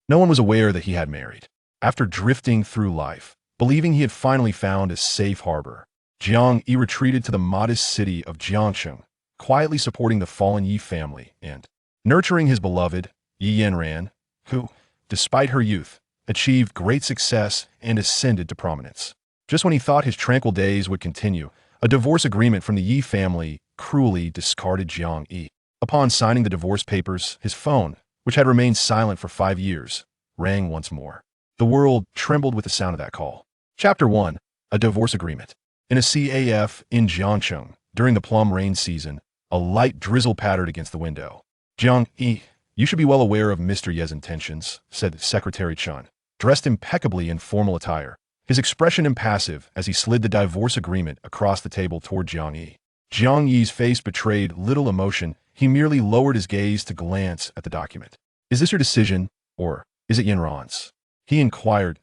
No one was aware that he had married. After drifting through life, believing he had finally found a safe harbor, Jiang Yi retreated to the modest city of Jiangcheng, quietly supporting the fallen Yi family and nurturing his beloved, Yi Yanran, who, despite her youth, achieved great success and ascended to prominence. Just when he thought his tranquil days would continue, a divorce agreement from the Yi family cruelly discarded Jiang Yi. Upon signing the divorce papers, his phone, which had remained silent for 5 years, rang once more. The world trembled with the sound of that call. Chapter 1. A Divorce Agreement. In a CAF in Jiangcheng, during the plum rain season, a light drizzle pattered against the window. "Jiang Yi, you should be well aware of Mr. Ye's intentions," said Secretary Chun, dressed impeccably in formal attire, his expression impassive as he slid the divorce agreement across the table toward Jiang Yi. Jiang Yi's face betrayed little emotion. He merely lowered his gaze to glance at the document. "Is this your decision, or is it Yanran's?" he inquired.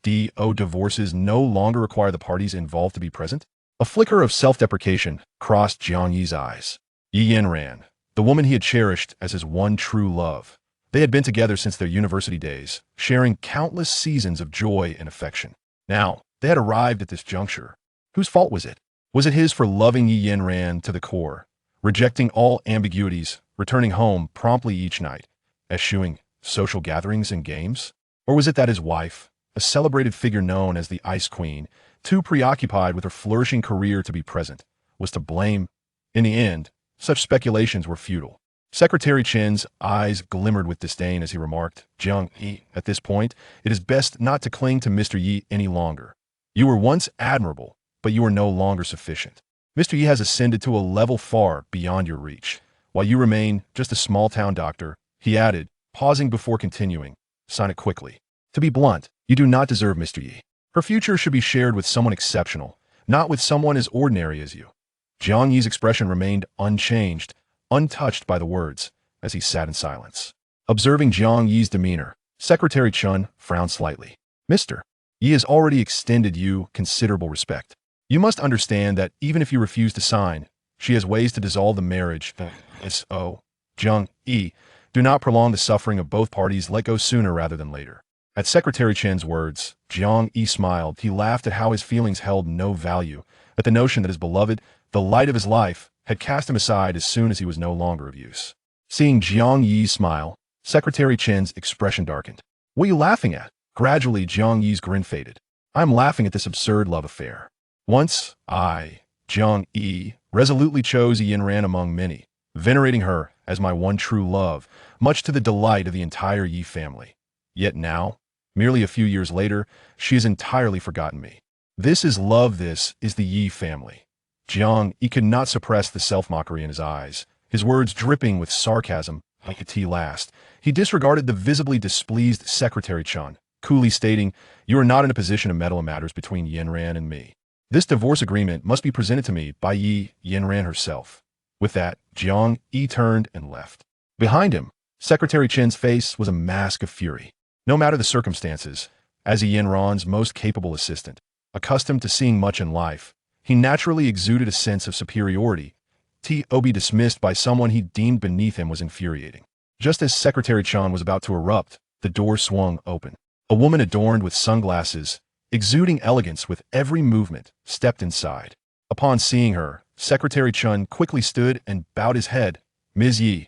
Divorces no longer require the parties involved to be present? A flicker of self-deprecation crossed Jiang Yi's eyes. Yi Yanran, the woman he had cherished as his one true love. They had been together since their university days, sharing countless seasons of joy and affection. Now, they had arrived at this juncture. Whose fault was it? Was it his for loving Yi Yanran to the core, rejecting all ambiguities, returning home promptly each night, eschewing social gatherings and games? Or was it that his wife, a celebrated figure known as the Ice Queen, too preoccupied with her flourishing career to be present, was to blame? In the end, such speculations were futile. Secretary Chen's eyes glimmered with disdain as he remarked, "Jiang Yi, at this point, it is best not to cling to Mr. Yi any longer. You were once admirable, but you are no longer sufficient. Mr. Yi has ascended to a level far beyond your reach, while you remain just a small-town doctor," he added, pausing before continuing. "Sign it quickly. To be blunt, you do not deserve Mr. Yi. Her future should be shared with someone exceptional, not with someone as ordinary as you." Jiang Yi's expression remained unchanged, untouched by the words, as he sat in silence. Observing Jiang Yi's demeanor, Secretary Chun frowned slightly. "Mr. Yi has already extended you considerable respect. You must understand that even if you refuse to sign, she has ways to dissolve the marriage. Jiang Yi, do not prolong the suffering of both parties. Let go sooner rather than later." At Secretary Chen's words, Jiang Yi smiled. He laughed at how his feelings held no value, at the notion that his beloved, the light of his life, had cast him aside as soon as he was no longer of use. Seeing Jiang Yi smile, Secretary Chen's expression darkened. "What are you laughing at?" Gradually, Jiang Yi's grin faded. "I'm laughing at this absurd love affair. Once, I, Jiang Yi, resolutely chose Yi Yanran among many, venerating her as my one true love, much to the delight of the entire Yi family. Yet now, merely a few years later, she has entirely forgotten me. This is love, this is the Yi family." Jiang Yi could not suppress the self-mockery in his eyes, his words dripping with sarcasm like a tea last. He disregarded the visibly displeased Secretary Chun, coolly stating, "You are not in a position to meddle in matters between Yanran and me. This divorce agreement must be presented to me by Yi Yanran herself." With that, Jiang Yi turned and left. Behind him, Secretary Chen's face was a mask of fury. No matter the circumstances, as Yi Yanran's most capable assistant, accustomed to seeing much in life, he naturally exuded a sense of superiority. To be dismissed by someone he deemed beneath him was infuriating. Just as Secretary Chun was about to erupt, the door swung open. A woman adorned with sunglasses, exuding elegance with every movement, stepped inside. Upon seeing her, Secretary Chun quickly stood and bowed his head. "Ms. Yi."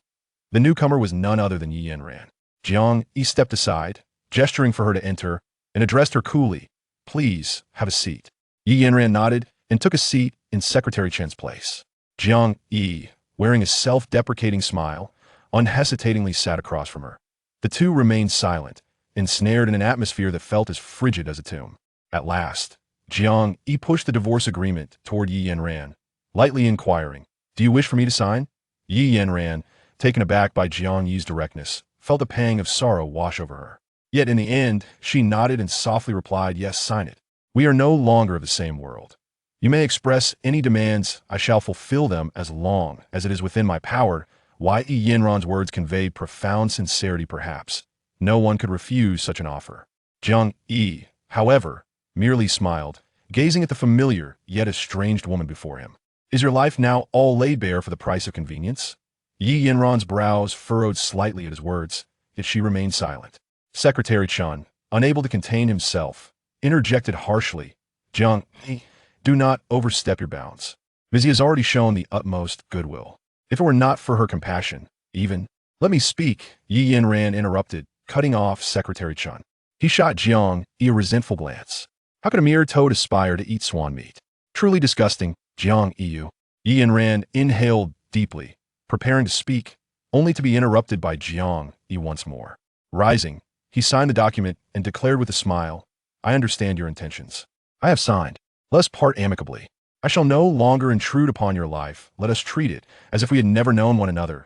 The newcomer was none other than Yi Yanran. Jiang Yi stepped aside, gesturing for her to enter, and addressed her coolly, "Please, have a seat." Yi Yanran nodded and took a seat in Secretary Chen's place. Jiang Yi, wearing a self-deprecating smile, unhesitatingly sat across from her. The two remained silent, ensnared in an atmosphere that felt as frigid as a tomb. At last, Jiang Yi pushed the divorce agreement toward Yi Yanran, lightly inquiring, "Do you wish for me to sign?" Yi Yanran, taken aback by Jiang Yi's directness, felt a pang of sorrow wash over her. Yet in the end, she nodded and softly replied, "Yes, sign it. We are no longer of the same world. You may express any demands, I shall fulfill them as long as it is within my power." Yi Yanran's words conveyed profound sincerity perhaps. No one could refuse such an offer. Jiang Yi, however, merely smiled, gazing at the familiar yet estranged woman before him. "Is your life now all laid bare for the price of convenience?" Yi Yanran's brows furrowed slightly at his words, yet she remained silent. Secretary Chun, unable to contain himself, interjected harshly. Jiang Yi, do not overstep your bounds. Ms. Yi has already shown the utmost goodwill. If it were not for her compassion, even— Let me speak, Yanran interrupted, cutting off Secretary Chun. He shot Jiang Yi a resentful glance. How could a mere toad aspire to eat swan meat? Truly disgusting, Jiang Yi. Yanran inhaled deeply, preparing to speak, only to be interrupted by Jiang Yi once more. Rising, he signed the document and declared with a smile, I understand your intentions. I have signed. Let us part amicably. I shall no longer intrude upon your life. Let us treat it as if we had never known one another.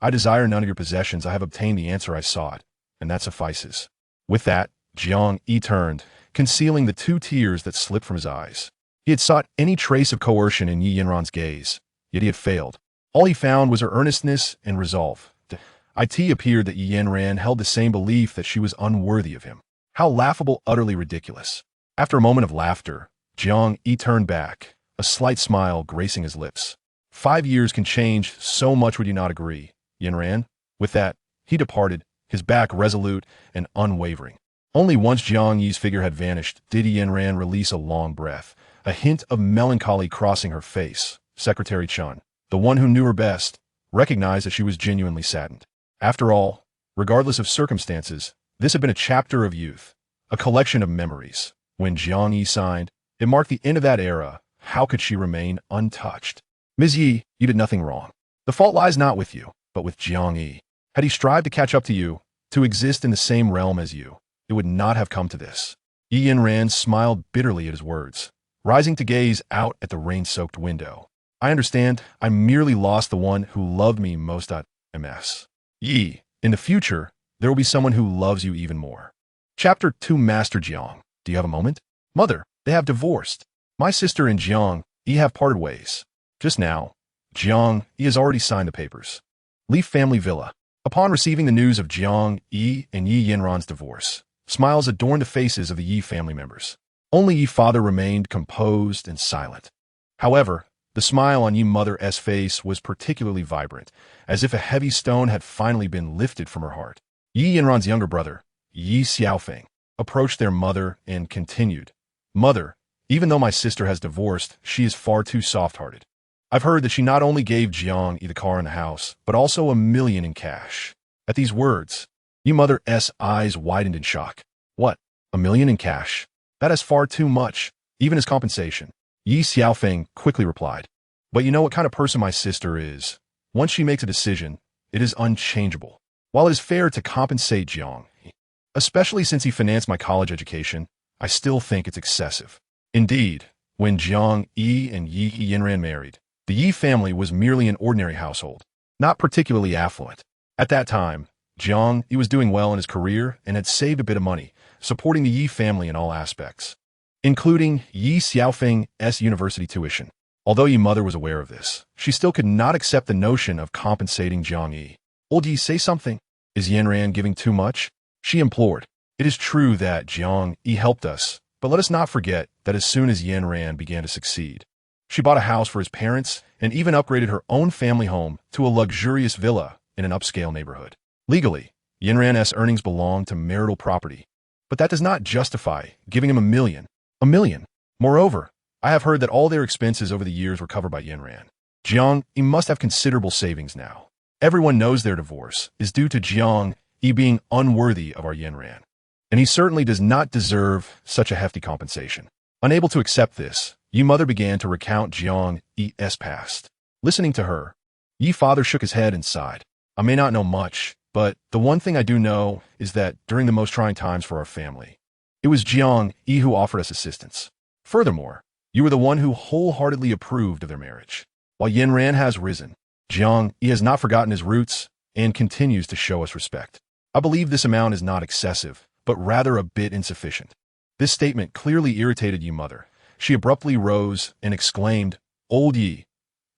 I desire none of your possessions. I have obtained the answer I sought, and that suffices. With that, Jiang Yi turned, concealing the 2 tears that slipped from his eyes. He had sought any trace of coercion in Yanran's gaze, yet he had failed. All he found was her earnestness and resolve. It appeared that Yanran held the same belief that she was unworthy of him. How laughable, utterly ridiculous. After a moment of laughter, Jiang Yi turned back, a slight smile gracing his lips. 5 years can change so much, would you not agree, Yanran? With that, he departed, his back resolute and unwavering. Only once Jiang Yi's figure had vanished did Yanran release a long breath, a hint of melancholy crossing her face. Secretary Chun, the one who knew her best, recognized that she was genuinely saddened. After all, regardless of circumstances, this had been a chapter of youth, a collection of memories. When Jiang Yi signed, it marked the end of that era. How could she remain untouched? Ms. Yi, you did nothing wrong. The fault lies not with you, but with Jiang Yi. Had he strived to catch up to you, to exist in the same realm as you, it would not have come to this. Yanran smiled bitterly at his words, rising to gaze out at the rain-soaked window. I understand. I merely lost the one who loved me most. Ms. Yi, in the future, there will be someone who loves you even more. Chapter 2. Master Jiang, do you have a moment? Mother, they have divorced. My sister and Jiang Yi have parted ways. Just now, Jiang Yi has already signed the papers. Leaf Family Villa. Upon receiving the news of Jiang Yi and Yi Yanran's divorce, smiles adorned the faces of the Yi family members. Only Yi father remained composed and silent. However, the smile on Yi mother's face was particularly vibrant, as if a heavy stone had finally been lifted from her heart. Yi Yanran's younger brother, Yi Xiaofeng, approached their mother and continued, Mother, even though my sister has divorced, she is far too soft-hearted. I've heard that she not only gave Jiang Yi the car and the house, but also $1 million in cash. At these words, Yi mother's eyes widened in shock. What? $1 million in cash? That is far too much, even as compensation. Yi Xiaofeng quickly replied. But you know what kind of person my sister is. Once she makes a decision, it is unchangeable. While it is fair to compensate Jiang Yi, especially since he financed my college education, I still think it's excessive. Indeed, when Jiang Yi and Yi Yanran married, the Yi family was merely an ordinary household, not particularly affluent. At that time, Jiang Yi was doing well in his career and had saved a bit of money, supporting the Yi family in all aspects, including Yi Xiaofeng's university tuition. Although Yi mother was aware of this, she still could not accept the notion of compensating Jiang Yi. Old Yi, say something. Is Yanran giving too much? She implored. It is true that Jiang Yi helped us, but let us not forget that as soon as Yanran began to succeed, she bought a house for his parents and even upgraded her own family home to a luxurious villa in an upscale neighborhood. Legally, Yanran's earnings belong to marital property, but that does not justify giving him $1 million. $1 million. Moreover, I have heard that all their expenses over the years were covered by Yanran. Jiang Yi must have considerable savings now. Everyone knows their divorce is due to Jiang Yi being unworthy of our Yanran, and he certainly does not deserve such a hefty compensation. Unable to accept this, Yi mother began to recount Jiang Yi's past. Listening to her, Yi father shook his head and sighed. I may not know much, but the one thing I do know is that during the most trying times for our family, it was Jiang Yi who offered us assistance. Furthermore, you were the one who wholeheartedly approved of their marriage. While Yanran has risen, Jiang Yi has not forgotten his roots and continues to show us respect. I believe this amount is not excessive, but rather a bit insufficient. This statement clearly irritated Yi mother. She abruptly rose and exclaimed, Old Yi,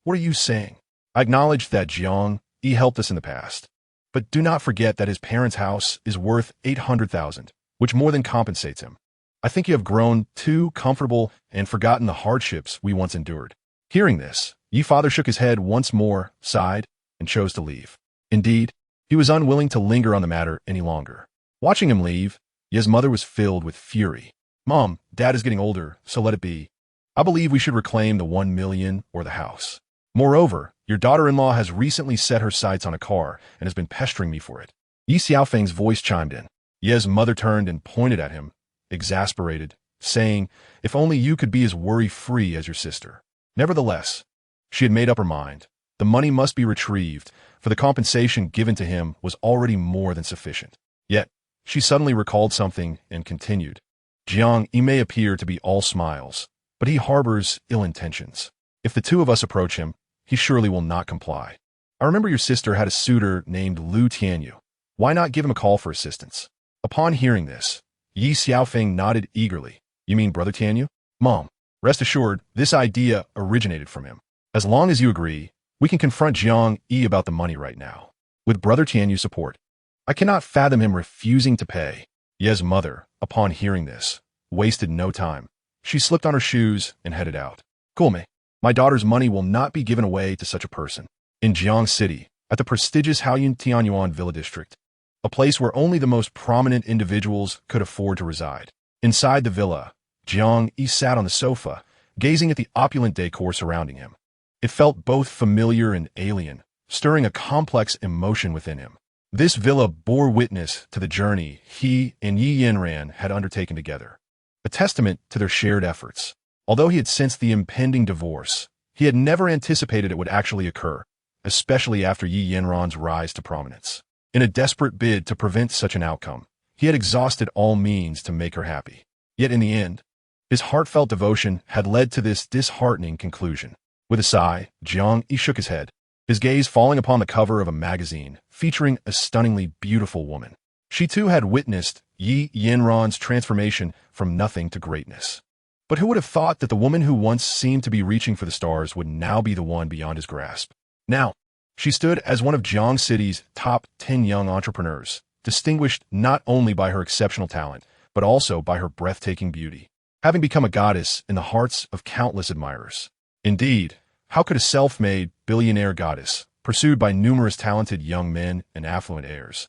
what are you saying? I acknowledge that Jiang Yi helped us in the past, but do not forget that his parents' house is worth $800,000, which more than compensates him. I think you have grown too comfortable and forgotten the hardships we once endured. Hearing this, Yi father shook his head once more, sighed, and chose to leave. Indeed, he was unwilling to linger on the matter any longer. Watching him leave, Ye's mother was filled with fury. Mom, Dad is getting older, so let it be. I believe we should reclaim the 1 million or the house. Moreover, your daughter-in-law has recently set her sights on a car and has been pestering me for it. Yi Xiaofeng's voice chimed in. Ye's mother turned and pointed at him, exasperated, saying, if only you could be as worry-free as your sister. Nevertheless, she had made up her mind. The money must be retrieved, for the compensation given to him was already more than sufficient. Yet, she suddenly recalled something and continued. Jiang Yi may appear to be all smiles, but he harbors ill intentions. If the two of us approach him, he surely will not comply. I remember your sister had a suitor named Lu Tianyu. Why not give him a call for assistance? Upon hearing this, Yi Xiaofeng nodded eagerly. You mean Brother Tianyu? Mom, rest assured, this idea originated from him. As long as you agree, we can confront Jiang Yi about the money right now. With Brother Tianyu's support, I cannot fathom him refusing to pay. Ye's mother, upon hearing this, wasted no time. She slipped on her shoes and headed out. Gulme, my daughter's money will not be given away to such a person. In Jiang City, at the prestigious Haoyun Tianyuan Villa District, a place where only the most prominent individuals could afford to reside. Inside the villa, Jiang Yi sat on the sofa, gazing at the opulent decor surrounding him. It felt both familiar and alien, stirring a complex emotion within him. This villa bore witness to the journey he and Yi Yanran had undertaken together, a testament to their shared efforts. Although he had sensed the impending divorce, he had never anticipated it would actually occur, especially after Yi Yanran's rise to prominence. In a desperate bid to prevent such an outcome, he had exhausted all means to make her happy. Yet in the end, his heartfelt devotion had led to this disheartening conclusion. With a sigh, Jiang Yi shook his head, his gaze falling upon the cover of a magazine featuring a stunningly beautiful woman. She too had witnessed Yi Yanran's transformation from nothing to greatness. But who would have thought that the woman who once seemed to be reaching for the stars would now be the one beyond his grasp? Now, she stood as one of Jiang City's top 10 young entrepreneurs, distinguished not only by her exceptional talent, but also by her breathtaking beauty, having become a goddess in the hearts of countless admirers. Indeed, how could a self-made billionaire goddess, pursued by numerous talented young men and affluent heirs,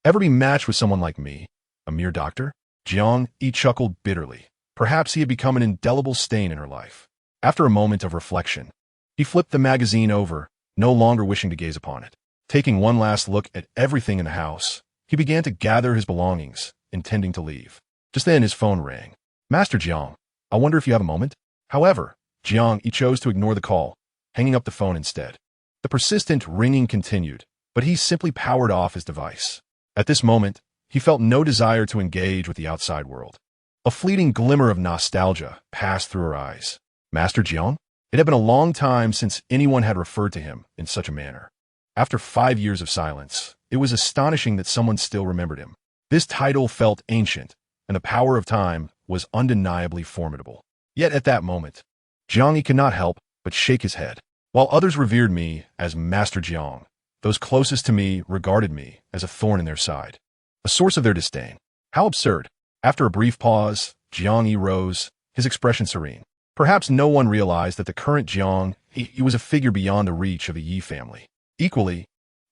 ever be matched with someone like me, a mere doctor? Jiang Yi chuckled bitterly. Perhaps he had become an indelible stain in her life. After a moment of reflection, he flipped the magazine over, no longer wishing to gaze upon it. Taking one last look at everything in the house, he began to gather his belongings, intending to leave. Just then his phone rang. Master Jiang, I wonder if you have a moment? However, Jiang Yi chose to ignore the call, hanging up the phone instead. The persistent ringing continued, but he simply powered off his device. At this moment, he felt no desire to engage with the outside world. A fleeting glimmer of nostalgia passed through her eyes. Master Jiang? It had been a long time since anyone had referred to him in such a manner. After 5 years of silence, it was astonishing that someone still remembered him. This title felt ancient, and the power of time was undeniably formidable. Yet at that moment, Jiang Yi could not help but shake his head. While others revered me as Master Jiang, those closest to me regarded me as a thorn in their side, a source of their disdain. How absurd! After a brief pause, Jiang Yi rose, his expression serene. Perhaps no one realized that the current Jiang Yi was a figure beyond the reach of the Yi family. Equally,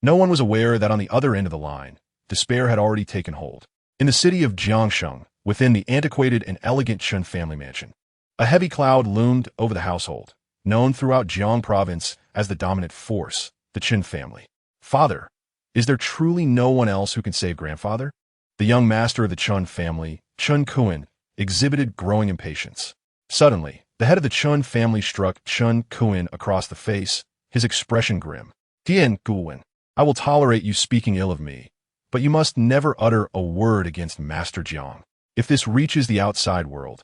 no one was aware that on the other end of the line, despair had already taken hold. In the city of Jiangsheng, within the antiquated and elegant Chen family mansion, a heavy cloud loomed over the household, known throughout Jiang province as the dominant force, the Chen family. Father, is there truly no one else who can save grandfather? The young master of the Chun family, Chun Kuan, exhibited growing impatience. Suddenly, the head of the Chun family struck Chun Kuan across the face, his expression grim. Tian Kuan, I will tolerate you speaking ill of me, but you must never utter a word against Master Jiang. If this reaches the outside world,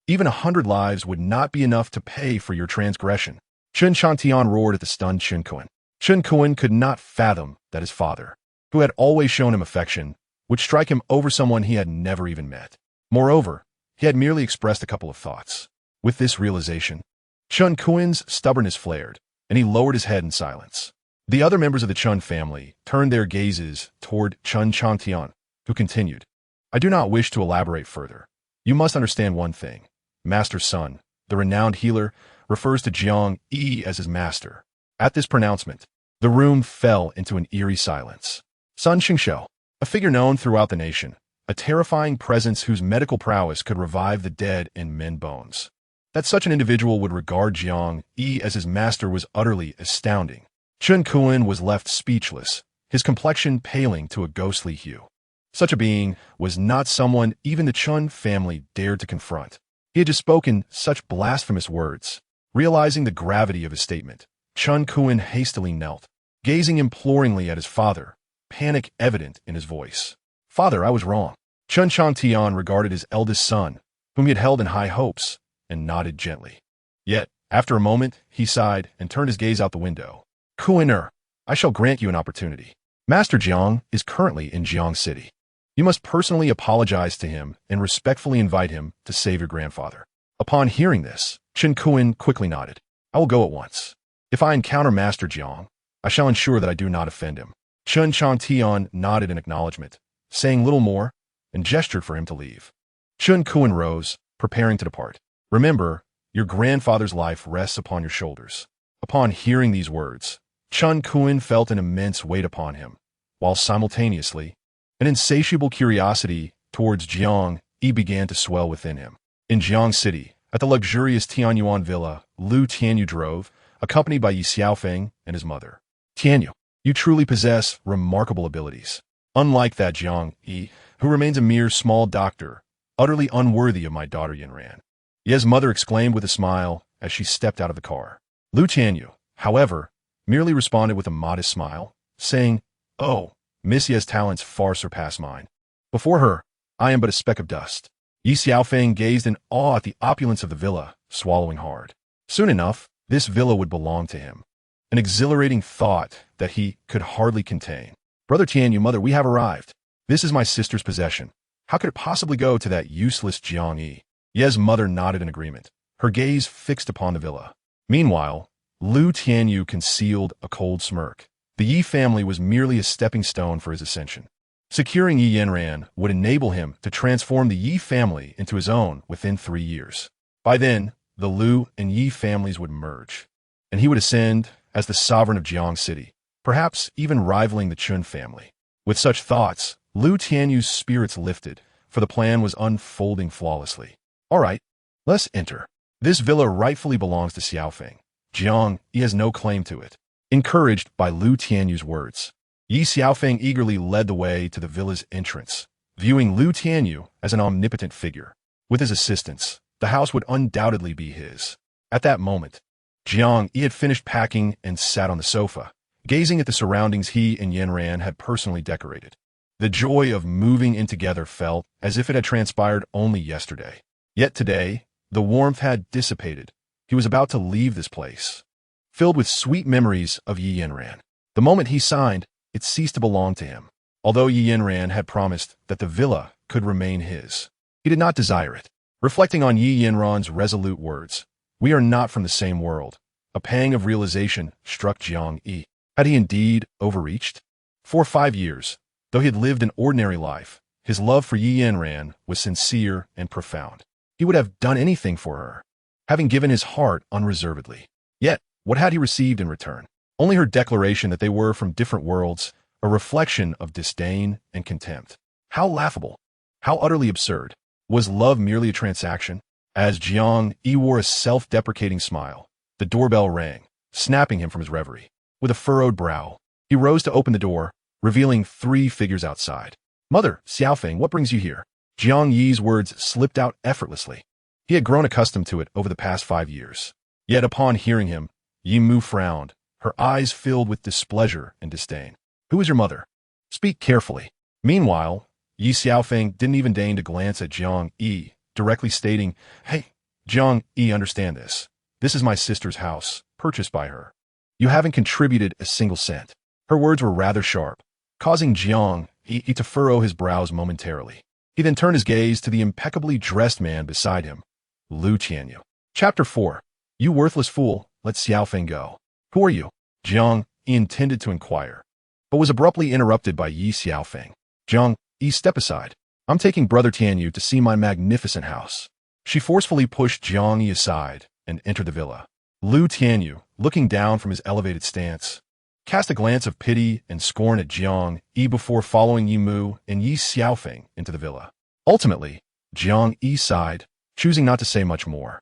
even 100 lives would not be enough to pay for your transgression. Chun Shantian roared at the stunned Chun Kuan. Chun Kuan could not fathom that his father, who had always shown him affection, would strike him over someone he had never even met. Moreover, he had merely expressed a couple of thoughts. With this realization, Chun Kuan's stubbornness flared, and he lowered his head in silence. The other members of the Chun family turned their gazes toward Chun Shantian, who continued, I do not wish to elaborate further. You must understand one thing. Master Sun, the renowned healer, refers to Jiang Yi as his master. At this pronouncement, the room fell into an eerie silence. Sun Xingxiu, a figure known throughout the nation, a terrifying presence whose medical prowess could revive the dead and mend bones. That such an individual would regard Jiang Yi as his master was utterly astounding. Chen Kuan was left speechless, his complexion paling to a ghostly hue. Such a being was not someone even the Chun family dared to confront. He had just spoken such blasphemous words. Realizing the gravity of his statement, Chen Kuan hastily knelt, gazing imploringly at his father, panic evident in his voice. "Father, I was wrong." Chen Tian regarded his eldest son, whom he had held in high hopes, and nodded gently. Yet, after a moment, he sighed and turned his gaze out the window. "Kuan-er, I shall grant you an opportunity. Master Jiang is currently in Jiang City. You must personally apologize to him and respectfully invite him to save your grandfather." Upon hearing this, Chen Kuan quickly nodded. "I will go at once. If I encounter Master Jiang, I shall ensure that I do not offend him." Chen Tian nodded in acknowledgement, saying little more, and gestured for him to leave. Chen Kuan rose, preparing to depart. "Remember, your grandfather's life rests upon your shoulders." Upon hearing these words, Chen Kuan felt an immense weight upon him, while simultaneously, an insatiable curiosity towards Jiang Yi began to swell within him. In Jiang City, at the luxurious Tianyuan villa, Lu Tianyu drove, accompanied by Yi Xiaofeng and his mother. "Tianyu, you truly possess remarkable abilities. Unlike that Jiang Yi, who remains a mere small doctor, utterly unworthy of my daughter Yanran." Ye's mother exclaimed with a smile as she stepped out of the car. Lu Tianyu, however, merely responded with a modest smile, saying, "Oh, Miss Ye's talents far surpass mine. Before her, I am but a speck of dust." Yi Xiaofeng gazed in awe at the opulence of the villa, swallowing hard. Soon enough, this villa would belong to him. An exhilarating thought that he could hardly contain. "Brother Tianyu, mother, we have arrived. This is my sister's possession. How could it possibly go to that useless Jiang Yi?" Ye's mother nodded in agreement, her gaze fixed upon the villa. Meanwhile, Lu Tianyu concealed a cold smirk. The Yi family was merely a stepping stone for his ascension. Securing Yi Yanran would enable him to transform the Yi family into his own within 3 years. By then, the Lu and Yi families would merge, and he would ascend as the sovereign of Jiang City, perhaps even rivaling the Chun family. With such thoughts, Lu Tianyu's spirits lifted, for the plan was unfolding flawlessly. "All right, let's enter. This villa rightfully belongs to Xiaofeng. Jiang Yi has no claim to it." Encouraged by Lu Tianyu's words, Yi Xiaofeng eagerly led the way to the villa's entrance, viewing Lu Tianyu as an omnipotent figure. With his assistance, the house would undoubtedly be his. At that moment, Jiang Yi had finished packing and sat on the sofa, gazing at the surroundings he and Yanran had personally decorated. The joy of moving in together felt as if it had transpired only yesterday. Yet today, the warmth had dissipated. He was about to leave this place, filled with sweet memories of Yi Yanran. The moment he signed, it ceased to belong to him. Although Yi Yanran had promised that the villa could remain his, he did not desire it. Reflecting on Yi Yanran's resolute words, "We are not from the same world," a pang of realization struck Jiang Yi. Had he indeed overreached? For 5 years, though he had lived an ordinary life, his love for Yi Yanran was sincere and profound. He would have done anything for her, having given his heart unreservedly. Yet, what had he received in return? Only her declaration that they were from different worlds, a reflection of disdain and contempt. How laughable! How utterly absurd! Was love merely a transaction? As Jiang Yi wore a self-deprecating smile, the doorbell rang, snapping him from his reverie. With a furrowed brow, he rose to open the door, revealing 3 figures outside. "Mother, Xiaofeng, what brings you here?" Jiang Yi's words slipped out effortlessly. He had grown accustomed to it over the past 5 years. Yet upon hearing him, Yi Mu frowned, her eyes filled with displeasure and disdain. "Who is your mother? Speak carefully." Meanwhile, Yi Xiaofeng didn't even deign to glance at Jiang Yi, directly stating, "Hey, Jiang Yi, understand this. This is my sister's house, purchased by her. You haven't contributed a single cent." Her words were rather sharp, causing Jiang Yi to furrow his brows momentarily. He then turned his gaze to the impeccably dressed man beside him, Lu Tianyu. Chapter 4. "You worthless fool, let Xiaofeng go." "Who are you?" Jiang Yi intended to inquire, but was abruptly interrupted by Yi Xiaofeng. "Jiang Yi, step aside. I'm taking Brother Tianyu to see my magnificent house." She forcefully pushed Jiang Yi aside and entered the villa. Lu Tianyu, looking down from his elevated stance, cast a glance of pity and scorn at Jiang Yi before following Yi Mu and Yi Xiaofeng into the villa. Ultimately, Jiang Yi sighed, choosing not to say much more.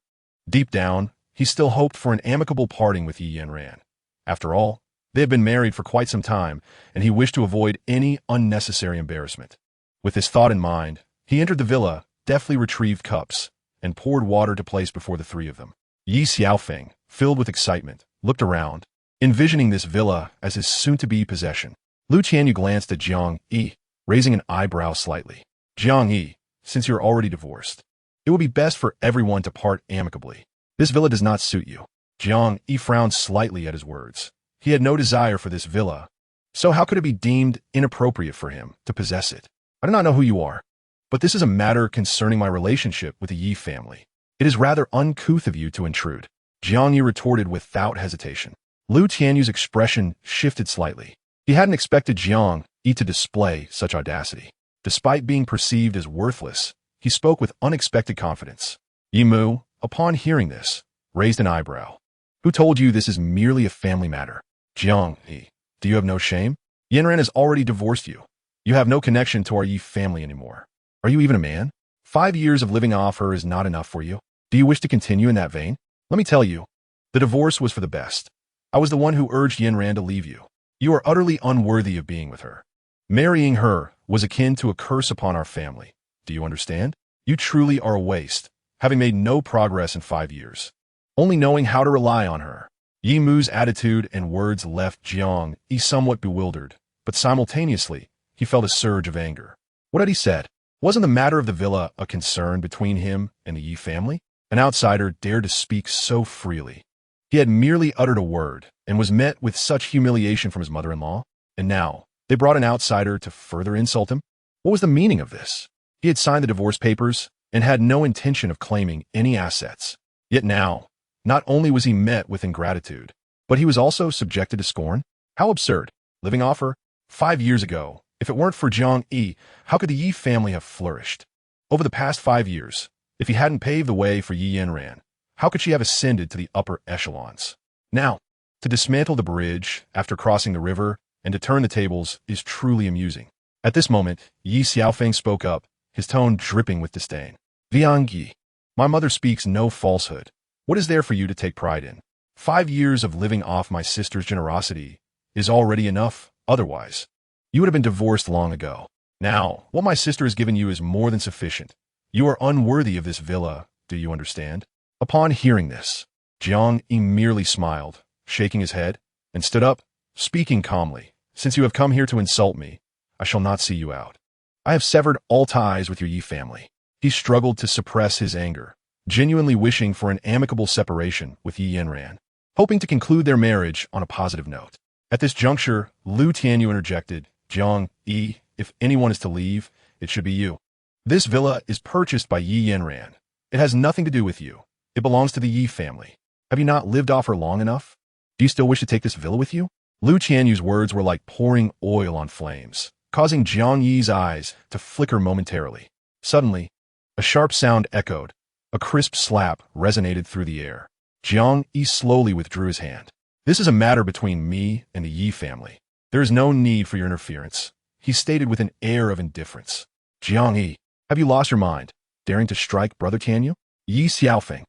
Deep down, he still hoped for an amicable parting with Yi Yanran. After all, they had been married for quite some time, and he wished to avoid any unnecessary embarrassment. With this thought in mind, he entered the villa, deftly retrieved cups, and poured water to place before the three of them. Yi Xiaofeng, filled with excitement, looked around, envisioning this villa as his soon-to-be possession. Lu Qianyu glanced at Jiang Yi, raising an eyebrow slightly. Jiang Yi, since you're already divorced, it would be best for everyone to part amicably. This villa does not suit you. Jiang Yi frowned slightly at his words. He had no desire for this villa, so how could it be deemed inappropriate for him to possess it? I do not know who you are, but this is a matter concerning my relationship with the Yi family. It is rather uncouth of you to intrude. Jiang Yi retorted without hesitation. Lu Tianyu's expression shifted slightly. He hadn't expected Jiang Yi to display such audacity. Despite being perceived as worthless, he spoke with unexpected confidence. Yi Mu, upon hearing this, raised an eyebrow. Who told you this is merely a family matter? Jiang Yi, do you have no shame? Yanran has already divorced you. You have no connection to our Yi family anymore. Are you even a man? 5 years of living off her is not enough for you. Do you wish to continue in that vein? Let me tell you, the divorce was for the best. I was the one who urged Yanran to leave you. You are utterly unworthy of being with her. Marrying her was akin to a curse upon our family. Do you understand? You truly are a waste, having made no progress in 5 years. Only knowing how to rely on her. Yi Mu's attitude and words left Jiang Yi somewhat bewildered, but simultaneously, he felt a surge of anger. What had he said? Wasn't the matter of the villa a concern between him and the Yi family? An outsider dared to speak so freely. He had merely uttered a word and was met with such humiliation from his mother-in-law, and now they brought an outsider to further insult him? What was the meaning of this? He had signed the divorce papers and had no intention of claiming any assets. Yet now, not only was he met with ingratitude, but he was also subjected to scorn? How absurd. Living off her? 5 years ago, if it weren't for Jiang Yi, how could the Yi family have flourished? Over the past 5 years, if he hadn't paved the way for Yi Yanran, how could she have ascended to the upper echelons? Now, to dismantle the bridge after crossing the river and to turn the tables is truly amusing. At this moment, Yi Xiaofeng spoke up, his tone dripping with disdain. Jiang Yi, my mother speaks no falsehood. What is there for you to take pride in? 5 years of living off my sister's generosity is already enough. Otherwise, you would have been divorced long ago. Now, what my sister has given you is more than sufficient. You are unworthy of this villa, do you understand? Upon hearing this, Jiang Yi merely smiled, shaking his head, and stood up, speaking calmly. Since you have come here to insult me, I shall not see you out. I have severed all ties with your Yi family. He struggled to suppress his anger, genuinely wishing for an amicable separation with Yi Yanran, hoping to conclude their marriage on a positive note. At this juncture, Lu Tianyu interjected, Jiang Yi, if anyone is to leave, it should be you. This villa is purchased by Yi Yanran. It has nothing to do with you. It belongs to the Yi family. Have you not lived off her long enough? Do you still wish to take this villa with you? Lu Qianyu's words were like pouring oil on flames, causing Jiang Yi's eyes to flicker momentarily. Suddenly, a sharp sound echoed. A crisp slap resonated through the air. Jiang Yi slowly withdrew his hand. This is a matter between me and the Yi family. There is no need for your interference, he stated with an air of indifference. Jiang Yi, have you lost your mind, daring to strike Brother Tianyu? Yi Xiaofeng,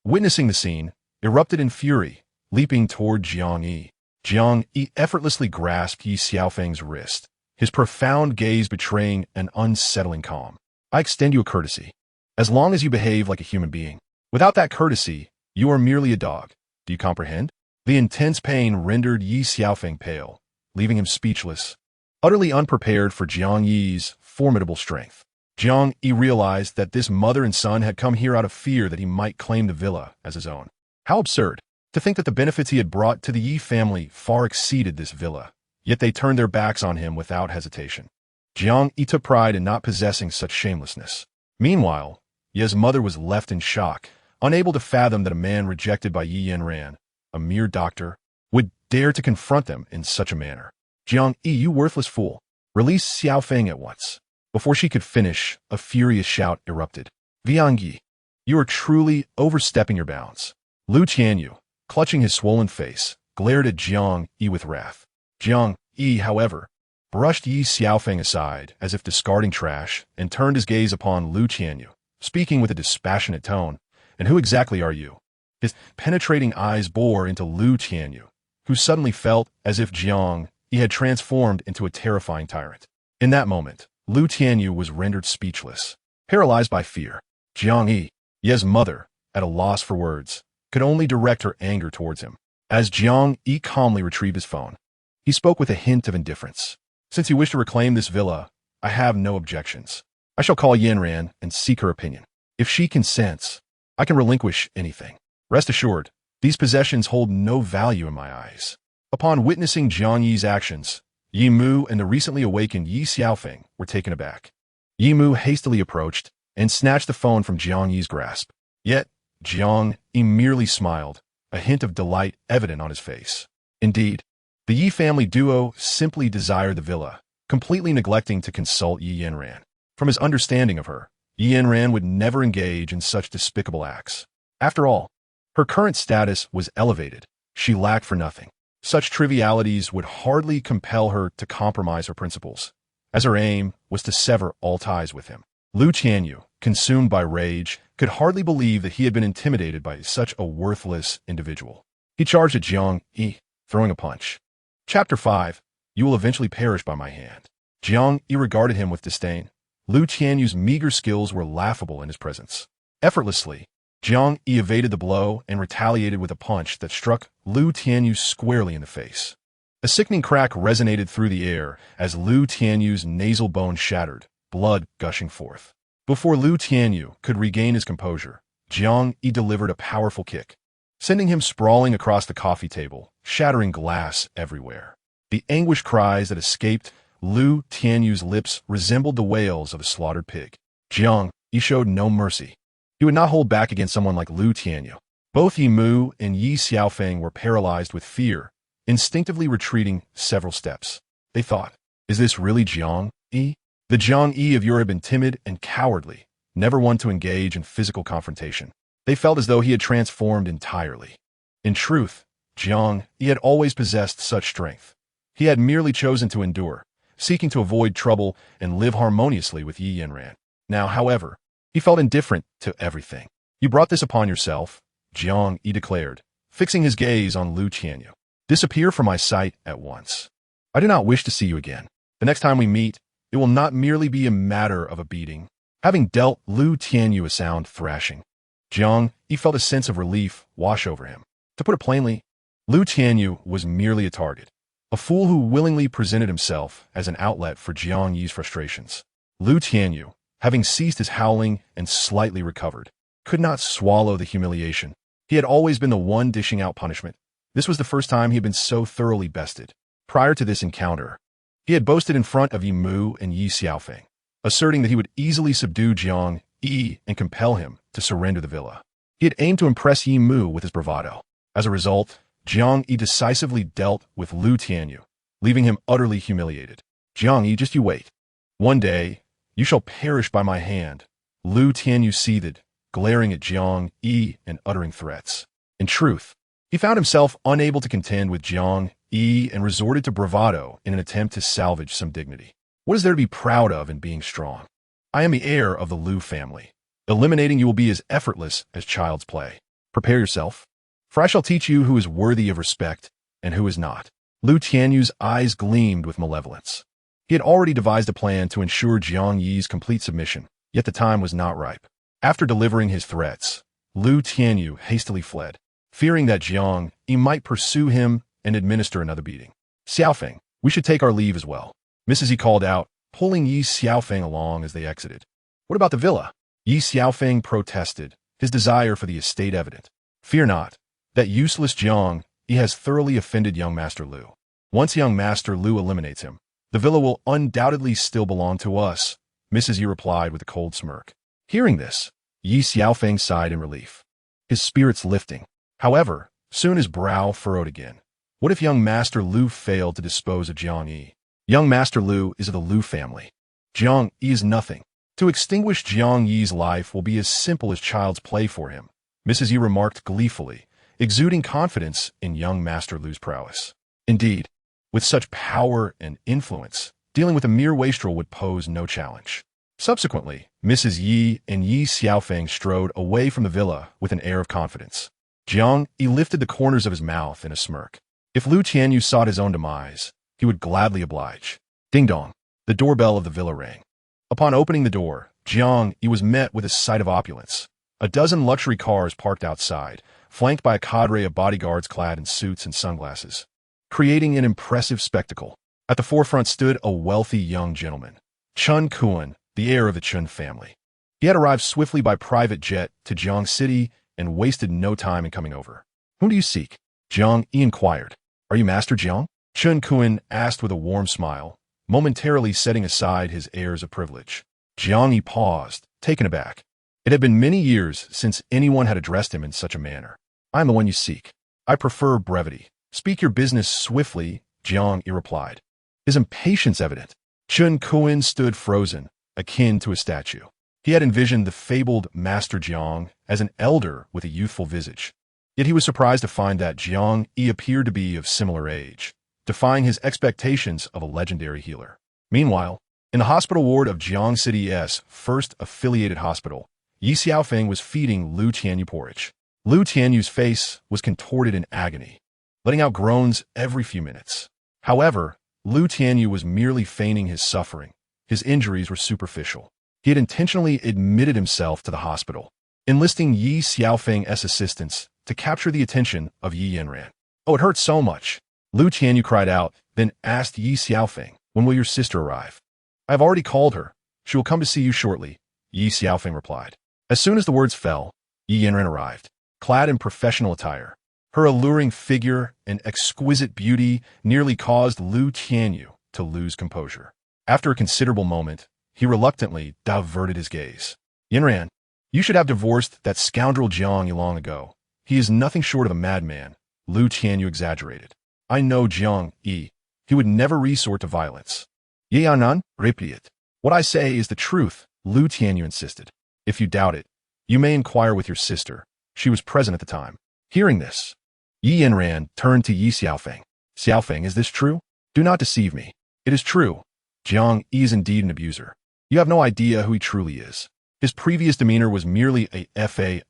witnessing the scene, erupted in fury, leaping toward Jiang Yi. Jiang Yi effortlessly grasped Yi Xiaofeng's wrist, his profound gaze betraying an unsettling calm. I extend you a courtesy. As long as you behave like a human being. Without that courtesy, you are merely a dog. Do you comprehend? The intense pain rendered Yi Xiaofeng pale, leaving him speechless, utterly unprepared for Jiang Yi's formidable strength. Jiang Yi realized that this mother and son had come here out of fear that he might claim the villa as his own. How absurd! To think that the benefits he had brought to the Yi family far exceeded this villa, yet they turned their backs on him without hesitation. Jiang Yi took pride in not possessing such shamelessness. Meanwhile, Ye's mother was left in shock, unable to fathom that a man rejected by Yi Yanran, a mere doctor, would dare to confront them in such a manner. Jiang Yi, you worthless fool! Release Xiaofeng at once. Before she could finish, a furious shout erupted. Jiang Yi, you are truly overstepping your bounds. Lu Qianyu, clutching his swollen face, glared at Jiang Yi with wrath. Jiang Yi, however, brushed Yi Xiaofeng aside as if discarding trash and turned his gaze upon Lu Qianyu, speaking with a dispassionate tone. "And who exactly are you?" His penetrating eyes bore into Lu Qianyu, who suddenly felt as if Jiang Yi had transformed into a terrifying tyrant. In that moment, Lu Qianyu was rendered speechless, paralyzed by fear. Jiang Yi, Ye's mother, at a loss for words, could only direct her anger towards him. As Jiang Yi calmly retrieved his phone, he spoke with a hint of indifference. "Since you wish to reclaim this villa, I have no objections. I shall call Yanran and seek her opinion. If she consents, I can relinquish anything. Rest assured, these possessions hold no value in my eyes." Upon witnessing Jiang Yi's actions, Yi Mu and the recently awakened Yi Xiaofeng were taken aback. Yi Mu hastily approached and snatched the phone from Jiang Yi's grasp. Yet, Jiang Yi merely smiled, a hint of delight evident on his face. Indeed, the Yi family duo simply desired the villa, completely neglecting to consult Yi Yanran. From his understanding of her, Yi Yanran would never engage in such despicable acts. After all, her current status was elevated. She lacked for nothing. Such trivialities would hardly compel her to compromise her principles, as her aim was to sever all ties with him. Lu Qianyu, consumed by rage, could hardly believe that he had been intimidated by such a worthless individual. He charged at Jiang Yi, throwing a punch. Chapter 5. You will eventually perish by my hand. Jiang Yi regarded him with disdain. Lu Qianyu's meager skills were laughable in his presence. Effortlessly, Jiang Yi evaded the blow and retaliated with a punch that struck Lu Qianyu squarely in the face. A sickening crack resonated through the air as Lu Tianyu's nasal bone shattered, blood gushing forth. Before Lu Qianyu could regain his composure, Jiang Yi delivered a powerful kick, sending him sprawling across the coffee table, shattering glass everywhere. The anguished cries that escaped Lu Tianyu's lips resembled the wails of a slaughtered pig. Jiang Yi showed no mercy. He would not hold back against someone like Lu Qianyu. Both Yi Mu and Yi Xiaofeng were paralyzed with fear, instinctively retreating several steps. They thought, "Is this really Jiang Yi?" The Jiang Yi of yore had been timid and cowardly, never one to engage in physical confrontation. They felt as though he had transformed entirely. In truth, Jiang Yi had always possessed such strength. He had merely chosen to endure, seeking to avoid trouble and live harmoniously with Yi Yanran. Now, however, he felt indifferent to everything. "You brought this upon yourself," Jiang Yi declared, fixing his gaze on Lu Qianyu. "Disappear from my sight at once. I do not wish to see you again. The next time we meet, it will not merely be a matter of a beating." Having dealt Lu Qianyu a sound thrashing, Jiang Yi felt a sense of relief wash over him. To put it plainly, Lu Qianyu was merely a target, a fool who willingly presented himself as an outlet for Jiang Yi's frustrations. Lu Qianyu, having ceased his howling and slightly recovered, could not swallow the humiliation. He had always been the one dishing out punishment. This was the first time he had been so thoroughly bested. Prior to this encounter, he had boasted in front of Yi Mu and Yi Xiaofeng, asserting that he would easily subdue Jiang Yi and compel him to surrender the villa. He had aimed to impress Yi Mu with his bravado. As a result, Jiang Yi decisively dealt with Lu Qianyu, leaving him utterly humiliated. "Jiang Yi, just you wait. One day, you shall perish by my hand." Lu Qianyu seethed, glaring at Jiang Yi and uttering threats. In truth, he found himself unable to contend with Jiang Yi and resorted to bravado in an attempt to salvage some dignity. What is there to be proud of in being strong? I am the heir of the Lu family. Eliminating you will be as effortless as child's play. Prepare yourself, for I shall teach you who is worthy of respect and who is not. Lu Tianyu's eyes gleamed with malevolence. He had already devised a plan to ensure Jiang Yi's complete submission, yet the time was not ripe. After delivering his threats, Lu Tianyu hastily fled, fearing that Jiang Yi might pursue him and administer another beating. "Xiaofeng, we should take our leave as well," Mrs. Yi called out, pulling Yi Xiaofeng along as they exited. "What about the villa?" Yi Xiaofeng protested, his desire for the estate evident. "Fear not. That useless Jiang Yi has thoroughly offended young Master Lu. Once young Master Lu eliminates him, the villa will undoubtedly still belong to us," Mrs. Yi replied with a cold smirk. Hearing this, Yi Xiaofeng sighed in relief, his spirits lifting. However, soon his brow furrowed again. What if young Master Lu failed to dispose of Jiang Yi? Young Master Lu is of the Lu family. Jiang Yi is nothing. To extinguish Jiang Yi's life will be as simple as child's play for him, Mrs. Yi remarked gleefully, exuding confidence in young Master Lu's prowess. Indeed, With such power and influence, dealing with a mere wastrel would pose no challenge. Subsequently, Mrs. Yi and Yi Xiaofeng strode away from the villa with an air of confidence. Jiang Yi lifted the corners of his mouth in a smirk. If Lu Tianyu sought his own demise, he would gladly oblige. Ding-dong. The doorbell of the villa rang. Upon opening the door, Jiang Yi was met with a sight of opulence. A dozen luxury cars parked outside, flanked by a cadre of bodyguards clad in suits and sunglasses, creating an impressive spectacle. At the forefront stood a wealthy young gentleman, Chen Kuan, the heir of the Chen family. He had arrived swiftly by private jet to Jiang City and wasted no time in coming over. "Whom do you seek?" Jiang Yi inquired. "Are you Master Jiang?" Chen Kuan asked with a warm smile, momentarily setting aside his airs of privilege. Jiang Yi paused, taken aback. It had been many years since anyone had addressed him in such a manner. "I am the one you seek. I prefer brevity. Speak your business swiftly," Jiang Yi replied. His impatience evident. Chen Kuan stood frozen, akin to a statue. He had envisioned the fabled Master Jiang as an elder with a youthful visage. Yet he was surprised to find that Jiang Yi appeared to be of similar age, defying his expectations of a legendary healer. Meanwhile, in the hospital ward of Jiang City's first affiliated hospital, Yi Xiaofeng was feeding Lu Tianyu porridge. Lu Tianyu's face was contorted in agony, letting out groans every few minutes. However, Lu Tianyu was merely feigning his suffering. His injuries were superficial. He had intentionally admitted himself to the hospital, enlisting Yi Xiaofeng's assistance to capture the attention of Yi Yanran. "Oh, it hurts so much," Lu Tianyu cried out, then asked Yi Xiaofeng, "When will your sister arrive?" "I have already called her. She will come to see you shortly," Yi Xiaofeng replied. As soon as the words fell, Yi Yanran arrived, clad in professional attire. Her alluring figure and exquisite beauty nearly caused Lu Tianyu to lose composure. After a considerable moment, he reluctantly diverted his gaze. "Yanran, you should have divorced that scoundrel Jiang Yi long ago. He is nothing short of a madman," Lu Tianyu exaggerated. "I know Jiang Yi. He would never resort to violence." "Yanran, repaid. What I say is the truth," Lu Tianyu insisted. "If you doubt it, you may inquire with your sister. She was present at the time." Hearing this, Yi Yanran turned to Yi Xiaofeng. "Xiaofeng, is this true? Do not deceive me." "It is true. Jiang Yi is indeed an abuser. You have no idea who he truly is. His previous demeanor was merely a fade,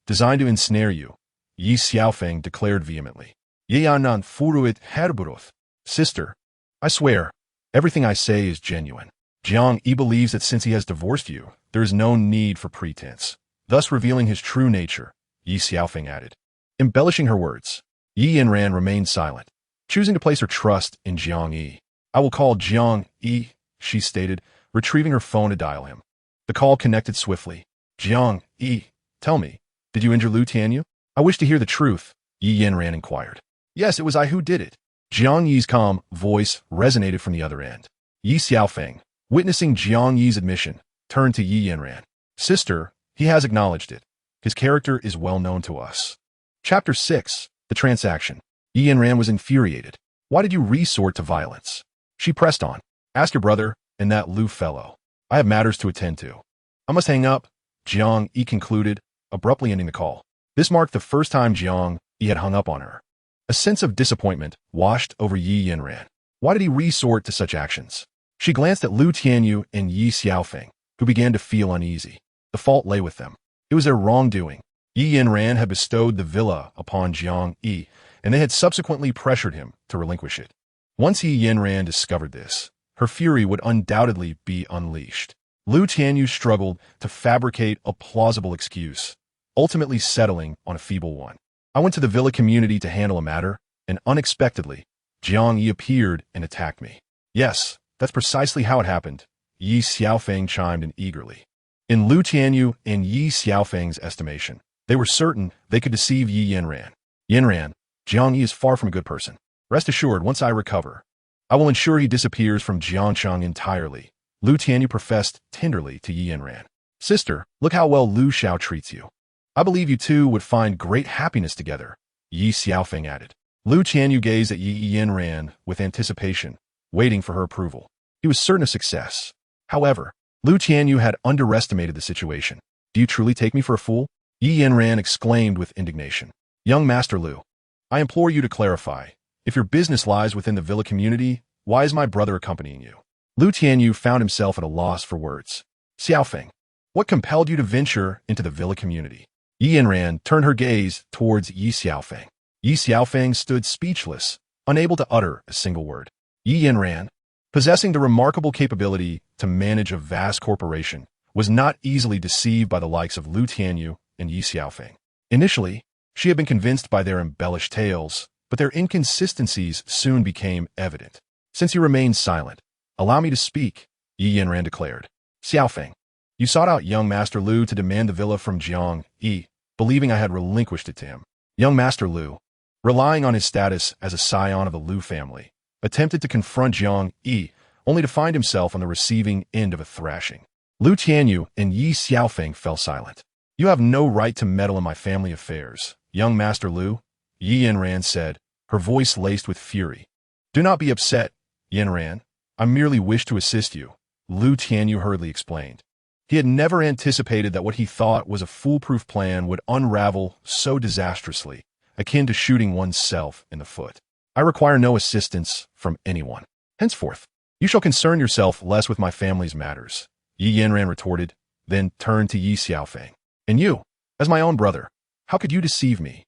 designed to ensnare you," Yi Xiaofeng declared vehemently. "Yanran furuit herburoth." "Sister, I swear, everything I say is genuine. Jiang Yi believes that since he has divorced you, there is no need for pretense, thus revealing his true nature," Yi Xiaofeng added. Embellishing her words, Yi Yanran remained silent, choosing to place her trust in Jiang Yi. "I will call Jiang Yi," she stated, retrieving her phone to dial him. The call connected swiftly. "Jiang Yi, tell me, did you injure Lu Tianyu?" "I wish to hear the truth," Yi Yanran inquired. "Yes, it was I who did it." Jiang Yi's calm voice resonated from the other end. Yi Xiaofeng, witnessing Jiang Yi's admission, turned to Yi Yanran. "Sister, he has acknowledged it. His character is well known to us." Chapter 6. The Transaction. Yi Yanran was infuriated. "Why did you resort to violence?" She pressed on. "Ask your brother and that Lu fellow. I have matters to attend to." "I must hang up," Jiang Yi concluded, abruptly ending the call. This marked the first time Jiang Yi had hung up on her. A sense of disappointment washed over Yi Yanran. Why did he resort to such actions? She glanced at Lu Tianyu and Yi Xiaofeng, who began to feel uneasy. The fault lay with them. It was their wrongdoing. Yi Yanran had bestowed the villa upon Jiang Yi, and they had subsequently pressured him to relinquish it. Once Yi Yanran discovered this, her fury would undoubtedly be unleashed. Lu Tianyu struggled to fabricate a plausible excuse, ultimately settling on a feeble one. "I went to the villa community to handle a matter, and unexpectedly, Jiang Yi appeared and attacked me." "Yes, that's precisely how it happened," Yi Xiaofeng chimed in eagerly. In Lu Tianyu and Yi Xiaofeng's estimation, they were certain they could deceive Yi Yanran. "Yanran, Jiang Yi is far from a good person. Rest assured, once I recover, I will ensure he disappears from Jiangcheng entirely," Lu Tianyu professed tenderly to Yi Yanran. "Sister, look how well Lu Xiao treats you. I believe you two would find great happiness together," Yi Xiaofeng added. Lu Tianyu gazed at Yi Yanran with anticipation, waiting for her approval. He was certain of success. However, Lu Tianyu had underestimated the situation. "Do you truly take me for a fool?" Yi Yanran exclaimed with indignation. "Young Master Lu, I implore you to clarify. If your business lies within the villa community, why is my brother accompanying you? Lu Tianyu found himself at a loss for words. Xiaofeng, what compelled you to venture into the villa community? Yanran turned her gaze towards Yi Xiaofeng. Yi Xiaofeng stood speechless, unable to utter a single word. Yi Yanran, possessing the remarkable capability to manage a vast corporation, was not easily deceived by the likes of Lu Tianyu and Yi Xiaofeng. Initially, she had been convinced by their embellished tales, but their inconsistencies soon became evident. Since you remained silent, allow me to speak, Yi Yanran declared. Xiaofeng, you sought out young Master Lu to demand the villa from Jiang Yi, believing I had relinquished it to him. Young Master Lu, relying on his status as a scion of the Lu family, attempted to confront Jiang Yi, only to find himself on the receiving end of a thrashing. Lu Tianyu and Yi Xiaofeng fell silent. You have no right to meddle in my family affairs, young Master Lu, Yi Yanran said, her voice laced with fury. Do not be upset, Yanran. I merely wish to assist you, Lu Tianyu hurriedly explained. He had never anticipated that what he thought was a foolproof plan would unravel so disastrously, akin to shooting oneself in the foot. I require no assistance from anyone. Henceforth, you shall concern yourself less with my family's matters, Yi Yanran retorted, then turned to Yi Xiaofeng. And you, as my own brother, how could you deceive me?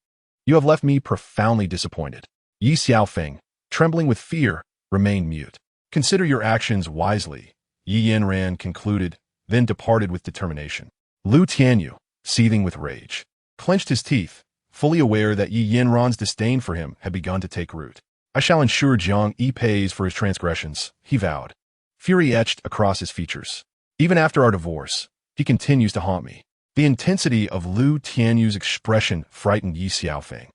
You have left me profoundly disappointed. Yi Xiaofeng, trembling with fear, remained mute. Consider your actions wisely, Yi Yanran concluded, then departed with determination. Lu Tianyu, seething with rage, clenched his teeth, fully aware that Yi Yanran's disdain for him had begun to take root. I shall ensure Jiang Yi pays for his transgressions, he vowed. Fury etched across his features. Even after our divorce, he continues to haunt me. The intensity of Lu Tianyu's expression frightened Yi Xiaofeng,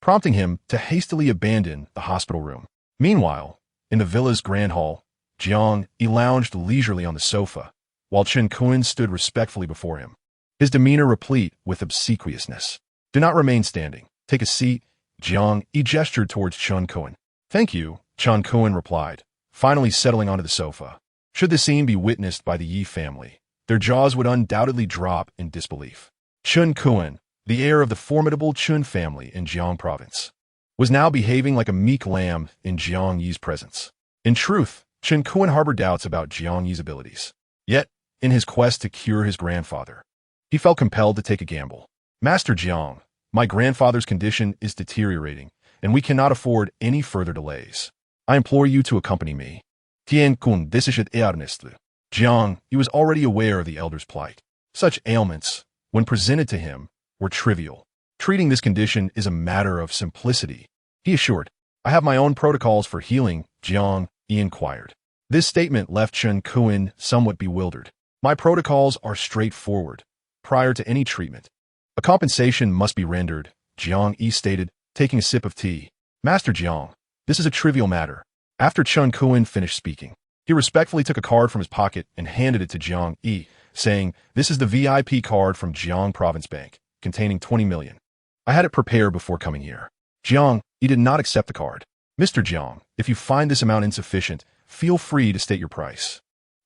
prompting him to hastily abandon the hospital room. Meanwhile, in the villa's grand hall, Jiang Yi lounged leisurely on the sofa, while Chen Kun stood respectfully before him, his demeanor replete with obsequiousness. Do not remain standing. Take a seat, Jiang Yi gestured towards Chen Kun. Thank you, Chen Kun replied, finally settling onto the sofa. Should the scene be witnessed by the Yi family, their jaws would undoubtedly drop in disbelief. Chen Kun, the heir of the formidable Chun family in Jiang province, was now behaving like a meek lamb in Jiang Yi's presence. In truth, Chen Kun harbored doubts about Jiang Yi's abilities. Yet, in his quest to cure his grandfather, he felt compelled to take a gamble. Master Jiang, my grandfather's condition is deteriorating, and we cannot afford any further delays. I implore you to accompany me. Tian Kun, this is earnestly. Jiang, he was already aware of the elder's plight. Such ailments, when presented to him, were trivial. Treating this condition is a matter of simplicity, he assured. I have my own protocols for healing, Jiang Yi inquired. This statement left Chen Kun somewhat bewildered. My protocols are straightforward. Prior to any treatment, a compensation must be rendered, Jiang Yi stated, taking a sip of tea. Master Jiang, this is a trivial matter. After Chen Kun finished speaking, he respectfully took a card from his pocket and handed it to Jiang Yi, saying, this is the VIP card from Jiang Province Bank, containing 20 million. I had it prepared before coming here. Jiang Yi did not accept the card. Mr. Jiang, if you find this amount insufficient, feel free to state your price.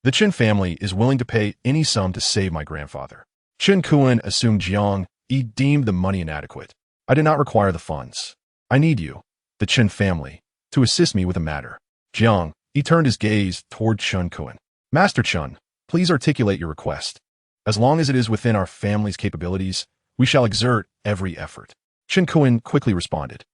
The Chen family is willing to pay any sum to save my grandfather. Chen Kun assumed Jiang Yi deemed the money inadequate. I did not require the funds. I need you, the Chen family, to assist me with the matter. Jiang Yi turned his gaze toward Chen Kun. Master Chen, please articulate your request. As long as it is within our family's capabilities, we shall exert every effort. Chen Kun quickly responded.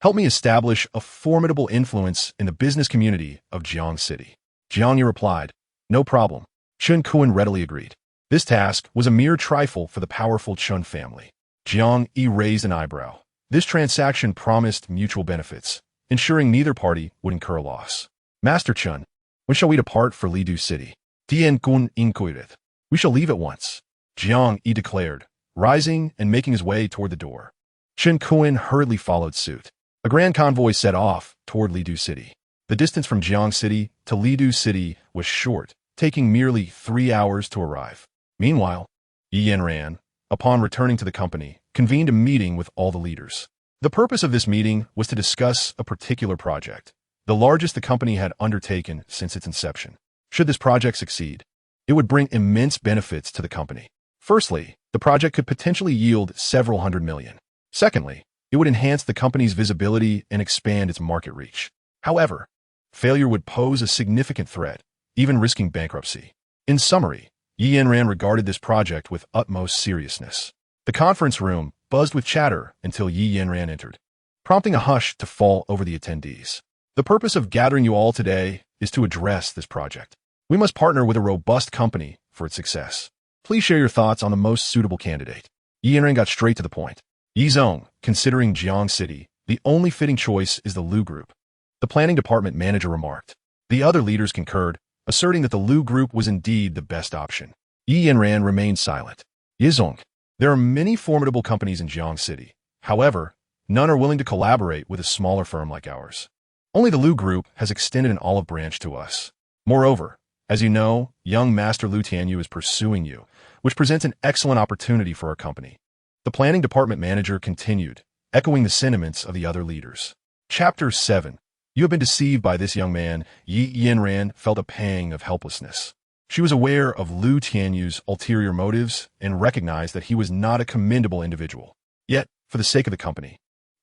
Help me establish a formidable influence in the business community of Jiang City. Jiang Yi replied, no problem. Chen Kun readily agreed. This task was a mere trifle for the powerful Chen family. Jiang Yi raised an eyebrow. This transaction promised mutual benefits, ensuring neither party would incur a loss. Master Chen, when shall we depart for Lidu City? Tian Kun inquired. We shall leave at once, Jiang Yi declared, rising and making his way toward the door. Chen Kun hurriedly followed suit. A grand convoy set off toward Lidu City. The distance from Jiang City to Lidu City was short, taking merely 3 hours to arrive. Meanwhile, Yi Yanran, upon returning to the company, convened a meeting with all the leaders. The purpose of this meeting was to discuss a particular project, the largest the company had undertaken since its inception. Should this project succeed, it would bring immense benefits to the company. Firstly, the project could potentially yield several hundred million. Secondly, It would enhance the company's visibility and expand its market reach. However, failure would pose a significant threat, even risking bankruptcy. In summary, Yanran regarded this project with utmost seriousness. The conference room buzzed with chatter until Yanran entered, prompting a hush to fall over the attendees. The purpose of gathering you all today is to address this project. We must partner with a robust company for its success. Please share your thoughts on the most suitable candidate. Yanran got straight to the point. Yizong, considering Jiang City, the only fitting choice is the Lu Group. The planning department manager remarked. The other leaders concurred, asserting that the Lu Group was indeed the best option. Yanran remained silent. Yizong, there are many formidable companies in Jiang City. However, none are willing to collaborate with a smaller firm like ours. Only the Lu Group has extended an olive branch to us. Moreover, as you know, young Master Lu Tianyu is pursuing you, which presents an excellent opportunity for our company. The planning department manager continued, echoing the sentiments of the other leaders. Chapter 7. You have been deceived by this young man. Yanran felt a pang of helplessness. She was aware of Lu Tianyu's ulterior motives and recognized that he was not a commendable individual. Yet, for the sake of the company,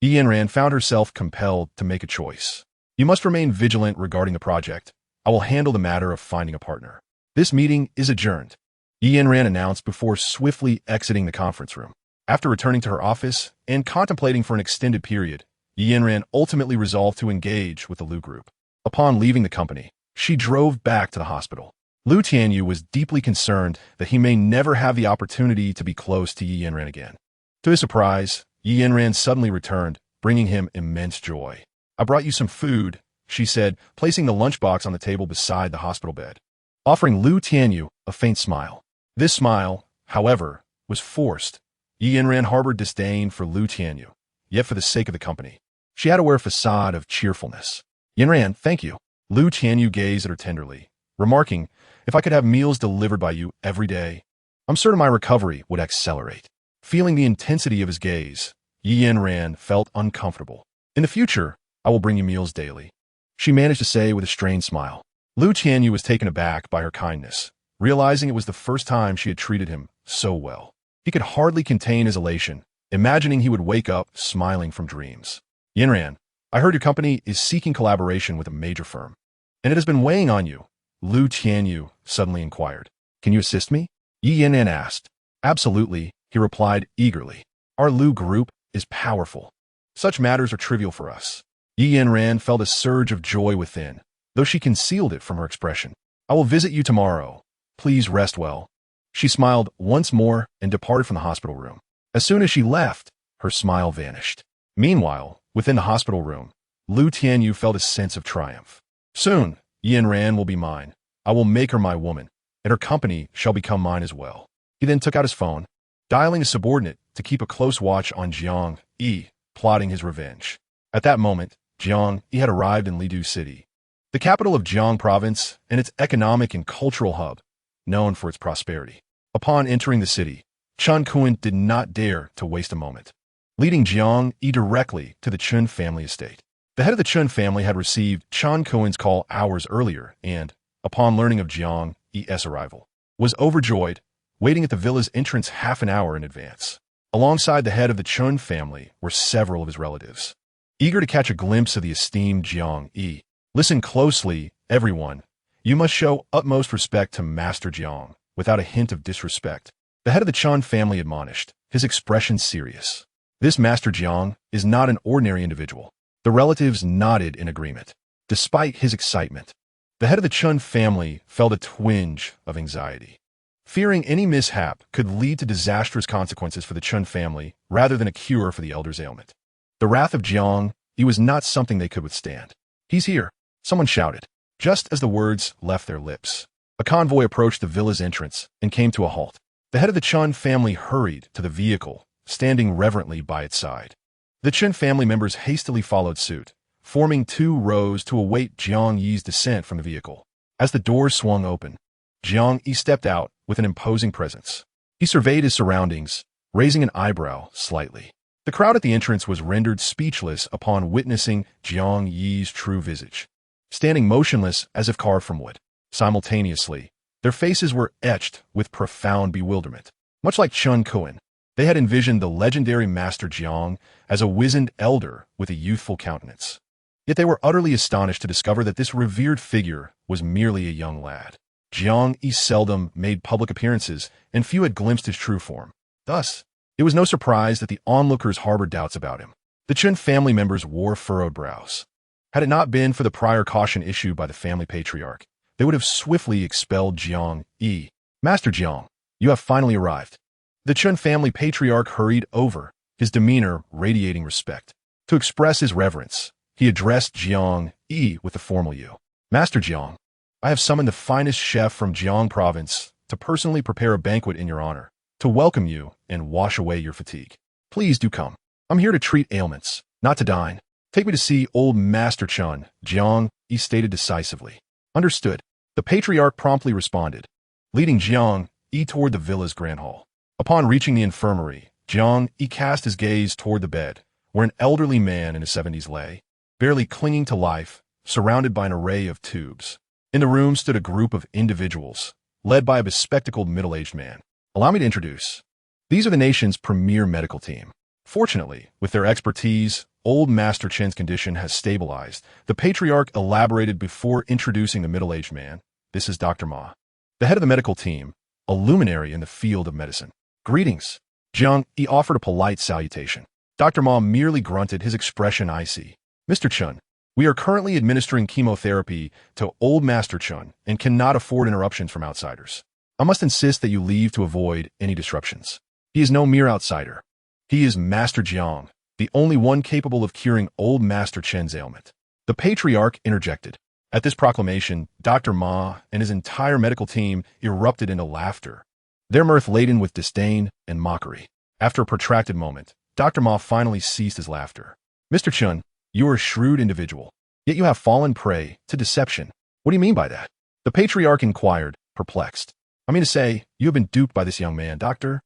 Yanran found herself compelled to make a choice. You must remain vigilant regarding the project. I will handle the matter of finding a partner. This meeting is adjourned, Yanran announced before swiftly exiting the conference room. After returning to her office and contemplating for an extended period, Yanran ultimately resolved to engage with the Lu Group. Upon leaving the company, she drove back to the hospital. Lu Tianyu was deeply concerned that he may never have the opportunity to be close to Yanran again. To his surprise, Yanran suddenly returned, bringing him immense joy. I brought you some food, she said, placing the lunchbox on the table beside the hospital bed, offering Lu Tianyu a faint smile. This smile, however, was forced. Yanran harbored disdain for Lu Tianyu, yet for the sake of the company, she had to wear a facade of cheerfulness. Yanran, thank you. Lu Tianyu gazed at her tenderly, remarking, if I could have meals delivered by you every day, I'm certain my recovery would accelerate. Feeling the intensity of his gaze, Yanran felt uncomfortable. In the future, I will bring you meals daily, she managed to say with a strained smile. Lu Tianyu was taken aback by her kindness, realizing it was the first time she had treated him so well. He could hardly contain his elation, imagining he would wake up smiling from dreams. Yanran, I heard your company is seeking collaboration with a major firm, and it has been weighing on you, Lu Tianyu suddenly inquired. Can you assist me? Yanran asked. Absolutely, he replied eagerly. Our Lu Group is powerful. Such matters are trivial for us. Yanran felt a surge of joy within, though she concealed it from her expression. I will visit you tomorrow. Please rest well. She smiled once more and departed from the hospital room. As soon as she left, her smile vanished. Meanwhile, within the hospital room, Lu Tianyu felt a sense of triumph. Soon, Yanran will be mine. I will make her my woman, and her company shall become mine as well. He then took out his phone, dialing a subordinate to keep a close watch on Jiang Yi, plotting his revenge. At that moment, Jiang Yi had arrived in Lidu City, the capital of Jiang Province and its economic and cultural hub, known for its prosperity. Upon entering the city, Chen Kuan did not dare to waste a moment, leading Jiang Yi directly to the Chen family estate. The head of the Chen family had received Chen Kuan's call hours earlier and, upon learning of Jiang Yi's arrival, was overjoyed, waiting at the villa's entrance half an hour in advance. Alongside the head of the Chen family were several of his relatives, eager to catch a glimpse of the esteemed Jiang Yi. Listen closely, everyone. You must show utmost respect to Master Jiang, without a hint of disrespect. The head of the Chen family admonished, his expression serious. This Master Jiang is not an ordinary individual. The relatives nodded in agreement. Despite his excitement, the head of the Chen family felt a twinge of anxiety, fearing any mishap could lead to disastrous consequences for the Chen family rather than a cure for the elder's ailment. The wrath of Jiang Yi was not something they could withstand. He's here, someone shouted. Just as the words left their lips, a convoy approached the villa's entrance and came to a halt. The head of the Chen family hurried to the vehicle, standing reverently by its side. The Chen family members hastily followed suit, forming two rows to await Jiang Yi's descent from the vehicle. As the doors swung open, Jiang Yi stepped out with an imposing presence. He surveyed his surroundings, raising an eyebrow slightly. The crowd at the entrance was rendered speechless upon witnessing Jiang Yi's true visage, standing motionless as if carved from wood. Simultaneously, their faces were etched with profound bewilderment. Much like Chen Kuan, They had envisioned the legendary Master Jiang as a wizened elder with a youthful countenance. Yet they were utterly astonished to discover that this revered figure was merely a young lad. Jiang Yi seldom made public appearances, and few had glimpsed his true form. Thus, it was no surprise that the onlookers harbored doubts about him. The Chen family members wore furrowed brows. Had it not been for the prior caution issued by the family patriarch, they would have swiftly expelled Jiang Yi. Master Jiang, you have finally arrived. The Chen family patriarch hurried over, his demeanor radiating respect. To express his reverence, he addressed Jiang Yi with the formal you. Master Jiang, I have summoned the finest chef from Jiang province to personally prepare a banquet in your honor, to welcome you and wash away your fatigue. Please do come. I'm here to treat ailments, not to dine. Take me to see old Master Chen, Jiang Yi stated decisively. Understood. The patriarch promptly responded, leading Jiang Yi toward the villa's grand hall. Upon reaching the infirmary, Jiang Yi cast his gaze toward the bed, where an elderly man in his 70s lay, barely clinging to life, surrounded by an array of tubes. In the room stood a group of individuals, led by a bespectacled middle-aged man. Allow me to introduce. These are the nation's premier medical team. Fortunately, with their expertise, old Master Chen's condition has stabilized. The patriarch elaborated before introducing the middle-aged man. This is Dr. Ma, the head of the medical team, a luminary in the field of medicine. Greetings. Jiang Yi offered a polite salutation. Dr. Ma merely grunted, his expression icy. Mr. Chen, we are currently administering chemotherapy to old Master Chen and cannot afford interruptions from outsiders. I must insist that you leave to avoid any disruptions. He is no mere outsider. He is Master Jiang, the only one capable of curing old Master Chen's ailment. The patriarch interjected. At this proclamation, Dr. Ma and his entire medical team erupted into laughter, their mirth laden with disdain and mockery. After a protracted moment, Dr. Ma finally ceased his laughter. Mr. Chen, you are a shrewd individual, yet you have fallen prey to deception. What do you mean by that? The patriarch inquired, perplexed. I mean to say, you have been duped by this young man, Dr.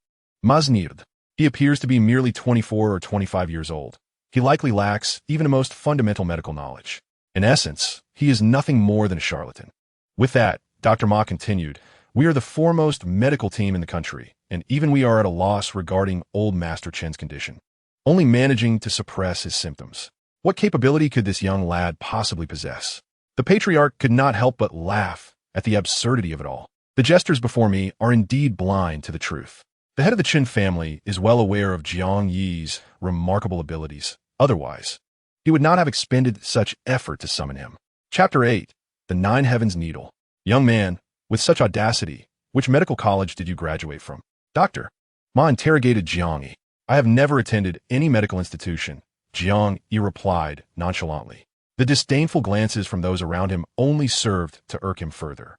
Maznird. He appears to be merely 24 or 25 years old. He likely lacks even the most fundamental medical knowledge. In essence, he is nothing more than a charlatan. With that, Dr. Ma continued, we are the foremost medical team in the country, and even we are at a loss regarding old Master Chen's condition, only managing to suppress his symptoms. What capability could this young lad possibly possess? The patriarch could not help but laugh at the absurdity of it all. The jesters before me are indeed blind to the truth. The head of the Chen family is well aware of Jiang Yi's remarkable abilities. Otherwise, he would not have expended such effort to summon him. Chapter 8. The Nine Heavens Needle. Young man, with such audacity, which medical college did you graduate from? Doctor. Ma interrogated Jiang Yi. I have never attended any medical institution, Jiang Yi replied nonchalantly. The disdainful glances from those around him only served to irk him further.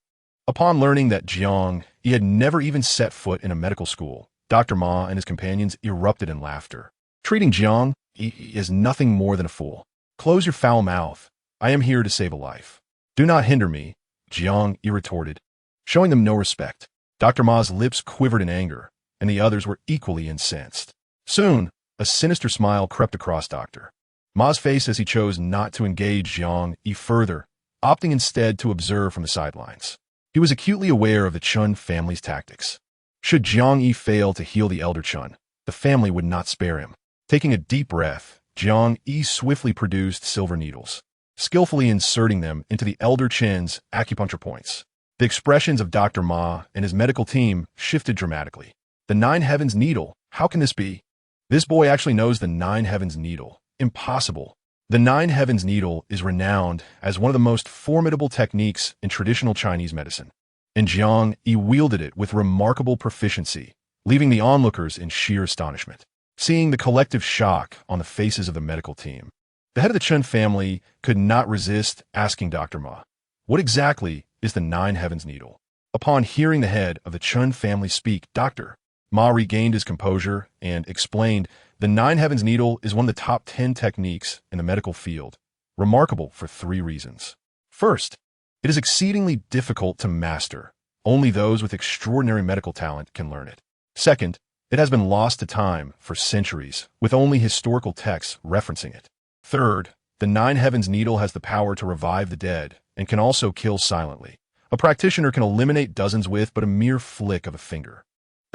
Upon learning that Jiang Yi had never even set foot in a medical school, Dr. Ma and his companions erupted in laughter, treating Jiang Yi as nothing more than a fool. Close your foul mouth. I am here to save a life. Do not hinder me, Jiang Yi retorted, showing them no respect. Dr. Ma's lips quivered in anger, and the others were equally incensed. Soon, a sinister smile crept across Dr. Ma's face as he chose not to engage Jiang Yi further, opting instead to observe from the sidelines. He was acutely aware of the Chen family's tactics. Should Jiang Yi fail to heal the elder Chen, the family would not spare him. Taking a deep breath, Jiang Yi swiftly produced silver needles, skillfully inserting them into the elder Chen's acupuncture points. The expressions of Dr. Ma and his medical team shifted dramatically. The Nine Heavens Needle? How can this be? This boy actually knows the Nine Heavens Needle. Impossible. The Nine Heavens Needle is renowned as one of the most formidable techniques in traditional Chinese medicine, and Jiang Yi wielded it with remarkable proficiency, leaving the onlookers in sheer astonishment. Seeing the collective shock on the faces of the medical team, the head of the Chen family could not resist asking Dr. Ma, what exactly is the Nine Heavens Needle? Upon hearing the head of the Chen family speak, Dr. Ma regained his composure and explained, the Nine Heavens Needle is one of the top 10 techniques in the medical field, remarkable for 3 reasons. First, it is exceedingly difficult to master. Only those with extraordinary medical talent can learn it. Second, it has been lost to time for centuries, with only historical texts referencing it. Third, the Nine Heavens Needle has the power to revive the dead and can also kill silently. A practitioner can eliminate dozens with but a mere flick of a finger.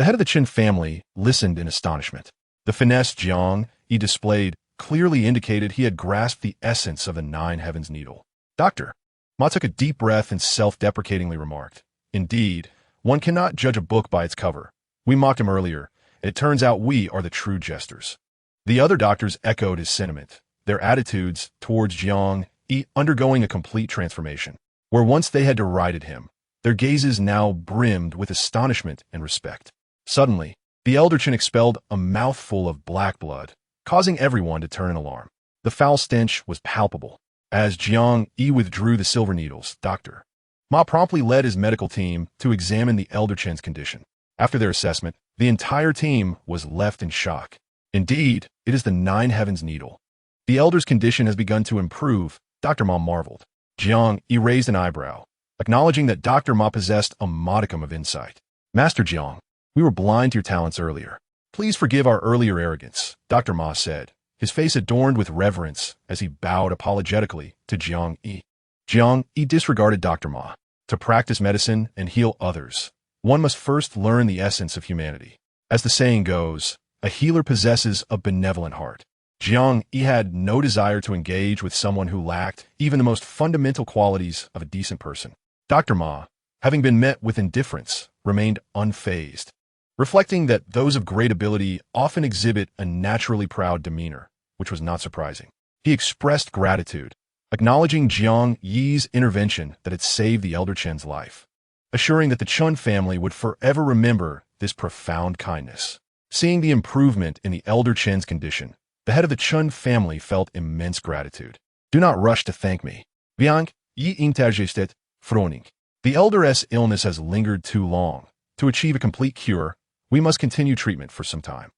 The head of the Qin family listened in astonishment. The finesse Jiang Yi displayed clearly indicated he had grasped the essence of the Nine Heavens needle. Doctor, Ma took a deep breath and self-deprecatingly remarked, "Indeed, one cannot judge a book by its cover. We mocked him earlier, and it turns out we are the true jesters." The other doctors echoed his sentiment, their attitudes towards Jiang Yi undergoing a complete transformation. Where once they had derided him, their gazes now brimmed with astonishment and respect. Suddenly, the elder Qin expelled a mouthful of black blood, causing everyone to turn in alarm. The foul stench was palpable. As Jiang Yi withdrew the silver needles, Dr. Ma promptly led his medical team to examine the elder Qin's condition. After their assessment, the entire team was left in shock. Indeed, it is the Nine Heavens needle. The elder's condition has begun to improve, Dr. Ma marveled. Jiang Yi raised an eyebrow, acknowledging that Dr. Ma possessed a modicum of insight. Master Jiang, we were blind to your talents earlier. Please forgive our earlier arrogance, Dr. Ma said, his face adorned with reverence as he bowed apologetically to Jiang Yi. Jiang Yi disregarded Dr. Ma. To practice medicine and heal others, one must first learn the essence of humanity. As the saying goes, a healer possesses a benevolent heart. Jiang Yi had no desire to engage with someone who lacked even the most fundamental qualities of a decent person. Dr. Ma, having been met with indifference, remained unfazed, reflecting that those of great ability often exhibit a naturally proud demeanor, which was not surprising. He expressed gratitude, acknowledging Jiang Yi's intervention that had saved the elder Qin's life, assuring that the Qin family would forever remember this profound kindness. Seeing the improvement in the elder Qin's condition, the head of the Qin family felt immense gratitude. "Do not rush to thank me. Jiang Yi intergestet Froning. The elder's illness has lingered too long. To achieve a complete cure, we must continue treatment for some time.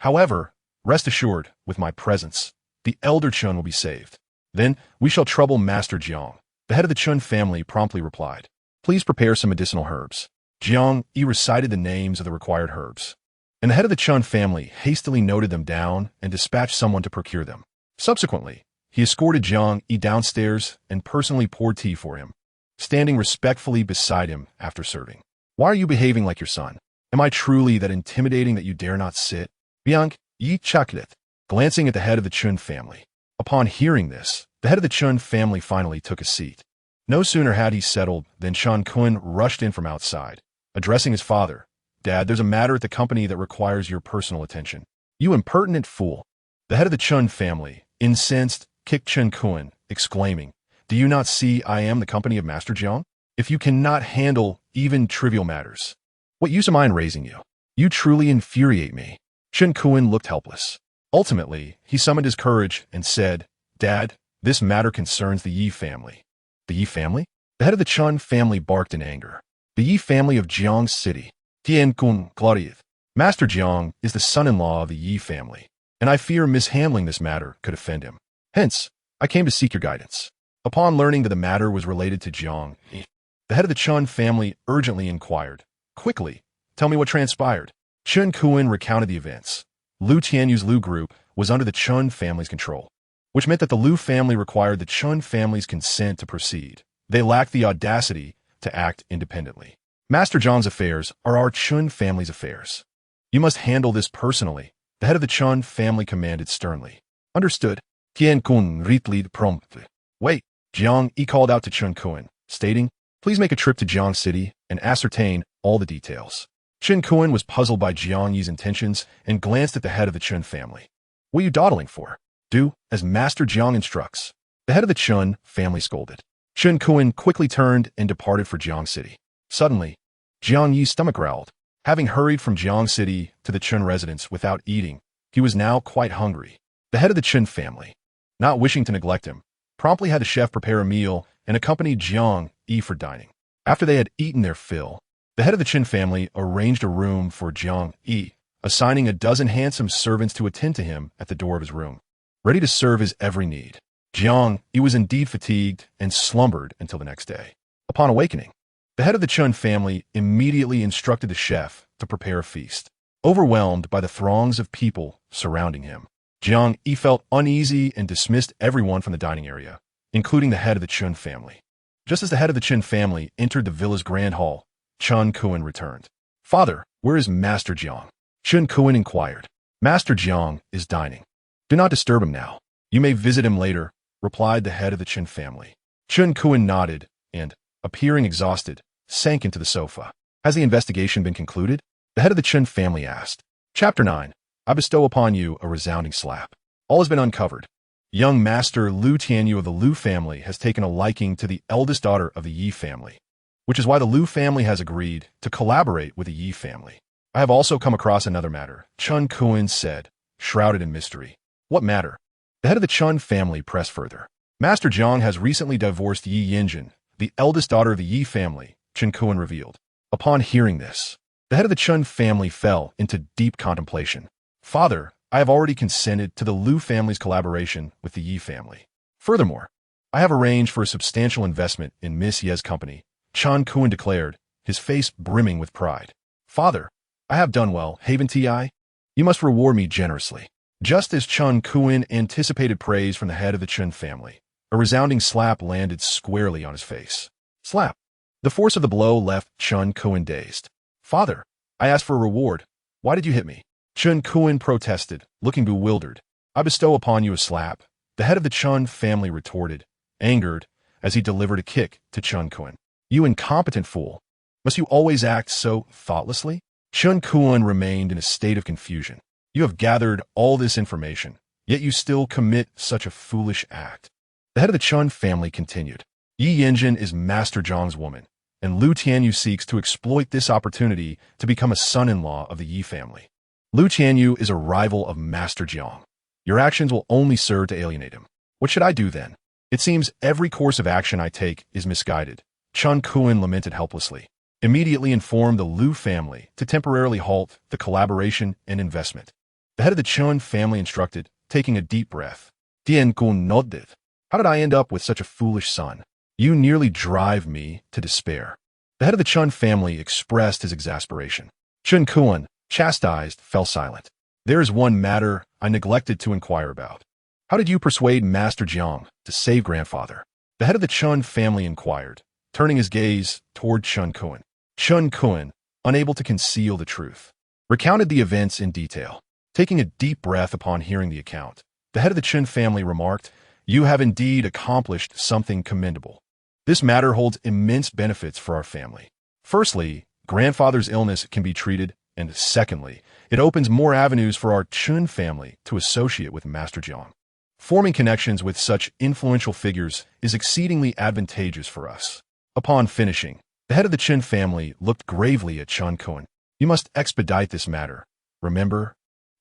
However, rest assured, with my presence, the elder Qin will be saved. Then we shall trouble Master Jiang." The head of the Qin family promptly replied, "Please prepare some medicinal herbs." Jiang Yi recited the names of the required herbs, and the head of the Qin family hastily noted them down and dispatched someone to procure them. Subsequently, he escorted Jiang Yi downstairs and personally poured tea for him, standing respectfully beside him after serving. "Why are you behaving like your son? Am I truly that intimidating that you dare not sit?" Jiang Yi chuckled, glancing at the head of the Qin family. Upon hearing this, the head of the Qin family finally took a seat. No sooner had he settled than Shan Kun rushed in from outside, addressing his father. "Dad, there's a matter at the company that requires your personal attention." "You impertinent fool." The head of the Qin family, incensed, kicked Chen Kun, exclaiming, "Do you not see I am the company of Master Jiang? If you cannot handle even trivial matters, what use am I in raising you? You truly infuriate me." Chen Kun looked helpless. Ultimately, he summoned his courage and said, "Dad, this matter concerns the Yi family." "The Yi family?" The head of the Qin family barked in anger. "The Yi family of Jiang City. Tian Kun Claudieth. Master Jiang is the son-in-law of the Yi family, and I fear mishandling this matter could offend him. Hence, I came to seek your guidance." Upon learning that the matter was related to Jiang Yi, the head of the Qin family urgently inquired, "Quickly, tell me what transpired." Chen Kun recounted the events. Lu Tianyu's Lu group was under the Qin family's control, which meant that the Lu family required the Qin family's consent to proceed. They lacked the audacity to act independently. "Master Jiang's affairs are our Qin family's affairs. You must handle this personally," the head of the Qin family commanded sternly. "Understood." Tian Kun replied promptly. "Wait," Jiang Yi called out to Chen Kun, stating, "Please make a trip to Jiang City and ascertain all the details." Chen Kun was puzzled by Jiang Yi's intentions and glanced at the head of the Qin family. "What are you dawdling for? Do as Master Jiang instructs." The head of the Qin family scolded. Chen Kun quickly turned and departed for Jiang City. Suddenly, Jiang Yi's stomach growled. Having hurried from Jiang City to the Qin residence without eating, he was now quite hungry. The head of the Qin family, not wishing to neglect him, promptly had the chef prepare a meal and accompanied Jiang Yi for dining. After they had eaten their fill, the head of the Qin family arranged a room for Jiang Yi, assigning a dozen handsome servants to attend to him at the door of his room, ready to serve his every need. Jiang Yi was indeed fatigued and slumbered until the next day. Upon awakening, the head of the Qin family immediately instructed the chef to prepare a feast. Overwhelmed by the throngs of people surrounding him, Jiang Yi felt uneasy and dismissed everyone from the dining area, including the head of the Qin family. Just as the head of the Qin family entered the villa's grand hall, Chen Kun returned. "Father, Where is Master Jiang? Chen Kuan inquired. Master Jiang is dining. Do not disturb him now. You may visit him later, replied the head of the Chen family. Chen Kuan nodded and, appearing exhausted, sank into the sofa. Has the investigation been concluded? The head of the Chen family asked. Chapter 9. I bestow upon you a resounding slap. All has been uncovered. Young Master Lu Tianyu of the Lu family has taken a liking to the eldest daughter of the Yi family, which is why the Lu family has agreed to collaborate with the Yi family. I have also come across another matter, Chen Kuan said, shrouded in mystery. What matter? The head of the Chen family pressed further. Master Jiang has recently divorced Yi Yinjin, the eldest daughter of the Yi family, Chen Kuan revealed. Upon hearing this, the head of the Chen family fell into deep contemplation. Father, I have already consented to the Lu family's collaboration with the Yi family. Furthermore, I have arranged for a substantial investment in Miss Ye's company, Chen Kuan declared, his face brimming with pride. Father, I have done well, haven't I? You must reward me generously. Just as Chen Kuan anticipated praise from the head of the Chen family, a resounding slap landed squarely on his face. Slap. The force of the blow left Chen Kuan dazed. Father, I asked for a reward. Why did you hit me? Chen Kuan protested, looking bewildered. I bestow upon you a slap, the head of the Chen family retorted, angered, as he delivered a kick to Chen Kuan. You incompetent fool. Must you always act so thoughtlessly? Chen Kuan remained in a state of confusion. You have gathered all this information, yet you still commit such a foolish act. The head of the Chen family continued. Yi Yinjin is Master Jiang's woman, and Lu Tianyu seeks to exploit this opportunity to become a son-in-law of the Yi family. Lu Tianyu is a rival of Master Jiang. Your actions will only serve to alienate him. What should I do then? It seems every course of action I take is misguided. Chen Kuan lamented helplessly. Immediately informed the Lu family to temporarily halt the collaboration and investment. The head of the Chen family instructed, taking a deep breath. Dian Kun nodded. How did I end up with such a foolish son? You nearly drive me to despair. The head of the Chen family expressed his exasperation. Chen Kuan, chastised, fell silent. There is one matter I neglected to inquire about. How did you persuade Master Jiang to save grandfather? The head of the Chen family inquired, turning his gaze toward Chen Kuan. Chen Kuan, unable to conceal the truth, recounted the events in detail. Taking a deep breath upon hearing the account, the head of the Chen family remarked, You have indeed accomplished something commendable. This matter holds immense benefits for our family. Firstly, grandfather's illness can be treated, and secondly, it opens more avenues for our Chen family to associate with Master Jiang. Forming connections with such influential figures is exceedingly advantageous for us. Upon finishing, the head of the Chen family looked gravely at Chen Kuan. You must expedite this matter. Remember,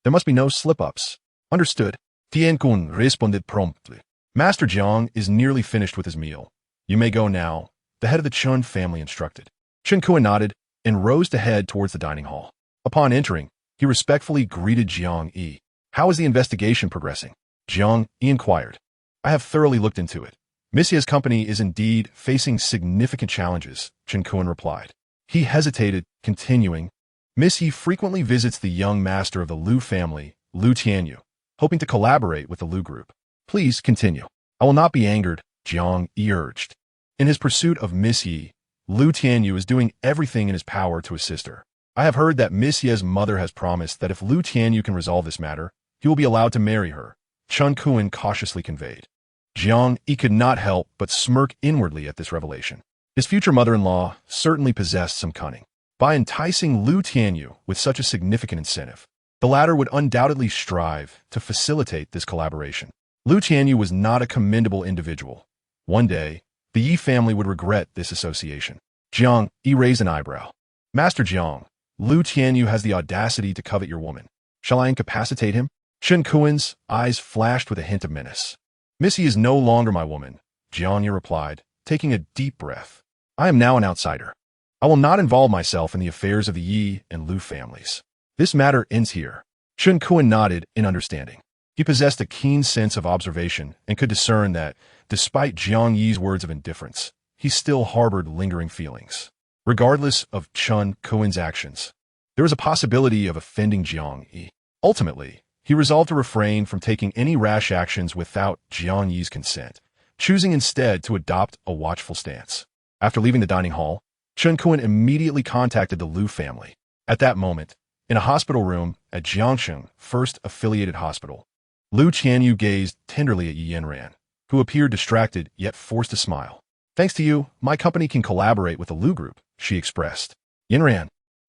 there must be no slip-ups. Understood. Tian Kun responded promptly. Master Jiang is nearly finished with his meal. You may go now, the head of the Chen family instructed. Chen Kuan nodded and rose to head towards the dining hall. Upon entering, he respectfully greeted Jiang Yi. How is the investigation progressing? Jiang Yi inquired. I have thoroughly looked into it. Miss Ye's company is indeed facing significant challenges, Chen Kuan replied. He hesitated, continuing. Miss Yi frequently visits the young master of the Lu family, Lu Tianyu, hoping to collaborate with the Lu group. Please continue. I will not be angered, Jiang Yi urged. In his pursuit of Miss Yi, Lu Tianyu is doing everything in his power to assist her. I have heard that Miss Ye's mother has promised that if Lu Tianyu can resolve this matter, he will be allowed to marry her, Chen Kuan cautiously conveyed. Jiang Yi could not help but smirk inwardly at this revelation. His future mother-in-law certainly possessed some cunning. By enticing Lu Tianyu with such a significant incentive, the latter would undoubtedly strive to facilitate this collaboration. Lu Tianyu was not a commendable individual. One day, the Yi family would regret this association. Jiang Yi raised an eyebrow. Master Jiang, Lu Tianyu has the audacity to covet your woman. Shall I incapacitate him? Chen Kuan's eyes flashed with a hint of menace. Miss Yi is no longer my woman, Jiang Yi replied, taking a deep breath. I am now an outsider. I will not involve myself in the affairs of the Yi and Lu families. This matter ends here. Chen Kuan nodded in understanding. He possessed a keen sense of observation and could discern that, despite Jiang Yi's words of indifference, he still harbored lingering feelings. Regardless of Chen Kuan's actions, there was a possibility of offending Jiang Yi. Ultimately, he resolved to refrain from taking any rash actions without Jiang Yi's consent, choosing instead to adopt a watchful stance. After leaving the dining hall, Chen Kuan immediately contacted the Lu family. At that moment, in a hospital room at Jiangcheng First Affiliated Hospital, Lu Qianyu gazed tenderly at Yanran, who appeared distracted yet forced a smile. Thanks to you, my company can collaborate with the Lu Group, she expressed. Yanran.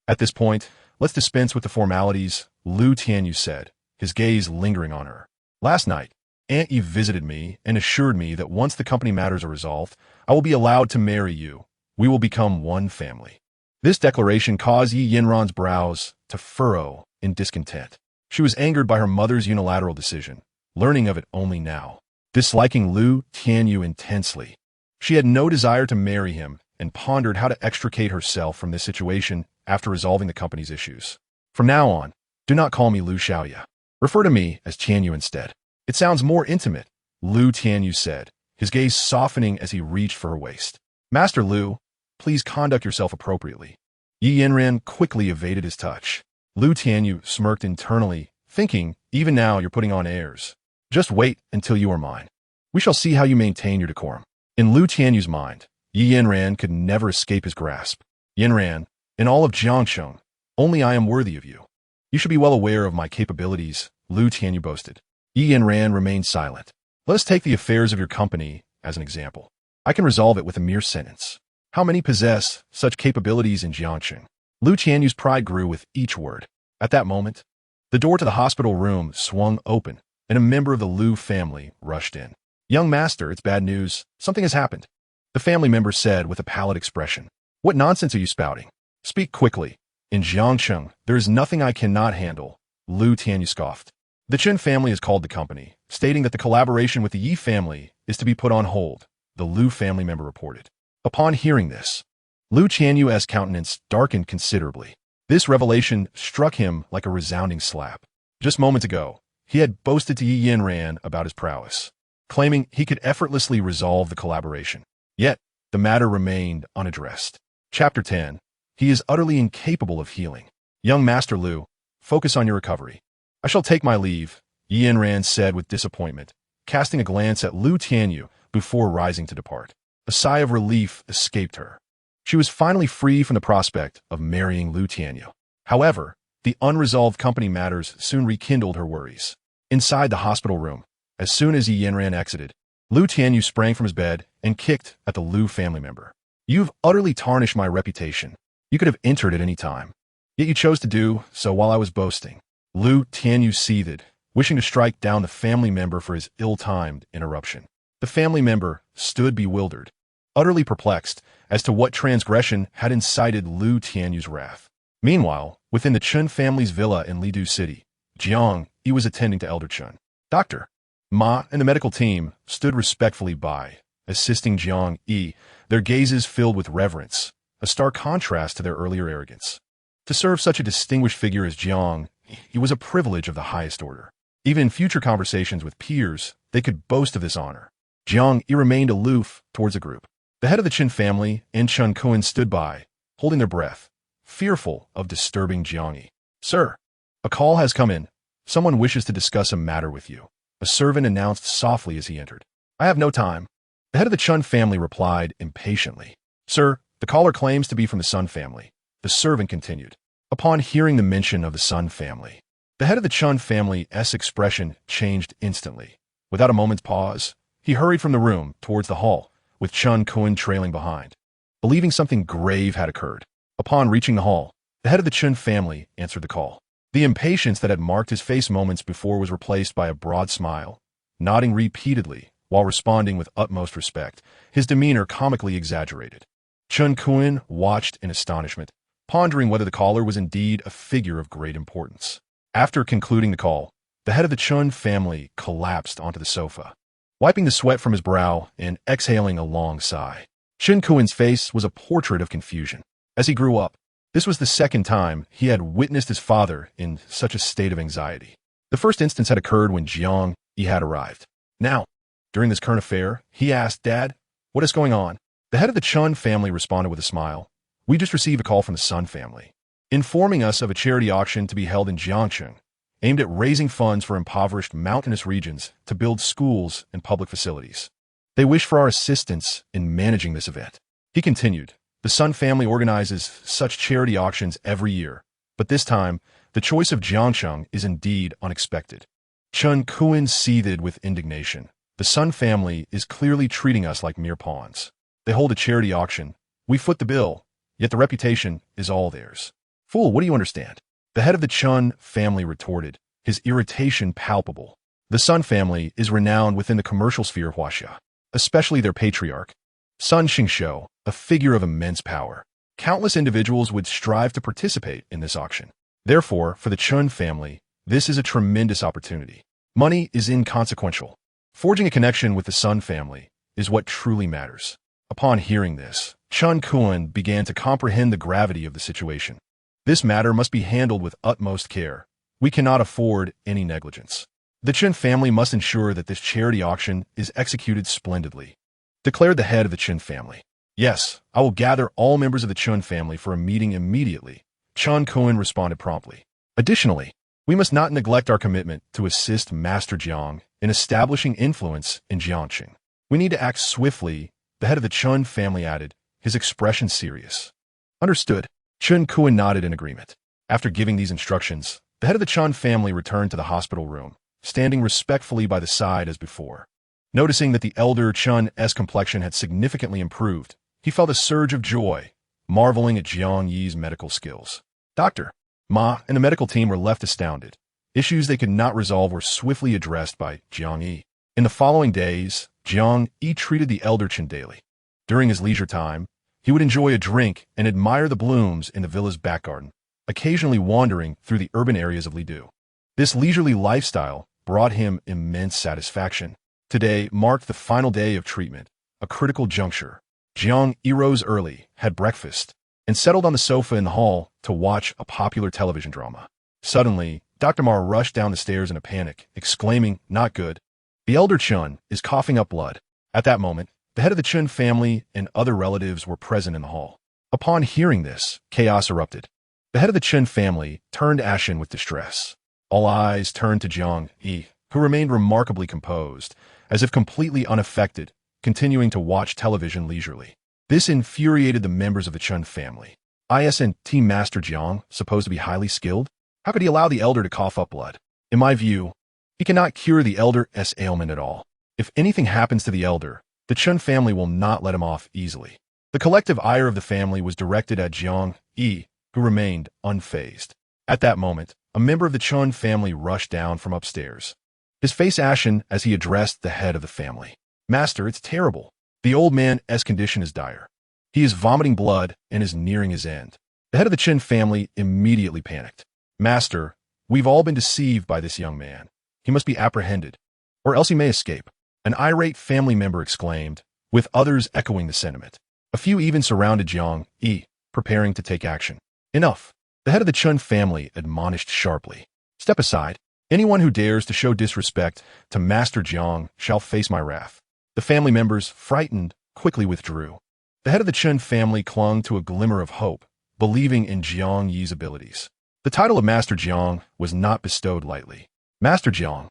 At this point, let's dispense with the formalities, Lu Qianyu said, his gaze lingering on her. Last night, Aunt Yi visited me and assured me that once the company matters are resolved, I will be allowed to marry you. We will become one family. This declaration caused Yi Yanran's brows to furrow in discontent. She was angered by her mother's unilateral decision, learning of it only now. Disliking Lu Qianyu intensely, she had no desire to marry him and pondered how to extricate herself from this situation after resolving the company's issues. From now on, do not call me Lu Xiaoya. Refer to me as Qianyu instead. It sounds more intimate, Lu Qianyu said, his gaze softening as he reached for her waist. Master Lu, please conduct yourself appropriately. Yi Yanran quickly evaded his touch. Lu Qianyu smirked internally, thinking, even now you're putting on airs. Just wait until you are mine. We shall see how you maintain your decorum. In Lu Qianyu's mind, Yi Yanran could never escape his grasp. Yanran, in all of Jiangcheng, only I am worthy of you. You should be well aware of my capabilities, Lu Qianyu boasted. Yi Yanran remained silent. Let us take the affairs of your company as an example. I can resolve it with a mere sentence. How many possess such capabilities in Jiangcheng? Lu Qianyu's pride grew with each word. At that moment, the door to the hospital room swung open, and a member of the Lu family rushed in. Young master, it's bad news. Something has happened. The family member said with a pallid expression. What nonsense are you spouting? Speak quickly. In Jiangcheng, there is nothing I cannot handle, Lu Qianyu scoffed. The Chen family has called the company, stating that the collaboration with the Yi family is to be put on hold, the Lu family member reported. Upon hearing this, Lu Qianyu's countenance darkened considerably. This revelation struck him like a resounding slap. Just moments ago, he had boasted to Yi Yanran about his prowess, claiming he could effortlessly resolve the collaboration. Yet, the matter remained unaddressed. Chapter 10. He is utterly incapable of healing. Young Master Lu, focus on your recovery. I shall take my leave, Yi Yanran said with disappointment, casting a glance at Lu Qianyu before rising to depart. A sigh of relief escaped her. She was finally free from the prospect of marrying Lu Qianyu. However, the unresolved company matters soon rekindled her worries. Inside the hospital room, as soon as Yi Yanran exited, Lu Qianyu sprang from his bed and kicked at the Lu family member. You've utterly tarnished my reputation. You could have entered at any time. Yet you chose to do so while I was boasting. Lu Qianyu seethed, wishing to strike down the family member for his ill-timed interruption. The family member stood bewildered, utterly perplexed as to what transgression had incited Lu Qianyu's wrath. Meanwhile, within the Chen family's villa in Lidu City, Jiang Yi was attending to Elder Chen. Dr. Ma and the medical team stood respectfully by, assisting Jiang Yi, their gazes filled with reverence, a stark contrast to their earlier arrogance. To serve such a distinguished figure as Jiang Yi was a privilege of the highest order. Even in future conversations with peers, they could boast of this honor. Jiang Yi remained aloof towards the group. The head of the Chen family and Chen Kun stood by, holding their breath, fearful of disturbing Jiang Yi. Sir, a call has come in. Someone wishes to discuss a matter with you, a servant announced softly as he entered. I have no time. The head of the Chen family replied impatiently. Sir, the caller claims to be from the Sun family. The servant continued. Upon hearing the mention of the Sun family, the head of the Chen family's expression changed instantly. Without a moment's pause, he hurried from the room towards the hall, with Chen Kun trailing behind, believing something grave had occurred. Upon reaching the hall, the head of the Chen family answered the call. The impatience that had marked his face moments before was replaced by a broad smile, nodding repeatedly while responding with utmost respect, his demeanor comically exaggerated. Chen Kun watched in astonishment, pondering whether the caller was indeed a figure of great importance. After concluding the call, the head of the Chen family collapsed onto the sofa, wiping the sweat from his brow and exhaling a long sigh. Chen Kun's face was a portrait of confusion. As he grew up, this was the second time he had witnessed his father in such a state of anxiety. The first instance had occurred when Jiang Yi had arrived. Now, during this current affair, he asked, Dad, what is going on? The head of the Chen family responded with a smile. We just received a call from the Sun family, informing us of a charity auction to be held in Jiangcheng, aimed at raising funds for impoverished mountainous regions to build schools and public facilities. They wish for our assistance in managing this event. He continued, the Sun family organizes such charity auctions every year, But this time, the choice of Jiangcheng is indeed unexpected. Chen Kuan seethed with indignation. The Sun family is clearly treating us like mere pawns. They hold a charity auction. We foot the bill, yet the reputation is all theirs. Fool, what do you understand? The head of the Chen family retorted, his irritation palpable. The Sun family is renowned within the commercial sphere of Huaxia, especially their patriarch, Sun Xingshou, a figure of immense power. Countless individuals would strive to participate in this auction. Therefore, for the Chen family, this is a tremendous opportunity. Money is inconsequential. Forging a connection with the Sun family is what truly matters. Upon hearing this, Chen Kuan began to comprehend the gravity of the situation. This matter must be handled with utmost care. We cannot afford any negligence. The Chen family must ensure that this charity auction is executed splendidly, declared the head of the Chen family. Yes, I will gather all members of the Chen family for a meeting immediately, Chen Kuan responded promptly. Additionally, we must not neglect our commitment to assist Master Jiang in establishing influence in Jiangqing. We need to act swiftly, the head of the Chen family added, his expression serious. Understood. Chen Kuan nodded in agreement. After giving these instructions, the head of the Chen family returned to the hospital room, standing respectfully by the side as before. Noticing that the elder Chen's complexion had significantly improved, he felt a surge of joy, marveling at Jiang Yi's medical skills. Dr. Ma and the medical team were left astounded. Issues they could not resolve were swiftly addressed by Jiang Yi. In the following days, Jiang Yi treated the elder Chen daily. During his leisure time, he would enjoy a drink and admire the blooms in the villa's back garden, occasionally wandering through the urban areas of Lidu. This leisurely lifestyle brought him immense satisfaction. Today marked the final day of treatment, a critical juncture. Jiang Yi rose early, had breakfast, and settled on the sofa in the hall to watch a popular television drama. Suddenly, Dr. Ma rushed down the stairs in a panic, exclaiming, "Not good. The elder Chen is coughing up blood." At that moment, the head of the Chen family and other relatives were present in the hall. Upon hearing this, chaos erupted. The head of the Chen family turned ashen with distress. All eyes turned to Jiang Yi, who remained remarkably composed, as if completely unaffected, continuing to watch television leisurely. This infuriated the members of the Chen family. Isn't Master Jiang supposed to be highly skilled? How could he allow the elder to cough up blood? In my view, he cannot cure the elder's ailment at all. If anything happens to the elder, the Chen family will not let him off easily. The collective ire of the family was directed at Jiang Yi, who remained unfazed. At that moment, a member of the Chen family rushed down from upstairs, his face ashen as he addressed the head of the family. "Master, it's terrible. The old man's condition is dire. He is vomiting blood and is nearing his end." The head of the Chen family immediately panicked. "Master, we've all been deceived by this young man. He must be apprehended, or else he may escape," an irate family member exclaimed, with others echoing the sentiment. A few even surrounded Jiang Yi, preparing to take action. "Enough," the head of the Chen family admonished sharply. "Step aside. Anyone who dares to show disrespect to Master Jiang shall face my wrath." The family members, frightened, quickly withdrew. The head of the Chen family clung to a glimmer of hope, believing in Jiang Yi's abilities. The title of Master Jiang was not bestowed lightly. "Master Jiang,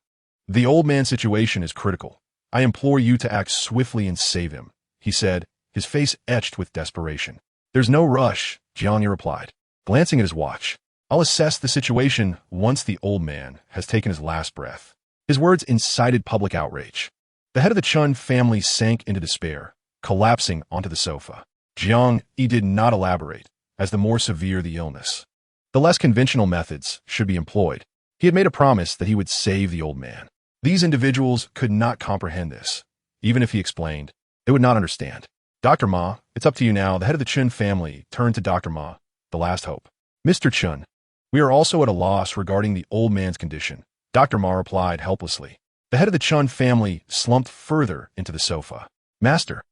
the old man's situation is critical. I implore you to act swiftly and save him," he said, his face etched with desperation. "There's no rush," Jiang Yi replied, glancing at his watch. "I'll assess the situation once the old man has taken his last breath." His words incited public outrage. The head of the Chen family sank into despair, collapsing onto the sofa. Jiang Yi did not elaborate, as the more severe the illness, the less conventional methods should be employed. He had made a promise that he would save the old man. These individuals could not comprehend this. Even if he explained, they would not understand. "Dr. Ma, it's up to you now." The head of the Chen family turned to Dr. Ma, the last hope. "Mr. Chen, we are also at a loss regarding the old man's condition," Dr. Ma replied helplessly. The head of the Chen family slumped further into the sofa. "Master,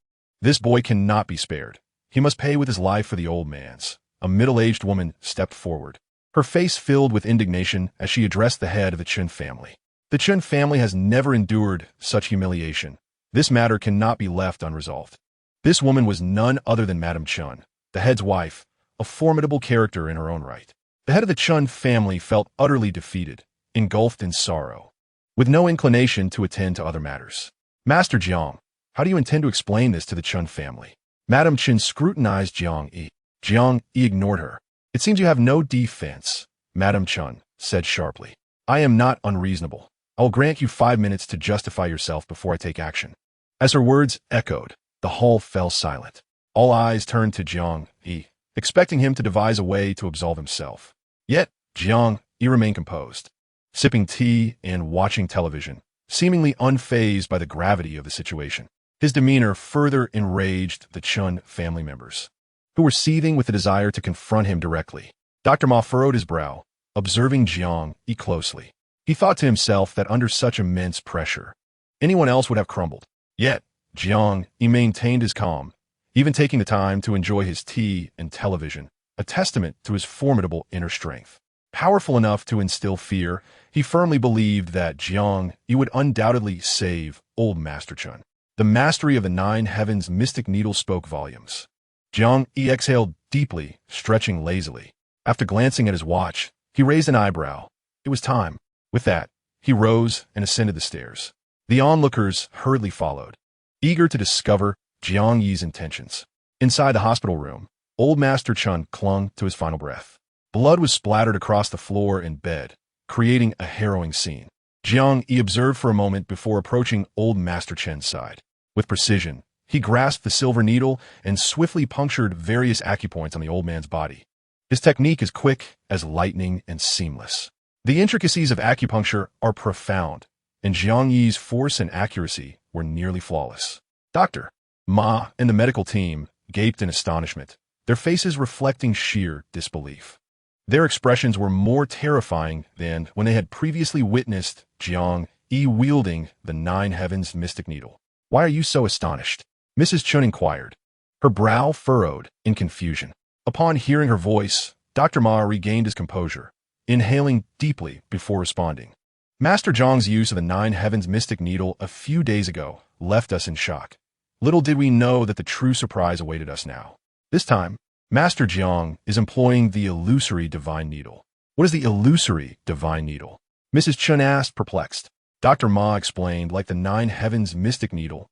this boy cannot be spared. He must pay with his life for the old man's." A middle-aged woman stepped forward, her face filled with indignation as she addressed the head of the Chen family. "The Chen family has never endured such humiliation. This matter cannot be left unresolved." This woman was none other than Madame Chen, the head's wife, a formidable character in her own right. The head of the Chen family felt utterly defeated, engulfed in sorrow, with no inclination to attend to other matters. "Master Jiang, how do you intend to explain this to the Chen family?" Madame Chen scrutinized Jiang Yi. Jiang Yi ignored her. "It seems you have no defense. Madam Chun said sharply. I am not unreasonable. I will grant you 5 minutes to justify yourself before I take action. As her words echoed, the hall fell silent. All eyes turned to Jiang Yi, expecting him to devise a way to absolve himself. Yet, Jiang Yi remained composed, sipping tea and watching television, seemingly unfazed by the gravity of the situation. His demeanor further enraged the Chun family members, who were seething with the desire to confront him directly. Dr. Ma furrowed his brow, observing Jiang Yi closely. He thought to himself that under such immense pressure, anyone else would have crumbled. Yet, Jiang Yi maintained his calm, even taking the time to enjoy his tea and television, a testament to his formidable inner strength. Powerful enough to instill fear, he firmly believed that Jiang Yi would undoubtedly save old Master Chun. The mastery of the 9 heavens mystic needle spoke volumes. Jiang Yi exhaled deeply, stretching lazily. After glancing at his watch, he raised an eyebrow. It was time. With that, he rose and ascended the stairs. The onlookers hurriedly followed, eager to discover Jiang Yi's intentions. Inside the hospital room, old Master Chun clung to his final breath. Blood was splattered across the floor and bed, creating a harrowing scene. Jiang Yi observed for a moment before approaching old Master Chen's side. With precision, he grasped the silver needle and swiftly punctured various acupoints on the old man's body. His technique is quick as lightning and seamless. The intricacies of acupuncture are profound, and Jiang Yi's force and accuracy were nearly flawless. Dr. Ma and the medical team gaped in astonishment, their faces reflecting sheer disbelief. Their expressions were more terrifying than when they had previously witnessed Jiang Yi wielding the 9 heavens mystic needle. Why are you so astonished? Mrs. Chun inquired, her brow furrowed in confusion. Upon hearing her voice, Dr. Ma regained his composure, inhaling deeply before responding. Master Zhang's use of the 9 heavens mystic needle a few days ago left us in shock. Little did we know that the true surprise awaited us now. This time, Master Jiang is employing the illusory divine needle. What is the illusory divine needle? Mrs. Chun asked, perplexed. Dr. Ma explained, like the 9 heavens mystic needle,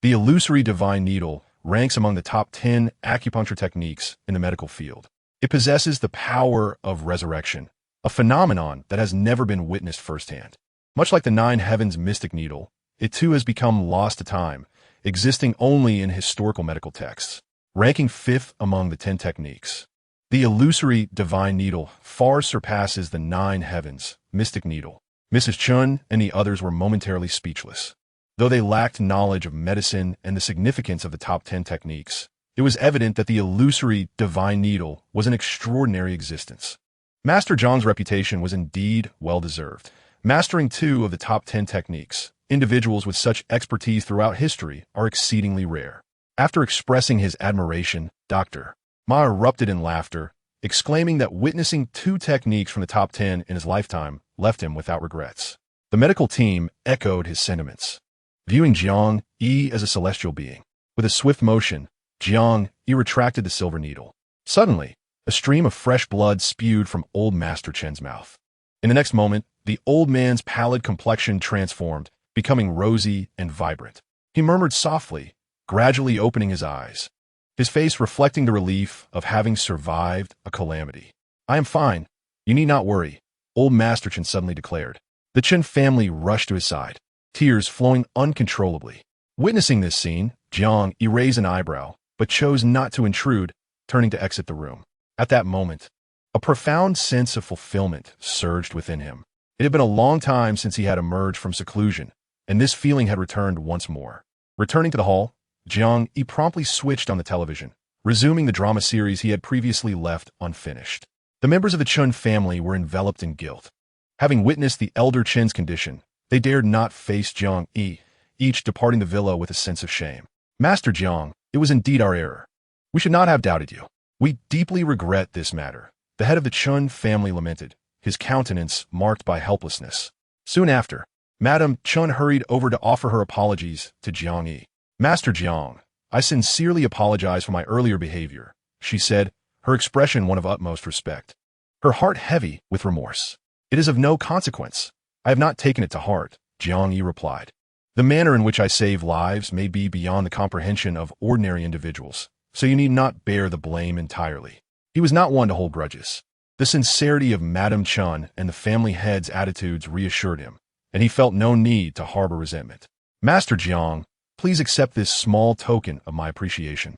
the illusory divine needle ranks among the top 10 acupuncture techniques in the medical field. It possesses the power of resurrection, a phenomenon that has never been witnessed firsthand. Much like the 9 heavens mystic needle, it too has become lost to time, existing only in historical medical texts, ranking 5th among the 10 techniques. The illusory divine needle far surpasses the 9 heavens mystic needle. Mrs. Chun and the others were momentarily speechless. Though they lacked knowledge of medicine and the significance of the top 10 techniques, it was evident that the illusory divine needle was an extraordinary existence. Master Zhang's reputation was indeed well-deserved. Mastering 2 of the top 10 techniques, individuals with such expertise throughout history are exceedingly rare. After expressing his admiration, Dr. Ma erupted in laughter, exclaiming that witnessing 2 techniques from the top 10 in his lifetime left him without regrets. The medical team echoed his sentiments, viewing Jiang Yi as a celestial being. With a swift motion, Jiang Yi retracted the silver needle. Suddenly, a stream of fresh blood spewed from old Master Chen's mouth. In the next moment, the old man's pallid complexion transformed, becoming rosy and vibrant. He murmured softly, gradually opening his eyes, his face reflecting the relief of having survived a calamity. I am fine. You need not worry, old Master Chen suddenly declared. The Chen family rushed to his side, tears flowing uncontrollably. Witnessing this scene, Jiang Yi raised an eyebrow, but chose not to intrude, turning to exit the room. At that moment, a profound sense of fulfillment surged within him. It had been a long time since he had emerged from seclusion, and this feeling had returned once more. Returning to the hall, Jiang Yi promptly switched on the television, resuming the drama series he had previously left unfinished. The members of the Chun family were enveloped in guilt. Having witnessed the elder Chen's condition, they dared not face Jiang Yi, each departing the villa with a sense of shame. Master Jiang, it was indeed our error. We should not have doubted you. We deeply regret this matter. The head of the Chun family lamented, his countenance marked by helplessness. Soon after, Madame Chun hurried over to offer her apologies to Jiang Yi. Master Jiang, I sincerely apologize for my earlier behavior, she said, her expression one of utmost respect, her heart heavy with remorse. It is of no consequence. I have not taken it to heart, Jiang Yi replied. The manner in which I save lives may be beyond the comprehension of ordinary individuals, so you need not bear the blame entirely. He was not one to hold grudges. The sincerity of Madame Chun and the family head's attitudes reassured him, and he felt no need to harbor resentment. Master Jiang, please accept this small token of my appreciation.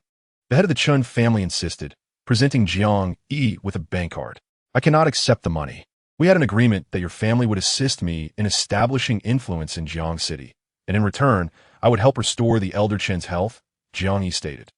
The head of the Chun family insisted, presenting Jiang Yi with a bank card. I cannot accept the money. We had an agreement that your family would assist me in establishing influence in Jiang City, and in return, I would help restore the elder Chen's health, Jiang Yi stated.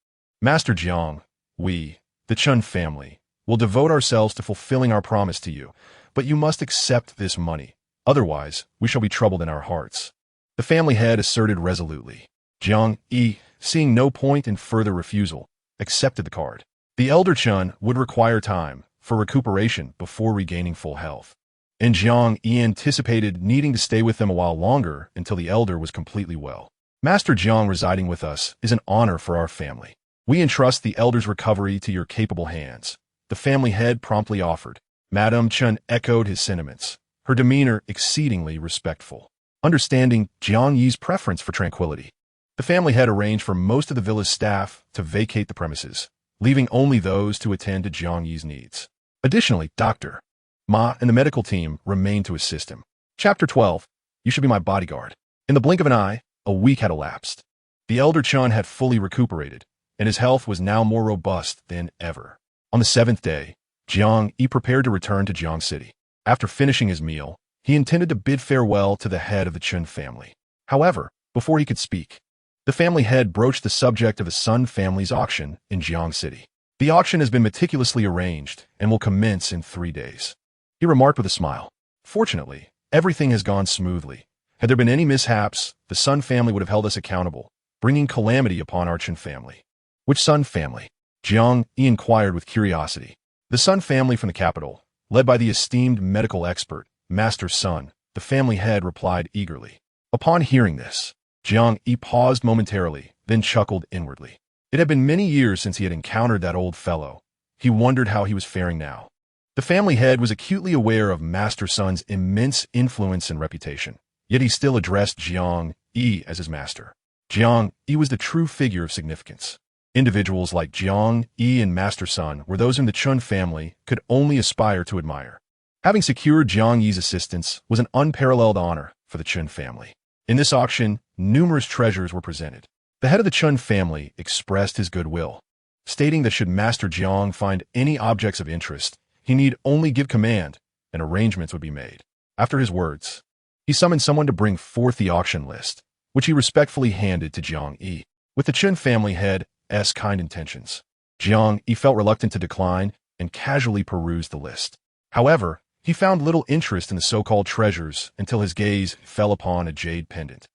Master Jiang, we, the Chun family, will devote ourselves to fulfilling our promise to you, but you must accept this money. Otherwise, we shall be troubled in our hearts. The family head asserted resolutely. Jiang Yi, seeing no point in further refusal, accepted the card. The elder Chun would require time for recuperation before regaining full health, and Jiang Yi anticipated needing to stay with them a while longer until the elder was completely well. Master Jiang residing with us is an honor for our family. We entrust the elder's recovery to your capable hands. The family head promptly offered. Madame Chun echoed his sentiments, her demeanor exceedingly respectful. Understanding Jiang Yi's preference for tranquility, the family head arranged for most of the villa's staff to vacate the premises, leaving only those to attend to Jiang Yi's needs. Additionally, Dr. Ma and the medical team remained to assist him. Chapter 12. You should be my bodyguard. In the blink of an eye, a week had elapsed. The elder Chun had fully recuperated, and his health was now more robust than ever. On the 7th day, Jiang Yi prepared to return to Jiang City. After finishing his meal, he intended to bid farewell to the head of the Chun family. However, before he could speak, the family head broached the subject of the Sun family's auction in Jiang City. The auction has been meticulously arranged and will commence in 3 days. He remarked with a smile. Fortunately, everything has gone smoothly. Had there been any mishaps, the Sun family would have held us accountable, bringing calamity upon our Chun family. Which Sun family? Jiang Yi inquired with curiosity. The Sun family from the capital, led by the esteemed medical expert, Master Sun, the family head replied eagerly. Upon hearing this, Jiang Yi paused momentarily, then chuckled inwardly. It had been many years since he had encountered that old fellow. He wondered how he was faring now. The family head was acutely aware of Master Sun's immense influence and reputation, yet he still addressed Jiang Yi as his master. Jiang Yi was the true figure of significance. Individuals like Jiang Yi and Master Sun were those whom the Chun family could only aspire to admire. Having secured Jiang Yi's assistance was an unparalleled honor for the Chun family. In this auction, numerous treasures were presented. The head of the Chun family expressed his goodwill, stating that should Master Jiang find any objects of interest, he need only give command, and arrangements would be made. After his words, he summoned someone to bring forth the auction list, which he respectfully handed to Jiang Yi. With the Chun family head's kind intentions, Jiang Yi felt reluctant to decline and casually perused the list. However, he found little interest in the so-called treasures until his gaze fell upon a jade pendant,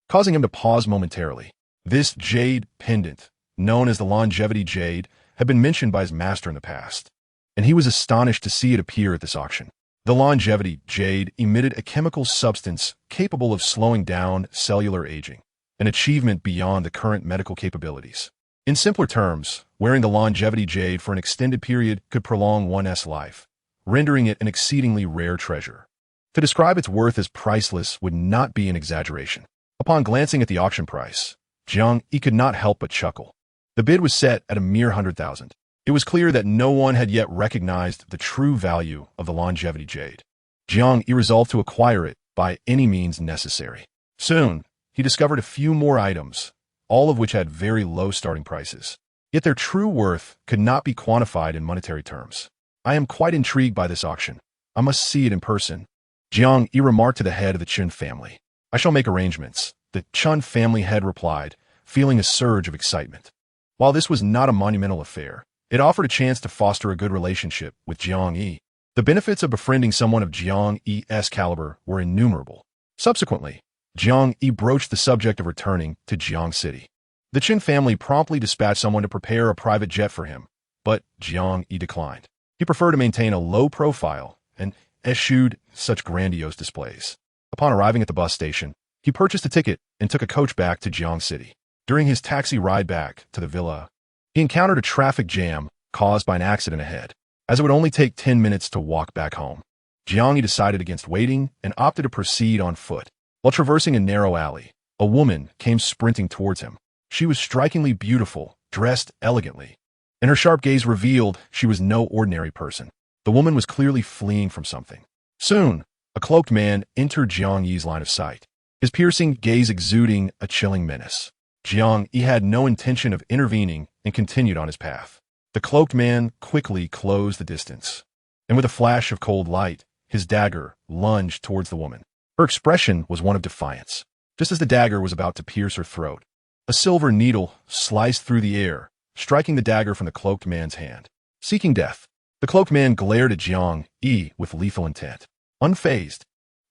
causing him to pause momentarily. This jade pendant, known as the longevity jade, had been mentioned by his master in the past, and he was astonished to see it appear at this auction. The longevity jade emitted a chemical substance capable of slowing down cellular aging, an achievement beyond the current medical capabilities. In simpler terms, wearing the longevity jade for an extended period could prolong one's life, rendering it an exceedingly rare treasure. To describe its worth as priceless would not be an exaggeration. Upon glancing at the auction price, Jiang Yi could not help but chuckle. The bid was set at a mere 100,000. It was clear that no one had yet recognized the true value of the longevity jade. Jiang Yi resolved to acquire it by any means necessary. Soon, he discovered a few more items, all of which had very low starting prices. Yet their true worth could not be quantified in monetary terms. I am quite intrigued by this auction. I must see it in person. Jiang Yi remarked to the head of the Chun family. I shall make arrangements, the Chun family head replied, feeling a surge of excitement. While this was not a monumental affair, it offered a chance to foster a good relationship with Jiang Yi. The benefits of befriending someone of Jiang Yi's caliber were innumerable. Subsequently, Jiang Yi broached the subject of returning to Jiang City. The Chun family promptly dispatched someone to prepare a private jet for him, but Jiang Yi declined. He preferred to maintain a low profile and eschewed such grandiose displays. Upon arriving at the bus station, he purchased a ticket and took a coach back to Jiang City. During his taxi ride back to the villa, he encountered a traffic jam caused by an accident ahead, as it would only take 10 minutes to walk back home. Jiang Yi decided against waiting and opted to proceed on foot. While traversing a narrow alley, a woman came sprinting towards him. She was strikingly beautiful, dressed elegantly, and her sharp gaze revealed she was no ordinary person. The woman was clearly fleeing from something. Soon, a cloaked man entered Jiang Yi's line of sight, his piercing gaze exuding a chilling menace. Jiang Yi had no intention of intervening and continued on his path. The cloaked man quickly closed the distance, and with a flash of cold light, his dagger lunged towards the woman. Her expression was one of defiance. Just as the dagger was about to pierce her throat, a silver needle sliced through the air, striking the dagger from the cloaked man's hand. Seeking death, the cloaked man glared at Jiang Yi with lethal intent. Unfazed,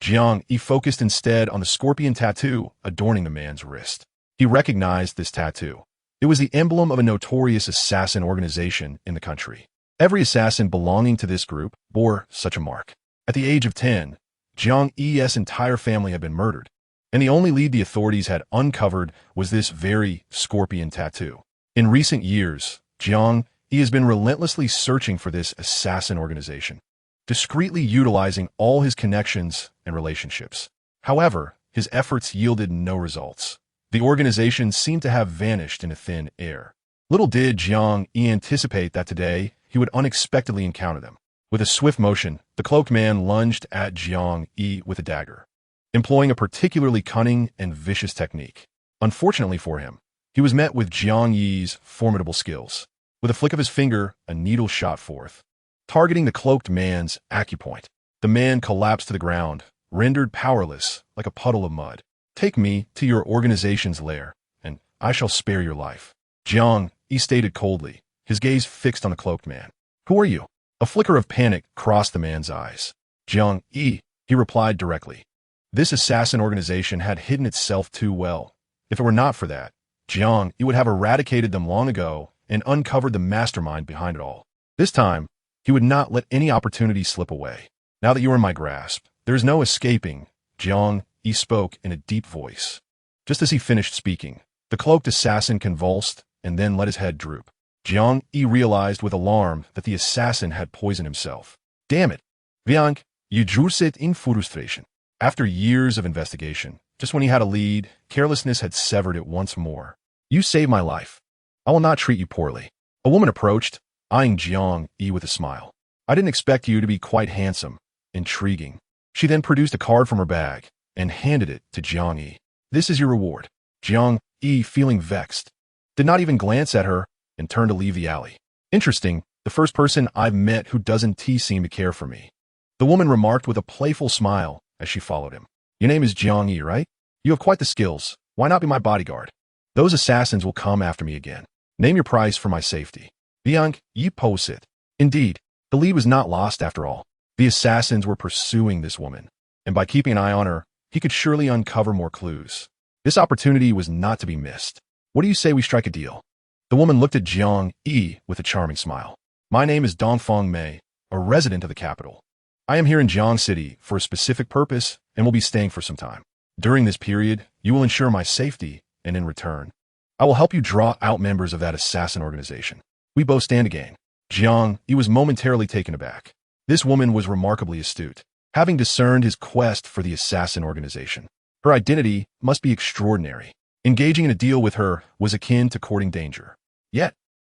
Jiang Yi focused instead on the scorpion tattoo adorning the man's wrist. He recognized this tattoo. It was the emblem of a notorious assassin organization in the country. Every assassin belonging to this group bore such a mark. At the age of 10, Jiang Yi's entire family had been murdered, and the only lead the authorities had uncovered was this very scorpion tattoo. In recent years, Jiang Yi has been relentlessly searching for this assassin organization, discreetly utilizing all his connections and relationships. However, his efforts yielded no results. The organization seemed to have vanished into thin air. Little did Jiang Yi anticipate that today he would unexpectedly encounter them. With a swift motion, the cloaked man lunged at Jiang Yi with a dagger, employing a particularly cunning and vicious technique. Unfortunately for him, he was met with Jiang Yi's formidable skills. With a flick of his finger, a needle shot forth, targeting the cloaked man's acupoint. The man collapsed to the ground, rendered powerless like a puddle of mud. Take me to your organization's lair, and I shall spare your life. Jiang Yi stated coldly, his gaze fixed on the cloaked man. Who are you? A flicker of panic crossed the man's eyes. Jiang Yi, he replied directly. This assassin organization had hidden itself too well. If it were not for that, Jiang Yi would have eradicated them long ago and uncovered the mastermind behind it all. This time, he would not let any opportunity slip away. Now that you are in my grasp, there is no escaping, Jiang Yi spoke in a deep voice. Just as he finished speaking, the cloaked assassin convulsed and then let his head droop. Jiang Yi realized with alarm that the assassin had poisoned himself. Damn it! Jiang, you it in frustration. After years of investigation, just when he had a lead, carelessness had severed it once more. You saved my life. I will not treat you poorly. A woman approached, eyeing Jiang Yi with a smile. I didn't expect you to be quite handsome, intriguing. She then produced a card from her bag and handed it to Jiang Yi. This is your reward. Jiang Yi, feeling vexed, did not even glance at her and turned to leave the alley. Interesting, the first person I've met who doesn't seem to care for me. The woman remarked with a playful smile as she followed him. Your name is Jiang Yi, right? You have quite the skills. Why not be my bodyguard? Those assassins will come after me again. Name your price for my safety. Jiang Yi posed it. Indeed, the lead was not lost after all. The assassins were pursuing this woman, and by keeping an eye on her, he could surely uncover more clues. This opportunity was not to be missed. What do you say we strike a deal? The woman looked at Jiang Yi with a charming smile. My name is Dongfang Mei, a resident of the capital. I am here in Jiang City for a specific purpose and will be staying for some time. During this period, you will ensure my safety, and in return, I will help you draw out members of that assassin organization. We both stand to gain. Jiang Yi was momentarily taken aback. This woman was remarkably astute, having discerned his quest for the assassin organization. Her identity must be extraordinary. Engaging in a deal with her was akin to courting danger. Yet,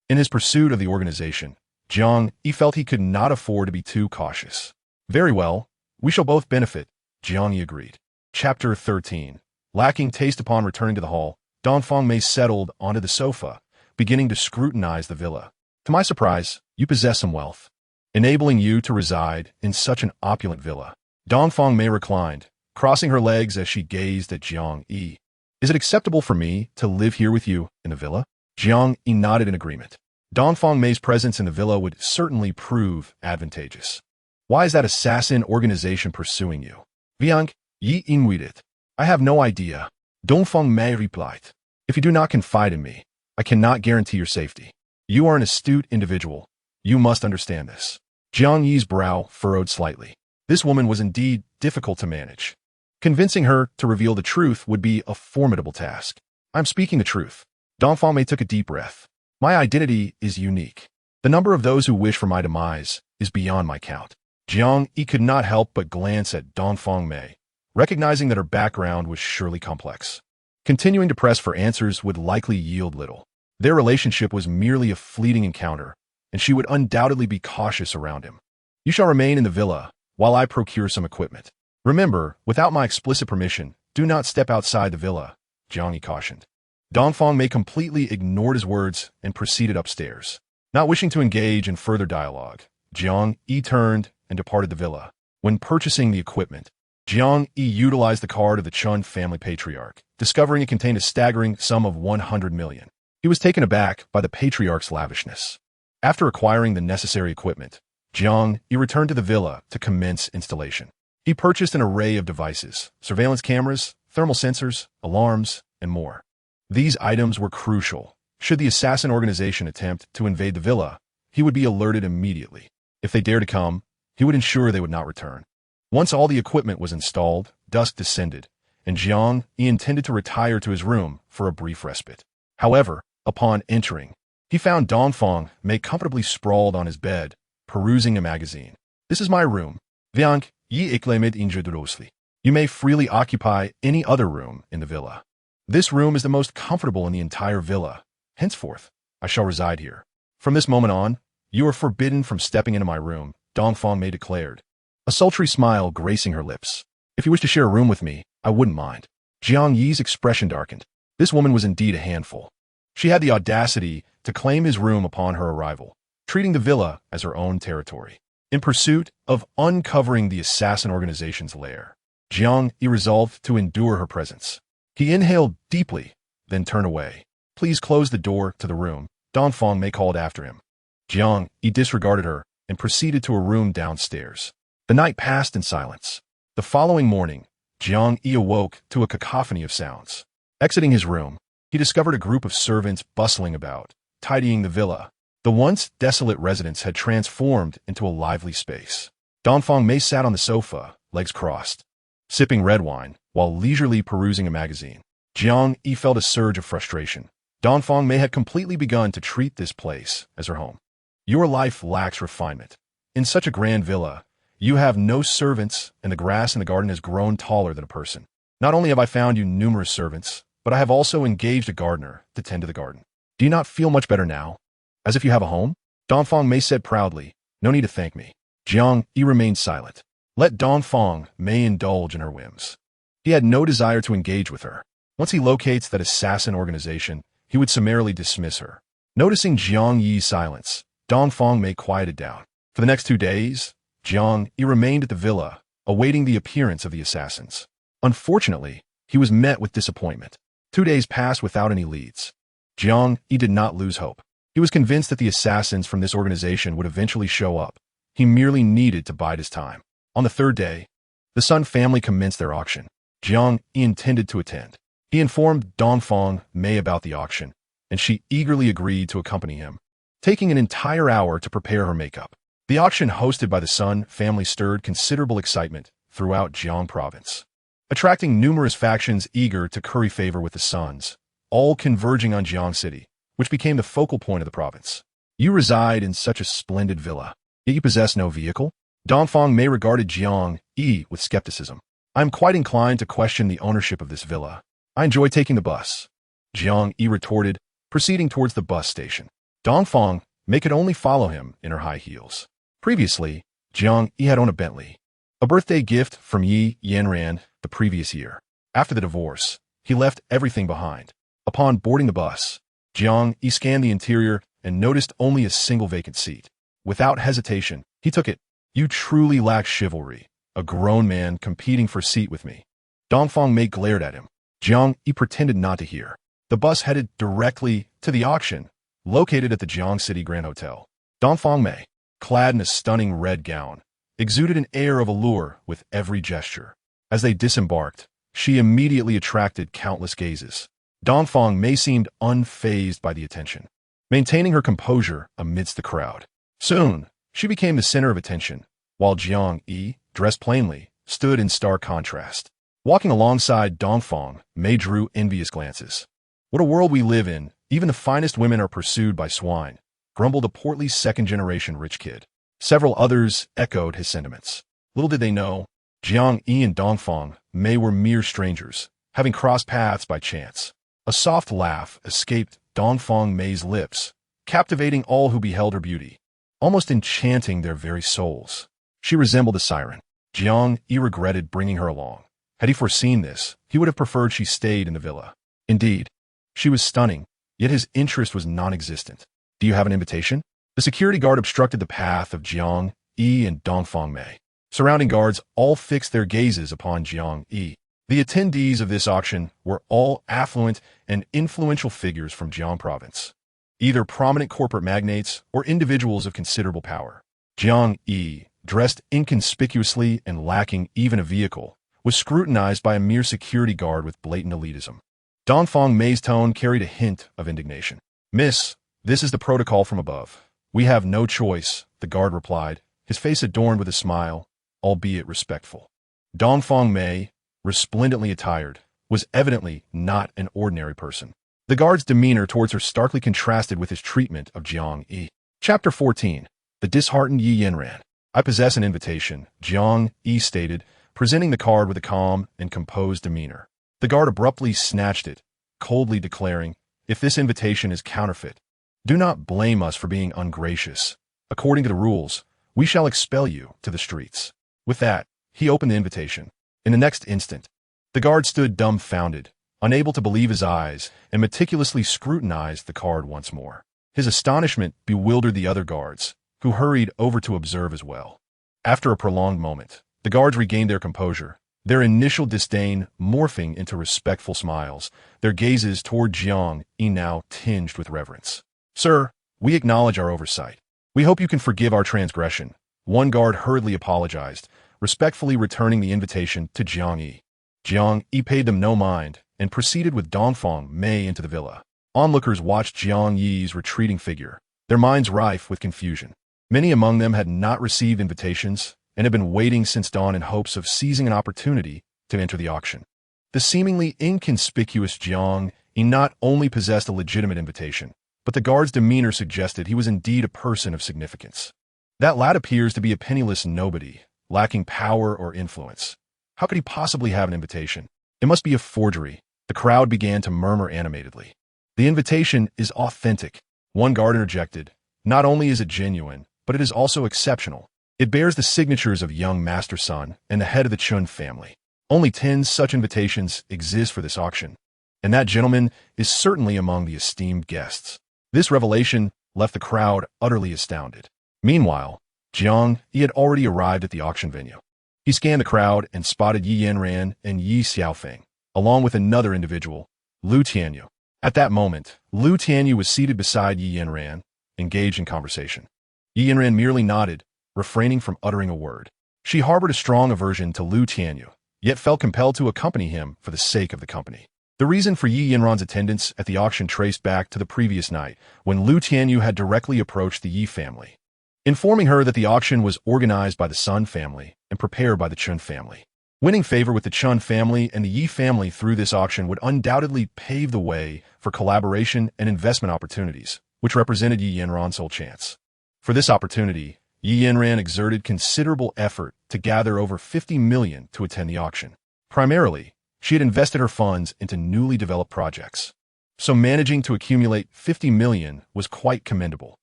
in his pursuit of the organization, Jiang Yi felt he could not afford to be too cautious. Very well, we shall both benefit, Jiang Yi agreed. Chapter 13. Lacking taste upon returning to the hall, Dongfang Mei settled onto the sofa, beginning to scrutinize the villa. To my surprise, you possess some wealth, enabling you to reside in such an opulent villa. Dongfang Mei reclined, crossing her legs as she gazed at Jiang Yi. Is it acceptable for me to live here with you in the villa? Jiang Yi nodded in agreement. Dongfang Mei's presence in the villa would certainly prove advantageous. Why is that assassin organization pursuing you? Jiang Yi inwided. I have no idea. Dongfang Mei replied. If you do not confide in me, I cannot guarantee your safety. You are an astute individual. You must understand this. Jiang Yi's brow furrowed slightly. This woman was indeed difficult to manage. Convincing her to reveal the truth would be a formidable task. I'm speaking the truth. Dongfang Mei took a deep breath. My identity is unique. The number of those who wish for my demise is beyond my count. Jiang Yi could not help but glance at Dongfang Mei, recognizing that her background was surely complex. Continuing to press for answers would likely yield little. Their relationship was merely a fleeting encounter, and she would undoubtedly be cautious around him. You shall remain in the villa while I procure some equipment. Remember, without my explicit permission, do not step outside the villa, Jiang Yi cautioned. Dongfang Mei completely ignored his words and proceeded upstairs. Not wishing to engage in further dialogue, Jiang Yi turned and departed the villa. When purchasing the equipment, Jiang Yi utilized the card of the Chun family patriarch, discovering it contained a staggering sum of 100 million. He was taken aback by the patriarch's lavishness. After acquiring the necessary equipment, Jiang Yi returned to the villa to commence installation. He purchased an array of devices, surveillance cameras, thermal sensors, alarms, and more. These items were crucial. Should the assassin organization attempt to invade the villa, he would be alerted immediately. If they dared to come, he would ensure they would not return. Once all the equipment was installed, dusk descended, and Jiang Yi intended to retire to his room for a brief respite. However, upon entering, he found Dongfang Mei comfortably sprawled on his bed, perusing a magazine. "This is my room. Jiang Yi exclaimed incredulously. You may freely occupy any other room in the villa. This room is the most comfortable in the entire villa. Henceforth, I shall reside here. From this moment on, you are forbidden from stepping into my room," Dongfang Mei declared, a sultry smile gracing her lips. "If you wish to share a room with me, I wouldn't mind." Jiang Yi's expression darkened. This woman was indeed a handful. She had the audacity to claim his room upon her arrival, treating the villa as her own territory. In pursuit of uncovering the assassin organization's lair, Jiang Yi resolved to endure her presence. He inhaled deeply, then turned away. "Please close the door to the room," Dongfang Mei called after him. Jiang Yi disregarded her and proceeded to a room downstairs. The night passed in silence. The following morning, Jiang Yi awoke to a cacophony of sounds. Exiting his room, he discovered a group of servants bustling about, tidying the villa. The once desolate residence had transformed into a lively space. Dongfang Mei sat on the sofa, legs crossed, sipping red wine, while leisurely perusing a magazine. Jiang Yi felt a surge of frustration. Dongfang Mei had completely begun to treat this place as her home. "Your life lacks refinement. In such a grand villa, you have no servants, and the grass in the garden has grown taller than a person. Not only have I found you numerous servants, but I have also engaged a gardener to tend to the garden. Do you not feel much better now? As if you have a home?" Dongfang Mei said proudly, "No need to thank me." Jiang Yi remained silent. Let Dongfang Mei indulge in her whims. He had no desire to engage with her. Once he locates that assassin organization, he would summarily dismiss her. Noticing Jiang Yi's silence, Dongfang Mei quieted down. For the next 2 days, Jiang Yi remained at the villa, awaiting the appearance of the assassins. Unfortunately, he was met with disappointment. 2 days passed without any leads. Jiang Yi did not lose hope. He was convinced that the assassins from this organization would eventually show up. He merely needed to bide his time. On the 3rd day, the Sun family commenced their auction. Jiang Yi intended to attend. He informed Dongfang Mei about the auction, and she eagerly agreed to accompany him, taking an entire hour to prepare her makeup. The auction hosted by the Sun family stirred considerable excitement throughout Jiang province, attracting numerous factions eager to curry favor with the Suns, all converging on Jiang City, which became the focal point of the province. "You reside in such a splendid villa, yet you possess no vehicle?" Dongfang Mei regarded Jiang Yi with skepticism. "I am quite inclined to question the ownership of this villa. I enjoy taking the bus," Jiang Yi retorted, proceeding towards the bus station. Dongfang Mei could only follow him in her high heels. Previously, Jiang Yi had owned a Bentley, a birthday gift from Yanran the previous year. After the divorce, he left everything behind. Upon boarding the bus, Jiang Yi scanned the interior and noticed only a single vacant seat. Without hesitation, he took it. "You truly lack chivalry, a grown man competing for a seat with me." Dongfang Mei glared at him. Jiang Yi pretended not to hear. The bus headed directly to the auction, located at the Jiang City Grand Hotel. Dongfang Mei, clad in a stunning red gown, exuded an air of allure with every gesture. As they disembarked, she immediately attracted countless gazes. Dongfang Mei seemed unfazed by the attention, maintaining her composure amidst the crowd. Soon, she became the center of attention, while Jiang Yi, dressed plainly, stood in stark contrast. Walking alongside Dongfang Mei drew envious glances. "What a world we live in, even the finest women are pursued by swine," grumbled a portly second-generation rich kid. Several others echoed his sentiments. Little did they know, Jiang Yi and Dongfang Mei were mere strangers, having crossed paths by chance. A soft laugh escaped Dongfang Mei's lips, captivating all who beheld her beauty, almost enchanting their very souls. She resembled a siren. Jiang Yi regretted bringing her along. Had he foreseen this, he would have preferred she stayed in the villa. Indeed, she was stunning, yet his interest was non-existent. Do you have an invitation? The security guard obstructed the path of Jiang Yi and Dongfang Mei. Surrounding guards all fixed their gazes upon Jiang Yi. The attendees of this auction were all affluent and influential figures from Jiang province, either prominent corporate magnates or individuals of considerable power. Jiang Yi, dressed inconspicuously and lacking even a vehicle, was scrutinized by a mere security guard with blatant elitism. Dongfang Mei's tone carried a hint of indignation. "Miss, this is the protocol from above. We have no choice," the guard replied, his face adorned with a smile, albeit respectful. Dongfang Mei, resplendently attired, was evidently not an ordinary person. The guard's demeanor towards her starkly contrasted with his treatment of Jiang Yi. Chapter 14. The disheartened Yanran. "I possess an invitation," Jiang Yi stated, presenting the card with a calm and composed demeanor. The guard abruptly snatched it, coldly declaring, "If this invitation is counterfeit, do not blame us for being ungracious. According to the rules, we shall expel you to the streets." With that, he opened the invitation. In the next instant, the guard stood dumbfounded, unable to believe his eyes, and meticulously scrutinized the card once more. His astonishment bewildered the other guards, who hurried over to observe as well. After a prolonged moment, the guards regained their composure, their initial disdain morphing into respectful smiles, their gazes toward Jiang Yi now tinged with reverence. "Sir, we acknowledge our oversight. We hope you can forgive our transgression," one guard hurriedly apologized, respectfully returning the invitation to Jiang Yi. Jiang Yi paid them no mind and proceeded with Dongfang Mei into the villa. Onlookers watched Jiang Yi's retreating figure, their minds rife with confusion. Many among them had not received invitations and had been waiting since dawn in hopes of seizing an opportunity to enter the auction. The seemingly inconspicuous Jiang Yi not only possessed a legitimate invitation, but the guard's demeanor suggested he was indeed a person of significance. That lad appears to be a penniless nobody, lacking power or influence. How could he possibly have an invitation? It must be a forgery. The crowd began to murmur animatedly. "The invitation is authentic," one guard interjected. "Not only is it genuine, but it is also exceptional. It bears the signatures of young Master Sun and the head of the Chun family. Only 10 such invitations exist for this auction, and that gentleman is certainly among the esteemed guests." This revelation left the crowd utterly astounded. Meanwhile, Jiang Yi had already arrived at the auction venue. He scanned the crowd and spotted Yi Yanran and Yi Xiaofeng, along with another individual, Lu Tianyu. At that moment, Lu Tianyu was seated beside Yi Yanran, engaged in conversation. Yi Yanran merely nodded, refraining from uttering a word. She harbored a strong aversion to Lu Tianyu, yet felt compelled to accompany him for the sake of the company. The reason for Yi Yanran's attendance at the auction traced back to the previous night, when Lu Tianyu had directly approached the Yi family, informing her that the auction was organized by the Sun family and prepared by the Chun family. Winning favor with the Chun family and the Yi family through this auction would undoubtedly pave the way for collaboration and investment opportunities, which represented Yi Yanran's sole chance. For this opportunity, Yi Yanran exerted considerable effort to gather over 50 million to attend the auction. Primarily, she had invested her funds into newly developed projects. So managing to accumulate 50 million was quite commendable.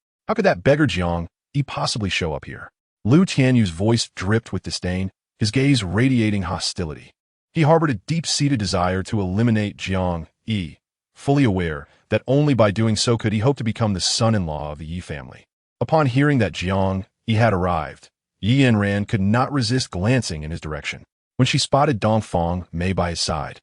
How could that beggar Jiang Yi possibly show up here? Lu Tianyu's voice dripped with disdain, his gaze radiating hostility. He harbored a deep-seated desire to eliminate Jiang Yi, fully aware that only by doing so could he hope to become the son-in-law of the Yi family. Upon hearing that Jiang Yi had arrived, Yi Yanran could not resist glancing in his direction. When she spotted Dongfang Mei by his side,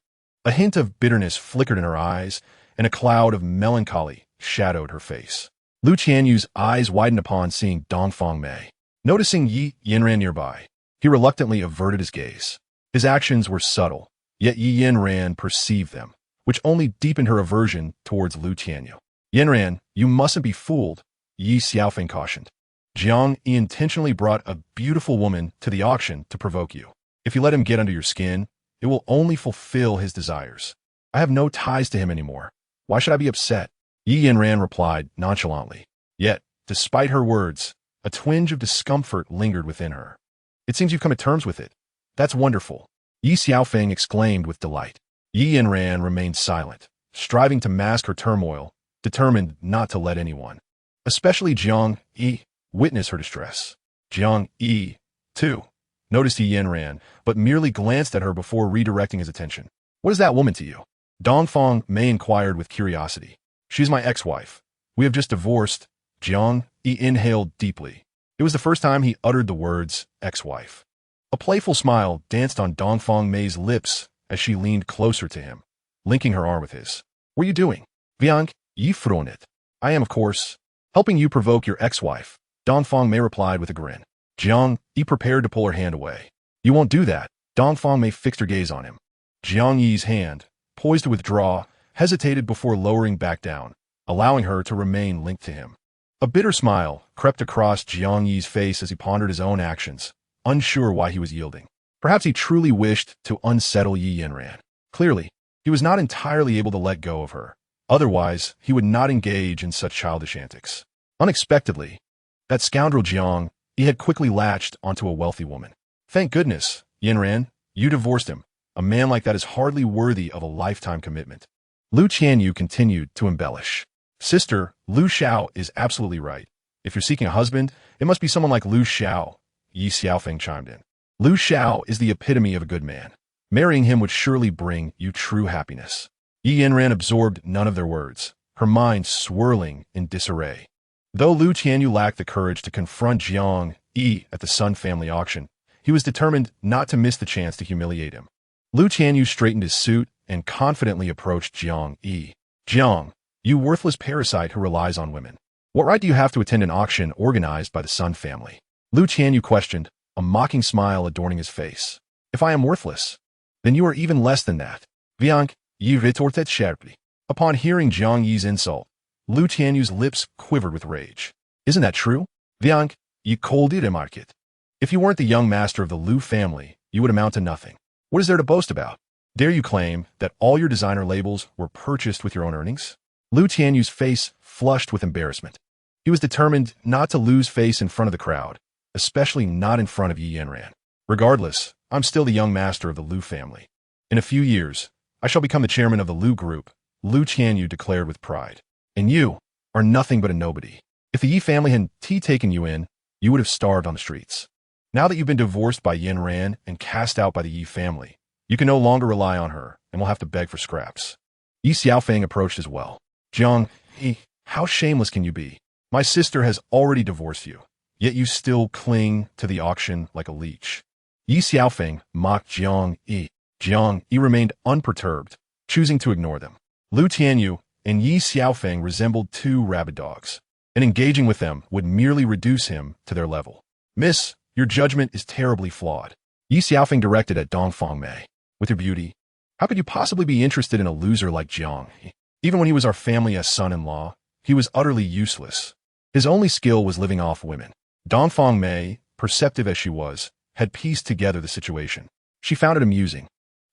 a hint of bitterness flickered in her eyes, and a cloud of melancholy shadowed her face. Lu Tianyu's eyes widened upon seeing Dongfang Mei. Noticing Yi Yanran nearby, he reluctantly averted his gaze. His actions were subtle, yet Yi Yanran perceived them, which only deepened her aversion towards Lu Tianyu. "Yanran, you mustn't be fooled," Yi Xiaofeng cautioned. "Jiang Yi intentionally brought a beautiful woman to the auction to provoke you. If you let him get under your skin, it will only fulfill his desires. I have no ties to him anymore. Why should I be upset?" Yi Yanran replied nonchalantly. Yet, despite her words, a twinge of discomfort lingered within her. "It seems you've come to terms with it. That's wonderful," Yi Xiaofeng exclaimed with delight. Yi Yanran remained silent, striving to mask her turmoil, determined not to let anyone, especially Jiang Yi, witness her distress. "Jiang Yi, too, noticed Yanran, but merely glanced at her before redirecting his attention. What is that woman to you? Dongfang Mei inquired with curiosity. She's my ex-wife. We have just divorced. Jiang Yi inhaled deeply. It was the first time he uttered the words, ex-wife. A playful smile danced on Dongfang Mei's lips as she leaned closer to him, linking her arm with his. What are you doing? Jiang Yi frowned. I am, of course, helping you provoke your ex-wife, Dongfang Mei replied with a grin. Jiang Yi prepared to pull her hand away. You won't do that. Dongfang Mei fixed her gaze on him. Jiang Yi's hand, poised to withdraw, hesitated before lowering back down, allowing her to remain linked to him. A bitter smile crept across Jiang Yi's face as he pondered his own actions, unsure why he was yielding. Perhaps he truly wished to unsettle Yi Yanran. Clearly, he was not entirely able to let go of her. Otherwise, he would not engage in such childish antics. Unexpectedly, that scoundrel Jiang Yi had quickly latched onto a wealthy woman. Thank goodness, Yanran, you divorced him. A man like that is hardly worthy of a lifetime commitment. Lu Qianyu continued to embellish. Sister, Lu Xiao is absolutely right. If you're seeking a husband, it must be someone like Lu Xiao, Yi Xiaofeng chimed in. Lu Xiao is the epitome of a good man. Marrying him would surely bring you true happiness. Yi Yanran absorbed none of their words, her mind swirling in disarray. Though Lu Qianyu lacked the courage to confront Jiang Yi at the Sun family auction, he was determined not to miss the chance to humiliate him. Lu Qianyu straightened his suit and confidently approached Jiang Yi. Jiang, you worthless parasite who relies on women. What right do you have to attend an auction organized by the Sun family? Lu Qianyu questioned, a mocking smile adorning his face. If I am worthless, then you are even less than that. Jiang Yi retorted sharply. Upon hearing Jiang Yi's insult, Lu Qianyu's lips quivered with rage. Isn't that true? Jiang Yi coldly remarked. If you weren't the young master of the Lu family, you would amount to nothing. What is there to boast about? Dare you claim that all your designer labels were purchased with your own earnings? Lu Qianyu's face flushed with embarrassment. He was determined not to lose face in front of the crowd, especially not in front of Yi Yanran. Regardless, I'm still the young master of the Lu family. In a few years, I shall become the chairman of the Lu group, Lu Qianyu declared with pride. And you are nothing but a nobody. If the Yi family hadn't taken you in, you would have starved on the streets. Now that you've been divorced by Yanran and cast out by the Yi family, you can no longer rely on her and will have to beg for scraps. Yi Xiaofeng approached as well. Jiang Yi, how shameless can you be? My sister has already divorced you, yet you still cling to the auction like a leech. Yi Xiaofeng mocked Jiang Yi. Jiang Yi remained unperturbed, choosing to ignore them. Lu Qianyu and Yi Xiaofeng resembled two rabid dogs, and engaging with them would merely reduce him to their level. Miss, your judgment is terribly flawed. Yi Xiaofeng directed at Dongfang Mei. With your beauty, how could you possibly be interested in a loser like Jiang? Even when he was our family's son-in-law, he was utterly useless. His only skill was living off women. Dongfang Mei, perceptive as she was, had pieced together the situation. She found it amusing.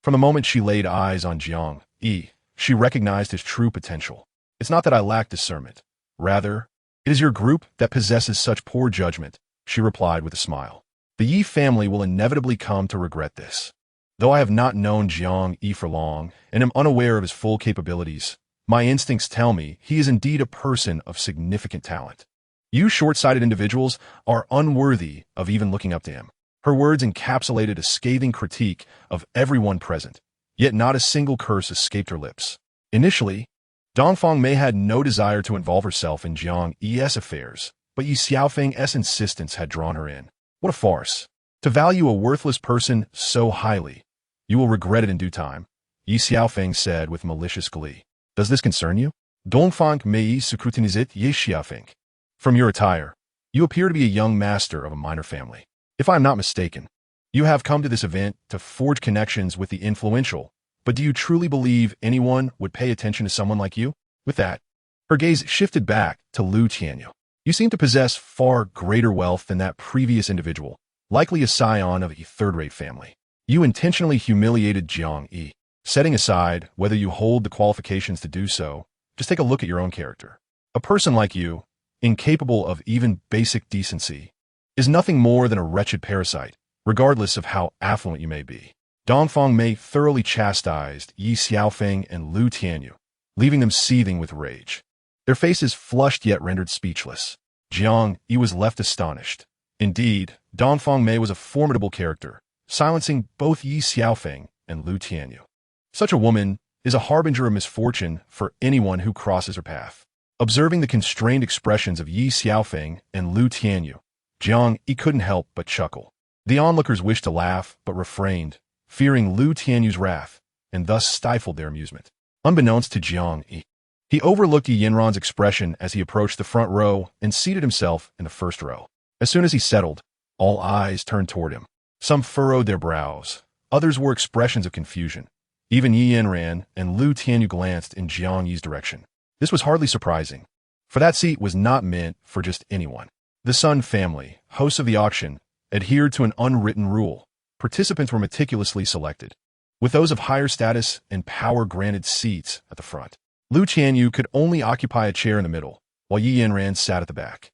From the moment she laid eyes on Jiang Yi, she recognized his true potential. It's not that I lack discernment. Rather, it is your group that possesses such poor judgment, she replied with a smile. The Yi family will inevitably come to regret this. Though I have not known Jiang Yi for long and am unaware of his full capabilities, my instincts tell me he is indeed a person of significant talent. You short-sighted individuals are unworthy of even looking up to him. Her words encapsulated a scathing critique of everyone present, yet not a single curse escaped her lips. Initially, Dongfang Mei had no desire to involve herself in Jiang Yi's affairs, but Yi Xiaofeng's insistence had drawn her in. What a farce. To value a worthless person so highly, you will regret it in due time, Yi Xiaofeng said with malicious glee. Does this concern you? Dongfang Mei scrutinized Yi Xiaofeng. From your attire, you appear to be a young master of a minor family. If I am not mistaken, you have come to this event to forge connections with the influential, but do you truly believe anyone would pay attention to someone like you? With that, her gaze shifted back to Lu Qianyu. You seem to possess far greater wealth than that previous individual, likely a scion of a third-rate family. You intentionally humiliated Jiang Yi. Setting aside whether you hold the qualifications to do so, just take a look at your own character. A person like you, incapable of even basic decency, is nothing more than a wretched parasite, regardless of how affluent you may be. Dongfang Mei thoroughly chastised Yi Xiaofeng and Lu Qianyu, leaving them seething with rage. Their faces flushed yet rendered speechless. Jiang Yi was left astonished, Indeed, Dongfang Mei was a formidable character, silencing both Yi Xiaofeng and Lu Tianyu. Such a woman is a harbinger of misfortune for anyone who crosses her path. Observing the constrained expressions of Yi Xiaofeng and Lu Tianyu, Jiang Yi couldn't help but chuckle. The onlookers wished to laugh, but refrained, fearing Lu Tianyu's wrath, and thus stifled their amusement. Unbeknownst to Jiang Yi, he overlooked Yanran's expression as he approached the front row and seated himself in the first row. As soon as he settled, all eyes turned toward him. Some furrowed their brows, others wore expressions of confusion. Even Yanran and Lu Tianyu glanced in Jiang Yi's direction. This was hardly surprising, for that seat was not meant for just anyone. The Sun family, hosts of the auction, adhered to an unwritten rule. Participants were meticulously selected, with those of higher status and power granted seats at the front. Lu Tianyu could only occupy a chair in the middle, while Yanran sat at the back.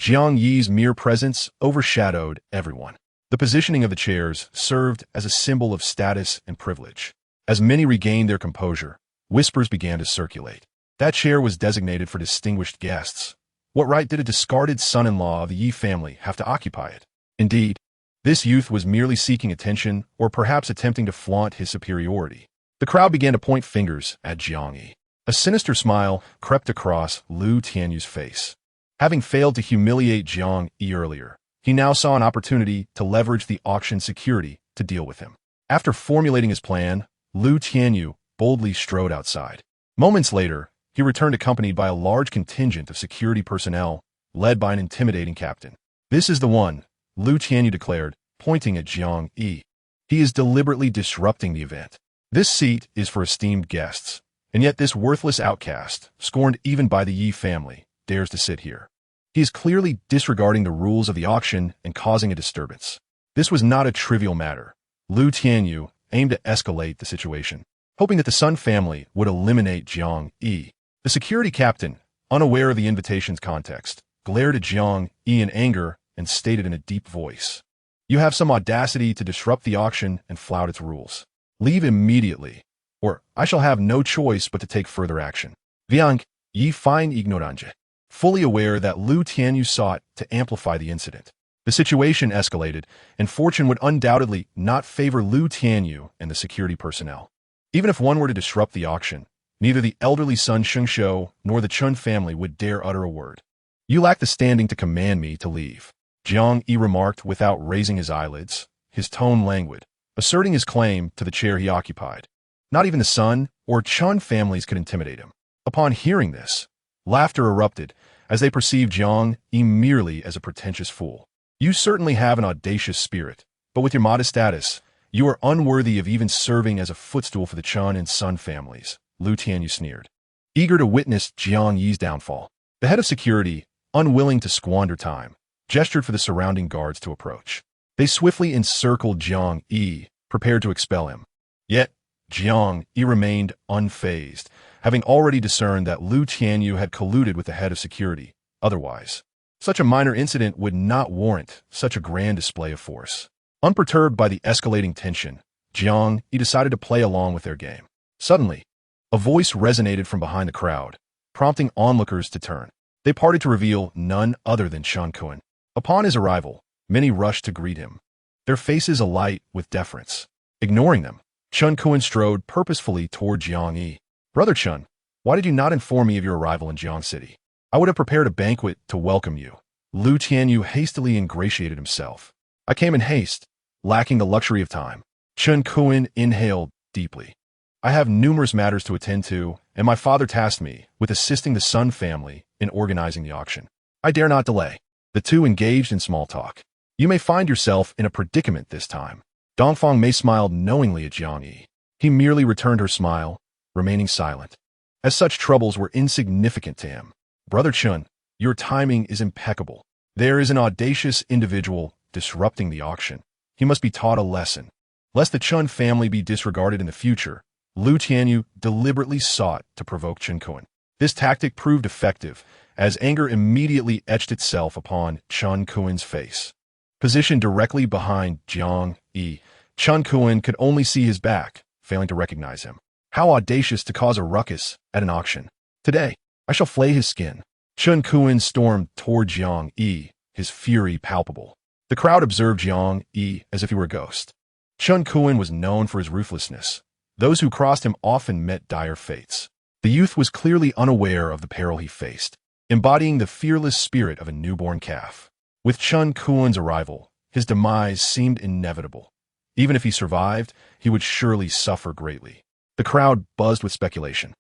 Jiang Yi's mere presence overshadowed everyone. The positioning of the chairs served as a symbol of status and privilege. As many regained their composure, whispers began to circulate. That chair was designated for distinguished guests. What right did a discarded son-in-law of the Yi family have to occupy it? Indeed, this youth was merely seeking attention or perhaps attempting to flaunt his superiority. The crowd began to point fingers at Jiang Yi. A sinister smile crept across Lu Tianyu's face. Having failed to humiliate Jiang Yi earlier, he now saw an opportunity to leverage the auction security to deal with him. After formulating his plan, Lu Tianyu boldly strode outside. Moments later, he returned accompanied by a large contingent of security personnel, led by an intimidating captain. "This is the one," Lu Tianyu declared, pointing at Jiang Yi. "He is deliberately disrupting the event. This seat is for esteemed guests, and yet this worthless outcast, scorned even by the Yi family, dares to sit here. He is clearly disregarding the rules of the auction and causing a disturbance." This was not a trivial matter. Lu Tianyu aimed to escalate the situation, hoping that the Sun family would eliminate Jiang Yi. The security captain, unaware of the invitation's context, glared at Jiang Yi in anger and stated in a deep voice, "You have some audacity to disrupt the auction and flout its rules. Leave immediately, or I shall have no choice but to take further action." Jiang Yi fine ignorante, fully aware that Lu Tianyu sought to amplify the incident. The situation escalated, and fortune would undoubtedly not favor Lu Tianyu and the security personnel. Even if one were to disrupt the auction, neither the elderly son Shengshou nor the Chun family would dare utter a word. "You lack the standing to command me to leave," Jiang Yi remarked without raising his eyelids, his tone languid, asserting his claim to the chair he occupied. Not even the Sun or Chun families could intimidate him. Upon hearing this, laughter erupted as they perceived Jiang Yi merely as a pretentious fool. "You certainly have an audacious spirit, but with your modest status, you are unworthy of even serving as a footstool for the Chun and Sun families," Lu Tianyu sneered, eager to witness Jiang Yi's downfall. The head of security, unwilling to squander time, gestured for the surrounding guards to approach. They swiftly encircled Jiang Yi, prepared to expel him. Yet, Jiang Yi remained unfazed, having already discerned that Lu Tianyu had colluded with the head of security. Otherwise, such a minor incident would not warrant such a grand display of force. Unperturbed by the escalating tension, Jiang Yi decided to play along with their game. Suddenly, a voice resonated from behind the crowd, prompting onlookers to turn. They parted to reveal none other than Chen Kun. Upon his arrival, many rushed to greet him, their faces alight with deference. Ignoring them, Chen Kun strode purposefully toward Jiang Yi. "Brother Chen, why did you not inform me of your arrival in Jiang City? I would have prepared a banquet to welcome you." Lu Tianyu hastily ingratiated himself. "I came in haste, lacking the luxury of time." Chen Kun inhaled deeply. "I have numerous matters to attend to, and my father tasked me with assisting the Sun family in organizing the auction. I dare not delay." The two engaged in small talk. "You may find yourself in a predicament this time." Dongfang Mei smiled knowingly at Jiang Yi. He merely returned her smile, remaining silent, as such troubles were insignificant to him. "Brother Chun, your timing is impeccable. There is an audacious individual disrupting the auction. He must be taught a lesson. Lest the Chun family be disregarded in the future, Lu Tianyu deliberately sought to provoke Chen Kun. This tactic proved effective, as anger immediately etched itself upon Chen Kun's face. Positioned directly behind Jiang Yi, Chen Kun could only see his back, failing to recognize him. How audacious to cause a ruckus at an auction. "Today, I shall flay his skin." Chen Kun stormed toward Jiang Yi, his fury palpable. The crowd observed Jiang Yi as if he were a ghost. Chen Kuan was known for his ruthlessness. Those who crossed him often met dire fates. The youth was clearly unaware of the peril he faced, embodying the fearless spirit of a newborn calf. With Chen Kuan's arrival, his demise seemed inevitable. Even if he survived, he would surely suffer greatly. The crowd buzzed with speculation.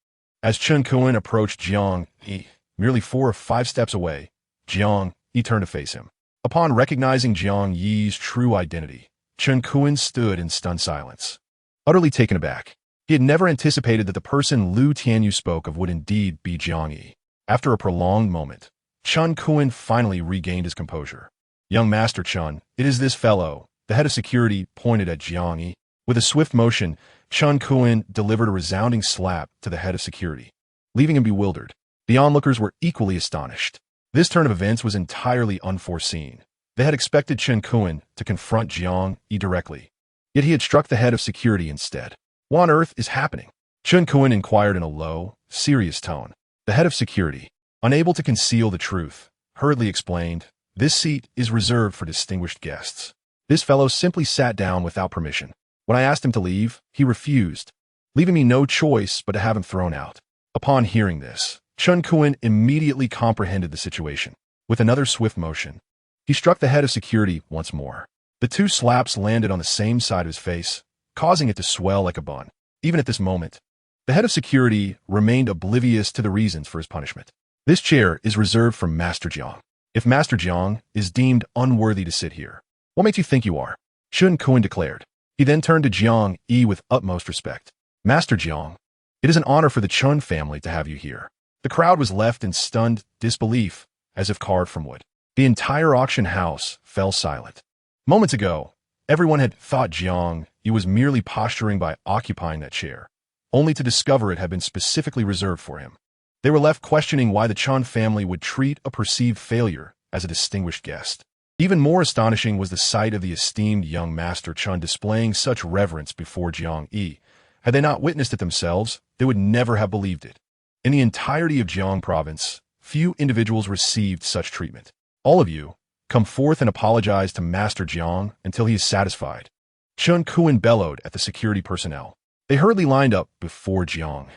As Chen Kuan approached Jiang Yi, merely 4 or 5 steps away, Jiang Yi turned to face him. Upon recognizing Jiang Yi's true identity, Chen Kuan stood in stunned silence, utterly taken aback. He had never anticipated that the person Lu Tianyu spoke of would indeed be Jiang Yi. After a prolonged moment, Chen Kuan finally regained his composure. "Young Master Chen, it is this fellow." The head of security pointed at Jiang Yi. With a swift motion, Chen Kuan delivered a resounding slap to the head of security, leaving him bewildered. The onlookers were equally astonished. This turn of events was entirely unforeseen. They had expected Chen Kuan to confront Jiang Yi directly, yet he had struck the head of security instead. What on earth is happening? Chen Kuan inquired in a low, serious tone. The head of security, unable to conceal the truth, hurriedly explained, "This seat is reserved for distinguished guests. This fellow simply sat down without permission. When I asked him to leave, he refused, leaving me no choice but to have him thrown out." Upon hearing this, Chen Kuan immediately comprehended the situation. With another swift motion, he struck the head of security once more. The 2 slaps landed on the same side of his face, causing it to swell like a bun. Even at this moment, the head of security remained oblivious to the reasons for his punishment. "This chair is reserved for Master Jiang. If Master Jiang is deemed unworthy to sit here, what makes you think you are?" Chen Kuan declared. He then turned to Jiang Yi with utmost respect. "Master Jiang, it is an honor for the Chen family to have you here." The crowd was left in stunned disbelief, as if carved from wood. The entire auction house fell silent. Moments ago, everyone had thought Jiang Yi was merely posturing by occupying that chair, only to discover it had been specifically reserved for him. They were left questioning why the Chen family would treat a perceived failure as a distinguished guest. Even more astonishing was the sight of the esteemed young Master Chen displaying such reverence before Jiang Yi. Had they not witnessed it themselves, they would never have believed it. In the entirety of Jiang province, few individuals received such treatment. "All of you, come forth and apologize to Master Jiang until he is satisfied." Chen Kuan bellowed at the security personnel. They hurriedly lined up before Jiang.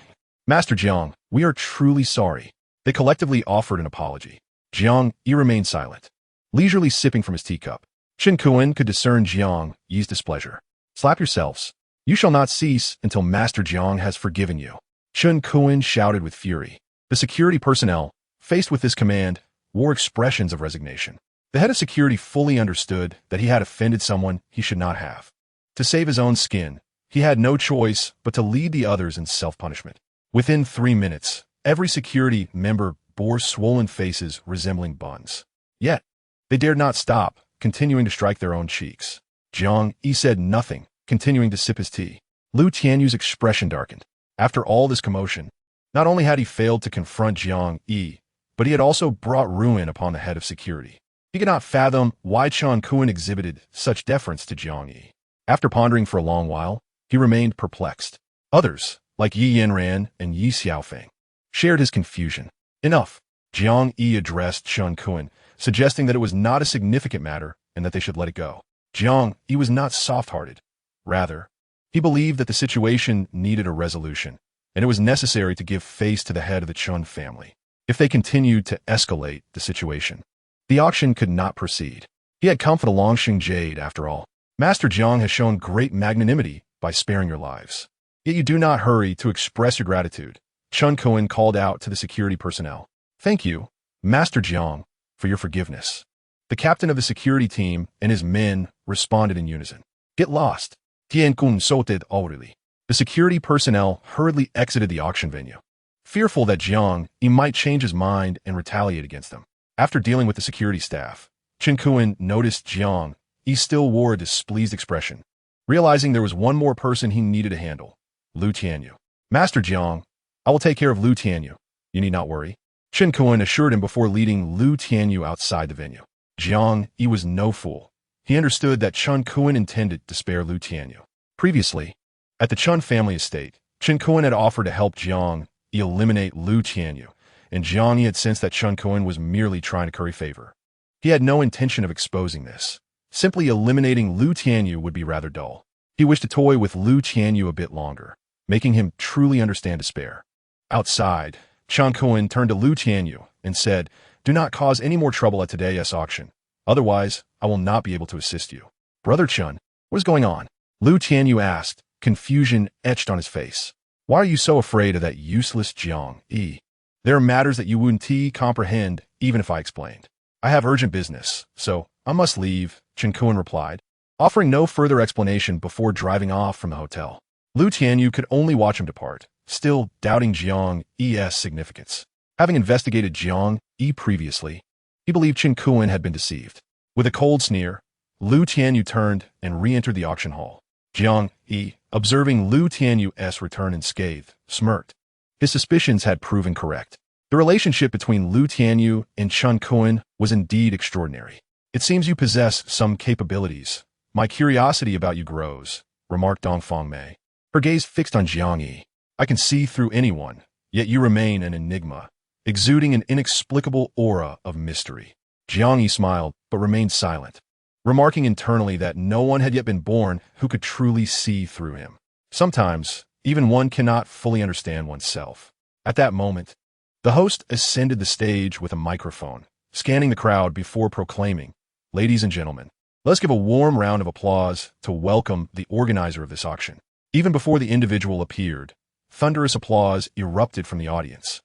"Master Jiang, we are truly sorry." They collectively offered an apology. Jiang Yi remained silent, leisurely sipping from his teacup. Chen Kuan could discern Jiang Yi's displeasure. "Slap yourselves. You shall not cease until Master Jiang has forgiven you." Chen Kuan shouted with fury. The security personnel, faced with this command, wore expressions of resignation. The head of security fully understood that he had offended someone he should not have. To save his own skin, he had no choice but to lead the others in self-punishment. Within 3 minutes, every security member bore swollen faces resembling buns. Yet, they dared not stop, continuing to strike their own cheeks. Jiang Yi said nothing, continuing to sip his tea. Lu Tianyu's expression darkened. After all this commotion, not only had he failed to confront Jiang Yi, but he had also brought ruin upon the head of security. He could not fathom why Chen Kuan exhibited such deference to Jiang Yi. After pondering for a long while, he remained perplexed. Others, like Yi Yanran and Yi Xiaofeng, shared his confusion. "Enough." Jiang Yi addressed Chen Kuan, suggesting that it was not a significant matter and that they should let it go. Jiang Yi was not soft-hearted. Rather, he believed that the situation needed a resolution, and it was necessary to give face to the head of the Chen family. If they continued to escalate the situation, the auction could not proceed. He had come for the Longxing Jade, after all. "Master Jiang has shown great magnanimity by sparing your lives. Yet you do not hurry to express your gratitude." Chen Kuan called out to the security personnel. "Thank you, Master Jiang, for your forgiveness." The captain of the security team and his men responded in unison. "Get lost." Tian Kun soted already. The security personnel hurriedly exited the auction venue, fearful that Jiang Yi might change his mind and retaliate against them. After dealing with the security staff, Chen Kuan noticed Jiang Yi still wore a displeased expression. Realizing there was one more person he needed to handle, Lu Tianyu. "Master Jiang, I will take care of Lu Tianyu. You need not worry." Chen Kuan assured him before leading Lu Tianyu outside the venue. Jiang Yi was no fool. He understood that Chen Kuan intended to spare Lu Tianyu. Previously, at the Chen family estate, Chen Kuan had offered to help Jiang Yi eliminate Lu Tianyu, and Jiang Yi had sensed that Chen Kuan was merely trying to curry favor. He had no intention of exposing this, Simply eliminating Lu Tianyu would be rather dull. He wished to toy with Lu Tianyu a bit longer, making him truly understand despair. Outside, Chen Kuan turned to Lu Tianyu and said, "Do not cause any more trouble at today's auction. Otherwise, I will not be able to assist you." "Brother Chen, what is going on?" Lu Tianyu asked, confusion etched on his face. "Why are you so afraid of that useless Jiang Yi? There are matters that you wouldn't comprehend even if I explained. I have urgent business, so I must leave," Chen Kuan replied, offering no further explanation before driving off from the hotel. Lu Tianyu could only watch him depart, still doubting Jiang Yi's significance. Having investigated Jiang Yi previously, he believed Chen Kuan had been deceived. With a cold sneer, Lu Tianyu turned and re-entered the auction hall. Jiang Yi, observing Lu Tianyu's return unscathed, smirked. His suspicions had proven correct. The relationship between Lu Tianyu and Chen Kuan was indeed extraordinary. "It seems you possess some capabilities. My curiosity about you grows," remarked Dongfang Mei, her gaze fixed on Jiang Yi. "I can see through anyone, yet you remain an enigma, exuding an inexplicable aura of mystery." Jiang Yi smiled, but remained silent, remarking internally that no one had yet been born who could truly see through him. Sometimes, even one cannot fully understand oneself. At that moment, the host ascended the stage with a microphone, scanning the crowd before proclaiming, "Ladies and gentlemen, let's give a warm round of applause to welcome the organizer of this auction." Even before the individual appeared, thunderous applause erupted from the audience,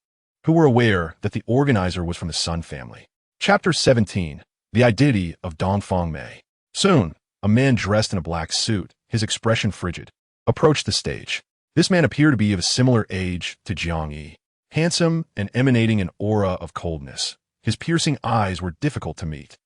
who were aware that the organizer was from the Sun family. Chapter 17. The Identity of Dongfang Mei. Soon, a man dressed in a black suit, his expression frigid, approached the stage. This man appeared to be of a similar age to Jiang Yi, handsome and emanating an aura of coldness. His piercing eyes were difficult to meet.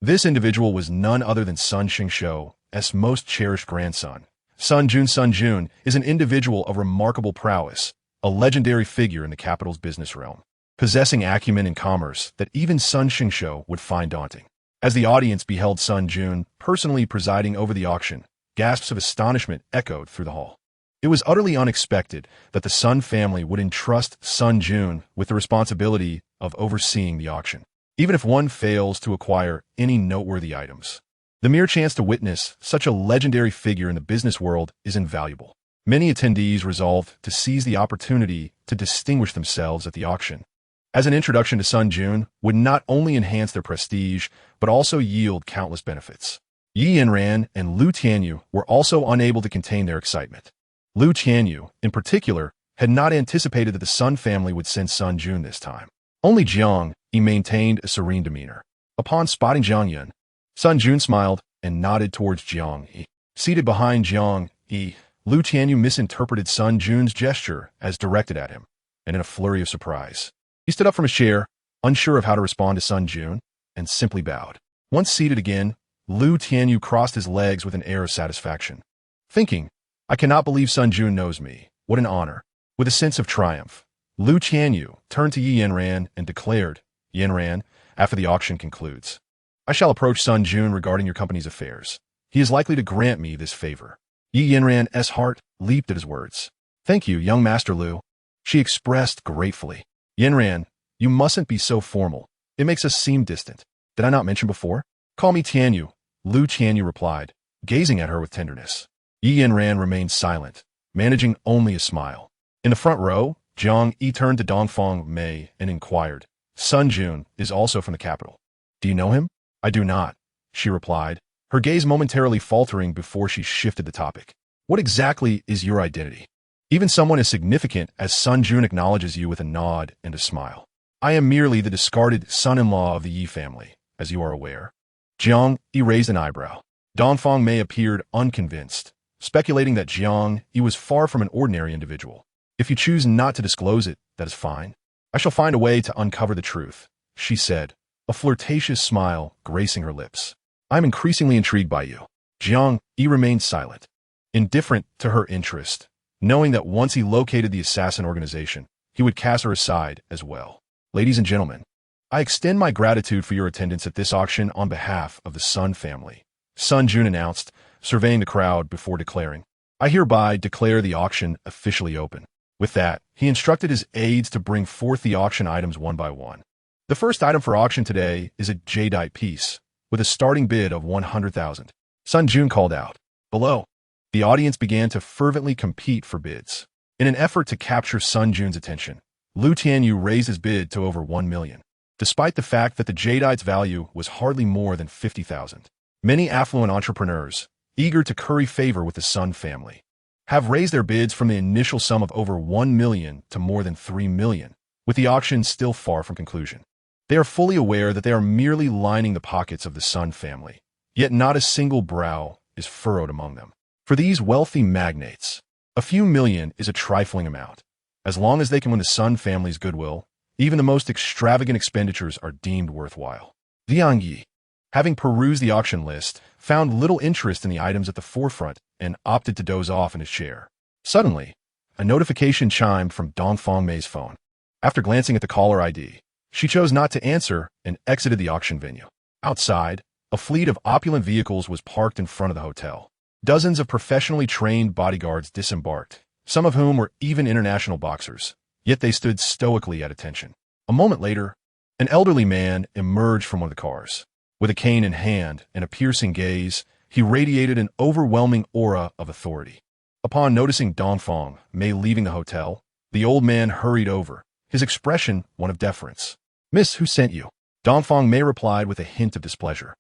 This individual was none other than Sun Xingshou's most cherished grandson. Sun Jun is an individual of remarkable prowess, a legendary figure in the capital's business realm, possessing acumen in commerce that even Sun Xingshou would find daunting. As the audience beheld Sun Jun personally presiding over the auction, gasps of astonishment echoed through the hall. It was utterly unexpected that the Sun family would entrust Sun Jun with the responsibility of overseeing the auction, even if one fails to acquire any noteworthy items. The mere chance to witness such a legendary figure in the business world is invaluable. Many attendees resolved to seize the opportunity to distinguish themselves at the auction, as an introduction to Sun Jun would not only enhance their prestige, but also yield countless benefits. Yanran and Lu Tianyu were also unable to contain their excitement. Lu Tianyu, in particular, had not anticipated that the Sun family would send Sun Jun this time. Only Jiang Yi maintained a serene demeanor. Upon spotting Jiang Yi, Sun Jun smiled and nodded towards Jiang Yi. Seated behind Jiang Yi, Lu Tianyu misinterpreted Sun Jun's gesture as directed at him, and in a flurry of surprise, he stood up from his chair, unsure of how to respond to Sun Jun, and simply bowed. Once seated again, Lu Tianyu crossed his legs with an air of satisfaction, thinking, "I cannot believe Sun Jun knows me. What an honor." With a sense of triumph, Lu Tianyu turned to Yanran and declared, "Yanran, after the auction concludes, I shall approach Sun Jun regarding your company's affairs. He is likely to grant me this favor." Yanran's heart leaped at his words. "Thank you, young Master Lu," she expressed gratefully. "Yanran, you mustn't be so formal. It makes us seem distant. Did I not mention before?" "Call me Tianyu," Lu Tianyu replied, gazing at her with tenderness. Yanran remained silent, managing only a smile. In the front row, Jiang Yi turned to Dongfang Mei and inquired, "Sun Jun is also from the capital. Do you know him?" "I do not," she replied, her gaze momentarily faltering before she shifted the topic. "What exactly is your identity?" "Even someone as significant as Sun Jun acknowledges you with a nod and a smile." "I am merely the discarded son-in-law of the Yi family, as you are aware." Jiang Yi raised an eyebrow. Dongfang Mei appeared unconvinced, speculating that Jiang Yi was far from an ordinary individual. "If you choose not to disclose it, that is fine. I shall find a way to uncover the truth," she said, a flirtatious smile gracing her lips. "I am increasingly intrigued by you." Jiang Yi remained silent, indifferent to her interest, knowing that once he located the assassin organization, he would cast her aside as well. "Ladies and gentlemen, I extend my gratitude for your attendance at this auction on behalf of the Sun family," Sun Jun announced, surveying the crowd before declaring, "I hereby declare the auction officially open." With that, he instructed his aides to bring forth the auction items one by one. The first item for auction today is a jadeite piece, with a starting bid of 100,000. Sun Jun called out. Below, the audience began to fervently compete for bids. In an effort to capture Sun Jun's attention, Liu Tianyu raised his bid to over 1 million. Despite the fact that the jadeite's value was hardly more than 50,000. Many affluent entrepreneurs, eager to curry favor with the Sun family, have raised their bids from the initial sum of over 1 million to more than 3 million, with the auction still far from conclusion. They are fully aware that they are merely lining the pockets of the Sun family, yet not a single brow is furrowed among them. For these wealthy magnates, a few million is a trifling amount. As long as they can win the Sun family's goodwill, even the most extravagant expenditures are deemed worthwhile. Jiang Yi, having perused the auction list, found little interest in the items at the forefront and opted to doze off in his chair. Suddenly, a notification chimed from Dongfang Mei's phone. After glancing at the caller ID, she chose not to answer and exited the auction venue. Outside, a fleet of opulent vehicles was parked in front of the hotel. Dozens of professionally trained bodyguards disembarked, some of whom were even international boxers, yet they stood stoically at attention. A moment later, an elderly man emerged from one of the cars. With a cane in hand and a piercing gaze, he radiated an overwhelming aura of authority. Upon noticing Dongfang Mei leaving the hotel, the old man hurried over, his expression one of deference. "Miss, who sent you?" Dongfang Mei replied with a hint of displeasure.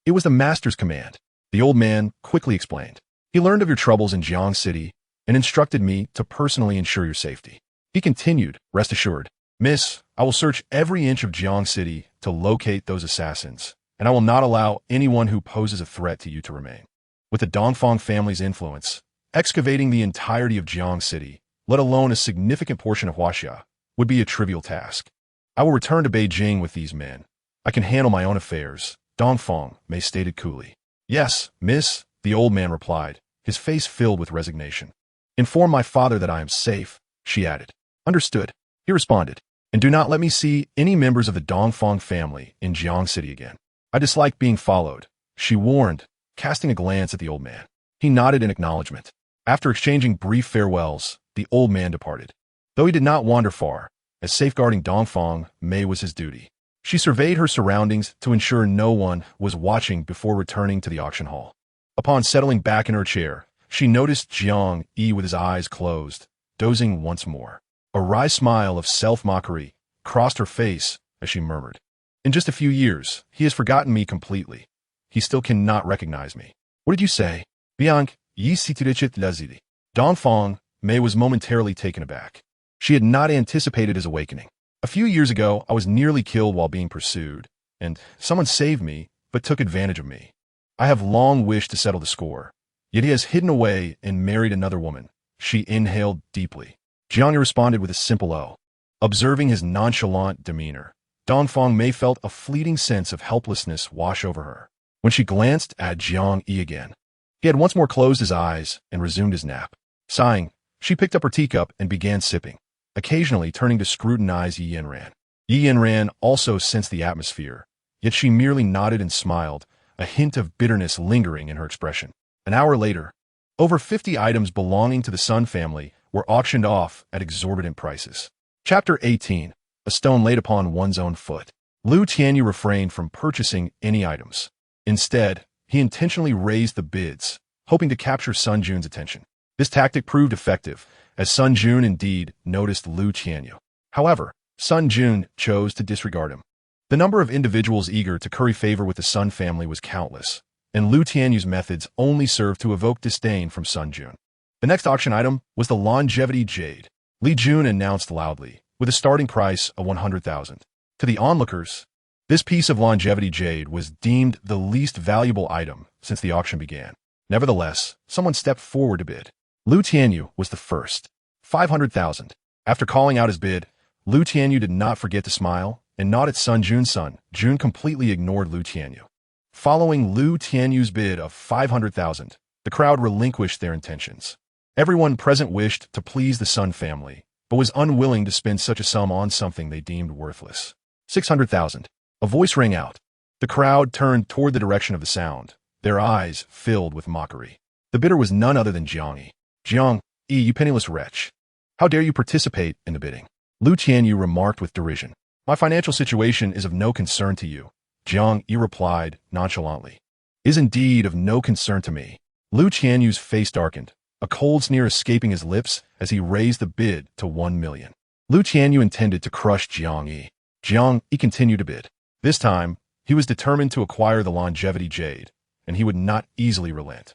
"It was the master's command," the old man quickly explained. "He learned of your troubles in Jiang City and instructed me to personally ensure your safety." He continued, "Rest assured, Miss, I will search every inch of Jiang City to locate those assassins, and I will not allow anyone who poses a threat to you to remain." With the Dongfang family's influence, excavating the entirety of Jiang City, let alone a significant portion of Huaxia, would be a trivial task. "I will return to Beijing with these men. I can handle my own affairs," Dongfang Mei stated coolly. "Yes, miss," the old man replied, his face filled with resignation. "Inform my father that I am safe," she added. "Understood," he responded. "And do not let me see any members of the Dongfang family in Jiang City again. I dislike being followed," she warned, casting a glance at the old man. He nodded in acknowledgement. After exchanging brief farewells, the old man departed. Though he did not wander far, as safeguarding Dongfang Mei was his duty, she surveyed her surroundings to ensure no one was watching before returning to the auction hall. Upon settling back in her chair, she noticed Jiang Yi with his eyes closed, dozing once more. A wry smile of self-mockery crossed her face as she murmured, "In just a few years, he has forgotten me completely. He still cannot recognize me." "What did you say?" Jiang Yi situdichit lazidi. Dongfang Mei was momentarily taken aback. She had not anticipated his awakening. "A few years ago, I was nearly killed while being pursued, and someone saved me, but took advantage of me. I have long wished to settle the score. Yet he has hidden away and married another woman." She inhaled deeply. Jiang Yi responded with a simple "oh." Observing his nonchalant demeanor, Dongfang Mei felt a fleeting sense of helplessness wash over her. When she glanced at Jiang Yi again, he had once more closed his eyes and resumed his nap. Sighing, she picked up her teacup and began sipping, occasionally turning to scrutinize Yanran. Yanran also sensed the atmosphere, yet she merely nodded and smiled, a hint of bitterness lingering in her expression. An hour later, over 50 items belonging to the Sun family were auctioned off at exorbitant prices. Chapter 18. A stone laid upon one's own foot. Liu Tianyu refrained from purchasing any items. Instead, he intentionally raised the bids, hoping to capture Sun Jun's attention. This tactic proved effective, as Sun Jun indeed noticed Liu Tianyu. However, Sun Jun chose to disregard him. The number of individuals eager to curry favor with the Sun family was countless, and Liu Tianyu's methods only served to evoke disdain from Sun Jun. The next auction item was the longevity jade. Li Jun announced loudly, with a starting price of 100,000. To the onlookers, this piece of longevity jade was deemed the least valuable item since the auction began. Nevertheless, someone stepped forward to bid. Liu Tianyu was the first. 500,000. After calling out his bid, Liu Tianyu did not forget to smile and nod at Sun Jun's son. Jun completely ignored Liu Tianyu. Following Liu Tianyu's bid of 500,000, the crowd relinquished their intentions. Everyone present wished to please the Sun family, but was unwilling to spend such a sum on something they deemed worthless. 600,000. A voice rang out. The crowd turned toward the direction of the sound, their eyes filled with mockery. The bidder was none other than Jiang Yi. "Jiang Yi, you penniless wretch. How dare you participate in the bidding?" Liu Tianyu remarked with derision. "My financial situation is of no concern to you. Jiang Yi replied nonchalantly. Is indeed of no concern to me. Lu Qianyu's face darkened, a cold sneer escaping his lips as he raised the bid to 1 million. Lu Qianyu intended to crush Jiang Yi. Jiang Yi continued to bid. This time, he was determined to acquire the longevity jade, and he would not easily relent.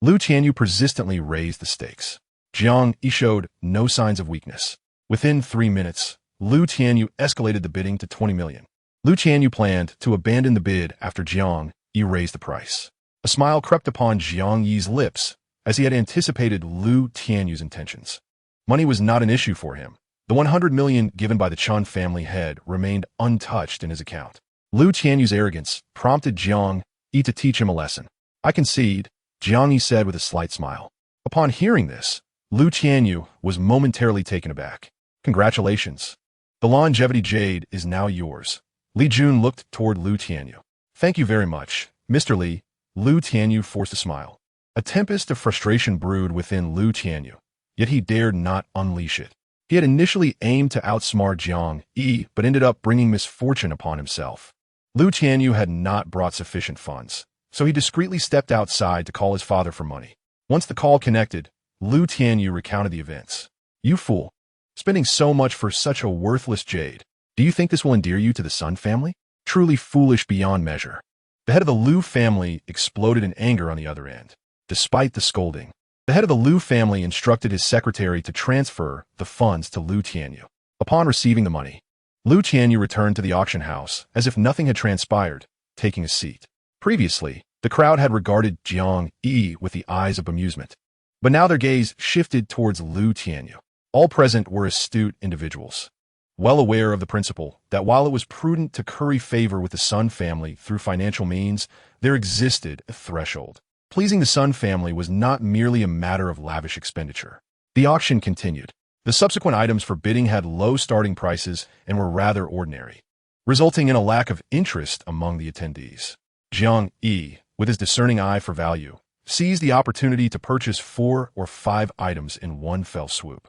Lu Qianyu persistently raised the stakes. Jiang Yi showed no signs of weakness. Within 3 minutes, Lu Qianyu escalated the bidding to 20 million. Lu Qianyu planned to abandon the bid after Jiang Yi raised the price. A smile crept upon Jiang Yi's lips as he had anticipated Lu Qianyu's intentions. Money was not an issue for him. The 100 million given by the Chun family head remained untouched in his account. Lu Qianyu's arrogance prompted Jiang Yi to teach him a lesson. I concede, Jiang Yi said with a slight smile. Upon hearing this, Lu Qianyu was momentarily taken aback. Congratulations. The longevity jade is now yours. Li Jun looked toward Lu Qianyu. Thank you very much, Mr. Li. Lu Qianyu forced a smile. A tempest of frustration brewed within Lu Qianyu, yet he dared not unleash it. He had initially aimed to outsmart Jiang Yi, but ended up bringing misfortune upon himself. Lu Qianyu had not brought sufficient funds, so he discreetly stepped outside to call his father for money. Once the call connected, Lu Qianyu recounted the events. You fool. Spending so much for such a worthless jade. Do you think this will endear you to the Sun family? Truly foolish beyond measure. The head of the Lu family exploded in anger on the other end. Despite the scolding, the head of the Lu family instructed his secretary to transfer the funds to Lu Qianyu. Upon receiving the money, Lu Qianyu returned to the auction house as if nothing had transpired, taking a seat. Previously, the crowd had regarded Jiang Yi with the eyes of amusement, but now their gaze shifted towards Lu Qianyu. All present were astute individuals, well aware of the principle that while it was prudent to curry favor with the Sun family through financial means, there existed a threshold. Pleasing the Sun family was not merely a matter of lavish expenditure. The auction continued. The subsequent items for bidding had low starting prices and were rather ordinary, resulting in a lack of interest among the attendees. Jiang Yi, with his discerning eye for value, seized the opportunity to purchase 4 or 5 items in one fell swoop.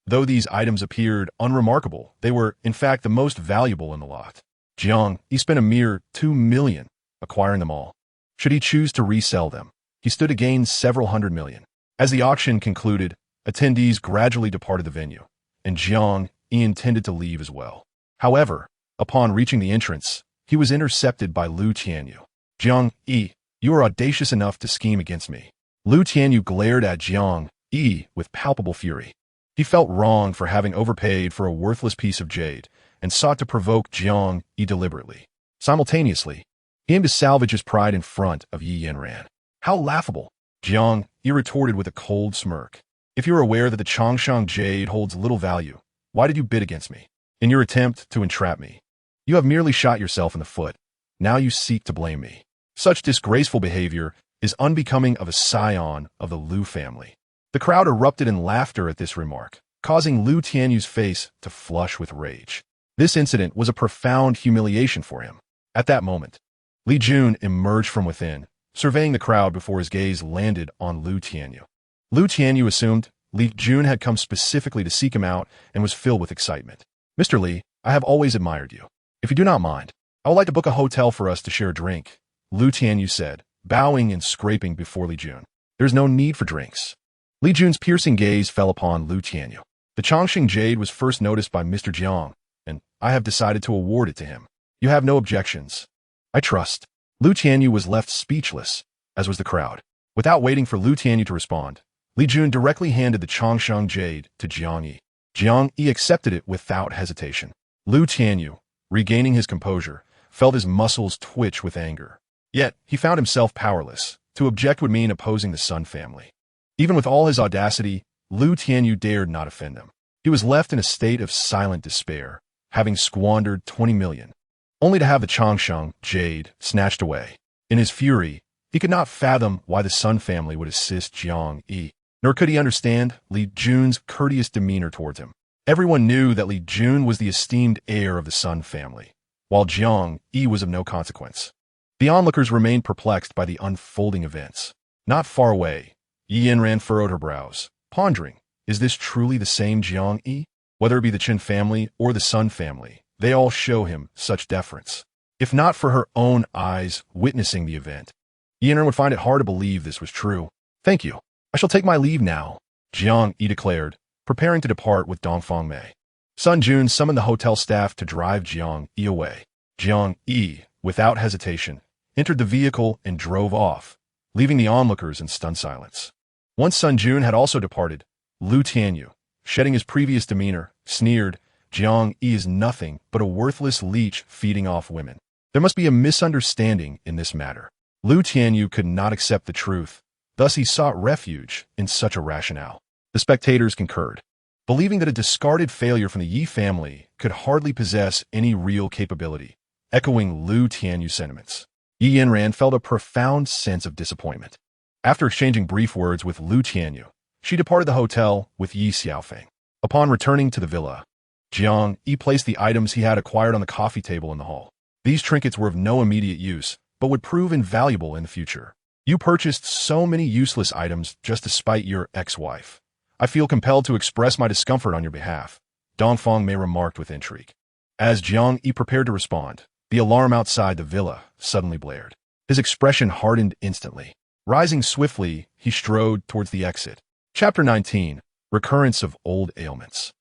Though these items appeared unremarkable, they were, in fact, the most valuable in the lot. Jiang Yi spent a mere 2 million acquiring them all. Should he choose to resell them, he stood to gain several hundred million. As the auction concluded, attendees gradually departed the venue, and Jiang Yi intended to leave as well. However, upon reaching the entrance, he was intercepted by Lu Qianyu. Jiang Yi, you are audacious enough to scheme against me. Lu Qianyu glared at Jiang Yi with palpable fury. He felt wrong for having overpaid for a worthless piece of jade and sought to provoke Jiang Yi deliberately. Simultaneously, he aimed to salvage his pride in front of Yanran. How laughable! Jiang Yi retorted with a cold smirk. If you are aware that the Changshang jade holds little value, why did you bid against me? In your attempt to entrap me, you have merely shot yourself in the foot. Now you seek to blame me. Such disgraceful behavior is unbecoming of a scion of the Lu family. The crowd erupted in laughter at this remark, causing Lu Tianyu's face to flush with rage. This incident was a profound humiliation for him. At that moment, Li Jun emerged from within, surveying the crowd before his gaze landed on Lu Tianyu. Lu Tianyu assumed Li Jun had come specifically to seek him out and was filled with excitement. Mr. Li, I have always admired you. If you do not mind, I would like to book a hotel for us to share a drink, Lu Tianyu said, bowing and scraping before Li Jun. There is no need for drinks. Li Jun's piercing gaze fell upon Lu Tianyu. The Chongqing jade was first noticed by Mr. Jiang, and I have decided to award it to him. You have no objections. I trust. Lu Tianyu was left speechless, as was the crowd. Without waiting for Lu Tianyu to respond, Li Jun directly handed the Chongqing jade to Jiang Yi. Jiang Yi accepted it without hesitation. Lu Tianyu, regaining his composure, felt his muscles twitch with anger. Yet, he found himself powerless. To object would mean opposing the Sun family. Even with all his audacity, Lu Tianyu dared not offend them. He was left in a state of silent despair, having squandered 20 million, only to have the Chongqing jade snatched away. In his fury, he could not fathom why the Sun family would assist Jiang Yi, nor could he understand Li Jun's courteous demeanor towards him. Everyone knew that Li Jun was the esteemed heir of the Sun family, while Jiang Yi was of no consequence. The onlookers remained perplexed by the unfolding events. Not far away, Yanran furrowed her brows, pondering, is this truly the same Jiang Yi? Whether it be the Qin family or the Sun family, they all show him such deference. if not for her own eyes witnessing the event. Yanran would find it hard to believe this was true. Thank you. I shall take my leave now, Jiang Yi declared, preparing to depart with Dongfang Mei. Sun Jun summoned the hotel staff to drive Jiang Yi away. Jiang Yi, without hesitation, entered the vehicle and drove off, leaving the onlookers in stunned silence. Once Sun Jun had also departed, Lu Tianyu, shedding his previous demeanor, sneered, Jiang Yi is nothing but a worthless leech feeding off women. There must be a misunderstanding in this matter. Lu Tianyu could not accept the truth, thus he sought refuge in such a rationale. The spectators concurred, believing that a discarded failure from the Yi family could hardly possess any real capability, echoing Lu Tianyu's sentiments. Yi Yanran felt a profound sense of disappointment. After exchanging brief words with Lu Tianyu, she departed the hotel with Yi Xiaofeng. Upon returning to the villa, Jiang Yi placed the items he had acquired on the coffee table in the hall. These trinkets were of no immediate use, but would prove invaluable in the future. You purchased so many useless items just to spite your ex-wife. I feel compelled to express my discomfort on your behalf, Dongfang Mei remarked with intrigue. As Jiang Yi prepared to respond, the alarm outside the villa suddenly blared. His expression hardened instantly. Rising swiftly, he strode towards the exit. Chapter 19. Recurrence of Old Ailments.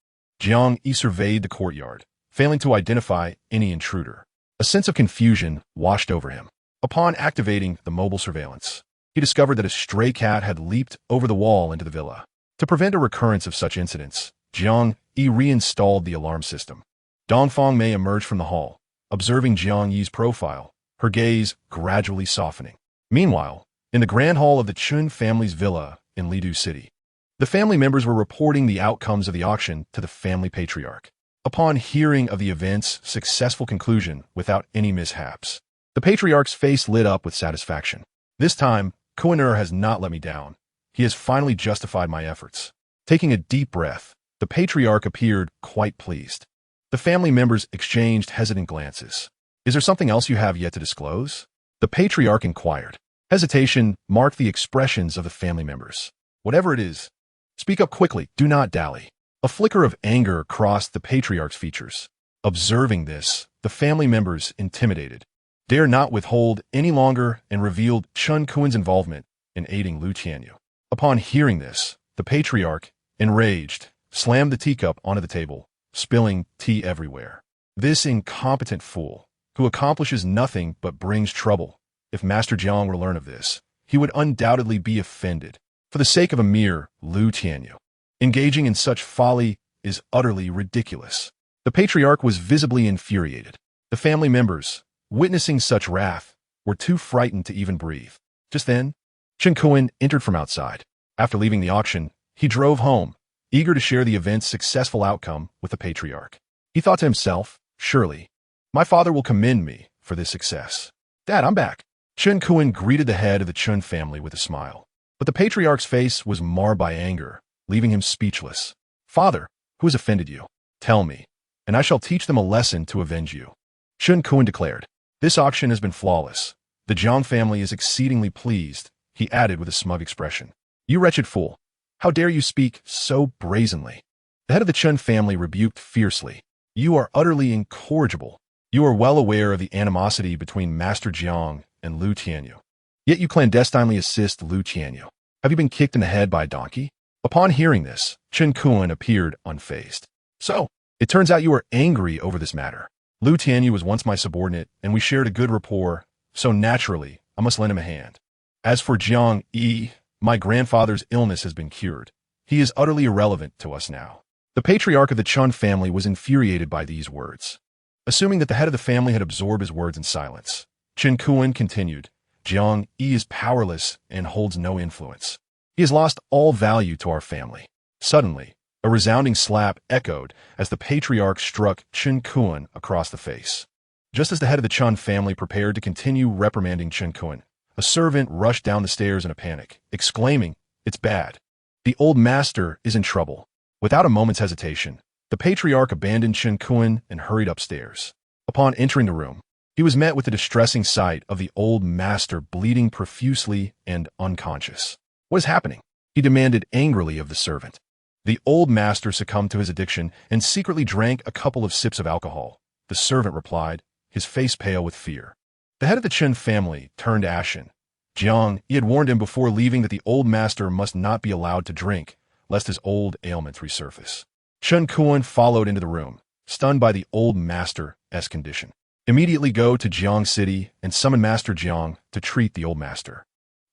Jiang Yi surveyed the courtyard, failing to identify any intruder. A sense of confusion washed over him. Upon activating the mobile surveillance, he discovered that a stray cat had leaped over the wall into the villa. To prevent a recurrence of such incidents, Jiang Yi reinstalled the alarm system. Dongfang Mei emerged from the hall, observing Jiang Yi's profile, her gaze gradually softening. Meanwhile, in the grand hall of the Chun family's villa in Lidu City, the family members were reporting the outcomes of the auction to the family patriarch. Upon hearing of the event's successful conclusion without any mishaps, the patriarch's face lit up with satisfaction. This time, Koh-i-Noor has not let me down. He has finally justified my efforts. Taking a deep breath, the patriarch appeared quite pleased. The family members exchanged hesitant glances. Is there something else you have yet to disclose? The patriarch inquired. Hesitation marked the expressions of the family members. Whatever it is, speak up quickly, do not dally. A flicker of anger crossed the patriarch's features. Observing this, the family members, intimidated, dared not withhold any longer and revealed Chun Kuen's involvement in aiding Lu Tianyu. Upon hearing this, the patriarch, enraged, slammed the teacup onto the table, spilling tea everywhere. This incompetent fool, who accomplishes nothing but brings trouble. If Master Jiang were to learn of this, he would undoubtedly be offended. For the sake of a mere Lu Tianyu, engaging in such folly is utterly ridiculous. The patriarch was visibly infuriated. The family members, witnessing such wrath, were too frightened to even breathe. Just then, Chun Kuen entered from outside. After leaving the auction, he drove home, eager to share the event's successful outcome with the patriarch. He thought to himself, surely, my father will commend me for this success. Dad, I'm back. Chun Kuen greeted the head of the Chun family with a smile. But the patriarch's face was marred by anger, leaving him speechless. Father, who has offended you? Tell me, and I shall teach them a lesson to avenge you. Chun Kuen declared. This auction has been flawless. The Jiang family is exceedingly pleased, he added with a smug expression. You wretched fool. How dare you speak so brazenly? The head of the Chun family rebuked fiercely. You are utterly incorrigible. You are well aware of the animosity between Master Jiang and Lu Tianyu. Yet you clandestinely assist Lu Tianyu. Have you been kicked in the head by a donkey? Upon hearing this, Chun Kuen appeared unfazed. So, it turns out you are angry over this matter. Lu Tianyu was once my subordinate, and we shared a good rapport, so naturally, I must lend him a hand. As for Jiang Yi, my grandfather's illness has been cured. He is utterly irrelevant to us now. The patriarch of the Chun family was infuriated by these words. Assuming that the head of the family had absorbed his words in silence, Chun Kuen continued, Jiang Yi is powerless and holds no influence. He has lost all value to our family. Suddenly, a resounding slap echoed as the patriarch struck Chun Kuen across the face. Just as the head of the Chun family prepared to continue reprimanding Chun Kuen, a servant rushed down the stairs in a panic, exclaiming, It's bad. The old master is in trouble. Without a moment's hesitation, the patriarch abandoned Chun Kuen and hurried upstairs. Upon entering the room, he was met with the distressing sight of the old master bleeding profusely and unconscious. What is happening? He demanded angrily of the servant. The old master succumbed to his addiction and secretly drank a couple of sips of alcohol. The servant replied, his face pale with fear. The head of the Chen family turned ashen. Jiang Yi had warned him before leaving that the old master must not be allowed to drink, lest his old ailments resurface. Chen Kuan followed into the room, stunned by the old master's condition. Immediately go to Jiang City and summon Master Jiang to treat the old master.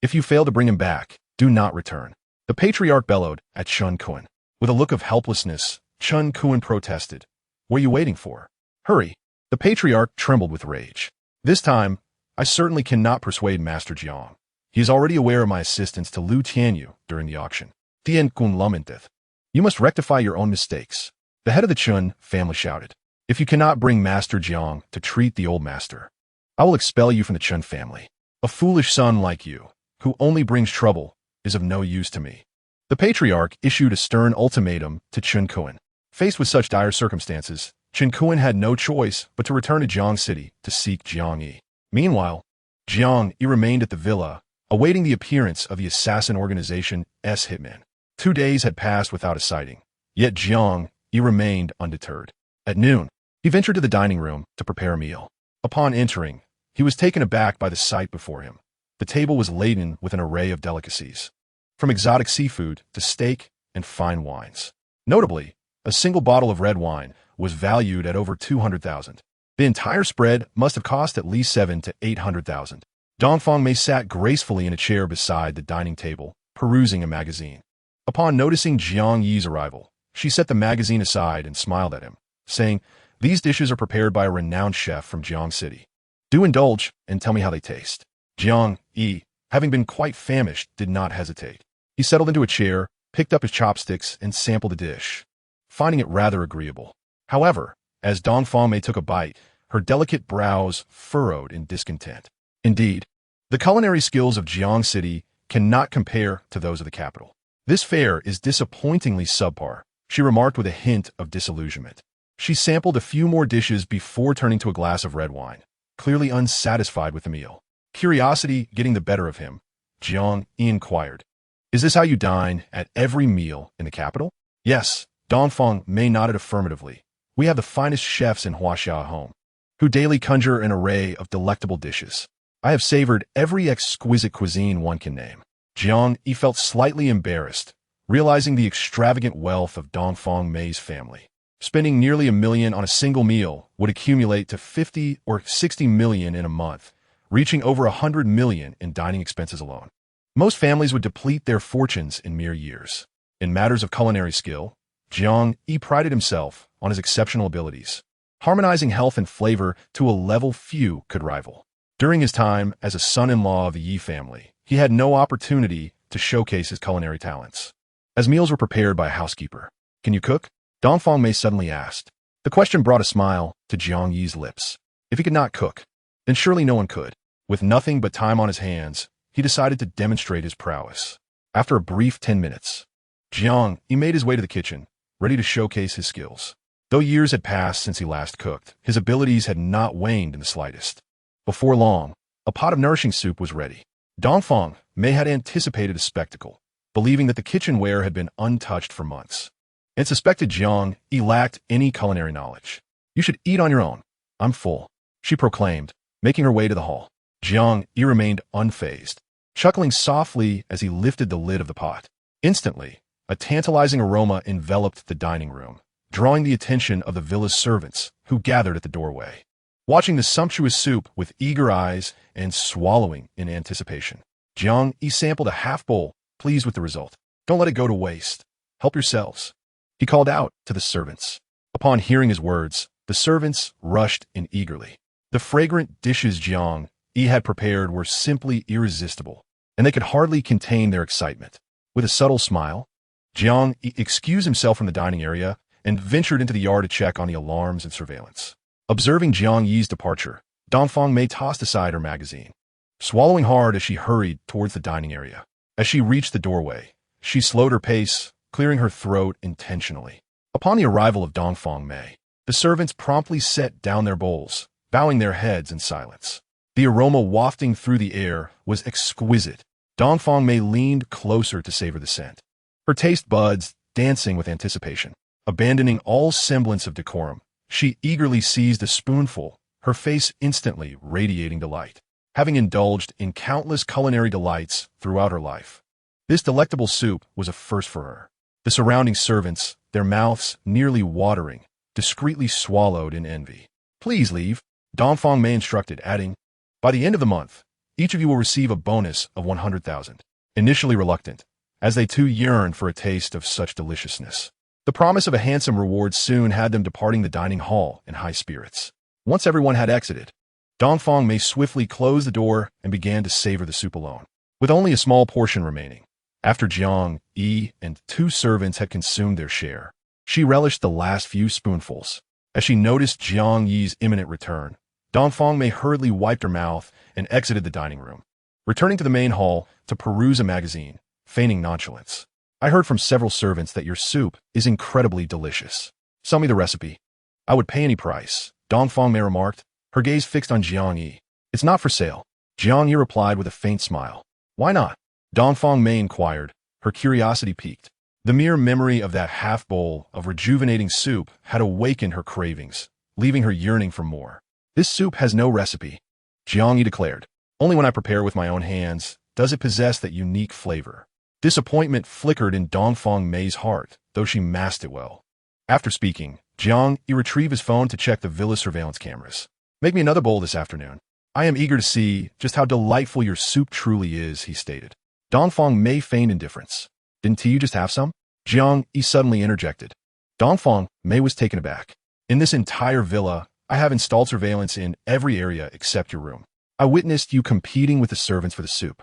If you fail to bring him back, do not return. The patriarch bellowed at Chen Kuan. With a look of helplessness, Chen Kuan protested. What are you waiting for? Hurry. The patriarch trembled with rage. This time, I certainly cannot persuade Master Jiang. He is already aware of my assistance to Liu Tianyu during the auction. Tian Kun lamenteth. You must rectify your own mistakes. The head of the Chen family shouted. If you cannot bring Master Jiang to treat the old master, I will expel you from the Chen family. A foolish son like you, who only brings trouble, is of no use to me. The patriarch issued a stern ultimatum to Chen Kuan. Faced with such dire circumstances, Chen Kuan had no choice but to return to Jiang City to seek Jiang Yi. Meanwhile, Jiang Yi remained at the villa, awaiting the appearance of the assassin organization's hitman. 2 days had passed without a sighting, yet Jiang Yi remained undeterred. At noon, he ventured to the dining room to prepare a meal. Upon entering, he was taken aback by the sight before him. The table was laden with an array of delicacies, from exotic seafood to steak and fine wines. Notably, a single bottle of red wine was valued at over 200,000. The entire spread must have cost at least 700 to 800,000. Dongfang Mei sat gracefully in a chair beside the dining table, perusing a magazine. Upon noticing Jiang Yi's arrival, she set the magazine aside and smiled at him, saying, "These dishes are prepared by a renowned chef from Jiang City. Do indulge and tell me how they taste." Jiang Yi, having been quite famished, did not hesitate. He settled into a chair, picked up his chopsticks, and sampled the dish, finding it rather agreeable. However, as Dongfang Mei took a bite, her delicate brows furrowed in discontent. Indeed, the culinary skills of Jiang City cannot compare to those of the capital. This fare is disappointingly subpar, she remarked with a hint of disillusionment. She sampled a few more dishes before turning to a glass of red wine, clearly unsatisfied with the meal. Curiosity getting the better of him, Jiang Yi inquired, "Is this how you dine at every meal in the capital?" "Yes," Dongfang Mei nodded affirmatively. "We have the finest chefs in Huaxia home, who daily conjure an array of delectable dishes. I have savored every exquisite cuisine one can name." Jiang Yi felt slightly embarrassed, realizing the extravagant wealth of Dongfang Mei's family. Spending nearly $1 million on a single meal would accumulate to 50 or 60 million in a month, reaching over 100 million in dining expenses alone. Most families would deplete their fortunes in mere years. In matters of culinary skill, Jiang Yi prided himself on his exceptional abilities, harmonizing health and flavor to a level few could rival. During his time as a son-in-law of the Yi family, he had no opportunity to showcase his culinary talents. As meals were prepared by a housekeeper, "Can you cook?" Dongfang Mei suddenly asked. The question brought a smile to Jiang Yi's lips. If he could not cook, then surely no one could. With nothing but time on his hands, he decided to demonstrate his prowess. After a brief 10 minutes, Jiang Yi made his way to the kitchen, ready to showcase his skills. Though years had passed since he last cooked, his abilities had not waned in the slightest. Before long, a pot of nourishing soup was ready. Dongfang Mei had anticipated a spectacle, believing that the kitchenware had been untouched for months, and suspected Jiang Yi lacked any culinary knowledge. "You should eat on your own. I'm full," she proclaimed, making her way to the hall. Jiang Yi remained unfazed, chuckling softly as he lifted the lid of the pot. Instantly, a tantalizing aroma enveloped the dining room, drawing the attention of the villa's servants, who gathered at the doorway, watching the sumptuous soup with eager eyes and swallowing in anticipation. Jiang Yi sampled a half bowl, pleased with the result. "Don't let it go to waste. Help yourselves," he called out to the servants. Upon hearing his words, the servants rushed in eagerly. The fragrant dishes Jiang Yi had prepared were simply irresistible, and they could hardly contain their excitement. With a subtle smile, Jiang Yi excused himself from the dining area and ventured into the yard to check on the alarms and surveillance. Observing Jiang Yi's departure, Dongfang Mei tossed aside her magazine, swallowing hard as she hurried towards the dining area. As she reached the doorway, she slowed her pace, clearing her throat intentionally. Upon the arrival of Dongfang Mei, the servants promptly set down their bowls, bowing their heads in silence. The aroma wafting through the air was exquisite. Dongfang Mei leaned closer to savor the scent, her taste buds dancing with anticipation. Abandoning all semblance of decorum, she eagerly seized a spoonful her face instantly radiating delight, having indulged in countless culinary delights throughout her life. This delectable soup was a first for her. The surrounding servants, their mouths nearly watering, discreetly swallowed in envy. "Please leave," Dongfang Mei instructed, adding, "By the end of the month, each of you will receive a bonus of 100,000. Initially reluctant, as they too yearned for a taste of such deliciousness. The promise of a handsome reward soon had them departing the dining hall in high spirits. Once everyone had exited, Dongfang Mei swiftly closed the door and began to savor the soup alone, with only a small portion remaining. After Jiang Yi and 2 servants had consumed their share, she relished the last few spoonfuls. As she noticed Jiang Yi's imminent return, Dongfang Mei hurriedly wiped her mouth and exited the dining room, returning to the main hall to peruse a magazine, feigning nonchalance. "I heard from several servants that your soup is incredibly delicious. Sell me the recipe." "I would pay any price," Dongfang Mei remarked, her gaze fixed on Jiang Yi. "It's not for sale," Jiang Yi replied with a faint smile. "Why not?" Dongfang Mei inquired, her curiosity piqued. The mere memory of that half-bowl of rejuvenating soup had awakened her cravings, leaving her yearning for more. "This soup has no recipe," Jiang Yi declared. "Only when I prepare with my own hands does it possess that unique flavor." Disappointment flickered in Dongfang Mei's heart, though she masked it well. After speaking, Jiang Yi retrieved his phone to check the villa's surveillance cameras. "Make me another bowl this afternoon. I am eager to see just how delightful your soup truly is," he stated. Dongfang Mei feigned indifference. "Didn't you just have some?" Jiang Yi suddenly interjected. Dongfang Mei was taken aback. "In this entire villa, I have installed surveillance in every area except your room. I witnessed you competing with the servants for the soup."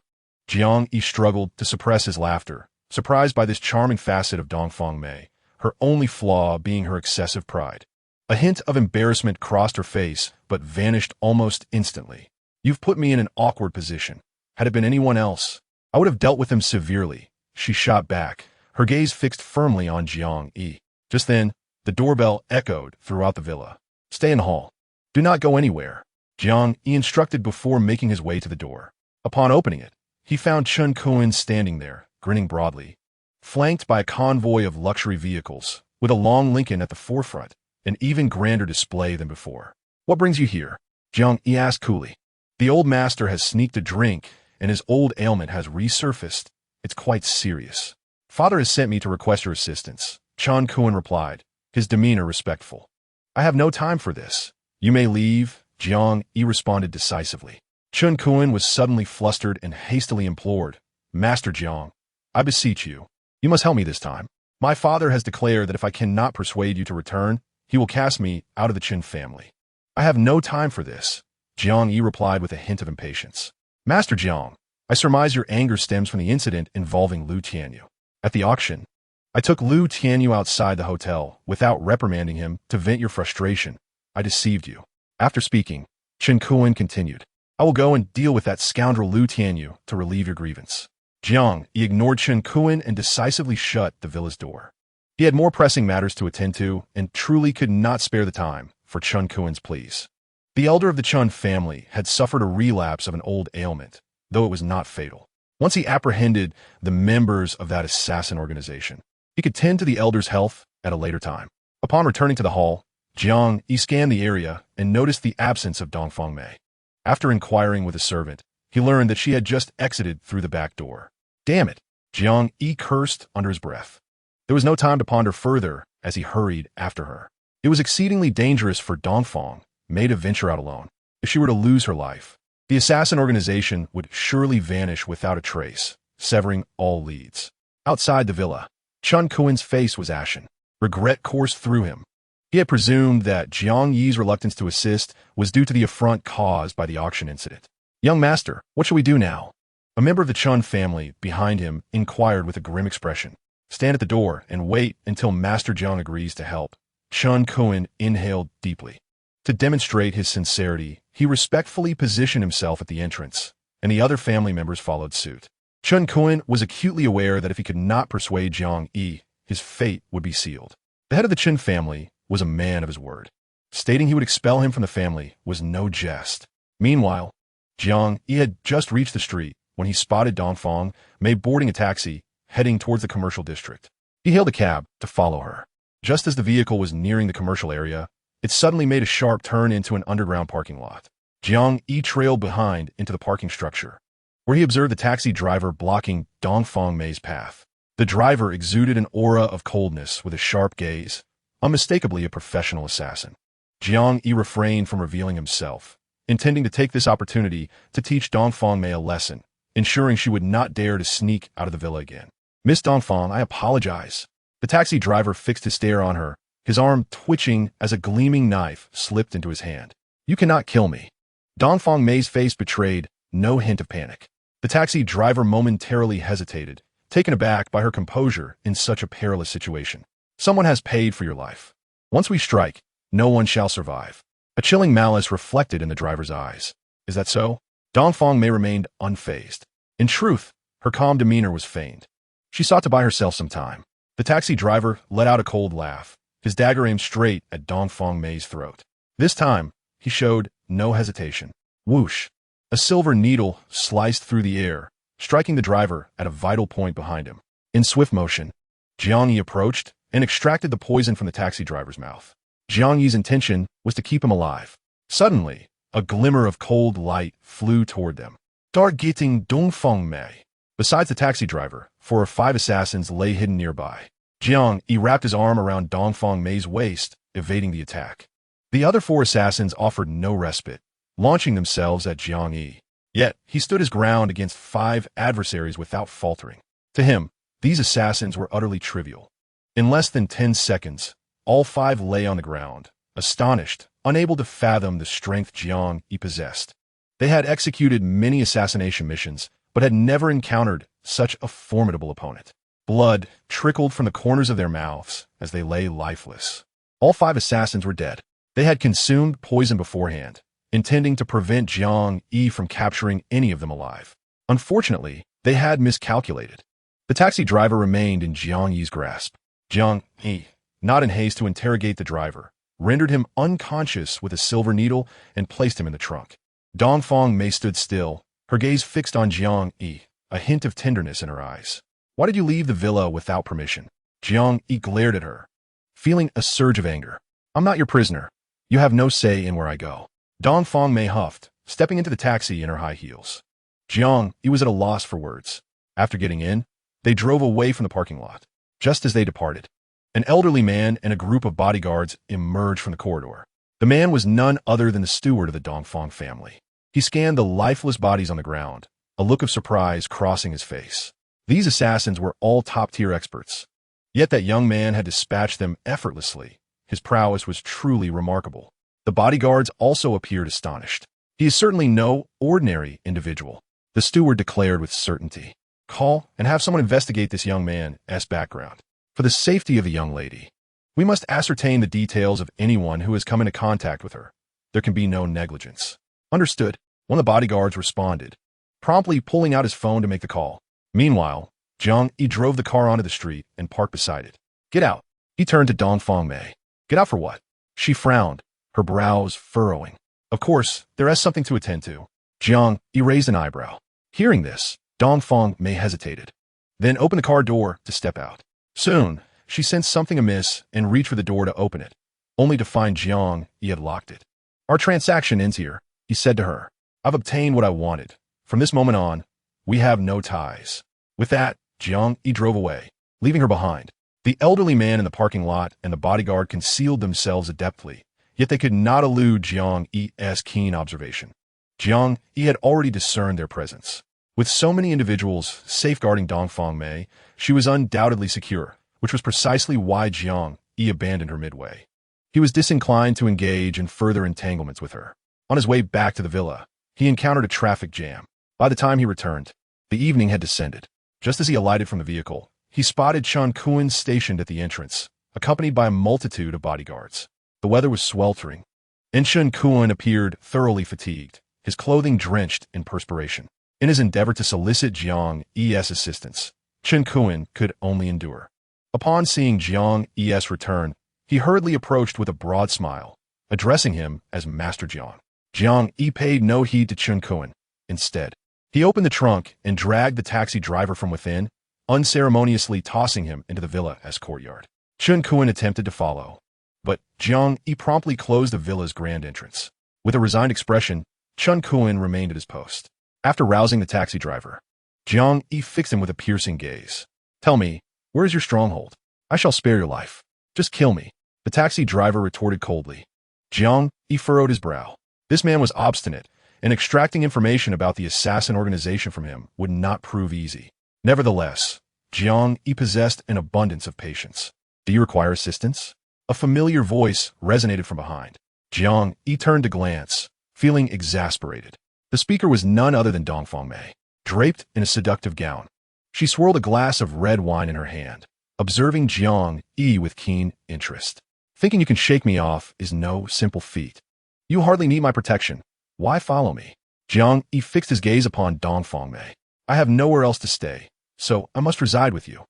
Jiang Yi struggled to suppress his laughter, surprised by this charming facet of Dongfang Mei, her only flaw being her excessive pride. A hint of embarrassment crossed her face, but vanished almost instantly. "You've put me in an awkward position. Had it been anyone else, I would have dealt with him severely," she shot back, her gaze fixed firmly on Jiang Yi. Just then, the doorbell echoed throughout the villa. "Stay in the hall. Do not go anywhere," Jiang Yi instructed before making his way to the door. Upon opening it, he found Chen Kun standing there, grinning broadly, flanked by a convoy of luxury vehicles, with a long Lincoln at the forefront, an even grander display than before. "What brings you here?" Jiang Yi asked coolly. "The old master has sneaked a drink, and his old ailment has resurfaced. It's quite serious. Father has sent me to request your assistance," Chen Kun replied, his demeanor respectful. "I have no time for this. You may leave," Jiang Yi responded decisively. Chen Kun was suddenly flustered and hastily implored, "Master Jiang, I beseech you, you must help me this time. My father has declared that if I cannot persuade you to return, he will cast me out of the Qin family." "I have no time for this," Jiang Yi replied with a hint of impatience. "Master Jiang, I surmise your anger stems from the incident involving Liu Tianyu. At the auction, I took Liu Tianyu outside the hotel without reprimanding him to vent your frustration. I deceived you." After speaking, Chen Kun continued, "I will go and deal with that scoundrel Liu Tianyu to relieve your grievance." Jiang Yi ignored Chen Kun and decisively shut the villa's door. He had more pressing matters to attend to and truly could not spare the time for Chen Kun's pleas. The elder of the Chen family had suffered a relapse of an old ailment, though it was not fatal. Once he apprehended the members of that assassin organization, he could tend to the elder's health at a later time. Upon returning to the hall, Jiang Yi scanned the area and noticed the absence of Dongfang Mei. After inquiring with a servant, he learned that she had just exited through the back door. "Damn it," Jiang Yi cursed under his breath. There was no time to ponder further as he hurried after her. It was exceedingly dangerous for Dongfang Mei to venture out alone. If she were to lose her life, the assassin organization would surely vanish without a trace, severing all leads. Outside the villa, Chen Kun's face was ashen. Regret coursed through him. He had presumed that Jiang Yi's reluctance to assist was due to the affront caused by the auction incident. "Young master, what shall we do now?" A member of the Chen family behind him inquired with a grim expression. "Stand at the door and wait until Master Jiang agrees to help." Chen Kun inhaled deeply. To demonstrate his sincerity, he respectfully positioned himself at the entrance, and the other family members followed suit. Chen Kun was acutely aware that if he could not persuade Jiang Yi, his fate would be sealed. The head of the Qin family was a man of his word. Stating he would expel him from the family was no jest. Meanwhile, Jiang Yi had just reached the street when he spotted Dongfang Mei boarding a taxi, heading towards the commercial district. He hailed a cab to follow her. Just as the vehicle was nearing the commercial area, it suddenly made a sharp turn into an underground parking lot. Jiang Yi trailed behind into the parking structure, where he observed the taxi driver blocking Dongfang Mei's path. The driver exuded an aura of coldness with a sharp gaze, unmistakably a professional assassin. Jiang Yi refrained from revealing himself, intending to take this opportunity to teach Dongfang Mei a lesson, ensuring she would not dare to sneak out of the villa again. "Miss Dongfang, I apologize." The taxi driver fixed his stare on her, his arm twitching as a gleaming knife slipped into his hand. "You cannot kill me." Dongfang Mei's face betrayed no hint of panic. The taxi driver momentarily hesitated, taken aback by her composure in such a perilous situation. "Someone has paid for your life. Once we strike, no one shall survive." A chilling malice reflected in the driver's eyes. "Is that so?" Dongfang Mei remained unfazed. In truth, her calm demeanor was feigned. She sought to buy herself some time. The taxi driver let out a cold laugh, his dagger aimed straight at Dongfang Mei's throat. This time, he showed no hesitation. Whoosh! A silver needle sliced through the air, striking the driver at a vital point behind him. In swift motion, Jiang Yi approached and extracted the poison from the taxi driver's mouth. Jiang Yi's intention was to keep him alive. Suddenly, a glimmer of cold light flew toward them, targeting Dongfang Mei. Besides the taxi driver, 4 or 5 assassins lay hidden nearby. Jiang Yi wrapped his arm around Dongfang Mei's waist, evading the attack. The other 4 assassins offered no respite, launching themselves at Jiang Yi. Yet, he stood his ground against 5 adversaries without faltering. To him, these assassins were utterly trivial. In less than 10 seconds, all 5 lay on the ground, astonished, unable to fathom the strength Jiang Yi possessed. They had executed many assassination missions, but had never encountered such a formidable opponent. Blood trickled from the corners of their mouths as they lay lifeless. All 5 assassins were dead. They had consumed poison beforehand, intending to prevent Jiang Yi from capturing any of them alive. Unfortunately, they had miscalculated. The taxi driver remained in Jiang Yi's grasp. Jiang Yi, not in haste to interrogate the driver, rendered him unconscious with a silver needle and placed him in the trunk. Dongfang Mei stood still, her gaze fixed on Jiang Yi, a hint of tenderness in her eyes. "Why did you leave the villa without permission?" Jiang Yi glared at her, feeling a surge of anger. "I'm not your prisoner. You have no say in where I go." Dongfang Mei huffed, stepping into the taxi in her high heels. Jiang Yi was at a loss for words. After getting in, they drove away from the parking lot. Just as they departed, an elderly man and a group of bodyguards emerged from the corridor. The man was none other than the steward of the Dongfang family. He scanned the lifeless bodies on the ground, a look of surprise crossing his face. These assassins were all top-tier experts. Yet that young man had dispatched them effortlessly. His prowess was truly remarkable. The bodyguards also appeared astonished. "He is certainly no ordinary individual," the steward declared with certainty. "Call and have someone investigate this young man's background. For the safety of the young lady, we must ascertain the details of anyone who has come into contact with her. There can be no negligence." "Understood," one of the bodyguards responded, promptly pulling out his phone to make the call. Meanwhile, Jiang Yi drove the car onto the street and parked beside it. "Get out." He turned to Dongfang Mei. "Get out for what?" She frowned, her brows furrowing. "Of course, there is something to attend to." Jiang Yi raised an eyebrow. Hearing this, Dongfang Mei hesitated, then opened the car door to step out. Soon, she sensed something amiss and reached for the door to open it, only to find Jiang Yi had locked it. "Our transaction ends here," he said to her. "I've obtained what I wanted. From this moment on, we have no ties." With that, Jiang Yi drove away, leaving her behind. The elderly man in the parking lot and the bodyguard concealed themselves adeptly, yet they could not elude Jiang Yi's keen observation. Jiang Yi had already discerned their presence. With so many individuals safeguarding Dongfang Mei, she was undoubtedly secure, which was precisely why Jiang Yi abandoned her midway. He was disinclined to engage in further entanglements with her. On his way back to the villa, he encountered a traffic jam. By the time he returned, the evening had descended. Just as he alighted from the vehicle, he spotted Chen Kuan stationed at the entrance, accompanied by a multitude of bodyguards. The weather was sweltering, and Chen Kuan appeared thoroughly fatigued, his clothing drenched in perspiration. In his endeavor to solicit Jiang Yi's assistance, Chen Kuan could only endure. Upon seeing Jiang Yi's return, he hurriedly approached with a broad smile, addressing him as Master Jiang. Jiang Yi paid no heed to Chen Kuan. Instead, he opened the trunk and dragged the taxi driver from within, unceremoniously tossing him into the villa's courtyard. Chen Kuan attempted to follow, but Jiang Yi promptly closed the villa's grand entrance. With a resigned expression, Chen Kuan remained at his post. After rousing the taxi driver, Jiang Yi fixed him with a piercing gaze. "Tell me, where is your stronghold? I shall spare your life. Just kill me." The taxi driver retorted coldly. Jiang Yi furrowed his brow. This man was obstinate, and extracting information about the assassin organization from him would not prove easy. Nevertheless, Jiang Yi possessed an abundance of patience. "Do you require assistance?" A familiar voice resonated from behind. Jiang Yi turned to glance, feeling exasperated. The speaker was none other than Dongfang Mei, draped in a seductive gown. She swirled a glass of red wine in her hand, observing Jiang Yi with keen interest. "Thinking you can shake me off is no simple feat. You hardly need my protection. Why follow me?" Jiang Yi fixed his gaze upon Dongfang Mei. "I have nowhere else to stay, so I must reside with you."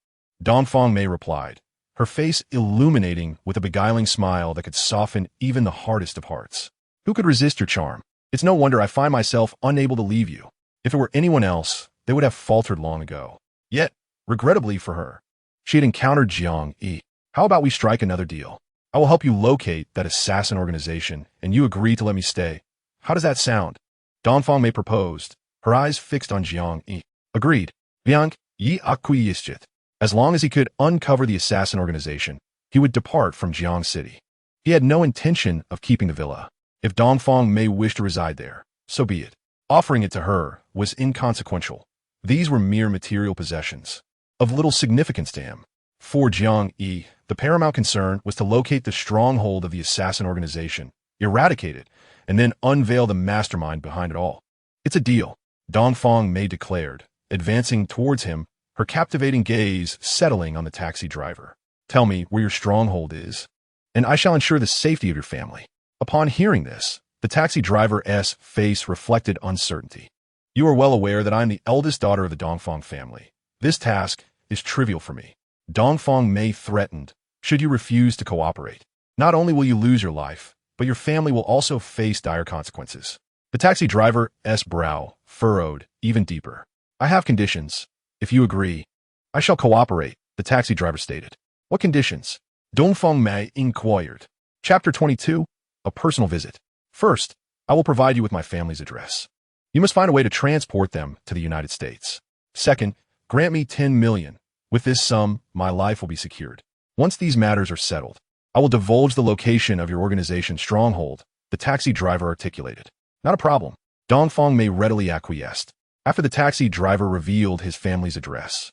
Dongfang Mei replied, her face illuminating with a beguiling smile that could soften even the hardest of hearts. "Who could resist your charm? It's no wonder I find myself unable to leave you. If it were anyone else, they would have faltered long ago." Yet, regrettably for her, she had encountered Jiang Yi. "How about we strike another deal? I will help you locate that assassin organization, and you agree to let me stay. How does that sound?" Dongfang Mei proposed, her eyes fixed on Jiang Yi. "Agreed." Jiang Yi acquiesced. As long as he could uncover the assassin organization, he would depart from Jiang City. He had no intention of keeping the villa. If Dongfang Mei wished to reside there, so be it. Offering it to her was inconsequential. These were mere material possessions, of little significance to him. For Jiang Yi, the paramount concern was to locate the stronghold of the assassin organization, eradicate it, and then unveil the mastermind behind it all. "It's a deal," Dongfang Mei declared, advancing towards him, her captivating gaze settling on the taxi driver. "Tell me where your stronghold is, and I shall ensure the safety of your family." Upon hearing this, the taxi driver's face reflected uncertainty. "You are well aware that I am the eldest daughter of the Dongfang family. This task is trivial for me." Dongfang Mei threatened, "Should you refuse to cooperate, not only will you lose your life, but your family will also face dire consequences." The taxi driver's brow furrowed even deeper. "I have conditions. If you agree, I shall cooperate," the taxi driver stated. "What conditions?" Dongfang Mei inquired. Chapter 22, A Personal Visit. "First, I will provide you with my family's address. You must find a way to transport them to the United States. Second, grant me 10 million. With this sum, my life will be secured. Once these matters are settled, I will divulge the location of your organization's stronghold," the taxi driver articulated. "Not a problem." Dongfang Mei readily acquiesced. After the taxi driver revealed his family's address,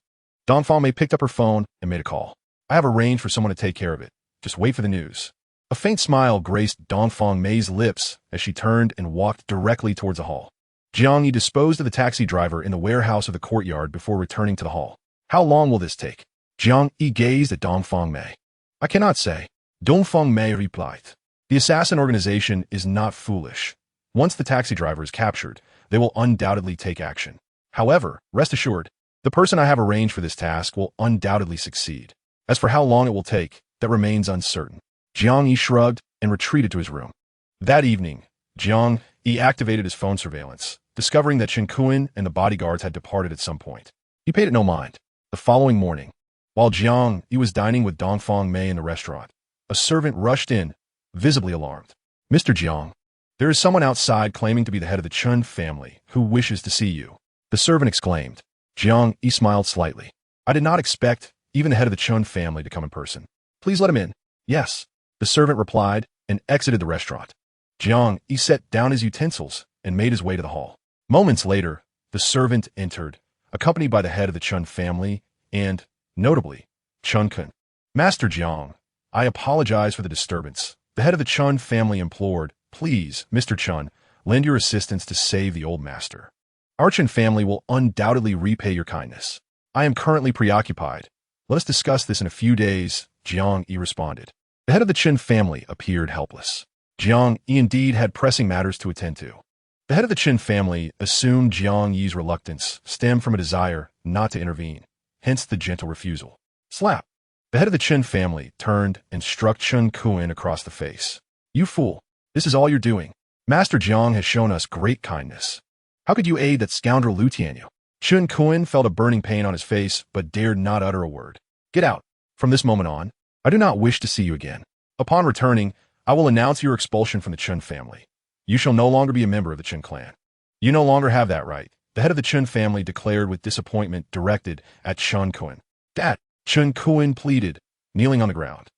Dongfang Mei picked up her phone and made a call. "I have arranged for someone to take care of it. Just wait for the news." A faint smile graced Dongfang Mei's lips as she turned and walked directly towards the hall. Jiang Yi disposed of the taxi driver in the warehouse of the courtyard before returning to the hall. "How long will this take?" Jiang Yi gazed at Dongfang Mei. "I cannot say," Dongfang Mei replied. "The assassin organization is not foolish. Once the taxi driver is captured, they will undoubtedly take action. However, rest assured, the person I have arranged for this task will undoubtedly succeed. As for how long it will take, that remains uncertain." Jiang Yi shrugged and retreated to his room. That evening, Jiang Yi activated his phone surveillance, discovering that Chen Kuan and the bodyguards had departed at some point. He paid it no mind. The following morning, while Jiang Yi was dining with Dongfang Mei in the restaurant, a servant rushed in, visibly alarmed. "Mr. Jiang, there is someone outside claiming to be the head of the Chen family who wishes to see you," the servant exclaimed. Jiang Yi smiled slightly. "I did not expect even the head of the Chen family to come in person. Please let him in." "Yes," the servant replied and exited the restaurant. Jiang Yi set down his utensils and made his way to the hall. Moments later, the servant entered, accompanied by the head of the Chen family and, notably, Chen Kun. "Master Jiang, I apologize for the disturbance," the head of the Chen family implored. "Please, Mr. Chen, lend your assistance to save the old master. Our Chen family will undoubtedly repay your kindness. I am currently preoccupied. Let us discuss this in a few days," Jiang Yi responded. The head of the Chen family appeared helpless. Jiang Yi indeed had pressing matters to attend to. The head of the Chen family assumed Jiang Yi's reluctance stemmed from a desire not to intervene, hence the gentle refusal. Slap! The head of the Chen family turned and struck Chen Kuan across the face. "You fool! This is all you're doing. Master Jiang has shown us great kindness. How could you aid that scoundrel Liu Tianyu?" Chen Kuan felt a burning pain on his face but dared not utter a word. "Get out. From this moment on, I do not wish to see you again." Upon returning, I will announce your expulsion from the Chun family. You shall no longer be a member of the Chun clan. You no longer have that right, the head of the Chun family declared with disappointment directed at Chun Kun. Dad, Chun Kun pleaded, kneeling on the ground.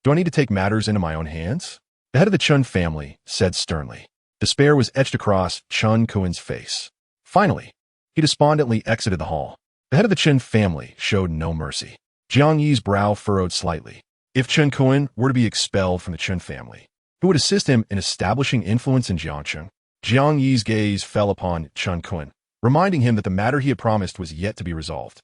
Do I need to take matters into my own hands? The head of the Chun family said sternly. Despair was etched across Chun Kun's face. Finally, he despondently exited the hall. The head of the Chun family showed no mercy. Jiang Yi's brow furrowed slightly. If Chun Kun were to be expelled from the Chun family, who would assist him in establishing influence in Jiangcheng? Jiang Yi's gaze fell upon Chun Kun, reminding him that the matter he had promised was yet to be resolved.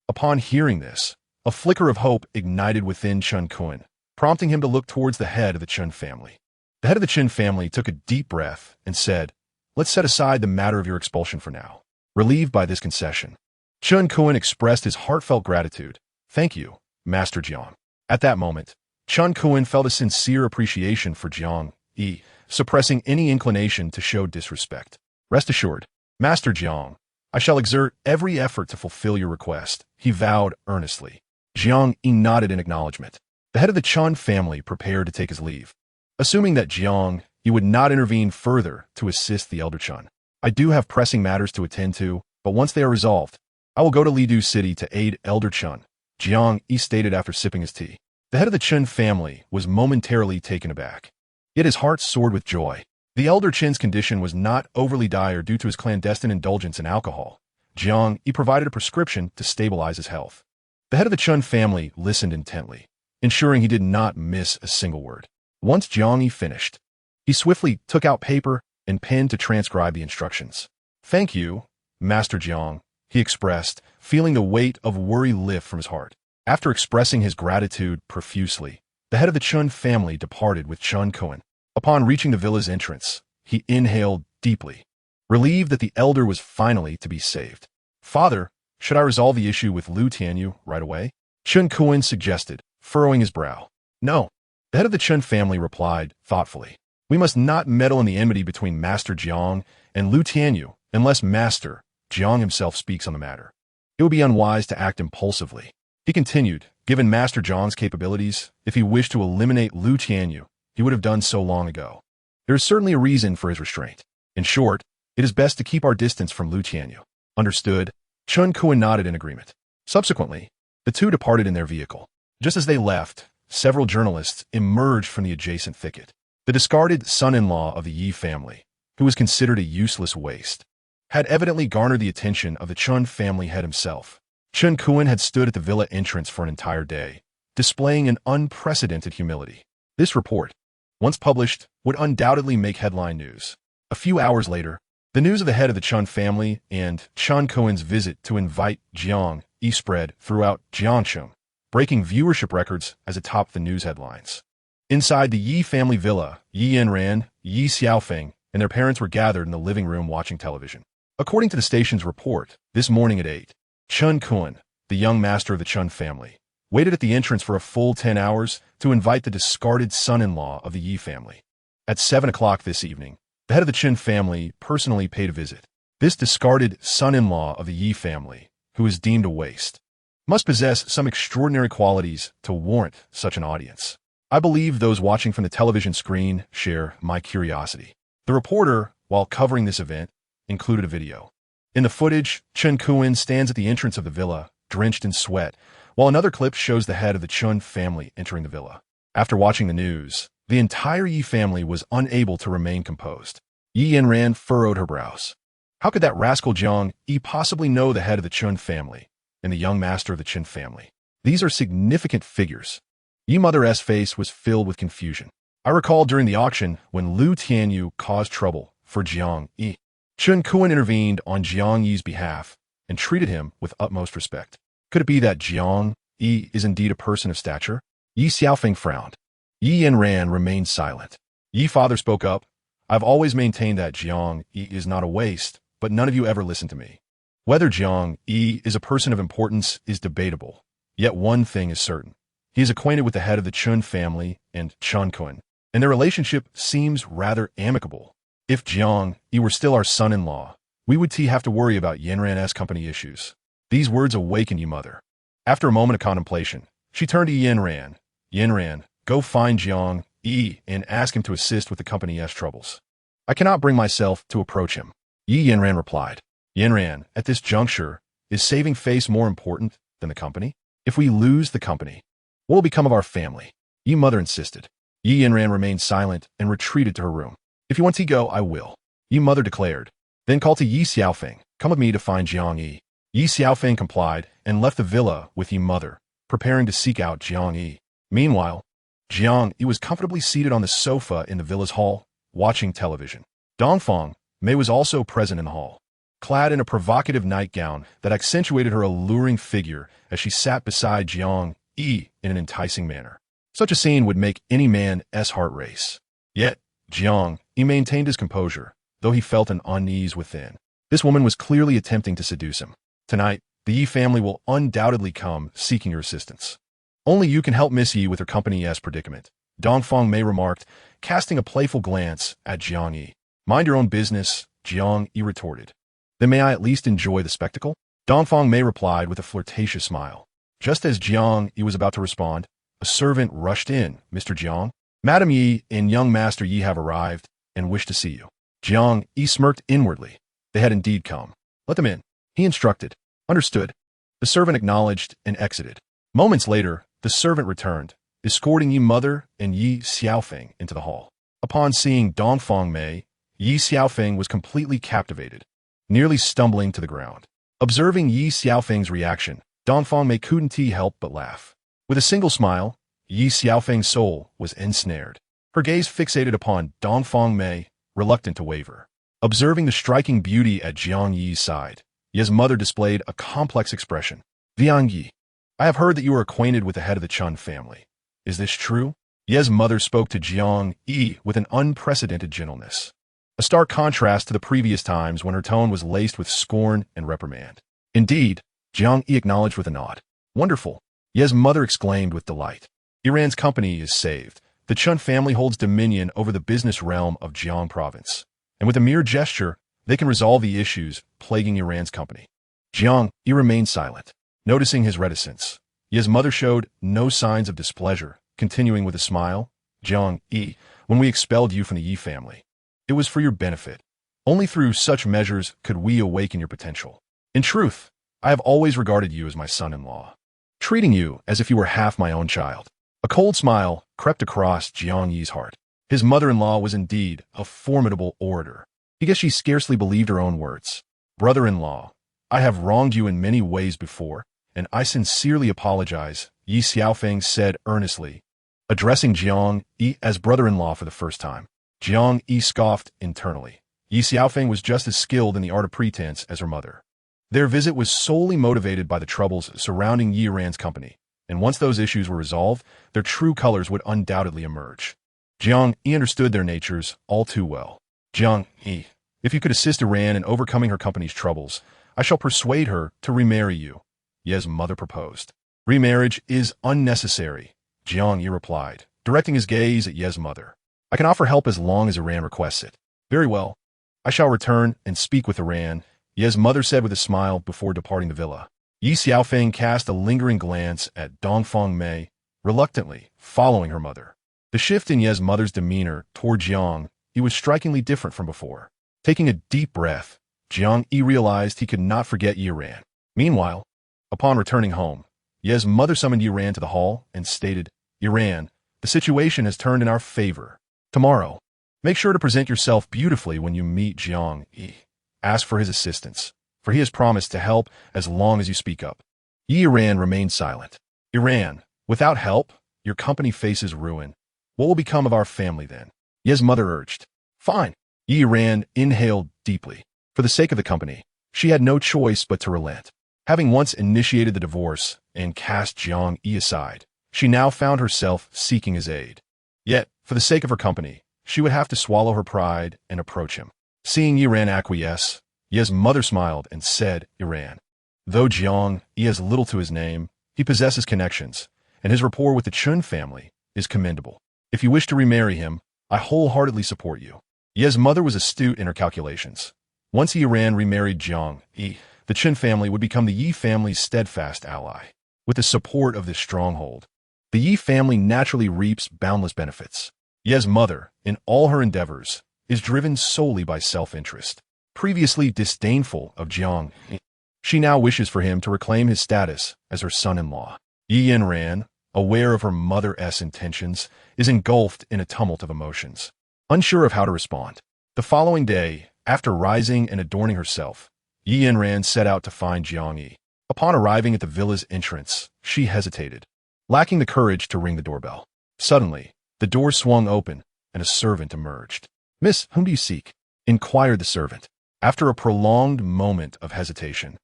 Upon hearing this, a flicker of hope ignited within Chun Kun, prompting him to look towards the head of the Chun family. The head of the Chun family took a deep breath and said, "Let's set aside the matter of your expulsion for now." Relieved by this concession, Chun Kun expressed his heartfelt gratitude. "Thank you, Master Jiang." At that moment, Chun Kun felt a sincere appreciation for Jiang Yi, suppressing any inclination to show disrespect. "Rest assured, Master Jiang, I shall exert every effort to fulfill your request," he vowed earnestly. Jiang Yi nodded in acknowledgement. The head of the Chun family prepared to take his leave. Assuming that Jiang Yi would not intervene further to assist the elder Chun. "I do have pressing matters to attend to, but once they are resolved, I will go to Lidu City to aid elder Chun," Jiang Yi stated after sipping his tea. The head of the Chun family was momentarily taken aback. Yet his heart soared with joy. The elder Chin's condition was not overly dire due to his clandestine indulgence in alcohol. Jiang Yi provided a prescription to stabilize his health. The head of the Chun family listened intently, ensuring he did not miss a single word. Once Jiang Yi finished, he swiftly took out paper and pen to transcribe the instructions. "Thank you, Master Jiang," he expressed, feeling the weight of worry lift from his heart. After expressing his gratitude profusely, the head of the Chun family departed with Chun Kun. Upon reaching the villa's entrance, he inhaled deeply, relieved that the elder was finally to be saved. "Father, should I resolve the issue with Lu Tianyu right away?" Chun Kun suggested, furrowing his brow. "No," the head of the Chun family replied thoughtfully. "We must not meddle in the enmity between Master Jiang and Lu Tianyu unless Master Jiang himself speaks on the matter. It would be unwise to act impulsively." He continued, "Given Master Jiang's capabilities, if he wished to eliminate Lu Tianyu, he would have done so long ago. There is certainly a reason for his restraint. In short, it is best to keep our distance from Lu Tianyu." "Understood." Chun Kun nodded in agreement. Subsequently, the two departed in their vehicle. Just as they left, several journalists emerged from the adjacent thicket. The discarded son-in-law of the Yi family, who was considered a useless waste, had evidently garnered the attention of the Chun family head himself. Chun Kun had stood at the villa entrance for an entire day, displaying an unprecedented humility. This report, once published, would undoubtedly make headline news. A few hours later, the news of the head of the Chun family and Chun Kun's visit to invite Jiang Yi spread throughout Jiangcheng, breaking viewership records as it topped the news headlines. Inside the Yi family villa, Yanran, Yi Xiaofeng, and their parents were gathered in the living room watching television. According to the station's report, this morning at 8, Chun Kun, the young master of the Chun family, waited at the entrance for a full 10 hours to invite the discarded son-in-law of the Yi family. At 7 o'clock this evening, the head of the Chun family personally paid a visit. This discarded son-in-law of the Yi family, who is deemed a waste, must possess some extraordinary qualities to warrant such an audience. I believe those watching from the television screen share my curiosity. The reporter, while covering this event, included a video. In the footage, Chun Kun stands at the entrance of the villa, drenched in sweat, while another clip shows the head of the Chun family entering the villa. After watching the news, the entire Yi family was unable to remain composed. Yi Yanran furrowed her brows. How could that rascal Jiang Yi possibly know the head of the Chun family and the young master of the Chun family? These are significant figures. Yi Mother's face was filled with confusion. I recall during the auction when Lu Tianyu caused trouble for Jiang Yi. Chun Kun intervened on Jiang Yi's behalf and treated him with utmost respect. Could it be that Jiang Yi is indeed a person of stature? Yi Xiaofeng frowned. Yi Yanran remained silent. Yi father spoke up. "I've always maintained that Jiang Yi is not a waste, but none of you ever listened to me. Whether Jiang Yi is a person of importance is debatable. Yet one thing is certain. He is acquainted with the head of the Chun family and Chun Kun, and their relationship seems rather amicable. If Jiang Yi were still our son-in-law, we would have to worry about Yanran's company issues." These words awakened Yi Mother. After a moment of contemplation, she turned to Yanran. "Yanran, go find Jiang Yi and ask him to assist with the company's troubles. I cannot bring myself to approach him, Yanran replied. Yanran, at this juncture, is saving face more important than the company? If we lose the company, what will become of our family? Yi mother insisted. Yanran remained silent and retreated to her room. If you want to go, I will, Yi mother declared. Then called to Yi Xiaofeng, come with me to find Jiang Yi. Yi Xiaofeng complied and left the villa with Yi mother, preparing to seek out Jiang Yi. Meanwhile, Jiang Yi was comfortably seated on the sofa in the villa's hall, watching television. Dongfang Mei was also present in the hall, clad in a provocative nightgown that accentuated her alluring figure as she sat beside Jiang Yi in an enticing manner. Such a scene would make any man's heart race. Yet, Jiang Yi maintained his composure, though he felt an unease within. This woman was clearly attempting to seduce him. Tonight, the Yi family will undoubtedly come seeking your assistance. Only you can help Miss Yi with her company's predicament, Dongfang Mei remarked, casting a playful glance at Jiang Yi. Mind your own business, Jiang Yi retorted. Then may I at least enjoy the spectacle? Dongfang Mei replied with a flirtatious smile. Just as Jiang Yi was about to respond, a servant rushed in. Mr. Jiang, Madam Yi and young Master Yi have arrived and wish to see you. Jiang Yi smirked inwardly. They had indeed come. Let them in, he instructed. Understood. The servant acknowledged and exited. Moments later, the servant returned, escorting Yi mother and Yi Xiaofeng into the hall. Upon seeing Dongfang Mei, Yi Xiaofeng was completely captivated, nearly stumbling to the ground. Observing Yi Xiaofeng's reaction, Dongfang Mei couldn't help but laugh. With a single smile, Yi Xiaofeng's soul was ensnared. Her gaze fixated upon Dongfang Mei, reluctant to waver. Observing the striking beauty at Jiang Yi's side, Yi's mother displayed a complex expression. Jiang Yi, I have heard that you are acquainted with the head of the Chun family. Is this true? Yi's mother spoke to Jiang Yi with an unprecedented gentleness, a stark contrast to the previous times when her tone was laced with scorn and reprimand. Indeed, Jiang Yi acknowledged with a nod. Wonderful, Yi's mother exclaimed with delight. Iran's company is saved. The Chun family holds dominion over the business realm of Jiang province, and with a mere gesture, they can resolve the issues plaguing Iran's company. Jiang Yi remained silent, noticing his reticence. Yi's mother showed no signs of displeasure, continuing with a smile. Jiang Yi, when we expelled you from the Yi family, it was for your benefit. Only through such measures could we awaken your potential. In truth, I have always regarded you as my son-in-law, treating you as if you were half my own child. A cold smile crept across Jiang Yi's heart. His mother-in-law was indeed a formidable orator. I guess she scarcely believed her own words. Brother-in-law, I have wronged you in many ways before, and I sincerely apologize, Yi Xiaofeng said earnestly, addressing Jiang Yi as brother-in-law for the first time. Jiang Yi scoffed internally. Yi Xiaofeng was just as skilled in the art of pretense as her mother. Their visit was solely motivated by the troubles surrounding Yi Ran's company, and once those issues were resolved, their true colors would undoubtedly emerge. Jiang Yi understood their natures all too well. Jiang Yi, if you could assist Iran in overcoming her company's troubles, I shall persuade her to remarry you, Yi's mother proposed. Remarriage is unnecessary, Jiang Yi replied, directing his gaze at Yi's mother. I can offer help as long as Iran requests it. Very well. I shall return and speak with Iran, Yi's mother said with a smile before departing the villa. Yi Xiaofeng cast a lingering glance at Dongfang Mei, reluctantly following her mother. The shift in Yi's mother's demeanor toward Jiang Yi was strikingly different from before. Taking a deep breath, Jiang Yi realized he could not forget Yanran. Meanwhile, upon returning home, Yi's mother summoned Yanran to the hall and stated, Yanran, the situation has turned in our favor. Tomorrow, make sure to present yourself beautifully when you meet Jiang Yi. Ask for his assistance, for he has promised to help as long as you speak up. Yanran remained silent. Yanran, without help, your company faces ruin. What will become of our family then? Yi's mother urged. Fine. Yanran inhaled deeply. For the sake of the company, she had no choice but to relent. Having once initiated the divorce and cast Jiang Yi aside, she now found herself seeking his aid. Yet, for the sake of her company, she would have to swallow her pride and approach him. Seeing Yanran acquiesce, Yi's mother smiled and said, Yanran, though Jiang Yi has little to his name, he possesses connections, and his rapport with the Chun family is commendable. If you wish to remarry him, I wholeheartedly support you. Yi's mother was astute in her calculations. Once Yanran remarried Jiang Yi, the Chun family would become the Yi family's steadfast ally. With the support of this stronghold, the Yi family naturally reaps boundless benefits. Ye's mother, in all her endeavors, is driven solely by self-interest. Previously disdainful of Jiang Yi, she now wishes for him to reclaim his status as her son-in-law. Yanran, aware of her mother's intentions, is engulfed in a tumult of emotions, unsure of how to respond. The following day, after rising and adorning herself, Yanran set out to find Jiang Yi. Upon arriving at the villa's entrance, she hesitated, lacking the courage to ring the doorbell. Suddenly, the door swung open, and a servant emerged. "Miss, whom do you seek?" inquired the servant. After a prolonged moment of hesitation,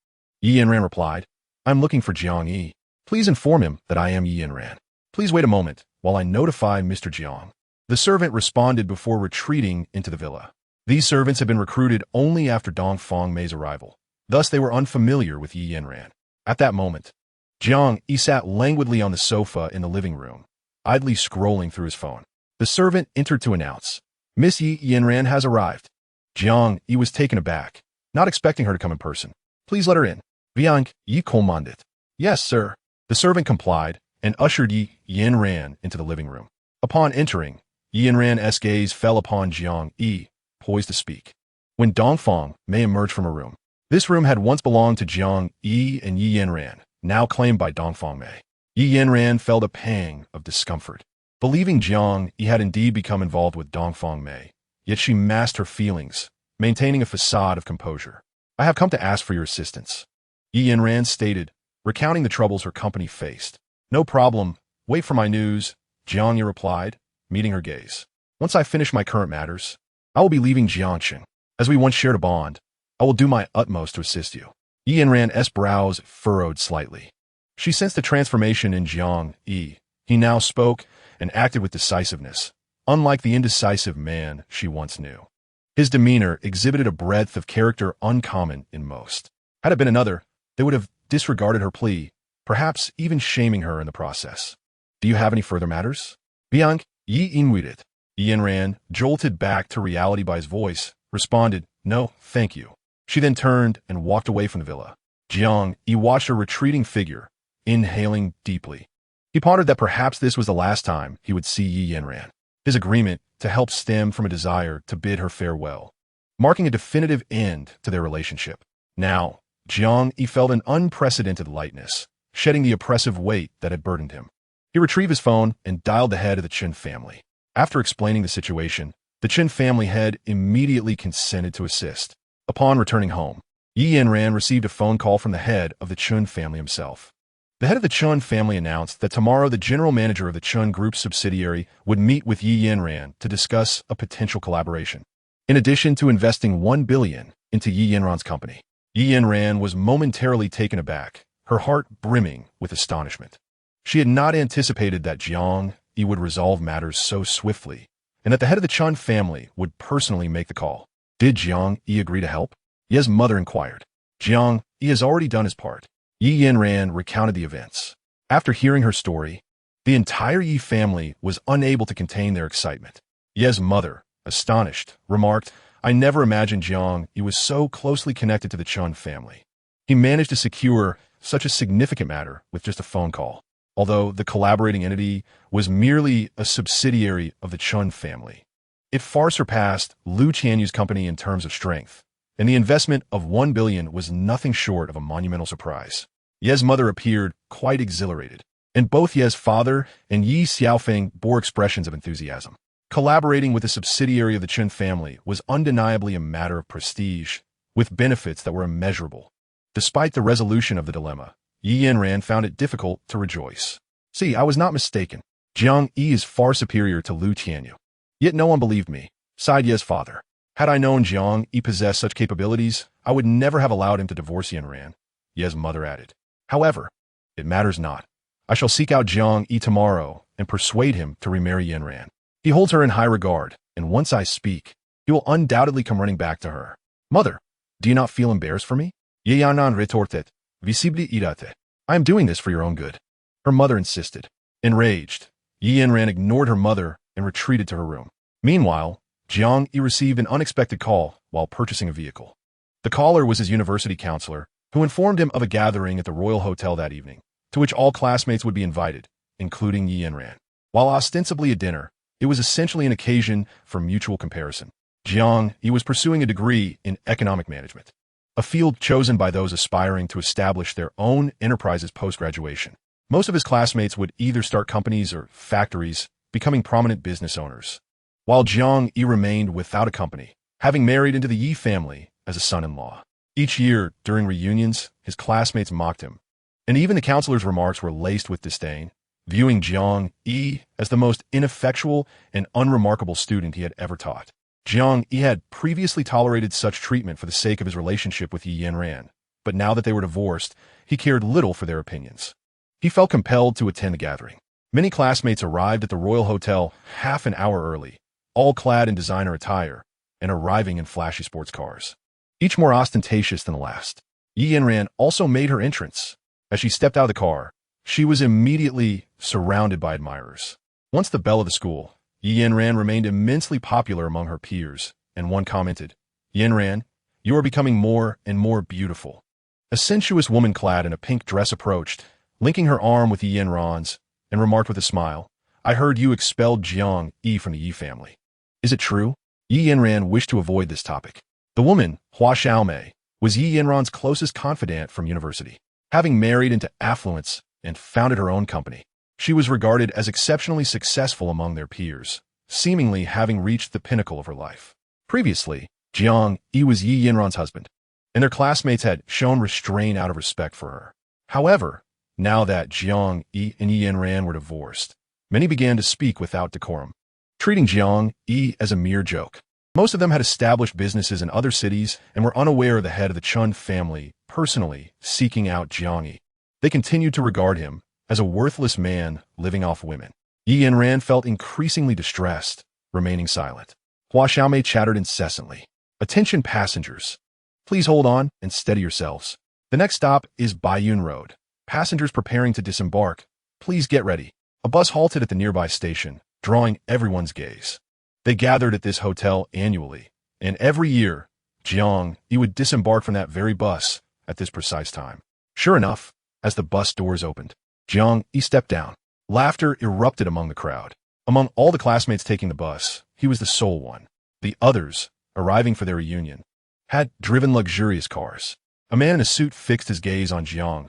Yanran replied, "I'm looking for Jiang Yi. Please inform him that I am Yanran. Please wait a moment while I notify Mr. Jiang." The servant responded before retreating into the villa. These servants had been recruited only after Dongfang Mei's arrival. Thus, they were unfamiliar with Yanran. At that moment, Jiang Yi sat languidly on the sofa in the living room, idly scrolling through his phone. The servant entered to announce, "Miss Yanran has arrived." Jiang Yi was taken aback, not expecting her to come in person. "Please let her in." Jiang Yi commanded. "Yes, sir." The servant complied and ushered Yanran into the living room. Upon entering, Yanran's gaze fell upon Jiang Yi, poised to speak. When Dongfang Mei emerged from a room, this room had once belonged to Jiang Yi and Yanran, now claimed by Dongfang Mei. Yanran felt a pang of discomfort, believing Jiang Yi had indeed become involved with Dongfang Mei, yet she masked her feelings, maintaining a facade of composure. "I have come to ask for your assistance," Yanran stated, recounting the troubles her company faced. "No problem. Wait for my news," Jiang Yi replied, meeting her gaze. "Once I finish my current matters, I will be leaving Jiangqing. As we once shared a bond, I will do my utmost to assist you." Yanran's brows furrowed slightly. She sensed the transformation in Jiang Yi. He now spoke and acted with decisiveness, unlike the indecisive man she once knew. His demeanor exhibited a breadth of character uncommon in most. Had it been another, they would have disregarded her plea, perhaps even shaming her in the process. "Do you have any further matters?" Jiang Yi inwitted. Yanran, jolted back to reality by his voice, responded, "No, thank you." She then turned and walked away from the villa. Jiang Yi watched her retreating figure, inhaling deeply. He pondered that perhaps this was the last time he would see Yanran. His agreement to help stemmed from a desire to bid her farewell, marking a definitive end to their relationship. Now, Jiang Yi felt an unprecedented lightness, shedding the oppressive weight that had burdened him. He retrieved his phone and dialed the head of the Chen family. After explaining the situation, the Chen family head immediately consented to assist. Upon returning home, Yanran received a phone call from the head of the Chen family himself. The head of the Chen family announced that tomorrow the general manager of the Chen Group subsidiary would meet with Yanran to discuss a potential collaboration. In addition to investing $1 billion into Yanran's company, Yanran was momentarily taken aback, her heart brimming with astonishment. She had not anticipated that Jiang Yi would resolve matters so swiftly, and that the head of the Chen family would personally make the call. Did Jiang Yi agree to help? Ye's mother inquired. Jiang Yi has already done his part. Yanran recounted the events. After hearing her story, the entire Yi family was unable to contain their excitement. Ye's mother, astonished, remarked, "I never imagined Jiang Yi was so closely connected to the Chen family. He managed to secure such a significant matter with just a phone call, although the collaborating entity was merely a subsidiary of the Chen family. It far surpassed Lu Qianyu's company in terms of strength, and the investment of $1 billion was nothing short of a monumental surprise." Ye's mother appeared quite exhilarated, and both Ye's father and Yi Xiaofeng bore expressions of enthusiasm. Collaborating with a subsidiary of the Chen family was undeniably a matter of prestige, with benefits that were immeasurable. Despite the resolution of the dilemma, Yanran found it difficult to rejoice. "See, I was not mistaken. Jiang Yi is far superior to Lu Qianyu. Yet no one believed me," sighed Ye's father. "Had I known Jiang Yi possessed such capabilities, I would never have allowed him to divorce Yanran," Ye's mother added. "However, it matters not. I shall seek out Jiang Yi tomorrow and persuade him to remarry Yanran. He holds her in high regard, and once I speak, he will undoubtedly come running back to her." "Mother, do you not feel embarrassed for me?" Yanran retorted, visibly irate. "I am doing this for your own good," her mother insisted. Enraged, Yanran ignored her mother and retreated to her room. Meanwhile, Jiang Yi received an unexpected call while purchasing a vehicle. The caller was his university counselor, who informed him of a gathering at the Royal Hotel that evening, to which all classmates would be invited, including Yanran. While ostensibly a dinner, It was essentially an occasion for mutual comparison. Jiang Yi was pursuing a degree in economic management, a field chosen by those aspiring to establish their own enterprises post-graduation. Most of his classmates would either start companies or factories, becoming prominent business owners, while Jiang Yi remained without a company, having married into the Yi family as a son-in-law. Each year, during reunions, his classmates mocked him, and even the counselor's remarks were laced with disdain, viewing Jiang Yi as the most ineffectual and unremarkable student he had ever taught. Jiang Yi had previously tolerated such treatment for the sake of his relationship with Yanran, but now that they were divorced, he cared little for their opinions. He felt compelled to attend the gathering. Many classmates arrived at the Royal Hotel half an hour early, all clad in designer attire and arriving in flashy sports cars, each more ostentatious than the last. Yanran also made her entrance. As she stepped out of the car, she was immediately surrounded by admirers. Once the belle of the school, Yanran remained immensely popular among her peers, and one commented, "Yanran, you are becoming more and more beautiful." A sensuous woman clad in a pink dress approached, linking her arm with Yanran's, and remarked with a smile, "I heard you expelled Jiang Yi from the Yi family. Is it true?" Yanran wished to avoid this topic. The woman, Hua Xiaomei, was Yanran's closest confidant from university. Having married into affluence and founded her own company, she was regarded as exceptionally successful among their peers, seemingly having reached the pinnacle of her life. Previously, Jiang Yi was Yanran's husband, and their classmates had shown restraint out of respect for her. However, now that Jiang Yi and Yanran were divorced, many began to speak without decorum, treating Jiang Yi as a mere joke. Most of them had established businesses in other cities and were unaware of the head of the Chun family personally seeking out Jiang Yi. They continued to regard him as a worthless man living off women. Yanran felt increasingly distressed, remaining silent. Hua Xiaomei chattered incessantly. "Attention passengers. Please hold on and steady yourselves. The next stop is Baiyun Road. Passengers preparing to disembark, please get ready." A bus halted at the nearby station, drawing everyone's gaze. They gathered at this hotel annually, and every year, Jiang Yi would disembark from that very bus at this precise time. Sure enough, as the bus doors opened, Jiang Yi stepped down. Laughter erupted among the crowd. Among all the classmates taking the bus, he was the sole one. The others, arriving for their reunion, had driven luxurious cars. A man in a suit fixed his gaze on Jiang,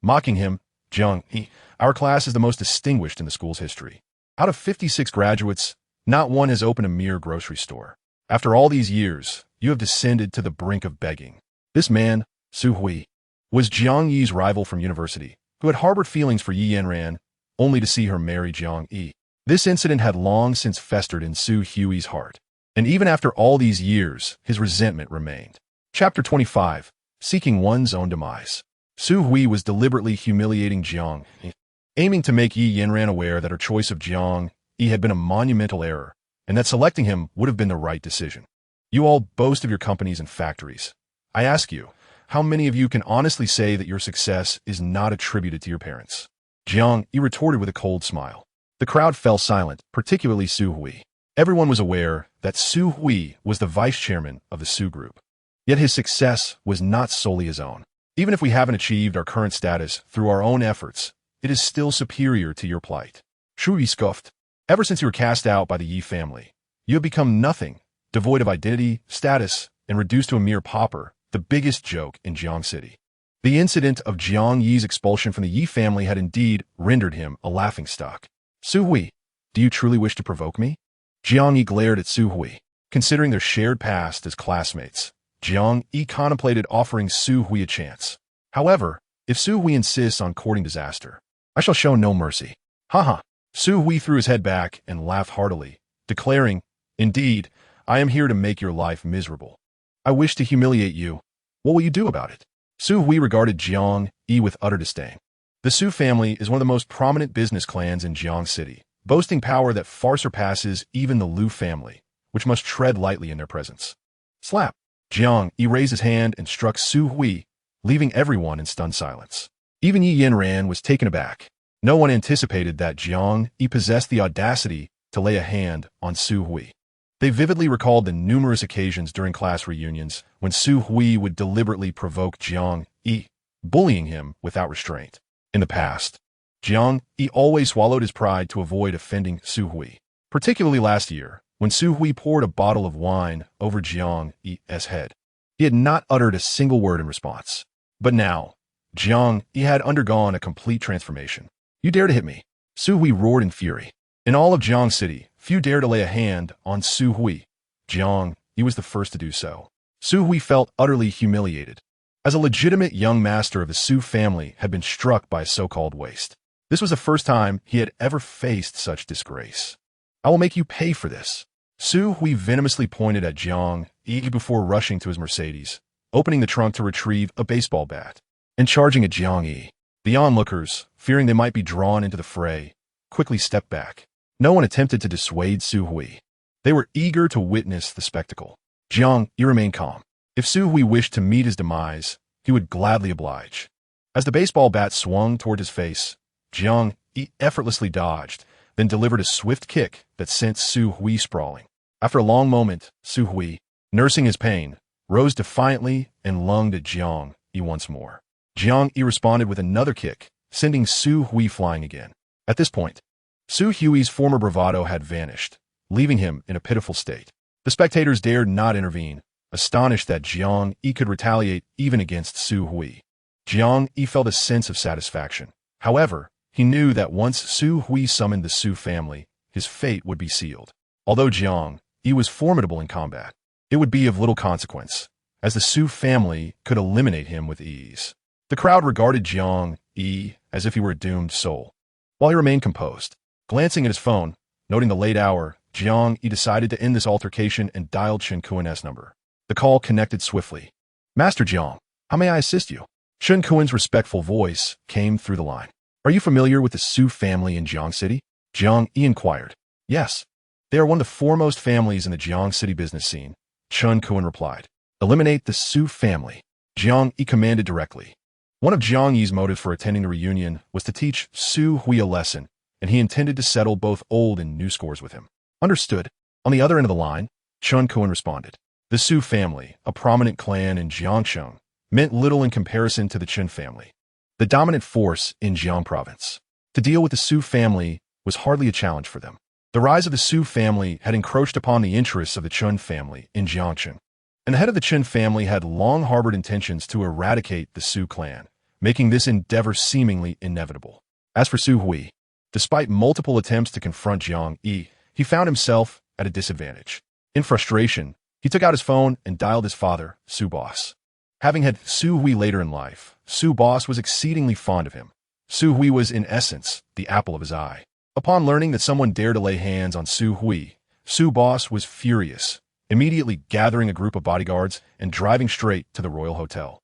mocking him. "Jiang Yi, our class is the most distinguished in the school's history. Out of 56 graduates, not one has opened a mere grocery store. After all these years, you have descended to the brink of begging." This man, Su Hui, was Jiang Yi's rival from university, who had harbored feelings for Yanran, only to see her marry Jiang Yi. This incident had long since festered in Su Hui's heart, and even after all these years, his resentment remained. Chapter 25, Seeking One's Own Demise. Su Hui was deliberately humiliating Jiang Yi, aiming to make Yanran aware that her choice of Jiang Yi had been a monumental error, and that selecting him would have been the right decision. "You all boast of your companies and factories. I ask you, how many of you can honestly say that your success is not attributed to your parents?" Jiang Yi retorted with a cold smile. The crowd fell silent, particularly Su Hui. Everyone was aware that Su Hui was the vice chairman of the Su Group. Yet his success was not solely his own. "Even if we haven't achieved our current status through our own efforts, it is still superior to your plight." Su Hui scoffed. "Ever since you were cast out by the Yi family, you have become nothing, devoid of identity, status, and reduced to a mere pauper, the biggest joke in Jiang City." The incident of Jiang Yi's expulsion from the Yi family had indeed rendered him a laughingstock. "Su Hui, do you truly wish to provoke me?" Jiang Yi glared at Su Hui. Considering their shared past as classmates, Jiang Yi contemplated offering Su Hui a chance. However, if Su Hui insists on courting disaster, I shall show no mercy. Haha. Su Hui threw his head back and laughed heartily, declaring, "Indeed, I am here to make your life miserable. I wish to humiliate you. What will you do about it?" Su Hui regarded Jiang Yi with utter disdain. The Su family is one of the most prominent business clans in Jiang City, boasting power that far surpasses even the Liu family, which must tread lightly in their presence. Slap! Jiang Yi raised his hand and struck Su Hui, leaving everyone in stunned silence. Even Yanran was taken aback. No one anticipated that Jiang Yi possessed the audacity to lay a hand on Su Hui. They vividly recalled the numerous occasions during class reunions when Su Hui would deliberately provoke Jiang Yi, bullying him without restraint. In the past, Jiang Yi always swallowed his pride to avoid offending Su Hui. particularly last year, when Su Hui poured a bottle of wine over Jiang Yi's head. He had not uttered a single word in response. But now, Jiang Yi had undergone a complete transformation. "You dare to hit me!" Su Hui roared in fury. In all of Jiang City, few dared to lay a hand on Su Hui. Jiang Yi was the first to do so. Su Hui felt utterly humiliated. As a legitimate young master of the Su family had been struck by a so-called waste. This was the first time he had ever faced such disgrace. "I will make you pay for this." Su Hui venomously pointed at Jiang Yi before rushing to his Mercedes, opening the trunk to retrieve a baseball bat, and charging at Jiang Yi. The onlookers, fearing they might be drawn into the fray, quickly stepped back. No one attempted to dissuade Su Hui. They were eager to witness the spectacle. Jiang Yi remained calm. If Su Hui wished to meet his demise, he would gladly oblige. As the baseball bat swung toward his face, Jiang Yi effortlessly dodged, then delivered a swift kick that sent Su Hui sprawling. After a long moment, Su Hui, nursing his pain, rose defiantly and lunged at Jiang Yi once more. Jiang Yi responded with another kick, sending Su Hui flying again. At this point, Su Hui's former bravado had vanished, leaving him in a pitiful state. The spectators dared not intervene, astonished that Jiang Yi could retaliate even against Su Hui. Jiang Yi felt a sense of satisfaction. However, he knew that once Su Hui summoned the Su family, his fate would be sealed. Although Jiang Yi was formidable in combat, it would be of little consequence, as the Su family could eliminate him with ease. The crowd regarded Jiang Yi as if he were a doomed soul. While he remained composed, glancing at his phone, noting the late hour, Jiang Yi decided to end this altercation and dialed Chen Kuen's number. The call connected swiftly. "Master Jiang, how may I assist you?" Chen Kuen's respectful voice came through the line. "Are you familiar with the Su family in Jiang City?" Jiang Yi inquired. "Yes. They are one of the foremost families in the Jiang City business scene," Chen Kuen replied. "Eliminate the Su family," Jiang Yi commanded directly. One of Jiang Yi's motives for attending the reunion was to teach Su Hui a lesson, and he intended to settle both old and new scores with him. "Understood." On the other end of the line, Chen Kuen responded. The Su family, a prominent clan in Jiangcheng, meant little in comparison to the Chen family, the dominant force in Jiang province. To deal with the Su family was hardly a challenge for them. The rise of the Su family had encroached upon the interests of the Chen family in Jiangcheng, and the head of the Chen family had long harbored intentions to eradicate the Su clan, making this endeavor seemingly inevitable. As for Su Hui, despite multiple attempts to confront Jiang Yi, he found himself at a disadvantage. In frustration, he took out his phone and dialed his father, Su Boss. Having had Su Hui later in life, Su Boss was exceedingly fond of him. Su Hui was, in essence, the apple of his eye. Upon learning that someone dared to lay hands on Su Hui, Su Boss was furious, immediately gathering a group of bodyguards and driving straight to the Royal Hotel.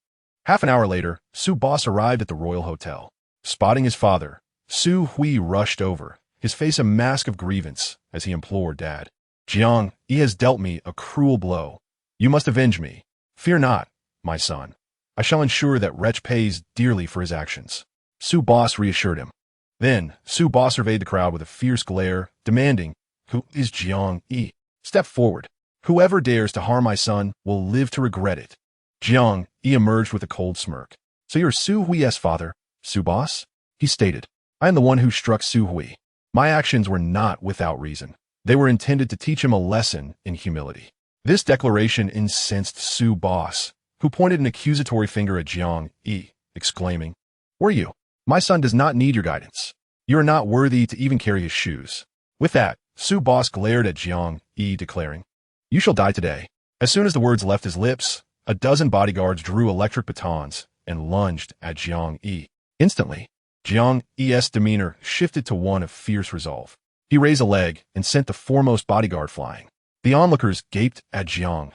Half an hour later, Su Boss arrived at the Royal Hotel. Spotting his father, Su Hui rushed over, his face a mask of grievance, as he implored Dad. "Jiang Yi has dealt me a cruel blow. You must avenge me. Fear not, my son. I shall ensure that wretch pays dearly for his actions." Su Boss reassured him. Then, Su Boss surveyed the crowd with a fierce glare, demanding, "Who is Jiang Yi? Step forward. Whoever dares to harm my son will live to regret it." Jiang Yi emerged with a cold smirk. "So you're Su Hui's father, Su Boss?" he stated. "I am the one who struck Su Hui. My actions were not without reason. They were intended to teach him a lesson in humility." This declaration incensed Su Boss, who pointed an accusatory finger at Jiang Yi, exclaiming, "Were you? My son does not need your guidance. You are not worthy to even carry his shoes." With that, Su Boss glared at Jiang Yi, declaring, "You shall die today." As soon as the words left his lips, a dozen bodyguards drew electric batons and lunged at Jiang Yi. Instantly, Jiang Yi's demeanor shifted to one of fierce resolve. He raised a leg and sent the foremost bodyguard flying. The onlookers gaped at Jiang,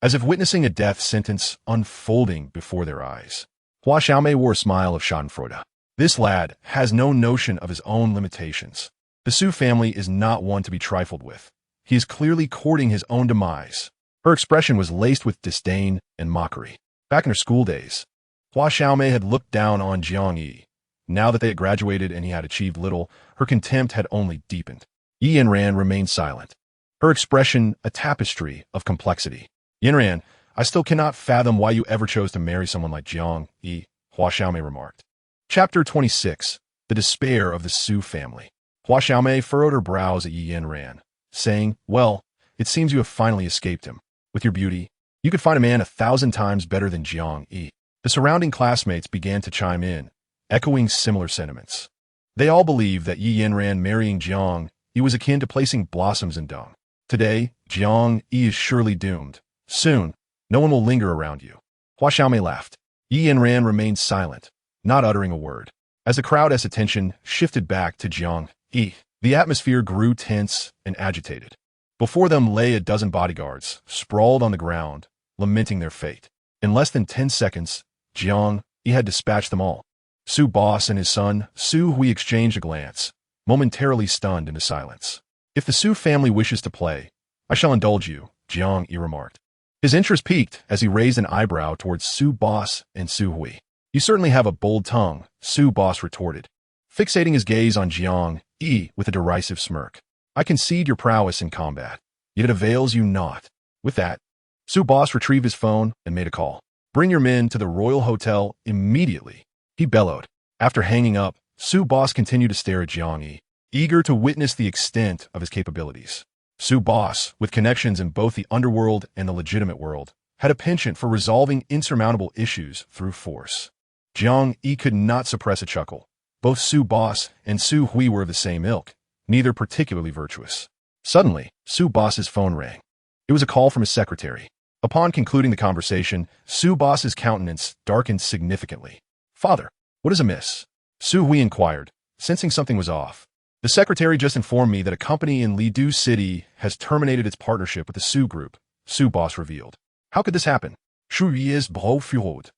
as if witnessing a death sentence unfolding before their eyes. Hua Xiaomei wore a smile of schadenfreude. This lad has no notion of his own limitations. The Su family is not one to be trifled with. He is clearly courting his own demise. Her expression was laced with disdain and mockery. Back in her school days, Hua Xiaomei had looked down on Jiang Yi. Now that they had graduated and he had achieved little, her contempt had only deepened. Yanran remained silent, her expression a tapestry of complexity. "Yanran, I still cannot fathom why you ever chose to marry someone like Jiang Yi," Hua Xiaomei remarked. Chapter 26. The Despair of the Su Family. Hua Xiaomei furrowed her brows at Yi Yanran, saying, "Well, it seems you have finally escaped him. With your beauty, you could find a man 1,000 times better than Jiang Yi." The surrounding classmates began to chime in, echoing similar sentiments. They all believed that Yi Yanran marrying Jiang Yi was akin to placing blossoms in dung. Today, Jiang Yi is surely doomed. Soon, no one will linger around you. Hua Xiaomei laughed. Yi Yanran remained silent, not uttering a word. As the crowd's attention shifted back to Jiang Yi, the atmosphere grew tense and agitated. Before them lay a dozen bodyguards, sprawled on the ground, lamenting their fate. In less than 10 seconds, Jiang Yi had dispatched them all. Su Boss and his son, Su Hui, exchanged a glance, momentarily stunned into silence. "If the Su family wishes to play, I shall indulge you," Jiang Yi remarked. His interest peaked as he raised an eyebrow towards Su Boss and Su Hui. "You certainly have a bold tongue," Su Boss retorted, fixating his gaze on Jiang Yi with a derisive smirk. "I concede your prowess in combat, yet it avails you not." With that, Su Boss retrieved his phone and made a call. "Bring your men to the Royal Hotel immediately," he bellowed. After hanging up, Su Boss continued to stare at Jiang Yi, eager to witness the extent of his capabilities. Su Boss, with connections in both the underworld and the legitimate world, had a penchant for resolving insurmountable issues through force. Jiang Yi could not suppress a chuckle. Both Su Boss and Su Hui were of the same ilk, neither particularly virtuous. Suddenly, Su Boss's phone rang. It was a call from his secretary. Upon concluding the conversation, Su Boss's countenance darkened significantly. "Father, what is amiss?" Su Hui inquired, sensing something was off. "The secretary just informed me that a company in Lidu City has terminated its partnership with the Su Group," Su Boss revealed. "How could this happen?" "Shu is brofurod.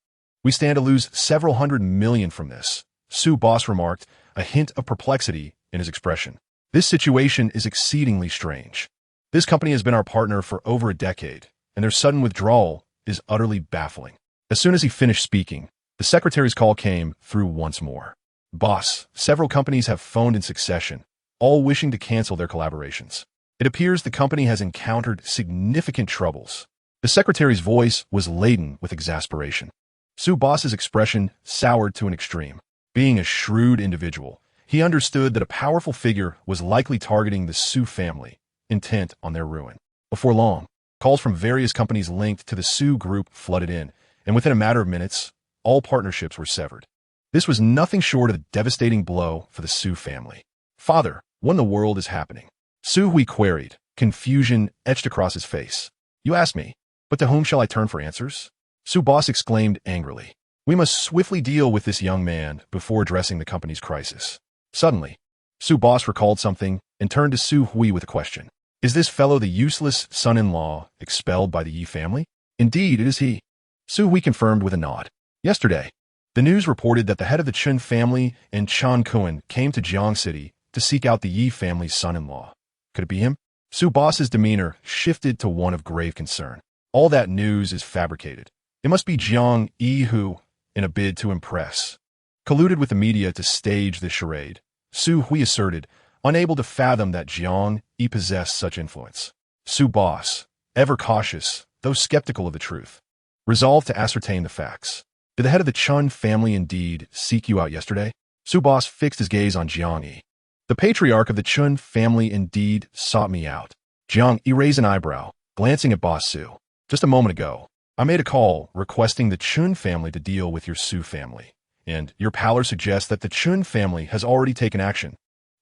We stand to lose several hundred million from this," Su Boss remarked, a hint of perplexity in his expression. "This situation is exceedingly strange. This company has been our partner for over a decade, and their sudden withdrawal is utterly baffling." As soon as he finished speaking, the secretary's call came through once more. "Boss, several companies have phoned in succession, all wishing to cancel their collaborations. It appears the company has encountered significant troubles." The secretary's voice was laden with exasperation. Su Boss's expression soured to an extreme. Being a shrewd individual, he understood that a powerful figure was likely targeting the Su family, intent on their ruin. Before long, calls from various companies linked to the Su group flooded in, and within a matter of minutes, all partnerships were severed. This was nothing short of a devastating blow for the Su family. "Father, what in the world is happening?" Su Hui queried, confusion etched across his face. "You ask me, but to whom shall I turn for answers?" Su Boss exclaimed angrily. "We must swiftly deal with this young man before addressing the company's crisis." Suddenly, Su Boss recalled something and turned to Su Hui with a question. "Is this fellow the useless son-in-law expelled by the Yi family?" "Indeed, it is he," Su Hui confirmed with a nod. "Yesterday, the news reported that the head of the Chun family and Chan Kuan came to Jiang City to seek out the Yi family's son-in-law. Could it be him?" Su Boss's demeanor shifted to one of grave concern. "All that news is fabricated. It must be Jiang Yi who, in a bid to impress, colluded with the media to stage this charade," Su Hui asserted, unable to fathom that Jiang Yi possessed such influence. Su Boss, ever cautious, though skeptical of the truth, resolved to ascertain the facts. "Did the head of the Chun family indeed seek you out yesterday?" Su Boss fixed his gaze on Jiang Yi. "The patriarch of the Chun family indeed sought me out." Jiang Yi raised an eyebrow, glancing at Boss Su. "Just a moment ago, I made a call requesting the Chun family to deal with your Su family, and your pallor suggests that the Chun family has already taken action."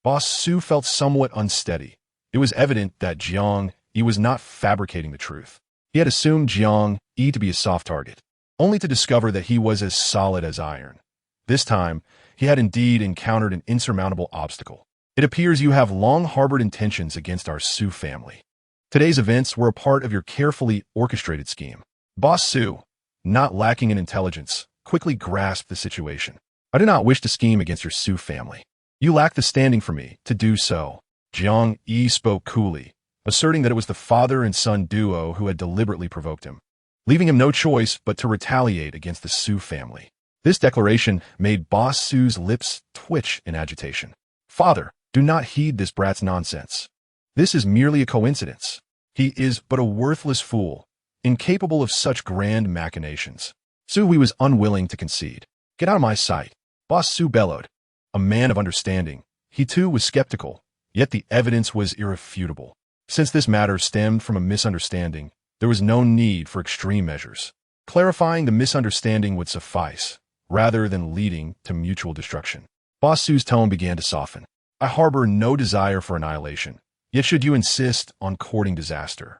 Boss Su felt somewhat unsteady. It was evident that Jiang Yi was not fabricating the truth. He had assumed Jiang Yi to be a soft target, only to discover that he was as solid as iron. This time, he had indeed encountered an insurmountable obstacle. "It appears you have long harbored intentions against our Su family. Today's events were a part of your carefully orchestrated scheme." Boss Su, not lacking in intelligence, quickly grasped the situation. "I do not wish to scheme against your Su family. You lack the standing for me to do so." Jiang Yi spoke coolly, asserting that it was the father and son duo who had deliberately provoked him, leaving him no choice but to retaliate against the Su family. This declaration made Boss Su's lips twitch in agitation. "Father, do not heed this brat's nonsense. This is merely a coincidence. He is but a worthless fool, incapable of such grand machinations." Su Hui was unwilling to concede. "Get out of my sight," Boss Su bellowed. A man of understanding, He too was skeptical, yet the evidence was irrefutable. Since this matter stemmed from a misunderstanding, there was no need for extreme measures. Clarifying the misunderstanding would suffice, rather than leading to mutual destruction. Boss Su's tone began to soften. I harbor no desire for annihilation, yet should you insist on courting disaster,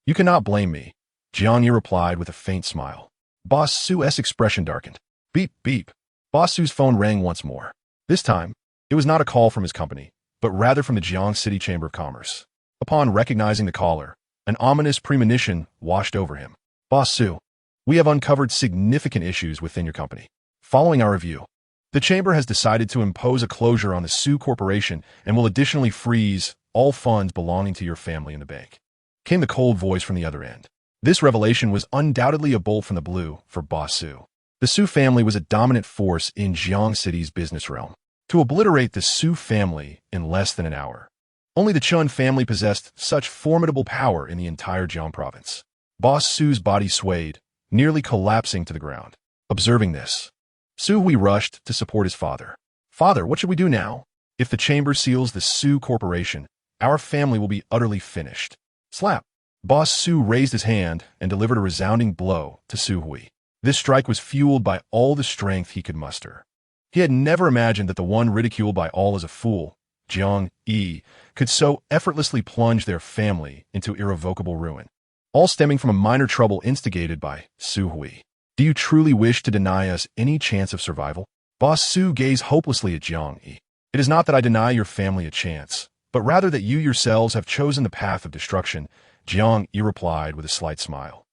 you cannot blame me, Jiang Yi replied with a faint smile. Boss Su's expression darkened. Beep, beep. Boss Su's phone rang once more. This time, it was not a call from his company, but rather from the Jiang City Chamber of Commerce. Upon recognizing the caller, an ominous premonition washed over him. Boss Su, we have uncovered significant issues within your company. Following our review, the Chamber has decided to impose a closure on the Su Corporation and will additionally freeze all funds belonging to your family in the bank. Came the cold voice from the other end. This revelation was undoubtedly a bolt from the blue for Boss Su. The Su family was a dominant force in Jiang City's business realm. To obliterate the Su family in less than an hour, only the Chun family possessed such formidable power in the entire Jiang province. Boss Su's body swayed, nearly collapsing to the ground. Observing this, Su Hui rushed to support his father. Father, what should we do now? If the chamber seals the Su Corporation, our family will be utterly finished. Slap. Boss Su raised his hand and delivered a resounding blow to Su Hui. This strike was fueled by all the strength he could muster. He had never imagined that the one ridiculed by all as a fool, Jiang Yi, could so effortlessly plunge their family into irrevocable ruin, all stemming from a minor trouble instigated by Su Hui. Do you truly wish to deny us any chance of survival? Boss Su gazed hopelessly at Jiang Yi. It is not that I deny your family a chance, but rather that you yourselves have chosen the path of destruction, Jiang Yi replied with a slight smile.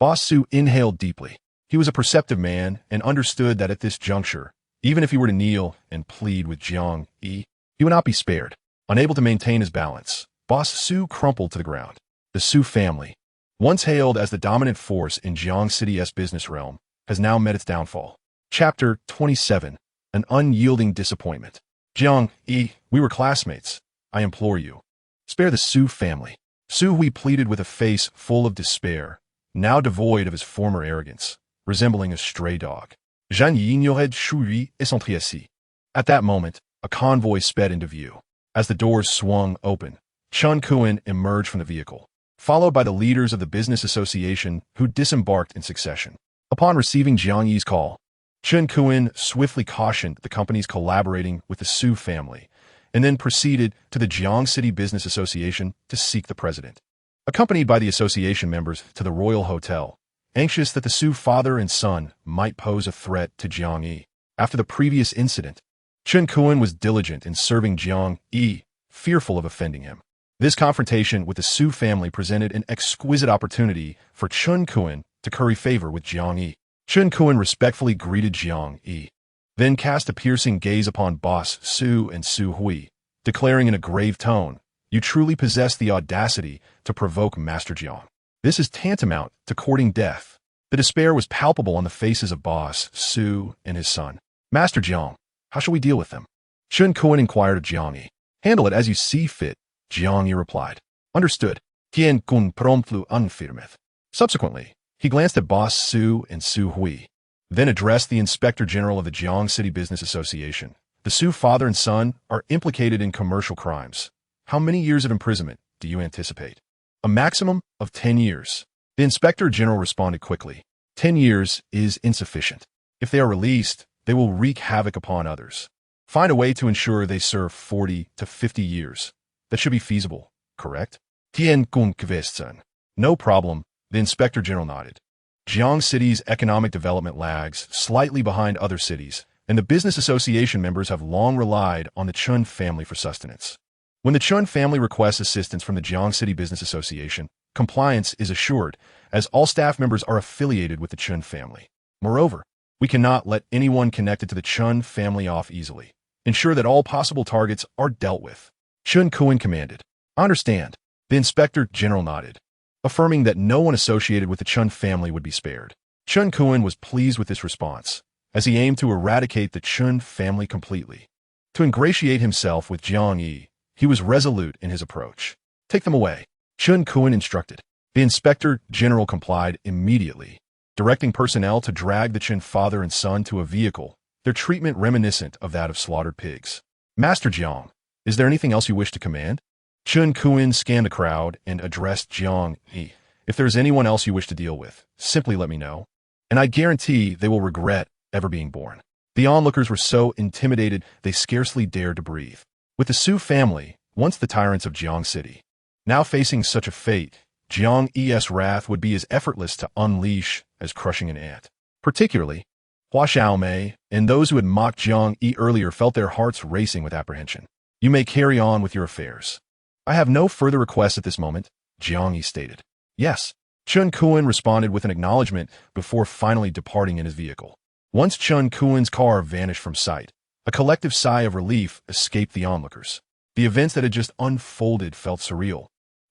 Boss Su inhaled deeply. He was a perceptive man and understood that at this juncture, even if he were to kneel and plead with Jiang Yi, he would not be spared. Unable to maintain his balance, Boss Su crumpled to the ground. The Su family, once hailed as the dominant force in Jiang City's business realm, has now met its downfall. Chapter 27. An Unyielding Disappointment. Jiang Yi, we were classmates. I implore you, spare the Su family. Su Hui pleaded with a face full of despair, now devoid of his former arrogance, resembling a stray dog. Jiang Yi ignorait Su Hui et s'entra assis. At that moment, a convoy sped into view. As the doors swung open, Chun Kuan emerged from the vehicle, followed by the leaders of the business association who disembarked in succession. Upon receiving Jiang Yi's call, Chun Kuan swiftly cautioned the companies collaborating with the Su family, and then proceeded to the Jiang City Business Association to seek the president. Accompanied by the association members to the Royal Hotel, anxious that the Su father and son might pose a threat to Jiang Yi. After the previous incident, Chun Kuan was diligent in serving Jiang Yi, fearful of offending him. This confrontation with the Su family presented an exquisite opportunity for Chun Kuan to curry favor with Jiang Yi. Chun Kuan respectfully greeted Jiang Yi, then cast a piercing gaze upon Boss Su and Su Hui, declaring in a grave tone, "You truly possess the audacity to provoke Master Jiang. This is tantamount to courting death." The despair was palpable on the faces of Boss Su and his son. "Master Jiang, how shall we deal with them?" Chun Kuan inquired of Jiang Yi. "Handle it as you see fit," Jiang Yi replied. "Understood." Tien Kun promptly unfirmeth. Subsequently, he glanced at Boss Su and Su Hui, then addressed the Inspector General of the Jiang City Business Association. "The Su father and son are implicated in commercial crimes. How many years of imprisonment do you anticipate?" "A maximum of 10 years. The Inspector General responded quickly. 10 years is insufficient. If they are released, they will wreak havoc upon others. Find a way to ensure they serve 40 to 50 years. That should be feasible, correct?" Tien Kun Kvesten. "No problem," the Inspector General nodded. Jiang City's economic development lags slightly behind other cities, and the business association members have long relied on the Chun family for sustenance. When the Chun family requests assistance from the Jiang City Business Association, compliance is assured, as all staff members are affiliated with the Chun family. Moreover, we cannot let anyone connected to the Chun family off easily. Ensure that all possible targets are dealt with. Chun Kuan commanded. "I understand." The Inspector General nodded, affirming that no one associated with the Chun family would be spared. Chun Kuan was pleased with this response, as he aimed to eradicate the Chun family completely. To ingratiate himself with Jiang Yi, he was resolute in his approach. "Take them away," Chun Kuan instructed. The Inspector General complied immediately, directing personnel to drag the Chun father and son to a vehicle, their treatment reminiscent of that of slaughtered pigs. "Master Jiang, Is there anything else you wish to command? Chun Kuin scanned the crowd and addressed Jiang Yi. If there is anyone else you wish to deal with, simply let me know, and I guarantee they will regret ever being born. The onlookers were so intimidated they scarcely dared to breathe. With the Su family, once the tyrants of Jiang City, now facing such a fate, Jiang Yi's wrath would be as effortless to unleash as crushing an ant. Particularly, Hua Xiaomei and those who had mocked Jiang Yi earlier felt their hearts racing with apprehension. You may carry on with your affairs. I have no further requests at this moment, Jiang Yi stated. Yes, Chun Kuin responded with an acknowledgement before finally departing in his vehicle. Once Chun Kuin's car vanished from sight, a collective sigh of relief escaped the onlookers. The events that had just unfolded felt surreal,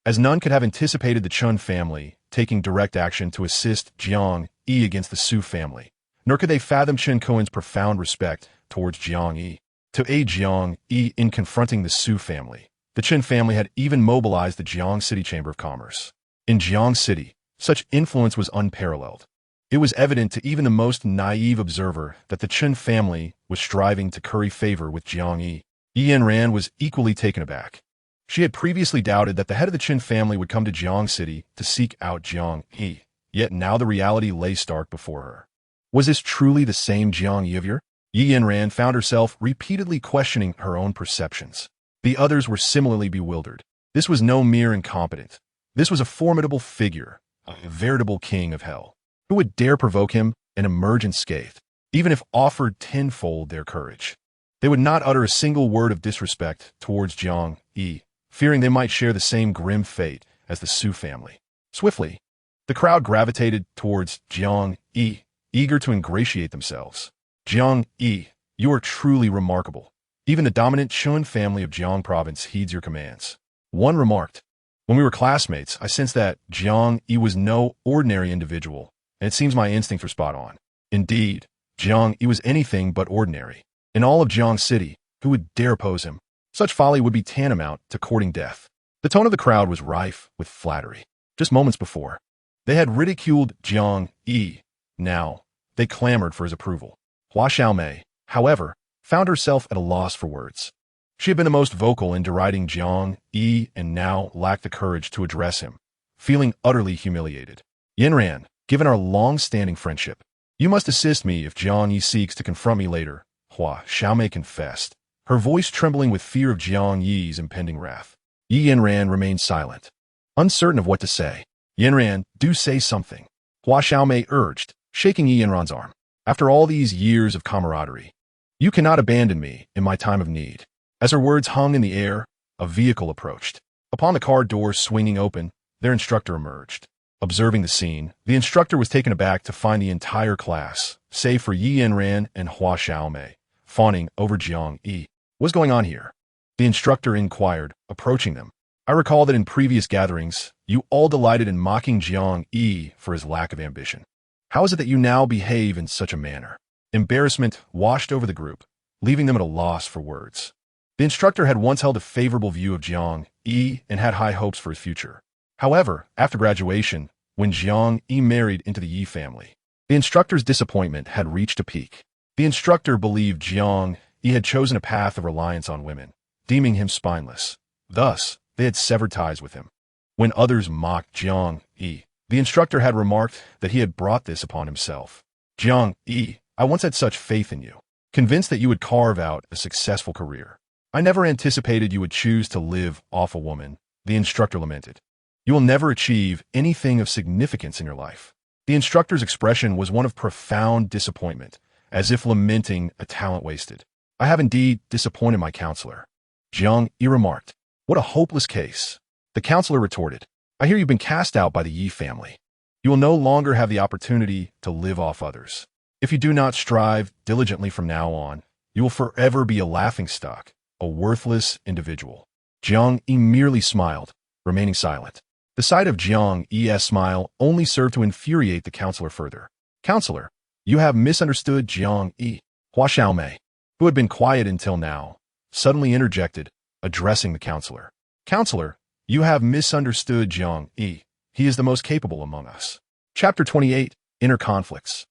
as none could have anticipated the Chun family taking direct action to assist Jiang Yi against the Su family, nor could they fathom Chun Kuin's profound respect towards Jiang Yi. To aid Jiang Yi in confronting the Su family, the Chun family had even mobilized the Jiang City Chamber of Commerce. In Jiang City, such influence was unparalleled. It was evident to even the most naive observer that the Chun family was striving to curry favor with Jiang Yi. Yanran was equally taken aback. She had previously doubted that the head of the Chun family would come to Jiang City to seek out Jiang Yi, yet now the reality lay stark before her. Was this truly the same Jiang Yi of yore? Yanran found herself repeatedly questioning her own perceptions. The others were similarly bewildered. This was no mere incompetent. This was a formidable figure, a veritable king of hell. Who would dare provoke him and emerge unscathed, even if offered tenfold their courage? They would not utter a single word of disrespect towards Jiang Yi, fearing they might share the same grim fate as the Su family. Swiftly, the crowd gravitated towards Jiang Yi, eager to ingratiate themselves. Jiang Yi, you are truly remarkable. Even the dominant Chun family of Jiang province heeds your commands. One remarked. When we were classmates, I sensed that Jiang Yi was no ordinary individual, and it seems my instincts were spot on. Indeed, Jiang Yi was anything but ordinary. In all of Jiang City, who would dare oppose him? Such folly would be tantamount to courting death. The tone of the crowd was rife with flattery. Just moments before, they had ridiculed Jiang Yi. Now, they clamored for his approval. Hua Xiaomei, however, found herself at a loss for words. She had been the most vocal in deriding Jiang Yi and now lacked the courage to address him, feeling utterly humiliated. Yanran, given our long-standing friendship, you must assist me if Jiang Yi seeks to confront me later, Hua Xiaomei confessed, her voice trembling with fear of Jiang Yi's impending wrath. Yanran remained silent, uncertain of what to say. Yanran, do say something, Hua Xiaomei urged, shaking Yanran's arm. After all these years of camaraderie, you cannot abandon me in my time of need. As her words hung in the air, a vehicle approached. Upon the car doors swinging open, their instructor emerged. Observing the scene, the instructor was taken aback to find the entire class, save for Yanran and Hua Xiaomei, fawning over Jiang Yi. What's going on here? The instructor inquired, approaching them. I recall that in previous gatherings, you all delighted in mocking Jiang Yi for his lack of ambition. How is it that you now behave in such a manner? Embarrassment washed over the group, leaving them at a loss for words. The instructor had once held a favorable view of Jiang Yi and had high hopes for his future. However, after graduation, when Jiang Yi married into the Yi family, the instructor's disappointment had reached a peak. The instructor believed Jiang Yi had chosen a path of reliance on women, deeming him spineless. Thus, they had severed ties with him. When others mocked Jiang Yi, the instructor had remarked that he had brought this upon himself. Jiang Yi, I once had such faith in you, convinced that you would carve out a successful career. I never anticipated you would choose to live off a woman, the instructor lamented. You will never achieve anything of significance in your life. The instructor's expression was one of profound disappointment, as if lamenting a talent wasted. I have indeed disappointed my counselor. Jiang Yi remarked. What a hopeless case. The counselor retorted. I hear you've been cast out by the Yi family. You will no longer have the opportunity to live off others. If you do not strive diligently from now on, you will forever be a laughingstock, a worthless individual. Jiang Yi merely smiled, remaining silent. The sight of Jiang Yi's smile only served to infuriate the counselor further. Counselor, you have misunderstood Jiang Yi. Hua Xiaomei, who had been quiet until now, suddenly interjected, addressing the counselor. Counselor, you have misunderstood Jiang Yi. He is the most capable among us. Chapter 28, Inner Conflicts.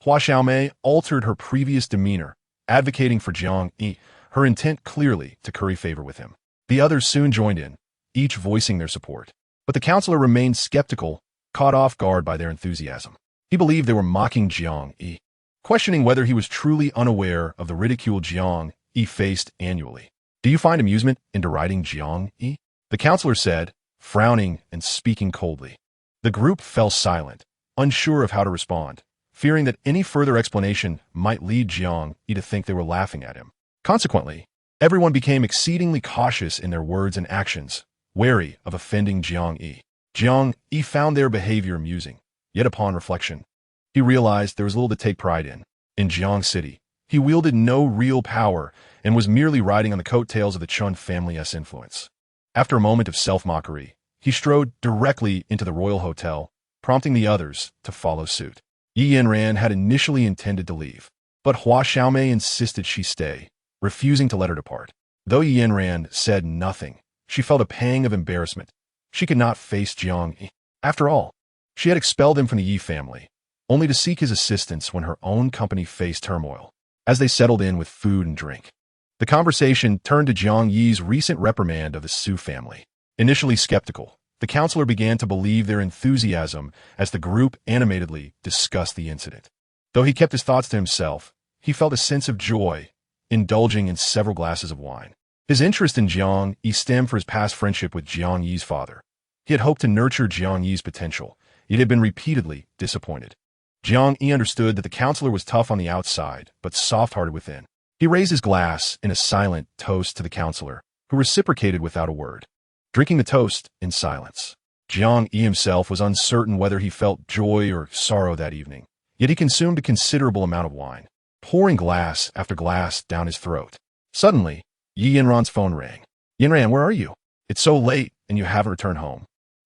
Hua Xiaomei altered her previous demeanor, advocating for Jiang Yi, her intent clearly to curry favor with him. The others soon joined in, each voicing their support. But the counselor remained skeptical, caught off guard by their enthusiasm. He believed they were mocking Jiang Yi, questioning whether he was truly unaware of the ridicule Jiang Yi faced annually. "Do you find amusement in deriding Jiang Yi?" the counselor said, frowning and speaking coldly. The group fell silent, unsure of how to respond, fearing that any further explanation might lead Jiang Yi to think they were laughing at him. Consequently, everyone became exceedingly cautious in their words and actions, wary of offending Jiang Yi. Jiang Yi found their behavior amusing, yet upon reflection, he realized there was little to take pride in. In Jiang City, he wielded no real power and was merely riding on the coattails of the Chun family's influence. After a moment of self-mockery, he strode directly into the royal hotel, prompting the others to follow suit. Yanran had initially intended to leave, but Hua Xiaomei insisted she stay, refusing to let her depart. Though Yanran said nothing, she felt a pang of embarrassment. She could not face Jiang Yi. After all, she had expelled him from the Yi family, only to seek his assistance when her own company faced turmoil. As they settled in with food and drink, the conversation turned to Jiang Yi's recent reprimand of the Su family. Initially skeptical, the counselor began to believe their enthusiasm as the group animatedly discussed the incident. Though he kept his thoughts to himself, he felt a sense of joy, indulging in several glasses of wine. His interest in Jiang Yi stemmed from his past friendship with Jiang Yi's father. He had hoped to nurture Jiang Yi's potential, yet had been repeatedly disappointed. Jiang Yi understood that the counselor was tough on the outside, but soft-hearted within. He raised his glass in a silent toast to the counselor, who reciprocated without a word, drinking the toast in silence. Jiang Yi himself was uncertain whether he felt joy or sorrow that evening, yet he consumed a considerable amount of wine, pouring glass after glass down his throat. Suddenly, Yanran's phone rang. "Yanran, where are you? It's so late and you haven't returned home."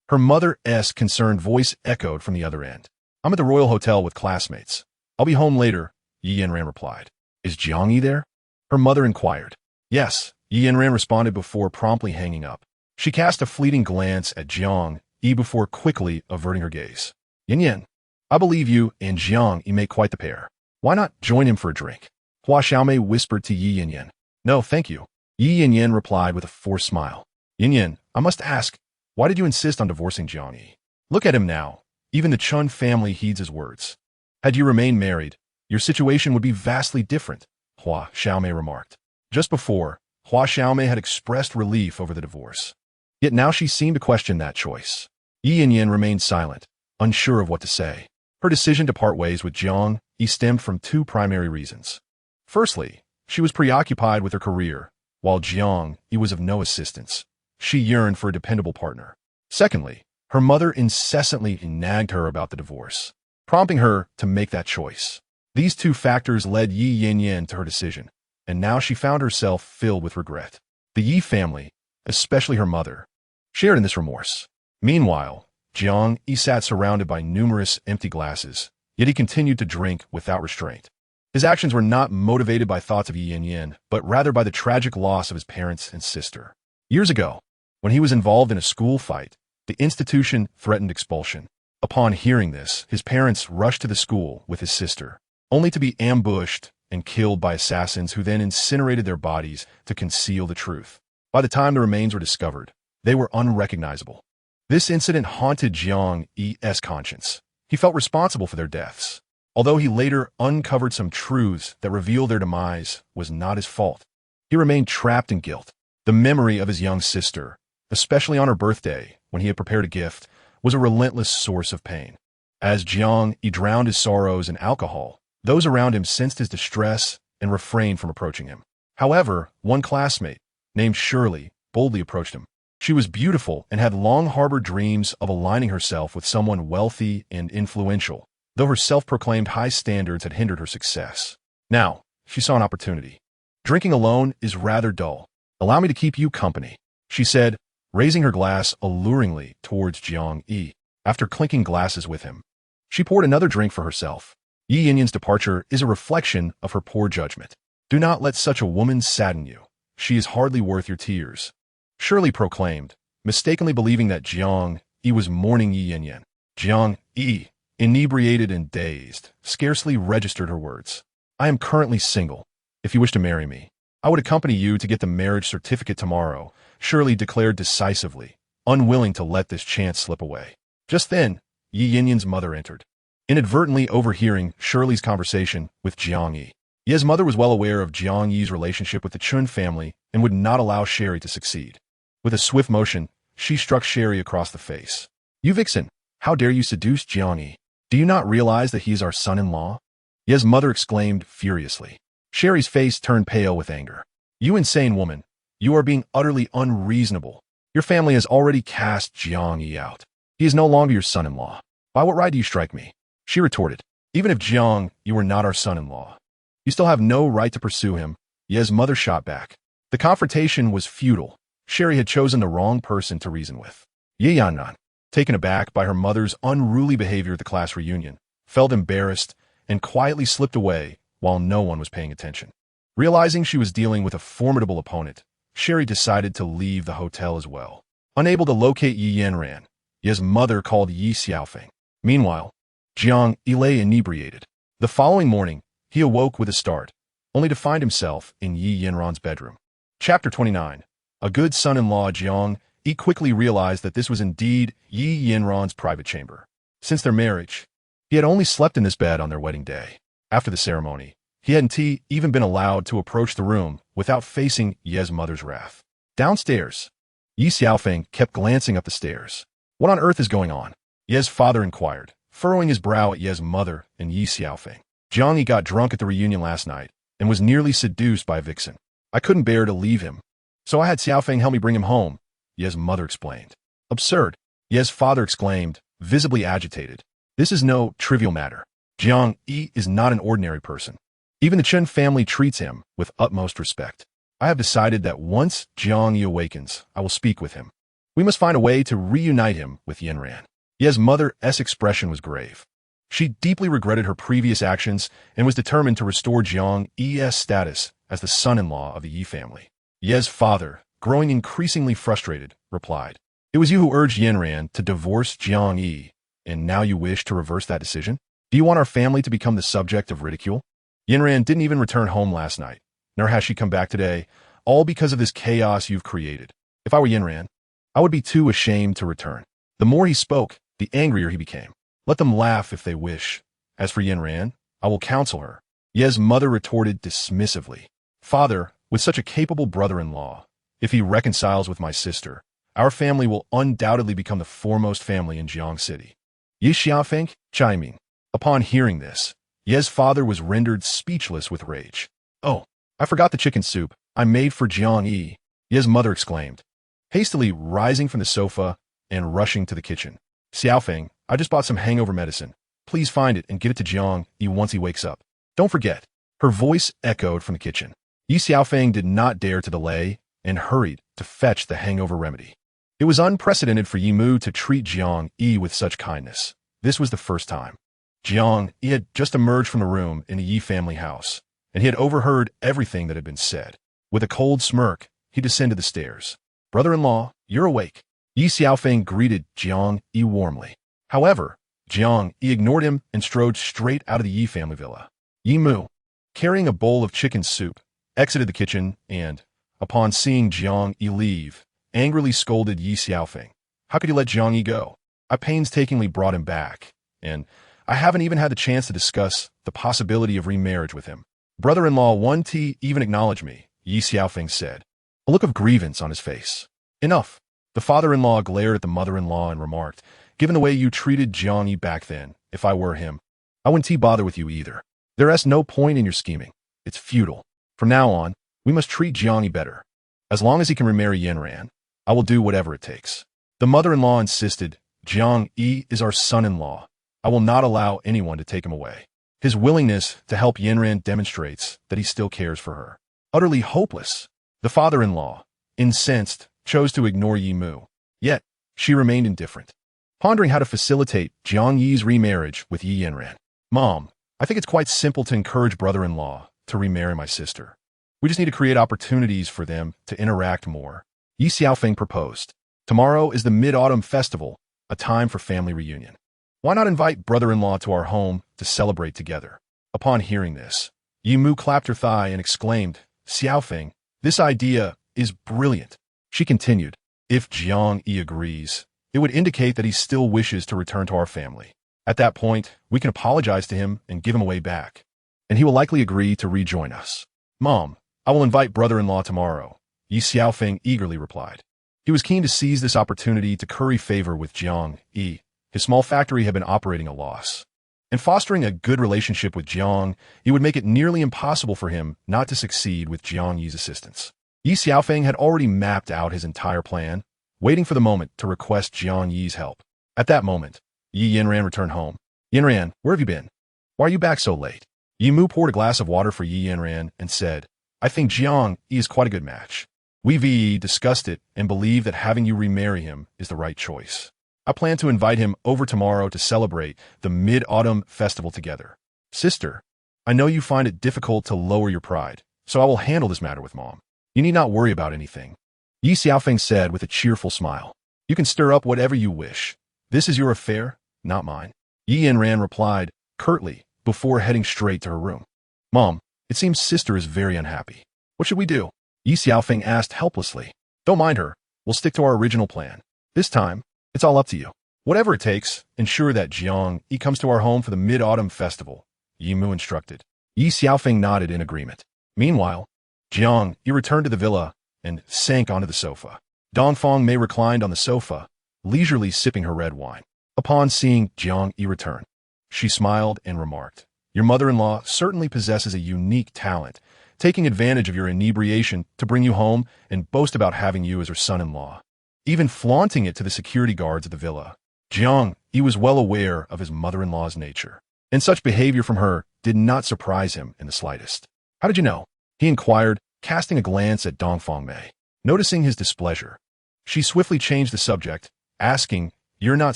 Her mother's concerned voice echoed from the other end. "I'm at the Royal Hotel with classmates. I'll be home later," Yanran replied. "Is Jiang Yi there?" her mother inquired. "Yes," Yanran responded before promptly hanging up. She cast a fleeting glance at Jiang Yi before quickly averting her gaze. "Yan, I believe you and Jiang Yi make quite the pair. Why not join him for a drink?" Hua Xiaomei whispered to Yan. "No, thank you," Yan replied with a forced smile. "Yan, I must ask, why did you insist on divorcing Jiang Yi? Look at him now. Even the Chun family heeds his words. Had you remained married, your situation would be vastly different," Hua Xiaomei remarked. Just before, Hua Xiaomei had expressed relief over the divorce. Yet now she seemed to question that choice. Yan remained silent, unsure of what to say. Her decision to part ways with Jiang Yi stemmed from two primary reasons. Firstly, she was preoccupied with her career, while Jiang Yi was of no assistance. She yearned for a dependable partner. Secondly, her mother incessantly nagged her about the divorce, prompting her to make that choice. These two factors led Yan to her decision, and now she found herself filled with regret. The Yi family, especially her mother, shared in this remorse. Meanwhile, Jiang Yi sat surrounded by numerous empty glasses, yet he continued to drink without restraint. His actions were not motivated by thoughts of Yan, but rather by the tragic loss of his parents and sister. Years ago, when he was involved in a school fight, the institution threatened expulsion. Upon hearing this, his parents rushed to the school with his sister, only to be ambushed and killed by assassins who then incinerated their bodies to conceal the truth. By the time the remains were discovered, they were unrecognizable. This incident haunted Jiang Yi's conscience. He felt responsible for their deaths. Although he later uncovered some truths that revealed their demise was not his fault, he remained trapped in guilt. The memory of his young sister, especially on her birthday when he had prepared a gift, was a relentless source of pain. As Jiang Yi drowned his sorrows in alcohol, those around him sensed his distress and refrained from approaching him. However, one classmate, named Shirley, boldly approached him. She was beautiful and had long harbored dreams of aligning herself with someone wealthy and influential, though her self-proclaimed high standards had hindered her success. Now, she saw an opportunity. "Drinking alone is rather dull. Allow me to keep you company," she said, raising her glass alluringly towards Jiang Yi. After clinking glasses with him, she poured another drink for herself. Yan's departure is a reflection of her poor judgment. "Do not let such a woman sadden you. She is hardly worth your tears," Shirley proclaimed, mistakenly believing that Jiang Yi was mourning Yan. Jiang Yi, inebriated and dazed, scarcely registered her words. "I am currently single. If you wish to marry me, I would accompany you to get the marriage certificate tomorrow, Shirley declared decisively, unwilling to let this chance slip away. Just then, Yi Yinyan's mother entered, inadvertently overhearing Shirley's conversation with Jiang Yi. Ye's mother was well aware of Jiang Yi's relationship with the Chun family and would not allow Sherry to succeed. With a swift motion, she struck Sherry across the face. "You vixen! How dare you seduce Jiang Yi? Do you not realize that he is our son-in-law?" Ye's mother exclaimed furiously. Sherry's face turned pale with anger. "You insane woman! You are being utterly unreasonable. Your family has already cast Jiang Yi out. He is no longer your son-in-law. By what right do you strike me?" She retorted. "Even if Jiang Yi were not our son-in-law, you still have no right to pursue him." Ye's mother shot back. The confrontation was futile. Sherry had chosen the wrong person to reason with. Yanran, taken aback by her mother's unruly behavior at the class reunion, felt embarrassed and quietly slipped away while no one was paying attention. Realizing she was dealing with a formidable opponent, Sherry decided to leave the hotel as well. Unable to locate Yanran, Ye's mother called Yi Xiaofeng. Meanwhile, Jiang Yi lay inebriated. The following morning, he awoke with a start, only to find himself in Yi Yanran's bedroom. Chapter 29. A good son-in-law. Jiang Yi quickly realized that this was indeed Yi Yanran's private chamber. Since their marriage, he had only slept in this bed on their wedding day. After the ceremony, he hadn't even been allowed to approach the room without facing Ye's mother's wrath. Downstairs, Yi Xiaofeng kept glancing up the stairs. "What on earth is going on?" Ye's father inquired, furrowing his brow at Ye's mother and Yi Xiaofeng. "Jiang Yi got drunk at the reunion last night and was nearly seduced by a vixen. I couldn't bear to leave him, so I had Xiaofeng help me bring him home," Ye's mother explained. "Absurd," Ye's father exclaimed, visibly agitated. "This is no trivial matter. Jiang Yi is not an ordinary person. Even the Chun family treats him with utmost respect. I have decided that once Jiang Yi awakens, I will speak with him. We must find a way to reunite him with Yanran." Ye's mother's expression was grave. She deeply regretted her previous actions and was determined to restore Jiang Yi's status as the son-in-law of the Yi family. Ye's father, growing increasingly frustrated, replied, "It was you who urged Yanran to divorce Jiang Yi, and now you wish to reverse that decision? Do you want our family to become the subject of ridicule? Yanran didn't even return home last night, nor has she come back today, all because of this chaos you've created. If I were Yanran, I would be too ashamed to return." The more he spoke, the angrier he became. "Let them laugh if they wish. As for Yanran, I will counsel her." Ye's mother retorted dismissively, "Father, with such a capable brother-in-law, if he reconciles with my sister, our family will undoubtedly become the foremost family in Jiang City." Yi Xiaofeng chiming. Upon hearing this, Ye's father was rendered speechless with rage. "Oh, I forgot the chicken soup I made for Jiang Yi," Ye's mother exclaimed, hastily rising from the sofa and rushing to the kitchen. "Xiaofeng, I just bought some hangover medicine. Please find it and give it to Jiang Yi once he wakes up. Don't forget." Her voice echoed from the kitchen. Yi Xiaofeng did not dare to delay and hurried to fetch the hangover remedy. It was unprecedented for Yi Mu to treat Jiang Yi with such kindness. This was the first time. Jiang Yi had just emerged from the room in the Yi family house, and he had overheard everything that had been said. With a cold smirk, he descended the stairs. "Brother-in-law, you're awake." Yi Xiaofeng greeted Jiang Yi warmly. However, Jiang Yi ignored him and strode straight out of the Yi family villa. Yi Mu, carrying a bowl of chicken soup, exited the kitchen and, upon seeing Jiang Yi leave, angrily scolded Yi Xiaofeng. "How could you let Jiang Yi go? I painstakingly brought him back, and I haven't even had the chance to discuss the possibility of remarriage with him." "Brother-in-law won't even acknowledge me," Yi Xiaofeng said, a look of grievance on his face. "Enough." The father-in-law glared at the mother-in-law and remarked, "Given the way you treated Jiang Yi back then, if I were him, I wouldn't bother with you either. There's no point in your scheming. It's futile. From now on, we must treat Jiang Yi better. As long as he can remarry Yanran, I will do whatever it takes." The mother-in-law insisted, "Jiang Yi is our son-in-law. I will not allow anyone to take him away." His willingness to help Yanran demonstrates that he still cares for her. Utterly hopeless, the father-in-law, incensed, chose to ignore Yi Mu. Yet, she remained indifferent, pondering how to facilitate Jiang Yi's remarriage with Yi Yanran. "Mom, I think it's quite simple to encourage brother-in-law to remarry my sister. We just need to create opportunities for them to interact more," Yi Xiaofeng proposed. "Tomorrow is the Mid-Autumn Festival, a time for family reunion. Why not invite brother-in-law to our home to celebrate together?" Upon hearing this, Yi Mu clapped her thigh and exclaimed, Xiaofeng, this idea is brilliant. She continued, if Jiang Yi agrees, it would indicate that he still wishes to return to our family. At that point, we can apologize to him and give him a way back. And he will likely agree to rejoin us. Mom, I will invite brother-in-law tomorrow, Yi Xiaofeng eagerly replied. He was keen to seize this opportunity to curry favor with Jiang Yi. His small factory had been operating a loss. And fostering a good relationship with Jiang Yi would make it nearly impossible for him not to succeed with Jiang Yi's assistance. Yi Xiaofeng had already mapped out his entire plan, waiting for the moment to request Jiang Yi's help. At that moment, Yi Yanran returned home. Yanran, where have you been? Why are you back so late? Yi Mu poured a glass of water for Yi Yanran and said, I think Jiang Yi is quite a good match. We discussed it and believe that having you remarry him is the right choice. I plan to invite him over tomorrow to celebrate the Mid-Autumn Festival together. Sister, I know you find it difficult to lower your pride, so I will handle this matter with Mom. You need not worry about anything. Yi Xiaofeng said with a cheerful smile. You can stir up whatever you wish. This is your affair, not mine. Yi Yanran replied curtly before heading straight to her room. Mom, it seems sister is very unhappy. What should we do? Yi Xiaofeng asked helplessly. Don't mind her. We'll stick to our original plan. This time, it's all up to you. Whatever it takes, ensure that Jiang Yi comes to our home for the Mid-Autumn Festival, Yi Mu instructed. Yi Xiaofeng nodded in agreement. Meanwhile, Jiang Yi returned to the villa and sank onto the sofa. Dongfang Mei reclined on the sofa, leisurely sipping her red wine. Upon seeing Jiang Yi return, she smiled and remarked, Your mother-in-law certainly possesses a unique talent, taking advantage of your inebriation to bring you home and boast about having you as her son-in-law, even flaunting it to the security guards at the villa. Jiang Yi was well aware of his mother-in-law's nature, and such behavior from her did not surprise him in the slightest. How did you know? He inquired, casting a glance at Dongfang Mei. Noticing his displeasure, she swiftly changed the subject, asking, You're not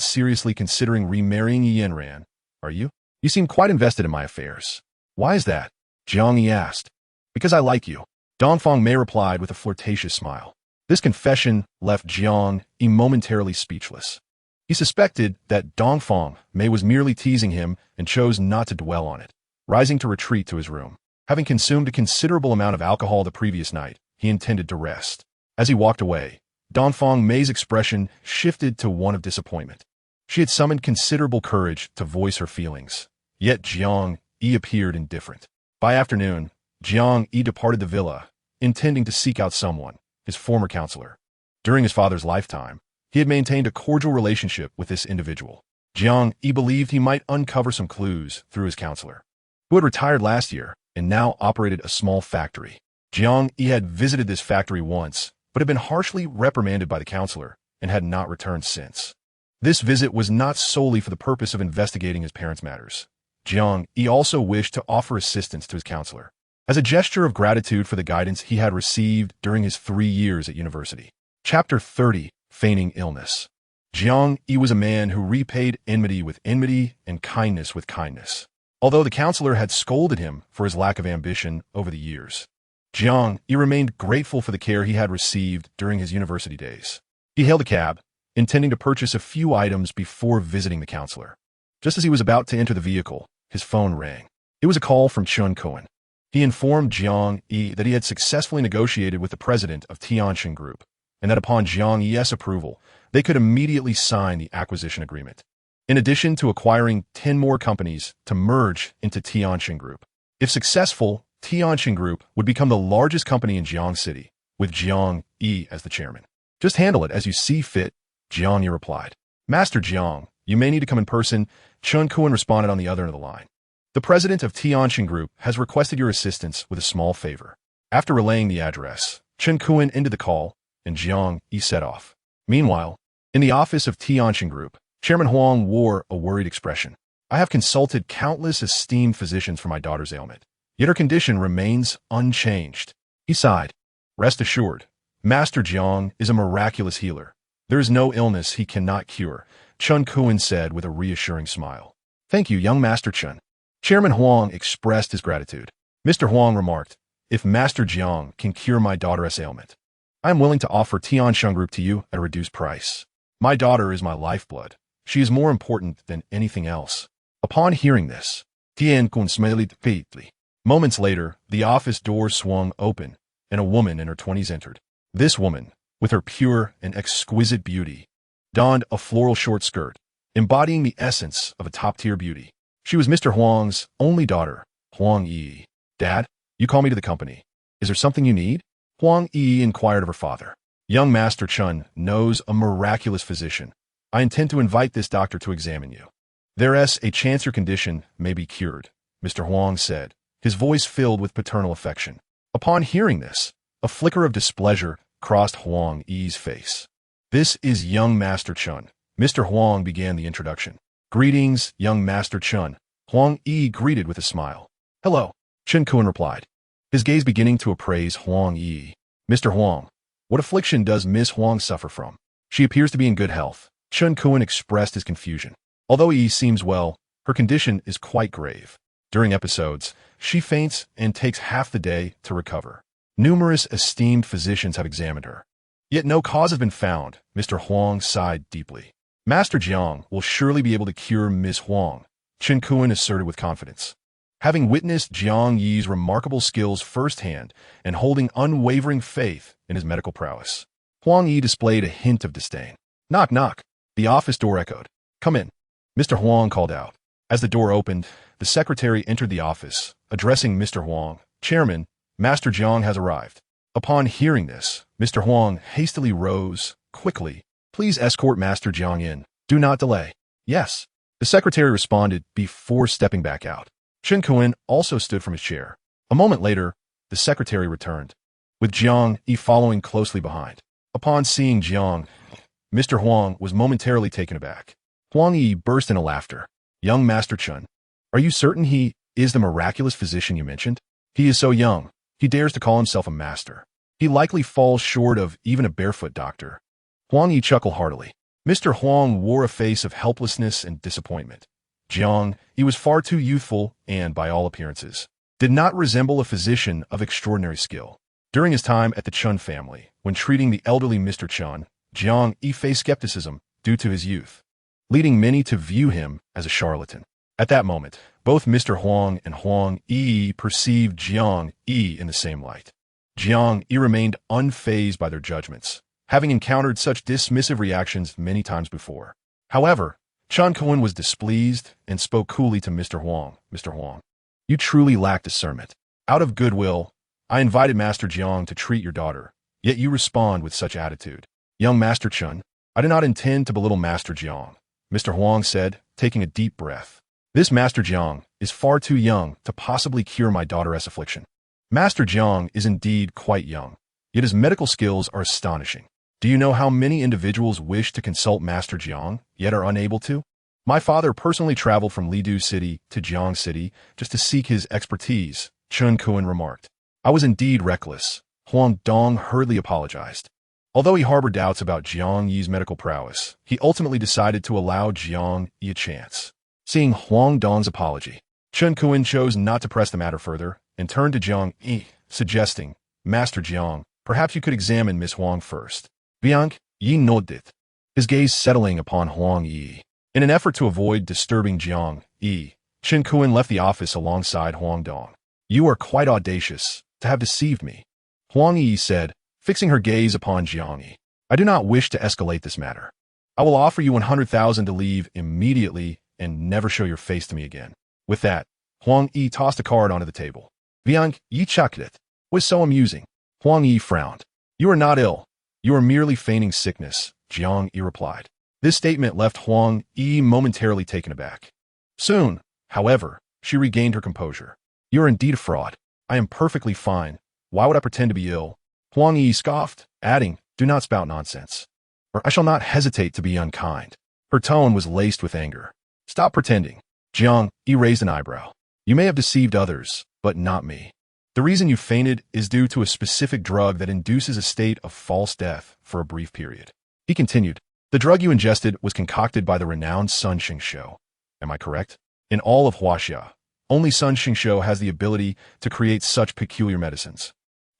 seriously considering remarrying Yanran, are you? You seem quite invested in my affairs. Why is that? Jiang Yi asked. Because I like you. Dongfang Mei replied with a flirtatious smile. This confession left Jiang Yi momentarily speechless. He suspected that Dongfang Mei was merely teasing him and chose not to dwell on it. Rising to retreat to his room. Having consumed a considerable amount of alcohol the previous night, he intended to rest. As he walked away, Dongfang Mei's expression shifted to one of disappointment. She had summoned considerable courage to voice her feelings, yet Jiang Yi appeared indifferent. By afternoon, Jiang Yi departed the villa, intending to seek out someone, his former counselor. During his father's lifetime, he had maintained a cordial relationship with this individual. Jiang Yi believed he might uncover some clues through his counselor, who had retired last year and now operated a small factory. Jiang Yi had visited this factory once, but had been harshly reprimanded by the counselor and had not returned since. This visit was not solely for the purpose of investigating his parents' matters. Jiang Yi also wished to offer assistance to his counselor, as a gesture of gratitude for the guidance he had received during his 3 years at university. Chapter 30, Feigning Illness. Jiang Yi was a man who repaid enmity with enmity and kindness with kindness. Although the counselor had scolded him for his lack of ambition over the years, Jiang Yi remained grateful for the care he had received during his university days. He hailed a cab, intending to purchase a few items before visiting the counselor. Just as he was about to enter the vehicle, his phone rang. It was a call from Chun Cohen. He informed Jiang Yi that he had successfully negotiated with the president of Tianxin Group, and that upon Jiang Yi's approval, they could immediately sign the acquisition agreement. In addition to acquiring 10 more companies to merge into Tianxin Group. If successful, Tianxin Group would become the largest company in Jiang City, with Jiang Yi as the chairman. Just handle it as you see fit, Jiang Yi replied. Master Jiang, you may need to come in person, Chun Cohen responded on the other end of the line. The president of Tianxin Group has requested your assistance with a small favor. After relaying the address, Chun Cohen ended the call, and Jiang Yi set off. Meanwhile, in the office of Tianxin Group, Chairman Huang wore a worried expression. I have consulted countless esteemed physicians for my daughter's ailment, yet her condition remains unchanged. He sighed. Rest assured, Master Jiang is a miraculous healer. There is no illness he cannot cure, Chun Cohen said with a reassuring smile. Thank you, young Master Chun. Chairman Huang expressed his gratitude. Mr. Huang remarked, if Master Jiang can cure my daughter's ailment, I am willing to offer Tianxin Group to you at a reduced price. My daughter is my lifeblood. She is more important than anything else. Upon hearing this, Tian Kun smiled faintly. Moments later, the office door swung open, and a woman in her 20s entered. This woman, with her pure and exquisite beauty, donned a floral short skirt, embodying the essence of a top-tier beauty. She was Mr. Huang's only daughter, Jiang Yi. "Dad, you call me to the company. Is there something you need?" Jiang Yi inquired of her father. "Young Master Chun knows a miraculous physician. I intend to invite this doctor to examine you. There's a chance your condition may be cured," Mr. Huang said, his voice filled with paternal affection. Upon hearing this, a flicker of displeasure crossed Huang Yi's face. "This is young Master Chun." Mr. Huang began the introduction. "Greetings, young Master Chun." Huang Yi greeted with a smile. "Hello," Chen Kun replied, his gaze beginning to appraise Huang Yi. "Mr. Huang, what affliction does Miss Huang suffer from? She appears to be in good health." Chen Kun expressed his confusion. "Although Yi seems well, her condition is quite grave. During episodes, she faints and takes half the day to recover. Numerous esteemed physicians have examined her, yet no cause has been found." Mr. Huang sighed deeply. "Master Jiang will surely be able to cure Miss Huang," Chen Kun asserted with confidence. Having witnessed Jiang Yi's remarkable skills firsthand and holding unwavering faith in his medical prowess, Huang Yi displayed a hint of disdain. "Knock, knock." The office door echoed. "Come in," Mr. Huang called out. As the door opened, the secretary entered the office, addressing Mr. Huang. "Chairman, Master Jiang has arrived." Upon hearing this, Mr. Huang hastily rose, quickly. "Please escort Master Jiang in. Do not delay." "Yes," the secretary responded before stepping back out. Chen Kun also stood from his chair. A moment later, the secretary returned, with Jiang Yi following closely behind. Upon seeing Jiang, Mr. Huang was momentarily taken aback. Huang Yi burst into laughter. "Young Master Chun, are you certain he is the miraculous physician you mentioned? He is so young, he dares to call himself a master. He likely falls short of even a barefoot doctor." Huang Yi chuckled heartily. Mr. Huang wore a face of helplessness and disappointment. Jiang Yi was far too youthful and, by all appearances, did not resemble a physician of extraordinary skill. During his time at the Chun family, when treating the elderly Mr. Chun, Jiang Yi faced skepticism due to his youth, leading many to view him as a charlatan. At that moment, both Mr. Huang and Huang Yi perceived Jiang Yi in the same light. Jiang Yi remained unfazed by their judgments, having encountered such dismissive reactions many times before. However, Chen Kun was displeased and spoke coolly to Mr. Huang. "Mr. Huang, you truly lack discernment. Out of goodwill, I invited Master Jiang to treat your daughter, yet you respond with such attitude." "Young Master Chun, I do not intend to belittle Master Jiang," Mr. Huang said, taking a deep breath. "This Master Jiang is far too young to possibly cure my daughter's affliction. Master Jiang is indeed quite young, yet his medical skills are astonishing. Do you know how many individuals wish to consult Master Jiang, yet are unable to? My father personally traveled from Lidu City to Jiang City just to seek his expertise," Chen Kun remarked. "I was indeed reckless." Huang Dong hurriedly apologized. Although he harbored doubts about Jiang Yi's medical prowess, he ultimately decided to allow Jiang Yi a chance. Seeing Huang Dong's apology, Chen Kun chose not to press the matter further and turned to Jiang Yi, suggesting, "Master Jiang, perhaps you could examine Miss Huang first." Jiang Yi nodded, his gaze settling upon Huang Yi. In an effort to avoid disturbing Jiang Yi, Chen Kun left the office alongside Huang Dong. "You are quite audacious to have deceived me," Huang Yi said, fixing her gaze upon Jiang Yi. "I do not wish to escalate this matter. I will offer you 100,000 to leave immediately and never show your face to me again." With that, Huang Yi tossed a card onto the table. Jiang Yi chuckled. It was so amusing. Huang Yi frowned. "You are not ill. You are merely feigning sickness," Jiang Yi replied. This statement left Huang Yi momentarily taken aback. Soon, however, she regained her composure. "You are indeed a fraud. I am perfectly fine. Why would I pretend to be ill?" Huang Yi scoffed, adding, "Do not spout nonsense, or I shall not hesitate to be unkind." Her tone was laced with anger. "Stop pretending." Jiang Yi raised an eyebrow. "You may have deceived others, but not me. The reason you fainted is due to a specific drug that induces a state of false death for a brief period." He continued, "The drug you ingested was concocted by the renowned Sun Xingqiu. Am I correct? In all of Huaxia, only Sun Xingqiu has the ability to create such peculiar medicines."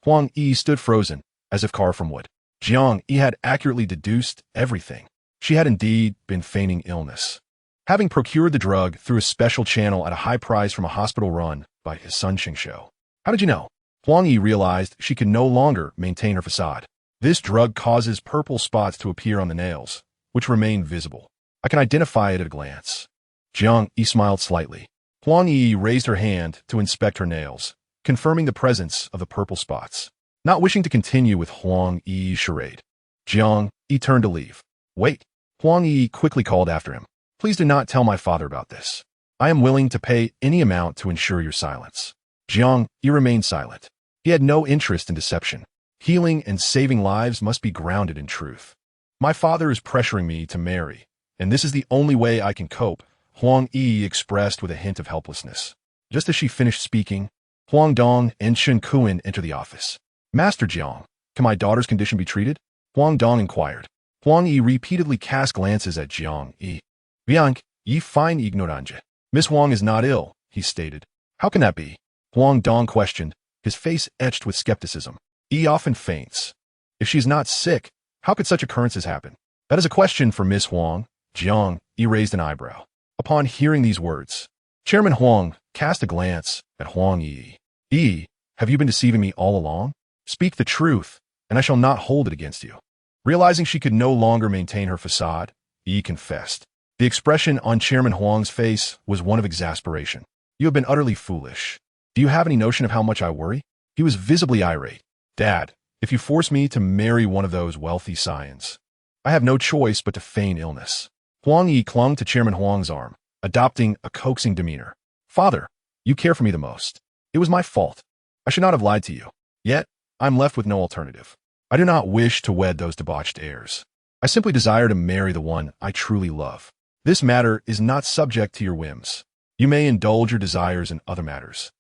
Huang Yi stood frozen, as if carved from wood. Jiang Yi had accurately deduced everything. She had indeed been feigning illness, having procured the drug through a special channel at a high price from a hospital run by by his son Xingsho. How did you know? Huang Yi realized she could no longer maintain her facade. This drug causes purple spots to appear on the nails, which remain visible. I can identify it at a glance. Jiang Yi smiled slightly. Huang Yi raised her hand to inspect her nails, confirming the presence of the purple spots. Not wishing to continue with Huang Yi's charade, Jiang Yi turned to leave. Wait. Huang Yi quickly called after him. Please do not tell my father about this. I am willing to pay any amount to ensure your silence. Jiang Yi remained silent. He had no interest in deception. Healing and saving lives must be grounded in truth. My father is pressuring me to marry, and this is the only way I can cope, Huang Yi expressed with a hint of helplessness. Just as she finished speaking, Huang Dong and Chen Kuan entered the office. Master Jiang, can my daughter's condition be treated? Huang Dong inquired. Huang Yi repeatedly cast glances at Jiang Yi. Jiang Yi fine ignorante. Miss Huang is not ill, he stated. How can that be? Huang Dong questioned, his face etched with skepticism. Yi often faints. If she is not sick, how could such occurrences happen? That is a question for Miss Huang. Jiang Yi raised an eyebrow. Upon hearing these words, Chairman Huang cast a glance at Huang Yi. Yi, have you been deceiving me all along? Speak the truth, and I shall not hold it against you. Realizing she could no longer maintain her facade, Yi confessed. The expression on Chairman Huang's face was one of exasperation. You have been utterly foolish. Do you have any notion of how much I worry? He was visibly irate. Dad, if you force me to marry one of those wealthy scions, I have no choice but to feign illness. Huang Yi clung to Chairman Huang's arm, adopting a coaxing demeanor. Father, you care for me the most. It was my fault. I should not have lied to you. Yet, I'm left with no alternative. I do not wish to wed those debauched heirs. I simply desire to marry the one I truly love. This matter is not subject to your whims. You may indulge your desires in other matters.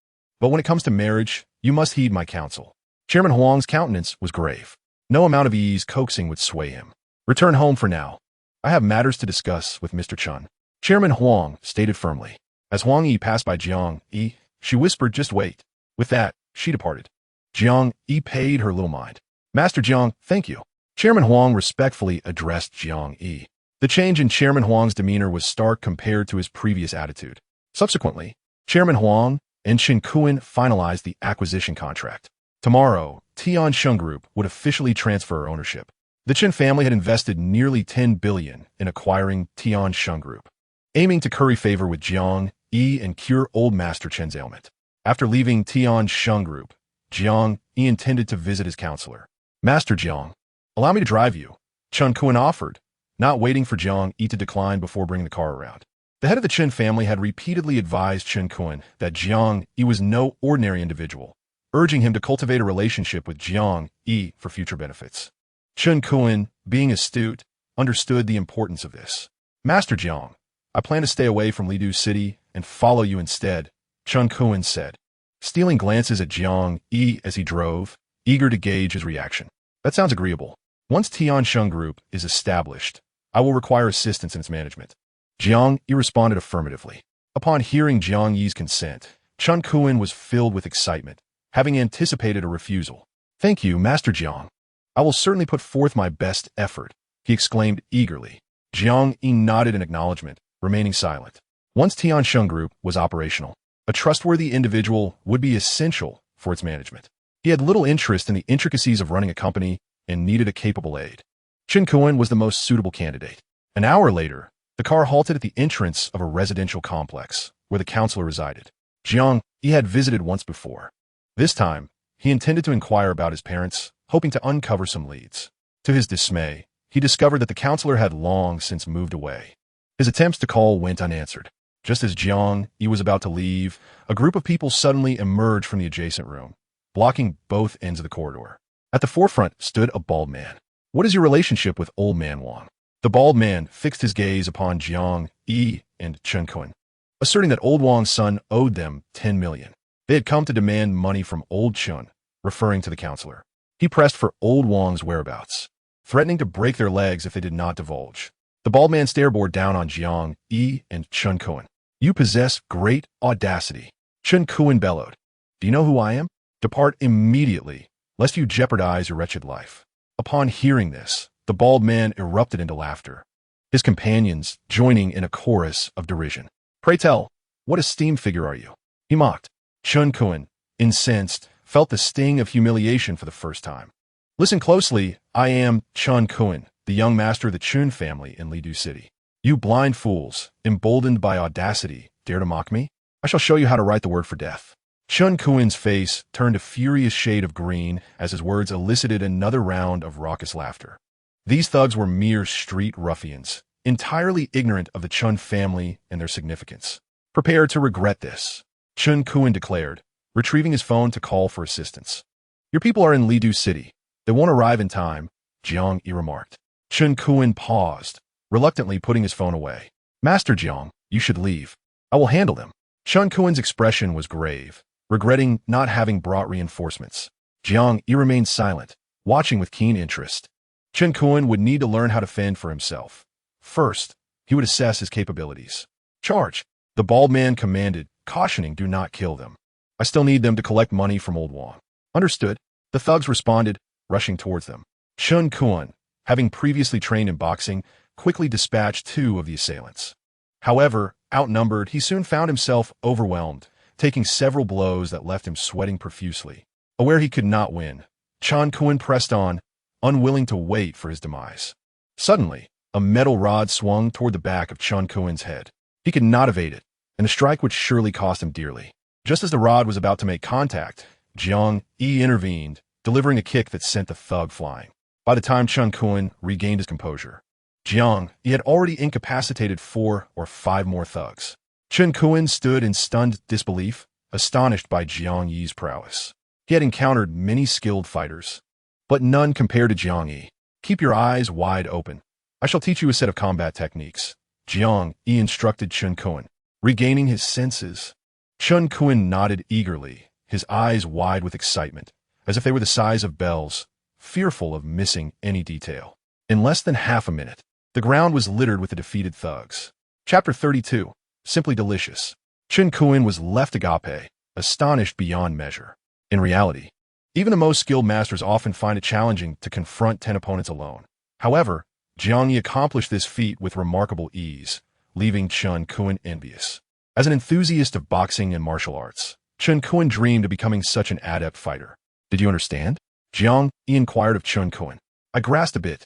But when it comes to marriage, you must heed my counsel. Chairman Huang's countenance was grave. No amount of Yi's coaxing would sway him. Return home for now. I have matters to discuss with Mr. Chen. Chairman Huang stated firmly. As Huang Yi passed by Jiang Yi, she whispered, just wait. With that, she departed. Jiang Yi paid her little mind. Master Jiang, thank you. Chairman Huang respectfully addressed Jiang Yi. The change in Chairman Huang's demeanor was stark compared to his previous attitude. Subsequently, Chairman Huang and Chen Kuan finalized the acquisition contract. Tomorrow, Tiansheng Group would officially transfer ownership. The Chen family had invested nearly 10 billion in acquiring Tiansheng Group, aiming to curry favor with Jiang Yi and cure old Master Chen's ailment. After leaving Tiansheng Group, Jiang Yi intended to visit his counselor. Master Jiang, allow me to drive you, Chen Kuan offered, not waiting for Jiang Yi to decline before bringing the car around. The head of the Chen family had repeatedly advised Chen Kuan that Jiang Yi was no ordinary individual, urging him to cultivate a relationship with Jiang Yi for future benefits. Chen Kuan, being astute, understood the importance of this. Master Jiang, I plan to stay away from Lidu City and follow you instead, Chen Kuan said, stealing glances at Jiang Yi as he drove, eager to gauge his reaction. That sounds agreeable. Once Tiansheng Group is established, I will require assistance in its management. Jiang Yi responded affirmatively. Upon hearing Jiang Yi's consent, Chen Kuan was filled with excitement, having anticipated a refusal. Thank you, Master Jiang. I will certainly put forth my best effort, he exclaimed eagerly. Jiang Yi nodded in acknowledgement, remaining silent. Once Tiansheng Group was operational, a trustworthy individual would be essential for its management. He had little interest in the intricacies of running a company and needed a capable aide. Chen Kuan was the most suitable candidate. An hour later, the car halted at the entrance of a residential complex where the counselor resided. Jiang Yi had visited once before. This time, he intended to inquire about his parents, hoping to uncover some leads. To his dismay, he discovered that the counselor had long since moved away. His attempts to call went unanswered. Just as Jiang Yi was about to leave, a group of people suddenly emerged from the adjacent room, blocking both ends of the corridor. At the forefront stood a bald man. What is your relationship with old man Wang? The bald man fixed his gaze upon Jiang Yi and Chen Kuan, asserting that old Wang's son owed them 10 million. They had come to demand money from old Chen, referring to the counselor. He pressed for old Wang's whereabouts, threatening to break their legs if they did not divulge. The bald man bore down on Jiang Yi and Chen Kuan. You possess great audacity. Chen Kuan bellowed. Do you know who I am? Depart immediately, lest you jeopardize your wretched life. Upon hearing this, the bald man erupted into laughter, his companions joining in a chorus of derision. Pray tell, what esteemed figure are you? He mocked. Chun Kun, incensed, felt the sting of humiliation for the first time. Listen closely, I am Chun Kun, the young master of the Chun family in Lidu City. You blind fools, emboldened by audacity, dare to mock me? I shall show you how to write the word for death. Chun Kun's face turned a furious shade of green as his words elicited another round of raucous laughter. These thugs were mere street ruffians, entirely ignorant of the Chun family and their significance. Prepare to regret this, Chun Kun declared, retrieving his phone to call for assistance. Your people are in Lidu City. They won't arrive in time, Jiang Yi remarked. Chun Kun paused, reluctantly putting his phone away. Master Jiang, you should leave. I will handle them. Chun Kun's expression was grave, regretting not having brought reinforcements. Jiang Yi remained silent, watching with keen interest. Chun Kun would need to learn how to fend for himself. First, he would assess his capabilities. Charge, the bald man commanded, cautioning do not kill them. I still need them to collect money from old Wang. Understood. The thugs responded, rushing towards them. Chun Kun, having previously trained in boxing, quickly dispatched 2 of the assailants. However, outnumbered, he soon found himself overwhelmed, taking several blows that left him sweating profusely. Aware he could not win, Chun Kun pressed on, unwilling to wait for his demise. Suddenly, a metal rod swung toward the back of Chun Kun's head. He could not evade it, and the strike would surely cost him dearly. Just as the rod was about to make contact, Jiang Yi intervened, delivering a kick that sent the thug flying. By the time Chun Kun regained his composure, Jiang Yi had already incapacitated 4 or 5 more thugs. Chun Kun stood in stunned disbelief, astonished by Jiang Yi's prowess. He had encountered many skilled fighters, but none compared to Jiang Yi. Keep your eyes wide open. I shall teach you a set of combat techniques, Jiang Yi instructed Chun Kun. Regaining his senses, Chun Kun nodded eagerly, his eyes wide with excitement, as if they were the size of bells, fearful of missing any detail. In less than half a minute, the ground was littered with the defeated thugs. Chapter 32. Simply delicious. Chun Kun was left agape, astonished beyond measure. In reality, even the most skilled masters often find it challenging to confront 10 opponents alone. However, Jiang Yi accomplished this feat with remarkable ease, leaving Chun Kun envious. As an enthusiast of boxing and martial arts, Chun Kun dreamed of becoming such an adept fighter. Did you understand? Jiang Yi inquired of Chun Kun. I grasped a bit.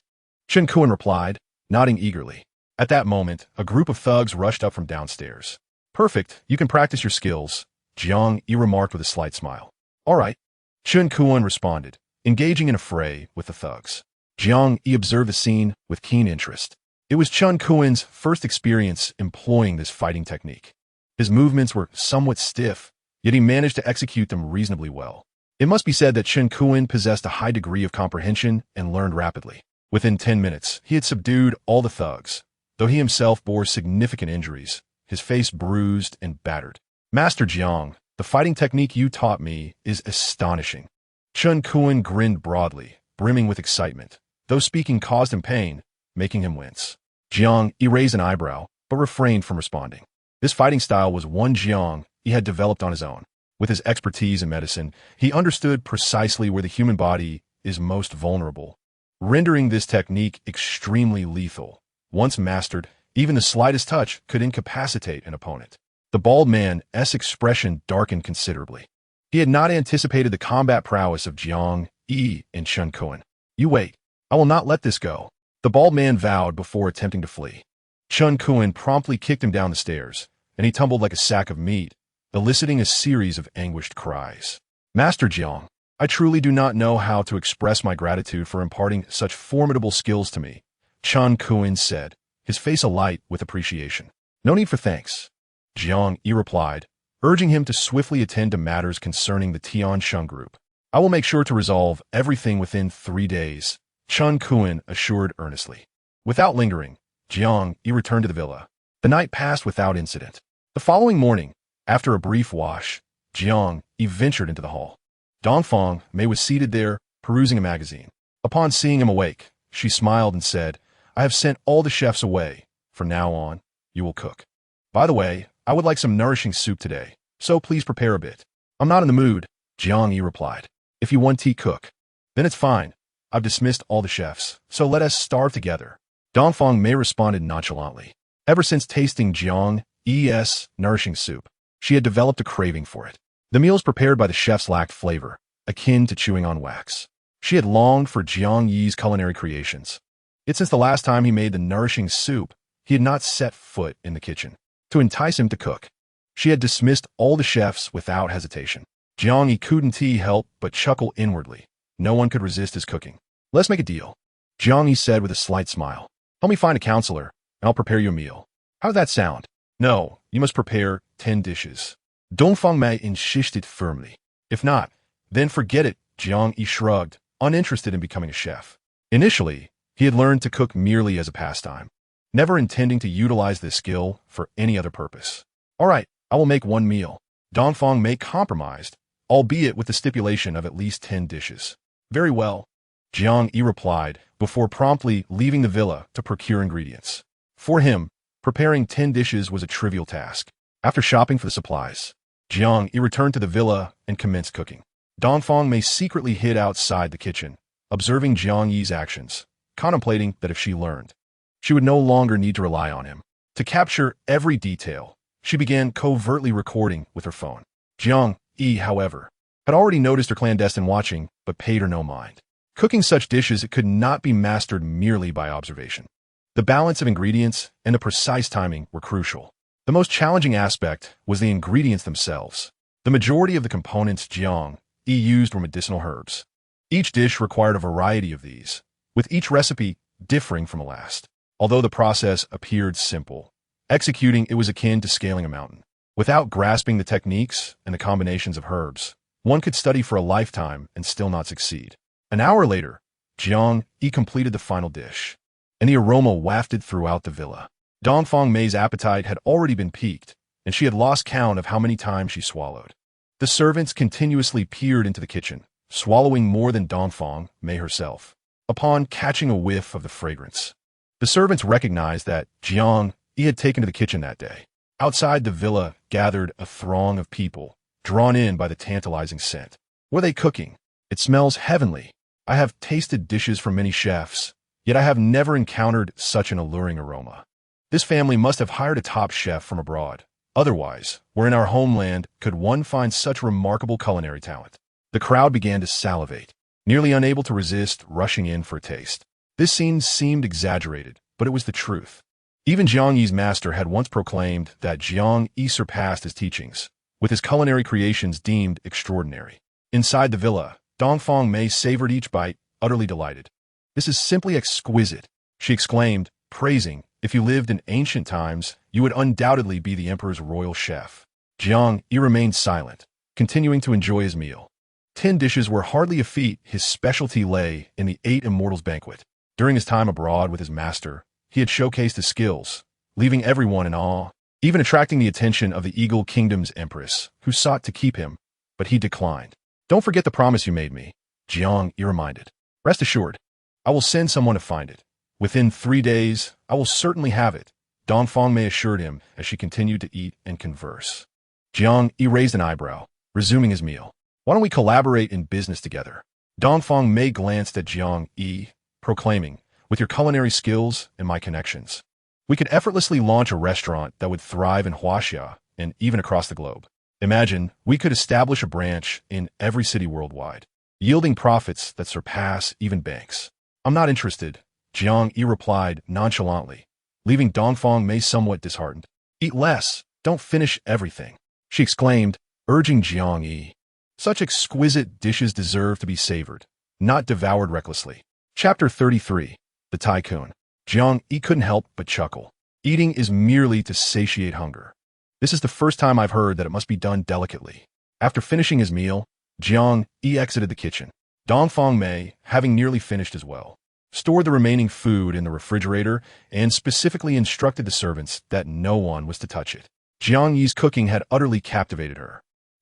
Chun Kun replied, nodding eagerly. At that moment, a group of thugs rushed up from downstairs. Perfect, you can practice your skills, Jiang Yi remarked with a slight smile. All right, Chun Kun responded, engaging in a fray with the thugs. Jiang Yi observed the scene with keen interest. It was Chun Kun's first experience employing this fighting technique. His movements were somewhat stiff, yet he managed to execute them reasonably well. It must be said that Chun Kun possessed a high degree of comprehension and learned rapidly. Within 10 minutes, he had subdued all the thugs, though he himself bore significant injuries, his face bruised and battered. Master Jiang, the fighting technique you taught me is astonishing. Chun Kun grinned broadly, brimming with excitement, though speaking caused him pain, making him wince. Jiang Yi raised an eyebrow, but refrained from responding. This fighting style was one Jiang Yi had developed on his own. With his expertise in medicine, he understood precisely where the human body is most vulnerable, rendering this technique extremely lethal. Once mastered, even the slightest touch could incapacitate an opponent. The bald man's expression darkened considerably. He had not anticipated the combat prowess of Jiang Yi and Chun Kun. You wait. I will not let this go, the bald man vowed before attempting to flee. Chun Kun promptly kicked him down the stairs, and he tumbled like a sack of meat, eliciting a series of anguished cries. Master Jiang, I truly do not know how to express my gratitude for imparting such formidable skills to me, Chun Kun said, his face alight with appreciation. No need for thanks, Jiang Yi replied, urging him to swiftly attend to matters concerning the Tiansheng group. I will make sure to resolve everything within 3 days, Chun Kun assured earnestly. Without lingering, Jiang Yi returned to the villa. The night passed without incident. The following morning, after a brief wash, Jiang Yi ventured into the hall. Dongfang Mei was seated there, perusing a magazine. Upon seeing him awake, she smiled and said, I have sent all the chefs away. From now on, you will cook. By the way, I would like some nourishing soup today, so please prepare a bit. I'm not in the mood, Jiang Yi replied. If you want tea, cook. Then it's fine. I've dismissed all the chefs, so let us starve together. Dongfang Mei responded nonchalantly. Ever since tasting Jiang Yi's nourishing soup, she had developed a craving for it. The meals prepared by the chefs lacked flavor, akin to chewing on wax. She had longed for Jiang Yi's culinary creations. Yet since the last time he made the nourishing soup, he had not set foot in the kitchen. To entice him to cook, she had dismissed all the chefs without hesitation. Jiang Yi couldn't help but chuckle inwardly. No one could resist his cooking. Let's make a deal, Jiang Yi said with a slight smile. Help me find a counselor, and I'll prepare you a meal. How does that sound? No, you must prepare 10 dishes. Dongfang Mei insisted firmly. If not, then forget it, Jiang Yi shrugged, uninterested in becoming a chef. Initially, he had learned to cook merely as a pastime, never intending to utilize this skill for any other purpose. All right, I will make one meal. Dongfang Mei compromised, albeit with the stipulation of at least 10 dishes. Very well, Jiang Yi replied, before promptly leaving the villa to procure ingredients. For him, preparing 10 dishes was a trivial task. After shopping for the supplies, Jiang Yi returned to the villa and commenced cooking. Dongfang Mei secretly hid outside the kitchen, observing Jiang Yi's actions, contemplating that if she learned, she would no longer need to rely on him. To capture every detail, she began covertly recording with her phone. Jiang Yi, however, had already noticed her clandestine watching, but paid her no mind. Cooking such dishes could not be mastered merely by observation. The balance of ingredients and the precise timing were crucial. The most challenging aspect was the ingredients themselves. The majority of the components Jiang Yi used were medicinal herbs. Each dish required a variety of these, with each recipe differing from the last. Although the process appeared simple, executing it was akin to scaling a mountain. Without grasping the techniques and the combinations of herbs, one could study for a lifetime and still not succeed. An hour later, Jiang Yi completed the final dish, and the aroma wafted throughout the villa. Dongfang Mei's appetite had already been piqued, and she had lost count of how many times she swallowed. The servants continuously peered into the kitchen, swallowing more than Dongfang Mei herself. Upon catching a whiff of the fragrance, the servants recognized that Jiang Yi had taken to the kitchen that day. Outside the villa gathered a throng of people, drawn in by the tantalizing scent. Were they cooking? It smells heavenly. I have tasted dishes from many chefs, yet I have never encountered such an alluring aroma. This family must have hired a top chef from abroad. Otherwise, where in our homeland could one find such remarkable culinary talent? The crowd began to salivate, nearly unable to resist rushing in for a taste. This scene seemed exaggerated, but it was the truth. Even Jiang Yi's master had once proclaimed that Jiang Yi surpassed his teachings, with his culinary creations deemed extraordinary. Inside the villa, Dongfang Mei savored each bite, utterly delighted. This is simply exquisite, she exclaimed, praising. If you lived in ancient times, you would undoubtedly be the emperor's royal chef. Jiang Yi remained silent, continuing to enjoy his meal. 10 dishes were hardly a feat. His specialty lay in the 8 Immortals banquet. During his time abroad with his master, he had showcased his skills, leaving everyone in awe, even attracting the attention of the Eagle Kingdom's empress, who sought to keep him, but he declined. Don't forget the promise you made me, Jiang Yi reminded. Rest assured, I will send someone to find it. Within 3 days, I will certainly have it, Dongfang Mei assured him as she continued to eat and converse. Jiang Yi raised an eyebrow, resuming his meal. Why don't we collaborate in business together? Dongfang Mei glanced at Jiang Yi, proclaiming, with your culinary skills and my connections, we could effortlessly launch a restaurant that would thrive in Huaxia and even across the globe. Imagine, we could establish a branch in every city worldwide, yielding profits that surpass even banks. I'm not interested, Jiang Yi replied nonchalantly, leaving Dongfang Mei somewhat disheartened. Eat less, don't finish everything, she exclaimed, urging Jiang Yi. Such exquisite dishes deserve to be savored, not devoured recklessly. Chapter 33. The Tycoon. Jiang Yi couldn't help but chuckle. Eating is merely to satiate hunger. This is the first time I've heard that it must be done delicately. After finishing his meal, Jiang Yi exited the kitchen. Dongfang Mei, having nearly finished as well, stored the remaining food in the refrigerator and specifically instructed the servants that no one was to touch it. Jiang Yi's cooking had utterly captivated her.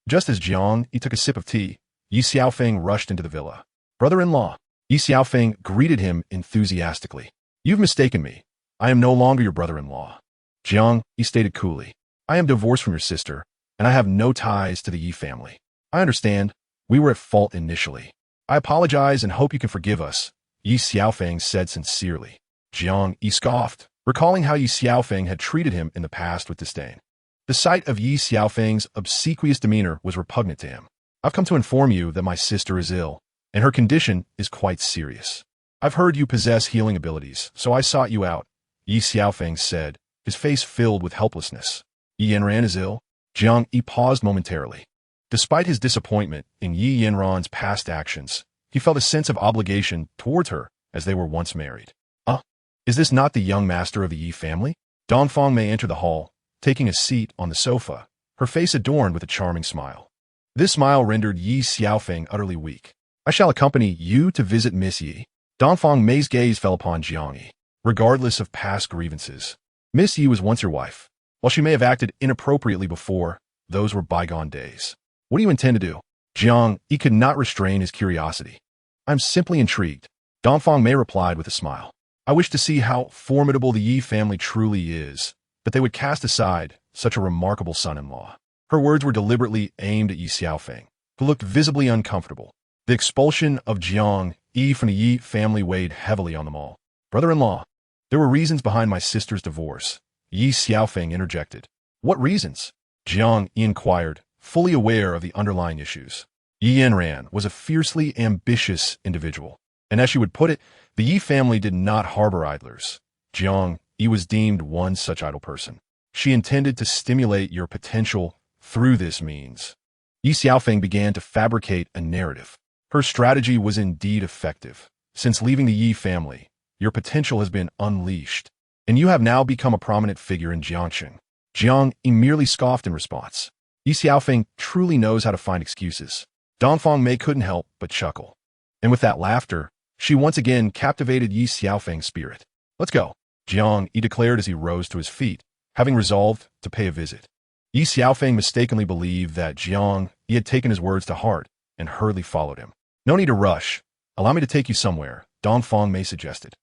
Just as Jiang Yi took a sip of tea, Yi Xiaofeng rushed into the villa. Brother-in-law, Yi Xiaofeng greeted him enthusiastically. You've mistaken me. I am no longer your brother-in-law. Jiang Yi stated coolly. I am divorced from your sister, and I have no ties to the Yi family. I understand. We were at fault initially. I apologize and hope you can forgive us, Yi Xiaofeng said sincerely. Jiang Yi scoffed, recalling how Yi Xiaofeng had treated him in the past with disdain. The sight of Yi Xiaofeng's obsequious demeanor was repugnant to him. I've come to inform you that my sister is ill, and her condition is quite serious. I've heard you possess healing abilities, so I sought you out, Yi Xiaofeng said, his face filled with helplessness. Yanran is ill? Jiang Yi paused momentarily. Despite his disappointment in Yi Yanran's past actions, he felt a sense of obligation towards her as they were once married. Is this not the young master of the Yi family? Dongfang Mei entered the hall, taking a seat on the sofa, her face adorned with a charming smile. This smile rendered Yi Xiaofeng utterly weak. I shall accompany you to visit Miss Yi. Dongfang Mei's gaze fell upon Jiang Yi. Regardless of past grievances, Miss Yi was once your wife. While she may have acted inappropriately before, those were bygone days. What do you intend to do? Jiang Yi could not restrain his curiosity. I'm simply intrigued. Dongfang Mei replied with a smile. I wish to see how formidable the Yi family truly is, but they would cast aside such a remarkable son-in-law. Her words were deliberately aimed at Yi Xiaofeng, who looked visibly uncomfortable. The expulsion of Jiang Yi from the Yi family weighed heavily on them all. Brother-in-law, there were reasons behind my sister's divorce. Yi Xiaofeng interjected. What reasons? Jiang Yi inquired, fully aware of the underlying issues. Yi Yanran was a fiercely ambitious individual, and as she would put it, the Yi family did not harbor idlers. Jiang Yi was deemed one such idle person. She intended to stimulate your potential through this means. Yi Xiaofeng began to fabricate a narrative. Her strategy was indeed effective. Since leaving the Yi family, your potential has been unleashed, and you have now become a prominent figure in Jiangxing. Jiang Yi merely scoffed in response. Yi Xiaofeng truly knows how to find excuses. Dongfang Mei couldn't help but chuckle. And with that laughter, she once again captivated Yi Xiaofeng's spirit. Let's go, Jiang Yi declared as he rose to his feet, having resolved to pay a visit. Yi Xiaofeng mistakenly believed that Jiang Yi had taken his words to heart and hurriedly followed him. No need to rush. Allow me to take you somewhere, Dongfang Mei suggested.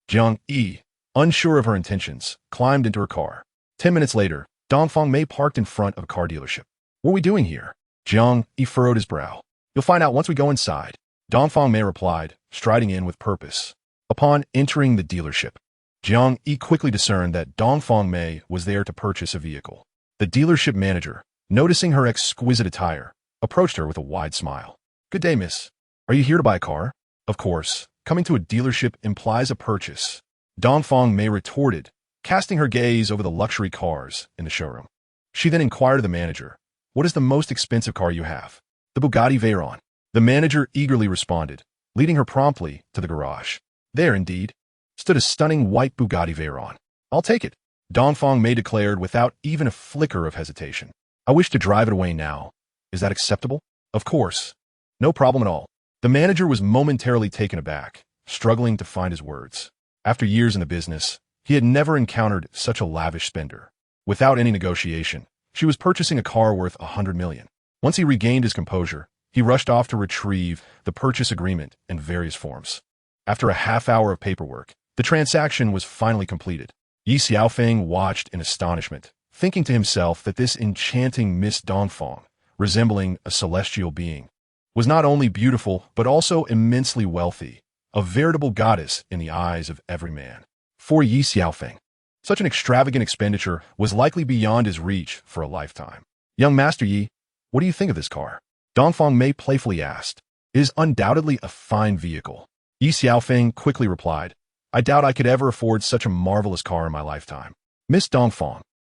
Jiang Yi, unsure of her intentions, climbed into her car. 10 minutes later, Dongfang Mei parked in front of a car dealership. What are we doing here? Jiang Yi furrowed his brow. You'll find out once we go inside, Dongfang Mei replied, striding in with purpose. Upon entering the dealership, Jiang Yi quickly discerned that Dongfang Mei was there to purchase a vehicle. The dealership manager, noticing her exquisite attire, approached her with a wide smile. Good day, miss. Are you here to buy a car? Of course, coming to a dealership implies a purchase. Dongfang Mei retorted, casting her gaze over the luxury cars in the showroom. She then inquired of the manager, what is the most expensive car you have? The Bugatti Veyron. The manager eagerly responded, leading her promptly to the garage. There, indeed, stood a stunning white Bugatti Veyron. I'll take it, Dongfang Mei declared without even a flicker of hesitation. I wish to drive it away now. Is that acceptable? Of course. No problem at all. The manager was momentarily taken aback, struggling to find his words. After years in the business, he had never encountered such a lavish spender. Without any negotiation, she was purchasing a car worth 100 million. Once he regained his composure, he rushed off to retrieve the purchase agreement in various forms. After a half-hour of paperwork, the transaction was finally completed. Yi Xiaofeng watched in astonishment, thinking to himself that this enchanting Miss Dongfang, resembling a celestial being, was not only beautiful but also immensely wealthy, a veritable goddess in the eyes of every man. For Yi Xiaofeng, such an extravagant expenditure was likely beyond his reach for a lifetime. Young Master Yi, what do you think of this car? Dongfang Mei playfully asked. It is undoubtedly a fine vehicle. Yi Xiaofeng quickly replied, I doubt I could ever afford such a marvelous car in my lifetime. Miss Dongfang,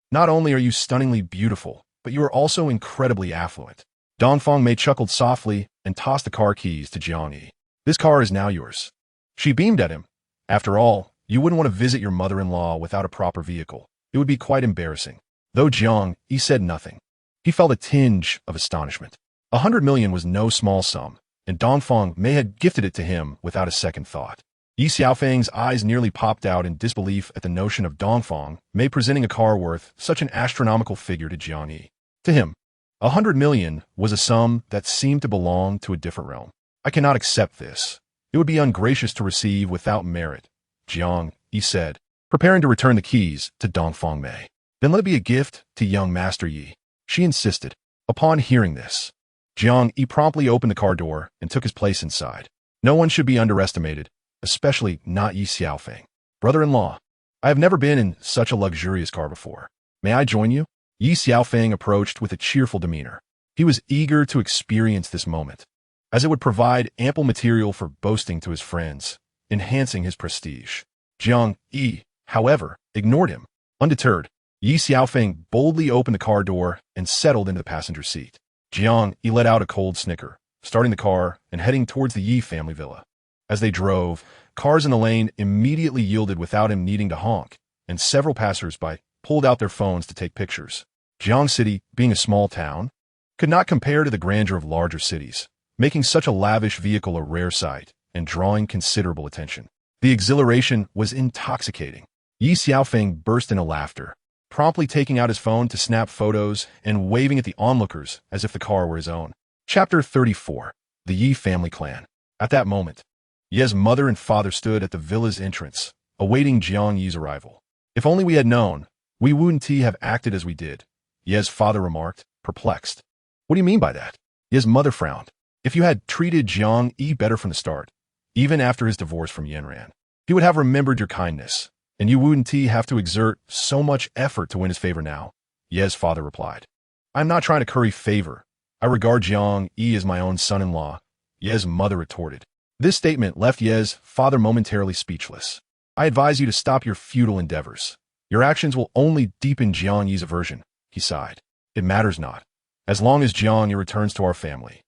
not only are you stunningly beautiful, but you are also incredibly affluent. Dongfang Mei chuckled softly and tossed the car keys to Jiang Yi. This car is now yours. She beamed at him. After all, you wouldn't want to visit your mother-in-law without a proper vehicle. It would be quite embarrassing. Though Jiang Yi said nothing, he felt a tinge of astonishment. 100 million was no small sum, and Dongfang Mei had gifted it to him without a second thought. Yi Xiaofeng's eyes nearly popped out in disbelief at the notion of Dongfang Mei presenting a car worth such an astronomical figure to Jiang Yi. To him, 100 million was a sum that seemed to belong to a different realm. I cannot accept this. It would be ungracious to receive without merit, Jiang Yi said, preparing to return the keys to Dongfang Mei. Then let it be a gift to young Master Yi, she insisted. Upon hearing this, Jiang Yi promptly opened the car door and took his place inside. No one should be underestimated, especially not Yi Xiaofeng. Brother-in-law, I have never been in such a luxurious car before. May I join you? Yi Xiaofeng approached with a cheerful demeanor. He was eager to experience this moment, as it would provide ample material for boasting to his friends, enhancing his prestige. Jiang Yi, however, ignored him. Undeterred, Yi Xiaofeng boldly opened the car door and settled into the passenger seat. Jiang Yi let out a cold snicker, starting the car and heading towards the Yi family villa. As they drove, cars in the lane immediately yielded without him needing to honk, and several passers-by pulled out their phones to take pictures. Jiang City, being a small town, could not compare to the grandeur of larger cities, making such a lavish vehicle a rare sight and drawing considerable attention. The exhilaration was intoxicating. Yi Xiaofeng burst into laughter, promptly taking out his phone to snap photos and waving at the onlookers as if the car were his own. Chapter 34. The Yi family clan. At that moment, Ye's mother and father stood at the villa's entrance, awaiting Jiang Yi's arrival. If only we had known, we wouldn't have acted as we did, Ye's father remarked, perplexed. What do you mean by that? Ye's mother frowned. If you had treated Jiang Yi better from the start, even after his divorce from Yanran, he would have remembered your kindness, and you wouldn't have to exert so much effort to win his favor now, Ye's father replied. I'm not trying to curry favor. I regard Jiang Yi as my own son-in-law, Ye's mother retorted. This statement left Ye's father momentarily speechless. I advise you to stop your futile endeavors. Your actions will only deepen Jiang Yi's aversion, he sighed. It matters not, as long as Jiang Yi returns to our family.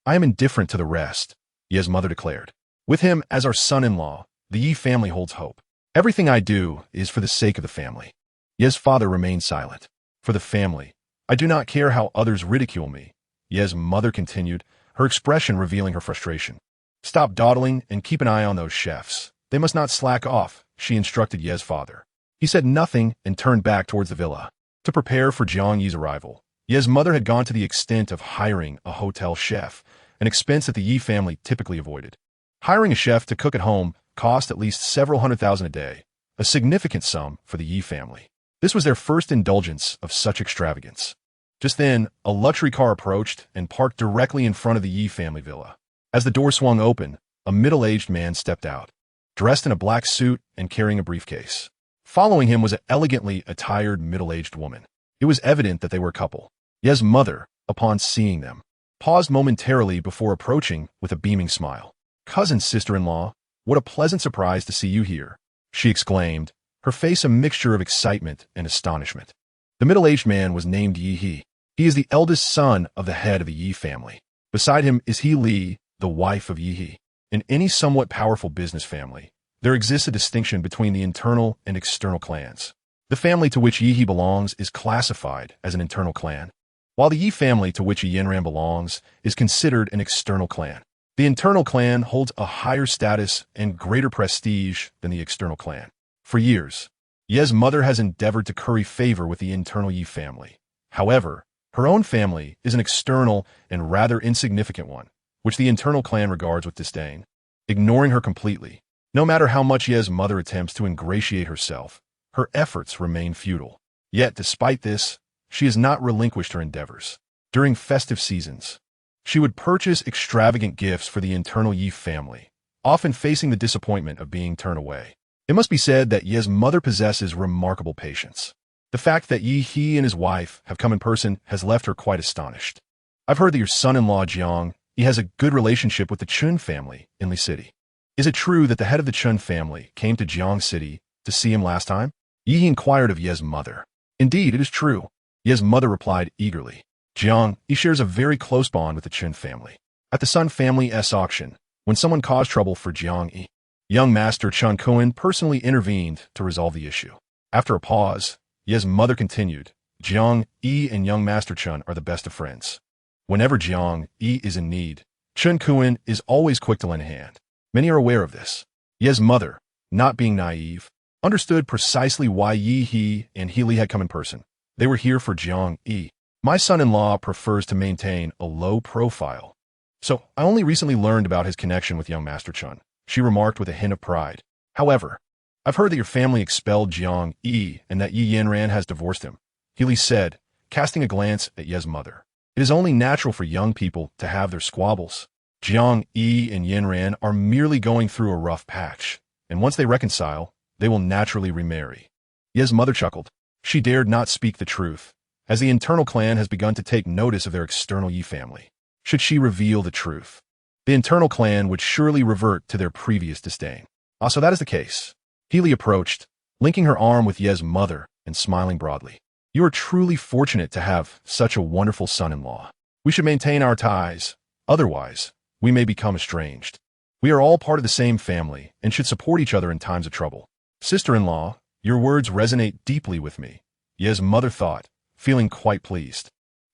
I am indifferent to the rest, Ye's mother declared. With him as our son-in-law, the Yi family holds hope. Everything I do is for the sake of the family. Ye's father remained silent. For the family, I do not care how others ridicule me, Ye's mother continued, her expression revealing her frustration. Stop dawdling and keep an eye on those chefs. They must not slack off, she instructed Ye's father. He said nothing and turned back towards the villa. To prepare for Jiang Yi's arrival, Ye's mother had gone to the extent of hiring a hotel chef, an expense that the Yi family typically avoided. Hiring a chef to cook at home cost at least several $100,000 a day, a significant sum for the Yi family. This was their first indulgence of such extravagance. Just then, a luxury car approached and parked directly in front of the Yi family villa. As the door swung open, a middle-aged man stepped out, dressed in a black suit and carrying a briefcase. Following him was an elegantly attired middle-aged woman. It was evident that they were a couple. Ye's mother, upon seeing them, paused momentarily before approaching with a beaming smile. Cousin sister-in-law, what a pleasant surprise to see you here, she exclaimed, her face a mixture of excitement and astonishment. The middle-aged man was named Yi He. He is the eldest son of the head of the Yi family. Beside him is He Li, the wife of Yi He. In any somewhat powerful business family, there exists a distinction between the internal and external clans. The family to which Yi He belongs is classified as an internal clan, while the Yi family to which Yanran belongs is considered an external clan. The internal clan holds a higher status and greater prestige than the external clan. For years, Ye's mother has endeavored to curry favor with the internal Yi family. However, her own family is an external and rather insignificant one, which the internal clan regards with disdain, ignoring her completely. No matter how much Ye's mother attempts to ingratiate herself, her efforts remain futile. Yet, despite this, she has not relinquished her endeavors. During festive seasons, she would purchase extravagant gifts for the internal Yi family, often facing the disappointment of being turned away. It must be said that Ye's mother possesses remarkable patience. The fact that Yi He and his wife have come in person has left her quite astonished. I've heard that your son-in-law Jiang Yi has a good relationship with the Chun family in Li City. Is it true that the head of the Chun family came to Jiang City to see him last time? Yi inquired of Ye's mother. Indeed, it is true, Ye's mother replied eagerly. Jiang Yi shares a very close bond with the Chun family. At the Sun family's auction, when someone caused trouble for Jiang Yi, young master Chun Kuan personally intervened to resolve the issue. After a pause, Ye's mother continued, Jiang Yi and young master Chun are the best of friends. Whenever Jiang Yi is in need, Chun Kuan is always quick to lend a hand. Many are aware of this. Ye's mother, not being naive, understood precisely why Yi He and He Li had come in person. They were here for Jiang Yi. My son-in-law prefers to maintain a low profile. So, I only recently learned about his connection with young Master Chun, she remarked with a hint of pride. However, I've heard that your family expelled Jiang Yi and that Yi Yanran has divorced him, He Li said, casting a glance at Ye's mother. It is only natural for young people to have their squabbles. Jiang Yi and Yanran are merely going through a rough patch, and once they reconcile, they will naturally remarry. Ye's mother chuckled. She dared not speak the truth, as the internal clan has begun to take notice of their external Yi family. Should she reveal the truth, the internal clan would surely revert to their previous disdain. So that is the case. Healy approached, linking her arm with Ye's mother and smiling broadly. You are truly fortunate to have such a wonderful son-in-law. We should maintain our ties, otherwise, we may become estranged. We are all part of the same family and should support each other in times of trouble. Sister-in-law, your words resonate deeply with me, Ye's mother thought, feeling quite pleased.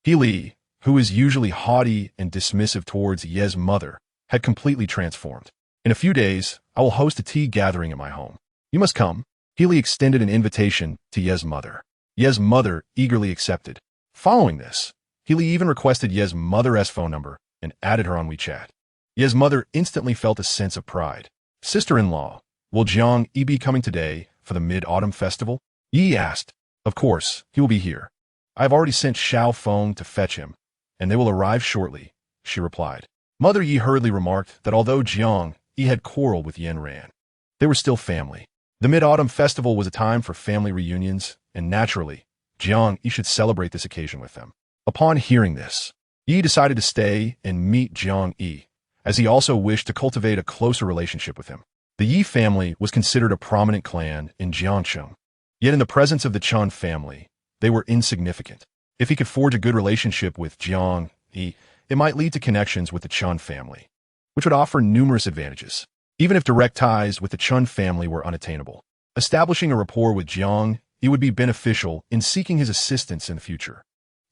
Healy, who is usually haughty and dismissive towards Ye's mother, had completely transformed. In a few days, I will host a tea gathering at my home. You must come. Healy extended an invitation to Ye's mother. Ye's mother eagerly accepted. Following this, Healy even requested Ye's mother's phone number and added her on WeChat. Ye's mother instantly felt a sense of pride. Sister-in-law, will Jiang Yi be coming today for the Mid-Autumn Festival? Yi asked. Of course, he will be here. I have already sent Xiao Feng to fetch him, and they will arrive shortly, she replied. Mother Yi hurriedly remarked that although Jiang Yi had quarreled with Yanran, they were still family. The Mid-Autumn Festival was a time for family reunions, and naturally, Jiang Yi should celebrate this occasion with them. Upon hearing this, Yi decided to stay and meet Jiang Yi, as he also wished to cultivate a closer relationship with him. The Yi family was considered a prominent clan in Jiangcheng, yet in the presence of the Chun family, they were insignificant. If he could forge a good relationship with Jiang Yi, it might lead to connections with the Chun family, which would offer numerous advantages, even if direct ties with the Chun family were unattainable. Establishing a rapport with Jiang Yi would be beneficial in seeking his assistance in the future.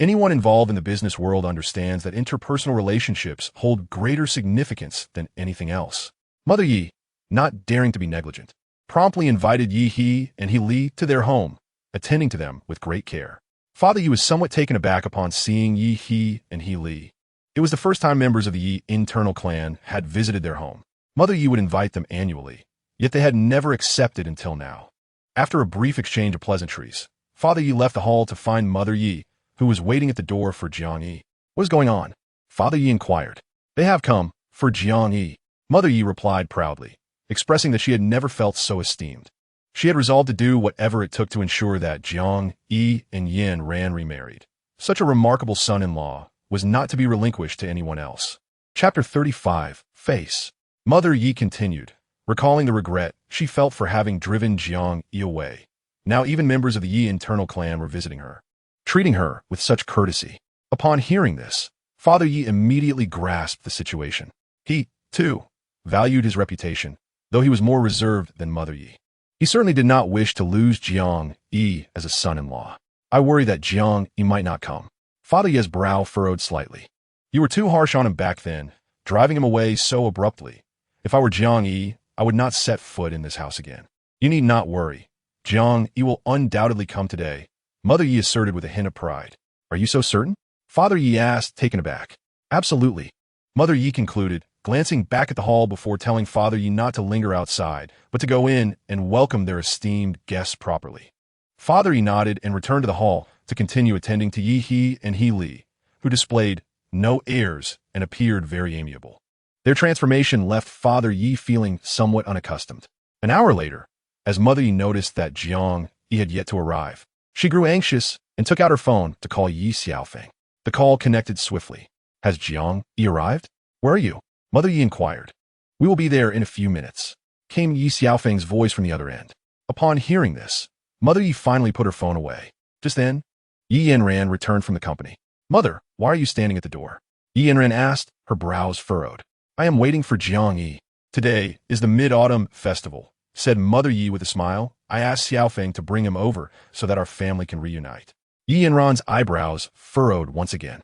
Anyone involved in the business world understands that interpersonal relationships hold greater significance than anything else. Mother Yi, not daring to be negligent, promptly invited Yi He and He Li to their home, attending to them with great care. Father Yi was somewhat taken aback upon seeing Yi He and He Li. It was the first time members of the Yi internal clan had visited their home. Mother Yi would invite them annually, yet they had never accepted until now. After a brief exchange of pleasantries, Father Yi left the hall to find Mother Yi, who was waiting at the door for Jiang Yi. What is going on? Father Yi inquired. They have come for Jiang Yi. Mother Yi replied proudly, expressing that she had never felt so esteemed. She had resolved to do whatever it took to ensure that Jiang Yi and Yanran remarried. Such a remarkable son-in-law was not to be relinquished to anyone else. Chapter 35, Face. Mother Yi continued, recalling the regret she felt for having driven Jiang Yi away. Now even members of the Yi internal clan were visiting her, treating her with such courtesy. Upon hearing this, Father Yi immediately grasped the situation. He, too, valued his reputation, though he was more reserved than Mother Yi. He certainly did not wish to lose Jiang Yi as a son-in-law. I worry that Jiang Yi might not come. Father Yi's brow furrowed slightly. You were too harsh on him back then, driving him away so abruptly. If I were Jiang Yi, I would not set foot in this house again. You need not worry. Jiang Yi will undoubtedly come today, Mother Yi asserted with a hint of pride. Are you so certain? Father Yi asked, taken aback. Absolutely. Mother Yi concluded, glancing back at the hall before telling Father Yi not to linger outside, but to go in and welcome their esteemed guests properly. Father Yi nodded and returned to the hall to continue attending to Yi He and He Li, who displayed no airs and appeared very amiable. Their transformation left Father Yi feeling somewhat unaccustomed. An hour later, as Mother Yi noticed that Jiang Yi had yet to arrive, she grew anxious and took out her phone to call Yi Xiaofeng. The call connected swiftly. Has Jiang Yi arrived? Where are you? Mother Yi inquired. We will be there in a few minutes, came Yi Xiaofeng's voice from the other end. Upon hearing this, Mother Yi finally put her phone away. Just then, Yi Yanran returned from the company. Mother, why are you standing at the door? Yi Yanran asked, her brows furrowed. I am waiting for Jiang Yi. Today is the Mid-Autumn Festival, said Mother Yi with a smile. I asked Xiaofeng to bring him over so that our family can reunite. Yi Yanran's eyebrows furrowed once again.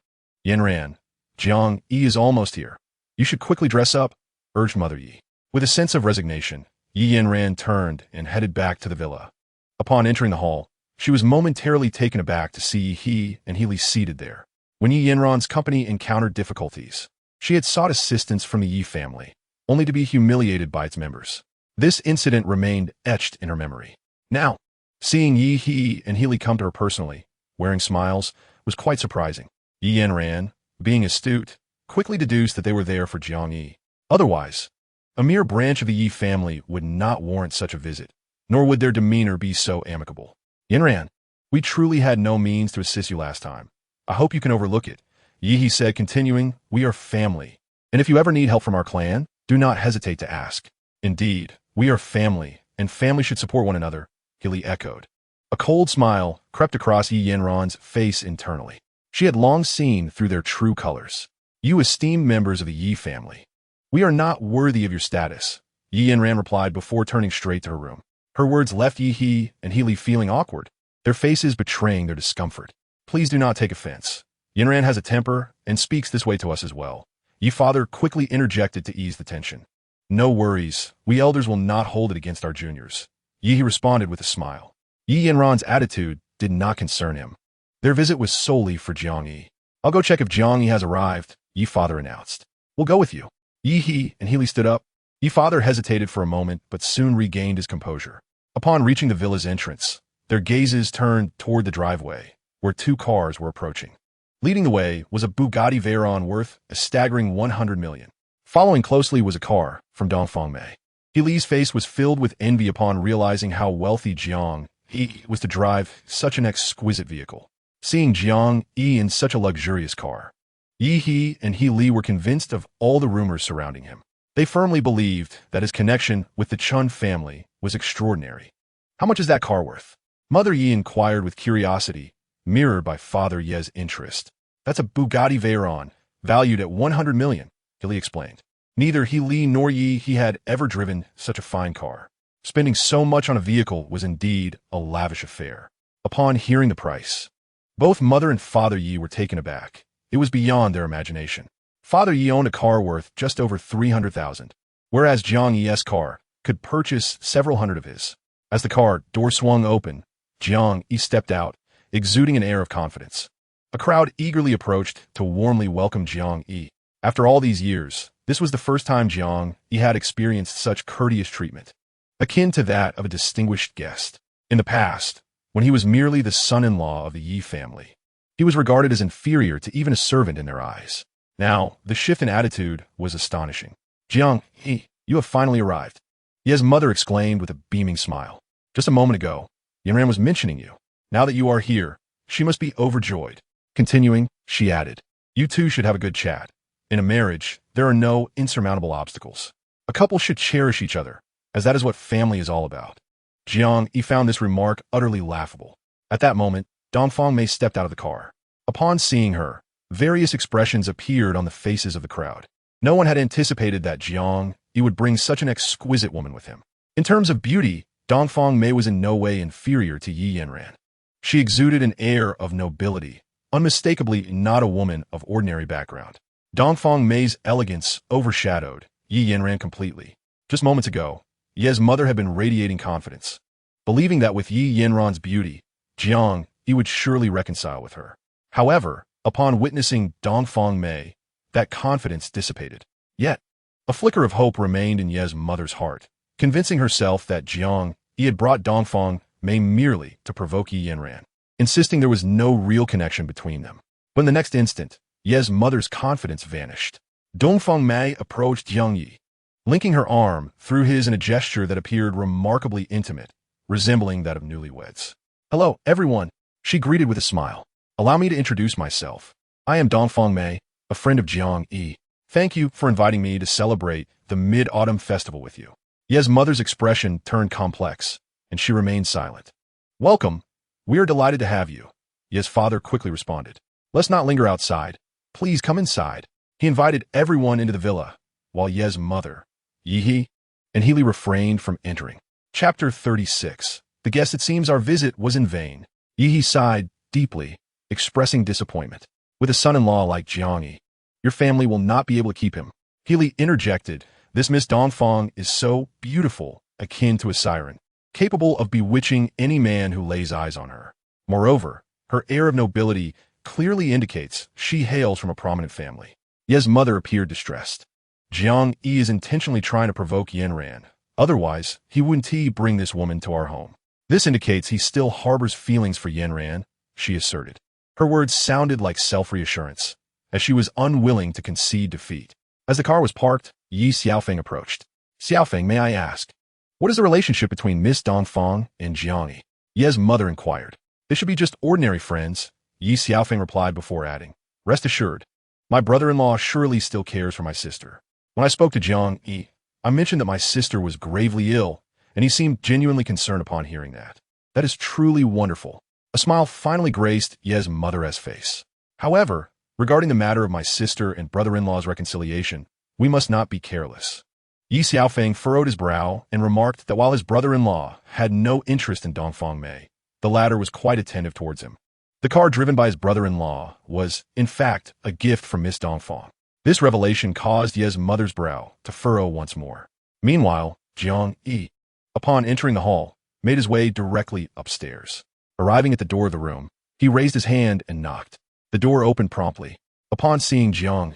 Yanran, Jiang Yi is almost here. You should quickly dress up, urged Mother Yi. With a sense of resignation, Yi Yanran turned and headed back to the villa. Upon entering the hall, she was momentarily taken aback to see He and He Li seated there. When Yi Yanran's company encountered difficulties, she had sought assistance from the Yi family, only to be humiliated by its members. This incident remained etched in her memory. Now, seeing Yi He and He Li come to her personally, wearing smiles, was quite surprising. Yi Yanran, being astute, quickly deduced that they were there for Jiang Yi. Otherwise, a mere branch of the Yi family would not warrant such a visit, nor would their demeanor be so amicable. Yanran, We truly had no means to assist you last time. I hope you can overlook it. Yi said, continuing, we are family. And if you ever need help from our clan, do not hesitate to ask. Indeed, we are family, and family should support one another, Yi echoed. A cold smile crept across Yanran's face internally. She had long seen through their true colors. You esteemed members of the Yi family. We are not worthy of your status, Yanran replied before turning straight to her room. Her words left Yi and Healy feeling awkward, their faces betraying their discomfort. Please do not take offense. Yanran has a temper and speaks this way to us as well. Yi father quickly interjected to ease the tension. No worries, we elders will not hold it against our juniors. Yi responded with a smile. Yi Yanran's attitude did not concern him. Their visit was solely for Jiang Yi. I'll go check if Jiang Yi has arrived, Yi father announced. We'll go with you. Yi and Healy stood up. Yi father hesitated for a moment but soon regained his composure. Upon reaching the villa's entrance, their gazes turned toward the driveway, where two cars were approaching. Leading the way was a Bugatti Veyron worth a staggering 100 million. Following closely was a car from Dongfang Mei. Healy's face was filled with envy upon realizing how wealthy Jiang Yi was to drive such an exquisite vehicle. Seeing Jiang Yi in such a luxurious car, Yi and Healy were convinced of all the rumors surrounding him. They firmly believed that his connection with the Chun family was extraordinary. How much is that car worth? Mother Yi inquired with curiosity, mirrored by Father Ye's interest. That's a Bugatti Veyron, valued at 100 million, Healy explained. Neither Healy nor Yi had ever driven such a fine car. Spending so much on a vehicle was indeed a lavish affair. Upon hearing the price, both Mother and Father Yi were taken aback. It was beyond their imagination. Father Yi owned a car worth just over 300,000, whereas Jiang Yi's car could purchase several hundred of his. As the car door swung open, Jiang Yi stepped out, exuding an air of confidence. A crowd eagerly approached to warmly welcome Jiang Yi. After all these years, this was the first time Jiang Yi had experienced such courteous treatment, akin to that of a distinguished guest. In the past, when he was merely the son-in-law of the Yi family, he was regarded as inferior to even a servant in their eyes. Now, the shift in attitude was astonishing. Jiang Yi, you have finally arrived. Ye's mother exclaimed with a beaming smile. Just a moment ago, Yanran was mentioning you. Now that you are here, she must be overjoyed. Continuing, she added, you two should have a good chat. In a marriage, there are no insurmountable obstacles. A couple should cherish each other, as that is what family is all about. Jiang Yi found this remark utterly laughable. At that moment, Dongfang Mei stepped out of the car. Upon seeing her, various expressions appeared on the faces of the crowd. No one had anticipated that Jiang Yi would bring such an exquisite woman with him. In terms of beauty, Dongfang Mei was in no way inferior to Yi Yanran. She exuded an air of nobility, unmistakably not a woman of ordinary background. Dongfang Mei's elegance overshadowed Yi Yanran completely. Just moments ago, Ye's mother had been radiating confidence, believing that with Yi Yanran's beauty, Jiang Yi would surely reconcile with her. However, upon witnessing Dongfang Mei, that confidence dissipated. Yet, a flicker of hope remained in Ye's mother's heart, convincing herself that Jiang Yi had brought Dongfang Mei merely to provoke Yi Yanran, insisting there was no real connection between them. But in the next instant, Ye's mother's confidence vanished. Dongfang Mei approached Jiang Yi, linking her arm through his in a gesture that appeared remarkably intimate, resembling that of newlyweds. Hello, everyone, she greeted with a smile. Allow me to introduce myself. I am Dongfang Mei, a friend of Jiang Yi. Thank you for inviting me to celebrate the Mid-Autumn Festival with you. Ye's mother's expression turned complex, and she remained silent. Welcome. We are delighted to have you, Ye's father quickly responded. Let's not linger outside. Please come inside. He invited everyone into the villa, while Ye's mother, Yi and Healy refrained from entering. Chapter 36. The guess it seems our visit was in vain. Yi sighed deeply, expressing disappointment. With a son-in-law like Jiang Yi, your family will not be able to keep him. Healy interjected, this Miss Dongfang is so beautiful, akin to a siren, capable of bewitching any man who lays eyes on her. Moreover, her air of nobility clearly indicates she hails from a prominent family. Ye's mother appeared distressed. Jiang Yi is intentionally trying to provoke Yanran. Otherwise, he wouldn't bring this woman to our home. This indicates he still harbors feelings for Yanran, she asserted. Her words sounded like self-reassurance, as she was unwilling to concede defeat. As the car was parked, Yi Xiaofeng approached. Xiaofeng, may I ask, what is the relationship between Miss Dongfang and Jiang Yi? Ye's mother inquired. They should be just ordinary friends, Yi Xiaofeng replied before adding, rest assured, my brother-in-law surely still cares for my sister. When I spoke to Jiang Yi, I mentioned that my sister was gravely ill, and he seemed genuinely concerned upon hearing that. That is truly wonderful. A smile finally graced Ye's mother's face. However, regarding the matter of my sister and brother-in-law's reconciliation, we must not be careless. Yi Xiaofeng furrowed his brow and remarked that while his brother-in-law had no interest in Dongfang Mei, the latter was quite attentive towards him. The car driven by his brother-in-law was, in fact, a gift from Miss Dongfang. This revelation caused Ye's mother's brow to furrow once more. Meanwhile, Jiang Yi, upon entering the hall, made his way directly upstairs. Arriving at the door of the room, he raised his hand and knocked. The door opened promptly. Upon seeing Jiang,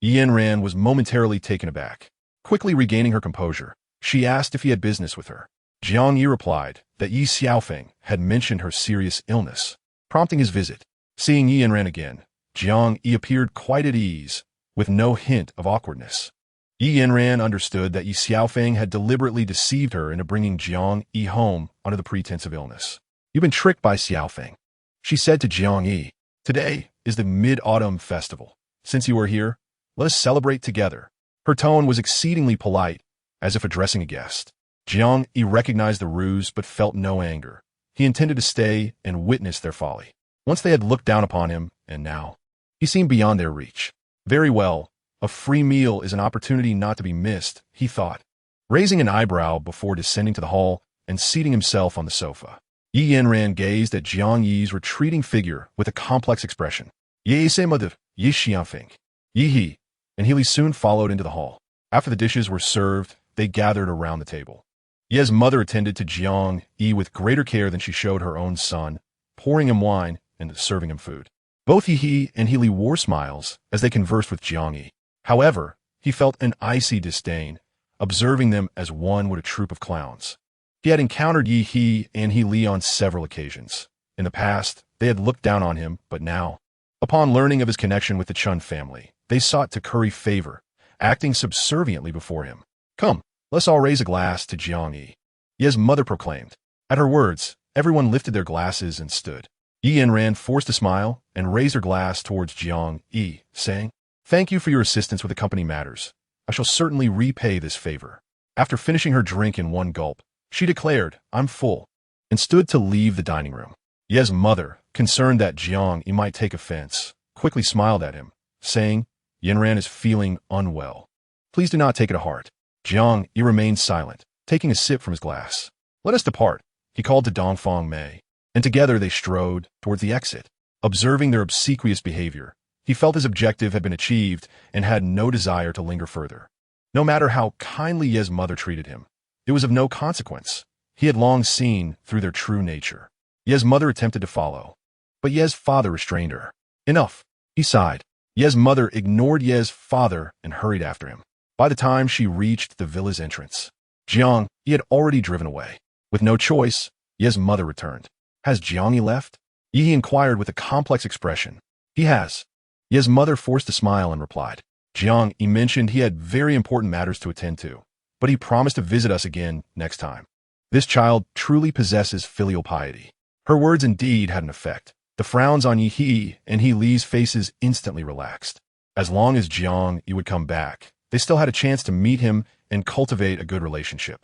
Yanran was momentarily taken aback. Quickly regaining her composure, she asked if he had business with her. Jiang Yi replied that Yi Xiaofeng had mentioned her serious illness, prompting his visit. Seeing Yanran again, Jiang Yi appeared quite at ease, with no hint of awkwardness. Yanran understood that Yi Xiaofeng had deliberately deceived her into bringing Jiang Yi home under the pretense of illness. You've been tricked by Xiaofeng, she said to Jiang Yi. Today is the Mid-Autumn Festival. Since you are here, let us celebrate together. Her tone was exceedingly polite, as if addressing a guest. Jiang Yi recognized the ruse but felt no anger. He intended to stay and witness their folly. Once they had looked down upon him, and now, he seemed beyond their reach. Very well, a free meal is an opportunity not to be missed, he thought, raising an eyebrow before descending to the hall and seating himself on the sofa. Yi Yanran gazed at Jiang Yi's retreating figure with a complex expression. Yi Mother, Yi Xiaofeng, Yi He, and Healy soon followed into the hall. After the dishes were served, they gathered around the table. Ye's mother attended to Jiang Yi with greater care than she showed her own son, pouring him wine and serving him food. Both Yi He and Healy wore smiles as they conversed with Jiang Yi. However, he felt an icy disdain, observing them as one would a troop of clowns. He had encountered Yi He and Healy on several occasions. In the past, they had looked down on him, but now, upon learning of his connection with the Chun family, they sought to curry favor, acting subserviently before him. Come, let's all raise a glass to Jiang Yi, Ye's mother proclaimed. At her words, everyone lifted their glasses and stood. Yi Yanran forced a smile and raised her glass towards Jiang Yi, saying, Thank you for your assistance with the company matters. I shall certainly repay this favor. After finishing her drink in one gulp, she declared, I'm full, and stood to leave the dining room. Ye's mother, concerned that Jiang Yi might take offense, quickly smiled at him, saying, Yanran is feeling unwell. Please do not take it to heart. Jiang Yi remained silent, taking a sip from his glass. Let us depart, he called to Dongfang Mei, and together they strode towards the exit. Observing their obsequious behavior, he felt his objective had been achieved and had no desire to linger further. No matter how kindly Ye's mother treated him, it was of no consequence. He had long seen through their true nature. Ye's mother attempted to follow, but Ye's father restrained her. Enough, he sighed. Ye's mother ignored Ye's father and hurried after him. By the time she reached the villa's entrance, Jiang Yi had already driven away. With no choice, Ye's mother returned. Has Jiang Yi left? Yi inquired with a complex expression. He has. Ye's mother forced a smile and replied. Jiang Yi mentioned he had very important matters to attend to, but he promised to visit us again next time. This child truly possesses filial piety. Her words indeed had an effect. The frowns on Yi He and He Li's faces instantly relaxed. As long as Jiang Yi would come back, they still had a chance to meet him and cultivate a good relationship.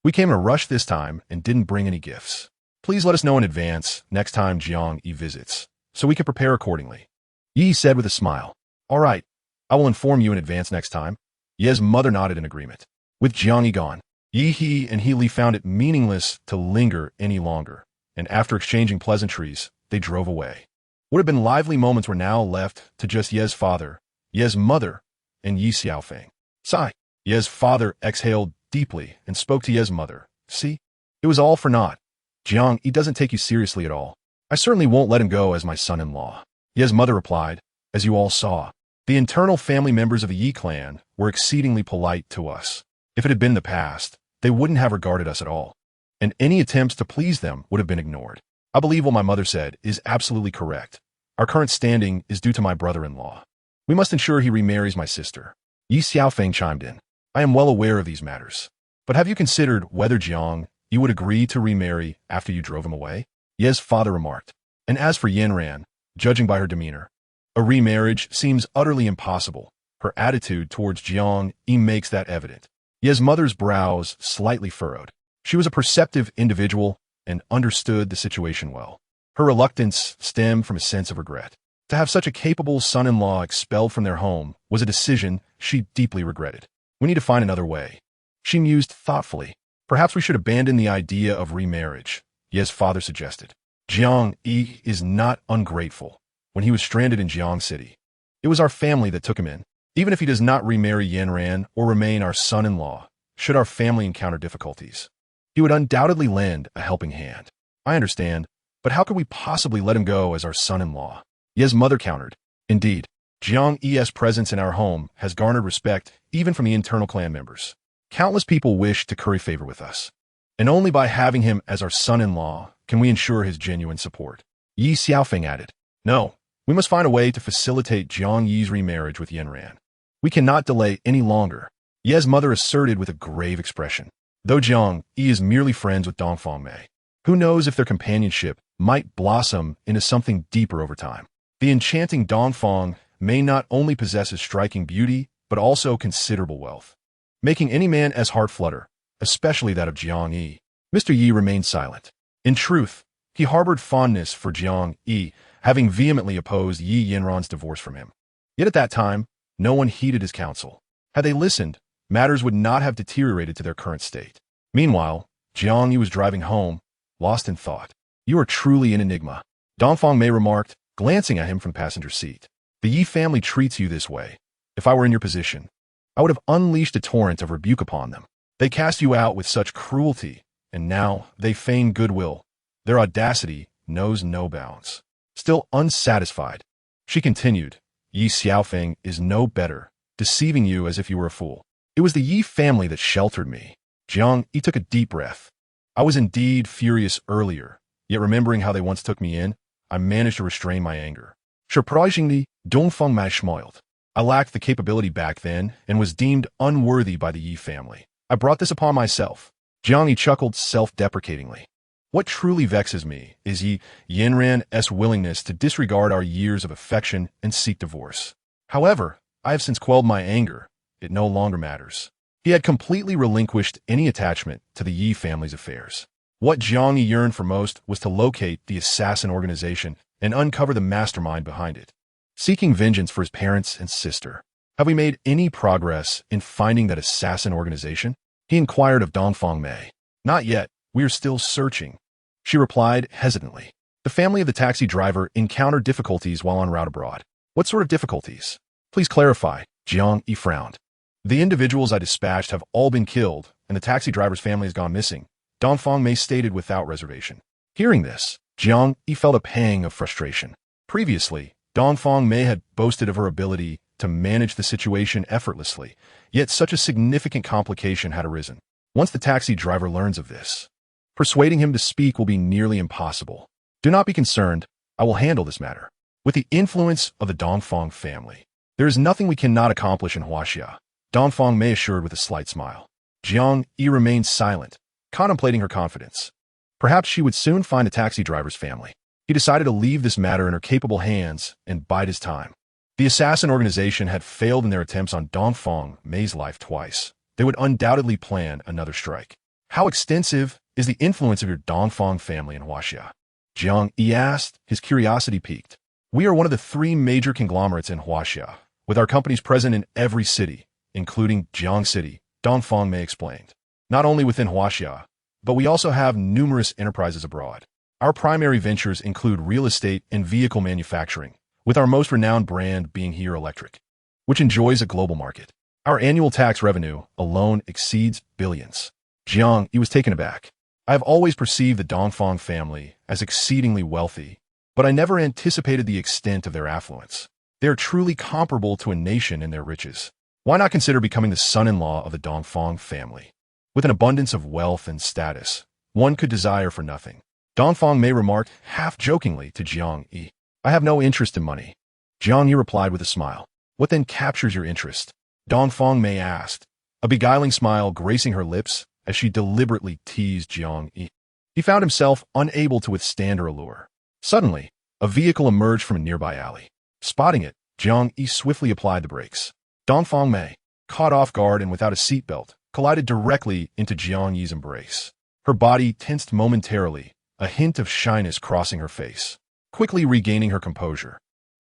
We came in a rush this time and didn't bring any gifts. Please let us know in advance next time Jiang Yi visits, so we can prepare accordingly. Yi said with a smile. All right, I will inform you in advance next time. Ye's mother nodded in agreement. With Jiang Yi gone, Yi He and He Li found it meaningless to linger any longer, and after exchanging pleasantries, they drove away. What had been lively moments were now left to just Ye's father, Ye's mother, and Yi Xiaofeng. Sigh. Ye's father exhaled deeply and spoke to Ye's mother. See? It was all for naught. Jiang Yi doesn't take you seriously at all. I certainly won't let him go as my son-in-law. Ye's mother replied, as you all saw. The internal family members of the Yi clan were exceedingly polite to us. If it had been in the past, they wouldn't have regarded us at all, and any attempts to please them would have been ignored. I believe what my mother said is absolutely correct. Our current standing is due to my brother-in-law. We must ensure he remarries my sister. Yi Xiaofeng chimed in. I am well aware of these matters. But have you considered whether Jiang Yi would agree to remarry after you drove him away? Ye's father remarked. And as for Yanran, judging by her demeanor, a remarriage seems utterly impossible. Her attitude towards Jiang Yi makes that evident. Ye's mother's brows slightly furrowed. She was a perceptive individual and understood the situation well. Her reluctance stemmed from a sense of regret. To have such a capable son-in-law expelled from their home was a decision she deeply regretted. We need to find another way. She mused thoughtfully. Perhaps we should abandon the idea of remarriage, Ye's father suggested. Jiang Yi is not ungrateful. When he was stranded in Jiang City, it was our family that took him in. Even if he does not remarry Yanran or remain our son-in-law, should our family encounter difficulties, he would undoubtedly lend a helping hand. I understand, but how could we possibly let him go as our son-in-law? Ye's mother countered. Indeed, Jiang Yi's presence in our home has garnered respect even from the internal clan members. Countless people wish to curry favor with us, and only by having him as our son-in-law can we ensure his genuine support. Yi Xiaofeng added. No, we must find a way to facilitate Jiang Yi's remarriage with Yanran. We cannot delay any longer, Ye's mother asserted with a grave expression. Though Jiang Yi is merely friends with Dongfang Mei, who knows if their companionship might blossom into something deeper over time. The enchanting Dongfang may not only possess a striking beauty, but also considerable wealth, making any man as heart flutter, especially that of Jiang Yi. Mr. Yi remained silent. In truth, he harbored fondness for Jiang Yi, having vehemently opposed Yi Yanran's divorce from him. Yet at that time, no one heeded his counsel. Had they listened, matters would not have deteriorated to their current state. Meanwhile, Jiang Yi was driving home, lost in thought. You are truly an enigma, Dongfang Mei remarked, glancing at him from the passenger seat. The Yi family treats you this way. If I were in your position, I would have unleashed a torrent of rebuke upon them. They cast you out with such cruelty, and now they feign goodwill. Their audacity knows no bounds. Still unsatisfied, she continued, Yi Xiaofeng is no better, deceiving you as if you were a fool. It was the Yi family that sheltered me. Jiang Yi took a deep breath. I was indeed furious earlier, yet remembering how they once took me in, I managed to restrain my anger. Surprisingly, Dongfang Mei smiled. I lacked the capability back then and was deemed unworthy by the Yi family. I brought this upon myself. Jiang Yi chuckled self-deprecatingly. What truly vexes me is Yi Yanran's willingness to disregard our years of affection and seek divorce. However, I have since quelled my anger. It no longer matters. He had completely relinquished any attachment to the Yi family's affairs. What Jiang Yi yearned for most was to locate the assassin organization and uncover the mastermind behind it, seeking vengeance for his parents and sister. Have we made any progress in finding that assassin organization? He inquired of Dongfang Mei. Not yet. We are still searching, she replied hesitantly. The family of the taxi driver encountered difficulties while en route abroad. What sort of difficulties? Please clarify, Jiang Yi frowned. The individuals I dispatched have all been killed, and the taxi driver's family has gone missing, Dongfang Mei stated without reservation. Hearing this, Jiang Yi felt a pang of frustration. Previously, Dongfang Mei had boasted of her ability to manage the situation effortlessly, yet such a significant complication had arisen. Once the taxi driver learns of this, persuading him to speak will be nearly impossible. Do not be concerned, I will handle this matter. With the influence of the Dongfang family, there is nothing we cannot accomplish in Huaxia, Dongfang Mei assured with a slight smile. Jiang Yi remained silent, contemplating her confidence. Perhaps she would soon find the taxi driver's family. He decided to leave this matter in her capable hands and bide his time. The assassin organization had failed in their attempts on Dongfang Mei's life twice. They would undoubtedly plan another strike. How extensive is the influence of your Dongfang family in Huaxia? Jiang Yi asked, his curiosity piqued. We are one of the 3 major conglomerates in Huaxia, with our companies present in every city, including Jiang City, Dongfang Mei explained. Not only within Huaxia, but we also have numerous enterprises abroad. Our primary ventures include real estate and vehicle manufacturing, with our most renowned brand being Here Electric, which enjoys a global market. Our annual tax revenue alone exceeds billions. Jiang Yi was taken aback. I have always perceived the Dongfang family as exceedingly wealthy, but I never anticipated the extent of their affluence. They are truly comparable to a nation in their riches. Why not consider becoming the son-in-law of the Dongfang family? With an abundance of wealth and status, one could desire for nothing. Dongfang Mei remarked half-jokingly to Jiang Yi. I have no interest in money. Jiang Yi replied with a smile. What then captures your interest? Dongfang Mei asked, a beguiling smile gracing her lips as she deliberately teased Jiang Yi. He found himself unable to withstand her allure. Suddenly, A vehicle emerged from a nearby alley. Spotting it, Jiang Yi swiftly applied the brakes. Dongfang Mei, caught off guard and without a seatbelt, collided directly into Jiang Yi's embrace. Her body tensed momentarily, a hint of shyness crossing her face. Quickly regaining her composure,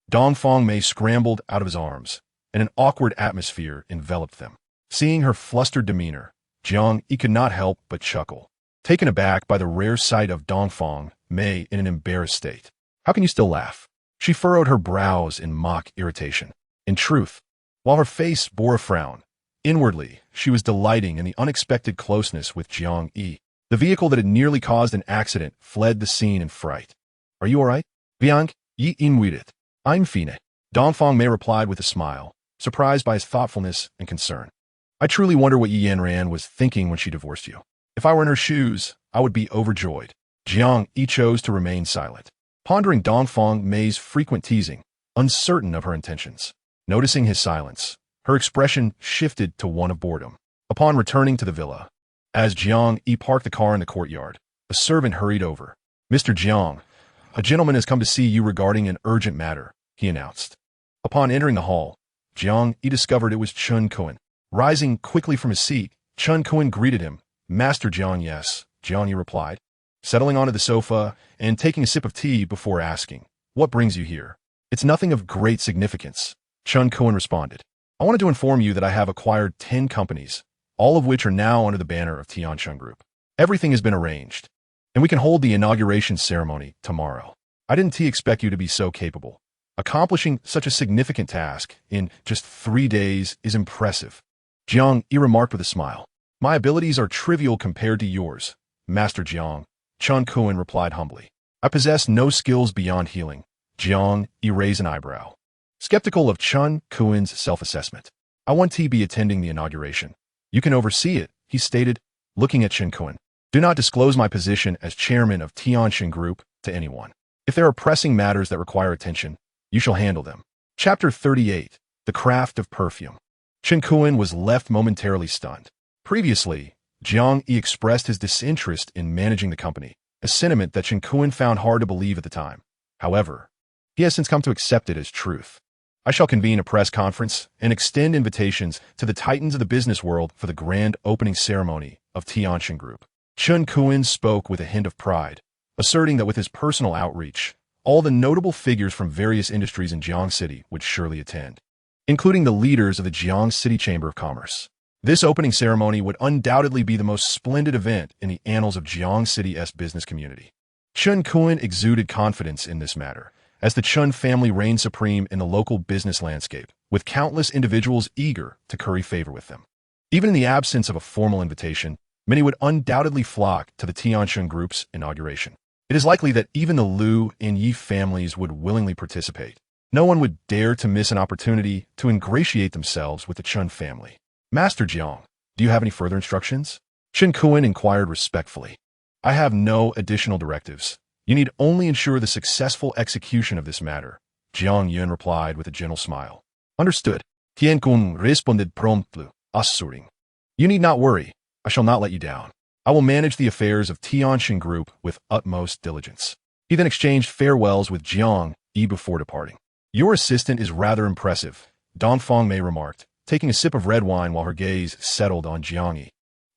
Dongfang Mei scrambled out of his arms, and an awkward atmosphere enveloped them. Seeing her flustered demeanor, Jiang Yi could not help but chuckle, taken aback by the rare sight of Dongfang Mei in an embarrassed state. How can you still laugh? She furrowed her brows in mock irritation. In truth, while her face bore a frown, inwardly she was delighting in the unexpected closeness with Jiang Yi. The vehicle that had nearly caused an accident fled the scene in fright. Are you all right? Jiang Yi inwidit. I'm fine. Dongfang Mei replied with a smile, surprised by his thoughtfulness and concern. I truly wonder what Yanran was thinking when she divorced you. If I were in her shoes, I would be overjoyed. Jiang Yi chose to remain silent, pondering Dongfang Mei's frequent teasing, uncertain of her intentions. Noticing his silence, her expression shifted to one of boredom. Upon returning to the villa, as Jiang Yi parked the car in the courtyard, a servant hurried over. Mr. Jiang, a gentleman has come to see you regarding an urgent matter, he announced. Upon entering the hall, Jiang Yi discovered it was Chun Kuan. Rising quickly from his seat, Chun Kuan greeted him. Master Jiang, yes, Jiang Yi replied, settling onto the sofa and taking a sip of tea before asking, what brings you here? It's nothing of great significance, Chun Kuan responded. I wanted to inform you that I have acquired 10 companies, all of which are now under the banner of Tiansheng Group. Everything has been arranged, and we can hold the inauguration ceremony tomorrow. I didn't expect you to be so capable. Accomplishing such a significant task in just 3 days is impressive. Jiang Yi remarked with a smile. My abilities are trivial compared to yours, Master Jiang, Chun Kuan replied humbly. I possess no skills beyond healing. Jiang Yi raised an eyebrow, skeptical of Chun Kuan's self-assessment. I want to be attending the inauguration. You can oversee it, he stated, looking at Chun Kuan. Do not disclose my position as chairman of Tiansheng Group to anyone. If there are pressing matters that require attention, you shall handle them. Chapter 38. The Craft of Perfume. Chun Kuan was left momentarily stunned. Previously, Jiang Yi expressed his disinterest in managing the company, a sentiment that Chun Kuan found hard to believe at the time. However, he has since come to accept it as truth. I shall convene a press conference and extend invitations to the titans of the business world for the grand opening ceremony of Tiansheng Group. Chun Kuan spoke with a hint of pride, asserting that with his personal outreach, all the notable figures from various industries in Jiang City would surely attend, including the leaders of the Jiang City Chamber of Commerce. This opening ceremony would undoubtedly be the most splendid event in the annals of Jiang City's business community. Chun Kuan exuded confidence in this matter, as the Chun family reigned supreme in the local business landscape, with countless individuals eager to curry favor with them. Even in the absence of a formal invitation, many would undoubtedly flock to the Tiansheng Group's inauguration. It is likely that even the Liu and Yi families would willingly participate. No one would dare to miss an opportunity to ingratiate themselves with the Chun family. Master Jiang, do you have any further instructions? Chun Kuan inquired respectfully. I have no additional directives. You need only ensure the successful execution of this matter, Jiang Yun replied with a gentle smile. Understood. Tian Kun responded promptly, assuring. You need not worry. I shall not let you down. I will manage the affairs of Tiansheng Group with utmost diligence. He then exchanged farewells with Jiang Yi before departing. Your assistant is rather impressive, Dongfang Mei remarked, taking a sip of red wine while her gaze settled on Jiang Yi.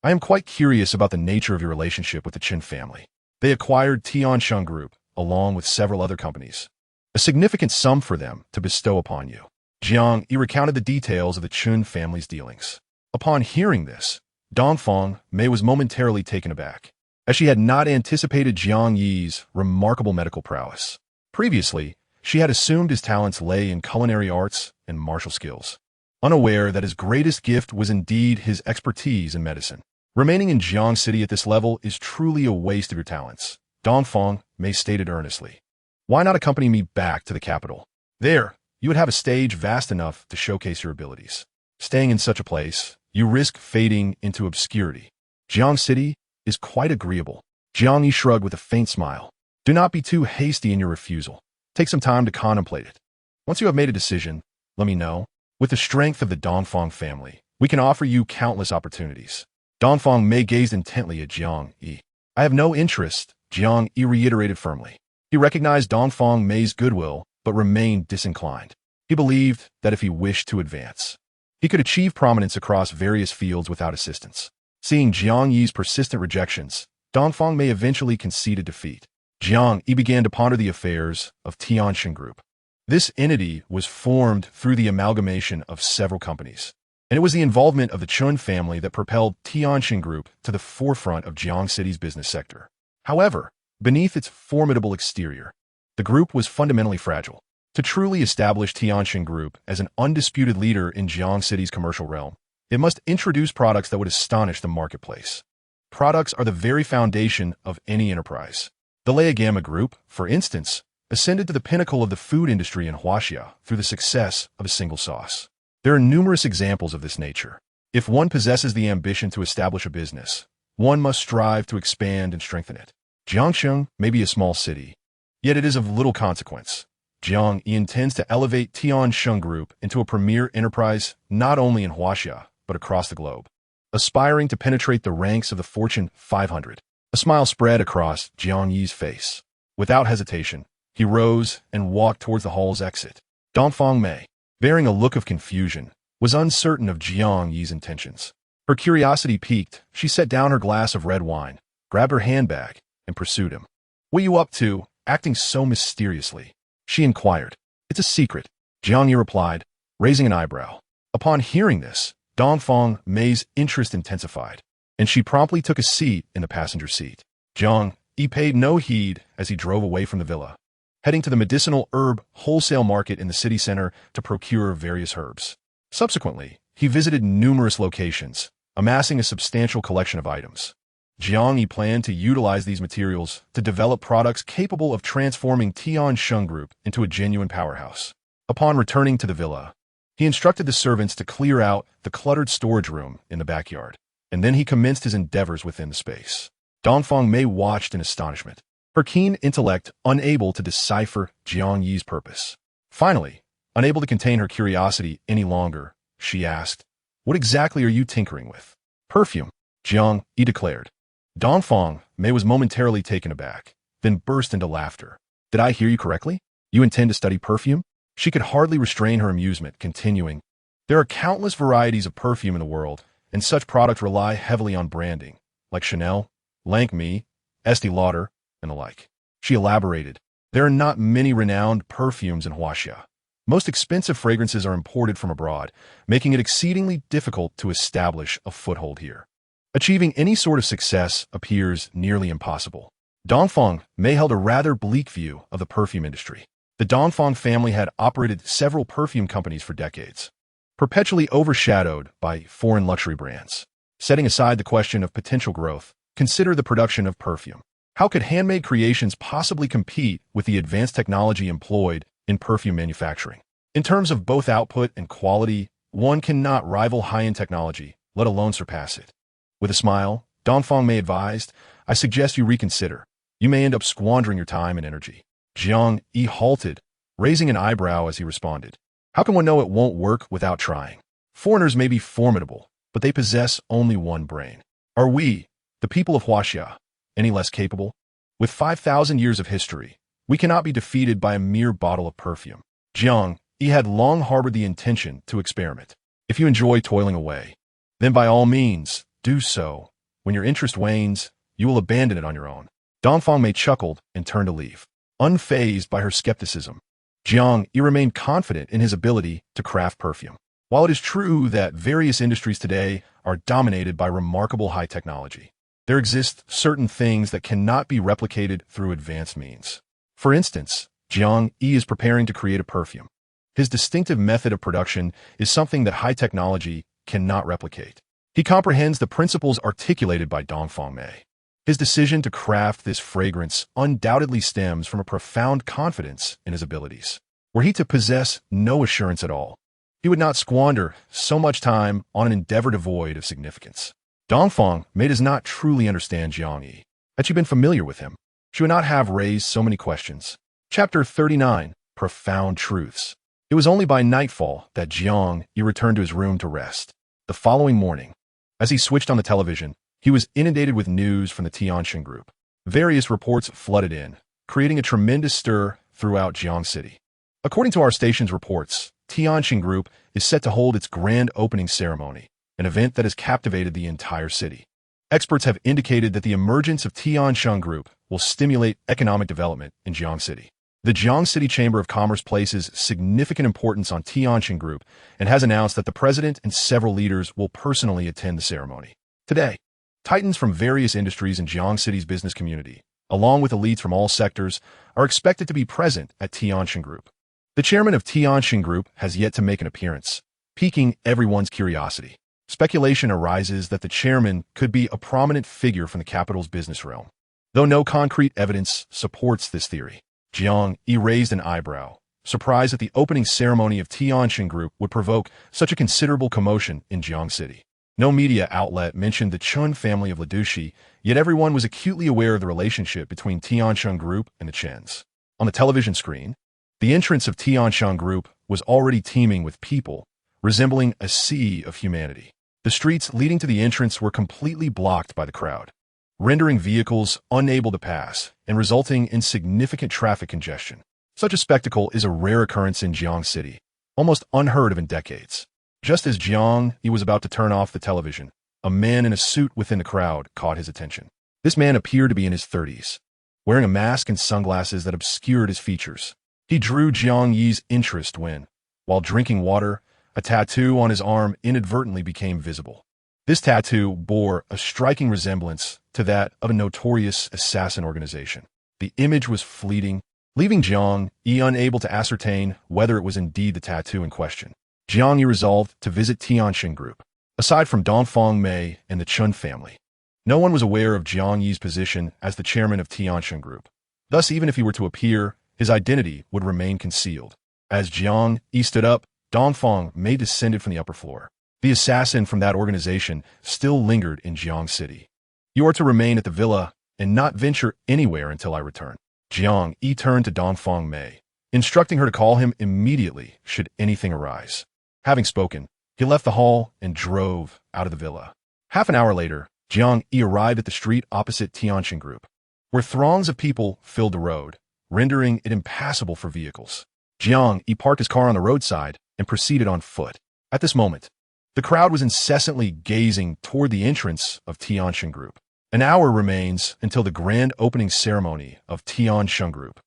I am quite curious about the nature of your relationship with the Qin family. They acquired Tiansheng Group, along with several other companies. A significant sum for them to bestow upon you. Jiang Yi recounted the details of the Chun family's dealings. Upon hearing this, Dongfang Mei was momentarily taken aback, as she had not anticipated Jiang Yi's remarkable medical prowess. Previously, she had assumed his talents lay in culinary arts and martial skills, unaware that his greatest gift was indeed his expertise in medicine. Remaining in Jiang City at this level is truly a waste of your talents, Dongfang Mei stated earnestly. Why not accompany me back to the capital? There, you would have a stage vast enough to showcase your abilities. Staying in such a place, you risk fading into obscurity. Jiang City is quite agreeable. Jiang Yi shrugged with a faint smile. Do not be too hasty in your refusal. Take some time to contemplate it. Once you have made a decision, let me know. With the strength of the Dongfang family, we can offer you countless opportunities. Dongfang Mei gazed intently at Jiang Yi. I have no interest, Jiang Yi reiterated firmly. He recognized Dongfang Mei's goodwill, but remained disinclined. He believed that if he wished to advance, he could achieve prominence across various fields without assistance. Seeing Jiang Yi's persistent rejections, Dongfang Mei eventually conceded defeat. Jiang Yi began to ponder the affairs of Tianxin Group. This entity was formed through the amalgamation of several companies, and it was the involvement of the Chun family that propelled Tianxin Group to the forefront of Jiang City's business sector. However, beneath its formidable exterior, the group was fundamentally fragile. To truly establish Tianxin Group as an undisputed leader in Jiang City's commercial realm, it must introduce products that would astonish the marketplace. Products are the very foundation of any enterprise. The Leagama Group, for instance, ascended to the pinnacle of the food industry in Huaxia through the success of a single sauce. There are numerous examples of this nature. If one possesses the ambition to establish a business, one must strive to expand and strengthen it. Jiangcheng may be a small city, yet it is of little consequence. Jiang Yi intends to elevate Tianxin Group into a premier enterprise not only in Huaxia, but across the globe. Aspiring to penetrate the ranks of the Fortune 500, a smile spread across Jiang Yi's face. Without hesitation, he rose and walked towards the hall's exit. Dongfang Mei, bearing a look of confusion, was uncertain of Jiang Yi's intentions. Her curiosity piqued, she set down her glass of red wine, grabbed her handbag, and pursued him. "What are you up to, acting so mysteriously?" she inquired. "It's a secret," Jiang Yi replied, raising an eyebrow. Upon hearing this, Dongfang Mei's interest intensified, and she promptly took a seat in the passenger seat. Jiang Yi paid no heed as he drove away from the villa, heading to the medicinal herb wholesale market in the city center to procure various herbs. Subsequently, he visited numerous locations, amassing a substantial collection of items. Jiang Yi planned to utilize these materials to develop products capable of transforming Tianxin Group into a genuine powerhouse. Upon returning to the villa, he instructed the servants to clear out the cluttered storage room in the backyard, and then he commenced his endeavors within the space. Dongfang Mei watched in astonishment, her keen intellect unable to decipher Jiang Yi's purpose. Finally, unable to contain her curiosity any longer, she asked, "What exactly are you tinkering with?" "Perfume," Jiang Yi declared. Dongfang Mei was momentarily taken aback, then burst into laughter. "Did I hear you correctly? You intend to study perfume?" She could hardly restrain her amusement, continuing, "There are countless varieties of perfume in the world, and such products rely heavily on branding, like Chanel, Lancôme, Estée Lauder, and the like." She elaborated, "There are not many renowned perfumes in Huaxia. Most expensive fragrances are imported from abroad, making it exceedingly difficult to establish a foothold here. Achieving any sort of success appears nearly impossible." Dongfang Mei held a rather bleak view of the perfume industry. The Dongfang family had operated several perfume companies for decades, perpetually overshadowed by foreign luxury brands. Setting aside the question of potential growth, consider the production of perfume. How could handmade creations possibly compete with the advanced technology employed in perfume manufacturing? In terms of both output and quality, one cannot rival high-end technology, let alone surpass it. With a smile, Dongfang Mei advised, "I suggest you reconsider. You may end up squandering your time and energy." Jiang Yi halted, raising an eyebrow as he responded, "How can one know it won't work without trying? Foreigners may be formidable, but they possess only one brain. Are we, the people of Huaxia, any less capable? With 5,000 years of history, we cannot be defeated by a mere bottle of perfume." Jiang Yi had long harbored the intention to experiment. If you enjoy toiling away, then by all means, do so. When your interest wanes, you will abandon it on your own. Dongfang Mei chuckled and turned to leave. Unfazed by her skepticism, Jiang Yi remained confident in his ability to craft perfume. While it is true that various industries today are dominated by remarkable high technology, there exist certain things that cannot be replicated through advanced means. For instance, Jiang Yi is preparing to create a perfume. His distinctive method of production is something that high technology cannot replicate. He comprehends the principles articulated by Dongfang Mei. His decision to craft this fragrance undoubtedly stems from a profound confidence in his abilities. Were he to possess no assurance at all, he would not squander so much time on an endeavor devoid of significance. Dongfang Mei does not truly understand Jiang Yi. Had she been familiar with him, she would not have raised so many questions. Chapter 39, Profound Truths. It was only by nightfall that Jiang Yi returned to his room to rest. The following morning, as he switched on the television, he was inundated with news from the Tianxin Group. Various reports flooded in, creating a tremendous stir throughout Jiang City. According to our station's reports, Tianqing Group is set to hold its grand opening ceremony, an event that has captivated the entire city. Experts have indicated that the emergence of Tianqing Group will stimulate economic development in Jiang City. The Jiang City Chamber of Commerce places significant importance on Tianqing Group and has announced that the president and several leaders will personally attend the ceremony. Today, titans from various industries in Jiang City's business community, along with elites from all sectors, are expected to be present at Tianqing Group. The chairman of Tianqing Group has yet to make an appearance, piquing everyone's curiosity. Speculation arises that the chairman could be a prominent figure from the capital's business realm, though no concrete evidence supports this theory. Jiang Yi raised an eyebrow, surprised that the opening ceremony of Tianqing Group would provoke such a considerable commotion in Jiang City. No media outlet mentioned the Chun family of Ladushi, yet everyone was acutely aware of the relationship between Tianqing Group and the Chens. On the television screen, the entrance of Tianqing Group was already teeming with people, resembling a sea of humanity. The streets leading to the entrance were completely blocked by the crowd, rendering vehicles unable to pass and resulting in significant traffic congestion. Such a spectacle is a rare occurrence in Jiang City, almost unheard of in decades. Just as Jiang Yi was about to turn off the television, a man in a suit within the crowd caught his attention. This man appeared to be in his 30s, wearing a mask and sunglasses that obscured his features. He drew Jiang Yi's interest when, while drinking water, a tattoo on his arm inadvertently became visible. This tattoo bore a striking resemblance to that of a notorious assassin organization. The image was fleeting, leaving Jiang Yi unable to ascertain whether it was indeed the tattoo in question. Jiang Yi resolved to visit Tianqing Group. Aside from Dongfang Mei and the Chun family, no one was aware of Jiang Yi's position as the chairman of Tianqing Group. Thus, even if he were to appear, his identity would remain concealed. As Jiang Yi stood up, Dongfang Mei descended from the upper floor. The assassin from that organization still lingered in Jiang City. You are to remain at the villa and not venture anywhere until I return. Jiang Yi turned to Dongfang Mei, instructing her to call him immediately should anything arise. Having spoken, he left the hall and drove out of the villa. Half an hour later, Jiang Yi arrived at the street opposite Tianqing Group, where throngs of people filled the road, rendering it impassable for vehicles. Jiang Yi parked his car on the roadside and proceeded on foot. At this moment, the crowd was incessantly gazing toward the entrance of Tianqing Group. An hour remains until the grand opening ceremony of Tianqing Group.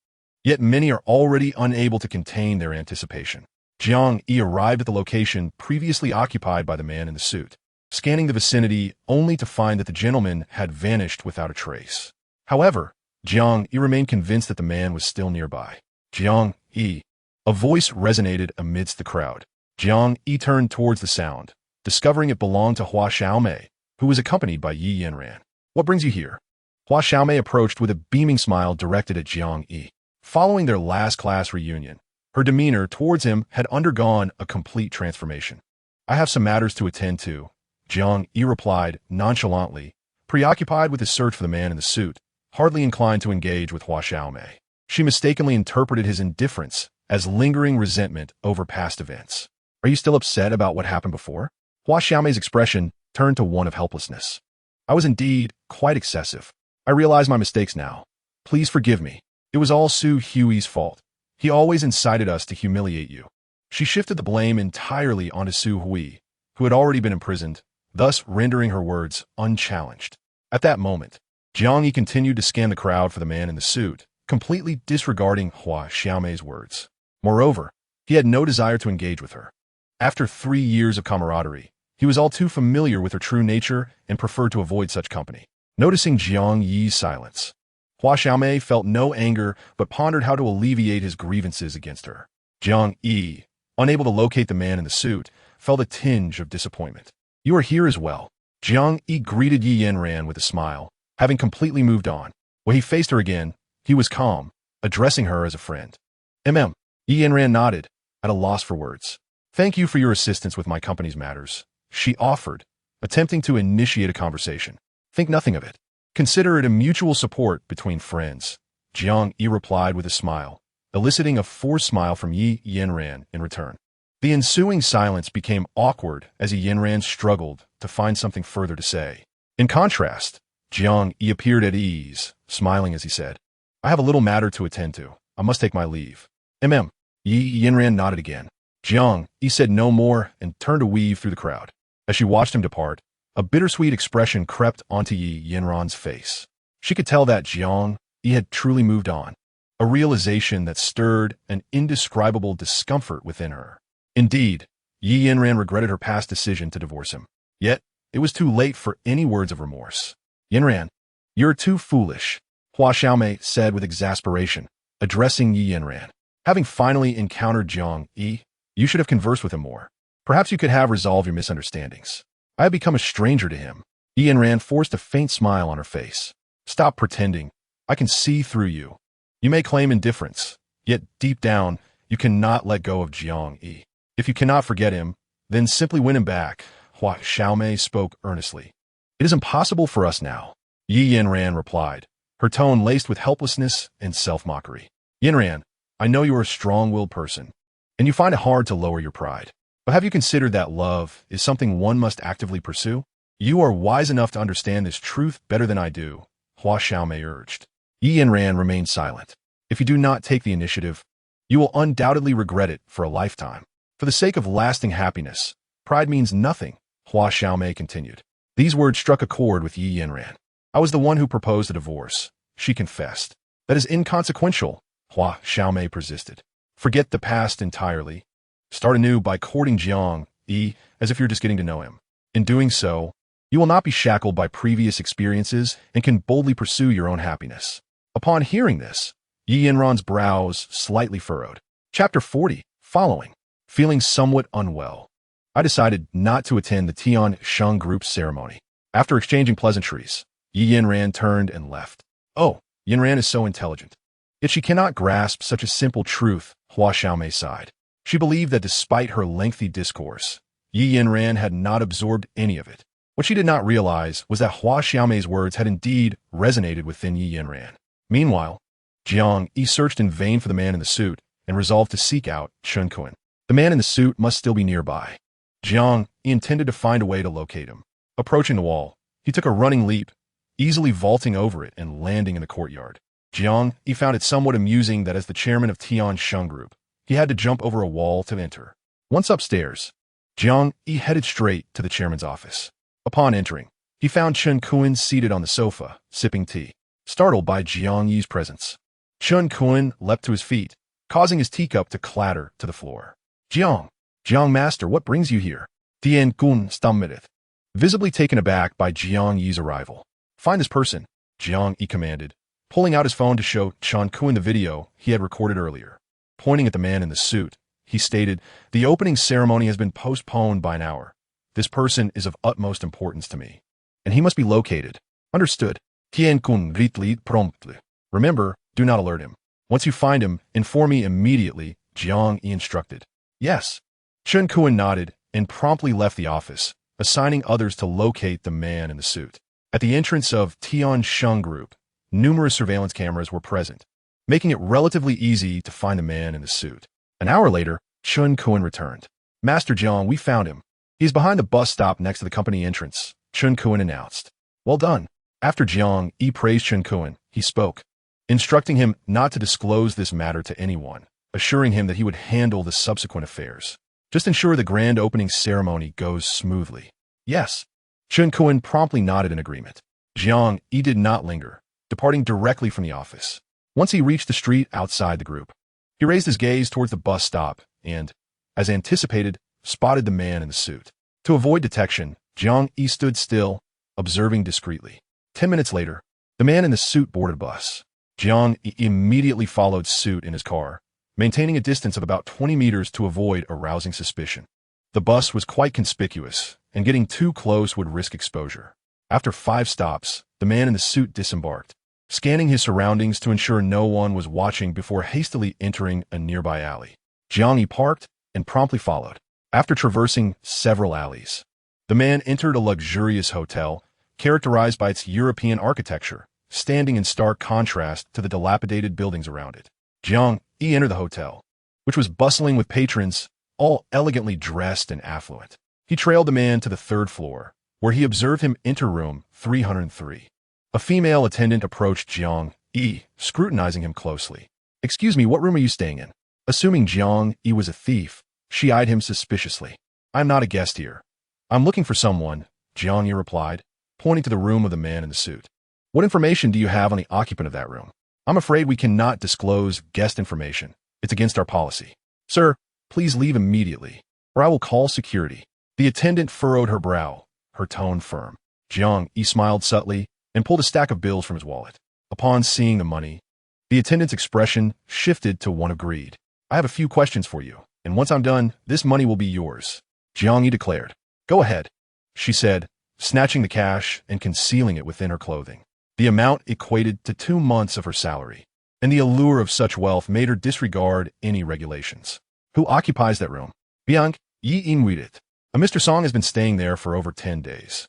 Yet many are already unable to contain their anticipation. Jiang Yi arrived at the location previously occupied by the man in the suit, scanning the vicinity only to find that the gentleman had vanished without a trace. However, Jiang Yi remained convinced that the man was still nearby. Jiang Yi. A voice resonated amidst the crowd. Jiang Yi turned towards the sound, discovering it belonged to Hua Xiaomei, who was accompanied by Yanran. What brings you here? Hua Xiaomei approached with a beaming smile directed at Jiang Yi. Following their last-class reunion, her demeanor towards him had undergone a complete transformation. I have some matters to attend to, Jiang Yi replied nonchalantly, preoccupied with his search for the man in the suit, hardly inclined to engage with Hua Xiaomei. She mistakenly interpreted his indifference as lingering resentment over past events. Are you still upset about what happened before? Hua Xiaomei's expression turned to one of helplessness. I was indeed quite excessive. I realize my mistakes now. Please forgive me. It was all Su Hui's fault. He always incited us to humiliate you. She shifted the blame entirely onto Su Hui, who had already been imprisoned, thus rendering her words unchallenged. At that moment, Jiang Yi continued to scan the crowd for the man in the suit, completely disregarding Hua Xiaomei's words. Moreover, he had no desire to engage with her. After 3 years of camaraderie, he was all too familiar with her true nature and preferred to avoid such company. Noticing Jiang Yi's silence, Hua Xiaomei felt no anger but pondered how to alleviate his grievances against her. Jiang Yi, unable to locate the man in the suit, felt a tinge of disappointment. You are here as well. Jiang Yi greeted Yanran with a smile, having completely moved on. When he faced her again, he was calm, addressing her as a friend. Yanran nodded, at a loss for words. Thank you for your assistance with my company's matters, she offered, attempting to initiate a conversation. Think nothing of it. Consider it a mutual support between friends, Jiang Yi replied with a smile, eliciting a forced smile from Yanran in return. The ensuing silence became awkward as Yanran struggled to find something further to say. In contrast, Jiang Yi appeared at ease, smiling as he said, I have a little matter to attend to. I must take my leave. Yanran nodded again. Jiang Yi said no more and turned to weave through the crowd. As she watched him depart, a bittersweet expression crept onto Yanran's face. She could tell that Jiang Yi had truly moved on, a realization that stirred an indescribable discomfort within her. Indeed, Yanran regretted her past decision to divorce him. Yet, it was too late for any words of remorse. Yanran, you're too foolish, Hua Xiaomei said with exasperation, addressing Yanran. Having finally encountered Jiang Yi, you should have conversed with him more. Perhaps you could have resolved your misunderstandings. I have become a stranger to him. Yanran forced a faint smile on her face. Stop pretending. I can see through you. You may claim indifference, yet deep down, you cannot let go of Jiang Yi. If you cannot forget him, then simply win him back, Hua Xiaomei spoke earnestly. It is impossible for us now, Yanran replied, her tone laced with helplessness and self-mockery. Yanran, I know you are a strong-willed person, and you find it hard to lower your pride. But have you considered that love is something one must actively pursue? You are wise enough to understand this truth better than I do, Hua Xiaomei urged. Yanran remained silent. If you do not take the initiative, you will undoubtedly regret it for a lifetime. For the sake of lasting happiness, pride means nothing, Hua Xiaomei continued. These words struck a chord with Yanran. I was the one who proposed a divorce, she confessed. That is inconsequential, Hua Xiaomei persisted. Forget the past entirely. Start anew by courting Jiang Yi as if you're just getting to know him. In doing so, you will not be shackled by previous experiences and can boldly pursue your own happiness. Upon hearing this, Yanran's brows slightly furrowed. Chapter 40, following. Feeling somewhat unwell, I decided not to attend the Tian Sheng group's ceremony. After exchanging pleasantries, Yanran turned and left. Oh, Yanran is so intelligent. Yet she cannot grasp such a simple truth, Hua Xiaomei sighed. She believed that despite her lengthy discourse, Yanran had not absorbed any of it. What she did not realize was that Hua Xiaomei's words had indeed resonated within Yanran. Meanwhile, Jiang Yi searched in vain for the man in the suit and resolved to seek out Chen Kun. The man in the suit must still be nearby. Jiang Yi intended to find a way to locate him. Approaching the wall, he took a running leap, easily vaulting over it and landing in the courtyard. Jiang Yi found it somewhat amusing that as the chairman of Tian Sheng Group, he had to jump over a wall to enter. Once upstairs, Jiang Yi headed straight to the chairman's office. Upon entering, he found Chen Kun seated on the sofa, sipping tea. Startled by Jiang Yi's presence, Chen Kun leapt to his feet, causing his teacup to clatter to the floor. Jiang master, what brings you here? Tian Kun stammered, visibly taken aback by Jiang Yi's arrival. Find this person, Jiang Yi commanded, pulling out his phone to show Chen Kun the video he had recorded earlier. Pointing at the man in the suit, he stated, the opening ceremony has been postponed by an hour. This person is of utmost importance to me, and he must be located. Understood. Tian Kun replied promptly. Remember, do not alert him. Once you find him, inform me immediately, Jiang Yi instructed. Yes. Chen Kun nodded and promptly left the office, assigning others to locate the man in the suit. At the entrance of Tian Sheng Group, numerous surveillance cameras were present, making it relatively easy to find the man in the suit. An hour later, Chen Kun returned. Master Jiang, we found him. He's behind the bus stop next to the company entrance, Chen Kun announced. Well done. After Jiang Yi praised Chen Kun, he spoke, instructing him not to disclose this matter to anyone, assuring him that he would handle the subsequent affairs. Just ensure the grand opening ceremony goes smoothly. Yes. Chen Kun promptly nodded in agreement. Jiang Yi did not linger, departing directly from the office. Once he reached the street outside the group, he raised his gaze towards the bus stop and, as anticipated, spotted the man in the suit. To avoid detection, Jiang Yi stood still, observing discreetly. 10 minutes later, the man in the suit boarded a bus. Jiang Yi immediately followed suit in his car, maintaining a distance of about 20 meters to avoid arousing suspicion. The bus was quite conspicuous, and getting too close would risk exposure. After 5 stops, the man in the suit disembarked, scanning his surroundings to ensure no one was watching before hastily entering a nearby alley. Jiang Yi parked and promptly followed. After traversing several alleys, the man entered a luxurious hotel characterized by its European architecture, standing in stark contrast to the dilapidated buildings around it. Jiang Yi entered the hotel, which was bustling with patrons, all elegantly dressed and affluent. He trailed the man to the 3rd floor, where he observed him enter room 303. A female attendant approached Jiang Yi, scrutinizing him closely. "Excuse me, what room are you staying in?" Assuming Jiang Yi was a thief, she eyed him suspiciously. "I'm not a guest here. I'm looking for someone," Jiang Yi replied, pointing to the room of the man in the suit. "What information do you have on the occupant of that room?" "I'm afraid we cannot disclose guest information. It's against our policy." "Sir, please leave immediately, or I will call security." The attendant furrowed her brow, her tone firm. Jiang Yi smiled subtly and pulled a stack of bills from his wallet. Upon seeing the money, the attendant's expression shifted to one of greed. "I have a few questions for you, and once I'm done, this money will be yours," Jiang Yi declared. "Go ahead," she said, snatching the cash and concealing it within her clothing. The amount equated to 2 months of her salary, and the allure of such wealth made her disregard any regulations. "Who occupies that room?" "Jiang Yi Inwit. A Mr. Song has been staying there for over 10 days.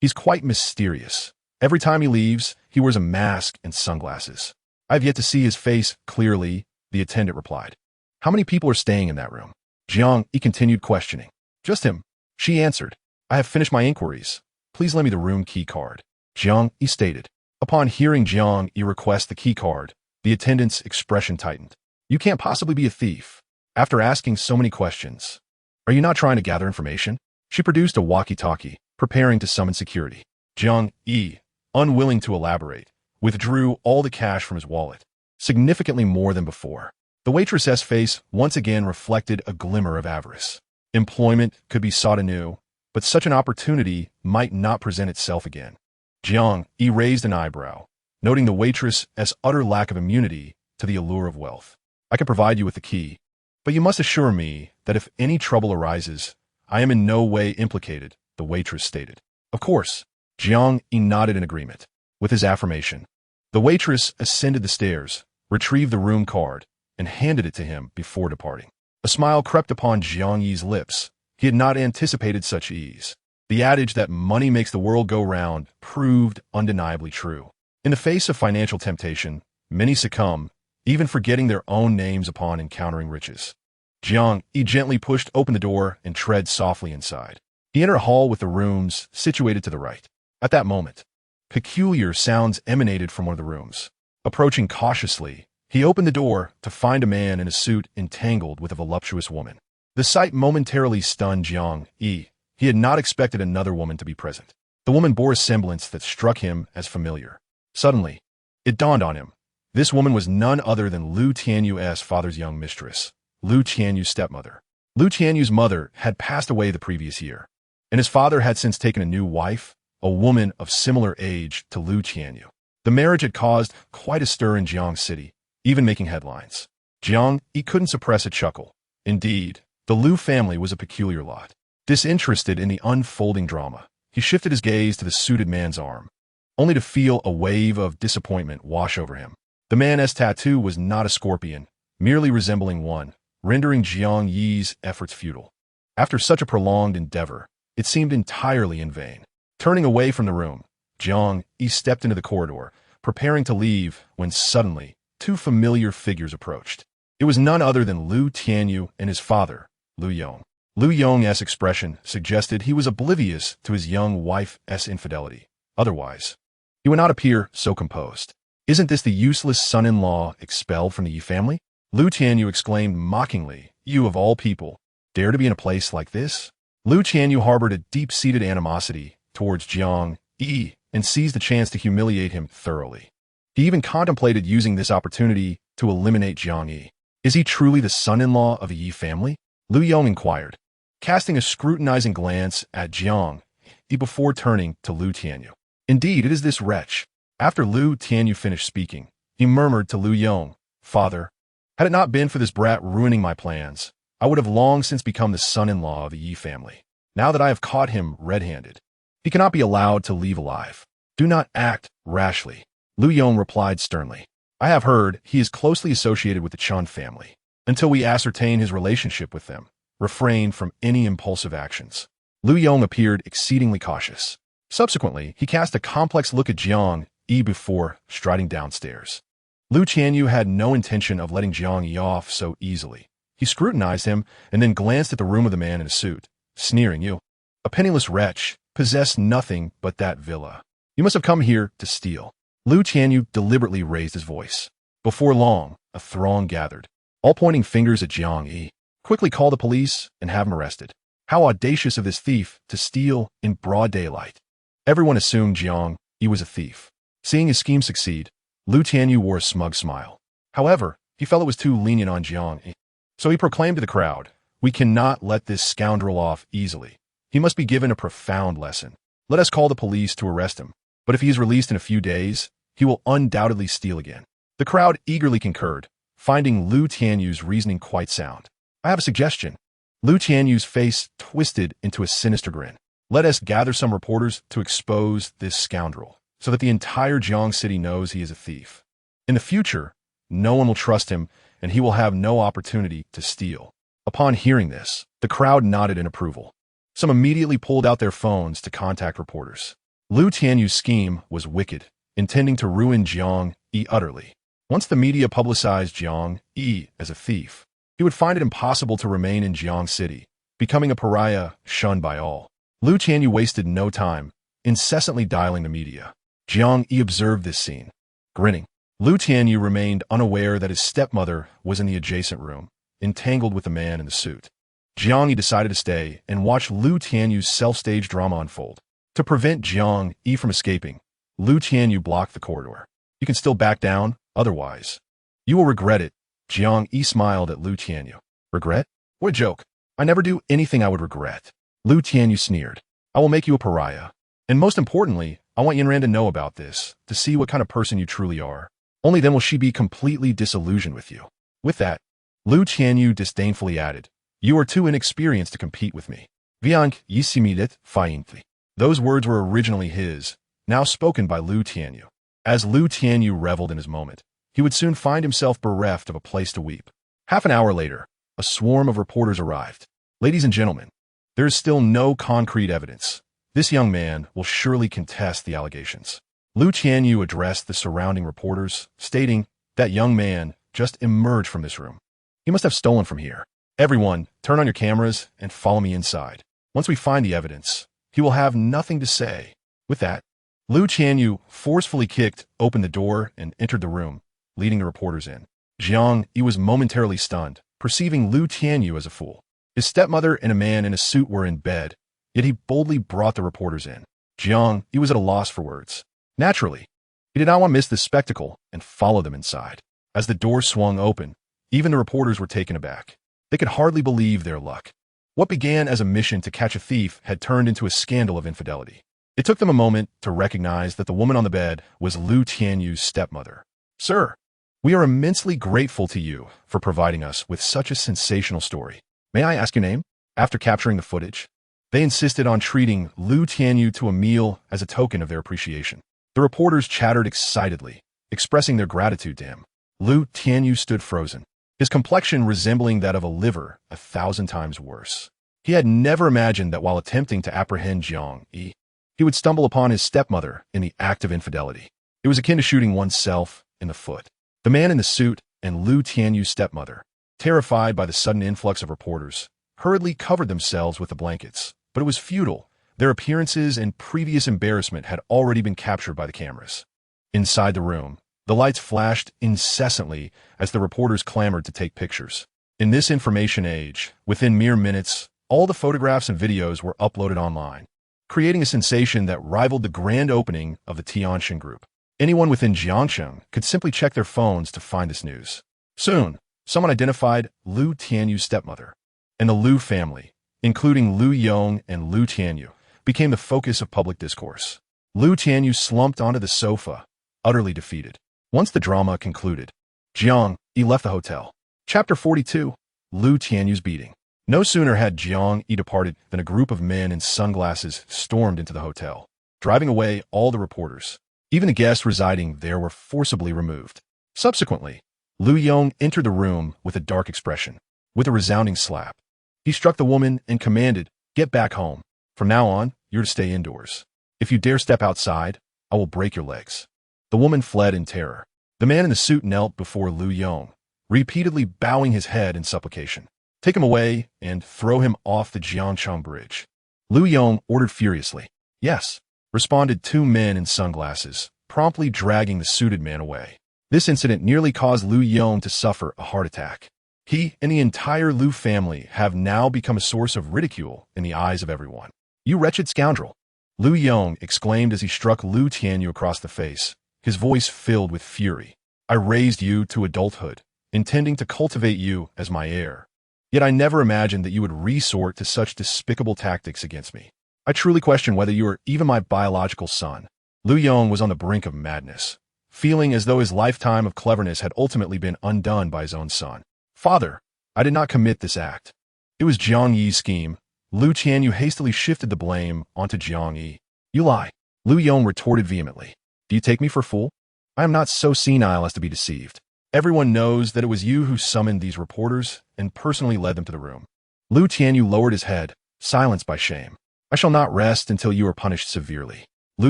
He's quite mysterious. Every time he leaves, he wears a mask and sunglasses. I've yet to see his face clearly," the attendant replied. "How many people are staying in that room?" Jiang Yi continued questioning. "Just him," she answered. "I have finished my inquiries. Please lend me the room key card," Jiang Yi stated. Upon hearing Jiang Yi request the key card, the attendant's expression tightened. "You can't possibly be a thief. After asking so many questions, are you not trying to gather information?" She produced a walkie-talkie, preparing to summon security. Jiang Yi, unwilling to elaborate, withdrew all the cash from his wallet, significantly more than before. The waitress's face once again reflected a glimmer of avarice. Employment could be sought anew, but such an opportunity might not present itself again. Jiang Yi raised an eyebrow, noting the waitress's utter lack of immunity to the allure of wealth. "I can provide you with the key, but you must assure me that if any trouble arises, I am in no way implicated," the waitress stated. "Of course," Jiang Yi nodded in agreement. With his affirmation, the waitress ascended the stairs, retrieved the room card, and handed it to him before departing. A smile crept upon Jiang Yi's lips. He had not anticipated such ease. The adage that money makes the world go round proved undeniably true. In the face of financial temptation, many succumb, even forgetting their own names upon encountering riches. Jiang Yi gently pushed open the door and tread softly inside. He entered a hall with the rooms situated to the right. At that moment, peculiar sounds emanated from one of the rooms. Approaching cautiously, he opened the door to find a man in a suit entangled with a voluptuous woman. The sight momentarily stunned Jiang Yi. He had not expected another woman to be present. The woman bore a semblance that struck him as familiar. Suddenly, it dawned on him. This woman was none other than Liu Tianyu's father's young mistress, Liu Tianyu's stepmother. Liu Tianyu's mother had passed away the previous year, and his father had since taken a new wife, a woman of similar age to Liu Tianyu. The marriage had caused quite a stir in Jiang City, even making headlines. Jiang Yi couldn't suppress a chuckle. Indeed, the Liu family was a peculiar lot. Disinterested in the unfolding drama, he shifted his gaze to the suited man's arm, only to feel a wave of disappointment wash over him. The man's tattoo was not a scorpion, merely resembling one, rendering Jiang Yi's efforts futile. After such a prolonged endeavor, it seemed entirely in vain. Turning away from the room, Jiang Yi stepped into the corridor, preparing to leave when suddenly 2 familiar figures approached. It was none other than Liu Tianyu and his father, Liu Yong. Liu Yong's expression suggested he was oblivious to his young wife's infidelity. Otherwise, he would not appear so composed. "Isn't this the useless son-in-law expelled from the Yi family?" Liu Tianyu exclaimed mockingly. "You of all people, dare to be in a place like this?" Liu Tianyu harbored a deep-seated animosity towards Jiang Yi and seized the chance to humiliate him thoroughly. He even contemplated using this opportunity to eliminate Jiang Yi. "Is he truly the son-in-law of a Yi family?" Liu Yong inquired, casting a scrutinizing glance at Jiang Yi before turning to Liu Tianyu. "Indeed, it is this wretch." After Liu Tianyu finished speaking, he murmured to Liu Yong, "Father, had it not been for this brat ruining my plans, I would have long since become the son-in-law of the Yi family. Now that I have caught him red-handed, he cannot be allowed to leave alive. Do not act rashly." Liu Yong replied sternly. "I have heard he is closely associated with the Chun family. Until we ascertain his relationship with them, refrain from any impulsive actions." Liu Yong appeared exceedingly cautious. Subsequently, he cast a complex look at Jiang Yi before striding downstairs. Liu Tianyu had no intention of letting Jiang Yi off so easily. He scrutinized him and then glanced at the room of the man in a suit, sneering, "You, a penniless wretch, possess nothing but that villa. You must have come here to steal." Lu Tianyu deliberately raised his voice. Before long, a throng gathered, all pointing fingers at Jiang Yi. Quickly call the police and have him arrested. How audacious of this thief to steal in broad daylight. Everyone assumed Jiang Yi was a thief. Seeing his scheme succeed, Lu Tianyu wore a smug smile. However, he felt it was too lenient on Jiang Yi. So he proclaimed to the crowd, "We cannot let this scoundrel off easily. He must be given a profound lesson. Let us call the police to arrest him. But if he is released in a few days, he will undoubtedly steal again." The crowd eagerly concurred, finding Lu Tianyu's reasoning quite sound. "I have a suggestion." Lu Tianyu's face twisted into a sinister grin. "Let us gather some reporters to expose this scoundrel, so that the entire Jiang City knows he is a thief. In the future, no one will trust him, and he will have no opportunity to steal." Upon hearing this, the crowd nodded in approval. Some immediately pulled out their phones to contact reporters. Lu Tianyu's scheme was wicked, intending to ruin Jiang Yi utterly. Once the media publicized Jiang Yi as a thief, he would find it impossible to remain in Jiang City, becoming a pariah shunned by all. Lu Tianyu wasted no time, incessantly dialing the media. Jiang Yi observed this scene, grinning. Lu Tianyu remained unaware that his stepmother was in the adjacent room, entangled with the man in the suit. Jiang Yi decided to stay and watch Lu Tianyu's self-staged drama unfold. To prevent Jiang Yi from escaping, Lu Tianyu blocked the corridor. "You can still back down, otherwise you will regret it." Jiang Yi smiled at Lu Tianyu. "Regret? What a joke. I never do anything I would regret." Lu Tianyu sneered. "I will make you a pariah. And most importantly, I want Yanran to know about this, to see what kind of person you truly are. Only then will she be completely disillusioned with you." With that, Lu Tianyu disdainfully added, "You are too inexperienced to compete with me." Jiang Yi similed faintly. Those words were originally his, now spoken by Lu Tianyu. As Lu Tianyu reveled in his moment, he would soon find himself bereft of a place to weep. Half an hour later, a swarm of reporters arrived. "Ladies and gentlemen, there is still no concrete evidence. This young man will surely contest the allegations." Lu Tianyu addressed the surrounding reporters, stating, "That young man just emerged from this room. He must have stolen from here. Everyone, turn on your cameras and follow me inside. Once we find the evidence, he will have nothing to say." With that, Lu Tianyu forcefully kicked open the door and entered the room, leading the reporters in. Jiang Yi was momentarily stunned, perceiving Lu Tianyu as a fool. His stepmother and a man in a suit were in bed, yet he boldly brought the reporters in. Jiang Yi was at a loss for words. Naturally, he did not want to miss this spectacle and follow them inside. As the door swung open, even the reporters were taken aback. They could hardly believe their luck. What began as a mission to catch a thief had turned into a scandal of infidelity. It took them a moment to recognize that the woman on the bed was Lu Tianyu's stepmother. "Sir, we are immensely grateful to you for providing us with such a sensational story. May I ask your name?" After capturing the footage, they insisted on treating Lu Tianyu to a meal as a token of their appreciation. The reporters chattered excitedly, expressing their gratitude to him. Lu Tianyu stood frozen, his complexion resembling that of a liver 1,000 times worse. He had never imagined that while attempting to apprehend Jiang Yi, he would stumble upon his stepmother in the act of infidelity. It was akin to shooting oneself in the foot. The man in the suit and Lu Tianyu's stepmother, terrified by the sudden influx of reporters, hurriedly covered themselves with the blankets. But it was futile. Their appearances and previous embarrassment had already been captured by the cameras. Inside the room, the lights flashed incessantly as the reporters clamored to take pictures. In this information age, within mere minutes, all the photographs and videos were uploaded online, creating a sensation that rivaled the grand opening of the Tianjin Group. Anyone within Jiangcheng could simply check their phones to find this news. Soon, someone identified Lu Tianyu's stepmother, and the Lu family, including Lu Yong and Lu Tianyu, became the focus of public discourse. Lu Tianyu slumped onto the sofa, utterly defeated. Once the drama concluded, Jiang Yi left the hotel. Chapter 42, Lu Tianyu's beating. No sooner had Jiang Yi departed than a group of men in sunglasses stormed into the hotel, driving away all the reporters. Even the guests residing there were forcibly removed. Subsequently, Lu Yong entered the room with a dark expression. With a resounding slap, he struck the woman and commanded, "Get back home. From now on, you're to stay indoors. If you dare step outside, I will break your legs." The woman fled in terror. The man in the suit knelt before Lu Yong, repeatedly bowing his head in supplication. "Take him away and throw him off the Jiangcheng Bridge." Lu Yong ordered furiously. "Yes," responded two men in sunglasses, promptly dragging the suited man away. This incident nearly caused Lu Yong to suffer a heart attack. He and the entire Lu family have now become a source of ridicule in the eyes of everyone. "You wretched scoundrel!" Lu Yong exclaimed as he struck Lu Tianyu across the face, his voice filled with fury. "I raised you to adulthood, intending to cultivate you as my heir. Yet I never imagined that you would resort to such despicable tactics against me. I truly question whether you are even my biological son." Lu Yong was on the brink of madness, feeling as though his lifetime of cleverness had ultimately been undone by his own son. "Father, I did not commit this act. It was Jiang Yi's scheme." Lu Tianyu hastily shifted the blame onto Jiang Yi. "You lie," Lu Yong retorted vehemently. "Do you take me for a fool? I am not so senile as to be deceived. Everyone knows that it was you who summoned these reporters and personally led them to the room." Lu Tianyu lowered his head, silenced by shame. "I shall not rest until you are punished severely," Lu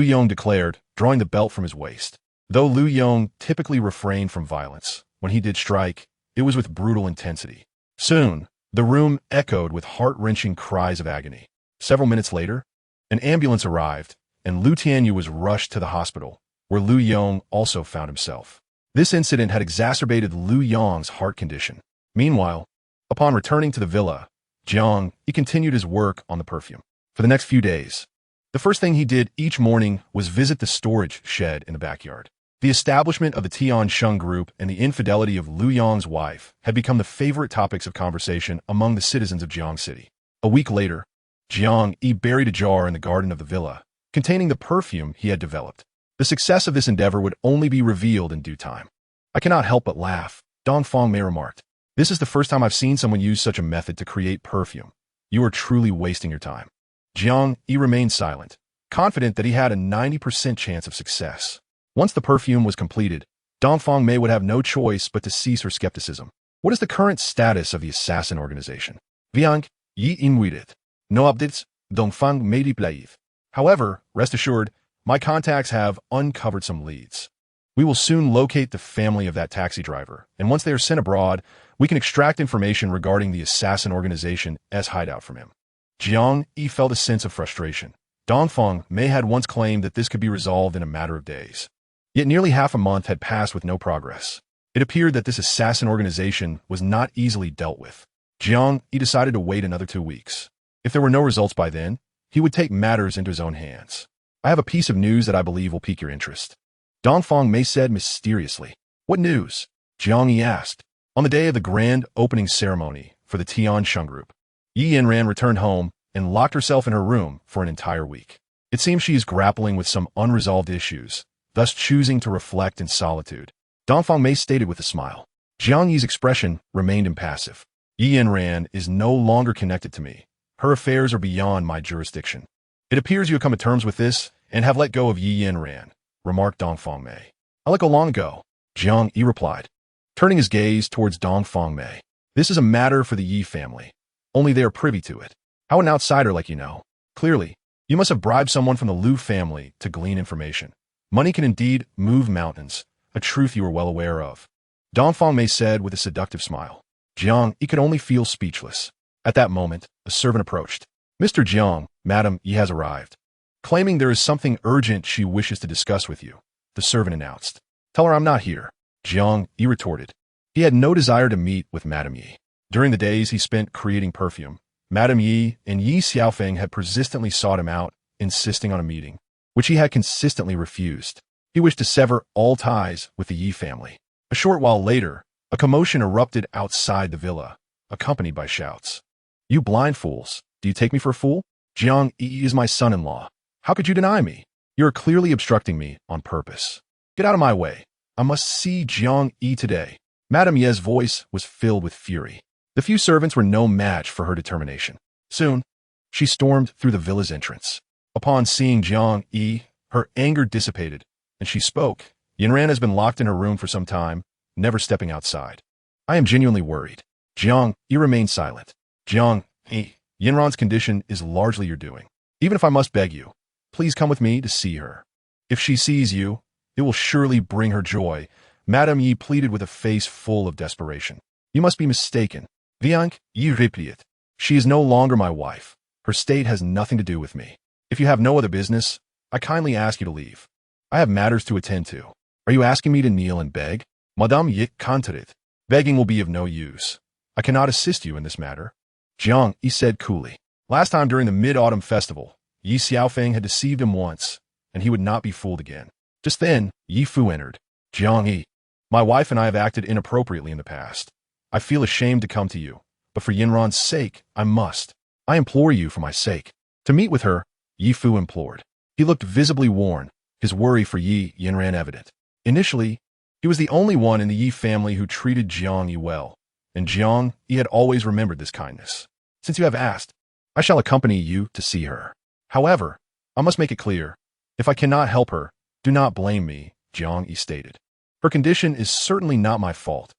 Yong declared, drawing the belt from his waist. Though Lu Yong typically refrained from violence, when he did strike, it was with brutal intensity. Soon, the room echoed with heart-wrenching cries of agony. Several minutes later, an ambulance arrived, and Lu Tianyu was rushed to the hospital, where Lu Yong also found himself. This incident had exacerbated Lu Yong's heart condition. Meanwhile, upon returning to the villa, Jiang Yi continued his work on the perfume. For the next few days, the first thing he did each morning was visit the storage shed in the backyard. The establishment of the Tiansheng group and the infidelity of Lu Yong's wife had become the favorite topics of conversation among the citizens of Jiang City. A week later, Jiang Yi buried a jar in the garden of the villa, containing the perfume he had developed. The success of this endeavor would only be revealed in due time. "I cannot help but laugh," Dongfang Mei remarked. "This is the first time I've seen someone use such a method to create perfume. You are truly wasting your time." Jiang Yi remained silent, confident that he had a 90% chance of success. Once the perfume was completed, Dongfang Mei would have no choice but to cease her skepticism. "What is the current status of the assassin organization?" Jiang Yi inquired. "No updates," Dongfang Mei replied. "However, rest assured, my contacts have uncovered some leads. We will soon locate the family of that taxi driver, and once they are sent abroad, we can extract information regarding the assassin organization's hideout from him." Jiang Yi felt a sense of frustration. Dongfang Mei had once claimed that this could be resolved in a matter of days. Yet nearly half a month had passed with no progress. It appeared that this assassin organization was not easily dealt with. Jiang Yi decided to wait another 2 weeks. If there were no results by then, he would take matters into his own hands. "I have a piece of news that I believe will pique your interest," Dongfang Mei said mysteriously. "What news?" Jiang Yi asked. On the day of the grand opening ceremony for the Tiansheng group, Yanran returned home and locked herself in her room for an entire week. It seems she is grappling with some unresolved issues, thus choosing to reflect in solitude. Dongfang Mei stated with a smile. Jiang Yi's expression remained impassive. "Yanran is no longer connected to me. Her affairs are beyond my jurisdiction. It appears you have come to terms with this and have let go of Yanran," remarked Dongfang Mei. "I let go long ago," Jiang Yi replied, turning his gaze towards Dongfang Mei. "This is a matter for the Yi family. Only they are privy to it. How an outsider like you know? Clearly, you must have bribed someone from the Lu family to glean information. Money can indeed move mountains, a truth you are well aware of," Dongfang Mei said with a seductive smile. Jiang Yi could only feel speechless. At that moment, a servant approached. "Mr. Jiang, Madam Yi has arrived. Claiming there is something urgent she wishes to discuss with you," the servant announced. "Tell her I'm not here," Jiang Yi retorted. He had no desire to meet with Madam Yi. During the days he spent creating perfume, Madam Yi and Yi Xiaofeng had persistently sought him out, insisting on a meeting, which he had consistently refused. He wished to sever all ties with the Yi family. A short while later, a commotion erupted outside the villa, accompanied by shouts. "You blind fools, do you take me for a fool? Jiang Yi is my son-in-law. How could you deny me? You are clearly obstructing me on purpose. Get out of my way. I must see Jiang Yi today." Madame Ye's voice was filled with fury. The few servants were no match for her determination. Soon, she stormed through the villa's entrance. Upon seeing Jiang Yi, her anger dissipated, and she spoke. "Yanran has been locked in her room for some time, never stepping outside. I am genuinely worried." Jiang Yi remained silent. "Jiang Yi, Yanran's condition is largely your doing. Even if I must beg you, please come with me to see her. If she sees you, it will surely bring her joy," Madame Yi pleaded with a face full of desperation. "You must be mistaken. Jiang Yi replied. She is no longer my wife. Her state has nothing to do with me. If you have no other business, I kindly ask you to leave." I have matters to attend to. Are you asking me to kneel and beg? Madame Yi countered. Begging will be of no use. I cannot assist you in this matter. Jiang Yi said coolly. Last time during the Mid-Autumn Festival, Yi Xiaofeng had deceived him once, and he would not be fooled again. Just then, Yi Fu entered. Jiang Yi, my wife and I have acted inappropriately in the past. I feel ashamed to come to you, but for Yanran's sake, I must. I implore you for my sake. To meet with her, Yi Fu implored. He looked visibly worn, his worry for Yi Yanran evident. Initially, he was the only one in the Yi family who treated Jiang Yi well, and Jiang Yi had always remembered this kindness. Since you have asked, I shall accompany you to see her. However, I must make it clear, if I cannot help her, do not blame me, Jiang Yi stated. Her condition is certainly not my fault.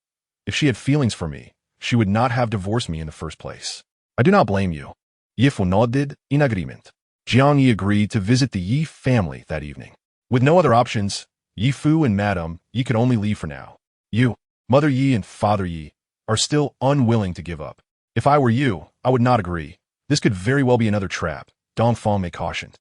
If she had feelings for me, she would not have divorced me in the first place. I do not blame you. Yi Fu nodded in agreement. Jiang Yi agreed to visit the Yi family that evening. With no other options, Yi Fu and Madame Yi could only leave for now. You, Mother Yi and Father Yi, are still unwilling to give up. If I were you, I would not agree. This could very well be another trap, Dongfang Mei cautioned.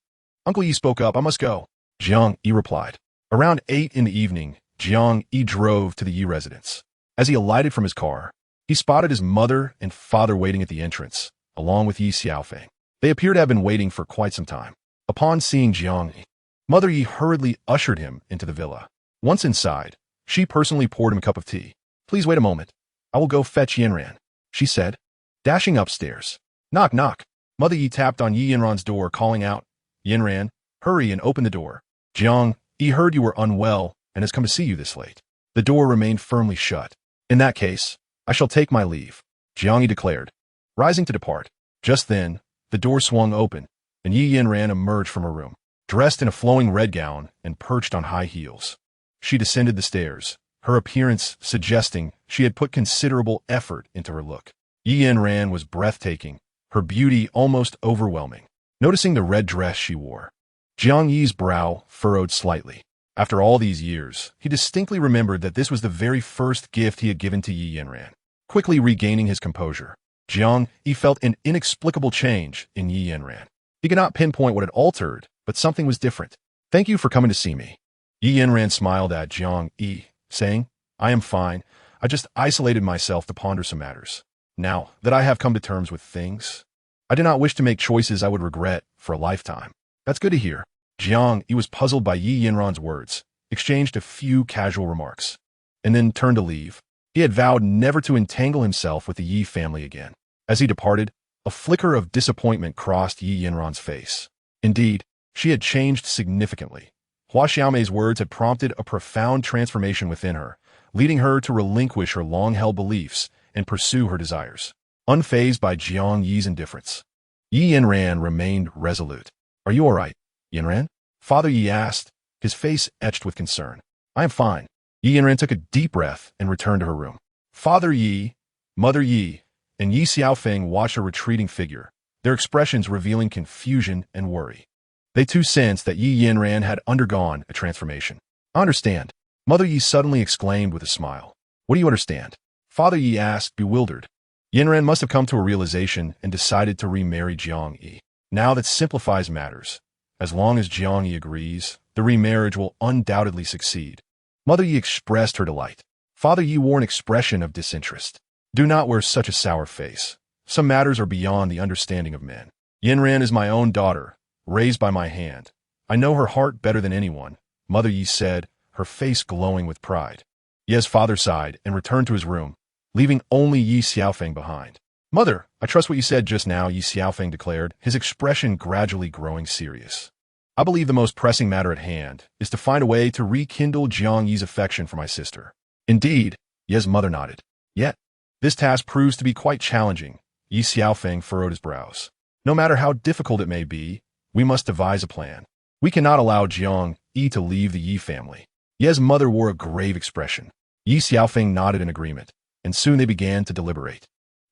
Uncle Yi spoke up, I must go. Jiang Yi replied. Around 8 in the evening, Jiang Yi drove to the Yi residence. As he alighted from his car, he spotted his mother and father waiting at the entrance, along with Yi Xiaofeng. They appeared to have been waiting for quite some time. Upon seeing Jiang Yi, Mother Yi hurriedly ushered him into the villa. Once inside, she personally poured him a cup of tea. Please wait a moment. I will go fetch Yanran, she said, dashing upstairs. Knock, knock. Mother Yi tapped on Yi Yanran's door, calling out, Yanran, hurry and open the door. Jiang Yi heard you were unwell and has come to see you this late. The door remained firmly shut. In that case, I shall take my leave, Jiang Yi declared, rising to depart. Just then, the door swung open, and Yi Yanran emerged from her room, dressed in a flowing red gown and perched on high heels. She descended the stairs, her appearance suggesting she had put considerable effort into her look. Yi Yanran was breathtaking, her beauty almost overwhelming. Noticing the red dress she wore, Jiang Yi's brow furrowed slightly. After all these years, he distinctly remembered that this was the very first gift he had given to Yi Yanran. Quickly regaining his composure, Jiang Yi felt an inexplicable change in Yi Yanran. He could not pinpoint what had altered, but something was different. Thank you for coming to see me. Yi Yanran smiled at Jiang Yi, saying, I am fine. I just isolated myself to ponder some matters. Now that I have come to terms with things, I do not wish to make choices I would regret for a lifetime. That's good to hear. Jiang Yi was puzzled by Yi Yanran's words, exchanged a few casual remarks, and then turned to leave. He had vowed never to entangle himself with the Yi family again. As he departed, a flicker of disappointment crossed Yi Yanran's face. Indeed, she had changed significantly. Hua Xiaomei's words had prompted a profound transformation within her, leading her to relinquish her long-held beliefs and pursue her desires. Unfazed by Jiang Yi's indifference, Yi Yanran remained resolute. Are you all right, Yanran? Father Yi asked, his face etched with concern. I am fine. Yi Yanran took a deep breath and returned to her room. Father Yi, Mother Yi, and Yi Xiaofeng watched her retreating figure, their expressions revealing confusion and worry. They too sensed that Yi Yanran had undergone a transformation. I understand. Mother Yi suddenly exclaimed with a smile. What do you understand? Father Yi asked, bewildered. Yanran must have come to a realization and decided to remarry Jiang Yi. Now that simplifies matters. As long as Jiang Yi agrees, the remarriage will undoubtedly succeed. Mother Yi expressed her delight. Father Yi wore an expression of disinterest. Do not wear such a sour face. Some matters are beyond the understanding of men. Yanran is my own daughter, raised by my hand. I know her heart better than anyone, Mother Yi said, her face glowing with pride. Ye's father sighed and returned to his room, leaving only Yi Xiaofeng behind. Mother, I trust what you said just now, Yi Xiaofeng declared, his expression gradually growing serious. I believe the most pressing matter at hand is to find a way to rekindle Jiang Yi's affection for my sister. Indeed, Ye's mother nodded. Yet, this task proves to be quite challenging. Yi Xiaofeng furrowed his brows. No matter how difficult it may be, we must devise a plan. We cannot allow Jiang Yi to leave the Yi family. Ye's mother wore a grave expression. Yi Xiaofeng nodded in agreement, and soon they began to deliberate.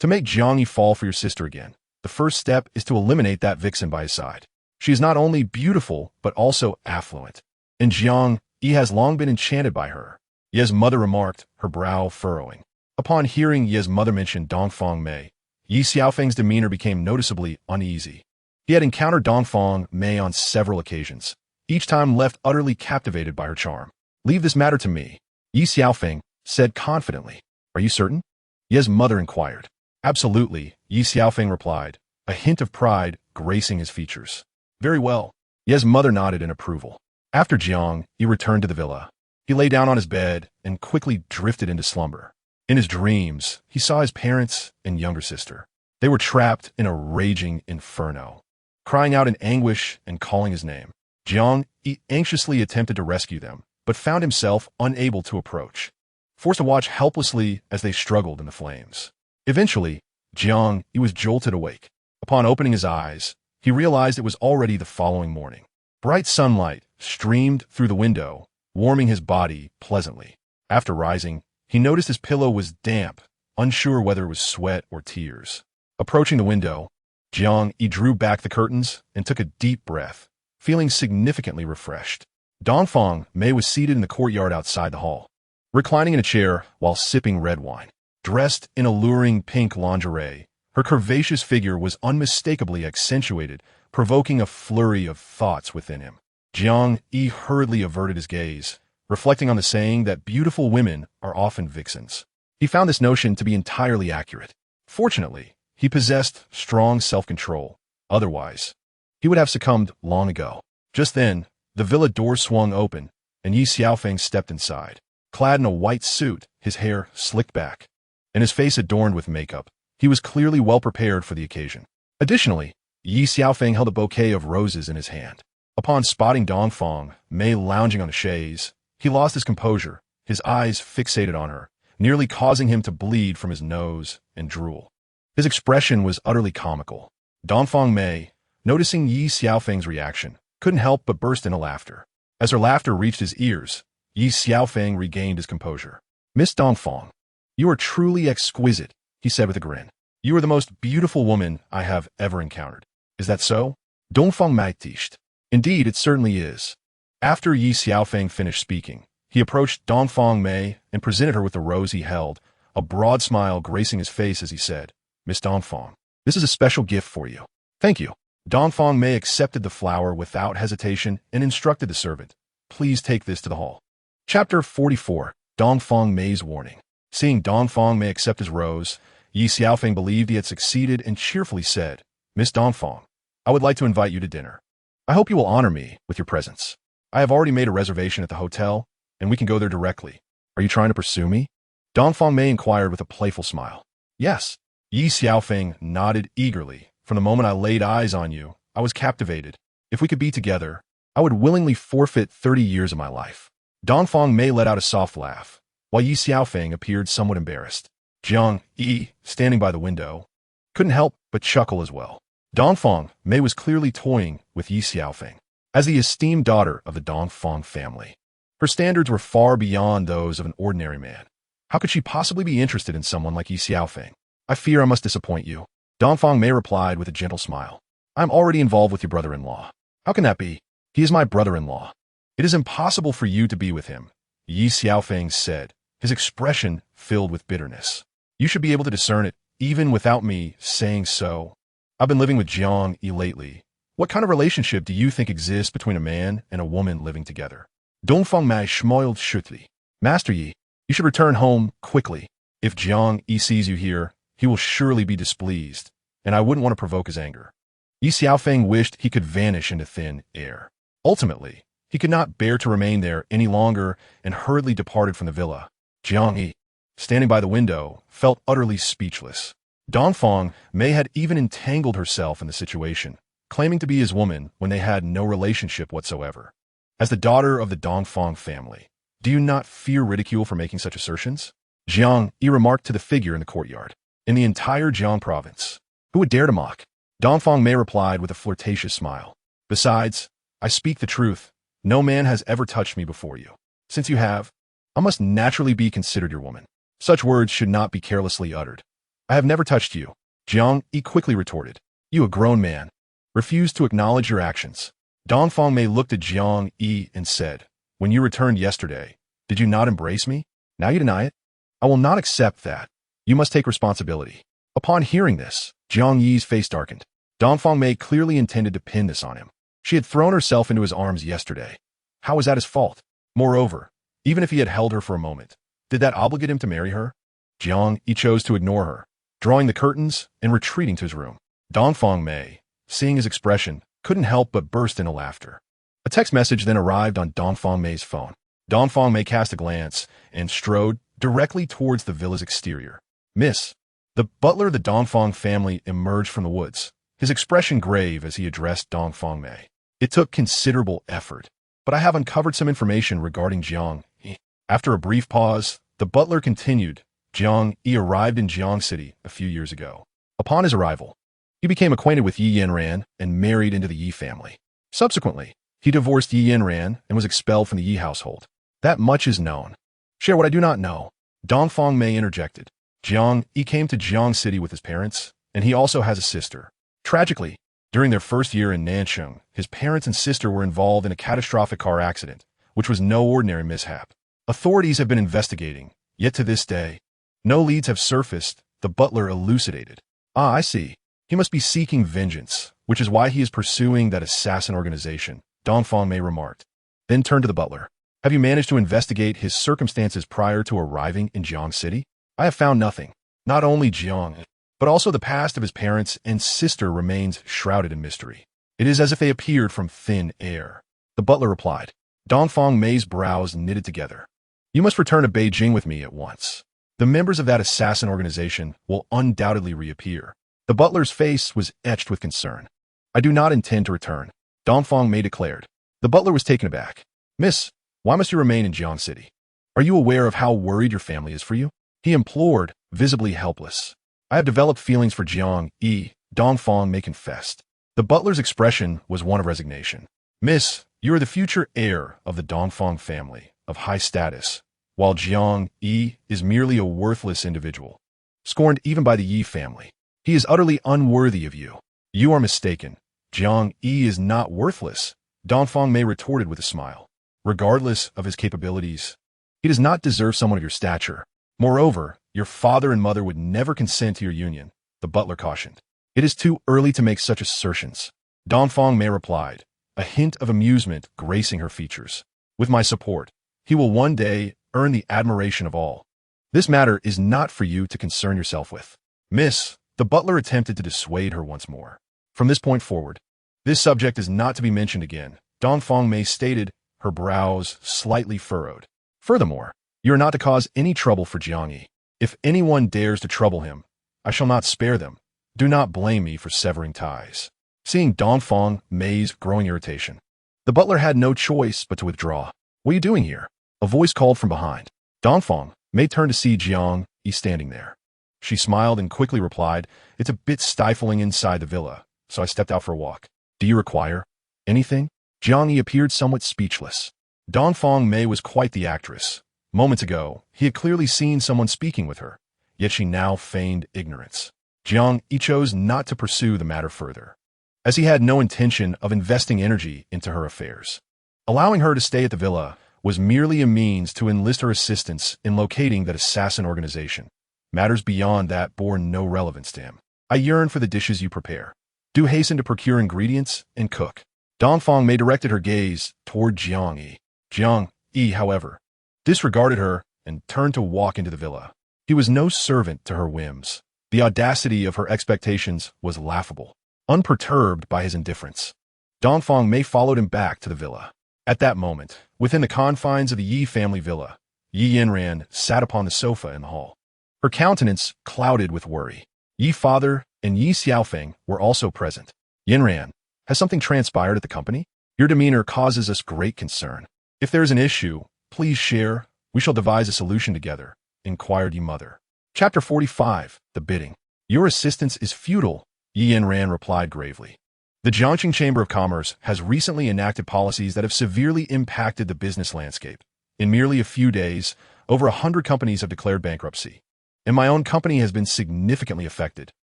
To make Jiang Yi fall for your sister again, the first step is to eliminate that vixen by his side. She is not only beautiful, but also affluent, and Jiang Yi has long been enchanted by her. Ye's mother remarked, her brow furrowing. Upon hearing Ye's mother mention Dongfang Mei, Yi Xiaofeng's demeanor became noticeably uneasy. He had encountered Dongfang Mei on several occasions, each time left utterly captivated by her charm. "Leave this matter to me," Yi Xiaofeng said confidently. "Are you certain?" Ye's mother inquired. "Absolutely," Yi Xiaofeng replied, a hint of pride gracing his features. "Very well." Ye's mother nodded in approval. After Jiang Yi returned to the villa, he lay down on his bed and quickly drifted into slumber. In his dreams, he saw his parents and younger sister. They were trapped in a raging inferno, crying out in anguish and calling his name. Jiang Yi anxiously attempted to rescue them, but found himself unable to approach, forced to watch helplessly as they struggled in the flames. Eventually, Jiang Yi was jolted awake. Upon opening his eyes, he realized it was already the following morning. Bright sunlight streamed through the window, warming his body pleasantly. After rising, he noticed his pillow was damp, unsure whether it was sweat or tears. Approaching the window, Jiang Yi drew back the curtains and took a deep breath, feeling significantly refreshed. Dongfang Mei was seated in the courtyard outside the hall, reclining in a chair while sipping red wine. Dressed in alluring pink lingerie, her curvaceous figure was unmistakably accentuated, provoking a flurry of thoughts within him. Jiang Yi hurriedly averted his gaze, reflecting on the saying that beautiful women are often vixens. He found this notion to be entirely accurate. Fortunately, he possessed strong self-control. Otherwise, he would have succumbed long ago. Just then, the villa door swung open, and Yi Xiaofeng stepped inside. Clad in a white suit, his hair slicked back, and his face adorned with makeup, he was clearly well prepared for the occasion. Additionally, Yi Xiaofeng held a bouquet of roses in his hand. Upon spotting Dongfang Mei lounging on a chaise, he lost his composure, his eyes fixated on her, nearly causing him to bleed from his nose and drool. His expression was utterly comical. Dongfang Mei, noticing Yi Xiaofeng's reaction, couldn't help but burst into laughter. As her laughter reached his ears, Yi Xiaofeng regained his composure. "Miss Dongfang, you are truly exquisite," he said with a grin. "You are the most beautiful woman I have ever encountered. Is that so?" Dongfang Mei tished. "Indeed, it certainly is." After Yi Xiaofeng finished speaking, he approached Dongfang Mei and presented her with the rose he held, a broad smile gracing his face as he said, "Miss Dongfang, this is a special gift for you." "Thank you." Dongfang Mei accepted the flower without hesitation and instructed the servant, "Please take this to the hall." Chapter 44. Dongfang Mei's Warning. Seeing Dongfang Mei accept his rose, Yi Xiaofeng believed he had succeeded and cheerfully said, "Miss Dongfang, I would like to invite you to dinner. I hope you will honor me with your presence. I have already made a reservation at the hotel, and we can go there directly. Are you trying to pursue me?" Dongfang Mei inquired with a playful smile. "Yes." Yi Xiaofeng nodded eagerly. "From the moment I laid eyes on you, I was captivated. If we could be together, I would willingly forfeit 30 years of my life." Dongfang Mei let out a soft laugh, while Yi Xiaofeng appeared somewhat embarrassed. Jiang Yi, standing by the window, couldn't help but chuckle as well. Dongfang Mei was clearly toying with Yi Xiaofeng. As the esteemed daughter of the Dongfang family, her standards were far beyond those of an ordinary man. How could she possibly be interested in someone like Yi Xiaofeng? "I fear I must disappoint you," Dongfang Mei replied with a gentle smile. "I am already involved with your brother-in-law." "How can that be?" "He is my brother-in-law. It is impossible for you to be with him," Yi Xiaofeng said, his expression filled with bitterness. "You should be able to discern it, even without me saying so. I've been living with Jiang Yi lately. What kind of relationship do you think exists between a man and a woman living together?" Dongfang Mei smiled shortly. "Master Yi, you should return home quickly. If Jiang Yi sees you here, he will surely be displeased, and I wouldn't want to provoke his anger." Yi Xiaofeng wished he could vanish into thin air. Ultimately, he could not bear to remain there any longer and hurriedly departed from the villa. Jiang Yi, standing by the window, felt utterly speechless. Dongfang Mei had even entangled herself in the situation, claiming to be his woman when they had no relationship whatsoever. As the daughter of the Dongfang family, do you not fear ridicule for making such assertions? Jiang Yi remarked to the figure in the courtyard. "In the entire Jiang province, who would dare to mock?" Dongfang Mei replied with a flirtatious smile. "Besides, I speak the truth. No man has ever touched me before you. Since you have, I must naturally be considered your woman. Such words should not be carelessly uttered." "I have never touched you," Jiang Yi quickly retorted. "You, a grown man, refuse to acknowledge your actions." Dongfang Mei looked at Jiang Yi and said, "When you returned yesterday, did you not embrace me? Now you deny it? I will not accept that. You must take responsibility." Upon hearing this, Jiang Yi's face darkened. Dongfang Mei clearly intended to pin this on him. She had thrown herself into his arms yesterday. How was that his fault? Moreover, even if he had held her for a moment, did that obligate him to marry her? Jiang Yi chose to ignore her, drawing the curtains and retreating to his room. Dongfang Mei, seeing his expression, couldn't help but burst into laughter. A text message then arrived on Dongfang Mei's phone. Dongfang Mei cast a glance and strode directly towards the villa's exterior. Miss. The butler of the Dongfang family emerged from the woods, his expression grave as he addressed Dongfang Mei. It took considerable effort, but I have uncovered some information regarding Jiang Yi. After a brief pause, the butler continued. Jiang Yi arrived in Jiang City a few years ago. Upon his arrival, he became acquainted with Yi Yanran and married into the Yi family. Subsequently, he divorced Yi Yanran and was expelled from the Yi household. That much is known. Share what I do not know. Dongfang Mei interjected. Jiang Yi came to Jiang City with his parents, and he also has a sister. Tragically, during their first year in Nancheng, his parents and sister were involved in a catastrophic car accident, which was no ordinary mishap. Authorities have been investigating, yet to this day, no leads have surfaced, the butler elucidated. Ah, I see. He must be seeking vengeance, which is why he is pursuing that assassin organization, Dongfang Mei remarked. Then turned to the butler. Have you managed to investigate his circumstances prior to arriving in Jiang City? I have found nothing. Not only Jiang, but also the past of his parents and sister remains shrouded in mystery. It is as if they appeared from thin air. The butler replied. Dongfang Mei's brows knitted together. You must return to Beijing with me at once. The members of that assassin organization will undoubtedly reappear. The butler's face was etched with concern. I do not intend to return, Dongfang Mei declared. The butler was taken aback. Miss, why must you remain in Jiang City? Are you aware of how worried your family is for you? He implored, visibly helpless. I have developed feelings for Jiang Yi, Dongfang Mei confessed. The butler's expression was one of resignation. Miss, you are the future heir of the Dongfang family, of high status, while Jiang Yi is merely a worthless individual, scorned even by the Yi family. He is utterly unworthy of you. You are mistaken. Jiang Yi is not worthless, Dongfang Mei retorted with a smile. Regardless of his capabilities, he does not deserve someone of your stature. Moreover, your father and mother would never consent to your union, the butler cautioned. It is too early to make such assertions, Dongfang Mei replied, a hint of amusement gracing her features. With my support, he will one day earn the admiration of all. This matter is not for you to concern yourself with. Miss, the butler attempted to dissuade her once more. From this point forward, this subject is not to be mentioned again, Dongfang Mei stated, her brows slightly furrowed. Furthermore, you are not to cause any trouble for Jiang Yi. If anyone dares to trouble him, I shall not spare them. Do not blame me for severing ties. Seeing Dongfang Mei's growing irritation, the butler had no choice but to withdraw. What are you doing here? A voice called from behind. Dongfang Mei turned to see Jiang Yi standing there. She smiled and quickly replied, it's a bit stifling inside the villa, so I stepped out for a walk. Do you require anything? Jiang Yi appeared somewhat speechless. Dongfang Mei was quite the actress. Moments ago, he had clearly seen someone speaking with her, yet she now feigned ignorance. Jiang Yi chose not to pursue the matter further, as he had no intention of investing energy into her affairs. Allowing her to stay at the villa was merely a means to enlist her assistance in locating that assassin organization. Matters beyond that bore no relevance to him. I yearn for the dishes you prepare. Do hasten to procure ingredients and cook. Dongfang Mei directed her gaze toward Jiang Yi. Jiang Yi, however, disregarded her and turned to walk into the villa. He was no servant to her whims. The audacity of her expectations was laughable, unperturbed by his indifference. Dongfang Mei followed him back to the villa. At that moment, within the confines of the Yi family villa, Yi Yanran sat upon the sofa in the hall. Her countenance clouded with worry. Yi father and Yi Xiaofeng were also present. Yanran, has something transpired at the company? Your demeanor causes us great concern. If there is an issue, please share. We shall devise a solution together, inquired Yi mother. Chapter 45, The Bidding. Your assistance is futile, Yi Yanran replied gravely. The Jiangxing Chamber of Commerce has recently enacted policies that have severely impacted the business landscape. In merely a few days, over 100 companies have declared bankruptcy, and my own company has been significantly affected.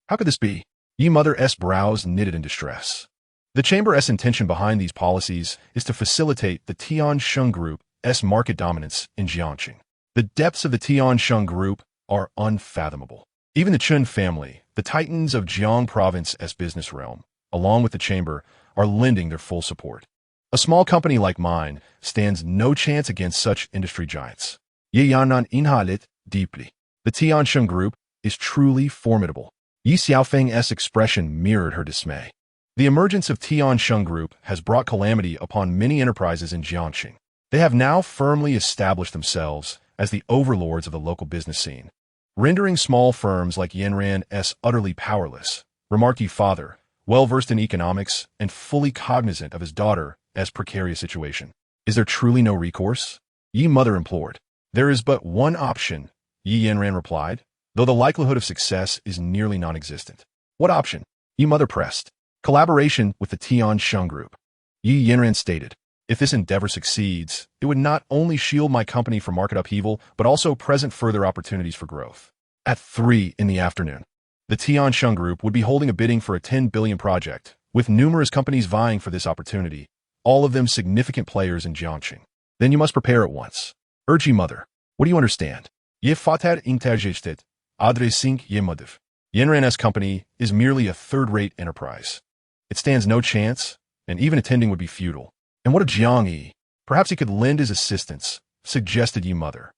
How could this be? Yi mother's brows knitted in distress. The Chamber's intention behind these policies is to facilitate the Tiansheng Group's market dominance in Jiangxing. The depths of the Tiansheng Group are unfathomable. Even the Chun family, the titans of Jiang Province's business realm, along with the Chamber, are lending their full support. A small company like mine stands no chance against such industry giants. Yanran inhalit deeply. The Tiansheng Group is truly formidable. Yi Xiaofeng's expression mirrored her dismay. The emergence of Tiansheng Group has brought calamity upon many enterprises in Jiangxing. They have now firmly established themselves as the overlords of the local business scene, rendering small firms like Yanran utterly powerless, remarked Yi father, well-versed in economics and fully cognizant of his daughter's precarious situation. Is there truly no recourse? Yi mother implored. There is but one option, Yi Yanran replied, though the likelihood of success is nearly non-existent. What option? Yi mother pressed. Collaboration with the Tiansheng Group. Yi Yanran stated. If this endeavor succeeds, it would not only shield my company from market upheaval, but also present further opportunities for growth. At 3 in the afternoon, the Tiansheng Group would be holding a bidding for a 10 billion project, with numerous companies vying for this opportunity, all of them significant players in Jiangxing. Then you must prepare at once. Urge Yi mother. What do you understand? Ye fatar interjected, adresing ye motiv. Yanran's company is merely a third-rate enterprise. It stands no chance, and even attending would be futile. And what of Jiang Yi? Perhaps he could lend his assistance, suggested Yi mother.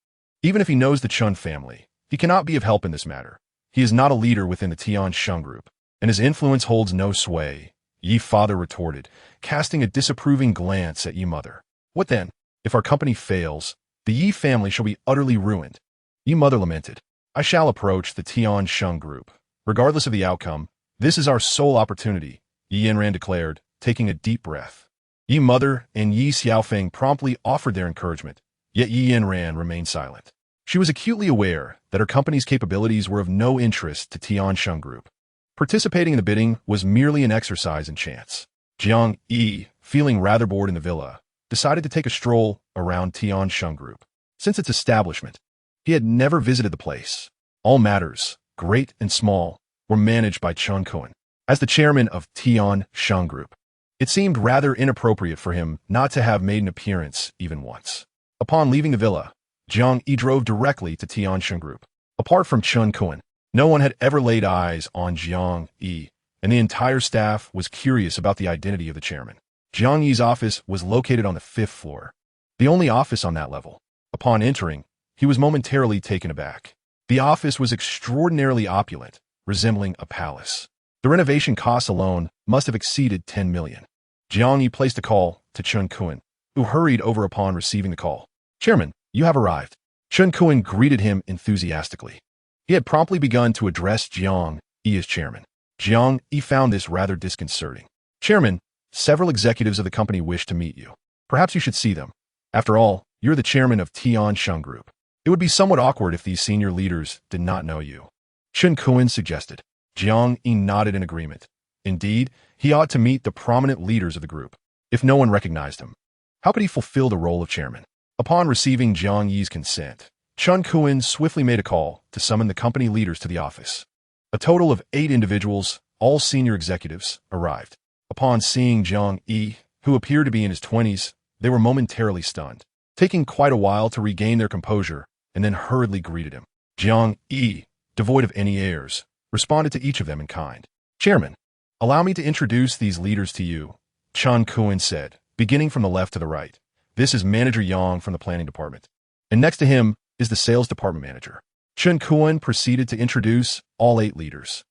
Even if he knows the Chun family, he cannot be of help in this matter. He is not a leader within the Tiansheng Group, and his influence holds no sway, Yi father retorted, casting a disapproving glance at Yi mother. What then? If our company fails, the Yi family shall be utterly ruined. Yi mother lamented. I shall approach the Tiansheng Group. Regardless of the outcome, this is our sole opportunity, Yi Yanran declared, taking a deep breath. Yi mother and Yi Xiaofeng promptly offered their encouragement, yet Yi Yanran remained silent. She was acutely aware that her company's capabilities were of no interest to Tiansheng Group. Participating in the bidding was merely an exercise in chance. Jiang Yi, feeling rather bored in the villa, decided to take a stroll around Tiansheng Group. Since its establishment, he had never visited the place. All matters, great and small, were managed by Chen Kuan. As the chairman of Tiansheng Group, it seemed rather inappropriate for him not to have made an appearance even once. Upon leaving the villa, Jiang Yi drove directly to Tiansheng Group. Apart from Chen Kuan, no one had ever laid eyes on Jiang Yi, and the entire staff was curious about the identity of the chairman. Jiang Yi's office was located on the 5th floor, the only office on that level. Upon entering, he was momentarily taken aback. The office was extraordinarily opulent, resembling a palace. The renovation costs alone must have exceeded 10 million. Jiang Yi placed a call to Chen Kuan, who hurried over upon receiving the call. Chairman, you have arrived. Chen Kuan greeted him enthusiastically. He had promptly begun to address Jiang Yi as chairman. Jiang Yi found this rather disconcerting. Chairman, several executives of the company wish to meet you. Perhaps you should see them. After all, you're the chairman of Tiansheng Group. It would be somewhat awkward if these senior leaders did not know you. Chen Kuan suggested. Jiang Yi nodded in agreement. Indeed, he ought to meet the prominent leaders of the group. If no one recognized him, how could he fulfill the role of chairman? Upon receiving Jiang Yi's consent, Chen Kuan swiftly made a call to summon the company leaders to the office. A total of 8 individuals, all senior executives, arrived. Upon seeing Jiang Yi, who appeared to be in his 20s, they were momentarily stunned, taking quite a while to regain their composure, and then hurriedly greeted him. Jiang Yi, devoid of any airs, responded to each of them in kind. Chairman, allow me to introduce these leaders to you, Chen Kuan said, beginning from the left to the right. This is Manager Yang from the planning department. And next to him is the sales department manager. Chen Kuan proceeded to introduce all 8 leaders.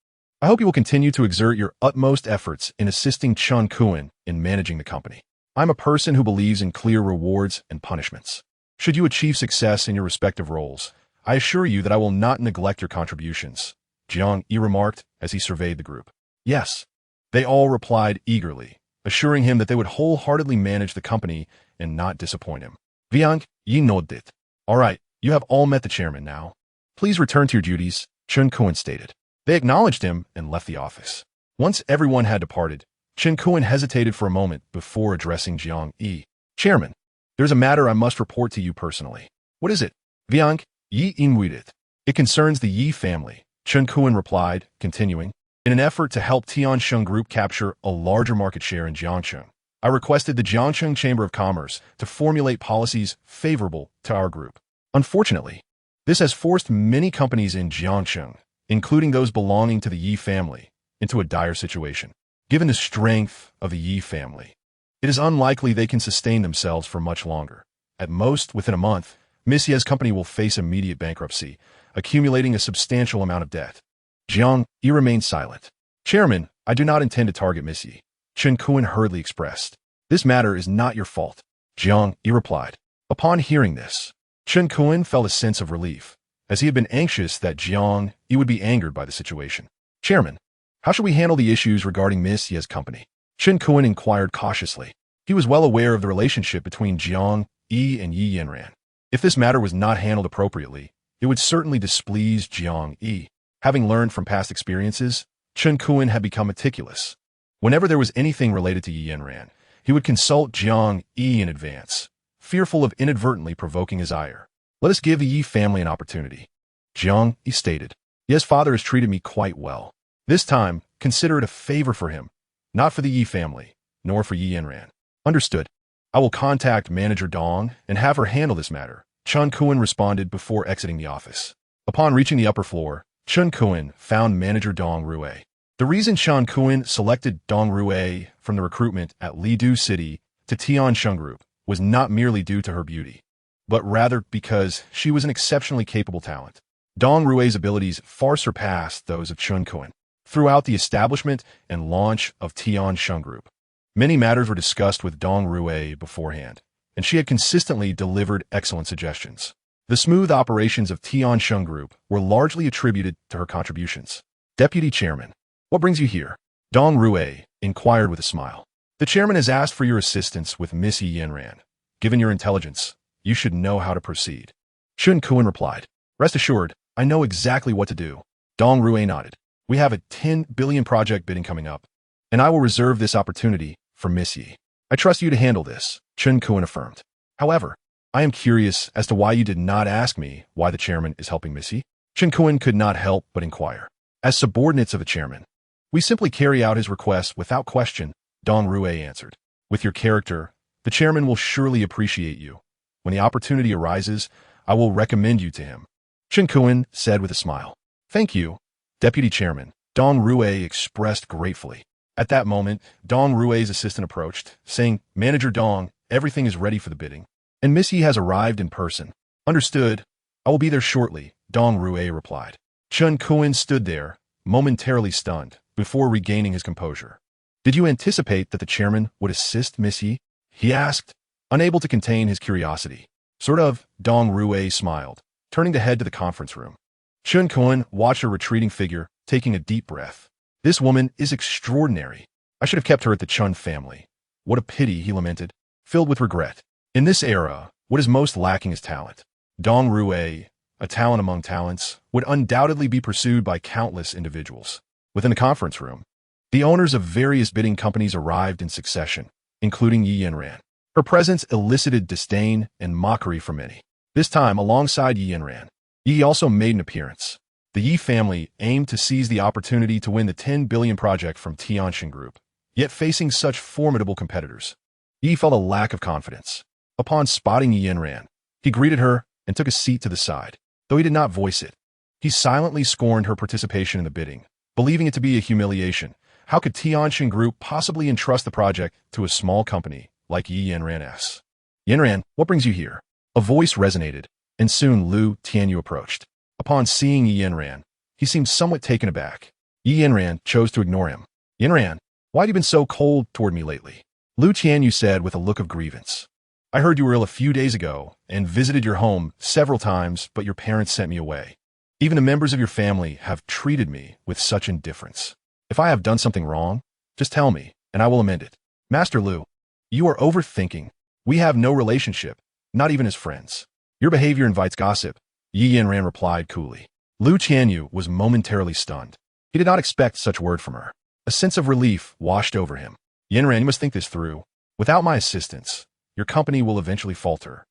I hope you will continue to exert your utmost efforts in assisting Chen Kuan in managing the company. I'm a person who believes in clear rewards and punishments. Should you achieve success in your respective roles, I assure you that I will not neglect your contributions, Jiang Yi remarked as he surveyed the group. Yes, they all replied eagerly, assuring him that they would wholeheartedly manage the company and not disappoint him. Jiang Yi nodded. All right, you have all met the chairman now. Please return to your duties, Chen Kuan stated. They acknowledged him and left the office. Once everyone had departed, Chen Kuan hesitated for a moment before addressing Jiang Yi. Chairman, there's a matter I must report to you personally. What is it? Jiang Yi inwided. It concerns the Yi family, Chen Kuan replied, continuing. In an effort to help Tiansheng Group capture a larger market share in Jiangxing, I requested the Jiangxing Chamber of Commerce to formulate policies favorable to our group. Unfortunately, this has forced many companies in Jiangxing, including those belonging to the Yi family, into a dire situation. Given the strength of the Yi family, it is unlikely they can sustain themselves for much longer. At most, within a month, Miss Ye's company will face immediate bankruptcy, accumulating a substantial amount of debt. Jiang Yi remained silent. Chairman, I do not intend to target Miss Yi, Chen Kun hurriedly expressed. This matter is not your fault, Jiang Yi replied. Upon hearing this, Chen Kun felt a sense of relief, as he had been anxious that Jiang Yi would be angered by the situation. Chairman, how should we handle the issues regarding Miss Ye's company? Chen Kun inquired cautiously. He was well aware of the relationship between Jiang Yi and Yi Yanran. If this matter was not handled appropriately, it would certainly displease Jiang Yi. Having learned from past experiences, Chen Kun had become meticulous. Whenever there was anything related to Yi Yanran, he would consult Jiang Yi in advance, fearful of inadvertently provoking his ire. Let us give the Yi family an opportunity, Jiang Yi stated. Ye's father has treated me quite well. This time, consider it a favor for him, not for the Yi family, nor for Yi Yanran. Understood. I will contact Manager Dong and have her handle this matter, Chen Kun responded before exiting the office. Upon reaching the upper floor, Chen Kun found Manager Dong Rue. The reason Chen Kun selected Dong Rue from the recruitment at Lidu City to Tiansheng Group was not merely due to her beauty, but rather because she was an exceptionally capable talent. Dong Rue's abilities far surpassed those of Chen Kun. Throughout the establishment and launch of Tiansheng Group, many matters were discussed with Dong Rue beforehand, and she had consistently delivered excellent suggestions. The smooth operations of Tiansheng Group were largely attributed to her contributions. Deputy Chairman, what brings you here? Dong Rue inquired with a smile. The chairman has asked for your assistance with Miss Yi Yanran. Given your intelligence, you should know how to proceed. Chen Kun replied. Rest assured, I know exactly what to do. Dong Rue nodded. We have a 10 billion project bidding coming up, and I will reserve this opportunity for Miss Yi. I trust you to handle this, Chen Kun affirmed. However, I am curious as to why you did not ask me why the chairman is helping Miss Yi. Chen Kun could not help but inquire. As subordinates of a chairman, we simply carry out his requests without question, Dong Rue answered. With your character, the chairman will surely appreciate you. When the opportunity arises, I will recommend you to him. Chen Kun said with a smile. Thank you, Deputy Chairman, Dong Rue expressed gratefully. At that moment, Dong Rue's assistant approached, saying, Manager Dong, everything is ready for the bidding, and Miss Yi has arrived in person. Understood. I will be there shortly, Dong Rue replied. Chen Kun stood there, momentarily stunned, before regaining his composure. Did you anticipate that the chairman would assist Miss Yi? He asked, unable to contain his curiosity. Sort of, Dong Rue smiled, turning to head to the conference room. Chen Kun watched her retreating figure, taking a deep breath. This woman is extraordinary. I should have kept her at the Chun family. What a pity, he lamented, filled with regret. In this era, what is most lacking is talent. Dong Rue, a talent among talents, would undoubtedly be pursued by countless individuals. Within the conference room, the owners of various bidding companies arrived in succession, including Yi Yanran. Her presence elicited disdain and mockery from many. This time, alongside Yi Yanran, Yi also made an appearance. The Yi family aimed to seize the opportunity to win the 10 billion project from Tiansheng Group, yet facing such formidable competitors, Yi felt a lack of confidence. Upon spotting Yi Yanran, he greeted her and took a seat to the side. Though he did not voice it, he silently scorned her participation in the bidding, believing it to be a humiliation. How could Tiansheng Group possibly entrust the project to a small company like Yi Yanran's? Yanran, what brings you here? A voice resonated, and soon Lu Tianyu approached. Upon seeing Yi Yanran, he seemed somewhat taken aback. Yi Yanran chose to ignore him. Yanran, why have you been so cold toward me lately? Lu Tianyu said with a look of grievance. I heard you were ill a few days ago and visited your home several times, but your parents sent me away. Even the members of your family have treated me with such indifference. If I have done something wrong, just tell me, and I will amend it. Master Lu, you are overthinking. We have no relationship, not even as friends. Your behavior invites gossip, Yi Yanran replied coolly. Lu Tianyu was momentarily stunned. He did not expect such word from her. A sense of relief washed over him. Yanran, you must think this through. Without my assistance, your company will eventually falter.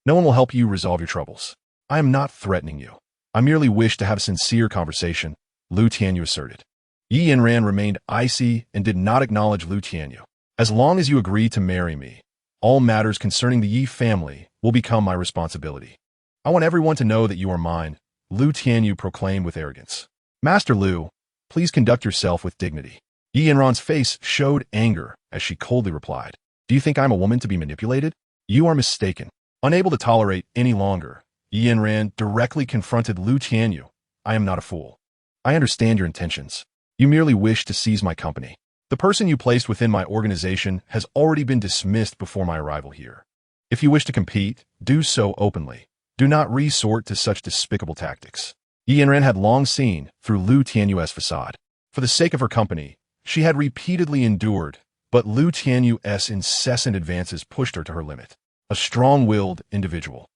No one will help you resolve your troubles. I am not threatening you. I merely wish to have a sincere conversation, Lu Tianyu asserted. Yi Yanran remained icy and did not acknowledge Lu Tianyu. As long as you agree to marry me, all matters concerning the Yi family will become my responsibility. I want everyone to know that you are mine, Lu Tianyu proclaimed with arrogance. Master Lu, please conduct yourself with dignity. Yanran's face showed anger as she coldly replied, "Do you think I'm a woman to be manipulated? You are mistaken." Unable to tolerate any longer, Yanran directly confronted Lu Tianyu. "I am not a fool. I understand your intentions. You merely wish to seize my company. The person you placed within my organization has already been dismissed before my arrival here. If you wish to compete, do so openly. Do not resort to such despicable tactics." Yanran had long seen through Lu Tianyu's facade. For the sake of her company, she had repeatedly endured, but Lu Tianyu's incessant advances pushed her to her limit. A strong-willed individual.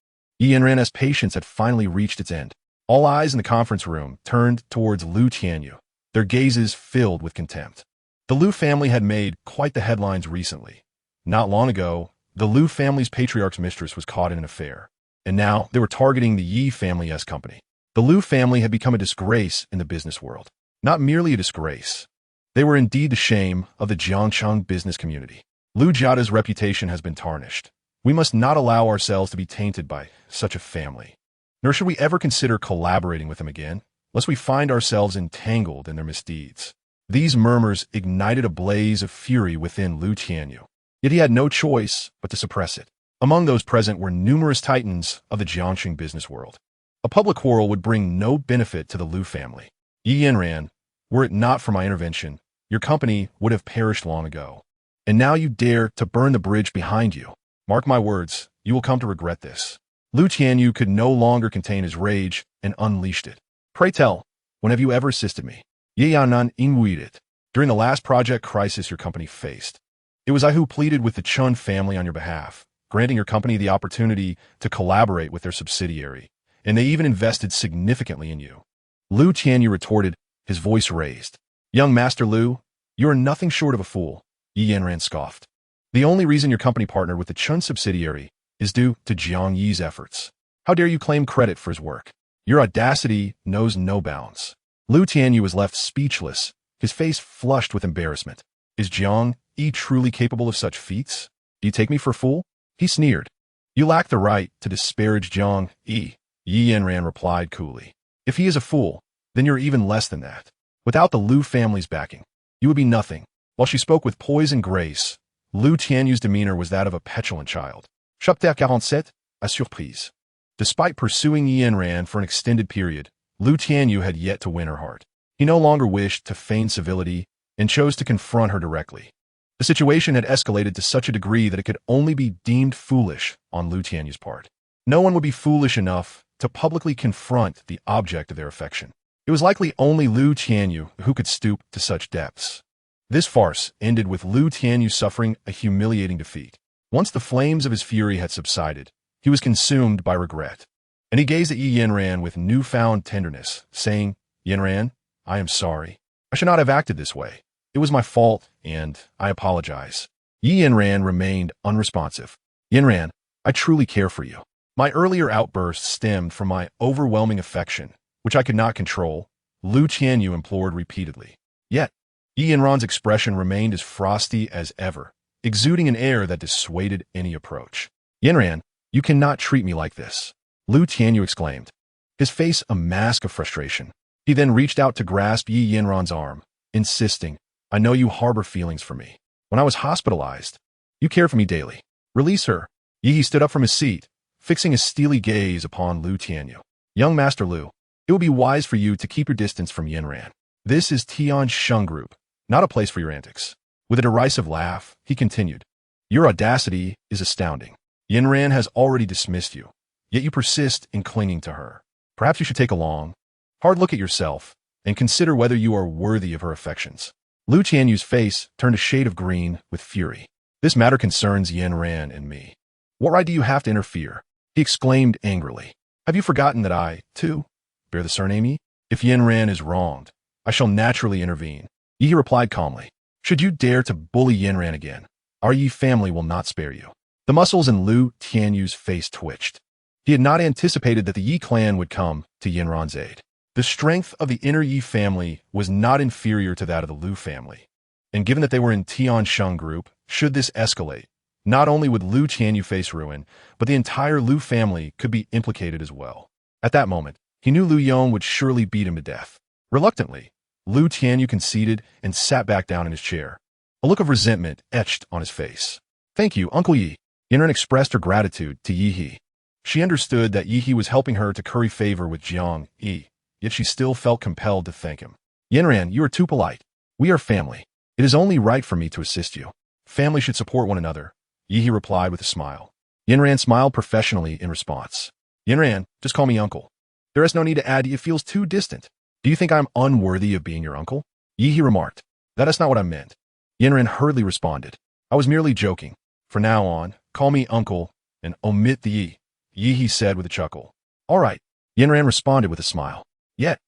Yanran's patience had finally reached its end. All eyes in the conference room turned towards Lu Tianyu, their gazes filled with contempt. The Lu family had made quite the headlines recently. Not long ago, the Lu family's patriarch's mistress was caught in an affair, and now they were targeting the Yi family's company. The Lu family had become a disgrace in the business world. Not merely a disgrace. They were indeed the shame of the Jiangcheng business community. Lu Jiada's reputation has been tarnished. We must not allow ourselves to be tainted by such a family. Nor should we ever consider collaborating with them again, lest we find ourselves entangled in their misdeeds. These murmurs ignited a blaze of fury within Lu Tianyu. Yet he had no choice but to suppress it. Among those present were numerous titans of the Jiangcheng business world. A public quarrel would bring no benefit to the Lu family. Yanran, were it not for my intervention, your company would have perished long ago. And now you dare to burn the bridge behind you. Mark my words, you will come to regret this. Lu Tianyu could no longer contain his rage and unleashed it. Pray tell, when have you ever assisted me? Yanran it. During the last project crisis your company faced. It was I who pleaded with the Chun family on your behalf, granting your company the opportunity to collaborate with their subsidiary, and they even invested significantly in you. Lu Tianyu retorted, his voice raised. Young Master Lu, you are nothing short of a fool, Yanran scoffed. The only reason your company partnered with the Chun subsidiary is due to Jiang Yi's efforts. How dare you claim credit for his work? Your audacity knows no bounds. Lu Tianyu was left speechless, his face flushed with embarrassment. Is Jiang Yi truly capable of such feats? Do you take me for a fool? He sneered. You lack the right to disparage Jiang Yi, Yanran replied coolly. If he is a fool, then you're even less than that. Without the Lu family's backing, you would be nothing. While she spoke with poise and grace, Lu Tianyu's demeanor was that of a petulant child. Chapter 47, à surprise. Despite pursuing Yanran for an extended period, Lu Tianyu had yet to win her heart. He no longer wished to feign civility and chose to confront her directly. The situation had escalated to such a degree that it could only be deemed foolish on Lu Tianyu's part. No one would be foolish enough to publicly confront the object of their affection. It was likely only Lu Tianyu who could stoop to such depths. This farce ended with Lu Tianyu suffering a humiliating defeat. Once the flames of his fury had subsided, he was consumed by regret, and he gazed at Yanran with newfound tenderness, saying, Yanran, I am sorry. I should not have acted this way. It was my fault, and I apologize. Yanran remained unresponsive. Yanran, I truly care for you. My earlier outburst stemmed from my overwhelming affection, which I could not control, Lu Tianyu implored repeatedly. Yet, Yanran's expression remained as frosty as ever, exuding an air that dissuaded any approach. Yanran, you cannot treat me like this, Lu Tianyu exclaimed, his face a mask of frustration. He then reached out to grasp Yanran's arm, insisting, I know you harbor feelings for me. When I was hospitalized, you cared for me daily. Release her. Yi stood up from his seat, fixing a steely gaze upon Lu Tianyu. Young Master Lu, it will be wise for you to keep your distance from Yanran. This is Tiansheng Group, not a place for your antics. With a derisive laugh, he continued, your audacity is astounding. Yanran has already dismissed you, yet you persist in clinging to her. Perhaps you should take a long, hard look at yourself and consider whether you are worthy of her affections. Lu Tianyu's face turned a shade of green with fury. This matter concerns Yanran and me. What right do you have to interfere? He exclaimed angrily. Have you forgotten that I, too, bear the surname Yi? If Yanran is wronged, I shall naturally intervene. Yi replied calmly. Should you dare to bully Yanran again, our Yi family will not spare you. The muscles in Lu Tianyu's face twitched. He had not anticipated that the Yi clan would come to Yanran's aid. The strength of the inner Yi family was not inferior to that of the Lu family. And given that they were in Tiansheng Group, should this escalate, not only would Lu Tianyu face ruin, but the entire Lu family could be implicated as well. At that moment, he knew Lu Yong would surely beat him to death. Reluctantly, Lu Tianyu conceded and sat back down in his chair. A look of resentment etched on his face. Thank you, Uncle Yi. Yanran expressed her gratitude to Yi. She understood that Yi was helping her to curry favor with Jiang Yi, yet she still felt compelled to thank him. Yanran, you are too polite. We are family. It is only right for me to assist you. Family should support one another, Yi replied with a smile. Yanran smiled professionally in response. Yanran, just call me uncle. There is no need to add it feels too distant. Do you think I am unworthy of being your uncle? Yi remarked. That is not what I meant. Yanran hurriedly responded. I was merely joking. For now on, call me uncle and omit the Yi. Yi said with a chuckle. All right. Yanran responded with a smile. Yet,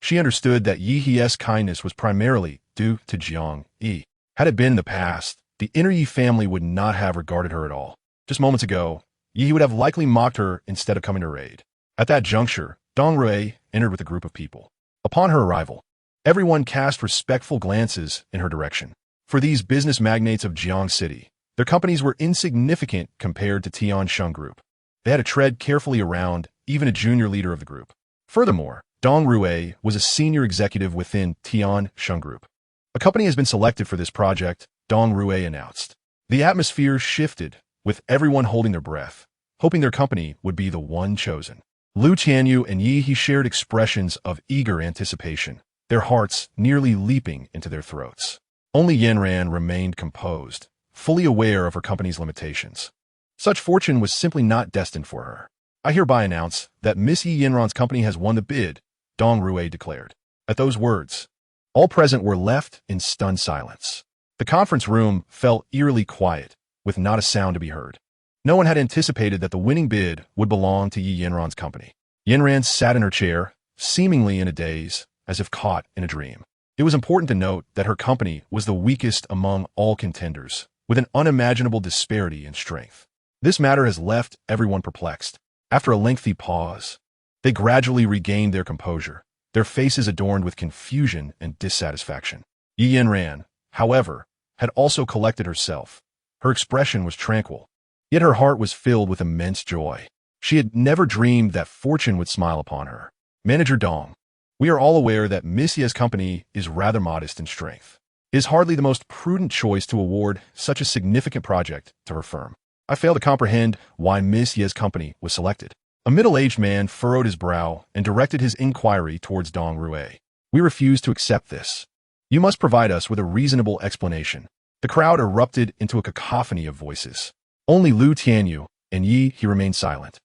she understood that Yi's kindness was primarily due to Jiang Yi. Had it been in the past, the inner Yi family would not have regarded her at all. Just moments ago, Yi would have likely mocked her instead of coming to her aid. At that juncture, Dong Rui entered with a group of people. Upon her arrival, everyone cast respectful glances in her direction. For these business magnates of Jiang City, their companies were insignificant compared to Tiansheng Group. They had to tread carefully around even a junior leader of the group. Furthermore, Dong Rui was a senior executive within Tiansheng Group. A company has been selected for this project, Dong Rui announced. The atmosphere shifted, with everyone holding their breath, hoping their company would be the one chosen. Lu Tianyu and Yi shared expressions of eager anticipation, their hearts nearly leaping into their throats. Only Yanran remained composed, fully aware of her company's limitations. Such fortune was simply not destined for her. I hereby announce that Miss Yi Yanran's company has won the bid, Dong Rui declared. At those words, all present were left in stunned silence. The conference room fell eerily quiet, with not a sound to be heard. No one had anticipated that the winning bid would belong to Yi Yanran's company. Yanran sat in her chair, seemingly in a daze, as if caught in a dream. It was important to note that her company was the weakest among all contenders, with an unimaginable disparity in strength. This matter has left everyone perplexed. After a lengthy pause, they gradually regained their composure, their faces adorned with confusion and dissatisfaction. Yi Yanran, however, had also collected herself. Her expression was tranquil, yet her heart was filled with immense joy. She had never dreamed that fortune would smile upon her. Manager Dong, we are all aware that Miss Ye's company is rather modest in strength. It is hardly the most prudent choice to award such a significant project to her firm. I fail to comprehend why Miss Ye's company was selected. A middle-aged man furrowed his brow and directed his inquiry towards Dong Rui. We refuse to accept this. You must provide us with a reasonable explanation. The crowd erupted into a cacophony of voices. Only Lu Tianyu and Yi remained silent,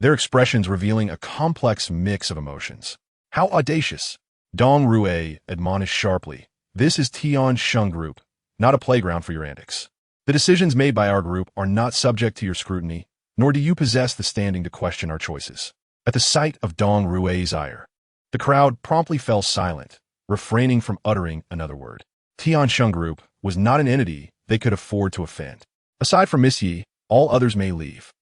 their expressions revealing a complex mix of emotions. How audacious! Dong Rui admonished sharply. This is Tiansheng Group, not a playground for your antics. The decisions made by our group are not subject to your scrutiny, nor do you possess the standing to question our choices. At the sight of Dong Rui's ire, the crowd promptly fell silent, refraining from uttering another word. Tiansheng Group was not an entity they could afford to offend. Aside from Miss Yi, all others may leave.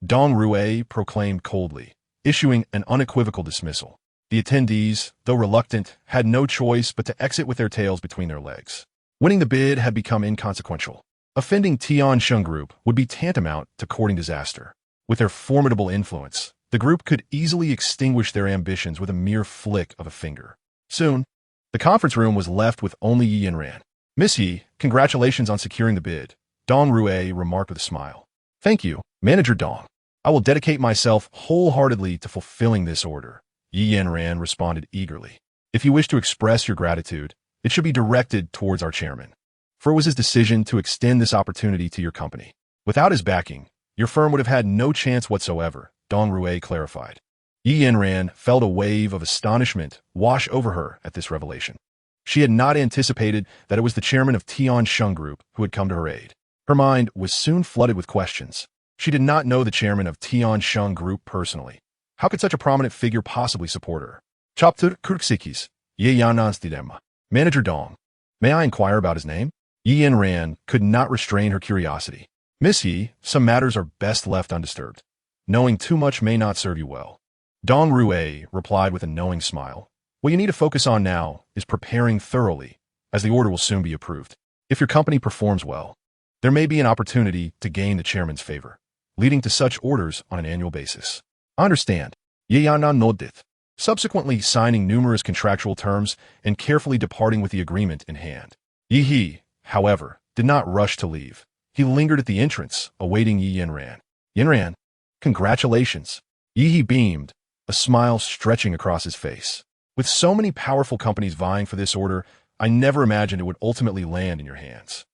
Dong Rui proclaimed coldly, issuing an unequivocal dismissal. The attendees, though reluctant, had no choice but to exit with their tails between their legs. Winning the bid had become inconsequential. Offending Tiansheng Group would be tantamount to courting disaster. With their formidable influence, the group could easily extinguish their ambitions with a mere flick of a finger. Soon, the conference room was left with only Yi Yanran. Miss Yi, congratulations on securing the bid, Dong Rui remarked with a smile. Thank you, Manager Dong. I will dedicate myself wholeheartedly to fulfilling this order, Yi Yanran responded eagerly. If you wish to express your gratitude, it should be directed towards our chairman. For it was his decision to extend this opportunity to your company. Without his backing, your firm would have had no chance whatsoever, Dong Rui clarified. Yi Yanran felt a wave of astonishment wash over her at this revelation. She had not anticipated that it was the chairman of Tiansheng Group who had come to her aid. Her mind was soon flooded with questions. She did not know the chairman of Tiansheng Group personally. How could such a prominent figure possibly support her? Choptur Kurksikis, Ye Yanan's dilemma. Manager Dong, may I inquire about his name? Yi Yanran could not restrain her curiosity. Miss Yi, some matters are best left undisturbed. Knowing too much may not serve you well. Dong Rui replied with a knowing smile. What you need to focus on now is preparing thoroughly, as the order will soon be approved. If your company performs well, there may be an opportunity to gain the chairman's favor, leading to such orders on an annual basis. I understand. Ye Yanan nodded. subsequently signing numerous contractual terms and carefully departing with the agreement in hand. Yi, however, did not rush to leave. He lingered at the entrance, awaiting Yanran. Yanran, congratulations. Yi beamed, a smile stretching across his face. With so many powerful companies vying for this order, I never imagined it would ultimately land in your hands.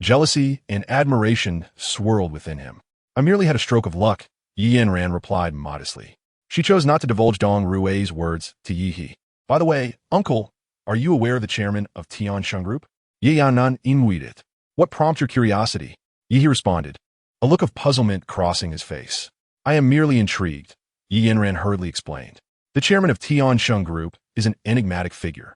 Jealousy and admiration swirled within him. I merely had a stroke of luck, Yanran replied modestly. She chose not to divulge Dong Rui's words to Yi. By the way, uncle, are you aware of the chairman of Tiansheng Group? Yanran inquired. What prompted your curiosity? Yi responded, a look of puzzlement crossing his face. I am merely intrigued, Yanran hurriedly explained. The chairman of Tiansheng Group is an enigmatic figure.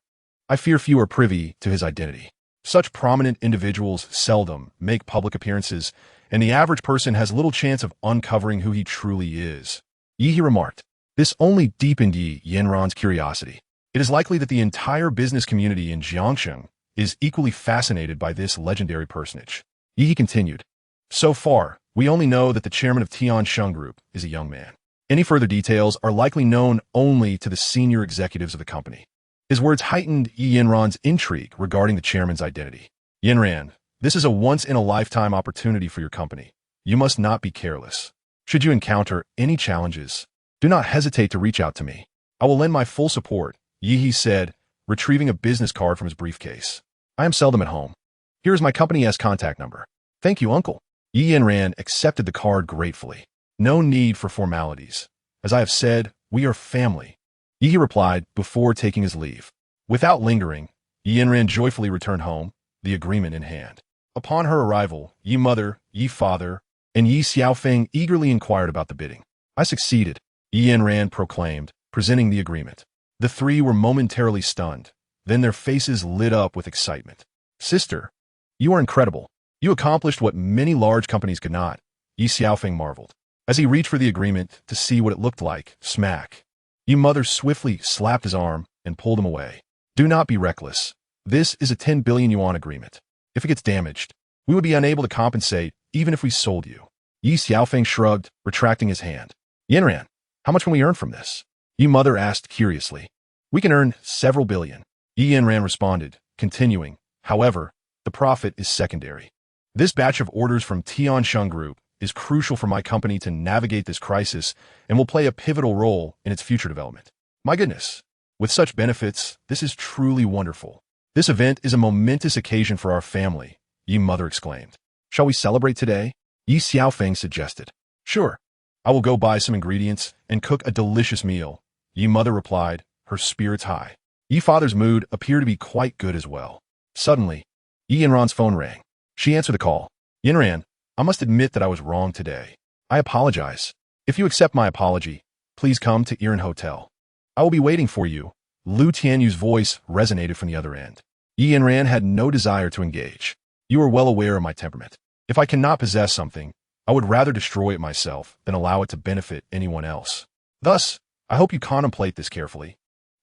I fear few are privy to his identity. Such prominent individuals seldom make public appearances, and the average person has little chance of uncovering who he truly is. Yi remarked. This only deepened Yanran's curiosity. It is likely that the entire business community in Jiangsheng is equally fascinated by this legendary personage. Yi continued. So far, we only know that the chairman of Tiansheng Group is a young man. Any further details are likely known only to the senior executives of the company. His words heightened Yanran's intrigue regarding the chairman's identity. Yanran, this is a once-in-a-lifetime opportunity for your company. You must not be careless. Should you encounter any challenges, do not hesitate to reach out to me. I will lend my full support, Yi said, retrieving a business card from his briefcase. I am seldom at home. Here is my company's contact number. Thank you, uncle. Yanran accepted the card gratefully. No need for formalities. As I have said, we are family. Yi replied before taking his leave. Without lingering, Yanran joyfully returned home, the agreement in hand. Upon her arrival, Yi mother, Yi father, and Yi Xiaofeng eagerly inquired about the bidding. I succeeded, Yanran proclaimed, presenting the agreement. The three were momentarily stunned. Then their faces lit up with excitement. Sister, you are incredible. You accomplished what many large companies could not, Yi Xiaofeng marveled. As he reached for the agreement to see what it looked like, smack. Yi mother swiftly slapped his arm and pulled him away. Do not be reckless. This is a 10 billion yuan agreement. If it gets damaged, we would be unable to compensate even if we sold you. Yi Xiaofeng shrugged, retracting his hand. Yanran, how much can we earn from this? Yi mother asked curiously. We can earn several billion. Yanran responded, continuing. However, the profit is secondary. This batch of orders from Tiansheng Group is crucial for my company to navigate this crisis and will play a pivotal role in its future development. My goodness, with such benefits, this is truly wonderful. This event is a momentous occasion for our family, Yi mother exclaimed. Shall we celebrate today? Yi Xiaofeng suggested. Sure. I will go buy some ingredients and cook a delicious meal, Yi mother replied, her spirits high. Yi father's mood appeared to be quite good as well. Suddenly, Yanran's phone rang. She answered the call. Yanran, I must admit that I was wrong today. I apologize. If you accept my apology, please come to Yanran Hotel. I will be waiting for you. Lu Tianyu's voice resonated from the other end. Yanran had no desire to engage. You are well aware of my temperament. If I cannot possess something, I would rather destroy it myself than allow it to benefit anyone else. Thus, I hope you contemplate this carefully.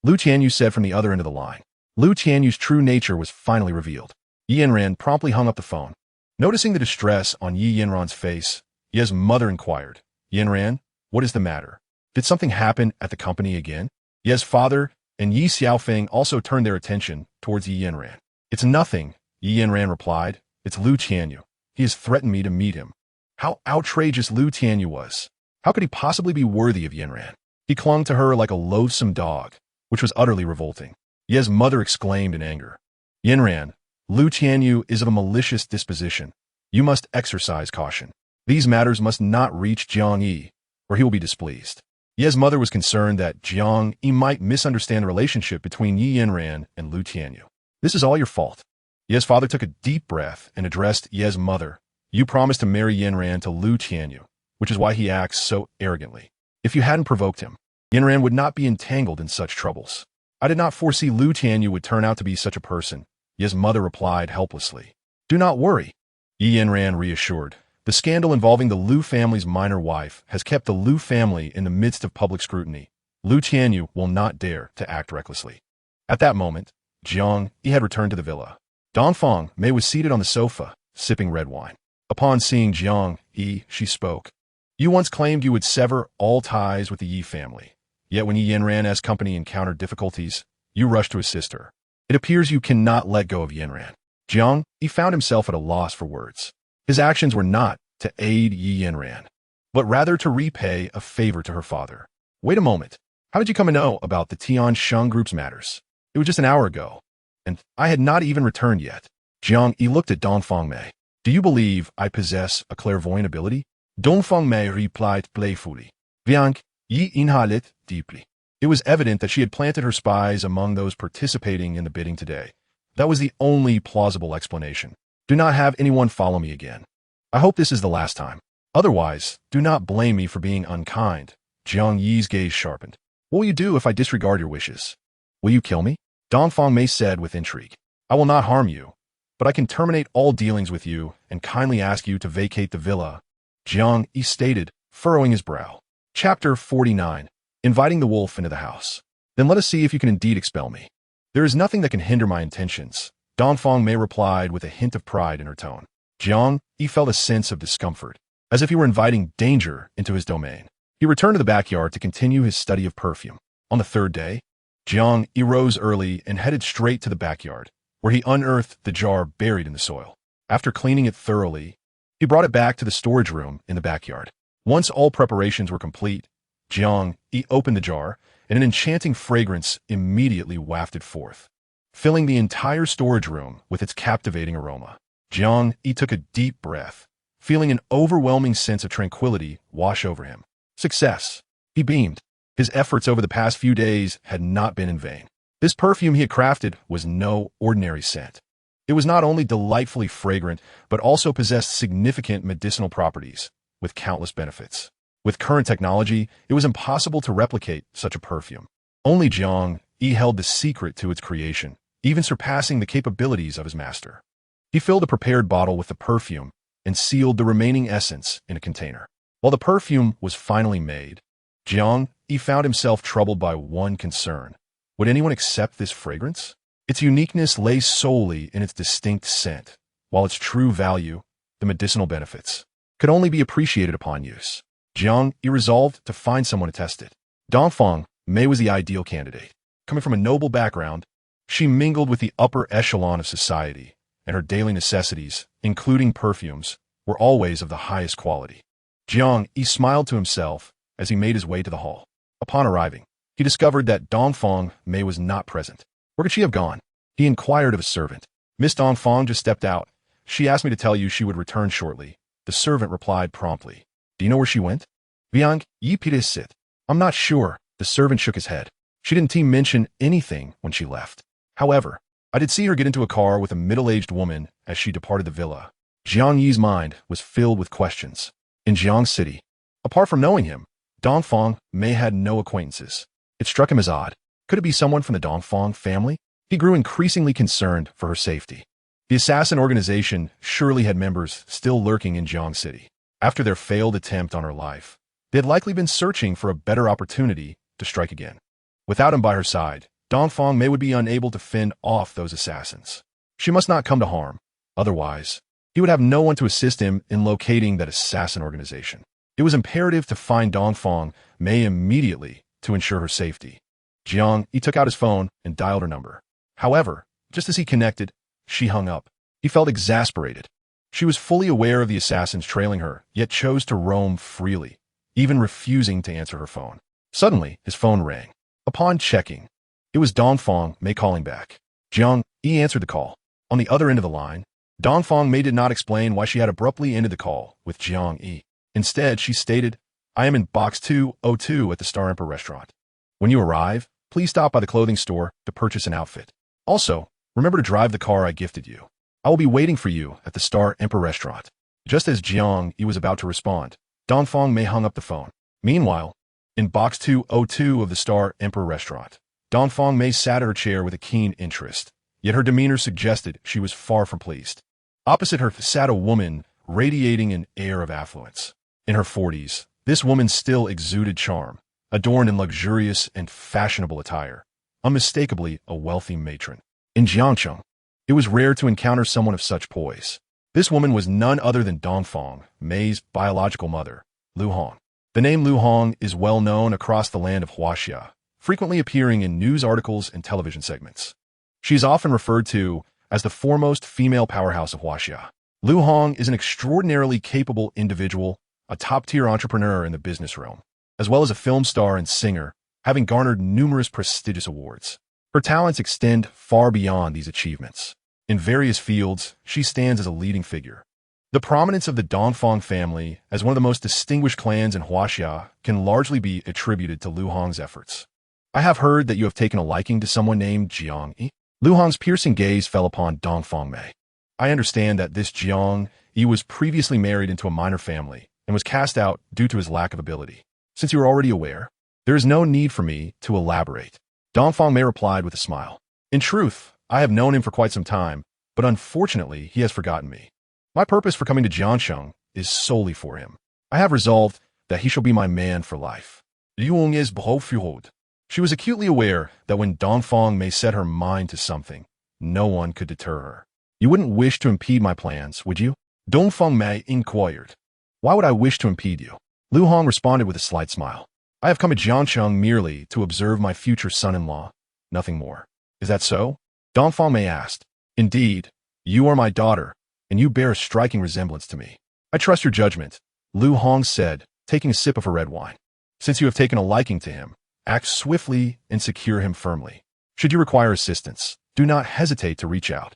Lu Tianyu said from the other end of the line. Lu Tianyu's true nature was finally revealed. Yanran promptly hung up the phone. Noticing the distress on Yanran's face, Ye's mother inquired, Yanran, what is the matter? Did something happen at the company again? Ye's father and Yi Xiaofeng also turned their attention towards Yanran. It's nothing, Yanran replied. It's Lu Tianyu. He has threatened me to meet him. How outrageous Lu Tianyu was. How could he possibly be worthy of Yanran? He clung to her like a loathsome dog, which was utterly revolting. Ye's mother exclaimed in anger. Yanran, Lu Tianyu is of a malicious disposition. You must exercise caution. These matters must not reach Jiang Yi, or he will be displeased. Ye's mother was concerned that Jiang Yi might misunderstand the relationship between Yanran and Lu Tianyu. This is all your fault. Ye's father took a deep breath and addressed Ye's mother. You promised to marry Yanran to Lu Tianyu, which is why he acts so arrogantly. If you hadn't provoked him, Yanran would not be entangled in such troubles. I did not foresee Lu Tianyu would turn out to be such a person, Ye's mother replied helplessly. Do not worry, Yanran reassured. The scandal involving the Lu family's minor wife has kept the Lu family in the midst of public scrutiny. Lu Tianyu will not dare to act recklessly. At that moment, Jiang Yi had returned to the villa. Dongfang Mei was seated on the sofa, sipping red wine. Upon seeing Jiang Yi, she spoke. You once claimed you would sever all ties with the Yi family. Yet when Yanran's company encountered difficulties, you rushed to assist her. It appears you cannot let go of Yanran. Jiang Yi found himself at a loss for words. His actions were not to aid Yanran, but rather to repay a favor to her father. Wait a moment. How did you come to know about the Tian Sheng Group's matters? It was just an hour ago, and I had not even returned yet. Jiang Yi looked at Dongfang Mei. Do you believe I possess a clairvoyant ability? Dongfang Mei replied playfully. Jiang Yi inhaled deeply. It was evident that she had planted her spies among those participating in the bidding today. That was the only plausible explanation. Do not have anyone follow me again. I hope this is the last time. Otherwise, do not blame me for being unkind. Jiang Yi's gaze sharpened. What will you do if I disregard your wishes? Will you kill me? Dongfang Mei said with intrigue. I will not harm you, but I can terminate all dealings with you and kindly ask you to vacate the villa. Jiang Yi stated, furrowing his brow. Chapter 49. Inviting the wolf into the house. Then let us see if you can indeed expel me. There is nothing that can hinder my intentions, Dongfang Mei replied with a hint of pride in her tone. Jiang Yi felt a sense of discomfort, as if he were inviting danger into his domain. He returned to the backyard to continue his study of perfume. On the third day, Jiang Yi rose early and headed straight to the backyard, where he unearthed the jar buried in the soil. After cleaning it thoroughly, he brought it back to the storage room in the backyard. Once all preparations were complete, Jiang Yi opened the jar, and an enchanting fragrance immediately wafted forth, filling the entire storage room with its captivating aroma. Jiang Yi took a deep breath, feeling an overwhelming sense of tranquility wash over him. Success! He beamed. His efforts over the past few days had not been in vain. This perfume he had crafted was no ordinary scent. It was not only delightfully fragrant, but also possessed significant medicinal properties, with countless benefits. With current technology, it was impossible to replicate such a perfume. Only Jiang Yi held the secret to its creation, even surpassing the capabilities of his master. He filled a prepared bottle with the perfume and sealed the remaining essence in a container. While the perfume was finally made, Jiang Yi found himself troubled by one concern. Would anyone accept this fragrance? Its uniqueness lay solely in its distinct scent, while its true value, the medicinal benefits, could only be appreciated upon use. Jiang Yi resolved to find someone to test it. Dongfang Mei was the ideal candidate. Coming from a noble background, she mingled with the upper echelon of society, and her daily necessities, including perfumes, were always of the highest quality. Jiang Yi smiled to himself as he made his way to the hall. Upon arriving, he discovered that Dongfang Mei was not present. Where could she have gone? He inquired of a servant. Miss Dongfang just stepped out. She asked me to tell you she would return shortly. The servant replied promptly. Do you know where she went? Jiang Yi sit. I'm not sure. The servant shook his head. She didn't mention anything when she left. However, I did see her get into a car with a middle-aged woman as she departed the villa. Jiang Yi's mind was filled with questions. In Jiang City, apart from knowing him, Dongfang Mei had no acquaintances. It struck him as odd. Could it be someone from the Dongfang family? He grew increasingly concerned for her safety. The assassin organization surely had members still lurking in Jiang City. After their failed attempt on her life, they had likely been searching for a better opportunity to strike again. Without him by her side, Dongfang Mei would be unable to fend off those assassins. She must not come to harm. Otherwise, he would have no one to assist him in locating that assassin organization. It was imperative to find Dongfang Mei immediately to ensure her safety. Jiang Yi took out his phone and dialed her number. However, just as he connected, she hung up. He felt exasperated. She was fully aware of the assassins trailing her, yet chose to roam freely, even refusing to answer her phone. Suddenly, his phone rang. Upon checking, it was Dongfang Mei calling back. Jiang Yi answered the call. On the other end of the line, Dongfang Mei did not explain why she had abruptly ended the call with Jiang Yi. Instead, she stated, I am in box 202 at the Star Emperor restaurant. When you arrive, please stop by the clothing store to purchase an outfit. Also, remember to drive the car I gifted you. I will be waiting for you at the Star Emperor restaurant. Just as Jiang Yi was about to respond, Dongfang Mei hung up the phone. Meanwhile, in box 202 of the Star Emperor restaurant, Dongfang Mei sat at her chair with a keen interest, yet her demeanor suggested she was far from pleased. Opposite her sat a woman radiating an air of affluence. In her 40s, this woman still exuded charm, adorned in luxurious and fashionable attire, unmistakably a wealthy matron. In Jiangcheng, it was rare to encounter someone of such poise. This woman was none other than Dongfang Mei's biological mother, Lu Hong. The name Lu Hong is well known across the land of Huaxia, frequently appearing in news articles and television segments. She is often referred to as the foremost female powerhouse of Huaxia. Lu Hong is an extraordinarily capable individual, a top-tier entrepreneur in the business realm, as well as a film star and singer, having garnered numerous prestigious awards. Her talents extend far beyond these achievements. In various fields, she stands as a leading figure. The prominence of the Dongfang family as one of the most distinguished clans in Huaxia can largely be attributed to Lu Hong's efforts. I have heard that you have taken a liking to someone named Jiang Yi. Lu Hong's piercing gaze fell upon Dongfang Mei. I understand that this Jiang Yi was previously married into a minor family and was cast out due to his lack of ability. Since you are already aware, there is no need for me to elaborate. Dongfang Mei replied with a smile. In truth, I have known him for quite some time, but unfortunately he has forgotten me. My purpose for coming to Jiangsheng is solely for him. I have resolved that he shall be my man for life. Yuong is behold. She was acutely aware that when Dongfang Mei set her mind to something, no one could deter her. You wouldn't wish to impede my plans, would you? Dongfang Mei inquired. Why would I wish to impede you? Lu Hong responded with a slight smile. I have come to Jiangsheng merely to observe my future son-in-law, nothing more. Is that so? Dongfang Mei asked. Indeed, you are my daughter, and you bear a striking resemblance to me. I trust your judgment, Lu Hong said, taking a sip of her red wine. Since you have taken a liking to him, act swiftly and secure him firmly. Should you require assistance, do not hesitate to reach out.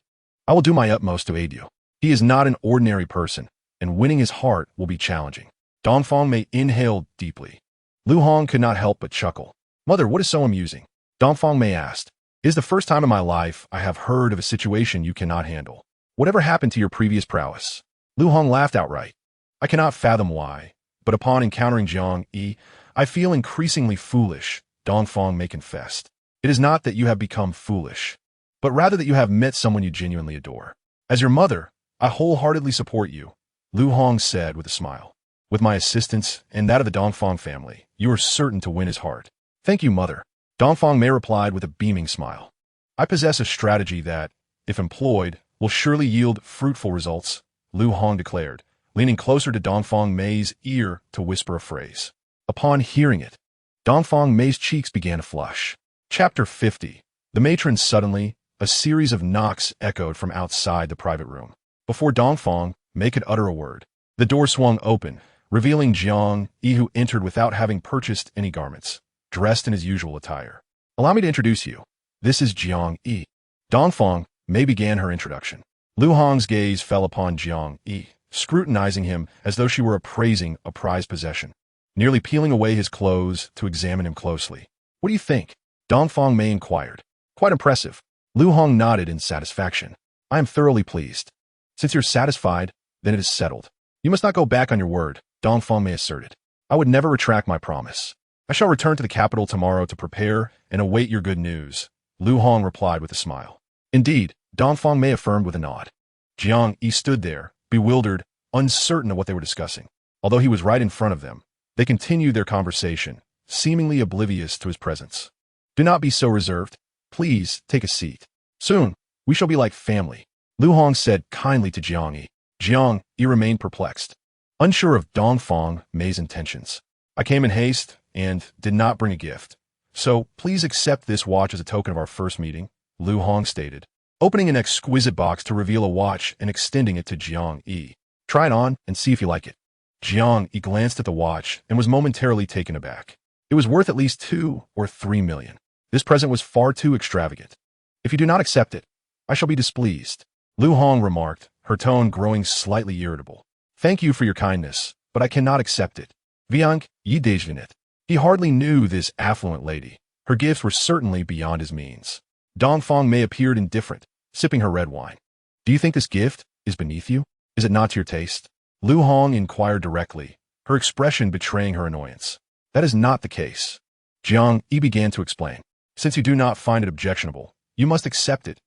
I will do my utmost to aid you. He is not an ordinary person, and winning his heart will be challenging. Dongfang Mei inhaled deeply. Lu Hong could not help but chuckle. Mother, what is so amusing? Dongfang Mei asked. It is the first time in my life I have heard of a situation you cannot handle. Whatever happened to your previous prowess? Lu Hong laughed outright. I cannot fathom why, but upon encountering Jiang Yi, I feel increasingly foolish, Dongfang Mei confessed. It is not that you have become foolish, but rather that you have met someone you genuinely adore. As your mother, I wholeheartedly support you, Lu Hong said with a smile. With my assistance and that of the Dongfang family, you are certain to win his heart. Thank you, mother. Dongfang Mei replied with a beaming smile. I possess a strategy that, if employed, will surely yield fruitful results, Lu Hong declared, leaning closer to Dongfang Mei's ear to whisper a phrase. Upon hearing it, Dongfang Mei's cheeks began to flush. Chapter 50. The matron suddenly, a series of knocks echoed from outside the private room. Before Dongfang Mei could utter a word, the door swung open, revealing Jiang Yi, who entered without having purchased any garments, dressed in his usual attire. Allow me to introduce you. This is Jiang Yi. Dongfang Mei began her introduction. Lu Hong's gaze fell upon Jiang Yi, scrutinizing him as though she were appraising a prized possession, nearly peeling away his clothes to examine him closely. What do you think? Dongfang Mei inquired. Quite impressive. Lu Hong nodded in satisfaction. I am thoroughly pleased. Since you're satisfied, then it is settled. You must not go back on your word, Dongfang Mei asserted. I would never retract my promise. I shall return to the capital tomorrow to prepare and await your good news, Lu Hong replied with a smile. Indeed, Dongfang Mei affirmed with a nod. Jiang Yi stood there, bewildered, uncertain of what they were discussing. Although he was right in front of them, they continued their conversation, seemingly oblivious to his presence. Do not be so reserved. Please take a seat. Soon, we shall be like family, Lu Hong said kindly to Jiang Yi. Jiang Yi remained perplexed, unsure of Dongfang Mei's intentions. I came in haste and did not bring a gift. So please accept this watch as a token of our first meeting, Lu Hong stated, opening an exquisite box to reveal a watch and extending it to Jiang Yi. Try it on and see if you like it. Jiang Yi glanced at the watch and was momentarily taken aback. It was worth at least 2 or 3 million. This present was far too extravagant. If you do not accept it, I shall be displeased, Lu Hong remarked, her tone growing slightly irritable. Thank you for your kindness, but I cannot accept it. Jiang Yi déjeunit. He hardly knew this affluent lady. Her gifts were certainly beyond his means. Dongfang Mei appeared indifferent, sipping her red wine. Do you think this gift is beneath you? Is it not to your taste? Lu Hong inquired directly, her expression betraying her annoyance. That is not the case. Jiang Yi began to explain. Since you do not find it objectionable, you must accept it,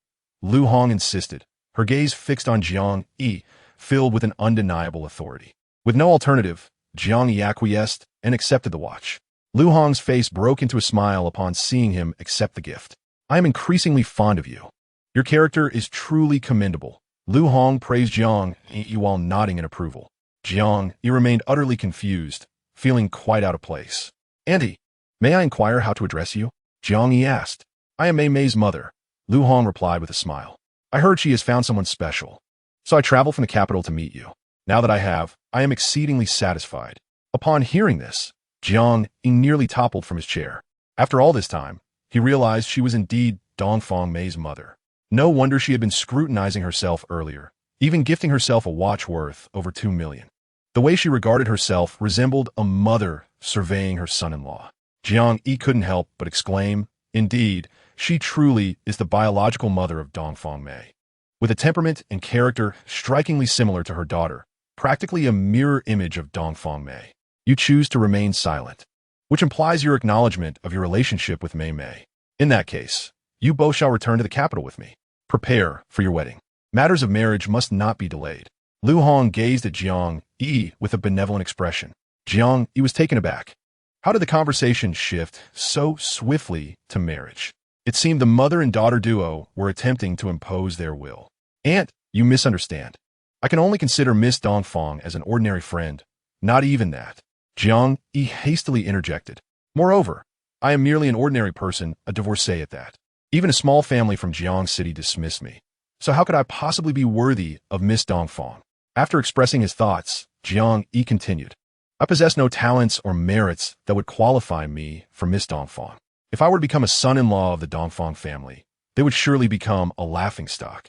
Lu Hong insisted, her gaze fixed on Jiang Yi, filled with an undeniable authority. With no alternative, Jiang Yi acquiesced and accepted the watch. Lu Hong's face broke into a smile upon seeing him accept the gift. I am increasingly fond of you. Your character is truly commendable. Lu Hong praised Jiang Yi while nodding in approval. Jiang Yi remained utterly confused, feeling quite out of place. "Auntie, may I inquire how to address you?" Jiang Yi asked. "I am Mei Mei's mother," Lu Hong replied with a smile. "I heard she has found someone special, so I traveled from the capital to meet you. Now that I have, I am exceedingly satisfied." Upon hearing this, Jiang Yi nearly toppled from his chair. After all this time, he realized she was indeed Dongfang Mei's mother. No wonder she had been scrutinizing herself earlier, even gifting herself a watch worth over 2 million. The way she regarded herself resembled a mother surveying her son-in-law. Jiang Yi couldn't help but exclaim, "Indeed, she truly is the biological mother of Dongfang Mei." With a temperament and character strikingly similar to her daughter, practically a mirror image of Dongfang Mei. You choose to remain silent, which implies your acknowledgement of your relationship with Mei Mei. In that case, you both shall return to the capital with me. Prepare for your wedding. Matters of marriage must not be delayed. Lu Hong gazed at Jiang Yi with a benevolent expression. Jiang Yi was taken aback. How did the conversation shift so swiftly to marriage? It seemed the mother and daughter duo were attempting to impose their will. "Aunt, you misunderstand. I can only consider Miss Dongfang as an ordinary friend. Not even that." Jiang Yi hastily interjected. "Moreover, I am merely an ordinary person, a divorcee at that. Even a small family from Jiang City dismissed me. So how could I possibly be worthy of Miss Dongfang?" After expressing his thoughts, Jiang Yi continued, "I possess no talents or merits that would qualify me for Miss Dongfang. If I were to become a son-in-law of the Dongfang family, they would surely become a laughingstock.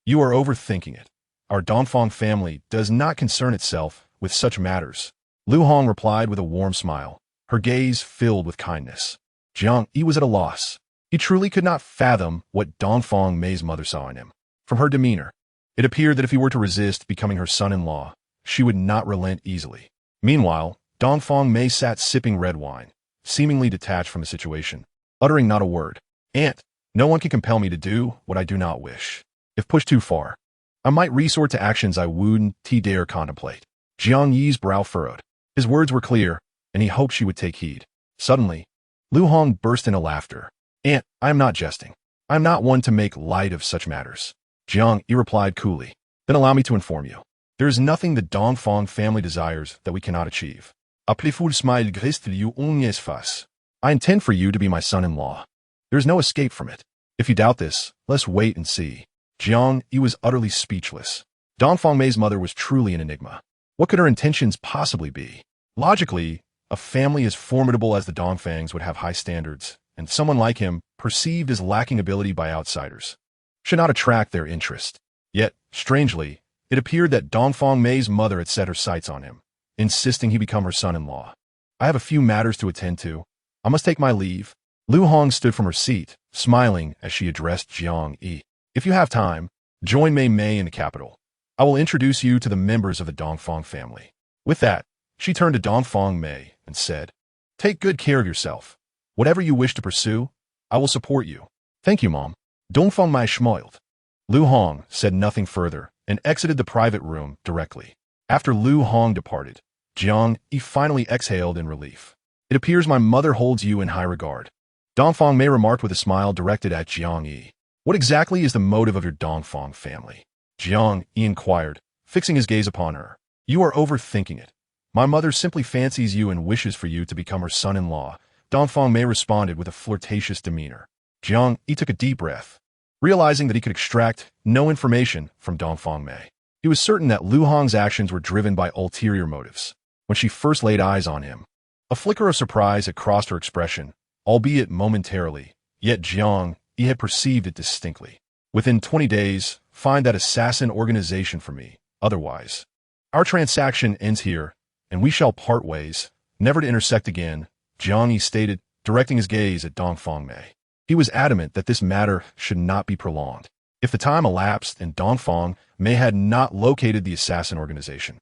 You are overthinking it. Our Dongfang family does not concern itself with such matters." Lu Hong replied with a warm smile, her gaze filled with kindness. Jiang Yi was at a loss. He truly could not fathom what Dongfang Mei's mother saw in him. From her demeanor, it appeared that if he were to resist becoming her son-in-law, she would not relent easily. Meanwhile, Dongfang Mei sat sipping red wine, seemingly detached from the situation, uttering not a word. "Aunt, no one can compel me to do what I do not wish. If pushed too far, I might resort to actions I wouldn't dare contemplate." Jiang Yi's brow furrowed. His words were clear, and he hoped she would take heed. Suddenly, Lu Hong burst into laughter. "Aunt, I am not jesting. I am not one to make light of such matters." Jiang Yi replied coolly. "Then allow me to inform you. There is nothing the Dongfang family desires that we cannot achieve. Appelez-vous smile grist liu unges face. I intend for you to be my son-in-law. There is no escape from it. If you doubt this, let's wait and see." Jiang Yi was utterly speechless. Dongfang Mei's mother was truly an enigma. What could her intentions possibly be? Logically, a family as formidable as the Dongfangs would have high standards, and someone like him, perceived as lacking ability by outsiders, should not attract their interest. Yet, strangely, it appeared that Dongfang Mei's mother had set her sights on him, insisting he become her son-in-law. "I have a few matters to attend to. I must take my leave." Lu Hong stood from her seat, smiling as she addressed Jiang Yi. "If you have time, join Mei Mei in the capital. I will introduce you to the members of the Dongfang family." With that, she turned to Dongfang Mei and said, "Take good care of yourself. Whatever you wish to pursue, I will support you." "Thank you, Mom." Dongfang Mei smiled. Lu Hong said nothing further and exited the private room directly. After Lu Hong departed, Jiang Yi finally exhaled in relief. "It appears my mother holds you in high regard." Dongfang Mei remarked with a smile directed at Jiang Yi. "What exactly is the motive of your Dongfang family?" Jiang Yi inquired, fixing his gaze upon her. "You are overthinking it. My mother simply fancies you and wishes for you to become her son-in-law." Dongfang Mei responded with a flirtatious demeanor. Jiang Yi took a deep breath, realizing that he could extract no information from Dongfang Mei. He was certain that Lu Hong's actions were driven by ulterior motives. When she first laid eyes on him, a flicker of surprise had crossed her expression, albeit momentarily, yet Jiang Yi had perceived it distinctly. "Within 20 days, find that assassin organization for me. Otherwise, our transaction ends here, and we shall part ways, never to intersect again," Jiang Yi stated, directing his gaze at Dongfang Mei. He was adamant that this matter should not be prolonged. If the time elapsed and Dongfang Mei had not located the assassin organization,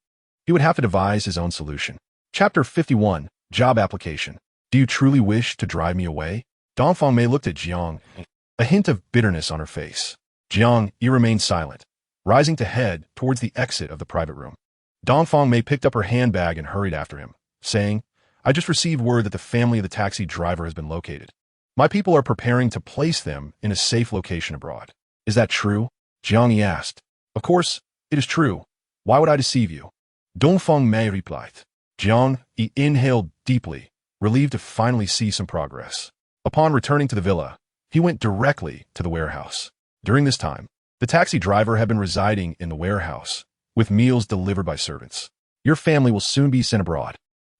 he would have to devise his own solution. Chapter 51, Job Application. "Do you truly wish to drive me away?" Dongfang Mei looked at Jiang, a hint of bitterness on her face. Jiang Yi remained silent, rising to head towards the exit of the private room. Dongfang Mei picked up her handbag and hurried after him, saying, "I just received word that the family of the taxi driver has been located. My people are preparing to place them in a safe location abroad." "Is that true?" Jiang Yi asked. "Of course, it is true. Why would I deceive you?" Dongfang Mei replied. Jiang Yi inhaled deeply, relieved to finally see some progress. Upon returning to the villa, he went directly to the warehouse. During this time, the taxi driver had been residing in the warehouse, with meals delivered by servants. Your family will soon be sent abroad.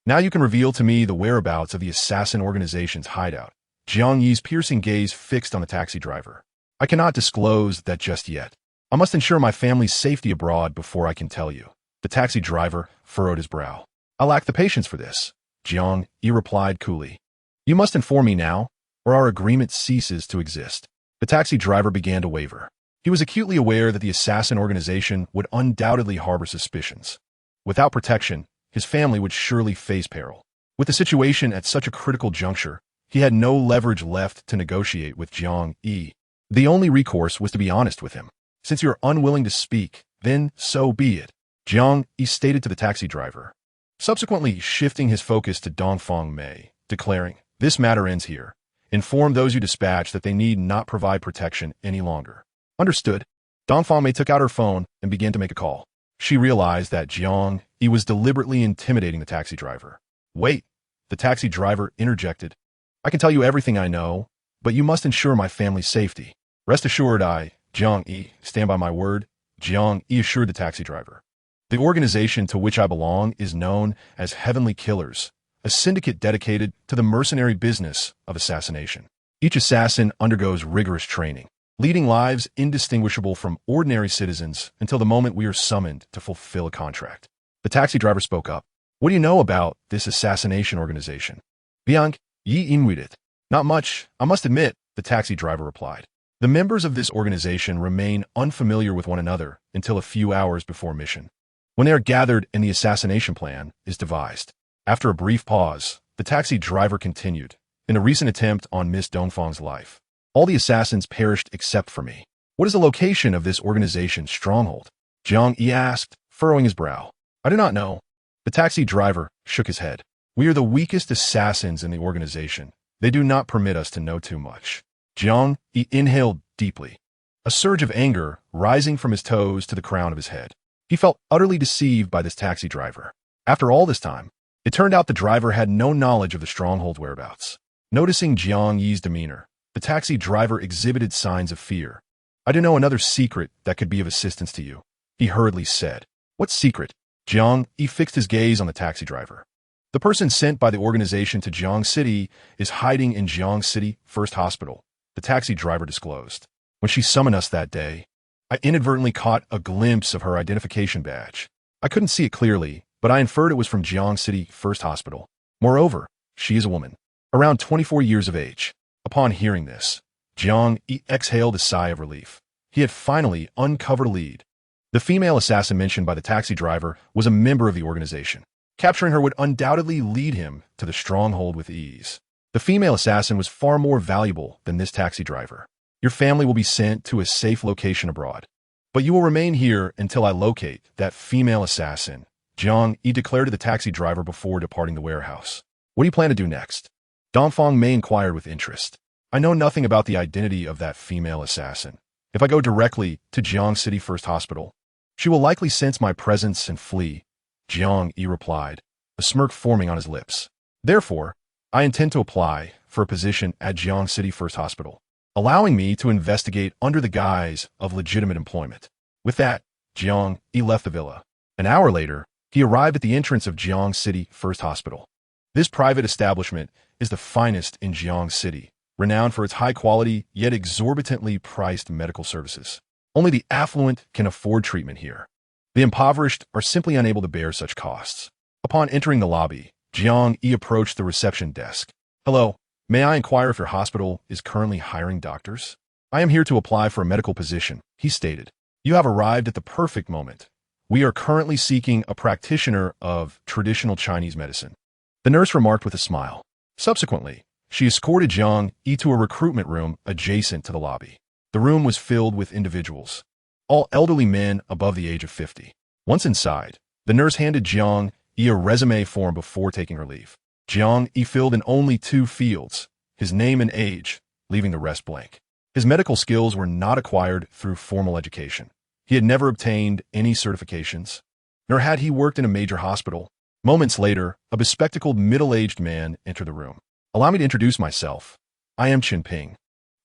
Now you can reveal to me the whereabouts of the assassin organization's hideout. Jiang Yi's piercing gaze fixed on the taxi driver. I cannot disclose that just yet. I must ensure my family's safety abroad before I can tell you. The taxi driver furrowed his brow. I lack the patience for this, Jiang Yi replied coolly. You must inform me now, or our agreement ceases to exist. The taxi driver began to waver. He was acutely aware that the assassin organization would undoubtedly harbor suspicions. Without protection, his family would surely face peril. With the situation at such a critical juncture, he had no leverage left to negotiate with Jiang Yi. The only recourse was to be honest with him. Since you are unwilling to speak, then so be it, Jiang Yi stated to the taxi driver, subsequently shifting his focus to Dongfang Mei, declaring, this matter ends here. Inform those you dispatch that they need not provide protection any longer. Understood. Dongfang Mei took out her phone and began to make a call. She realized that Jiang Yi was deliberately intimidating the taxi driver. Wait, the taxi driver interjected. I can tell you everything I know, but you must ensure my family's safety. Rest assured Jiang Yi, stand by my word, Jiang Yi assured the taxi driver. The organization to which I belong is known as Heavenly Killers, a syndicate dedicated to the mercenary business of assassination. Each assassin undergoes rigorous training, leading lives indistinguishable from ordinary citizens until the moment we are summoned to fulfill a contract. The taxi driver spoke up. What do you know about this assassination organization? Jiang Yi inwitted. Not much, I must admit, the taxi driver replied. The members of this organization remain unfamiliar with one another until a few hours before mission, when they are gathered and the assassination plan is devised. After a brief pause, the taxi driver continued. In a recent attempt on Miss Dongfang's life, all the assassins perished except for me. What is the location of this organization's stronghold? Jiang Yi asked, furrowing his brow. I do not know. The taxi driver shook his head. We are the weakest assassins in the organization. They do not permit us to know too much. Jiang Yi inhaled deeply, a surge of anger rising from his toes to the crown of his head. He felt utterly deceived by this taxi driver. After all this time, it turned out the driver had no knowledge of the stronghold whereabouts. Noticing Jiang Yi's demeanor, the taxi driver exhibited signs of fear. I do know another secret that could be of assistance to you, he hurriedly said. What secret? Jiang Yi fixed his gaze on the taxi driver. The person sent by the organization to Jiang City is hiding in Jiang City First Hospital, the taxi driver disclosed. When she summoned us that day, I inadvertently caught a glimpse of her identification badge. I couldn't see it clearly, but I inferred it was from Jiang City First Hospital. Moreover, she is a woman, around 24 years of age. Upon hearing this, Jiang Yi exhaled a sigh of relief. He had finally uncovered a lead. The female assassin mentioned by the taxi driver was a member of the organization. Capturing her would undoubtedly lead him to the stronghold with ease. The female assassin was far more valuable than this taxi driver. Your family will be sent to a safe location abroad, but you will remain here until I locate that female assassin, Jiang Yi declared to the taxi driver before departing the warehouse. What do you plan to do next? Dongfang Mei inquired with interest. I know nothing about the identity of that female assassin. If I go directly to Jiang City First Hospital, she will likely sense my presence and flee, Jiang Yi replied, a smirk forming on his lips. Therefore, I intend to apply for a position at Jiang City First Hospital, allowing me to investigate under the guise of legitimate employment. With that, Jiang Yi left the villa. An hour later, he arrived at the entrance of Jiang City First Hospital. This private establishment is the finest in Jiang City, renowned for its high-quality yet exorbitantly priced medical services. Only the affluent can afford treatment here. The impoverished are simply unable to bear such costs. Upon entering the lobby, Jiang Yi approached the reception desk. Hello, may I inquire if your hospital is currently hiring doctors? I am here to apply for a medical position, he stated. You have arrived at the perfect moment. We are currently seeking a practitioner of traditional Chinese medicine. The nurse remarked with a smile. Subsequently, she escorted Jiang Yi to a recruitment room adjacent to the lobby. The room was filled with individuals, all elderly men above the age of 50. Once inside, the nurse handed Jiang Yi a resume form before taking her leave. Jiang Yi filled in only 2 fields, his name and age, leaving the rest blank. His medical skills were not acquired through formal education. He had never obtained any certifications, nor had he worked in a major hospital. Moments later, a bespectacled middle-aged man entered the room. Allow me to introduce myself. I am Ping,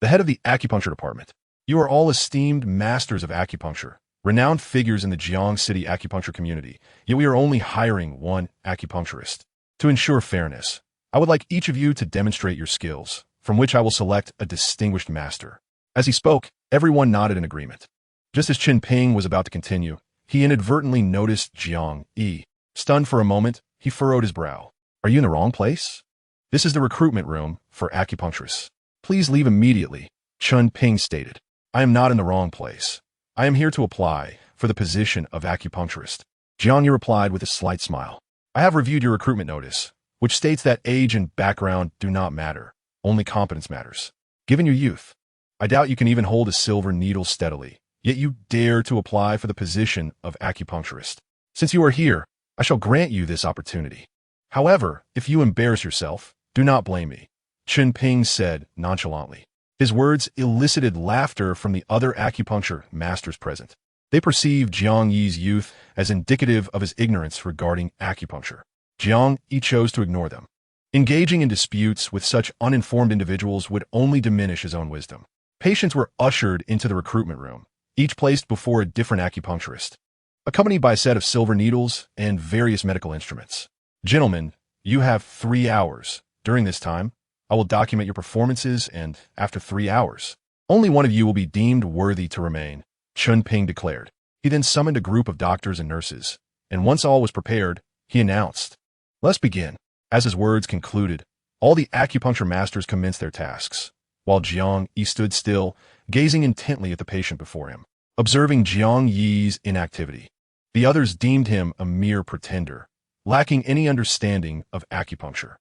the head of the acupuncture department. You are all esteemed masters of acupuncture, renowned figures in the Jiang City acupuncture community, yet we are only hiring one acupuncturist. To ensure fairness, I would like each of you to demonstrate your skills, from which I will select a distinguished master. As he spoke, everyone nodded in agreement. Just as Ping was about to continue, he inadvertently noticed Jiang Yi. Stunned for a moment, he furrowed his brow. Are you in the wrong place? This is the recruitment room for acupuncturists. Please leave immediately, Ping stated. I am not in the wrong place. I am here to apply for the position of acupuncturist. Jiang Yi replied with a slight smile. I have reviewed your recruitment notice, which states that age and background do not matter. Only competence matters. Given your youth, I doubt you can even hold a silver needle steadily, yet you dare to apply for the position of acupuncturist. Since you are here, I shall grant you this opportunity. However, if you embarrass yourself, do not blame me, Ping said nonchalantly. His words elicited laughter from the other acupuncture masters present. They perceived Jiang Yi's youth as indicative of his ignorance regarding acupuncture. Jiang Yi chose to ignore them. Engaging in disputes with such uninformed individuals would only diminish his own wisdom. Patients were ushered into the recruitment room, each placed before a different acupuncturist, accompanied by a set of silver needles and various medical instruments. Gentlemen, you have 3 hours. During this time, I will document your performances, and after 3 hours, only one of you will be deemed worthy to remain, Ping declared. He then summoned a group of doctors and nurses, and once all was prepared, he announced, Let's begin. As his words concluded, all the acupuncture masters commenced their tasks, while Jiang Yi stood still, gazing intently at the patient before him. Observing Jiang Yi's inactivity, the others deemed him a mere pretender, lacking any understanding of acupuncture.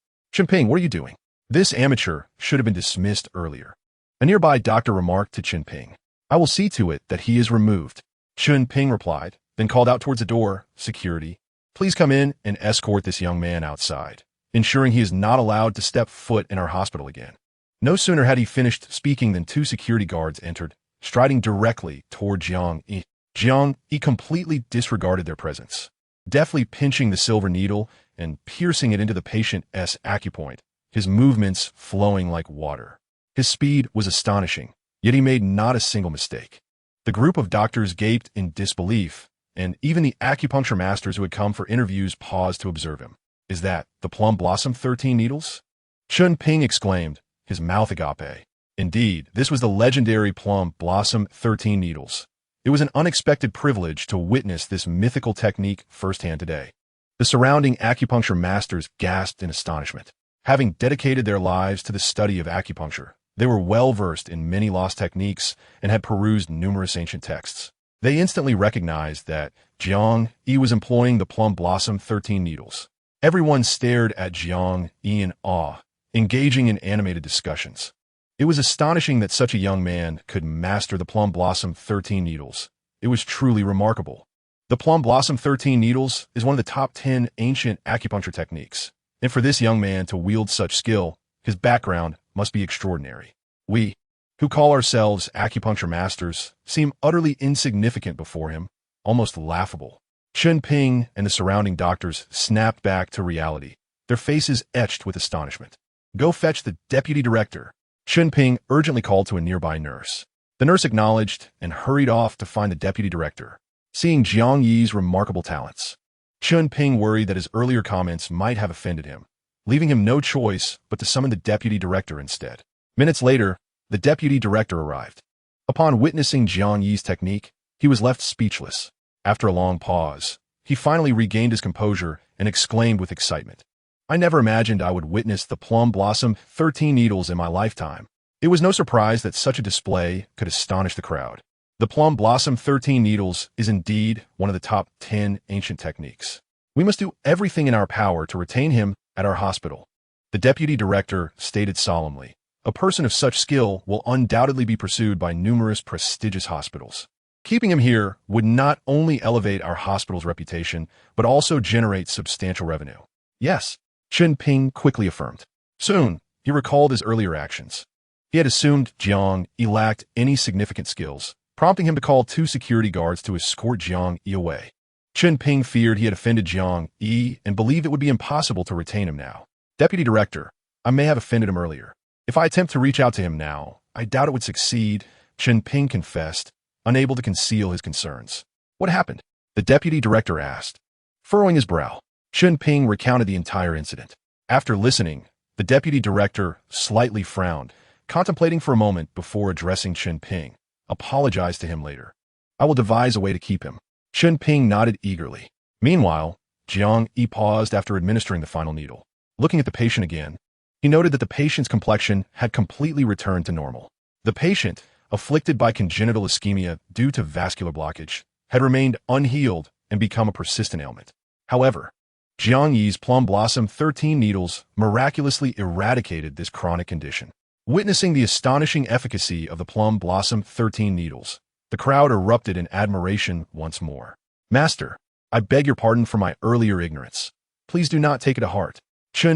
Ping, what are you doing? This amateur should have been dismissed earlier. A nearby doctor remarked to Ping. I will see to it that he is removed. Ping replied, then called out towards the door, Security, please come in and escort this young man outside, ensuring he is not allowed to step foot in our hospital again. No sooner had he finished speaking than 2 security guards entered, striding directly toward Jiang Yi. Jiang Yi completely disregarded their presence, deftly pinching the silver needle and piercing it into the patient's acupoint, his movements flowing like water. His speed was astonishing, yet he made not a single mistake. The group of doctors gaped in disbelief, and even the acupuncture masters who had come for interviews paused to observe him. Is that the Plum Blossom 13 needles? Ping exclaimed, his mouth agape. Indeed, this was the legendary Plum Blossom 13 needles. It was an unexpected privilege to witness this mythical technique firsthand today. The surrounding acupuncture masters gasped in astonishment. Having dedicated their lives to the study of acupuncture, they were well-versed in many lost techniques and had perused numerous ancient texts. They instantly recognized that Jiang Yi was employing the Plum Blossom 13 needles. Everyone stared at Jiang Yi in awe, engaging in animated discussions. It was astonishing that such a young man could master the Plum Blossom 13 needles. It was truly remarkable. The Plum Blossom 13 needles is one of the top 10 ancient acupuncture techniques, and for this young man to wield such skill, his background must be extraordinary. We, who call ourselves acupuncture masters, seem utterly insignificant before him, almost laughable. Ping and the surrounding doctors snapped back to reality, their faces etched with astonishment. Go fetch the deputy director, Ping urgently called to a nearby nurse. The nurse acknowledged and hurried off to find the deputy director. Seeing Jiang Yi's remarkable talents, Ping worried that his earlier comments might have offended him, leaving him no choice but to summon the deputy director instead. Minutes later, the deputy director arrived. Upon witnessing Jiang Yi's technique, he was left speechless. After a long pause, he finally regained his composure and exclaimed with excitement, I never imagined I would witness the Plum Blossom 13 needles in my lifetime. It was no surprise that such a display could astonish the crowd. The Plum Blossom 13 needles is indeed one of the top 10 ancient techniques. We must do everything in our power to retain him at our hospital. The deputy director stated solemnly, a person of such skill will undoubtedly be pursued by numerous prestigious hospitals. Keeping him here would not only elevate our hospital's reputation, but also generate substantial revenue. Yes, Ping quickly affirmed. Soon, he recalled his earlier actions. He had assumed Jiang Yi lacked any significant skills, prompting him to call 2 security guards to escort Jiang Yi away. Ping feared he had offended Jiang Yi and believed it would be impossible to retain him now. Deputy Director, I may have offended him earlier. If I attempt to reach out to him now, I doubt it would succeed, Ping confessed, unable to conceal his concerns. What happened? The Deputy Director asked. Furrowing his brow, Ping recounted the entire incident. After listening, the Deputy Director slightly frowned, contemplating for a moment before addressing Ping. Apologized to him later. I will devise a way to keep him. Ping nodded eagerly. Meanwhile, Jiang Yi paused after administering the final needle. Looking at the patient again, he noted that the patient's complexion had completely returned to normal. The patient, afflicted by congenital ischemia due to vascular blockage, had remained unhealed and become a persistent ailment. However, Jiang Yi's plum blossom 13 needles miraculously eradicated this chronic condition. Witnessing the astonishing efficacy of the plum blossom 13 needles, the crowd erupted in admiration once more. Master, I beg your pardon for my earlier ignorance. Please do not take it to heart.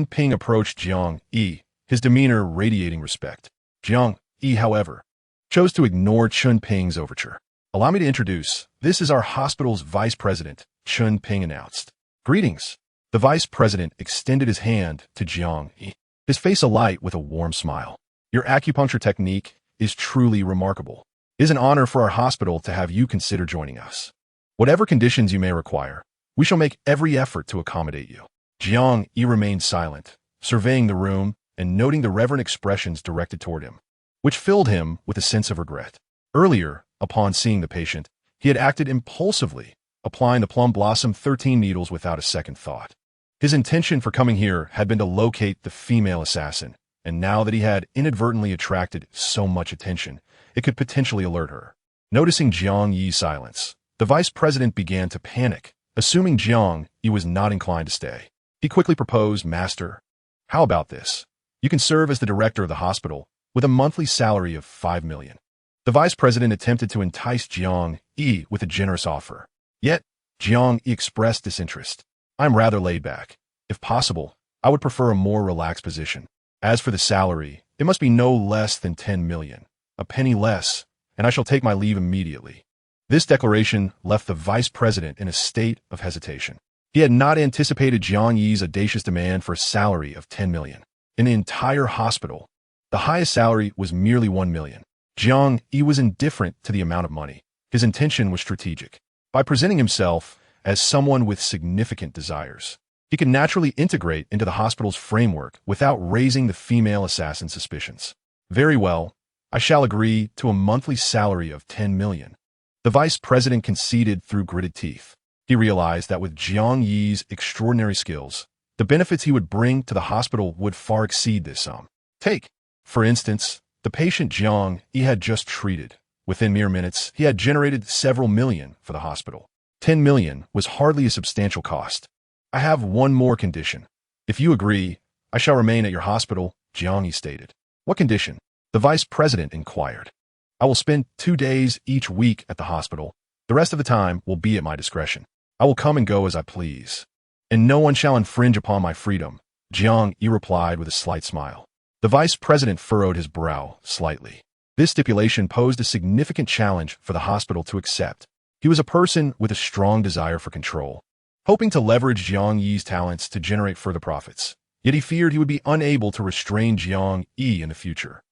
Ping approached Jiang Yi, his demeanor radiating respect. Jiang Yi, however, chose to ignore Ping's overture. Allow me to introduce, this is our hospital's vice president, Ping announced. Greetings. The vice president extended his hand to Jiang Yi, his face alight with a warm smile. Your acupuncture technique is truly remarkable. It is an honor for our hospital to have you consider joining us. Whatever conditions you may require, we shall make every effort to accommodate you. Jiang Yi remained silent, surveying the room and noting the reverent expressions directed toward him, which filled him with a sense of regret. Earlier, upon seeing the patient, he had acted impulsively, applying the plum blossom 13 needles without a second thought. His intention for coming here had been to locate the female assassin, and now that he had inadvertently attracted so much attention, it could potentially alert her. Noticing Jiang Yi's silence, the vice president began to panic, assuming Jiang Yi was not inclined to stay. He quickly proposed, Master, how about this? You can serve as the director of the hospital with a monthly salary of 5 million. The vice president attempted to entice Jiang Yi with a generous offer. Yet, Jiang Yi expressed disinterest. I'm rather laid back. If possible, I would prefer a more relaxed position. As for the salary, it must be no less than 10 million. A penny less, and I shall take my leave immediately. This declaration left the vice president in a state of hesitation. He had not anticipated Jiang Yi's audacious demand for a salary of 10 million. In the entire hospital, the highest salary was merely 1 million. Jiang Yi was indifferent to the amount of money. His intention was strategic. By presenting himself as someone with significant desires, he could naturally integrate into the hospital's framework without raising the female assassin's suspicions. Very well, I shall agree to a monthly salary of 10 million. The vice president conceded through gritted teeth. He realized that with Jiang Yi's extraordinary skills, the benefits he would bring to the hospital would far exceed this sum. Take, for instance, the patient Jiang Yi had just treated. Within mere minutes, he had generated several million for the hospital. 10 million was hardly a substantial cost. I have one more condition. If you agree, I shall remain at your hospital, Jiang Yi stated. What condition? The vice president inquired. I will spend 2 days each week at the hospital. The rest of the time will be at my discretion. I will come and go as I please. And no one shall infringe upon my freedom, Jiang Yi replied with a slight smile. The vice president furrowed his brow slightly. This stipulation posed a significant challenge for the hospital to accept. He was a person with a strong desire for control, hoping to leverage Jiang Yi's talents to generate further profits. Yet he feared he would be unable to restrain Jiang Yi in the future.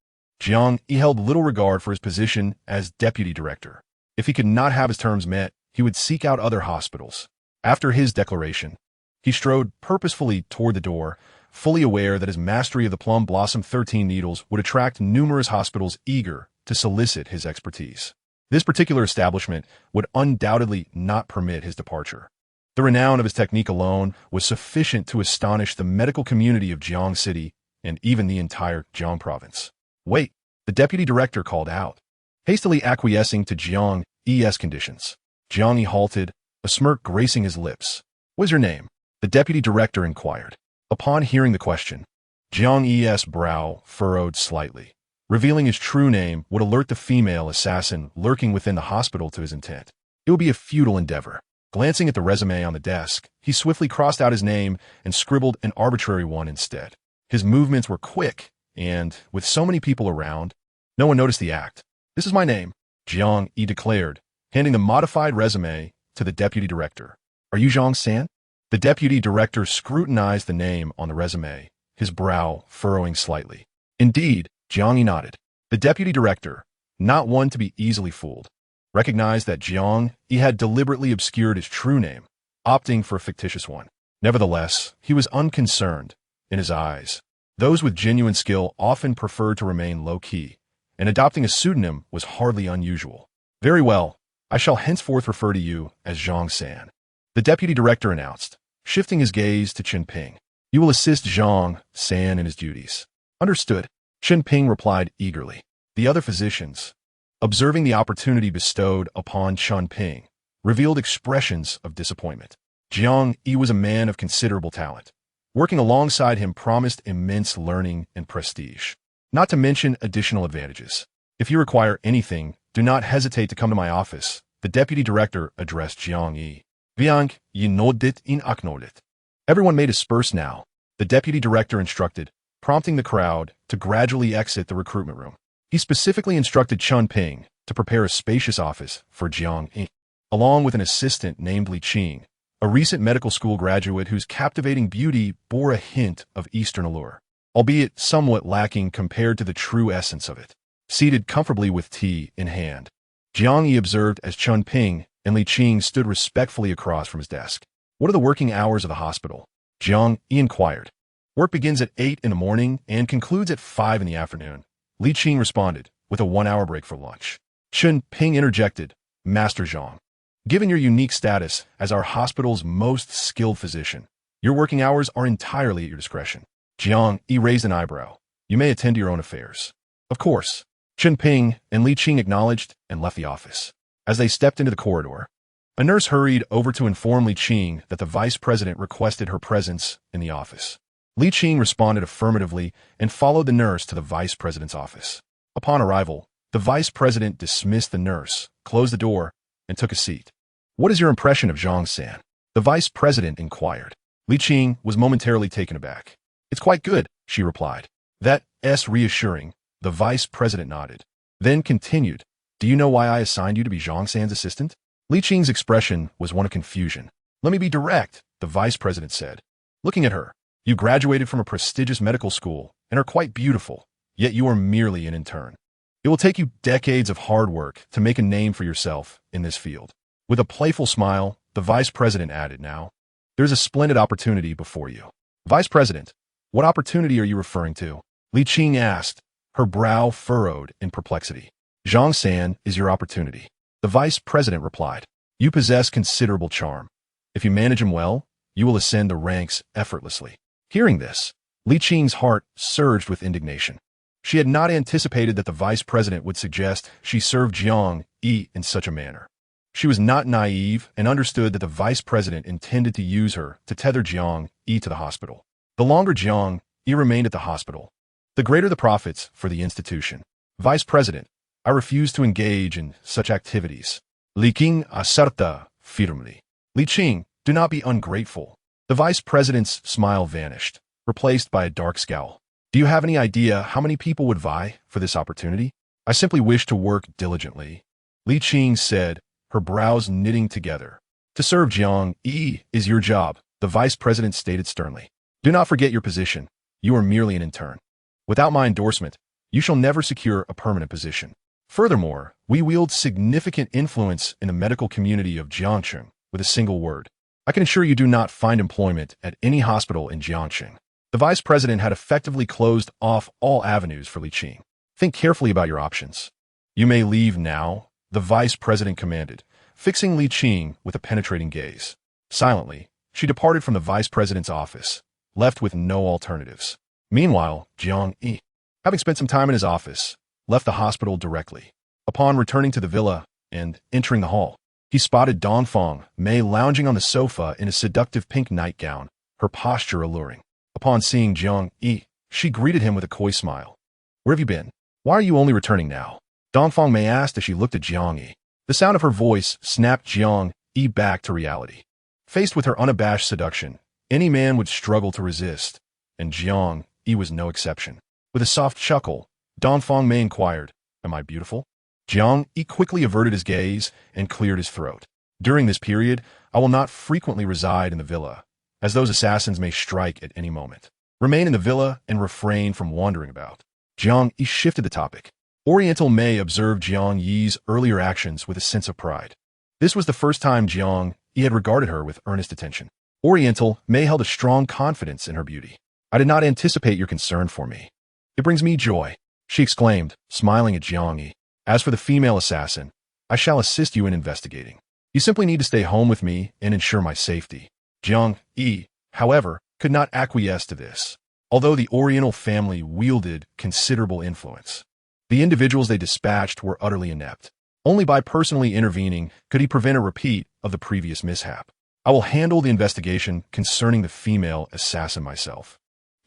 Jiang Yi held little regard for his position as deputy director. If he could not have his terms met, he would seek out other hospitals. After his declaration, he strode purposefully toward the door, fully aware that his mastery of the plum blossom 13 needles would attract numerous hospitals eager to solicit his expertise. This particular establishment would undoubtedly not permit his departure. The renown of his technique alone was sufficient to astonish the medical community of Jiang City and even the entire Jiang province. Wait, the deputy director called out, hastily acquiescing to Jiang Yi's conditions. Jiang Yi halted, a smirk gracing his lips. What is your name? The deputy director inquired. Upon hearing the question, Jiang Yi's brow furrowed slightly. Revealing his true name would alert the female assassin lurking within the hospital to his intent. It would be a futile endeavor. Glancing at the resume on the desk, he swiftly crossed out his name and scribbled an arbitrary one instead. His movements were quick, and, with so many people around, no one noticed the act. This is my name, Jiang Yi declared, handing the modified resume to the deputy director. Are you Jiang San? The deputy director scrutinized the name on the resume, his brow furrowing slightly. Indeed, Jiang Yi nodded. The deputy director, not one to be easily fooled, recognized that Jiang Yi had deliberately obscured his true name, opting for a fictitious one. Nevertheless, he was unconcerned. In his eyes, those with genuine skill often preferred to remain low-key, and adopting a pseudonym was hardly unusual. Very well, I shall henceforth refer to you as Jiang San, the deputy director announced, shifting his gaze to Chen Ping. You will assist Jiang San in his duties. Understood, Chen Ping replied eagerly. The other physicians, observing the opportunity bestowed upon Chen Ping, revealed expressions of disappointment. Jiang Yi was a man of considerable talent. Working alongside him promised immense learning and prestige, not to mention additional advantages. If you require anything, do not hesitate to come to my office, the deputy director addressed Jiang Yi. Jiang Yi nodded in acknowledgement. Everyone may disperse now, the deputy director instructed, prompting the crowd to gradually exit the recruitment room. He specifically instructed Chen Ping to prepare a spacious office for Jiang Yi, along with an assistant named Li Qing, a recent medical school graduate whose captivating beauty bore a hint of Eastern allure, albeit somewhat lacking compared to the true essence of it. Seated comfortably with tea in hand, Jiang Yi observed as Chen Ping and Li Qing stood respectfully across from his desk. What are the working hours of the hospital? Jiang Yi inquired. Work begins at 8 in the morning and concludes at 5 in the afternoon, Li Qing responded, with a 1-hour break for lunch. Chen Ping interjected, Master Jiang, given your unique status as our hospital's most skilled physician, your working hours are entirely at your discretion. Jiang Yi raised an eyebrow. You may attend to your own affairs. Of course. Chen Ping and Li Qing acknowledged and left the office. As they stepped into the corridor, a nurse hurried over to inform Li Qing that the vice president requested her presence in the office. Li Qing responded affirmatively and followed the nurse to the vice president's office. Upon arrival, the vice president dismissed the nurse, closed the door, and took a seat. What is your impression of Jiang San? The vice president inquired. Li Qing was momentarily taken aback. It's quite good, she replied. That's reassuring, the vice president nodded. Then continued, do you know why I assigned you to be Jiang San's assistant? Li Qing's expression was one of confusion. Let me be direct, the vice president said. Looking at her, you graduated from a prestigious medical school and are quite beautiful, yet you are merely an intern. It will take you decades of hard work to make a name for yourself in this field. With a playful smile, the vice president added, now, there's a splendid opportunity before you. Vice President, what opportunity are you referring to? Li Qing asked, her brow furrowed in perplexity. Jiang San is your opportunity. The vice president replied. You possess considerable charm. If you manage him well, you will ascend the ranks effortlessly. Hearing this, Li Qing's heart surged with indignation. She had not anticipated that the vice president would suggest she serve Jiang Yi in such a manner. She was not naive and understood that the vice president intended to use her to tether Jiang Yi to the hospital. The longer Jiang Yi remained at the hospital, the greater the profits for the institution. Vice President, I refuse to engage in such activities. Li Qing asserted firmly. Li Qing, do not be ungrateful. The vice president's smile vanished, replaced by a dark scowl. Do you have any idea how many people would vie for this opportunity? I simply wish to work diligently. Li Qing said, her brows knitting together. To serve Jiang Yi is your job, the vice president stated sternly. Do not forget your position. You are merely an intern. Without my endorsement, you shall never secure a permanent position. Furthermore, we wield significant influence in the medical community of Jiangcheng with a single word. I can assure you do not find employment at any hospital in Jiangcheng. The vice president had effectively closed off all avenues for Li Qing. Think carefully about your options. You may leave now, the vice president commanded, fixing Li Qing with a penetrating gaze. Silently, she departed from the vice president's office, left with no alternatives. Meanwhile, Jiang Yi, having spent some time in his office, left the hospital directly. Upon returning to the villa and entering the hall, he spotted Dongfang Mei lounging on the sofa in a seductive pink nightgown, her posture alluring. Upon seeing Jiang Yi, she greeted him with a coy smile. Where have you been? Why are you only returning now? Dongfang Mei asked as she looked at Jiang Yi. The sound of her voice snapped Jiang Yi back to reality. Faced with her unabashed seduction, any man would struggle to resist, and Jiang Yi was no exception. With a soft chuckle, Dongfang Mei inquired, Am I beautiful? Jiang Yi quickly averted his gaze and cleared his throat. During this period, I will not frequently reside in the villa, as those assassins may strike at any moment. Remain in the villa and refrain from wandering about. Jiang Yi shifted the topic. Oriental May observed Jiang Yi's earlier actions with a sense of pride. This was the first time Jiang Yi had regarded her with earnest attention. Oriental May held a strong confidence in her beauty. I did not anticipate your concern for me. It brings me joy, she exclaimed, smiling at Jiang Yi. As for the female assassin, I shall assist you in investigating. You simply need to stay home with me and ensure my safety. Jiang Yi, however, could not acquiesce to this, although the Oriental family wielded considerable influence. The individuals they dispatched were utterly inept. Only by personally intervening could he prevent a repeat of the previous mishap. I will handle the investigation concerning the female assassin myself.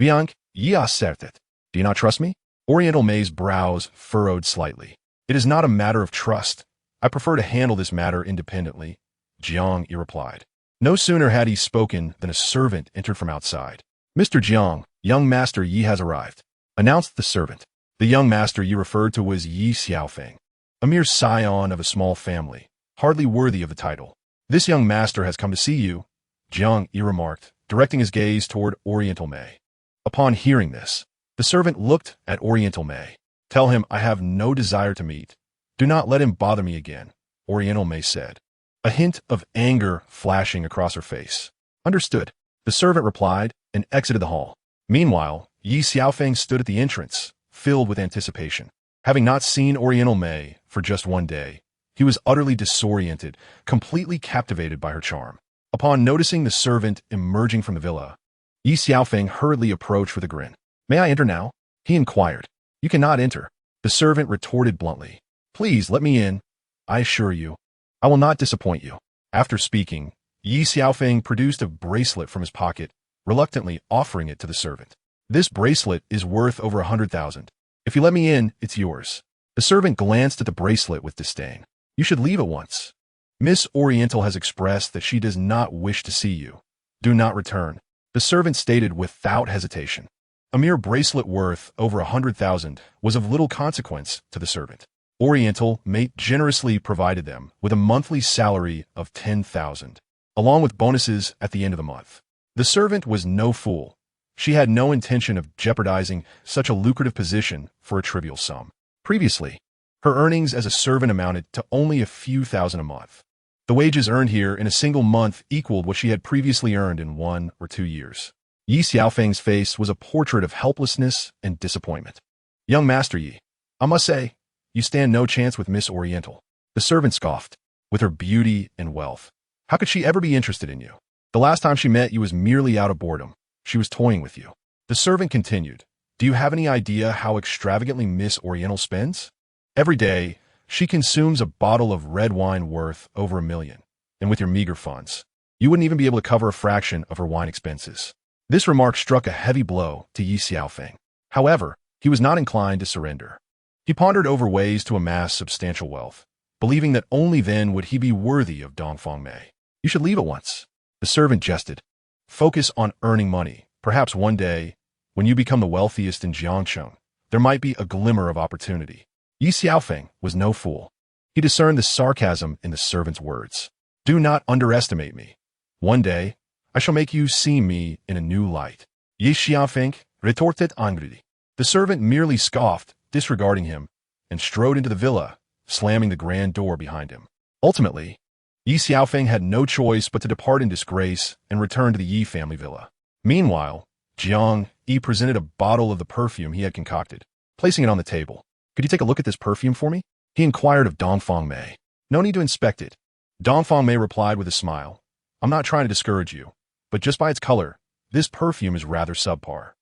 Jiang Yi asserted. Do you not trust me? Oriental May's brows furrowed slightly. It is not a matter of trust. I prefer to handle this matter independently, Jiang Yi replied. No sooner had he spoken than a servant entered from outside. Mr. Jiang, young Master Yi has arrived, announced the servant. The young Master Yi referred to was Yi Xiaofeng, a mere scion of a small family, hardly worthy of the title. This young master has come to see you, Jiang Yi remarked, directing his gaze toward Oriental May. Upon hearing this, the servant looked at Oriental May. Tell him I have no desire to meet. Do not let him bother me again, Oriental May said, a hint of anger flashing across her face. Understood, the servant replied and exited the hall. Meanwhile, Yi Xiaofeng stood at the entrance, filled with anticipation. Having not seen Oriental May for just one day, he was utterly disoriented, completely captivated by her charm. Upon noticing the servant emerging from the villa, Yi Xiaofeng hurriedly approached with a grin. May I enter now? He inquired. You cannot enter, the servant retorted bluntly. Please let me in. I assure you, I will not disappoint you. After speaking, Yi Xiaofeng produced a bracelet from his pocket, reluctantly offering it to the servant. This bracelet is worth over 100,000. If you let me in, it's yours. The servant glanced at the bracelet with disdain. You should leave at once. Miss Oriental has expressed that she does not wish to see you. Do not return, the servant stated without hesitation. A mere bracelet worth over 100,000 was of little consequence to the servant. Oriental May generously provided them with a monthly salary of 10,000, along with bonuses at the end of the month. The servant was no fool. She had no intention of jeopardizing such a lucrative position for a trivial sum. Previously, her earnings as a servant amounted to only a few thousand a month. The wages earned here in a single month equaled what she had previously earned in 1 or 2 years. Yi Xiaofeng's face was a portrait of helplessness and disappointment. Young Master Yi, I must say, you stand no chance with Miss Oriental. The servant scoffed. With her beauty and wealth, how could she ever be interested in you? The last time she met you was merely out of boredom. She was toying with you. The servant continued. Do you have any idea how extravagantly Miss Oriental spends? Every day, she consumes a bottle of red wine worth over 1 million. And with your meager funds, you wouldn't even be able to cover a fraction of her wine expenses. This remark struck a heavy blow to Yi Xiaofeng. However, he was not inclined to surrender. He pondered over ways to amass substantial wealth, believing that only then would he be worthy of Dongfang Mei. You should leave at once. The servant jested. Focus on earning money. Perhaps one day, when you become the wealthiest in Jiangcheng, there might be a glimmer of opportunity. Yi Xiaofeng was no fool. He discerned the sarcasm in the servant's words. Do not underestimate me. One day, I shall make you see me in a new light. Yi Xiaofeng retorted angrily. The servant merely scoffed, disregarding him, and strode into the villa, slamming the grand door behind him. Ultimately, Yi Xiaofeng had no choice but to depart in disgrace and return to the Yi family villa. Meanwhile, Jiang Yi presented a bottle of the perfume he had concocted, placing it on the table. Could you take a look at this perfume for me? He inquired of Dongfang Mei. No need to inspect it. Dongfang Mei replied with a smile. I'm not trying to discourage you, but just by its color, this perfume is rather subpar.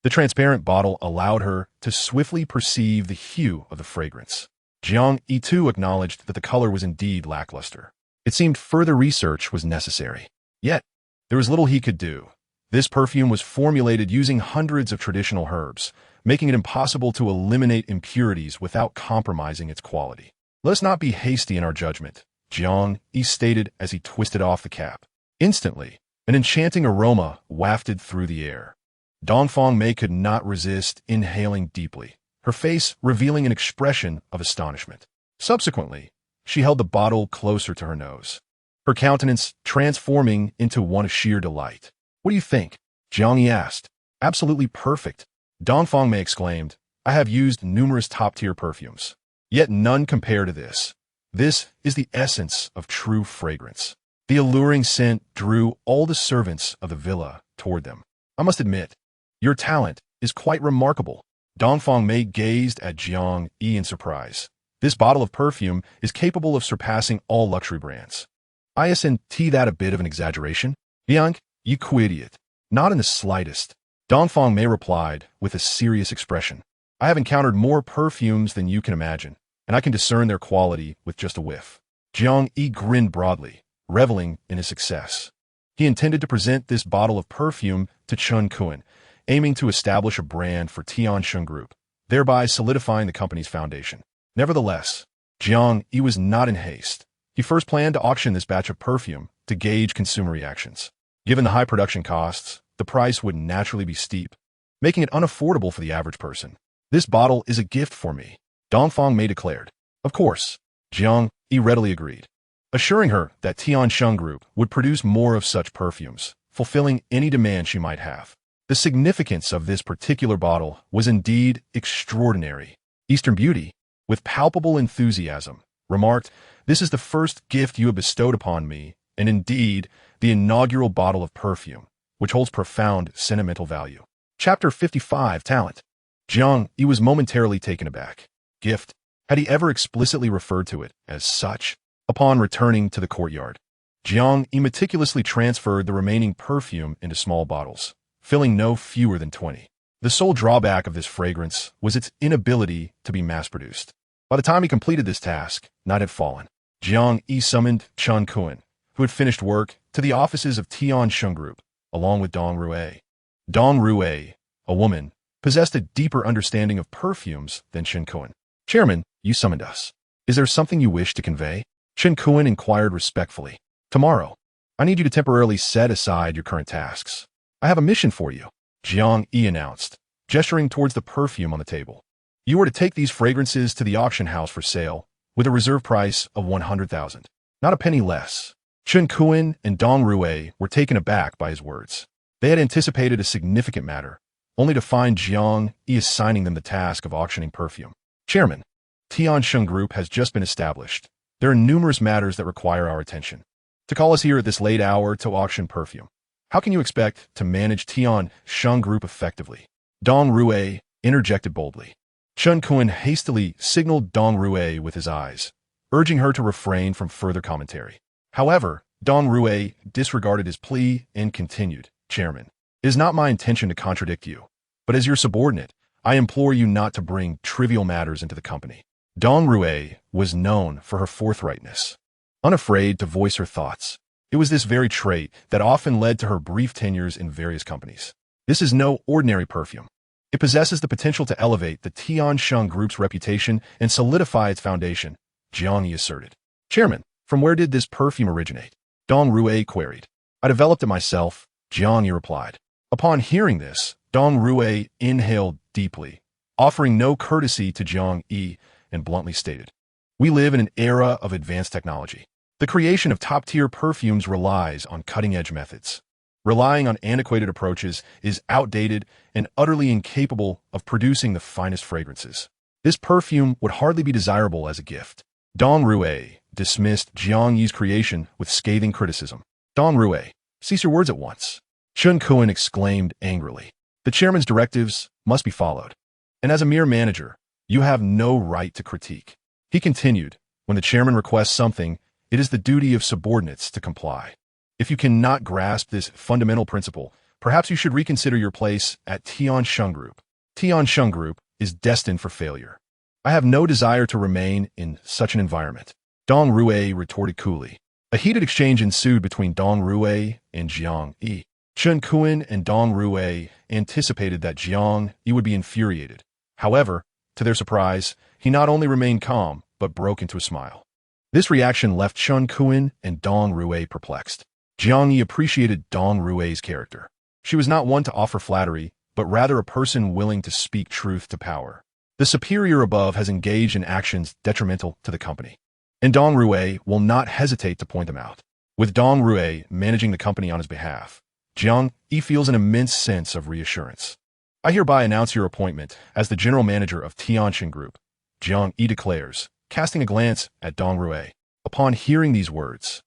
The transparent bottle allowed her to swiftly perceive the hue of the fragrance. Jiang Yi too acknowledged that the color was indeed lackluster. It seemed further research was necessary. Yet, there was little he could do. This perfume was formulated using hundreds of traditional herbs, making it impossible to eliminate impurities without compromising its quality. Let us not be hasty in our judgment, Jiang Yi stated as he twisted off the cap. Instantly, an enchanting aroma wafted through the air. Dongfang Mei could not resist inhaling deeply, her face revealing an expression of astonishment. Subsequently, she held the bottle closer to her nose. her countenance transforming into one of sheer delight. "What do you think?" Jiang Yi asked. "Absolutely perfect," Dongfang Mei exclaimed. "I have used numerous top-tier perfumes, yet none compare to this. This is the essence of true fragrance." The alluring scent drew all the servants of the villa toward them. "I must admit, your talent is quite remarkable." Dongfang Mei gazed at Jiang Yi in surprise. "This bottle of perfume is capable of surpassing all luxury brands." "Isn't that a bit of an exaggeration?" "Jiang, you idiot." "Not in the slightest," Dongfang Mei replied with a serious expression. "I have encountered more perfumes than you can imagine, and I can discern their quality with just a whiff." Jiang Yi grinned broadly, reveling in his success. He intended to present this bottle of perfume to Chen Kun, aiming to establish a brand for Tiansheng Group, thereby solidifying the company's foundation. Nevertheless, Jiang Yi was not in haste. He first planned to auction this batch of perfume to gauge consumer reactions. Given the high production costs, the price would naturally be steep, making it unaffordable for the average person. "This bottle is a gift for me," Dongfang Mei declared. "Of course," Jiang Yi readily agreed, assuring her that Tiansheng Group would produce more of such perfumes, fulfilling any demand she might have. The significance of this particular bottle was indeed extraordinary. Eastern Beauty, with palpable enthusiasm, remarked, "This is the first gift you have bestowed upon me, and indeed the inaugural bottle of perfume, which holds profound sentimental value." Chapter 55, Talent. Jiang Yi was momentarily taken aback. Gift? Had he ever explicitly referred to it as such? Upon returning to the courtyard, Jiang Yi meticulously transferred the remaining perfume into small bottles, filling no fewer than 20. The sole drawback of this fragrance was its inability to be mass-produced. By the time he completed this task, night had fallen. Jiang Yi summoned Chen Kun, who had finished work, to the offices of Tiansheng Group, along with Dong Rui. Dong Rui, a woman, possessed a deeper understanding of perfumes than Chen Kun. "Chairman, you summoned us. Is there something you wish to convey?" Chen Kun inquired respectfully. "Tomorrow, I need you to temporarily set aside your current tasks. I have a mission for you," Jiang Yi announced, gesturing towards the perfume on the table. "You are to take these fragrances to the auction house for sale, with a reserve price of 100,000. Not a penny less." Chen Kun and Dong Rui were taken aback by his words. They had anticipated a significant matter, only to find Jiang Yi assigning them the task of auctioning perfume. "Chairman, Tiansheng Group has just been established. There are numerous matters that require our attention. To call us here at this late hour to auction perfume. How can you expect to manage Tiansheng Group effectively?" Dong Rui interjected boldly. Chen Kun hastily signaled Dong Rui with his eyes, urging her to refrain from further commentary. However, Dong Rui disregarded his plea and continued, "Chairman, it is not my intention to contradict you, but as your subordinate, I implore you not to bring trivial matters into the company." Dong Rui was known for her forthrightness, unafraid to voice her thoughts. It was this very trait that often led to her brief tenures in various companies. "This is no ordinary perfume. It possesses the potential to elevate the Tiansheng Group's reputation and solidify its foundation," Jiang Yi asserted. "Chairman, from where did this perfume originate?" Dong Rui queried. "I developed it myself," Jiang Yi replied. Upon hearing this, Dong Rui inhaled deeply, offering no courtesy to Jiang Yi, and bluntly stated, "We live in an era of advanced technology. The creation of top-tier perfumes relies on cutting-edge methods. Relying on antiquated approaches is outdated and utterly incapable of producing the finest fragrances. This perfume would hardly be desirable as a gift." Dong Rui dismissed Jiang Yi's creation with scathing criticism. "Dong Rui, cease your words at once," Chen Kun exclaimed angrily. "The chairman's directives must be followed, and as a mere manager, you have no right to critique." He continued, "When the chairman requests something, it is the duty of subordinates to comply. If you cannot grasp this fundamental principle, perhaps you should reconsider your place at Tiansheng Group. Tiansheng Group is destined for failure. I have no desire to remain in such an environment." Dong Rui retorted coolly. A heated exchange ensued between Dong Rui and Jiang Yi. Chen Kun and Dong Rui anticipated that Jiang Yi would be infuriated. However, to their surprise, he not only remained calm, but broke into a smile. This reaction left Chen Kun and Dong Rui perplexed. Jiang Yi appreciated Dong Rui's character. She was not one to offer flattery, but rather a person willing to speak truth to power. The superior above has engaged in actions detrimental to the company, and Dong Rui will not hesitate to point them out. With Dong Rui managing the company on his behalf, Jiang Yi feels an immense sense of reassurance. I hereby announce your appointment as the general manager of Tianqing Group, Jiang Yi declares, casting a glance at Dong Rui. Upon hearing these words,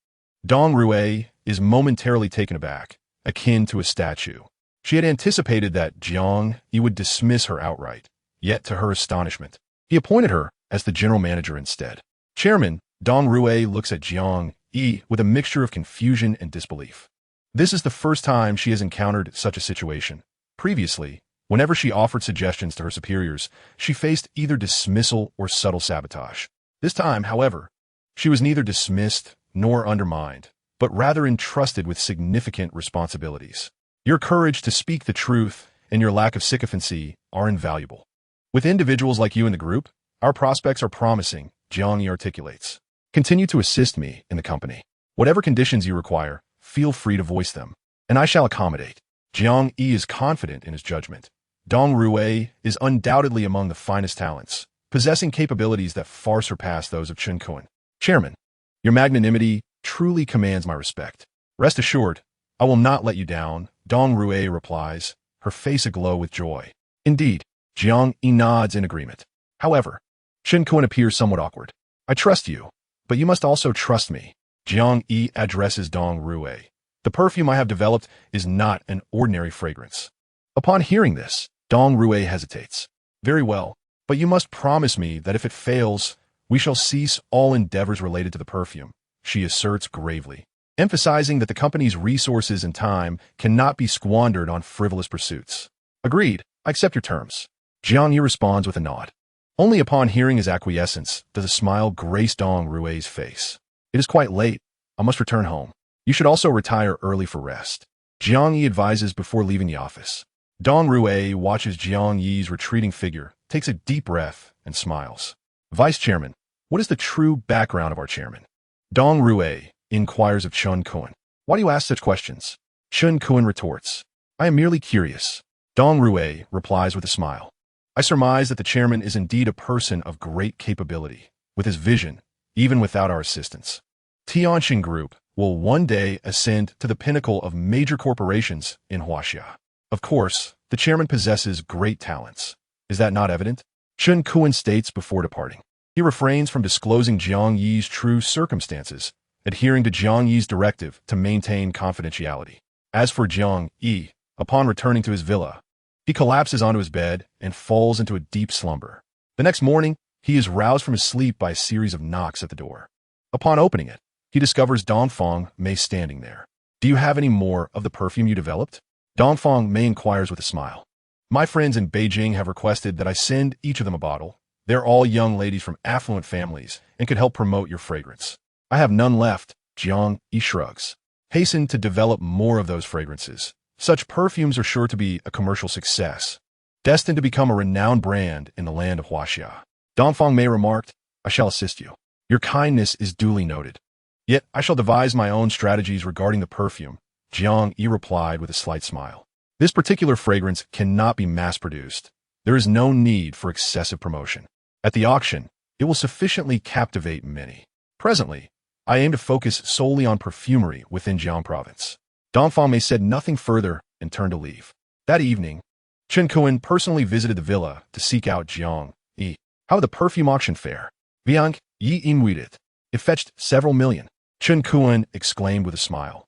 Dong Rui is momentarily taken aback, akin to a statue. She had anticipated that Jiang Yi would dismiss her outright, yet to her astonishment, he appointed her as the general manager instead. Chairman, Dong Rui looks at Jiang Yi with a mixture of confusion and disbelief. This is the first time she has encountered such a situation. Previously, whenever she offered suggestions to her superiors, she faced either dismissal or subtle sabotage. This time, however, she was neither dismissed nor undermined, but rather entrusted with significant responsibilities. Your courage to speak the truth and your lack of sycophancy are invaluable. With individuals like you in the group, our prospects are promising, Jiang Yi articulates. Continue to assist me in the company. Whatever conditions you require, feel free to voice them, and I shall accommodate. Jiang Yi is confident in his judgment. Dong Rui is undoubtedly among the finest talents, possessing capabilities that far surpass those of Chen Kun. Chairman, your magnanimity truly commands my respect. Rest assured, I will not let you down, Dong Rui replies, her face aglow with joy. Indeed, Jiang Yi nods in agreement. However, Chen Kun appears somewhat awkward. I trust you, but you must also trust me. Jiang Yi addresses Dong Rui. The perfume I have developed is not an ordinary fragrance. Upon hearing this, Dong Rui hesitates. Very well, but you must promise me that if it fails, we shall cease all endeavors related to the perfume, she asserts gravely, emphasizing that the company's resources and time cannot be squandered on frivolous pursuits. Agreed, I accept your terms. Jiang Yi responds with a nod. Only upon hearing his acquiescence does a smile grace Dong Rui's face. It is quite late. I must return home. You should also retire early for rest, Jiang Yi advises before leaving the office. Dong Rui watches Jiang Yi's retreating figure, takes a deep breath, and smiles. Vice Chairman, what is the true background of our chairman? Dong Rui inquires of Chen Kun. Why do you ask such questions? Chen Kun retorts. I am merely curious. Dong Rui replies with a smile. I surmise that the chairman is indeed a person of great capability, with his vision, even without our assistance. Tianqing Group will one day ascend to the pinnacle of major corporations in Huaxia. Of course, the chairman possesses great talents. Is that not evident? Chen Kun states before departing. He refrains from disclosing Jiang Yi's true circumstances, adhering to Jiang Yi's directive to maintain confidentiality. As for Jiang Yi, upon returning to his villa, he collapses onto his bed and falls into a deep slumber. The next morning, he is roused from his sleep by a series of knocks at the door. Upon opening it, he discovers Dongfang Mei standing there. Do you have any more of the perfume you developed? Dongfang Mei inquires with a smile. My friends in Beijing have requested that I send each of them a bottle. They're all young ladies from affluent families and could help promote your fragrance. I have none left, Jiang Yi shrugs. Hasten to develop more of those fragrances. Such perfumes are sure to be a commercial success, destined to become a renowned brand in the land of Huaxia. Dongfang Mei remarked, I shall assist you. Your kindness is duly noted. Yet I shall devise my own strategies regarding the perfume, Jiang Yi replied with a slight smile. This particular fragrance cannot be mass-produced. There is no need for excessive promotion. At the auction, it will sufficiently captivate many. Presently, I aim to focus solely on perfumery within Jiang province. Dongfang Mei said nothing further and turned to leave. That evening, Chen Kun personally visited the villa to seek out Jiang Yi. How did the perfume auction fare? Jiang Yi inwit. It fetched several million. Chen Kun exclaimed with a smile.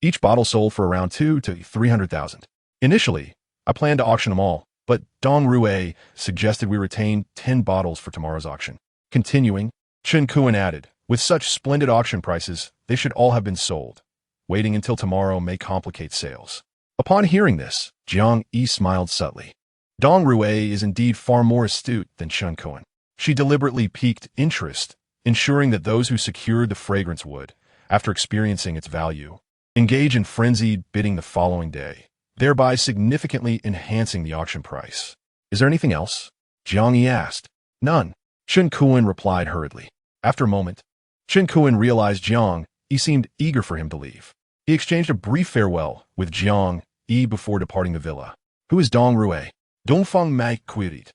Each bottle sold for around 200,000 to 300,000. Initially, I planned to auction them all, but Dong Rui suggested we retain 10 bottles for tomorrow's auction. Continuing, Chen Kun added, with such splendid auction prices, they should all have been sold. Waiting until tomorrow may complicate sales. Upon hearing this, Jiang Yi smiled subtly. Dong Rui is indeed far more astute than Chen Kun. She deliberately piqued interest, ensuring that those who secured the fragrance would, after experiencing its value, engage in frenzied bidding the following day, thereby significantly enhancing the auction price. Is there anything else? Jiang Yi asked. None. Chen Kun replied hurriedly. After a moment, Chen Kun realized Jiang Yi seemed eager for him to leave. He exchanged a brief farewell with Jiang Yi before departing the villa. Who is Dong Rui? Dongfang Mei queried,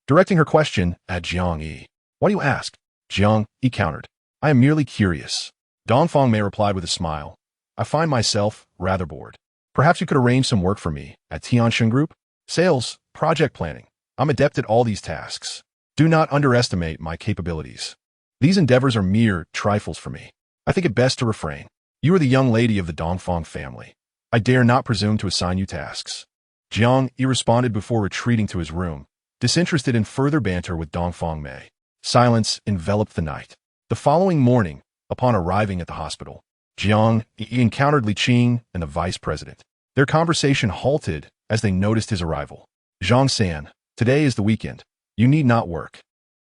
directing her question at Jiang Yi. Why do you ask? Jiang Yi countered. I am merely curious. Dongfang Mei replied with a smile. I find myself rather bored. Perhaps you could arrange some work for me at Tianxin Group? Sales, project planning. I'm adept at all these tasks. Do not underestimate my capabilities. These endeavors are mere trifles for me. I think it best to refrain. You are the young lady of the Dongfang family. I dare not presume to assign you tasks. Jiang Yi responded before retreating to his room, disinterested in further banter with Dongfang Mei. Silence enveloped the night. The following morning, upon arriving at the hospital, Jiang Yi encountered Li Qing and the vice president. Their conversation halted as they noticed his arrival. Zhang San, today is the weekend. You need not work.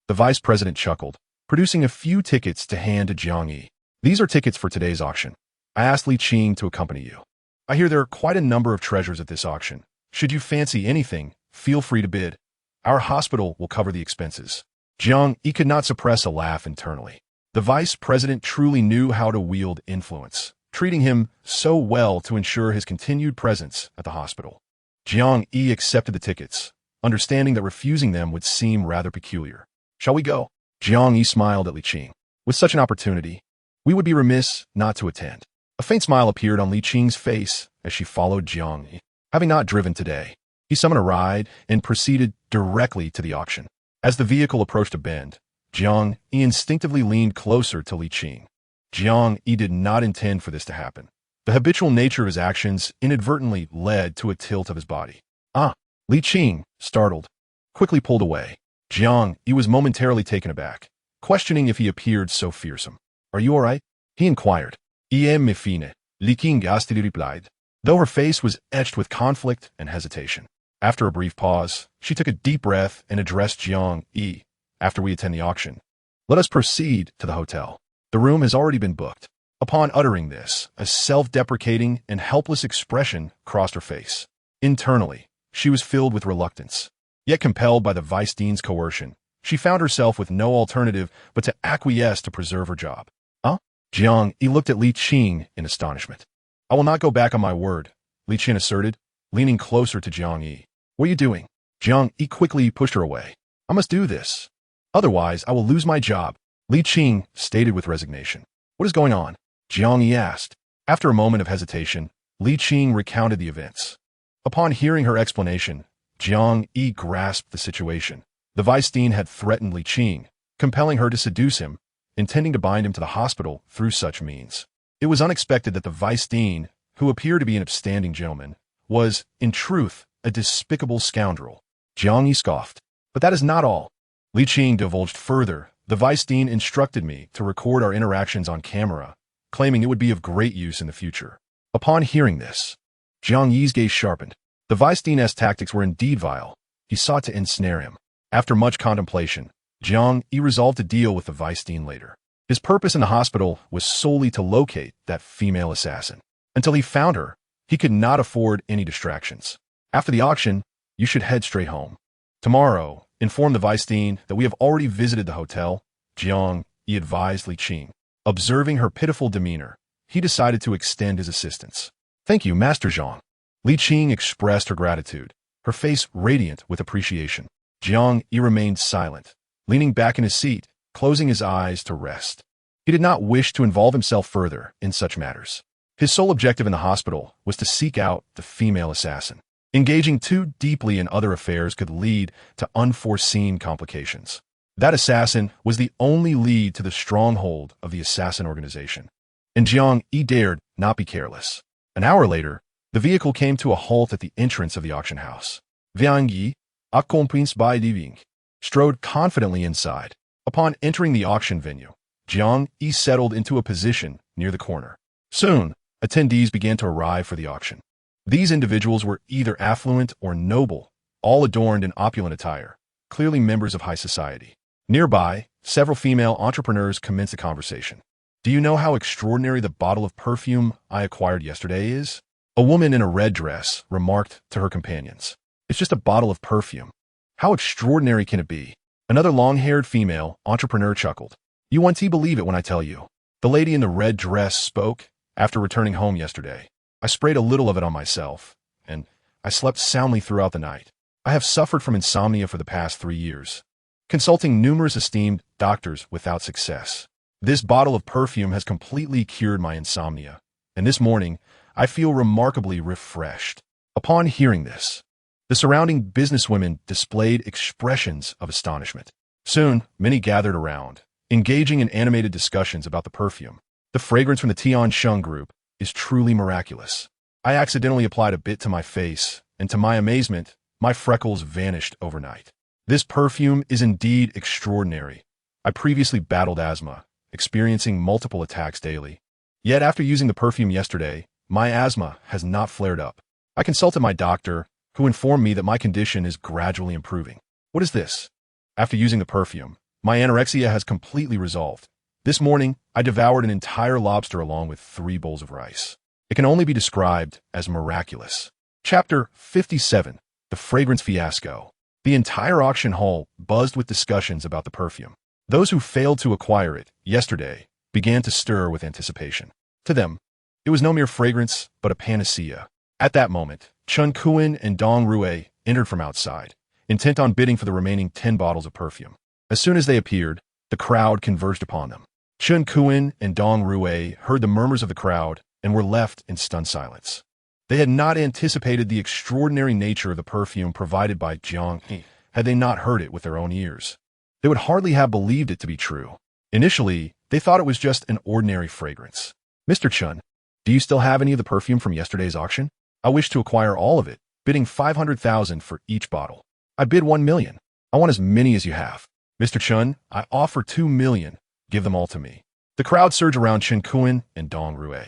The vice president chuckled, producing a few tickets to hand to Jiang Yi. These are tickets for today's auction. I asked Li Qing to accompany you. I hear there are quite a number of treasures at this auction. Should you fancy anything, feel free to bid. Our hospital will cover the expenses. Jiang Yi could not suppress a laugh internally. The vice president truly knew how to wield influence, treating him so well to ensure his continued presence at the hospital. Jiang Yi accepted the tickets, understanding that refusing them would seem rather peculiar. Shall we go? Jiang Yi smiled at Li Qing. With such an opportunity, we would be remiss not to attend. A faint smile appeared on Li Qing's face as she followed Jiang Yi. Having not driven today, he summoned a ride and proceeded directly to the auction. As the vehicle approached a bend, Jiang Yi instinctively leaned closer to Li Qing. Jiang Yi did not intend for this to happen. The habitual nature of his actions inadvertently led to a tilt of his body. Ah! Li Qing, startled, quickly pulled away. Jiang Yi was momentarily taken aback, questioning if he appeared so fearsome. Are you all right? He inquired. Me fine, Li Qing hastily replied, though her face was etched with conflict and hesitation. After a brief pause, she took a deep breath and addressed Jiang Yi. After we attend the auction, let us proceed to the hotel. The room has already been booked. Upon uttering this, a self-deprecating and helpless expression crossed her face. Internally, she was filled with reluctance. Yet compelled by the vice dean's coercion, she found herself with no alternative but to acquiesce to preserve her job. Huh? Jiang Yi looked at Li Qing in astonishment. I will not go back on my word, Li Qing asserted, leaning closer to Jiang Yi. What are you doing? Jiang Yi quickly pushed her away. I must do this. Otherwise, I will lose my job, Li Qing stated with resignation. What is going on? Jiang Yi asked. After a moment of hesitation, Li Qing recounted the events. Upon hearing her explanation, Jiang Yi grasped the situation. The vice dean had threatened Li Qing, compelling her to seduce him, intending to bind him to the hospital through such means. It was unexpected that the vice dean, who appeared to be an upstanding gentleman, was, in truth, a despicable scoundrel. Jiang Yi scoffed. But that is not all. Li Qing divulged further. The vice dean instructed me to record our interactions on camera, claiming it would be of great use in the future. Upon hearing this, Jiang Yi's gaze sharpened. The vice dean's tactics were indeed vile. He sought to ensnare him. After much contemplation, Jiang Yi resolved to deal with the vice dean later. His purpose in the hospital was solely to locate that female assassin. Until he found her, he could not afford any distractions. After the auction, you should head straight home. Tomorrow, inform the vice dean that we have already visited the hotel, Jiang Yi advised Li Qing. Observing her pitiful demeanor, he decided to extend his assistance. Thank you, Master Zhang. Li Qing expressed her gratitude, her face radiant with appreciation. Jiang Yi remained silent, leaning back in his seat, closing his eyes to rest. He did not wish to involve himself further in such matters. His sole objective in the hospital was to seek out the female assassin. Engaging too deeply in other affairs could lead to unforeseen complications. That assassin was the only lead to the stronghold of the assassin organization. And Jiang Yi dared not be careless. An hour later, the vehicle came to a halt at the entrance of the auction house. Jiang Yi, accompanied by Li strode confidently inside. Upon entering the auction venue, Jiang Yi settled into a position near the corner. Soon, attendees began to arrive for the auction. These individuals were either affluent or noble, all adorned in opulent attire, clearly members of high society. Nearby, several female entrepreneurs commenced a conversation. Do you know how extraordinary the bottle of perfume I acquired yesterday is? A woman in a red dress remarked to her companions. It's just a bottle of perfume. How extraordinary can it be? Another long-haired female entrepreneur chuckled. You won't believe it when I tell you. The lady in the red dress spoke after returning home yesterday. I sprayed a little of it on myself, and I slept soundly throughout the night. I have suffered from insomnia for the past 3 years, consulting numerous esteemed doctors without success. This bottle of perfume has completely cured my insomnia, and this morning I feel remarkably refreshed. Upon hearing this, the surrounding businesswomen displayed expressions of astonishment. Soon, many gathered around, engaging in animated discussions about the perfume. The fragrance from the Tiansheng group is truly miraculous. I accidentally applied a bit to my face, and to my amazement, my freckles vanished overnight. This perfume is indeed extraordinary. I previously battled asthma, experiencing multiple attacks daily. Yet after using the perfume yesterday, my asthma has not flared up. I consulted my doctor, who informed me that my condition is gradually improving. What is this? After using the perfume, my anorexia has completely resolved. This morning, I devoured an entire lobster along with 3 bowls of rice. It can only be described as miraculous. Chapter 57. The Fragrance Fiasco. The entire auction hall buzzed with discussions about the perfume. Those who failed to acquire it yesterday began to stir with anticipation. To them, it was no mere fragrance, but a panacea. At that moment, Chun Kuan and Dong Rue entered from outside, intent on bidding for the remaining 10 bottles of perfume. As soon as they appeared, the crowd converged upon them. Chun Kuan and Dong Rue heard the murmurs of the crowd and were left in stunned silence. They had not anticipated the extraordinary nature of the perfume provided by Jiang Yi, had they not heard it with their own ears. They would hardly have believed it to be true. Initially, they thought it was just an ordinary fragrance. Mr. Chun, do you still have any of the perfume from yesterday's auction? I wish to acquire all of it, bidding 500,000 for each bottle. I bid 1 million. I want as many as you have. Mr. Chun, I offer 2 million. Give them all to me. The crowd surged around Chun Kuan and Dong Rue,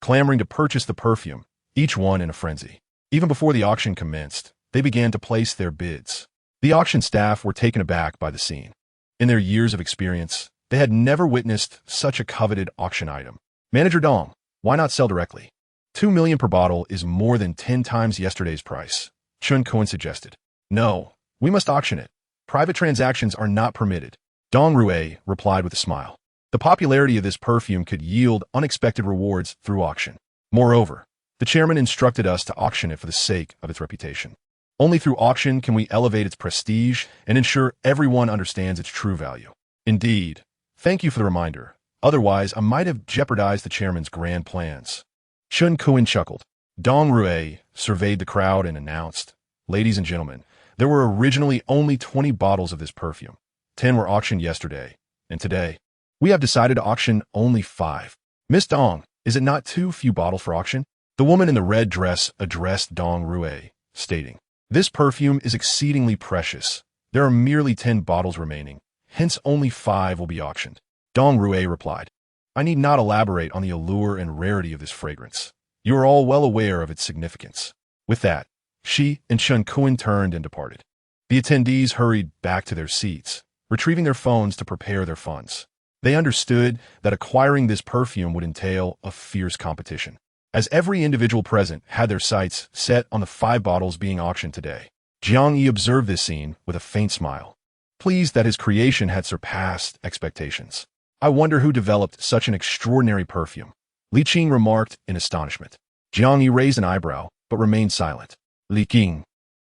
clamoring to purchase the perfume, each one in a frenzy. Even before the auction commenced, they began to place their bids. The auction staff were taken aback by the scene. In their years of experience, they had never witnessed such a coveted auction item. Manager Dong, why not sell directly? 2 million per bottle is more than 10 times yesterday's price, Chun Kuan suggested. No, we must auction it. Private transactions are not permitted. Dong Rue replied with a smile. The popularity of this perfume could yield unexpected rewards through auction. Moreover, the chairman instructed us to auction it for the sake of its reputation. Only through auction can we elevate its prestige and ensure everyone understands its true value. Indeed, thank you for the reminder. Otherwise, I might have jeopardized the chairman's grand plans. Chun Kuan chuckled. Dong Rue surveyed the crowd and announced, Ladies and gentlemen, there were originally only 20 bottles of this perfume. 10 were auctioned yesterday, and today, we have decided to auction only 5. Miss Dong, is it not too few bottles for auction? The woman in the red dress addressed Dong Rue, stating, This perfume is exceedingly precious. There are merely 10 bottles remaining, hence only 5 will be auctioned. Dong Rue replied, I need not elaborate on the allure and rarity of this fragrance. You are all well aware of its significance. With that, she and Chun Kuan turned and departed. The attendees hurried back to their seats, retrieving their phones to prepare their funds. They understood that acquiring this perfume would entail a fierce competition, as every individual present had their sights set on the 5 bottles being auctioned today. Jiang Yi observed this scene with a faint smile, pleased that his creation had surpassed expectations. I wonder who developed such an extraordinary perfume, Li Qing remarked in astonishment. Jiang Yi raised an eyebrow, but remained silent. Li Qing,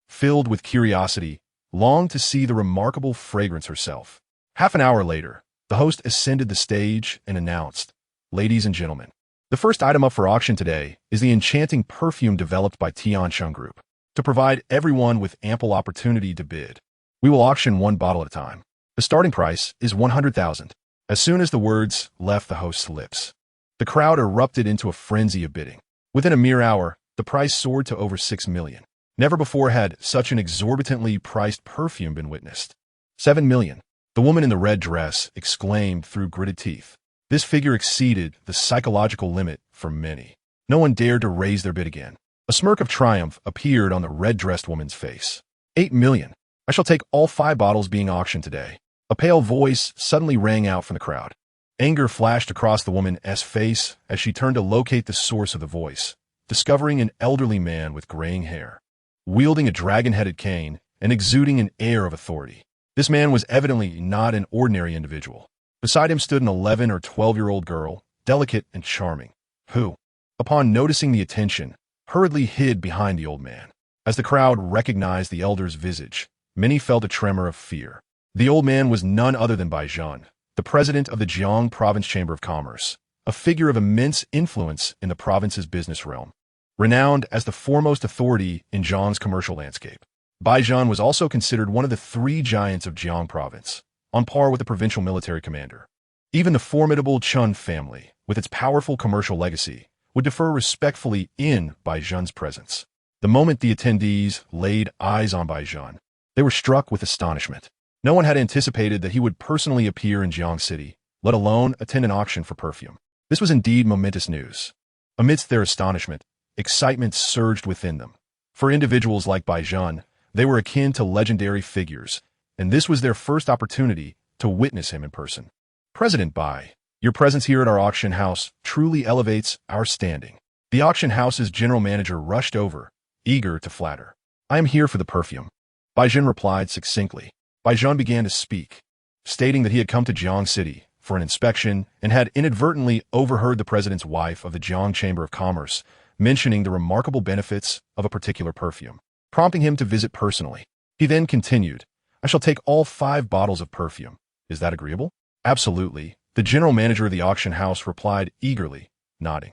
filled with curiosity, longed to see the remarkable fragrance herself. Half an hour later, the host ascended the stage and announced, Ladies and gentlemen, the first item up for auction today is the enchanting perfume developed by Tiansheng Group. To provide everyone with ample opportunity to bid, we will auction 1 bottle at a time. The starting price is 100,000. As soon as the words left the host's lips, the crowd erupted into a frenzy of bidding. Within a mere hour, the price soared to over 6 million. Never before had such an exorbitantly priced perfume been witnessed. 7 million. The woman in the red dress exclaimed through gritted teeth. This figure exceeded the psychological limit for many. No one dared to raise their bid again. A smirk of triumph appeared on the red-dressed woman's face. 8 million. I shall take all 5 bottles being auctioned today. A pale voice suddenly rang out from the crowd. Anger flashed across the woman's face as she turned to locate the source of the voice, discovering an elderly man with graying hair, wielding a dragon-headed cane and exuding an air of authority. This man was evidently not an ordinary individual. Beside him stood an 11 or 12-year-old girl, delicate and charming, who, upon noticing the attention, hurriedly hid behind the old man. As the crowd recognized the elder's visage, many felt a tremor of fear. The old man was none other than Bai Zhan, the president of the Jiang Province Chamber of Commerce, a figure of immense influence in the province's business realm. Renowned as the foremost authority in Jiang's commercial landscape, Bai Zhan was also considered one of the three giants of Jiang Province, on par with the provincial military commander. Even the formidable Chun family, with its powerful commercial legacy, would defer respectfully in Bai Zhan's presence. The moment the attendees laid eyes on Bai Zhan, they were struck with astonishment. No one had anticipated that he would personally appear in Jiang City, let alone attend an auction for perfume. This was indeed momentous news. Amidst their astonishment, excitement surged within them. For individuals like Bai Zhan, they were akin to legendary figures, and this was their first opportunity to witness him in person. President Bai, your presence here at our auction house truly elevates our standing. The auction house's general manager rushed over, eager to flatter. I am here for the perfume. Bai Zhan replied succinctly. Bai Zhan began to speak, stating that he had come to Jiang City for an inspection and had inadvertently overheard the president's wife of the Jiang Chamber of Commerce mentioning the remarkable benefits of a particular perfume, prompting him to visit personally. He then continued, I shall take all 5 bottles of perfume. Is that agreeable? Absolutely, the general manager of the auction house replied eagerly, nodding.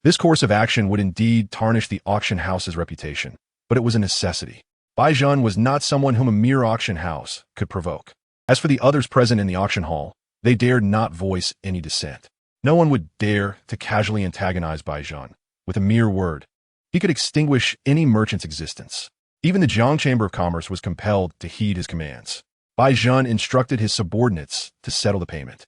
This course of action would indeed tarnish the auction house's reputation, but it was a necessity. Bai Zhan was not someone whom a mere auction house could provoke. As for the others present in the auction hall, they dared not voice any dissent. No one would dare to casually antagonize Bai Zhan. With a mere word, he could extinguish any merchant's existence. Even the Jiang Chamber of Commerce was compelled to heed his commands. Bai Zhan instructed his subordinates to settle the payment,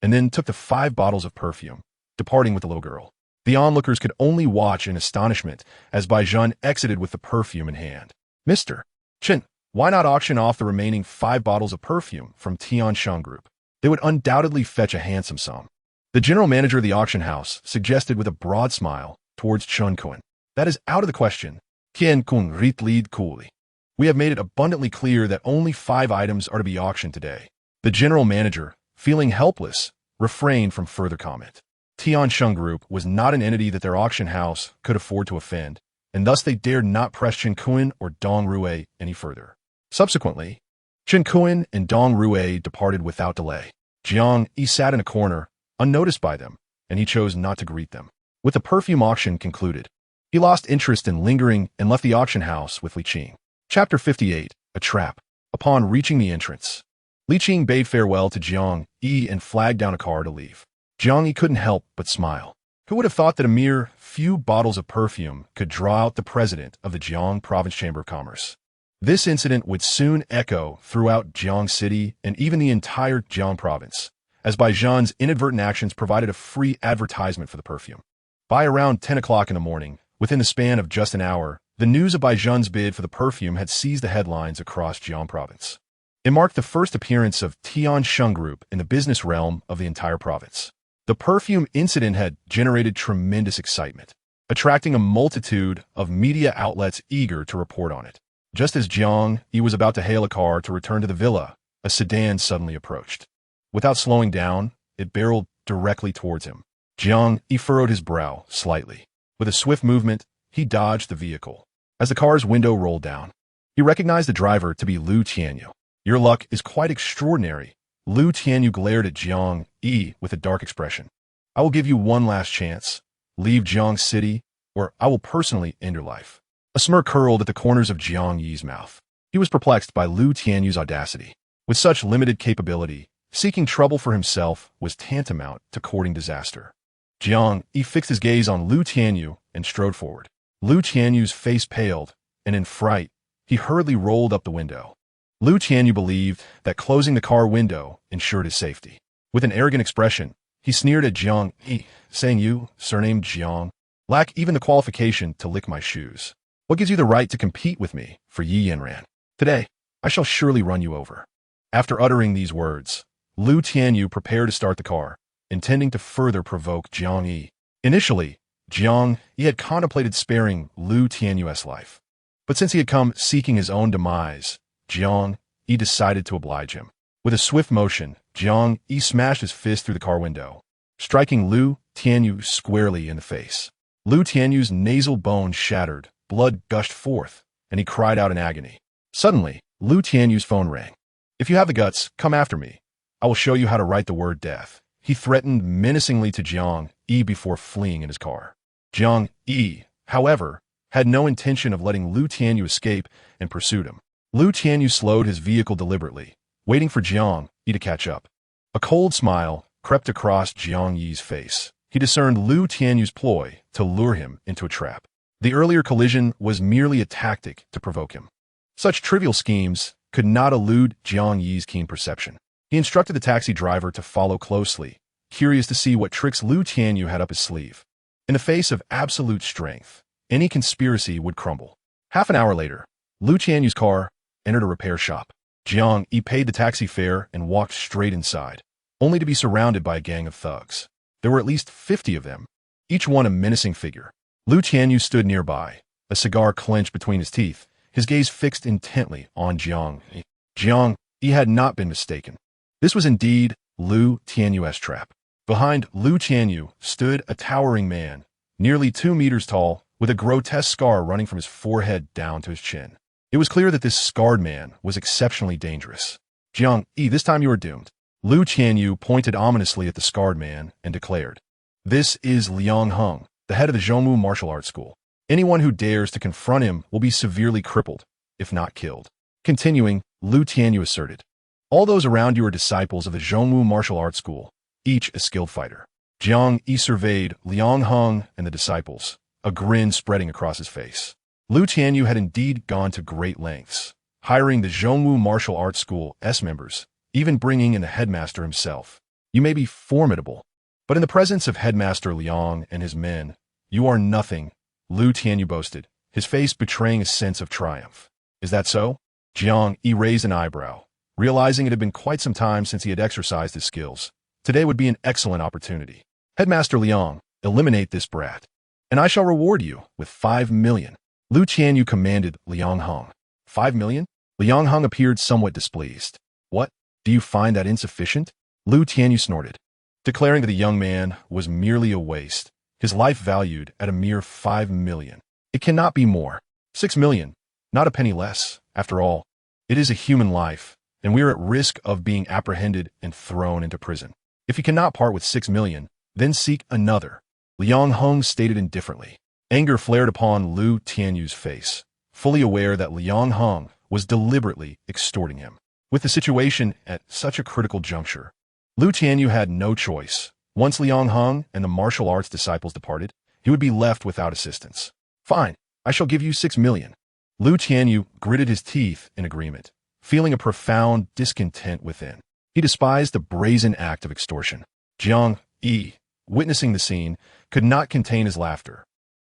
and then took the 5 bottles of perfume, departing with the little girl. The onlookers could only watch in astonishment as Bai Zhan exited with the perfume in hand. Mr. Chen, why not auction off the remaining 5 bottles of perfume from Tiansheng Group? They would undoubtedly fetch a handsome sum. The general manager of the auction house suggested with a broad smile towards Chun Kun. That is out of the question. Tian Kun rit lead coolly. We have made it abundantly clear that only 5 items are to be auctioned today. The general manager, feeling helpless, refrained from further comment. Tiansheng Group was not an entity that their auction house could afford to offend, and thus they dared not press Chen Kun or Dong Rue any further. Subsequently, Chen Kun and Dong Rue departed without delay. Jiang Yi sat in a corner, unnoticed by them, and he chose not to greet them. With the perfume auction concluded, he lost interest in lingering and left the auction house with Li Qing. Chapter 58, A Trap. Upon reaching the entrance, Li Qing bade farewell to Jiang Yi and flagged down a car to leave. Jiang Yi couldn't help but smile. Who would have thought that a mere few bottles of perfume could draw out the president of the Jiang Province Chamber of Commerce? This incident would soon echo throughout Jiang City and even the entire Jiang Province, as Bai Zhan's inadvertent actions provided a free advertisement for the perfume. By around 10 o'clock in the morning, within the span of just an hour, the news of Bai Zhan's bid for the perfume had seized the headlines across Jiang Province. It marked the first appearance of Tiansheng Group in the business realm of the entire province. The perfume incident had generated tremendous excitement, attracting a multitude of media outlets eager to report on it. Just as Jiang Yi was about to hail a car to return to the villa, a sedan suddenly approached. Without slowing down, it barreled directly towards him. Jiang Yi furrowed his brow slightly. With a swift movement, he dodged the vehicle. As the car's window rolled down, he recognized the driver to be Liu Tianyu. Your luck is quite extraordinary. Liu Tianyu glared at Jiang Yi with a dark expression. I will give you one last chance. Leave Jiang City, or I will personally end your life. A smirk curled at the corners of Jiang Yi's mouth. He was perplexed by Liu Tianyu's audacity. With such limited capability, seeking trouble for himself was tantamount to courting disaster. Jiang Yi fixed his gaze on Liu Tianyu and strode forward. Liu Tianyu's face paled, and in fright, he hurriedly rolled up the window. Liu Tianyu believed that closing the car window ensured his safety. With an arrogant expression, he sneered at Jiang Yi, saying, You, surnamed Jiang, lack even the qualification to lick my shoes. What gives you the right to compete with me for Yanran? Today, I shall surely run you over. After uttering these words, Liu Tianyu prepared to start the car, intending to further provoke Jiang Yi. Initially, Jiang Yi had contemplated sparing Liu Tianyu's life. But since he had come seeking his own demise, Jiang Yi decided to oblige him. With a swift motion, Jiang Yi smashed his fist through the car window, striking Liu Tianyu squarely in the face. Liu Tianyu's nasal bone shattered, blood gushed forth, and he cried out in agony. Suddenly, Liu Tianyu's phone rang. If you have the guts, come after me. I will show you how to write the word death, he threatened menacingly to Jiang Yi before fleeing in his car. Jiang Yi, however, had no intention of letting Liu Tianyu escape and pursued him. Liu Tianyu slowed his vehicle deliberately, waiting for Jiang Yi to catch up. A cold smile crept across Jiang Yi's face. He discerned Liu Tianyu's ploy to lure him into a trap. The earlier collision was merely a tactic to provoke him. Such trivial schemes could not elude Jiang Yi's keen perception. He instructed the taxi driver to follow closely, curious to see what tricks Liu Tianyu had up his sleeve. In the face of absolute strength, any conspiracy would crumble. Half an hour later, Liu Tianyu's car entered a repair shop. Jiang Yi paid the taxi fare and walked straight inside, only to be surrounded by a gang of thugs. There were at least 50 of them, each one a menacing figure. Liu Tianyu stood nearby, a cigar clenched between his teeth, his gaze fixed intently on Jiang Yi. Jiang Yi had not been mistaken. This was indeed Liu Tianyu's trap. Behind Liu Tianyu stood a towering man, nearly 2 meters tall, with a grotesque scar running from his forehead down to his chin. It was clear that this scarred man was exceptionally dangerous. Jiang Yi, this time you are doomed. Liu Tianyu pointed ominously at the scarred man and declared, "This is Liang Heng, the head of the Zhongwu martial arts school. Anyone who dares to confront him will be severely crippled, if not killed." Continuing, Liu Tianyu asserted, "All those around you are disciples of the Zhongwu martial arts school, each a skilled fighter." Jiang Yi surveyed Liang Heng and the disciples, a grin spreading across his face. Liu Tianyu had indeed gone to great lengths, hiring the Zhongwu martial arts school's members, even bringing in the headmaster himself. "You may be formidable, but in the presence of Headmaster Liang and his men, you are nothing," Liu Tianyu boasted, his face betraying a sense of triumph. "Is that so?" Jiang Yi raised an eyebrow, realizing it had been quite some time since he had exercised his skills. Today would be an excellent opportunity. "Headmaster Liang, eliminate this brat, and I shall reward you with 5 million. Liu Tianyu commanded Liang Heng. 5 million? Liang Heng appeared somewhat displeased. "What? Do you find that insufficient?" Liu Tianyu snorted, declaring that the young man was merely a waste, his life valued at a mere 5 million. "It cannot be more. 6 million, not a penny less. After all, it is a human life, and we are at risk of being apprehended and thrown into prison. If you cannot part with 6 million, then seek another," Liang Heng stated indifferently. Anger flared upon Liu Tianyu's face, fully aware that Liang Heng was deliberately extorting him. With the situation at such a critical juncture, Liu Tianyu had no choice. Once Liang Heng and the martial arts disciples departed, he would be left without assistance. "Fine, I shall give you 6 million. Liu Tianyu gritted his teeth in agreement, feeling a profound discontent within. He despised the brazen act of extortion. Jiang Yi, witnessing the scene, could not contain his laughter.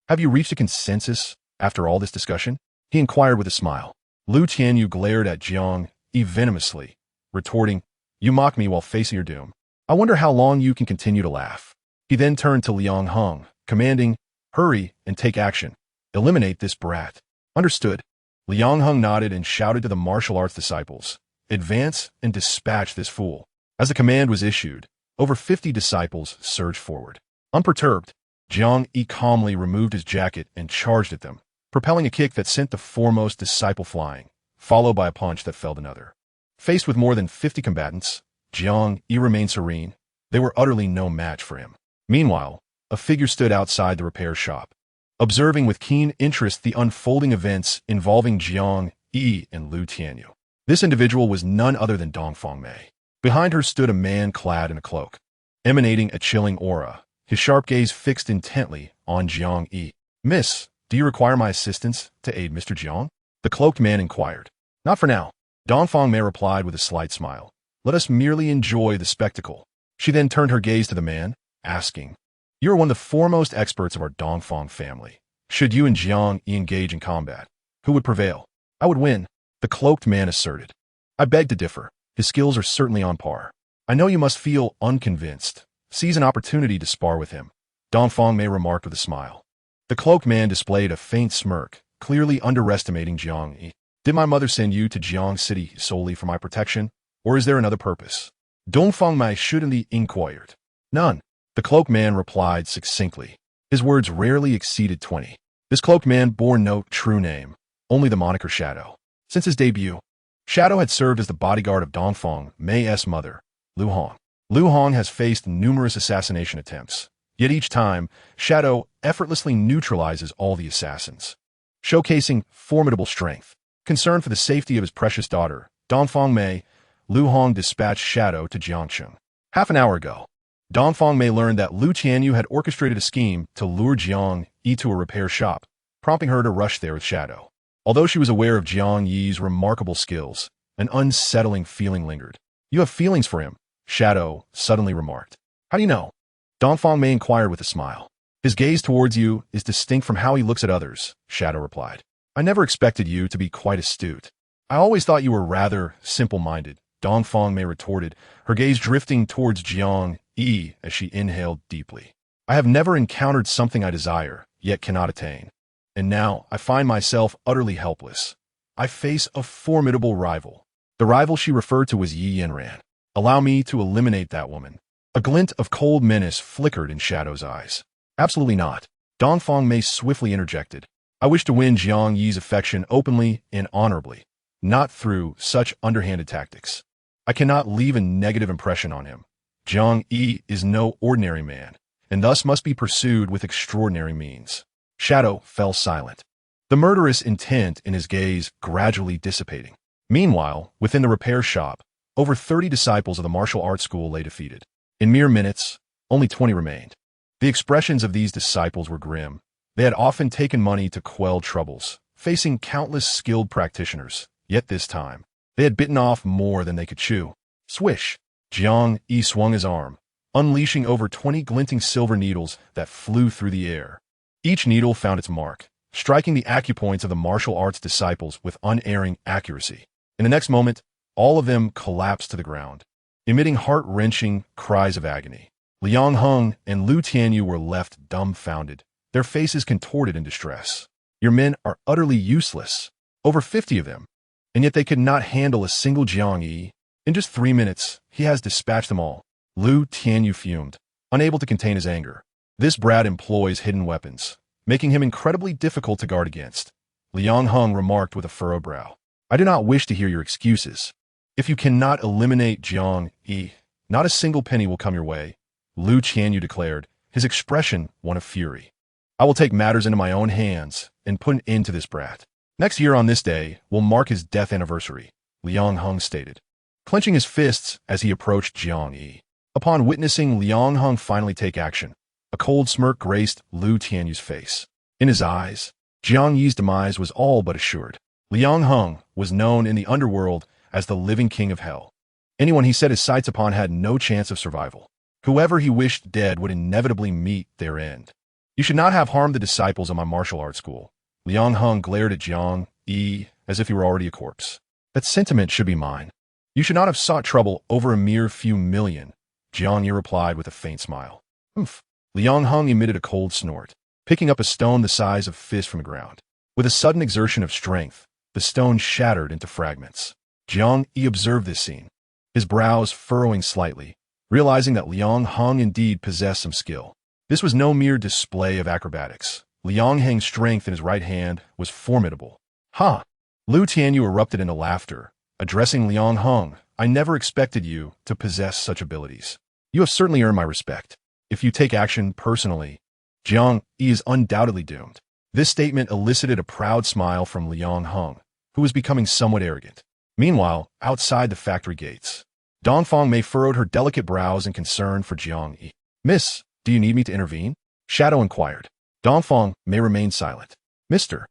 "Have you reached a consensus after all this discussion?" he inquired with a smile. Liu Tianyu glared at Jiang Yi venomously, retorting, "You mock me while facing your doom. I wonder how long you can continue to laugh." He then turned to Liang Heng, commanding, "Hurry and take action. Eliminate this brat." "Understood." Liang Heng nodded and shouted to the martial arts disciples, "Advance and dispatch this fool." As the command was issued, over 50 disciples surged forward. Unperturbed, Jiang Yi calmly removed his jacket and charged at them, propelling a kick that sent the foremost disciple flying, followed by a punch that felled another. Faced with more than 50 combatants, Jiang Yi remained serene. They were utterly no match for him. Meanwhile, a figure stood outside the repair shop, observing with keen interest the unfolding events involving Jiang Yi and Liu Tianyu. This individual was none other than Dongfang Mei. Behind her stood a man clad in a cloak, emanating a chilling aura, his sharp gaze fixed intently on Jiang Yi. "Miss, do you require my assistance to aid Mr. Jiang?" the cloaked man inquired. "Not for now," Dongfang Mei replied with a slight smile. "Let us merely enjoy the spectacle." She then turned her gaze to the man, asking, "You are one of the foremost experts of our Dongfang family. Should you and Jiang Yi engage in combat, who would prevail?" "I would win," the cloaked man asserted. "I beg to differ. His skills are certainly on par. I know you must feel unconvinced. Seize an opportunity to spar with him," Dongfang Mei remarked with a smile. The cloaked man displayed a faint smirk, clearly underestimating Jiang Yi. "Did my mother send you to Jiang City solely for my protection, or is there another purpose?" Dongfang Mei suddenly inquired. "None," the cloaked man replied succinctly. His words rarely exceeded 20. This cloaked man bore no true name, only the moniker Shadow. Since his debut, Shadow had served as the bodyguard of Dongfang Mei's mother, Lu Hong. Lu Hong has faced numerous assassination attempts, yet each time, Shadow effortlessly neutralizes all the assassins, showcasing formidable strength. Concerned for the safety of his precious daughter, Dongfang Mei, Lu Hong dispatched Shadow to Jiangcheng. Half an hour ago, Dongfang Mei learned that Lu Tianyu had orchestrated a scheme to lure Jiang Yi to a repair shop, prompting her to rush there with Shadow. Although she was aware of Jiang Yi's remarkable skills, an unsettling feeling lingered. "You have feelings for him," Shadow suddenly remarked. "How do you know?" Dongfang Mei inquired with a smile. "His gaze towards you is distinct from how he looks at others," Shadow replied. "I never expected you to be quite astute. I always thought you were rather simple-minded," Dongfang Mei retorted, her gaze drifting towards Jiang Yi as she inhaled deeply. "I have never encountered something I desire, yet cannot attain. And now I find myself utterly helpless. I face a formidable rival." The rival she referred to was Yanran. "Allow me to eliminate that woman." A glint of cold menace flickered in Shadow's eyes. "Absolutely not," Dongfang Mei swiftly interjected. "I wish to win Jiang Yi's affection openly and honorably, not through such underhanded tactics. I cannot leave a negative impression on him. Jiang Yi is no ordinary man, and thus must be pursued with extraordinary means." Shadow fell silent, the murderous intent in his gaze gradually dissipating. Meanwhile, within the repair shop, over 30 disciples of the martial arts school lay defeated. In mere minutes, only 20 remained. The expressions of these disciples were grim. They had often taken money to quell troubles, facing countless skilled practitioners, yet this time, they had bitten off more than they could chew. Swish! Jiang Yi swung his arm, unleashing over 20 glinting silver needles that flew through the air. Each needle found its mark, striking the acupoints of the martial arts disciples with unerring accuracy. In the next moment, all of them collapsed to the ground, emitting heart-wrenching cries of agony. Liang Heng and Lu Tianyu were left dumbfounded, their faces contorted in distress. "Your men are utterly useless. Over 50 of them. And yet they could not handle a single Jiang Yi. In just 3 minutes, he has dispatched them all." Lu Tianyu fumed, unable to contain his anger. "This brat employs hidden weapons, making him incredibly difficult to guard against," Liang Heng remarked with a furrowed brow. "I do not wish to hear your excuses. If you cannot eliminate Jiang Yi, not a single penny will come your way," Lu Tianyu declared, his expression one of fury. "I will take matters into my own hands and put an end to this brat. Next year on this day will mark his death anniversary," Liang Heng stated, clenching his fists as he approached Jiang Yi. Upon witnessing Liang Heng finally take action, a cold smirk graced Lu Tianyu's face. In his eyes, Jiang Yi's demise was all but assured. Liang Heng was known in the underworld as the living king of hell. Anyone he set his sights upon had no chance of survival. Whoever he wished dead would inevitably meet their end. "You should not have harmed the disciples of my martial arts school." Liang Heng glared at Jiang Yi as if he were already a corpse. "That sentiment should be mine. You should not have sought trouble over a mere few million," Jiang Yi replied with a faint smile. "Humph." Liang Heng emitted a cold snort, picking up a stone the size of a fist from the ground. With a sudden exertion of strength, the stone shattered into fragments. Jiang Yi observed this scene, his brows furrowing slightly, realizing that Liang Heng indeed possessed some skill. This was no mere display of acrobatics. Liang Heng's strength in his right hand was formidable. "Ha!" Lu Tianyu erupted into laughter, addressing Liang Heng. "I never expected you to possess such abilities. You have certainly earned my respect. If you take action personally, Jiang Yi is undoubtedly doomed." This statement elicited a proud smile from Liang Heng, who was becoming somewhat arrogant. Meanwhile, outside the factory gates, Dongfang Mei furrowed her delicate brows in concern for Jiang Yi. "Miss, do you need me to intervene?" Shadow inquired. Dongfang Mei remained silent. "Mr.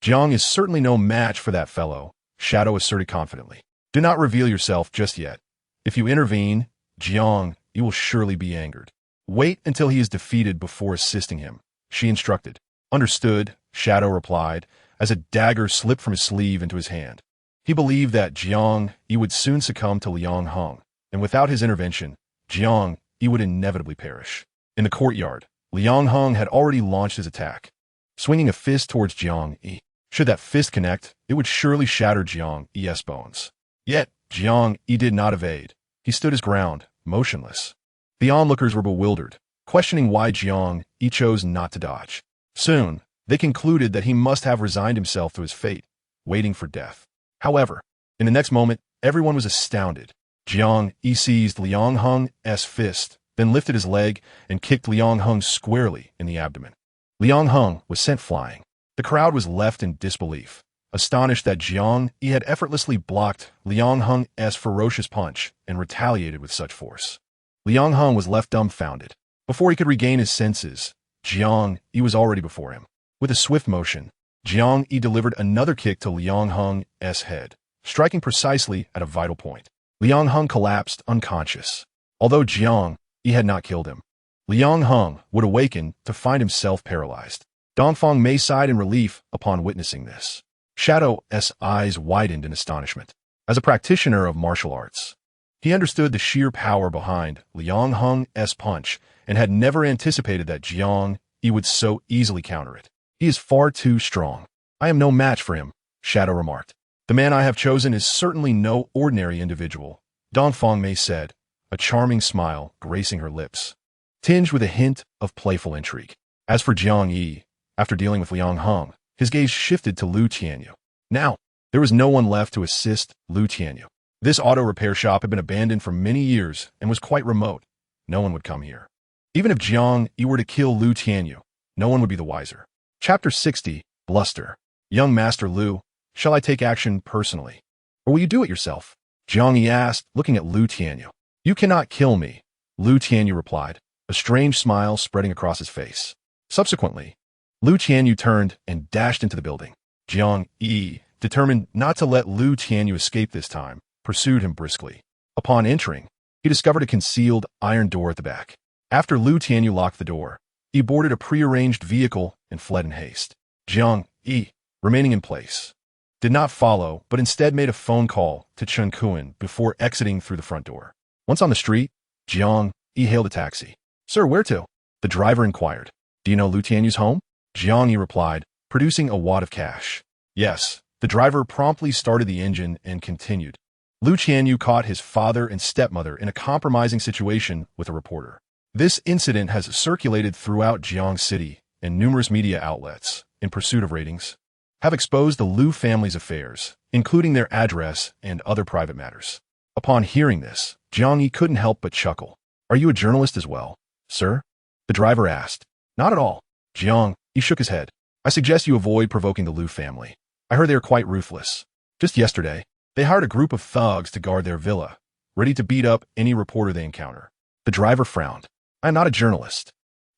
Jiang is certainly no match for that fellow," Shadow asserted confidently. "Do not reveal yourself just yet. If you intervene, Jiang Yi will surely be angered. Wait until he is defeated before assisting him," she instructed. "Understood," Shadow replied, as a dagger slipped from his sleeve into his hand. He believed that Jiang Yi would soon succumb to Liang Heng, and without his intervention, Jiang Yi would inevitably perish. In the courtyard, Liang Heng had already launched his attack, swinging a fist towards Jiang Yi. Should that fist connect, it would surely shatter Jiang Yi's bones. Yet, Jiang Yi did not evade. He stood his ground, motionless. The onlookers were bewildered, questioning why Jiang Yi chose not to dodge. Soon, they concluded that he must have resigned himself to his fate, waiting for death. However, in the next moment, everyone was astounded. Jiang Yi seized Liang Heng's fist, then lifted his leg and kicked Liang Heng squarely in the abdomen. Liang Heng was sent flying. The crowd was left in disbelief, astonished that Jiang Yi had effortlessly blocked Liang Heng's ferocious punch and retaliated with such force. Liang Heng was left dumbfounded. Before he could regain his senses, Jiang Yi was already before him. With a swift motion, Jiang Yi delivered another kick to Liang Heng's head, striking precisely at a vital point. Liang Heng collapsed unconscious. Although Jiang Yi had not killed him, Liang Heng would awaken to find himself paralyzed. Dongfang Mei sighed in relief upon witnessing this. Shadow's eyes widened in astonishment. As a practitioner of martial arts, he understood the sheer power behind Liang Heng's punch and had never anticipated that Jiang Yi would so easily counter it. He is far too strong. I am no match for him, Shadow remarked. The man I have chosen is certainly no ordinary individual, Dongfang Mei said, a charming smile gracing her lips, tinged with a hint of playful intrigue. As for Jiang Yi, after dealing with Liang Heng, his gaze shifted to Lu Tianyu. Now, there was no one left to assist Lu Tianyu. This auto repair shop had been abandoned for many years and was quite remote. No one would come here. Even if Jiang Yi were to kill Lu Tianyu, no one would be the wiser. Chapter 60, Bluster. Young Master Lu, shall I take action personally? Or will you do it yourself? Jiang Yi asked, looking at Lu Tianyu. You cannot kill me, Lu Tianyu replied, a strange smile spreading across his face. Subsequently, Lu Tianyu turned and dashed into the building. Jiang Yi, determined not to let Lu Tianyu escape this time, pursued him briskly. Upon entering, he discovered a concealed iron door at the back. After Lu Tianyu locked the door, he boarded a prearranged vehicle and fled in haste. Jiang Yi, remaining in place, did not follow, but instead made a phone call to Chen Kuan before exiting through the front door. Once on the street, Jiang Yi hailed a taxi. Sir, where to? The driver inquired. Do you know Lu Tianyu's home? Jiang Yi replied, producing a wad of cash. Yes. The driver promptly started the engine and continued. Lu Tianyu caught his father and stepmother in a compromising situation with a reporter. This incident has circulated throughout Jiang City, and numerous media outlets, in pursuit of ratings, have exposed the Lu family's affairs, including their address and other private matters. Upon hearing this, Jiang Yi couldn't help but chuckle. Are you a journalist as well, sir? The driver asked. Not at all. Jiang Yi shook his head. I suggest you avoid provoking the Lu family. I heard they are quite ruthless. Just yesterday, they hired a group of thugs to guard their villa, ready to beat up any reporter they encounter. The driver frowned. I am not a journalist.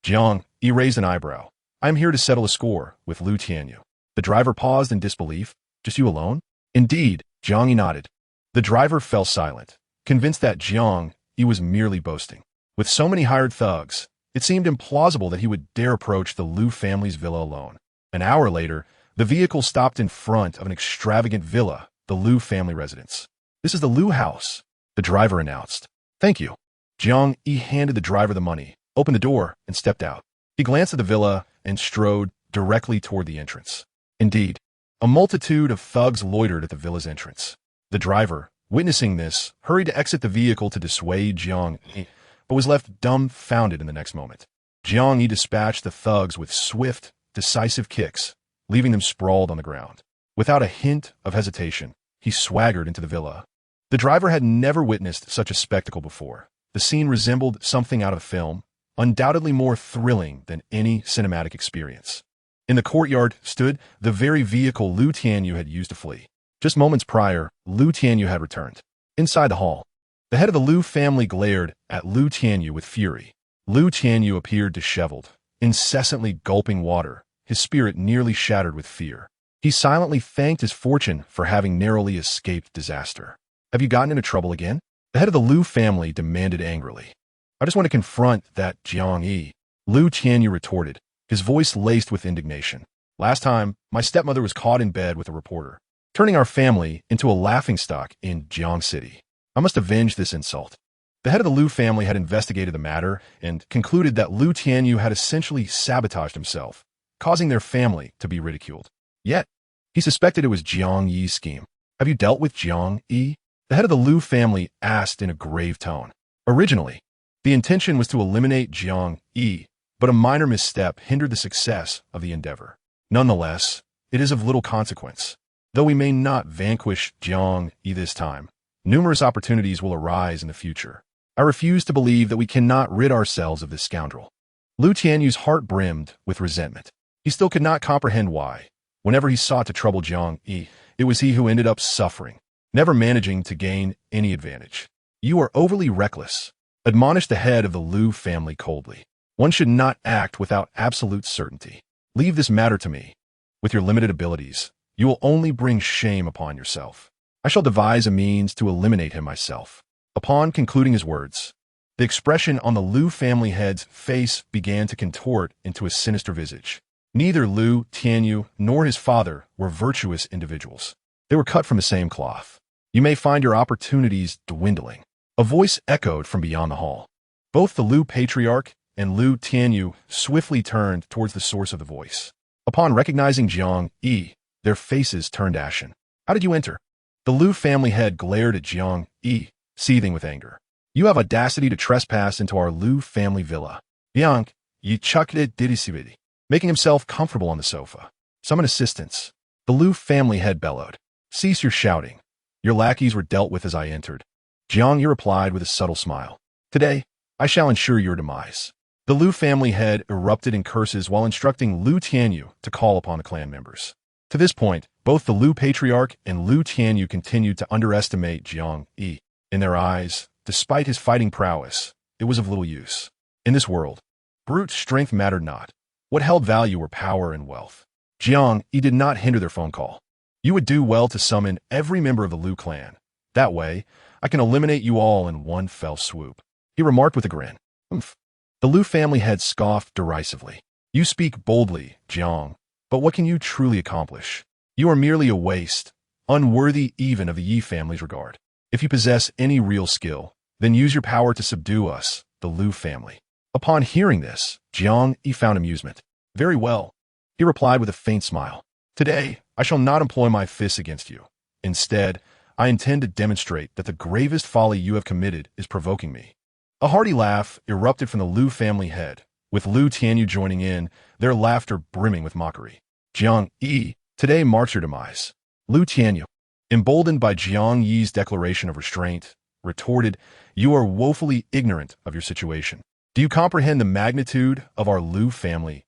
Jiang Yi raised an eyebrow. I am here to settle a score with Lu Tianyu. The driver paused in disbelief. Just you alone? Indeed, Jiang Yi nodded. The driver fell silent, convinced that Jiang Yi was merely boasting. With so many hired thugs, it seemed implausible that he would dare approach the Lu family's villa alone. An hour later, the vehicle stopped in front of an extravagant villa, the Lu family residence. This is the Lu house, the driver announced. Thank you. Jiang Yi handed the driver the money, opened the door, and stepped out. He glanced at the villa and strode directly toward the entrance. Indeed, a multitude of thugs loitered at the villa's entrance. The driver, witnessing this, hurried to exit the vehicle to dissuade Jiang Yi, but was left dumbfounded in the next moment. Jiang Yi dispatched the thugs with swift, decisive kicks, leaving them sprawled on the ground. Without a hint of hesitation, he swaggered into the villa. The driver had never witnessed such a spectacle before. The scene resembled something out of a film, undoubtedly more thrilling than any cinematic experience. In the courtyard stood the very vehicle Lu Tianyu had used to flee. Just moments prior, Lu Tianyu had returned. Inside the hall, the head of the Lu family glared at Lu Tianyu with fury. Lu Tianyu appeared disheveled, incessantly gulping water, his spirit nearly shattered with fear. He silently thanked his fortune for having narrowly escaped disaster. Have you gotten into trouble again? The head of the Lu family demanded angrily. I just want to confront that Jiang Yi, Lu Tianyu retorted, his voice laced with indignation. Last time, my stepmother was caught in bed with a reporter, turning our family into a laughingstock in Jiang City. I must avenge this insult. The head of the Lu family had investigated the matter and concluded that Lu Tianyu had essentially sabotaged himself, causing their family to be ridiculed. Yet, he suspected it was Jiang Yi's scheme. Have you dealt with Jiang Yi? The head of the Lu family asked in a grave tone. Originally, the intention was to eliminate Jiang Yi, but a minor misstep hindered the success of the endeavor. Nonetheless, it is of little consequence. Though we may not vanquish Jiang Yi this time, Numerous opportunities will arise in the future. I refuse to believe that we cannot rid ourselves of this scoundrel. Lu Tianyu's heart brimmed with resentment. He still could not comprehend why. Whenever he sought to trouble Jiang Yi, it was he who ended up suffering, never managing to gain any advantage. You are overly reckless, admonished the head of the Lu family coldly. One should not act without absolute certainty. Leave this matter to me. With your limited abilities, you will only bring shame upon yourself. I shall devise a means to eliminate him myself. Upon concluding his words, the expression on the Lu family head's face began to contort into a sinister visage. Neither Lu Tianyu nor his father were virtuous individuals. They were cut from the same cloth. You may find your opportunities dwindling. A voice echoed from beyond the hall. Both the Lu patriarch and Lu Tianyu swiftly turned towards the source of the voice. Upon recognizing Jiang Yi, their faces turned ashen. How did you enter? The Lu family head glared at Jiang Yi, seething with anger. You have audacity to trespass into our Lu family villa. Jiang Yi chucked it didisivity, making himself comfortable on the sofa. Summon assistance. The Lu family head bellowed. Cease your shouting. Your lackeys were dealt with as I entered. Jiang Yi replied with a subtle smile. Today, I shall ensure your demise. The Lu family head erupted in curses while instructing Lu Tianyu to call upon the clan members. To this point, both the Lu patriarch and Lu Tianyu continued to underestimate Jiang Yi. In their eyes, despite his fighting prowess, it was of little use. In this world, brute strength mattered not. What held value were power and wealth. Jiang Yi did not hinder their phone call. You would do well to summon every member of the Lu clan. That way, I can eliminate you all in one fell swoop. He remarked with a grin. Oomph. The Lu family head scoffed derisively. You speak boldly, Jiang, but what can you truly accomplish? You are merely a waste, unworthy even of the Yi family's regard. If you possess any real skill, then use your power to subdue us, the Lu family. Upon hearing this, Jiang Yi found amusement. Very well, he replied with a faint smile. Today, I shall not employ my fists against you. Instead, I intend to demonstrate that the gravest folly you have committed is provoking me. A hearty laugh erupted from the Lu family head, with Lu Tianyu joining in, their laughter brimming with mockery. Jiang Yi, today marks your demise. Lu Tianyu, emboldened by Jiang Yi's declaration of restraint, retorted, You are woefully ignorant of your situation. Do you comprehend the magnitude of our Lu family's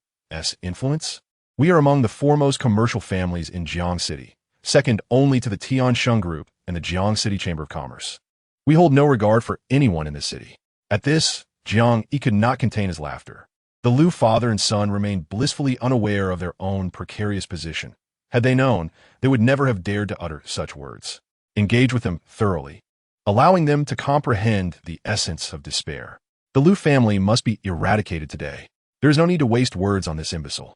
influence? We are among the foremost commercial families in Jiang City, second only to the Tiansheng Group and the Jiang City Chamber of Commerce. We hold no regard for anyone in this city. At this, Jiang Yi could not contain his laughter. The Lu father and son remained blissfully unaware of their own precarious position. Had they known, they would never have dared to utter such words. Engage with them thoroughly, allowing them to comprehend the essence of despair. The Lu family must be eradicated today. There is no need to waste words on this imbecile.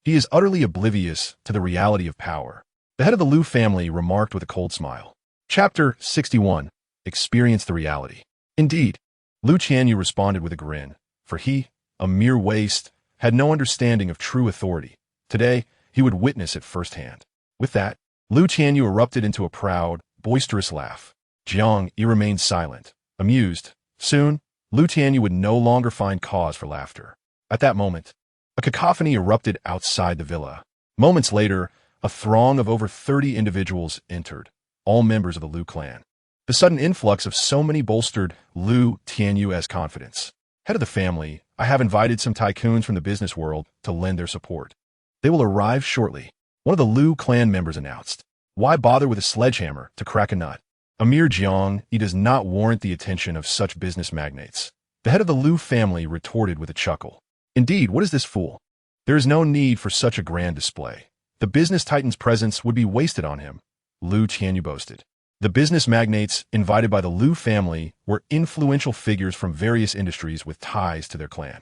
He is utterly oblivious to the reality of power. The head of the Lu family remarked with a cold smile. Chapter 61. Experience the reality. Indeed, Lu Tianyu responded with a grin, for he, a mere waste, had no understanding of true authority. Today, he would witness it firsthand. With that, Lu Tianyu erupted into a proud, boisterous laugh. Jiang Yi remained silent, amused. Soon, Lu Tianyu would no longer find cause for laughter. At that moment, a cacophony erupted outside the villa. Moments later, a throng of over 30 individuals entered, all members of the Lu clan. The sudden influx of so many bolstered Lu Tianyu's confidence. Head of the family, I have invited some tycoons from the business world to lend their support. They will arrive shortly, one of the Lu clan members announced. Why bother with a sledgehammer to crack a nut? A mere Jiang Yi does not warrant the attention of such business magnates. The head of the Lu family retorted with a chuckle. Indeed, what is this fool? There is no need for such a grand display. The business titan's presence would be wasted on him, Lu Tianyu boasted. The business magnates invited by the Lu family were influential figures from various industries with ties to their clan.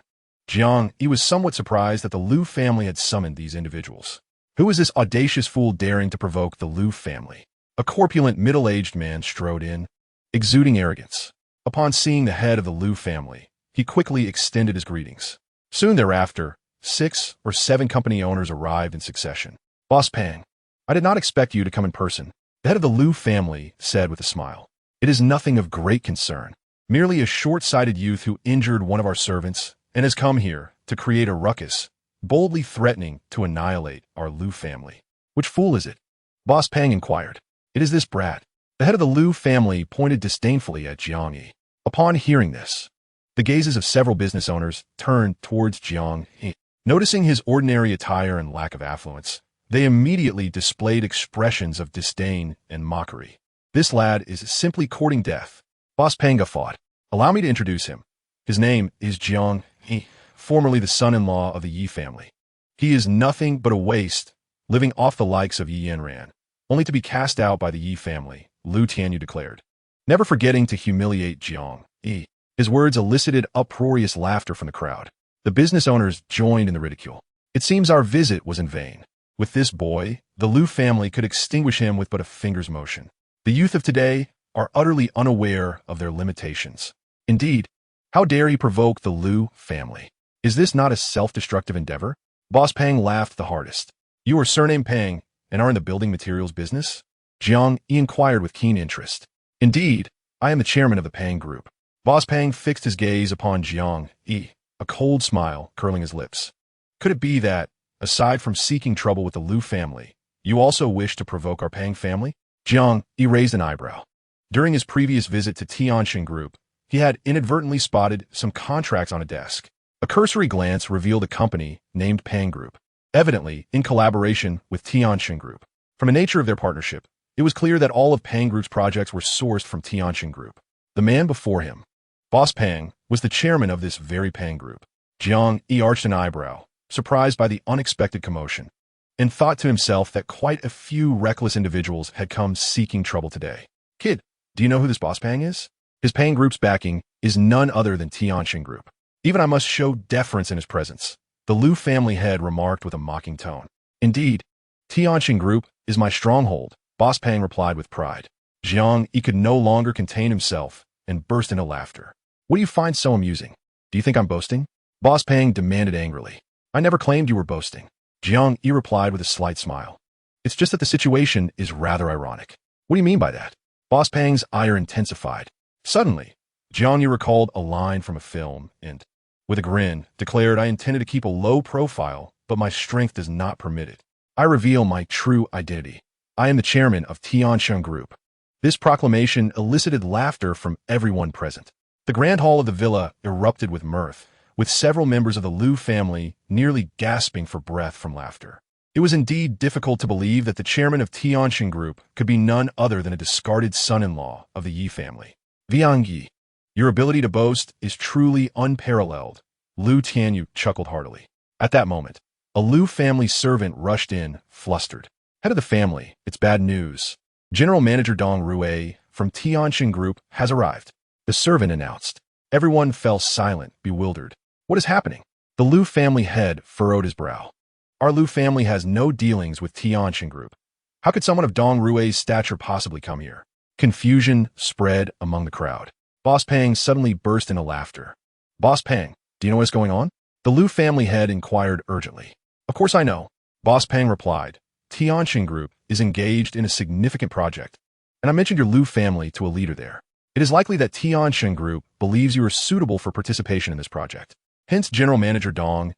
Jiang Yi was somewhat surprised that the Lu family had summoned these individuals. Who was this audacious fool daring to provoke the Lu family? A corpulent middle-aged man strode in, exuding arrogance. Upon seeing the head of the Lu family, he quickly extended his greetings. Soon thereafter, 6 or 7 company owners arrived in succession. Boss Pang, I did not expect you to come in person. The head of the Lu family said with a smile. It is nothing of great concern. Merely a short-sighted youth who injured one of our servants and has come here to create a ruckus, boldly threatening to annihilate our Lu family. Which fool is it? Boss Pang inquired. It is this brat. The The head of the Liu family pointed disdainfully at Jiang Yi. Upon hearing this, the gazes of several business owners turned towards Jiang Yi. Noticing his ordinary attire and lack of affluence, they immediately displayed expressions of disdain and mockery. This lad is simply courting death. Boss Peng guffawed. Allow me to introduce him. His name is Jiang Yi, formerly the son-in-law of the Yi family. He is nothing but a waste, living off the likes of Yanran, only to be cast out by the Yi family, Liu Tianyu declared, never forgetting to humiliate Jiang Yi. His words elicited uproarious laughter from the crowd. The business owners joined in the ridicule. It seems our visit was in vain. With this boy, the Liu family could extinguish him with but a finger's motion. The youth of today are utterly unaware of their limitations. Indeed, how dare he provoke the Liu family? Is this not a self-destructive endeavor? Boss Peng laughed the hardest. You are surnamed Peng and are in the building materials business? Jiang Yi inquired with keen interest. Indeed, I am the chairman of the Peng Group. Boss Peng fixed his gaze upon Jiang Yi, a cold smile curling his lips. Could it be that, aside from seeking trouble with the Liu family, you also wish to provoke our Peng family? Jiang Yi raised an eyebrow. During his previous visit to Tianxin Group, he had inadvertently spotted some contracts on a desk. A cursory glance revealed a company named Peng Group, evidently in collaboration with Tianxin Group. From the nature of their partnership, it was clear that all of Peng Group's projects were sourced from Tianxin Group. The man before him, Boss Peng, was the chairman of this very Peng Group. Jiang Yi arched an eyebrow, surprised by the unexpected commotion, and thought to himself that quite a few reckless individuals had come seeking trouble today. Kid, do you know who this Boss Peng is? His Peng Group's backing is none other than Tianxin Group. Even I must show deference in his presence, the Liu family head remarked with a mocking tone. Indeed, Tianxin Group is my stronghold, Boss Peng replied with pride. Jiang Yi could no longer contain himself and burst into laughter. What do you find so amusing? Do you think I'm boasting? Boss Peng demanded angrily. I never claimed you were boasting. Jiang Yi replied with a slight smile. It's just that the situation is rather ironic. What do you mean by that? Boss Peng's ire intensified. Suddenly, Jiang Yi recalled a line from a film and, with a grin, declared I intended to keep a low profile, but my strength does not permit it. I reveal my true identity. I am the chairman of Tianxin Group. This proclamation elicited laughter from everyone present. The grand hall of the villa erupted with mirth, with several members of the Liu family nearly gasping for breath from laughter. It was indeed difficult to believe that the chairman of Tianxin Group could be none other than a discarded son-in-law of the Yi family. Jiang Yi, your ability to boast is truly unparalleled, Liu Tianyu chuckled heartily. At that moment, a Liu family servant rushed in, flustered. Head of the family, it's bad news. General Manager Dong Rui from Tianxin Group has arrived. The servant announced. Everyone fell silent, bewildered. What is happening? The Liu family head furrowed his brow. Our Liu family has no dealings with Tianxin Group. How could someone of Dong Rui's stature possibly come here? Confusion spread among the crowd. Boss Peng suddenly burst into laughter. Boss Peng, do you know what's going on? The Liu family head inquired urgently. Of course I know. Boss Peng replied. Tianxin Group is engaged in a significant project, and I mentioned your Liu family to a leader there. It is likely that Tianxin Group believes you are suitable for participation in this project. Hence General Manager Dong's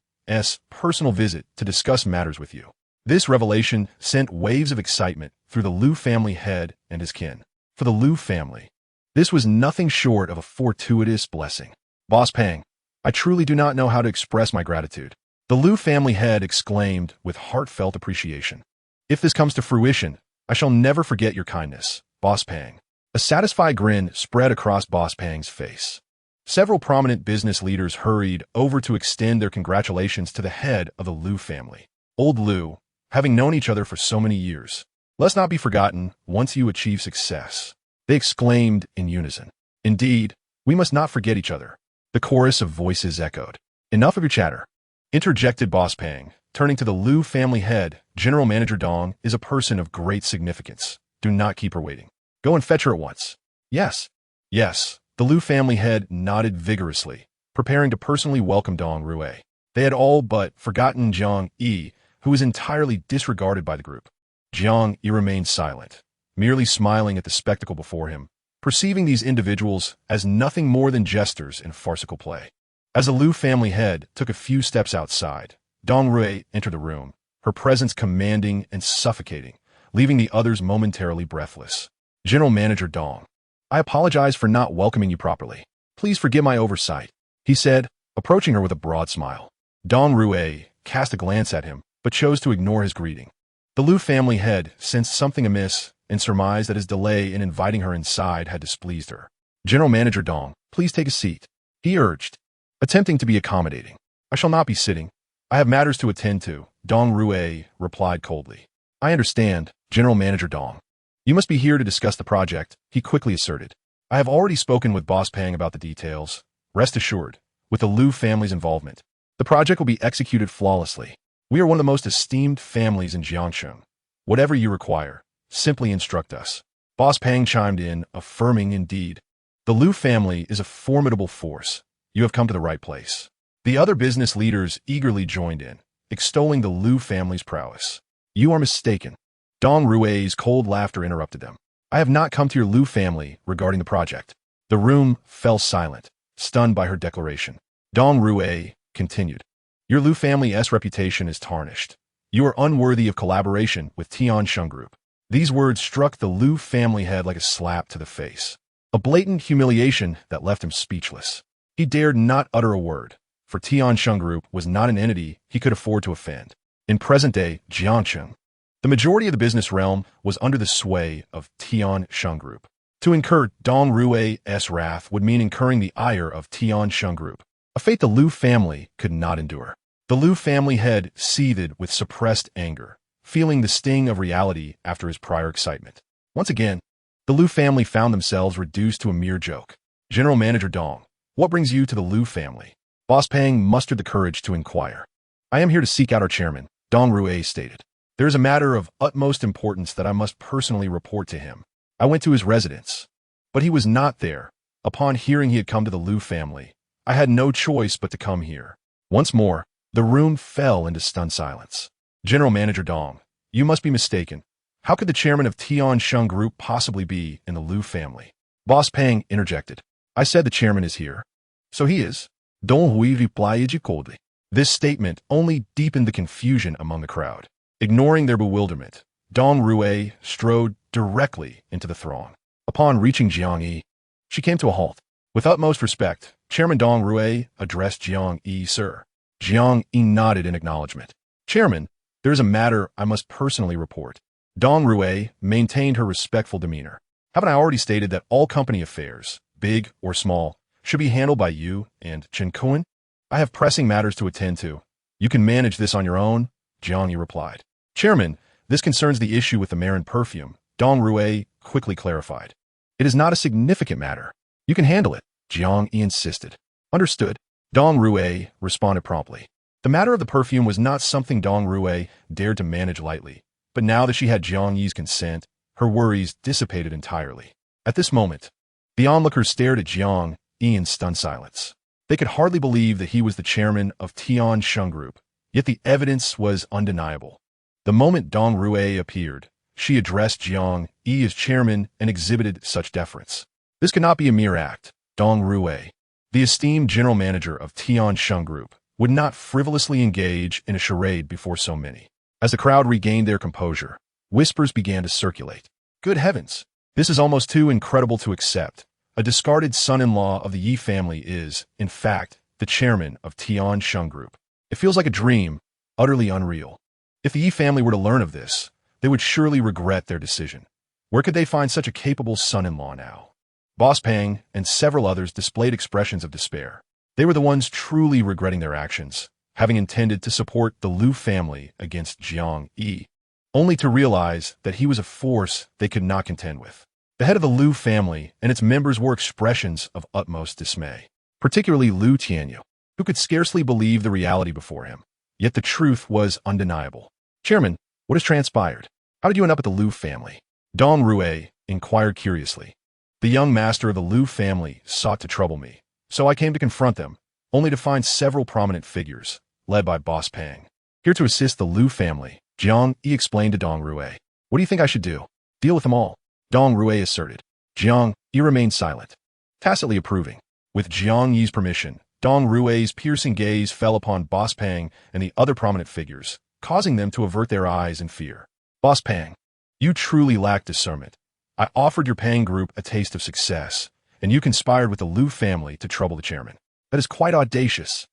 personal visit to discuss matters with you. This revelation sent waves of excitement through the Liu family head and his kin. For the Liu family, this was nothing short of a fortuitous blessing. Boss Peng, I truly do not know how to express my gratitude. The Liu family head exclaimed with heartfelt appreciation. If this comes to fruition, I shall never forget your kindness, Boss Peng. A satisfied grin spread across Boss Peng's face. Several prominent business leaders hurried over to extend their congratulations to the head of the Liu family. Old Liu, having known each other for so many years, let's not be forgotten once you achieve success. They exclaimed in unison. Indeed, we must not forget each other. The chorus of voices echoed. Enough of your chatter, interjected Boss Peng. Turning to the Liu family head, General Manager Dong is a person of great significance. Do not keep her waiting. Go and fetch her at once. Yes. Yes. The Liu family head nodded vigorously, preparing to personally welcome Dong Rui. They had all but forgotten Jiang Yi, who was entirely disregarded by the group. Jiang Yi remained silent, merely smiling at the spectacle before him, perceiving these individuals as nothing more than jesters in farcical play. As the Liu family head took a few steps outside, Dong Rui entered the room, her presence commanding and suffocating, leaving the others momentarily breathless. General Manager Dong, I apologize for not welcoming you properly. Please forgive my oversight, he said, approaching her with a broad smile. Dong Rue cast a glance at him, but chose to ignore his greeting. The Liu family head sensed something amiss and surmised that his delay in inviting her inside had displeased her. General Manager Dong, please take a seat, he urged, attempting to be accommodating. I shall not be sitting. I have matters to attend to, Dong Rue replied coldly. I understand, General Manager Dong. You must be here to discuss the project, he quickly asserted. I have already spoken with Boss Pang about the details. Rest assured, with the Liu family's involvement, the project will be executed flawlessly. We are one of the most esteemed families in Jiangsheng. Whatever you require, simply instruct us. Boss Pang chimed in, affirming indeed. The Liu family is a formidable force. You have come to the right place. The other business leaders eagerly joined in, extolling the Liu family's prowess. You are mistaken. Dong Rue's cold laughter interrupted them. I have not come to your Liu family regarding the project. The room fell silent, stunned by her declaration. Dong Rue continued. Your Liu family's reputation is tarnished. You are unworthy of collaboration with Tiansheng Group. These words struck the Liu family head like a slap to the face. A blatant humiliation that left him speechless. He dared not utter a word, for Tiansheng Group was not an entity he could afford to offend. In present-day Jiangsheng, the majority of the business realm was under the sway of Tiansheng Group. To incur Dong Rue's wrath would mean incurring the ire of Tiansheng Group, a fate the Liu family could not endure. The Liu family head seethed with suppressed anger, feeling the sting of reality after his prior excitement. Once again, the Liu family found themselves reduced to a mere joke. General Manager Dong, what brings you to the Liu family? Boss Pang mustered the courage to inquire. I am here to seek out our chairman, Dong Rue stated. There is a matter of utmost importance that I must personally report to him. I went to his residence, but he was not there. Upon hearing he had come to the Liu family, I had no choice but to come here. Once more, the room fell into stunned silence. General Manager Dong, you must be mistaken. How could the chairman of Tiansheng Group possibly be in the Liu family? Boss Pang interjected. I said the chairman is here. So he is. Dong Hui replied coldly. This statement only deepened the confusion among the crowd. Ignoring their bewilderment, Dong Rue strode directly into the throng. Upon reaching Jiang Yi, she came to a halt. With utmost respect, Chairman Dong Rue addressed Jiang Yi, sir. Jiang Yi nodded in acknowledgement. Chairman, there is a matter I must personally report. Dong Rue maintained her respectful demeanor. Haven't I already stated that all company affairs, big or small, should be handled by you and Chen Kuan? I have pressing matters to attend to. You can manage this on your own, Jiang Yi replied. Chairman, this concerns the issue with the Marin perfume, Dong Rue quickly clarified. It is not a significant matter. You can handle it, Jiang Yi insisted. Understood. Dong Rue responded promptly. The matter of the perfume was not something Dong Rue dared to manage lightly, but now that she had Jiang Yi's consent, her worries dissipated entirely. At this moment, the onlookers stared at Jiang Yi in stunned silence. They could hardly believe that he was the chairman of Tiansheng Group, yet the evidence was undeniable. The moment Dong Rue appeared, she addressed Jiang Yi as chairman and exhibited such deference. This could not be a mere act. Dong Rue, the esteemed general manager of Tiansheng Group, would not frivolously engage in a charade before so many. As the crowd regained their composure, whispers began to circulate. Good heavens! This is almost too incredible to accept. A discarded son-in-law of the Yi family is, in fact, the chairman of Tiansheng Group. It feels like a dream, utterly unreal. If the Yi family were to learn of this, they would surely regret their decision. Where could they find such a capable son-in-law now? Boss Pang and several others displayed expressions of despair. They were the ones truly regretting their actions, having intended to support the Liu family against Jiang Yi, only to realize that he was a force they could not contend with. The head of the Liu family and its members wore expressions of utmost dismay, particularly Liu Tianyu, who could scarcely believe the reality before him. Yet the truth was undeniable. Chairman, what has transpired? How did you end up at the Liu family? Dong Rue inquired curiously. The young master of the Liu family sought to trouble me, so I came to confront them, only to find several prominent figures, led by Boss Pang. Here to assist the Liu family, Jiang Yi explained to Dong Rue. What do you think I should do? Deal with them all, Dong Rue asserted. Jiang Yi remained silent, tacitly approving. With Jiang Yi's permission, Dong Rue's piercing gaze fell upon Boss Pang and the other prominent figures, causing them to avert their eyes in fear. Boss Pang, you truly lack discernment. I offered your Pang Group a taste of success, and you conspired with the Liu family to trouble the chairman. That is quite audacious.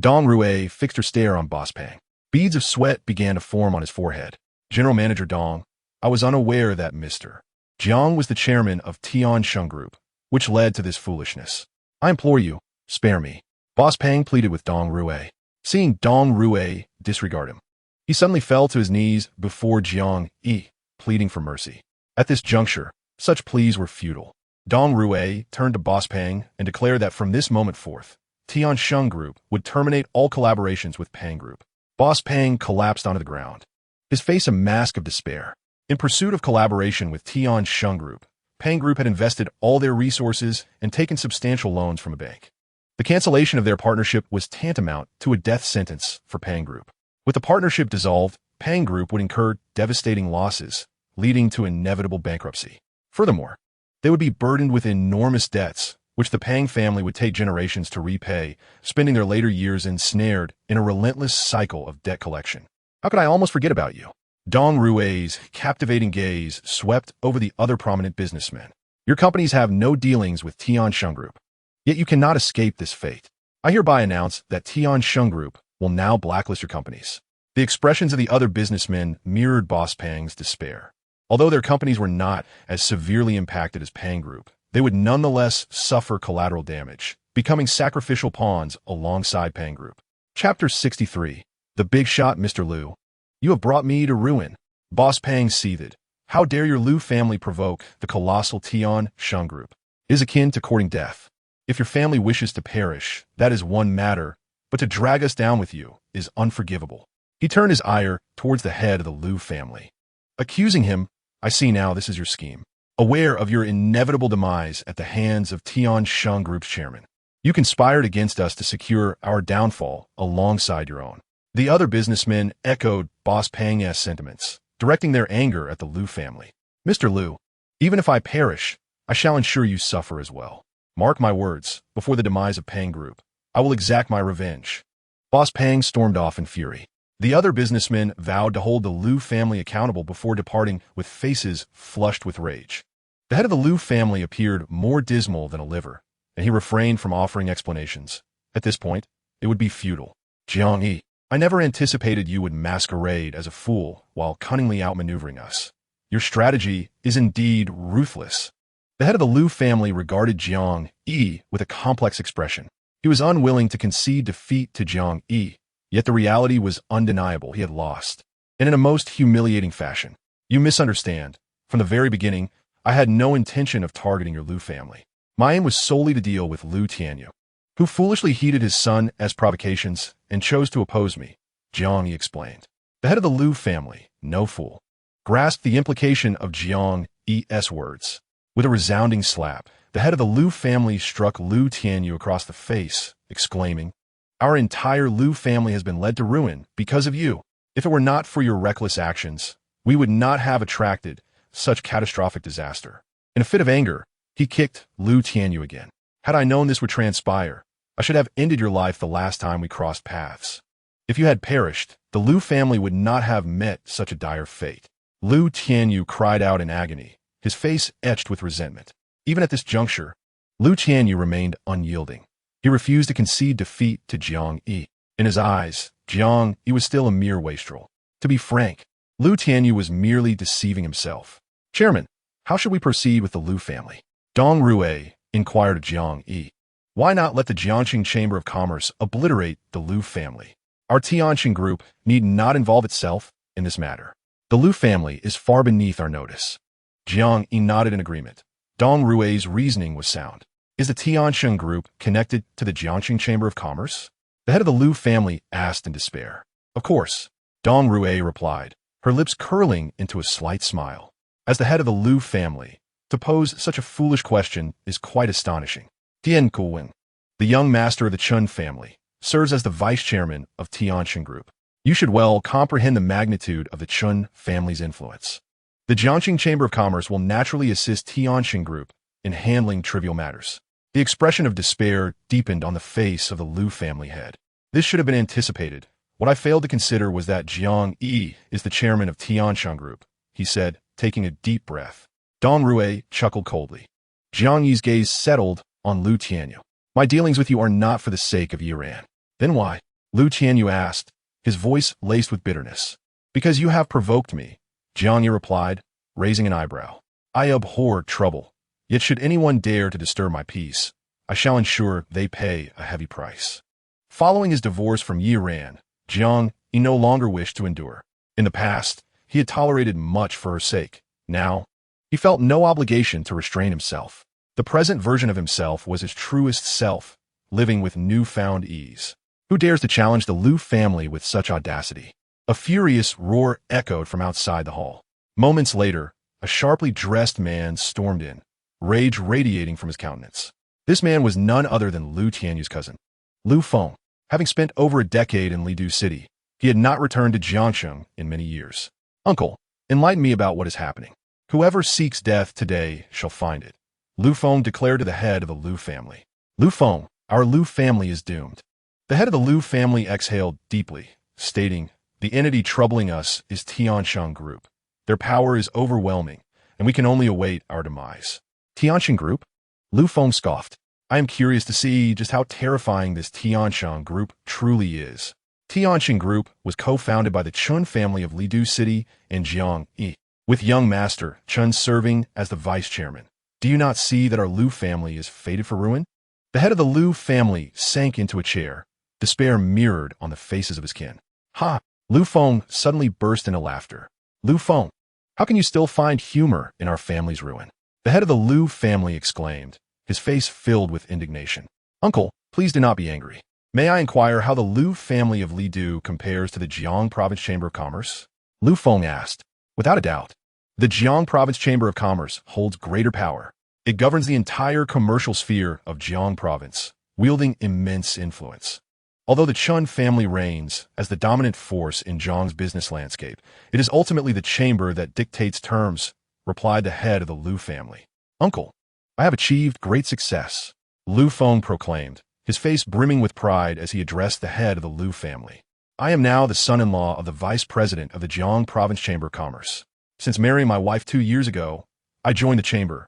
Dong Rui fixed her stare on Boss Pang. Beads of sweat began to form on his forehead. General Manager Dong, I was unaware that Mr. Jiang was the chairman of Tiansheng Group, which led to this foolishness. I implore you, spare me. Boss Pang pleaded with Dong Rui. Seeing Dong Rui disregard him, he suddenly fell to his knees before Jiang Yi, pleading for mercy. At this juncture, such pleas were futile. Dong Rui turned to Boss Pang and declared that from this moment forth, Tiansheng Group would terminate all collaborations with Pang Group. Boss Pang collapsed onto the ground, his face a mask of despair. In pursuit of collaboration with Tiansheng Group, Pang Group had invested all their resources and taken substantial loans from a bank. The cancellation of their partnership was tantamount to a death sentence for Pang Group. With the partnership dissolved, Pang Group would incur devastating losses, leading to inevitable bankruptcy. Furthermore, they would be burdened with enormous debts, which the Pang family would take generations to repay, spending their later years ensnared in a relentless cycle of debt collection. How could I almost forget about you? Dong Rui's captivating gaze swept over the other prominent businessmen. Your companies have no dealings with Tiansheng Group, yet you cannot escape this fate. I hereby announce that Tiansheng Group will now blacklist your companies. The expressions of the other businessmen mirrored Boss Pang's despair. Although their companies were not as severely impacted as Pang Group, they would nonetheless suffer collateral damage, becoming sacrificial pawns alongside Pang Group. Chapter 63. The Big Shot Mr. Liu. You have brought me to ruin. Boss Pang seethed. How dare your Liu family provoke the colossal Tiansheng Group? It is akin to courting death. If your family wishes to perish, that is one matter, but to drag us down with you is unforgivable. He turned his ire towards the head of the Liu family, accusing him. I see now this is your scheme. Aware of your inevitable demise at the hands of Tiansheng Group's chairman, you conspired against us to secure our downfall alongside your own. The other businessmen echoed Boss Pang's sentiments, directing their anger at the Liu family. Mr. Liu, even if I perish, I shall ensure you suffer as well. Mark my words, before the demise of Pang Group, I will exact my revenge. Boss Pang stormed off in fury. The other businessmen vowed to hold the Liu family accountable before departing with faces flushed with rage. The head of the Liu family appeared more dismal than a liver, and he refrained from offering explanations. At this point, it would be futile. Jiang Yi, I never anticipated you would masquerade as a fool while cunningly outmaneuvering us. Your strategy is indeed ruthless. The head of the Liu family regarded Jiang Yi with a complex expression. He was unwilling to concede defeat to Jiang Yi, yet the reality was undeniable. He had lost, and in a most humiliating fashion. You misunderstand. From the very beginning, I had no intention of targeting your Liu family. My aim was solely to deal with Liu Tianyu, who foolishly heeded his son as provocations and chose to oppose me, Jiang Yi explained. The head of the Liu family, no fool, grasped the implication of Jiang Yi's words. With a resounding slap, the head of the Liu family struck Liu Tianyu across the face, exclaiming, Our entire Liu family has been led to ruin because of you. If it were not for your reckless actions, we would not have attracted such catastrophic disaster. In a fit of anger, he kicked Liu Tianyu again. Had I known this would transpire, I should have ended your life the last time we crossed paths. If you had perished, the Liu family would not have met such a dire fate. Liu Tianyu cried out in agony, his face etched with resentment. Even at this juncture, Liu Tianyu remained unyielding. He refused to concede defeat to Jiang Yi. In his eyes, Jiang Yi was still a mere wastrel. To be frank, Liu Tianyu was merely deceiving himself. Chairman, how should we proceed with the Liu family? Dong Rui inquired of Jiang Yi. Why not let the Jiangxing Chamber of Commerce obliterate the Liu family? Our Tianxing Group need not involve itself in this matter. The Liu family is far beneath our notice. Jiang Yi nodded in agreement. Dong Rui's reasoning was sound. Is the Tianxing Group connected to the Jiangxing Chamber of Commerce? The head of the Liu family asked in despair. Of course, Dong Rui replied, her lips curling into a slight smile. As the head of the Liu family, to pose such a foolish question is quite astonishing. Tian Kuwen, the young master of the Chun family, serves as the vice chairman of Tianxing Group. You should well comprehend the magnitude of the Chun family's influence. The Jiangxing Chamber of Commerce will naturally assist Tianxing Group in handling trivial matters. The expression of despair deepened on the face of the Liu family head. This should have been anticipated. What I failed to consider was that Jiang Yi is the chairman of Tianxing Group, he said, taking a deep breath. Dong Rui chuckled coldly. Jiang Yi's gaze settled on Lu Tianyu. My dealings with you are not for the sake of Yanran. Then why? Lu Tianyu asked, his voice laced with bitterness. Because you have provoked me, Jiang Yi replied, raising an eyebrow. I abhor trouble, yet should anyone dare to disturb my peace, I shall ensure they pay a heavy price. Following his divorce from Yanran, Jiang Yi no longer wished to endure. In the past, he had tolerated much for her sake. Now, he felt no obligation to restrain himself. The present version of himself was his truest self, living with newfound ease. Who dares to challenge the Lu family with such audacity? A furious roar echoed from outside the hall. Moments later, a sharply dressed man stormed in, rage radiating from his countenance. This man was none other than Lu Tianyu's cousin, Lu Feng. Having spent over a decade in Lidu City, he had not returned to Jiangsheng in many years. Uncle, enlighten me about what is happening. Whoever seeks death today shall find it, Lu Feng declared to the head of the Lu family. Lu Feng, our Lu family is doomed. The head of the Lu family exhaled deeply, stating, the entity troubling us is Tiansheng Group. Their power is overwhelming, and we can only await our demise. Tiansheng Group? Lu Feng scoffed. I am curious to see just how terrifying this Tiansheng Group truly is. Tiansheng Group was co-founded by the Chun family of Lidu City and Jiang Yi, with young master Chun serving as the vice chairman. Do you not see that our Lu family is fated for ruin? The head of the Lu family sank into a chair, despair mirrored on the faces of his kin. Ha! Lu Feng suddenly burst into laughter. Lu Feng, how can you still find humor in our family's ruin? The head of the Lu family exclaimed, his face filled with indignation. Uncle, please do not be angry. May I inquire how the Lu family of Lidu compares to the Jiang Province Chamber of Commerce? Lu Feng asked. Without a doubt, the Jiang Province Chamber of Commerce holds greater power. It governs the entire commercial sphere of Jiang Province, wielding immense influence. Although the Chun family reigns as the dominant force in Jiang's business landscape, it is ultimately the chamber that dictates terms, replied the head of the Lu family. Uncle, I have achieved great success, Lu Feng proclaimed, his face brimming with pride as he addressed the head of the Lu family. I am now the son-in-law of the vice president of the Jiang Province Chamber of Commerce. Since marrying my wife 2 years ago, I joined the chamber,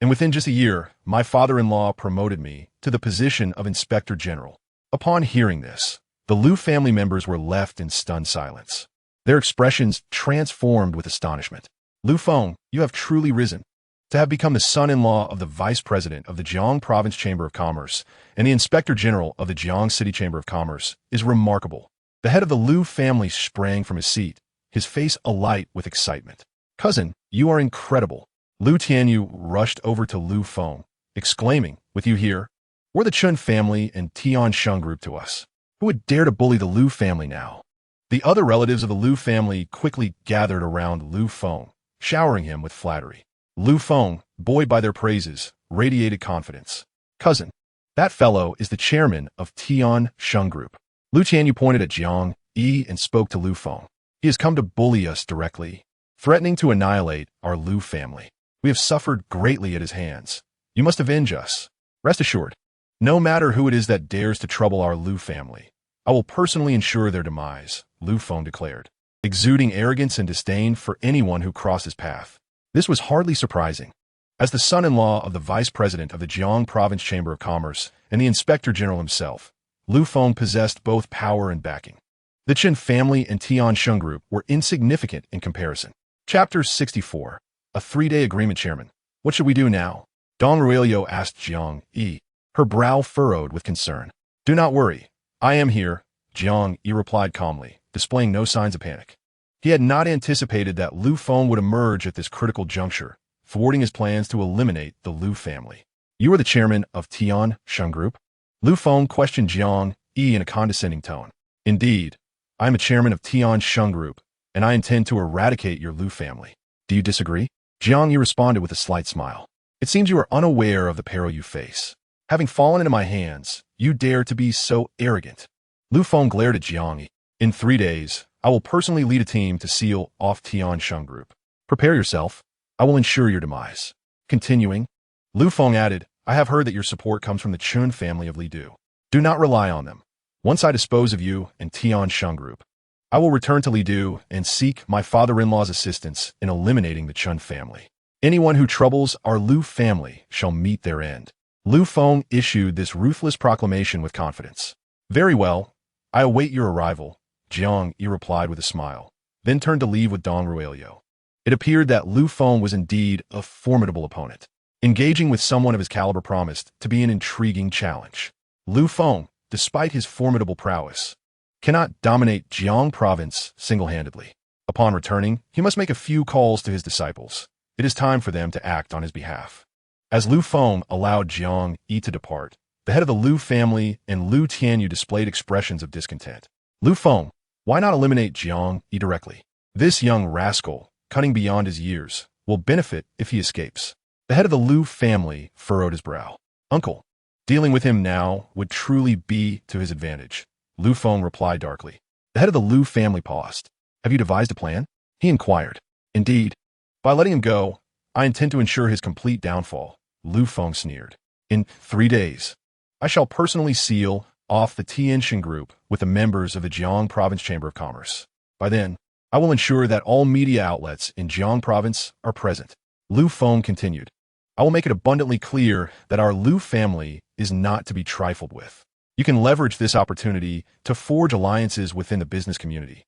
and within just a year, my father-in-law promoted me to the position of inspector general. Upon hearing this, the Lu family members were left in stunned silence, their expressions transformed with astonishment. Lu Feng, you have truly risen. To have become the son-in-law of the vice president of the Jiang Province Chamber of Commerce and the inspector general of the Jiang City Chamber of Commerce is remarkable. The head of the Lu family sprang from his seat, his face alight with excitement. Cousin, you are incredible. Lu Tianyu rushed over to Lu Feng, exclaiming, with you here, we're the Chun family and Tiansheng Group to us. Who would dare to bully the Lu family now? The other relatives of the Lu family quickly gathered around Lu Feng, showering him with flattery. Lu Feng, buoyed by their praises, radiated confidence. Cousin, that fellow is the chairman of Tiansheng Group. Lu Tianyu pointed at Jiang Yi and spoke to Lu Feng. He has come to bully us directly, threatening to annihilate our Lu family. We have suffered greatly at his hands. You must avenge us. Rest assured, no matter who it is that dares to trouble our Lu family, I will personally ensure their demise, Lu Feng declared, exuding arrogance and disdain for anyone who crossed his path. This was hardly surprising. As the son-in-law of the vice president of the Jiang Province Chamber of Commerce and the inspector general himself, Lu Feng possessed both power and backing. The Chen family and Tiansheng Group were insignificant in comparison. Chapter 64. A 3-day agreement chairman. What should we do now? Dong Ruilio asked Jiang Yi, her brow furrowed with concern. Do not worry. I am here, Jiang Yi replied calmly, displaying no signs of panic. He had not anticipated that Lu Feng would emerge at this critical juncture, thwarting his plans to eliminate the Lu family. You are the chairman of Tiansheng Group? Lu Feng questioned Jiang Yi in a condescending tone. Indeed, I am a chairman of Tiansheng Group, and I intend to eradicate your Lu family. Do you disagree? Jiang Yi responded with a slight smile. It seems you are unaware of the peril you face. Having fallen into my hands, you dare to be so arrogant. Lu Feng glared at Jiang Yi. In 3 days, I will personally lead a team to seal off Tiansheng Group. Prepare yourself. I will ensure your demise. Continuing, Lu Feng added, I have heard that your support comes from the Chun family of Lidu. Do not rely on them. Once I dispose of you and Tiansheng Group, I will return to Lidu and seek my father-in-law's assistance in eliminating the Chun family. Anyone who troubles our Lu family shall meet their end. Lu Feng issued this ruthless proclamation with confidence. Very well, I await your arrival, Jiang Yi replied with a smile, then turned to leave with Dong Ruelio. It appeared that Lu Feng was indeed a formidable opponent. Engaging with someone of his caliber promised to be an intriguing challenge. Lu Feng, despite his formidable prowess, cannot dominate Jiang province single-handedly. Upon returning, he must make a few calls to his disciples. It is time for them to act on his behalf. As Lu Feng allowed Jiang Yi to depart, the head of the Lu family and Lu Tianyu displayed expressions of discontent. Lu Feng, why not eliminate Jiang Yi directly? This young rascal, cunning beyond his years, will benefit if he escapes. The head of the Lu family furrowed his brow. Uncle, dealing with him now would truly be to his advantage. Lu Feng replied darkly. The head of the Lu family paused. Have you devised a plan? He inquired. Indeed. By letting him go, I intend to ensure his complete downfall. Lu Feng sneered. In 3 days, I shall personally seal off the Tianxin group with the members of the Jiang Province Chamber of Commerce. By then, I will ensure that all media outlets in Jiang Province are present. Lu Feng continued. I will make it abundantly clear that our Lu family is not to be trifled with. You can leverage this opportunity to forge alliances within the business community,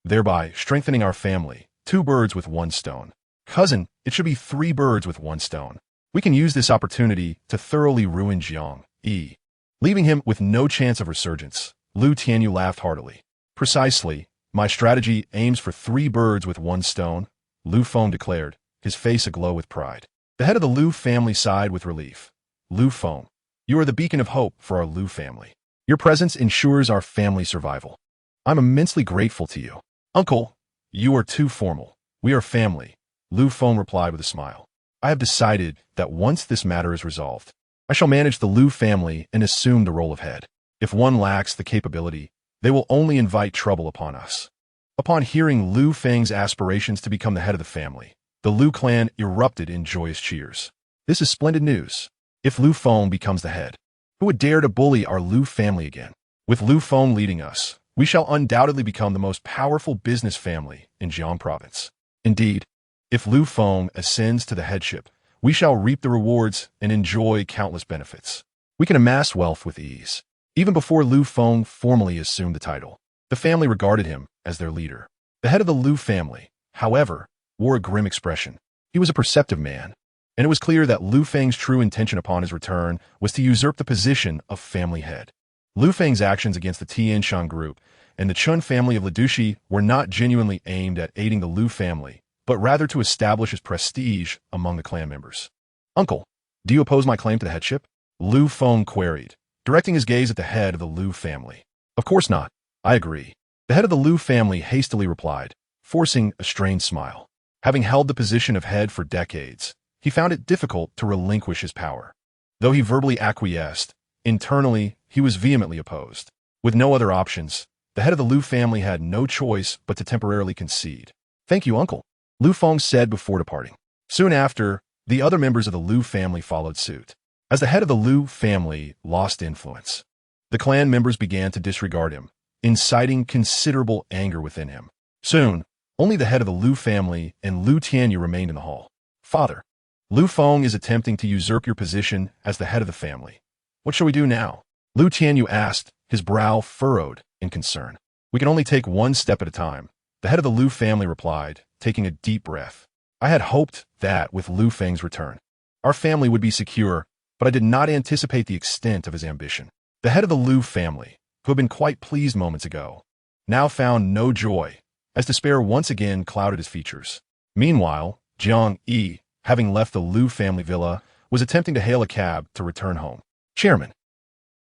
thereby strengthening our family. 2 birds with 1 stone. Cousin, it should be 3 birds with 1 stone. We can use this opportunity to thoroughly ruin Jiang Yi, leaving him with no chance of resurgence. Lu Tianyu laughed heartily. Precisely, my strategy aims for 3 birds with 1 stone, Lu Feng declared, his face aglow with pride. The head of the Lu family sighed with relief. Lu Feng, you are the beacon of hope for our Lu family. Your presence ensures our family survival. I'm immensely grateful to you. Uncle, you are too formal. We are family, Lu Feng replied with a smile. I have decided that once this matter is resolved, I shall manage the Lu family and assume the role of head. If one lacks the capability, they will only invite trouble upon us. Upon hearing Lu Feng's aspirations to become the head of the family, the Lu clan erupted in joyous cheers. This is splendid news. If Lu Feng becomes the head, who would dare to bully our Lu family again? With Lu Feng leading us, we shall undoubtedly become the most powerful business family in Jiang Province. Indeed, if Lu Feng ascends to the headship, we shall reap the rewards and enjoy countless benefits. We can amass wealth with ease. Even before Lu Feng formally assumed the title, the family regarded him as their leader. The head of the Lu family, however, wore a grim expression. He was a perceptive man, and it was clear that Lu Feng's true intention upon his return was to usurp the position of family head. Lu Feng's actions against the Tianshan group and the Chun family of Lidushi were not genuinely aimed at aiding the Lu family, but rather to establish his prestige among the clan members. Uncle, do you oppose my claim to the headship? Lu Feng queried, directing his gaze at the head of the Lu family. Of course not. I agree. The head of the Lu family hastily replied, forcing a strained smile. Having held the position of head for decades, he found it difficult to relinquish his power. Though he verbally acquiesced, internally he was vehemently opposed. With no other options, the head of the Lu family had no choice but to temporarily concede. Thank you, uncle, Lu Feng said before departing. Soon after, the other members of the Lu family followed suit. As the head of the Lu family lost influence, the clan members began to disregard him, inciting considerable anger within him. Soon, only the head of the Lu family and Lu Tianyu remained in the hall. Father, Lu Feng is attempting to usurp your position as the head of the family. What shall we do now? Lu Tianyu asked, his brow furrowed in concern. We can only take one step at a time, the head of the Lu family replied, taking a deep breath. I had hoped that with Lu Feng's return, our family would be secure, but I did not anticipate the extent of his ambition. The head of the Lu family, who had been quite pleased moments ago, now found no joy, as despair once again clouded his features. Meanwhile, Jiang Yi, having left the Lu family villa, was attempting to hail a cab to return home. Chairman.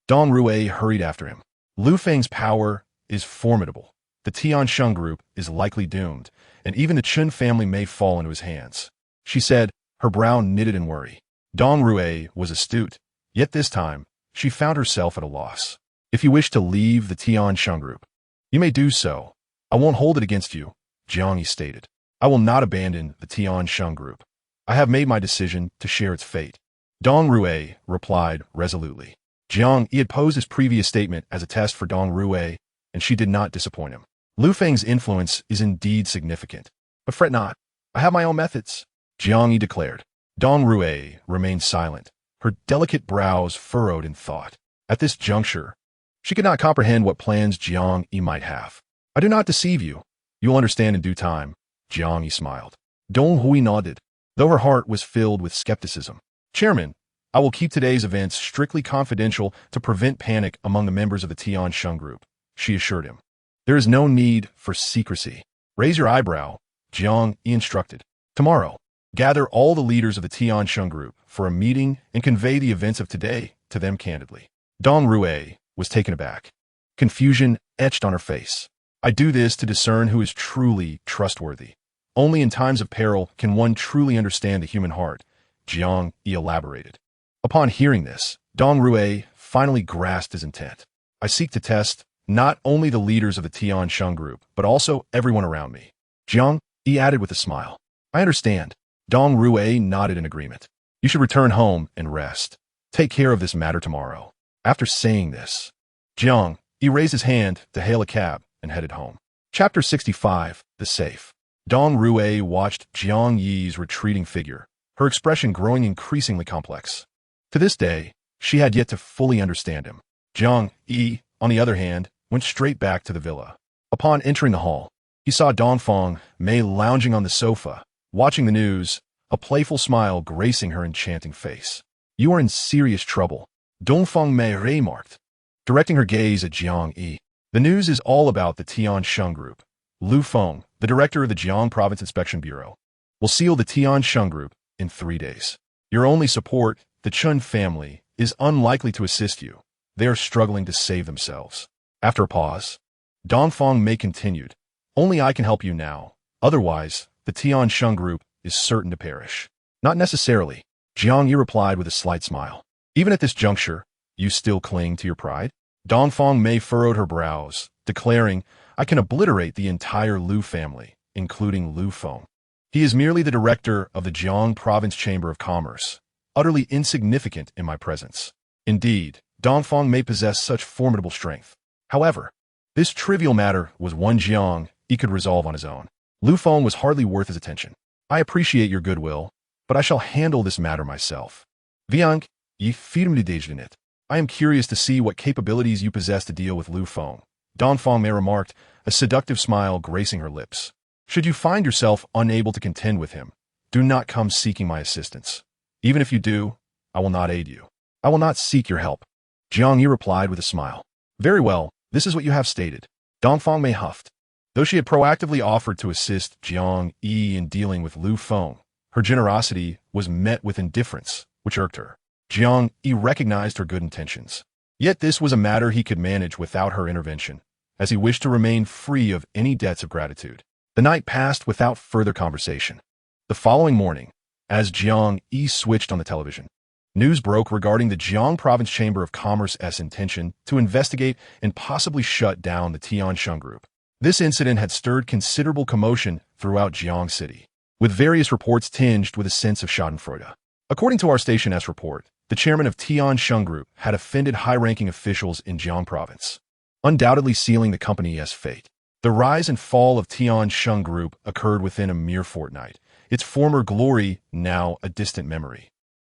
Dong Rui hurried after him. Lu Feng's power is formidable. The Tiansheng group is likely doomed, and even the Chun family may fall into his hands, she said, her brow knitted in worry. Dong Rui was astute, yet this time, she found herself at a loss. If you wish to leave the Tiansheng group, you may do so. I won't hold it against you, Jiang Yi stated. I will not abandon the Tiansheng group. I have made my decision to share its fate. Dong Rui replied resolutely. Jiang Yi had posed his previous statement as a test for Dong Rui, and she did not disappoint him. Lu Feng's influence is indeed significant. But fret not. I have my own methods. Jiang Yi declared. Dong Rue remained silent, her delicate brows furrowed in thought. At this juncture, she could not comprehend what plans Jiang Yi might have. I do not deceive you. You will understand in due time, Jiang Yi smiled. Dong Hui nodded, though her heart was filled with skepticism. Chairman, I will keep today's events strictly confidential to prevent panic among the members of the Tiansheng group, she assured him. There is no need for secrecy. Raise your eyebrow, Jiang Yi instructed. Tomorrow, gather all the leaders of the Tiansheng group for a meeting and convey the events of today to them candidly. Dong Rue was taken aback. Confusion etched on her face. I do this to discern who is truly trustworthy. Only in times of peril can one truly understand the human heart, Jiang Yi elaborated. Upon hearing this, Dong Rue finally grasped his intent. I seek to test not only the leaders of the Tiansheng group, but also everyone around me. Jiang Yi added with a smile. I understand. Dong Rue nodded in agreement. You should return home and rest. Take care of this matter tomorrow. After saying this, Jiang Yi raised his hand to hail a cab and headed home. Chapter 65, The Safe. Dong Rue watched Jiang Yi's retreating figure, her expression growing increasingly complex. To this day, she had yet to fully understand him. Jiang Yi, on the other hand, went straight back to the villa. Upon entering the hall, he saw Dongfang Mei lounging on the sofa, watching the news, a playful smile gracing her enchanting face. You are in serious trouble, Dongfang Mei remarked, directing her gaze at Jiang Yi. The news is all about the Tiansheng group. Lu Feng, the director of the Jiang Province Inspection Bureau, will seal the Tiansheng group in 3 days. Your only support, the Chun family, is unlikely to assist you. They are struggling to save themselves. After a pause, Dongfang Mei continued, Only I can help you now. Otherwise, the Tiansheng group is certain to perish. Not necessarily, Jiang Yi replied with a slight smile. Even at this juncture, you still cling to your pride? Dongfang Mei furrowed her brows, declaring, I can obliterate the entire Lu family, including Lu Feng. He is merely the director of the Jiang Province Chamber of Commerce, utterly insignificant in my presence. Indeed, Dongfang may possess such formidable strength. However, this trivial matter was one Jiang Yi could resolve on his own. Lu Feng was hardly worth his attention. I appreciate your goodwill, but I shall handle this matter myself. Jiang Yi firmly dejeunet it. I am curious to see what capabilities you possess to deal with Lu Feng, Dongfang Mei remarked, a seductive smile gracing her lips. Should you find yourself unable to contend with him, do not come seeking my assistance. Even if you do, I will not aid you. I will not seek your help. Jiang Yi replied with a smile. Very well, this is what you have stated. Dongfang Mei huffed. Though she had proactively offered to assist Jiang Yi in dealing with Lu Feng, her generosity was met with indifference, which irked her. Jiang Yi recognized her good intentions. Yet this was a matter he could manage without her intervention, as he wished to remain free of any debts of gratitude. The night passed without further conversation. The following morning, as Jiang Yi switched on the television, news broke regarding the Jiang Province Chamber of Commerce's intention to investigate and possibly shut down the Tiansheng group. This incident had stirred considerable commotion throughout Jiang City, with various reports tinged with a sense of schadenfreude. According to our Station S report, the chairman of Tiansheng Group had offended high-ranking officials in Jiang Province, undoubtedly sealing the company's fate. The rise and fall of Tiansheng Group occurred within a mere fortnight, its former glory now a distant memory.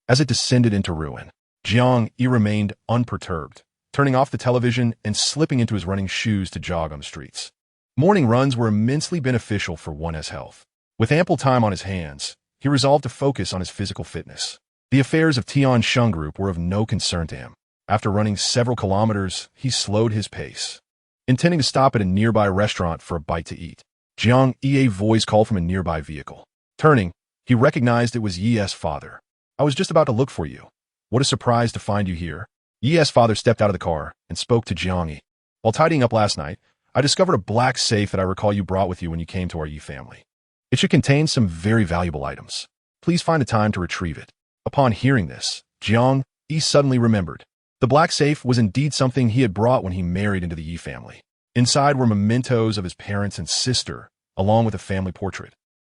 As it descended into ruin, Jiang Yi remained unperturbed, turning off the television and slipping into his running shoes to jog on the streets. Morning runs were immensely beneficial for one's health. With ample time on his hands, he resolved to focus on his physical fitness. The affairs of Tiansheng Group were of no concern to him. After running several kilometers, he slowed his pace, intending to stop at a nearby restaurant for a bite to eat. Jiang Yi's voice called from a nearby vehicle. Turning, he recognized it was Yi's father. I was just about to look for you. What a surprise to find you here. Yi's father stepped out of the car and spoke to Jiang Yi. While tidying up last night, I discovered a black safe that I recall you brought with you when you came to our Yi family. It should contain some very valuable items. Please find the time to retrieve it. Upon hearing this, Jiang Yi suddenly remembered. The black safe was indeed something he had brought when he married into the Yi family. Inside were mementos of his parents and sister, along with a family portrait.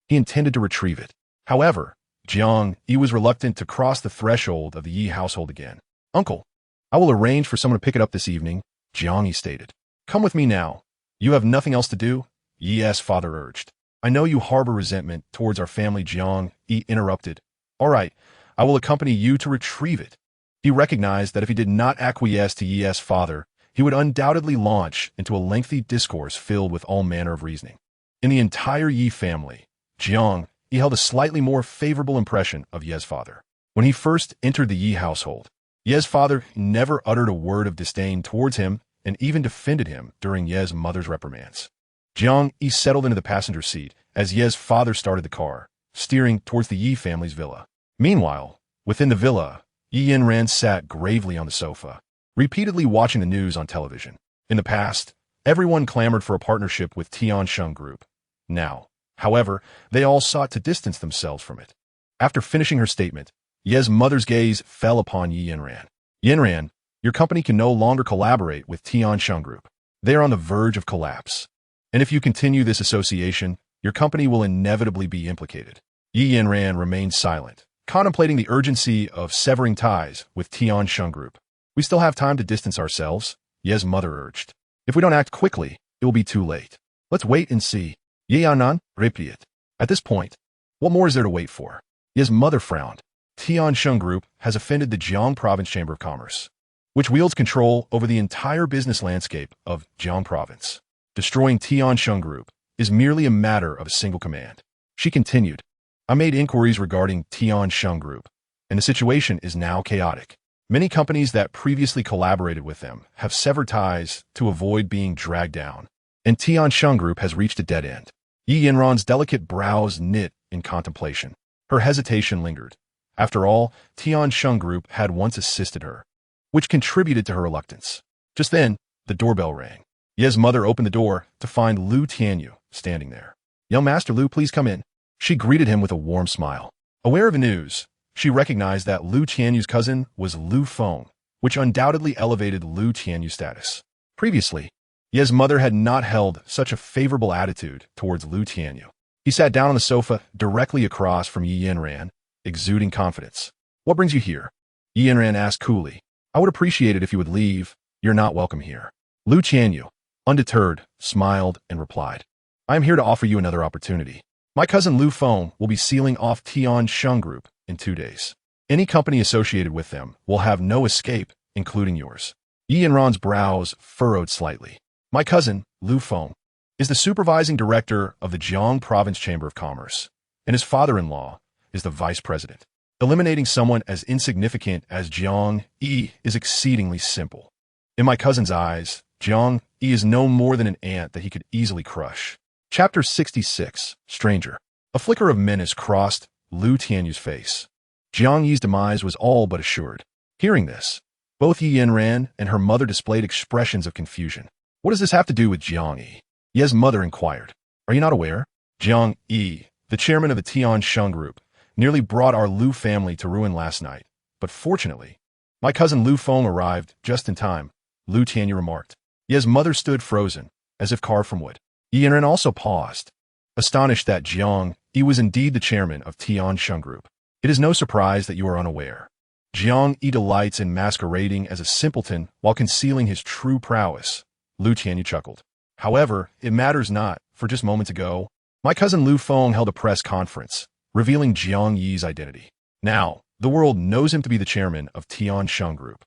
He intended to retrieve it. However, Jiang Yi was reluctant to cross the threshold of the Yi household again. Uncle, I will arrange for someone to pick it up this evening, Jiang Yi stated. Come with me now. You have nothing else to do? Yi's father urged. I know you harbor resentment towards our family, Jiang Yi interrupted. All right, I will accompany you to retrieve it. He recognized that if he did not acquiesce to Yi's father, he would undoubtedly launch into a lengthy discourse filled with all manner of reasoning. In the entire Yi family, Jiang Yi held a slightly more favorable impression of Yi's father. When he first entered the Yi household, Yi's father never uttered a word of disdain towards him and even defended him during Yi's mother's reprimands. Jiang Yi settled into the passenger seat as Yi's father started the car, steering towards the Yi family's villa. Meanwhile, within the villa, Yanran sat gravely on the sofa, repeatedly watching the news on television. In the past, everyone clamored for a partnership with Tiansheng Group. Now, however, they all sought to distance themselves from it. After finishing her statement, Yi's mother's gaze fell upon Yanran. Yanran, your company can no longer collaborate with Tiansheng Group. They are on the verge of collapse. And if you continue this association, your company will inevitably be implicated. Yanran remained silent, contemplating the urgency of severing ties with Tiansheng Group. We still have time to distance ourselves, Yi's mother urged. If we don't act quickly, it will be too late. Let's wait and see. Yanran, repaid. At this point, what more is there to wait for? Yi's mother frowned. Tiansheng Group has offended the Jiang Province Chamber of Commerce, which wields control over the entire business landscape of Jiang Province. Destroying Tiansheng Group is merely a matter of a single command. She continued, I made inquiries regarding Tiansheng Group, and the situation is now chaotic. Many companies that previously collaborated with them have severed ties to avoid being dragged down, and Tiansheng Group has reached a dead end. Yanran's delicate brows knit in contemplation. Her hesitation lingered. After all, Tiansheng Group had once assisted her, which contributed to her reluctance. Just then, the doorbell rang. Yi's mother opened the door to find Lu Tianyu standing there. Young Master Lu, please come in. She greeted him with a warm smile. Aware of the news, she recognized that Lu Tianyu's cousin was Lu Feng, which undoubtedly elevated Lu Tianyu's status. Previously, Yi's mother had not held such a favorable attitude towards Lu Tianyu. He sat down on the sofa directly across from Yanran, exuding confidence. What brings you here? Yanran asked coolly. I would appreciate it if you would leave. You're not welcome here. Lu Tianyu, undeterred, smiled and replied. I am here to offer you another opportunity. My cousin Lu Feng will be sealing off Tiansheng Group in 2 days. Any company associated with them will have no escape, including yours. Yanran's brows furrowed slightly. My cousin, Lu Feng, is the supervising director of the Jiang Province Chamber of Commerce, and his father-in-law is the vice president. Eliminating someone as insignificant as Jiang Yi is exceedingly simple. In my cousin's eyes, Jiang Yi is no more than an ant that he could easily crush. Chapter 66, Stranger. A flicker of menace crossed Lu Tianyu's face. Jiang Yi's demise was all but assured. Hearing this, both Yanran and her mother displayed expressions of confusion. What does this have to do with Jiang Yi? Yi's mother inquired. Are you not aware? Jiang Yi, the chairman of the Tiansheng Group, nearly brought our Lu family to ruin last night. But fortunately, my cousin Lu Feng arrived just in time, Lu Tianyu remarked. Yi's mother stood frozen, as if carved from wood. Yanran also paused, astonished that Jiang Yi was indeed the chairman of Tiansheng Group. It is no surprise that you are unaware. Jiang Yi delights in masquerading as a simpleton while concealing his true prowess. Lu Tianyu chuckled. However, it matters not, for just moments ago, my cousin Lu Feng held a press conference, revealing Jiang Yi's identity. Now, the world knows him to be the chairman of Tiansheng Group.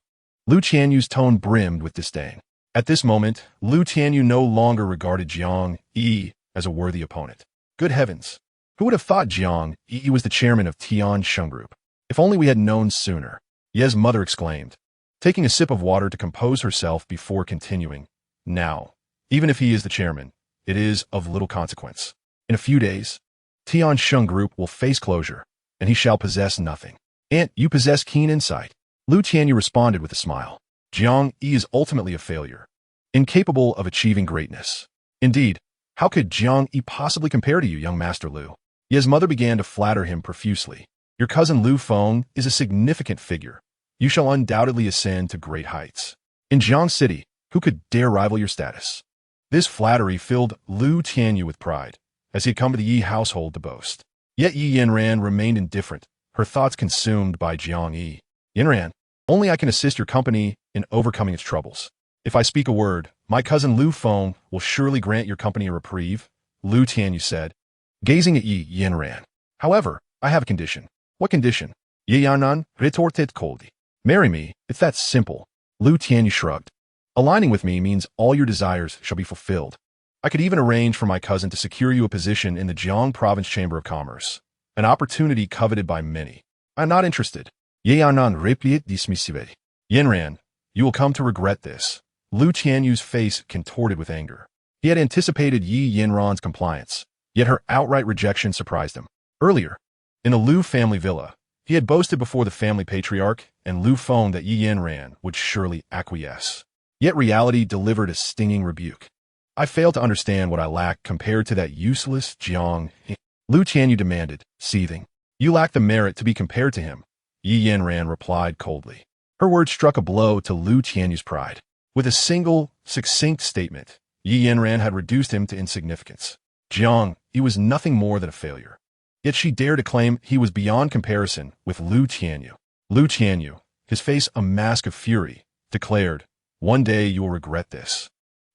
Lu Tianyu's tone brimmed with disdain. At this moment, Lu Tianyu no longer regarded Jiang Yi as a worthy opponent. Good heavens! Who would have thought Jiang Yi was the chairman of Tiansheng Group? If only we had known sooner, Yi's mother exclaimed, taking a sip of water to compose herself before continuing. Now, even if he is the chairman, it is of little consequence. In a few days, Tiansheng Group will face closure, and he shall possess nothing. Aunt, you possess keen insight. Lu Tianyu responded with a smile. Jiang Yi is ultimately a failure, incapable of achieving greatness. Indeed, how could Jiang Yi possibly compare to you, young Master Lu? Yi's mother began to flatter him profusely. Your cousin Lu Feng is a significant figure. You shall undoubtedly ascend to great heights. In Jiang City, who could dare rival your status? This flattery filled Lu Tianyu with pride, as he had come to the Yi household to boast. Yet Yanran remained indifferent, her thoughts consumed by Jiang Yi. Yanran, only I can assist your company in overcoming its troubles. If I speak a word, my cousin Lu Feng will surely grant your company a reprieve, Lu Tianyu said, Gazing at Yi, Yanran. However, I have a condition. What condition? Yi Yanran retorted coldly. Marry me, it's that simple. Lu Tianyu shrugged. Aligning with me means all your desires shall be fulfilled. I could even arrange for my cousin to secure you a position in the Jiang Province Chamber of Commerce, an opportunity coveted by many. I am not interested. Ye Yanran replied dismissively. Yanran, you will come to regret this. Lu Tianyu's face contorted with anger. He had anticipated Yi Yanran's compliance, yet her outright rejection surprised him. Earlier, in a Lu family villa, he had boasted before the family patriarch and Lu Feng that Yi Yanran would surely acquiesce. Yet reality delivered a stinging rebuke. I fail to understand what I lack compared to that useless Jiang Yi. Lu Tianyu demanded, seething. You lack the merit to be compared to him, Yi Yanran replied coldly. Her words struck a blow to Lu Tianyu's pride. With a single, succinct statement, Yi Yanran had reduced him to insignificance. Jiang Yi was nothing more than a failure. Yet she dared to claim he was beyond comparison with Lu Tianyu. Lu Tianyu, his face a mask of fury, declared, One day you will regret this.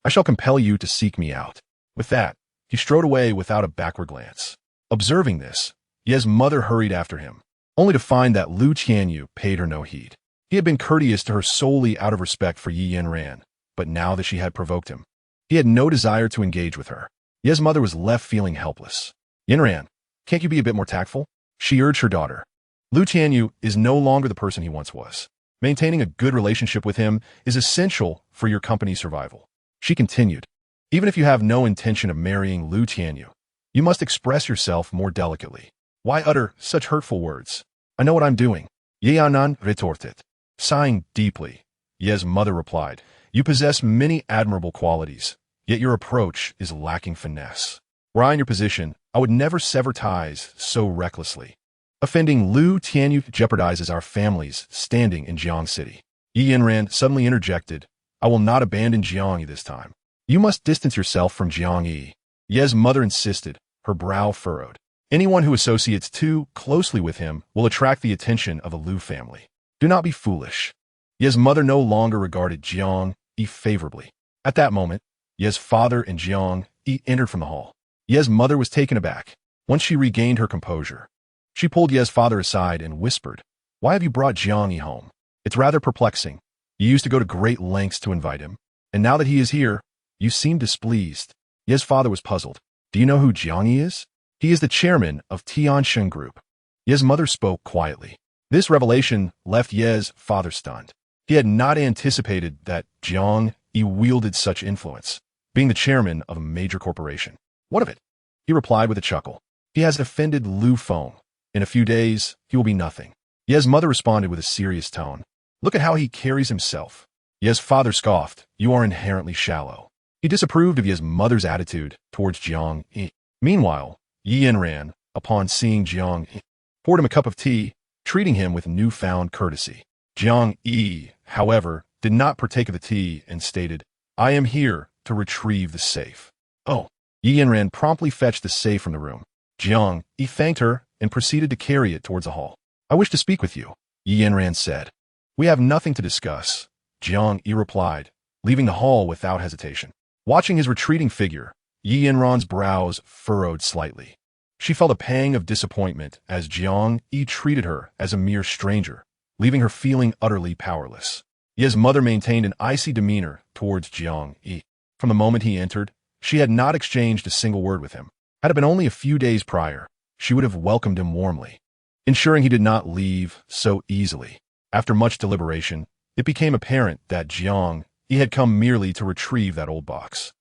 I shall compel you to seek me out. With that, he strode away without a backward glance. Observing this, Ye's mother hurried after him, only to find that Lu Tianyu paid her no heed. He had been courteous to her solely out of respect for Yi Yanran, but now that she had provoked him, he had no desire to engage with her. Ye's mother was left feeling helpless. Yanran, can't you be a bit more tactful? She urged her daughter. Lu Tianyu is no longer the person he once was. Maintaining a good relationship with him is essential for your company's survival. She continued, even if you have no intention of marrying Lu Tianyu, you must express yourself more delicately. Why utter such hurtful words? I know what I'm doing. Ye Yanran retorted. Sighing deeply, Ye's mother replied, You possess many admirable qualities, yet your approach is lacking finesse. Were I in your position, I would never sever ties so recklessly. Offending Lu Tianyu jeopardizes our family's standing in Jiang City. Yi Yanran suddenly interjected, I will not abandon Jiang Yi this time. You must distance yourself from Jiang Yi. Ye's mother insisted, her brow furrowed. Anyone who associates too closely with him will attract the attention of the Lu family. Do not be foolish. Ye's mother no longer regarded Jiang Yi favorably. At that moment, Ye's father and Jiang Yi entered from the hall. Ye's mother was taken aback. Once she regained her composure, she pulled Ye's father aside and whispered, Why have you brought Jiang Yi home? It's rather perplexing. You used to go to great lengths to invite him, and now that he is here, you seem displeased. Ye's father was puzzled. Do you know who Jiang Yi is? He is the chairman of Tiansheng Group. Ye's mother spoke quietly. This revelation left Ye's father stunned. He had not anticipated that Jiang Yi wielded such influence, being the chairman of a major corporation. What of it? He replied with a chuckle. He has offended Lu Feng. In a few days, he will be nothing. Ye's mother responded with a serious tone. Look at how he carries himself. Ye's father scoffed. You are inherently shallow. He disapproved of Ye's mother's attitude towards Jiang Yi. Meanwhile, Yi Yanran, upon seeing Jiang Yi, poured him a cup of tea, treating him with newfound courtesy. Jiang Yi, however, did not partake of the tea and stated, I am here to retrieve the safe. Oh. Yi Yanran promptly fetched the safe from the room. Jiang Yi thanked her and proceeded to carry it towards the hall. I wish to speak with you, Yi Yanran said. We have nothing to discuss, Jiang Yi replied, leaving the hall without hesitation. Watching his retreating figure, Yi Yanran's brows furrowed slightly. She felt a pang of disappointment as Jiang Yi treated her as a mere stranger, leaving her feeling utterly powerless. Ye's mother maintained an icy demeanor towards Jiang Yi. From the moment he entered, she had not exchanged a single word with him. Had it been only a few days prior, she would have welcomed him warmly, ensuring he did not leave so easily. After much deliberation, it became apparent that Jiang Yi had come merely to retrieve that old box.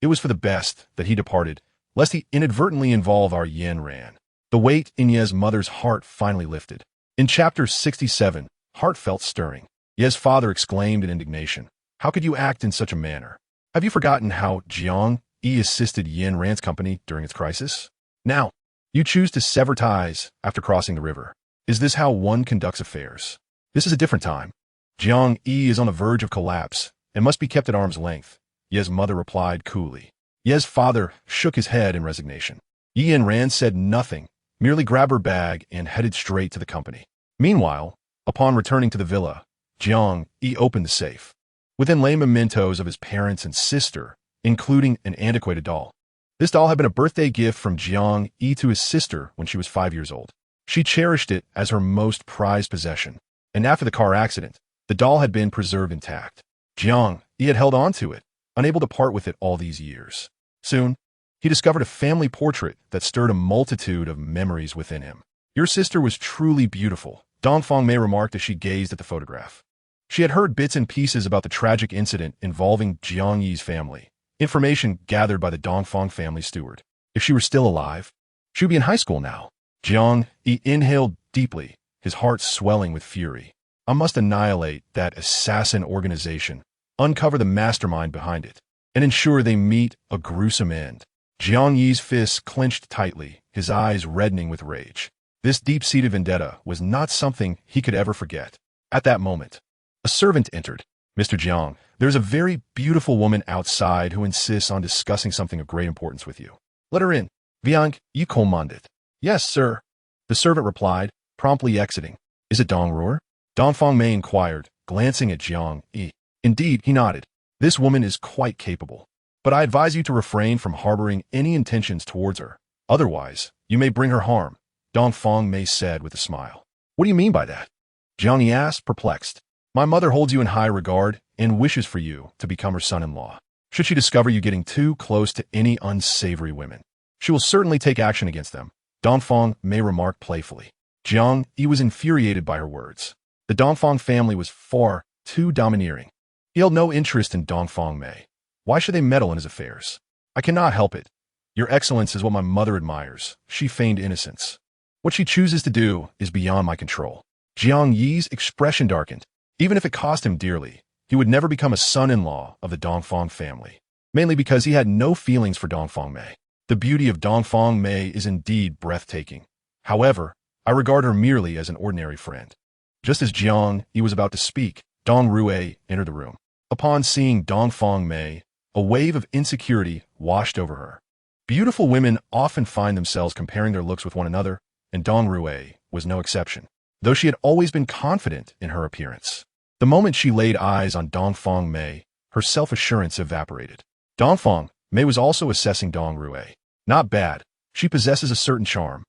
It was for the best that he departed, lest he inadvertently involve our Yanran. The weight in Ye's mother's heart finally lifted. In chapter 67, heartfelt stirring, Ye's father exclaimed in indignation, How could you act in such a manner? Have you forgotten how Jiang Yi assisted Yanran's company during its crisis? Now, you choose to sever ties after crossing the river. Is this how one conducts affairs? This is a different time. Jiang Yi is on the verge of collapse and must be kept at arm's length, Ye's mother replied coolly. Ye's father shook his head in resignation. Yi Yanran said nothing, merely grabbed her bag and headed straight to the company. Meanwhile, upon returning to the villa, Jiang Yi opened the safe. Within lay mementos of his parents and sister, including an antiquated doll. This doll had been a birthday gift from Jiang Yi to his sister when she was 5 years old. She cherished it as her most prized possession, and after the car accident, the doll had been preserved intact. Jiang Yi had held on to it, unable to part with it all these years. Soon, he discovered a family portrait that stirred a multitude of memories within him. "Your sister was truly beautiful," Dongfang Mei remarked as she gazed at the photograph. She had heard bits and pieces about the tragic incident involving Jiang Yi's family, information gathered by the Dongfang family steward. If she were still alive, she would be in high school now. Jiang Yi inhaled deeply, his heart swelling with fury. "I must annihilate that assassin organization, uncover the mastermind behind it, and ensure they meet a gruesome end." Jiang Yi's fists clenched tightly, his eyes reddening with rage. This deep-seated vendetta was not something he could ever forget. At that moment, a servant entered. "Mr. Jiang, there's a very beautiful woman outside who insists on discussing something of great importance with you. Let her in." "Jiang Yi commanded." "Yes, sir," the servant replied, promptly exiting. "Is it Dong Ruer?" Dongfang Mei inquired, glancing at Jiang Yi. "Indeed," he nodded. "This woman is quite capable, but I advise you to refrain from harboring any intentions towards her. Otherwise, you may bring her harm," Dongfang Mei said with a smile. "What do you mean by that?" Jiang Yi asked, perplexed. "My mother holds you in high regard and wishes for you to become her son-in-law. Should she discover you getting too close to any unsavory women, she will certainly take action against them," Dongfang Mei remarked playfully. Jiang Yi was infuriated by her words. The Dongfang family was far too domineering. He held no interest in Dongfang Mei. Why should they meddle in his affairs? "I cannot help it. Your excellence is what my mother admires," she feigned innocence. "What she chooses to do is beyond my control." Jiang Yi's expression darkened. Even if it cost him dearly, he would never become a son-in-law of the Dongfang family, mainly because he had no feelings for Dongfang Mei. The beauty of Dongfang Mei is indeed breathtaking. However, I regard her merely as an ordinary friend. Just as Jiang Yi was about to speak, Dong Rui entered the room. Upon seeing Dongfang Mei, a wave of insecurity washed over her. Beautiful women often find themselves comparing their looks with one another, and Dong Rui was no exception, though she had always been confident in her appearance. The moment she laid eyes on Dongfang Mei, her self-assurance evaporated. Dongfang Mei was also assessing Dong Rui. "Not bad. She possesses a certain charm,"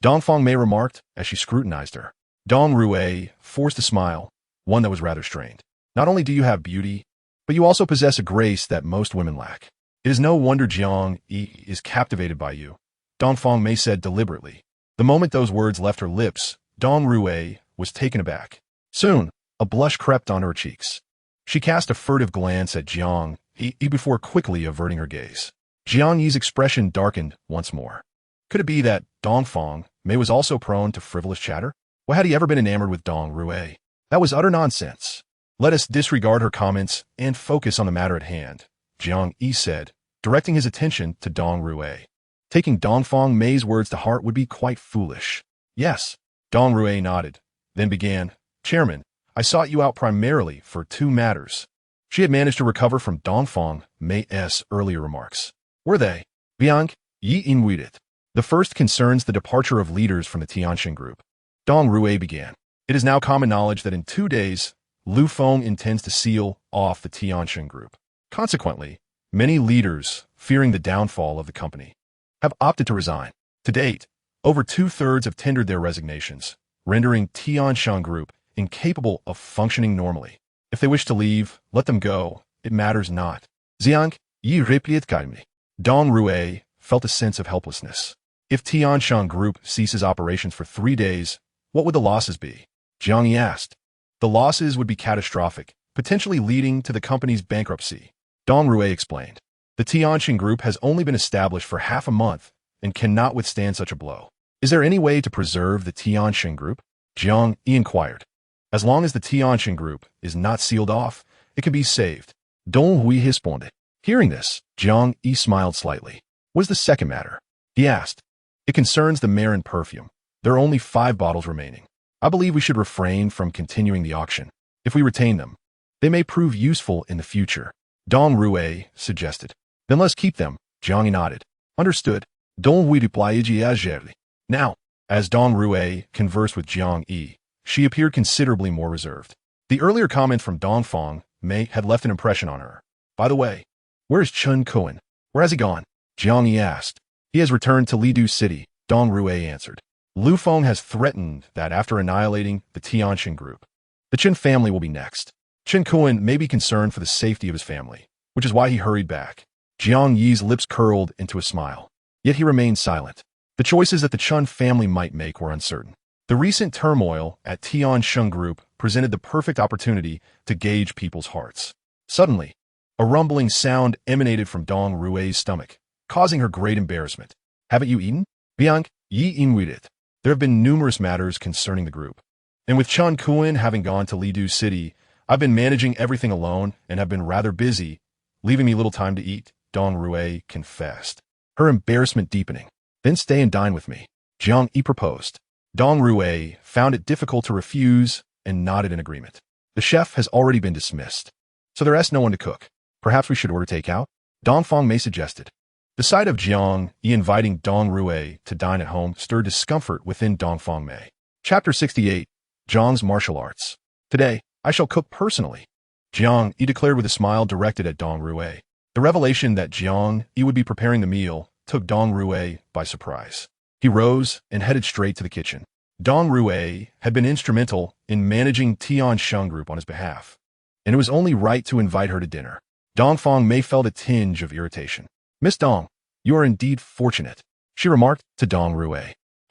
Dongfang Mei remarked as she scrutinized her. Dong Rui forced a smile, one that was rather strained. "Not only do you have beauty, but you also possess a grace that most women lack. It is no wonder Jiang Yi is captivated by you," Dongfang Mei said deliberately. The moment those words left her lips, Dong Rui was taken aback. Soon, a blush crept onto her cheeks. She cast a furtive glance at Jiang Yi before quickly averting her gaze. Jiang Yi's expression darkened once more. Could it be that Dongfang Mei was also prone to frivolous chatter? Why had he ever been enamored with Dong Rui? That was utter nonsense. "Let us disregard her comments and focus on the matter at hand," Jiang Yi said, directing his attention to Dong Rui. Taking Dongfang Mei's words to heart would be quite foolish. "Yes," Dong Rui nodded, then began, "Chairman, I sought you out primarily for two matters." She had managed to recover from Dongfang Mei's earlier remarks. Were they? Jiang Yi inwided. "The first concerns the departure of leaders from the Tianxin group." Dong Rui began. "It is now common knowledge that in 2 days, Lu Feng intends to seal off the Tianxin group. Consequently, many leaders, fearing the downfall of the company, have opted to resign. To date, over 2/3 have tendered their resignations, rendering Tianxin group incapable of functioning normally. If they wish to leave, let them go. It matters not." Jiang Yi replied calmly. Dong Rui felt a sense of helplessness. If Tianxin group ceases operations for 3 days, what would the losses be? Jiang Yi asked. "The losses would be catastrophic, potentially leading to the company's bankruptcy," Dong Rui explained. "The Tianxin group has only been established for half a month and cannot withstand such a blow. Is there any way to preserve the Tianxin group?" Jiang Yi inquired. "As long as the Tianxin group is not sealed off, it can be saved," Dong Hui responded. Hearing this, Jiang Yi smiled slightly. "What is the second matter?" he asked. "It concerns the Marin perfume. There are only 5 bottles remaining. I believe we should refrain from continuing the auction. If we retain them, they may prove useful in the future," Dong Rui suggested. "Then let's keep them," Jiang Yi nodded. "Understood." Dong Hui replied agilely. Now, as Dong Rui conversed with Jiang Yi, she appeared considerably more reserved. The earlier comment from Dongfang Mei had left an impression on her. "By the way, where is Chen Cohen? Where has he gone?" Jiang Yi asked. He has returned to Lidu City, Dong Rue answered. Lu Feng has threatened that after annihilating the Tianxin group, the Qin family will be next. Qin Kuan may be concerned for the safety of his family, which is why he hurried back. Jiang Yi's lips curled into a smile. Yet he remained silent. The choices that the Chun family might make were uncertain. The recent turmoil at Tianxin group presented the perfect opportunity to gauge people's hearts. Suddenly, a rumbling sound emanated from Dong Rue's stomach, causing her great embarrassment. Haven't you eaten? Jiang Yi inwit. There have been numerous matters concerning the group. And with Chun Kuan having gone to Lidu City, I've been managing everything alone and have been rather busy, leaving me little time to eat, Dong Rue confessed, her embarrassment deepening. Then stay and dine with me, Jiang Yi proposed. Dong Rue found it difficult to refuse and nodded in agreement. The chef has already been dismissed, so there is no one to cook. Perhaps we should order takeout? Dong Feng Mei suggested. The sight of Jiang Yi inviting Dong Rue to dine at home stirred discomfort within Dong Feng Mei. Chapter 68. Jiang's Martial Arts. Today, I shall cook personally, Jiang Yi declared with a smile directed at Dong Rue. The revelation that Jiang Yi would be preparing the meal took Dong Rue by surprise. He rose and headed straight to the kitchen. Dong Rue had been instrumental in managing Tianxin group on his behalf, and it was only right to invite her to dinner. Dong Feng Mei felt a tinge of irritation. Miss Dong, you are indeed fortunate, she remarked to Dong Rue.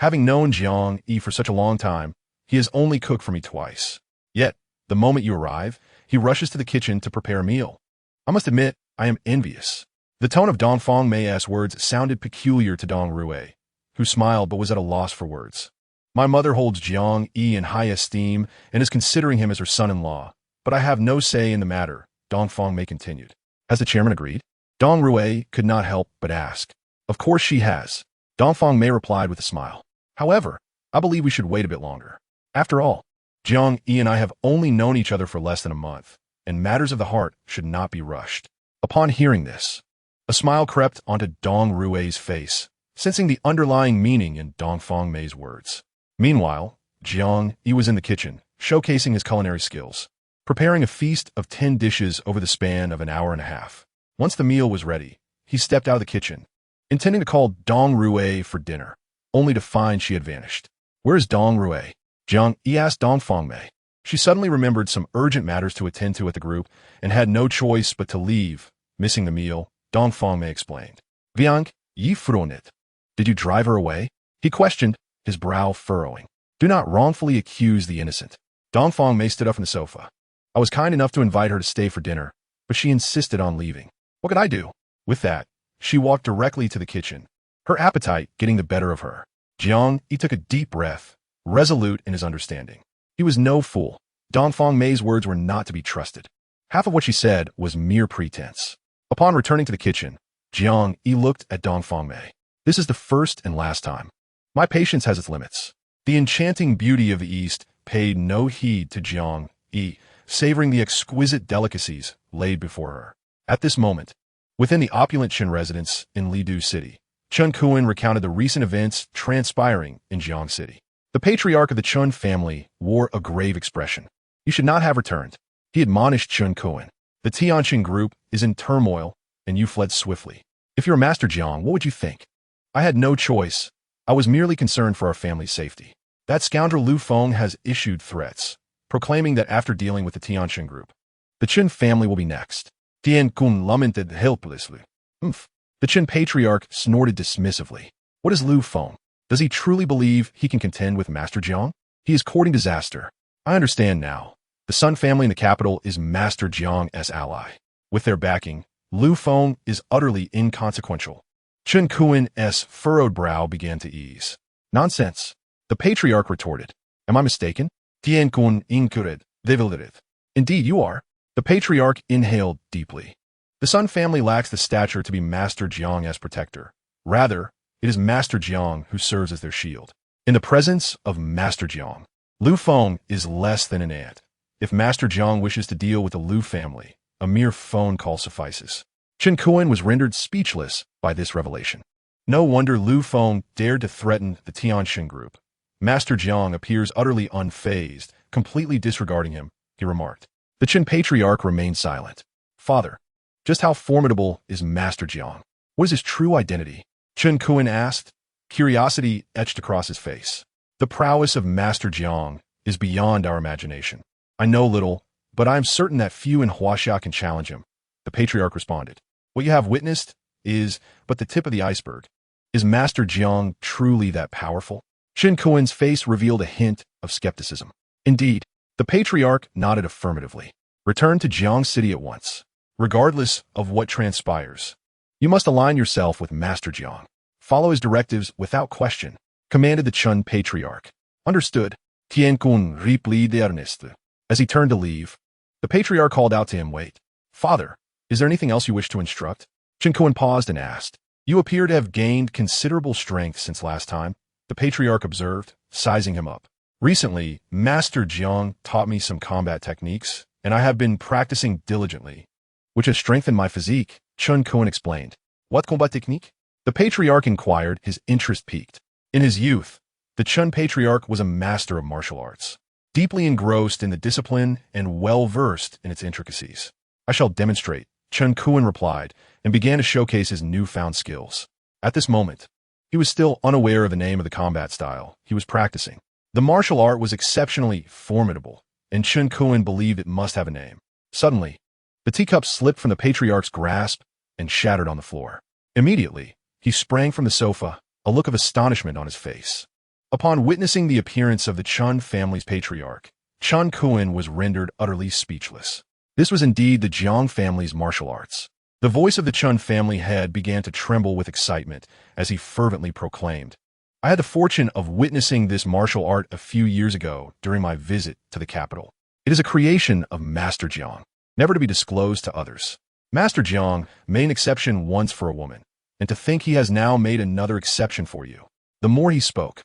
Having known Jiang Yi for such a long time, he has only cooked for me twice. Yet, the moment you arrive, he rushes to the kitchen to prepare a meal. I must admit, I am envious. The tone of Dong Feng Mei's words sounded peculiar to Dong Rue, who smiled but was at a loss for words. My mother holds Jiang Yi in high esteem and is considering him as her son-in-law, but I have no say in the matter, Dong Feng Mei continued. Has the chairman agreed? Dong Rue could not help but ask. Of course she has, Dong Feng Mei replied with a smile. However, I believe we should wait a bit longer. After all, Jiang Yi and I have only known each other for less than a month, and matters of the heart should not be rushed. Upon hearing this, a smile crept onto Dong Rue's face, sensing the underlying meaning in Dong Feng Mei's words. Meanwhile, Jiang Yi was in the kitchen, showcasing his culinary skills, preparing a feast of 10 dishes over the span of an hour and a half. Once the meal was ready, he stepped out of the kitchen, intending to call Dong Rue for dinner, only to find she had vanished. Where is Dong Rue? Jiang Yi asked Dong Feng Mei. She suddenly remembered some urgent matters to attend to at the group and had no choice but to leave, missing the meal, Dong Feng Mei explained. Jiang Yi fronit. Did you drive her away? He questioned, his brow furrowing. Do not wrongfully accuse the innocent. Dong Feng Mei stood up from the sofa. I was kind enough to invite her to stay for dinner, but she insisted on leaving. What could I do? With that, she walked directly to the kitchen, her appetite getting the better of her. Jiang Yi took a deep breath, resolute in his understanding. He was no fool. Dong Feng Mei's words were not to be trusted. Half of what she said was mere pretense. Upon returning to the kitchen, Jiang Yi looked at Dong Feng Mei. This is the first and last time. My patience has its limits. The enchanting beauty of the East paid no heed to Jiang Yi, savoring the exquisite delicacies laid before her. At this moment, within the opulent Qin residence in Lidu City, Chun Kuan recounted the recent events transpiring in Jiang City. The patriarch of the Chun family wore a grave expression. You should not have returned. He admonished Chun Kuan. The Tianxin group is in turmoil, and you fled swiftly. If you're Master Jiang, what would you think? I had no choice. I was merely concerned for our family's safety. That scoundrel Lu Feng has issued threats, proclaiming that after dealing with the Tianxin group, the Qin family will be next. Tian Kun lamented helplessly. The Qin patriarch snorted dismissively. What is Lu Feng? Does he truly believe he can contend with Master Jiang? He is courting disaster. I understand now. The Sun family in the capital is Master Jiang's ally. With their backing, Lu Feng is utterly inconsequential. Chun Kuan's furrowed brow began to ease. Nonsense, the patriarch retorted. Am I mistaken? Tian Kun incured, devilidith. Indeed you are. The patriarch inhaled deeply. The Sun family lacks the stature to be Master Jiang's protector. Rather, it is Master Jiang who serves as their shield. In the presence of Master Jiang, Lu Feng is less than an ant. If Master Jiang wishes to deal with the Lu family, a mere phone call suffices. Chun Kuan was rendered speechless by this revelation. No wonder Lu Feng dared to threaten the Tianxin group. Master Jiang appears utterly unfazed, completely disregarding him, he remarked. The Qin patriarch remained silent. Father, just how formidable is Master Jiang? What is his true identity? Chen Kuan asked. Curiosity etched across his face. The prowess of Master Jiang is beyond our imagination. I know little, but I am certain that few in Huaxia can challenge him, the patriarch responded. What you have witnessed is but the tip of the iceberg. Is Master Jiang truly that powerful? Chen Kuan's face revealed a hint of skepticism. Indeed, the patriarch nodded affirmatively. Return to Jiang City at once. Regardless of what transpires, you must align yourself with Master Jiang. Follow his directives without question, commanded the Chun patriarch. Understood. Tiankun repaid Ernest. As he turned to leave, the patriarch called out to him, Wait. Father, is there anything else you wish to instruct? Chen Kuan paused and asked. You appear to have gained considerable strength since last time, the patriarch observed, sizing him up. Recently, Master Jiang taught me some combat techniques, and I have been practicing diligently, which has strengthened my physique, Chen Kuan explained. What combat technique? The patriarch inquired, his interest piqued. In his youth, the Chun patriarch was a master of martial arts, deeply engrossed in the discipline and well-versed in its intricacies. I shall demonstrate, Chen Kuan replied, and began to showcase his newfound skills. At this moment, he was still unaware of the name of the combat style he was practicing. The martial art was exceptionally formidable, and Chen Kuan believed it must have a name. Suddenly, the teacup slipped from the patriarch's grasp and shattered on the floor. Immediately, he sprang from the sofa, a look of astonishment on his face. Upon witnessing the appearance of the Chun family's patriarch, Chen Kuan was rendered utterly speechless. This was indeed the Jiang family's martial arts. The voice of the Chun family head began to tremble with excitement as he fervently proclaimed, I had the fortune of witnessing this martial art a few years ago during my visit to the capital. It is a creation of Master Jiang, never to be disclosed to others. Master Jiang made an exception once for a woman, and to think he has now made another exception for you. The more he spoke,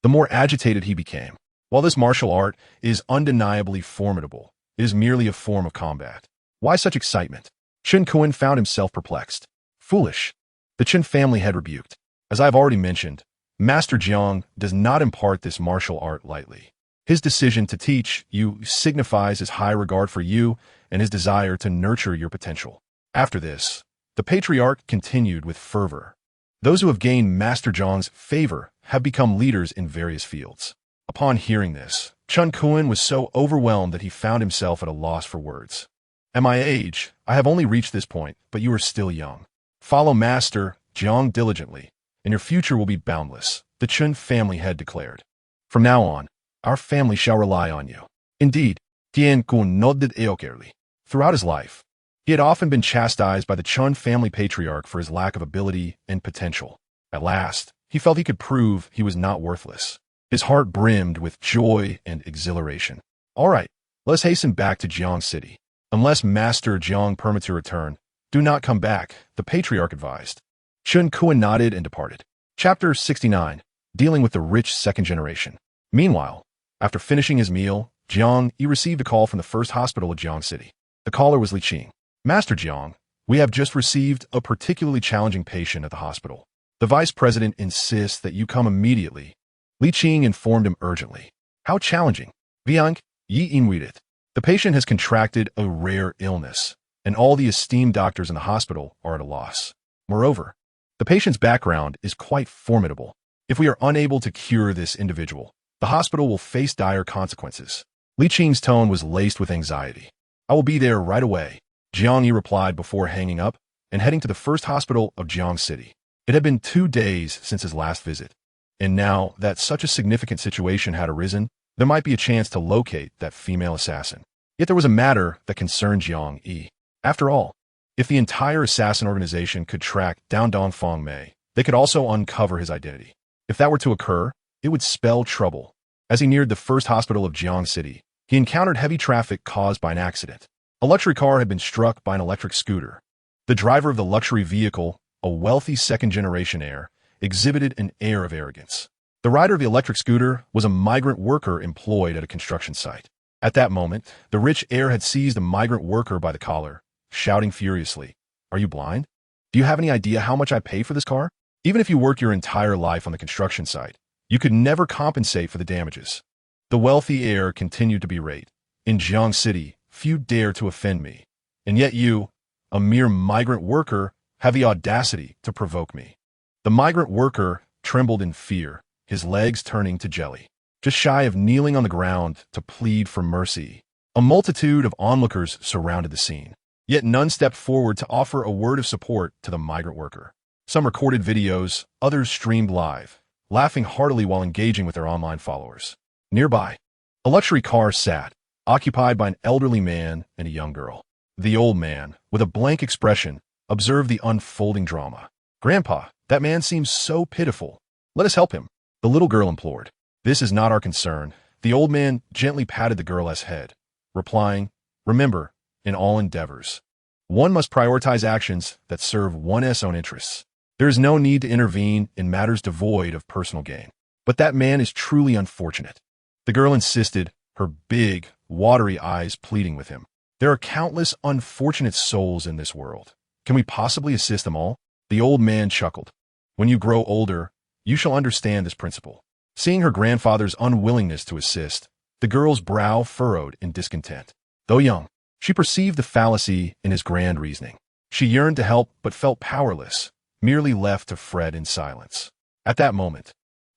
the more agitated he became. While this martial art is undeniably formidable, it is merely a form of combat. Why such excitement? Chen Kuan found himself perplexed. Foolish, the Chen family had rebuked. As I have already mentioned, Master Jiang does not impart this martial art lightly. His decision to teach you signifies his high regard for you and his desire to nurture your potential. After this, the patriarch continued with fervor. Those who have gained Master Jiang's favor have become leaders in various fields. Upon hearing this, Chen Kuan was so overwhelmed that he found himself at a loss for words. At my age, I have only reached this point, but you are still young. Follow Master Jiang diligently, and your future will be boundless, the Chen family had declared. From now on, our family shall rely on you. Indeed, Tian Kun nodded eokerly. Throughout his life, he had often been chastised by the Chun family patriarch for his lack of ability and potential. At last, he felt he could prove he was not worthless. His heart brimmed with joy and exhilaration. All right, let's hasten back to Jiang City. Unless Master Jiang permits your return, do not come back, the patriarch advised. Chen Kuan nodded and departed. Chapter 69, Dealing with the Rich Second Generation. Meanwhile, after finishing his meal, Jiang Yi received a call from the first hospital of Jiang City. The caller was Li Qing. Master Jiang, we have just received a particularly challenging patient at the hospital. The vice president insists that you come immediately. Li Qing informed him urgently. How challenging? Viang Yi inwidit. The patient has contracted a rare illness, and all the esteemed doctors in the hospital are at a loss. Moreover, the patient's background is quite formidable. If we are unable to cure this individual, the hospital will face dire consequences. Li Qing's tone was laced with anxiety. I will be there right away, Jiang Yi replied before hanging up and heading to the first hospital of Jiang City. It had been 2 days since his last visit, and now that such a significant situation had arisen, there might be a chance to locate that female assassin. Yet there was a matter that concerned Jiang Yi. After all, if the entire assassin organization could track down Dong Fengmei, they could also uncover his identity. If that were to occur, it would spell trouble. As he neared the first hospital of Jiang City, he encountered heavy traffic caused by an accident. A luxury car had been struck by an electric scooter. The driver of the luxury vehicle, a wealthy second-generation heir, exhibited an air of arrogance. The rider of the electric scooter was a migrant worker employed at a construction site. At that moment, the rich heir had seized a migrant worker by the collar, shouting furiously, Are you blind? Do you have any idea how much I pay for this car? Even if you worked your entire life on the construction site, you could never compensate for the damages. The wealthy heir continued to berate. In Jiang City, few dare to offend me. And yet you, a mere migrant worker, have the audacity to provoke me? The migrant worker trembled in fear, his legs turning to jelly, just shy of kneeling on the ground to plead for mercy. A multitude of onlookers surrounded the scene, yet none stepped forward to offer a word of support to the migrant worker. Some recorded videos, others streamed live, laughing heartily while engaging with their online followers. Nearby, a luxury car sat, occupied by an elderly man and a young girl. The old man, with a blank expression, observed the unfolding drama. "Grandpa, that man seems so pitiful. Let us help him," the little girl implored. "This is not our concern." The old man gently patted the girl's head, replying, "Remember, in all endeavors, one must prioritize actions that serve one's own interests. There is no need to intervene in matters devoid of personal gain. But that man is truly unfortunate." The girl insisted, her big, watery eyes pleading with him. "There are countless unfortunate souls in this world. Can we possibly assist them all?" The old man chuckled. "When you grow older, you shall understand this principle." Seeing her grandfather's unwillingness to assist, the girl's brow furrowed in discontent. Though young, she perceived the fallacy in his grand reasoning. She yearned to help but felt powerless, merely left to fret in silence. At that moment,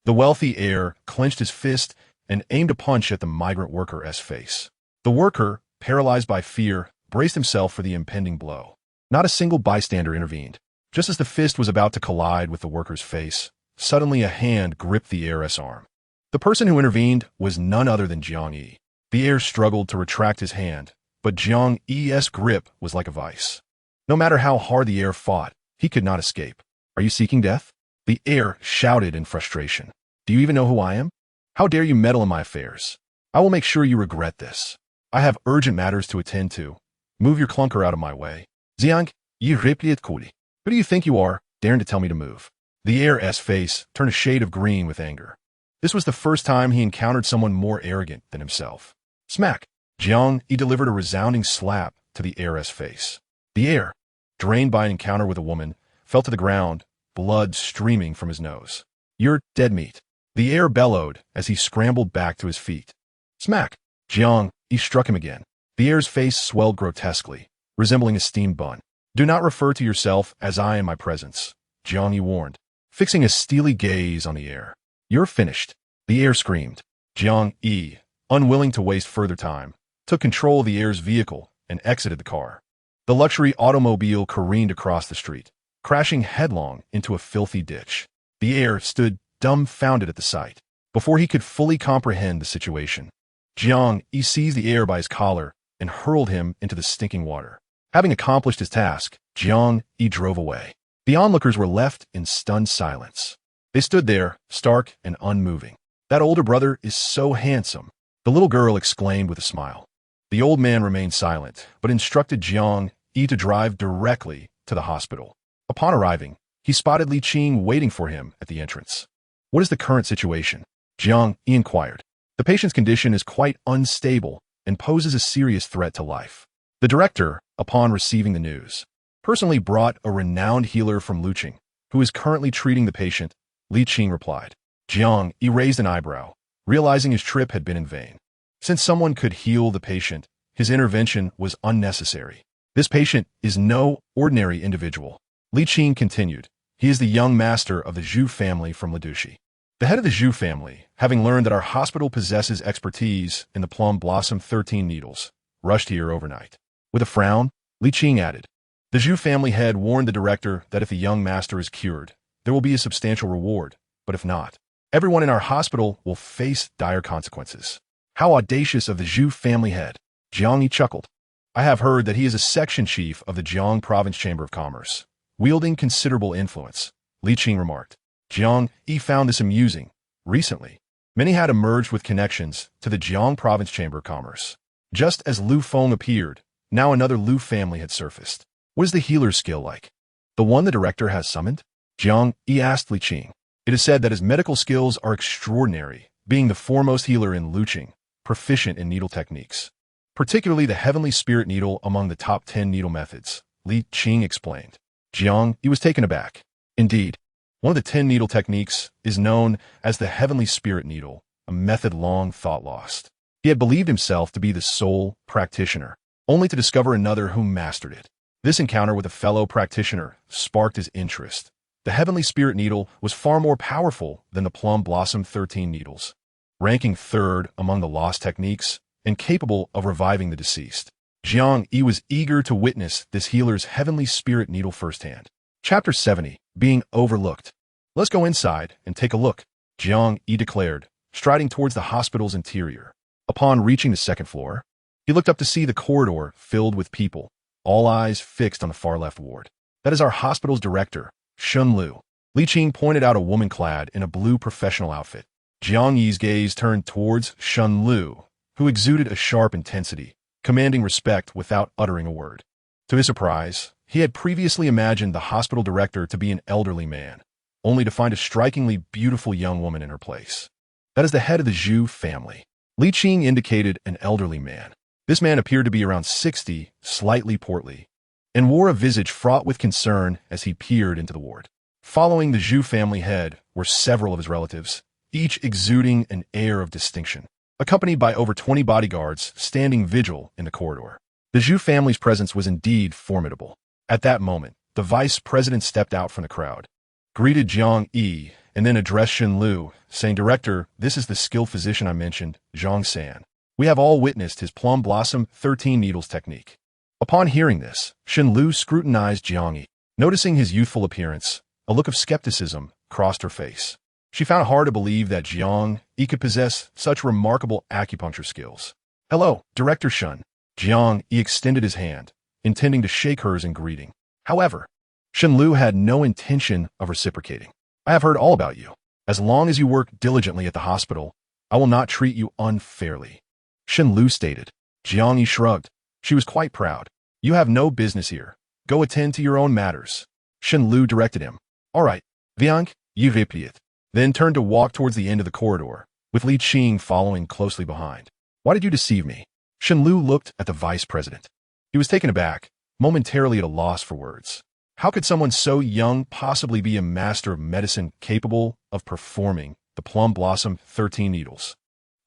the wealthy heir clenched his fist and aimed a punch at the migrant worker's face. The worker, paralyzed by fear, braced himself for the impending blow. Not a single bystander intervened. Just as the fist was about to collide with the worker's face, suddenly a hand gripped the heir's arm. The person who intervened was none other than Jiang Yi. The heir struggled to retract his hand, but Jiang Yi's grip was like a vice. No matter how hard the heir fought, he could not escape. "Are you seeking death?" the heir shouted in frustration. "Do you even know who I am? How dare you meddle in my affairs? I will make sure you regret this. I have urgent matters to attend to. Move your clunker out of my way." "Jiang Yi replied coolly. Who do you think you are, daring to tell me to move?" The heir's face turned a shade of green with anger. This was the first time he encountered someone more arrogant than himself. Smack! Jiang Yi delivered a resounding slap to the heir's face. The heir, drained by an encounter with a woman, fell to the ground, blood streaming from his nose. "You're dead meat," the heir bellowed as he scrambled back to his feet. Smack! Jiang Yi struck him again. The heir's face swelled grotesquely, resembling a steamed bun. "Do not refer to yourself as I in my presence," Jiang Yi warned, fixing a steely gaze on the heir. "You're finished," the heir screamed. Jiang Yi, unwilling to waste further time, took control of the heir's vehicle and exited the car. The luxury automobile careened across the street, crashing headlong into a filthy ditch. The heir stood dumbfounded at the sight. Before he could fully comprehend the situation, Jiang Yi seized the heir by his collar and hurled him into the stinking water. Having accomplished his task, Jiang Yi drove away. The onlookers were left in stunned silence. They stood there, stark and unmoving. "That older brother is so handsome," the little girl exclaimed with a smile. The old man remained silent, but instructed Jiang Yi to drive directly to the hospital. Upon arriving, he spotted Li Qing waiting for him at the entrance. "What is the current situation?" Jiang Yi inquired. "The patient's condition is quite unstable and poses a serious threat to life." The director, upon receiving the news, personally brought a renowned healer from Luqing, who is currently treating the patient. Li Qing replied. Jiang Yi raised an eyebrow, realizing his trip had been in vain. Since someone could heal the patient, his intervention was unnecessary. "This patient is no ordinary individual," Li Qing continued. "He is the young master of the Zhu family from Ladushi." The head of the Zhu family, having learned that our hospital possesses expertise in the plum blossom 13 needles, rushed here overnight. With a frown, Li Qing added, "The Zhu family head warned the director that if the young master is cured, there will be a substantial reward, but if not, everyone in our hospital will face dire consequences." "How audacious of the Zhu family head," Jiang Yi chuckled. "I have heard that he is a section chief of the Jiang Province Chamber of Commerce, wielding considerable influence," Li Qing remarked. Jiang Yi found this amusing. Recently, many had emerged with connections to the Jiang Province Chamber of Commerce. Just as Lu Feng appeared, now another Lu family had surfaced. "What is the healer's skill like?" "The one the director has summoned?" Jiang Yi asked Li Qing. "It is said that his medical skills are extraordinary, being the foremost healer in Luqing, proficient in needle techniques, particularly the heavenly spirit needle among the top 10 needle methods," Li Qing explained. Jiang Yi was taken aback. Indeed, one of the 10 needle techniques is known as the heavenly spirit needle, a method long thought lost. He had believed himself to be the sole practitioner, only to discover another who mastered it. This encounter with a fellow practitioner sparked his interest. The heavenly spirit needle was far more powerful than the plum blossom 13 needles, ranking third among the lost techniques and capable of reviving the deceased. Jiang Yi was eager to witness this healer's heavenly spirit needle firsthand. Chapter 70, Being Overlooked. Let's go inside and take a look, Jiang Yi declared, striding towards the hospital's interior. Upon reaching the second floor, he looked up to see the corridor filled with people, all eyes fixed on the far left ward. That is our hospital's director, Shun Lu. Li Qing pointed out a woman clad in a blue professional outfit. Jiang Yi's gaze turned towards Shun Lu, who exuded a sharp intensity, commanding respect without uttering a word. To his surprise, he had previously imagined the hospital director to be an elderly man, only to find a strikingly beautiful young woman in her place. That is the head of the Zhu family. Li Qing indicated an elderly man. This man appeared to be around 60, slightly portly, and wore a visage fraught with concern as he peered into the ward. Following the Zhu family head were several of his relatives, each exuding an air of distinction, accompanied by over 20 bodyguards standing vigil in the corridor. The Zhu family's presence was indeed formidable. At that moment, the vice president stepped out from the crowd, greeted Jiang Yi, and then addressed Shun Lu, saying, "Director, this is the skilled physician I mentioned, Zhang San. We have all witnessed his plum blossom 13 needles technique." Upon hearing this, Shun Lu scrutinized Jiang Yi. Noticing his youthful appearance, a look of skepticism crossed her face. She found it hard to believe that Jiang Yi could possess such remarkable acupuncture skills. "Hello, Director Shun." Jiang Yi extended his hand, intending to shake hers in greeting. However, Shun Lu had no intention of reciprocating. "I have heard all about you. As long as you work diligently at the hospital, I will not treat you unfairly," Shun Lu stated. Jiang Yi shrugged. She was quite proud. "You have no business here. Go attend to your own matters," Shun Lu directed him. "All right, Viang, you repeat," then turned to walk towards the end of the corridor, with Li Qing following closely behind. "Why did you deceive me?" Shun Lu looked at the vice president. He was taken aback, momentarily at a loss for words. How could someone so young possibly be a master of medicine capable of performing the plum blossom 13 needles?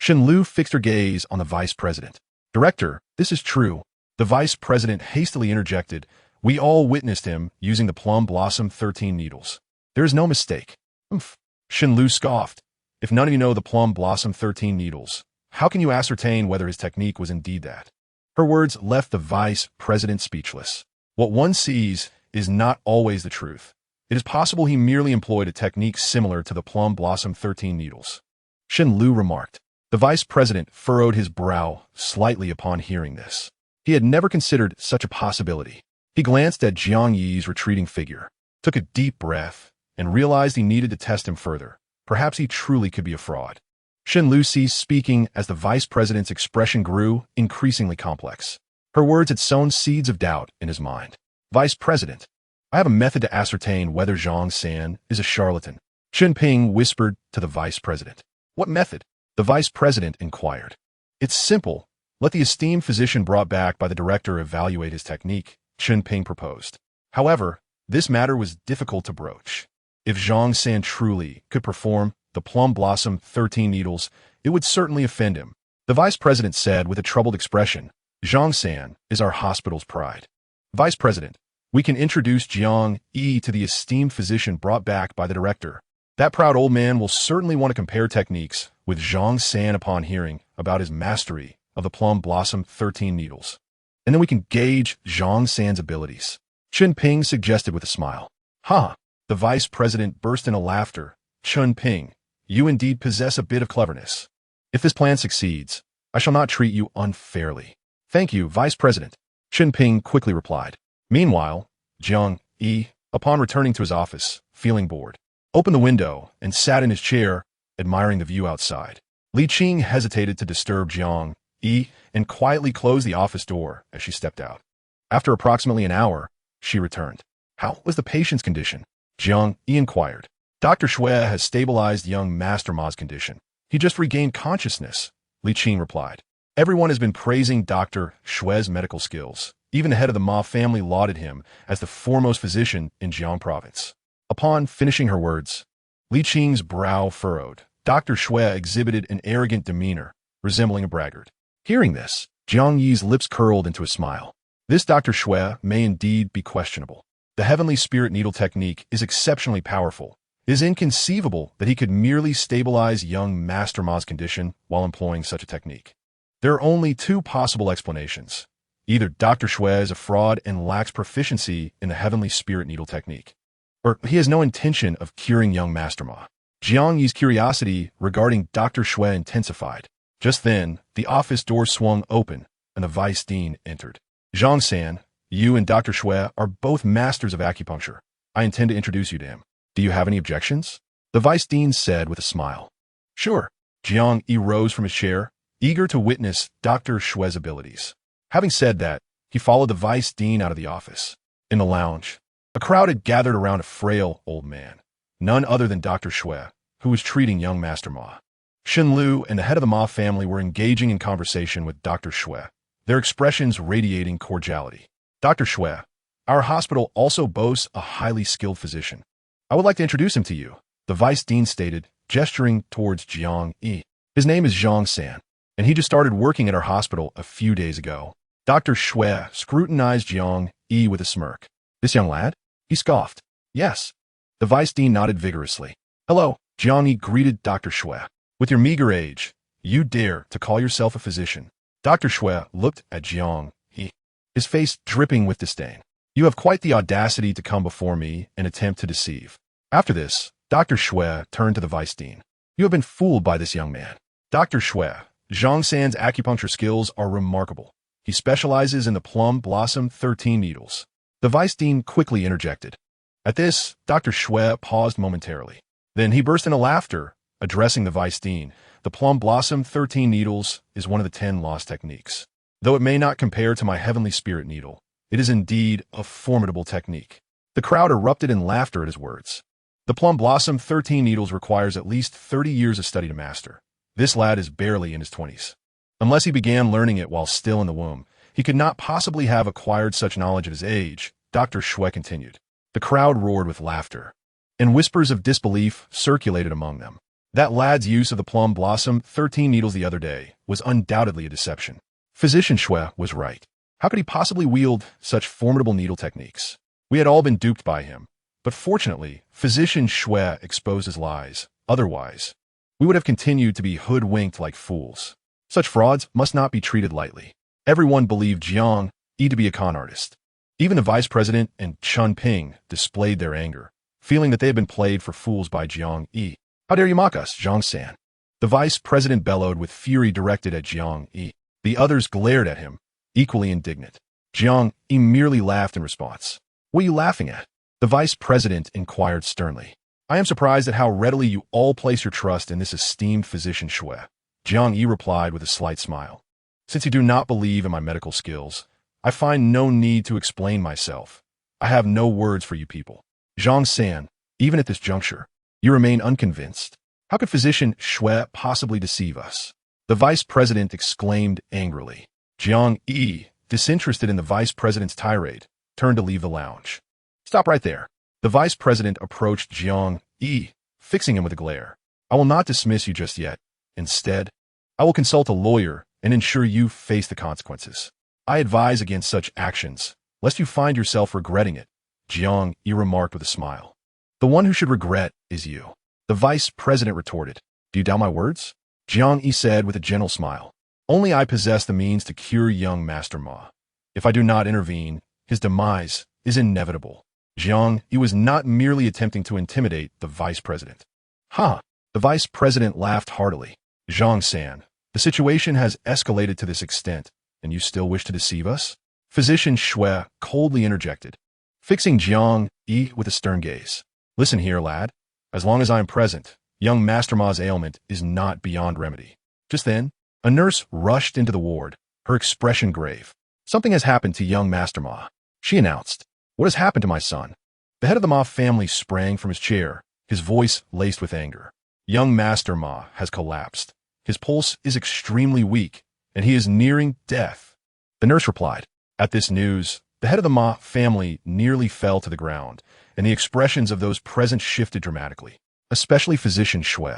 Shun Lu fixed her gaze on the vice president. "Director, this is true," the vice president hastily interjected. "We all witnessed him using the plum blossom 13 needles. There is no mistake." "Oomph," Shun Lu scoffed. "If none of you know the plum blossom 13 needles, how can you ascertain whether his technique was indeed that?" Her words left the vice president speechless. What one sees is not always the truth. It is possible he merely employed a technique similar to the plum blossom 13 needles, Shun Lu remarked. The vice president furrowed his brow slightly upon hearing this. He had never considered such a possibility. He glanced at Jiang Yi's retreating figure, took a deep breath, and realized he needed to test him further. Perhaps he truly could be a fraud. Shun Lu ceased speaking as the vice president's expression grew increasingly complex. Her words had sown seeds of doubt in his mind. "Vice President, I have a method to ascertain whether Zhang San is a charlatan," Shun Ping whispered to the vice president. "What method?" the vice president inquired. "It's simple. Let the esteemed physician brought back by the director evaluate his technique," Shun Ping proposed. However, this matter was difficult to broach. If Zhang San truly could perform the plum blossom 13 needles, it would certainly offend him. The vice president said with a troubled expression, "Zhang San is our hospital's pride." "Vice President, we can introduce Jiang Yi to the esteemed physician brought back by the director. That proud old man will certainly want to compare techniques with Zhang San upon hearing about his mastery of the plum blossom 13 needles. And then we can gauge Zhang San's abilities," Chun Ping suggested with a smile. "Ha!" The vice president burst into laughter. "Chun Ping, you indeed possess a bit of cleverness. If this plan succeeds, I shall not treat you unfairly." "Thank you, Vice President," Chun Ping quickly replied. Meanwhile, Jiang Yi, upon returning to his office, feeling bored, opened the window and sat in his chair, admiring the view outside. Li Qing hesitated to disturb Jiang Yi and quietly closed the office door as she stepped out. After approximately an hour, she returned. "How was the patient's condition?" Jiang Yi inquired. "Dr. Shui has stabilized young Master Ma's condition. He just regained consciousness," Li Qing replied. Everyone has been praising Dr. Shui's medical skills. Even the head of the Ma family lauded him as the foremost physician in Jiang province. Upon finishing her words, Li Qing's brow furrowed. Dr. Shui exhibited an arrogant demeanor, resembling a braggart. Hearing this, Jiang Yi's lips curled into a smile. This Dr. Shui may indeed be questionable. The heavenly spirit needle technique is exceptionally powerful. It is inconceivable that he could merely stabilize young Master Ma's condition while employing such a technique. There are only two possible explanations. Either Dr. Shui is a fraud and lacks proficiency in the heavenly spirit needle technique, or he has no intention of curing young Master Ma. Jiang Yi's curiosity regarding Dr. Shui intensified. Just then, the office door swung open, and the vice dean entered. Zhang-san, you and Dr. Shui are both masters of acupuncture. I intend to introduce you to him. Do you have any objections? The vice dean said with a smile. Sure. Jiang Yi rose from his chair, eager to witness Dr. Shui's abilities. Having said that, he followed the vice dean out of the office. In the lounge, a crowd had gathered around a frail old man, none other than Dr. Shui, who was treating young Master Ma. Shen Lu and the head of the Ma family were engaging in conversation with Dr. Shui, their expressions radiating cordiality. Dr. Shui, our hospital also boasts a highly skilled physician. I would like to introduce him to you, the vice dean stated, gesturing towards Jiang Yi. His name is Zhang San, and he just started working at our hospital a few days ago. Dr. Shui scrutinized Jiang Yi with a smirk. This young lad? He scoffed. Yes. The vice dean nodded vigorously. Hello, Jiang Yi greeted Dr. Shui. With your meager age, you dare to call yourself a physician. Dr. Shui looked at Jiang Yi, his face dripping with disdain. You have quite the audacity to come before me and attempt to deceive. After this, Dr. Shui turned to the vice dean. You have been fooled by this young man. Dr. Shui, Zhang San's acupuncture skills are remarkable. He specializes in the plum blossom 13 needles. The vice dean quickly interjected. At this, Dr. Shui paused momentarily. Then he burst into laughter, addressing the vice dean. The plum blossom 13 needles is one of the 10 lost techniques. Though it may not compare to my heavenly spirit needle, it is indeed a formidable technique. The crowd erupted in laughter at his words. The plum blossom 13 needles requires at least 30 years of study to master. This lad is barely in his 20s. Unless he began learning it while still in the womb, he could not possibly have acquired such knowledge at his age, Dr. Shui continued. The crowd roared with laughter, and whispers of disbelief circulated among them. That lad's use of the plum blossom 13 needles the other day was undoubtedly a deception. Physician Shui was right. How could he possibly wield such formidable needle techniques? We had all been duped by him, but fortunately, Physician Shui exposed his lies. Otherwise, we would have continued to be hoodwinked like fools. Such frauds must not be treated lightly. Everyone believed Jiang Yi to be a con artist. Even the vice president and Chun Ping displayed their anger, feeling that they had been played for fools by Jiang Yi. How dare you mock us, Zhang San? The vice president bellowed with fury directed at Jiang Yi. The others glared at him, equally indignant. Jiang Yi merely laughed in response. What are you laughing at? The vice president inquired sternly. I am surprised at how readily you all place your trust in this esteemed physician Shui. Jiang Yi replied with a slight smile. Since you do not believe in my medical skills, I find no need to explain myself. I have no words for you people. Zhang San, even at this juncture, you remain unconvinced. How could physician Shui possibly deceive us? The vice president exclaimed angrily. Jiang Yi, disinterested in the vice president's tirade, turned to leave the lounge. Stop right there. The vice president approached Jiang Yi, fixing him with a glare. I will not dismiss you just yet. Instead, I will consult a lawyer and ensure you face the consequences. I advise against such actions, lest you find yourself regretting it, Jiang Yi remarked with a smile. The one who should regret is you. The vice president retorted. Do you doubt my words? Jiang Yi said with a gentle smile. Only I possess the means to cure young Master Ma. If I do not intervene, his demise is inevitable. Jiang Yi was not merely attempting to intimidate the vice president. Ha! The vice president laughed heartily. Zhang San, the situation has escalated to this extent, and you still wish to deceive us? Physician Shui coldly interjected, fixing Jiang Yi with a stern gaze. Listen here, lad. As long as I am present, young Master Ma's ailment is not beyond remedy. Just then, a nurse rushed into the ward, her expression grave. Something has happened to young Master Ma, she announced. What has happened to my son? The head of the Ma family sprang from his chair, his voice laced with anger. Young Master Ma has collapsed. His pulse is extremely weak, and he is nearing death. The nurse replied. At this news, the head of the Ma family nearly fell to the ground, and the expressions of those present shifted dramatically, especially Physician Shui,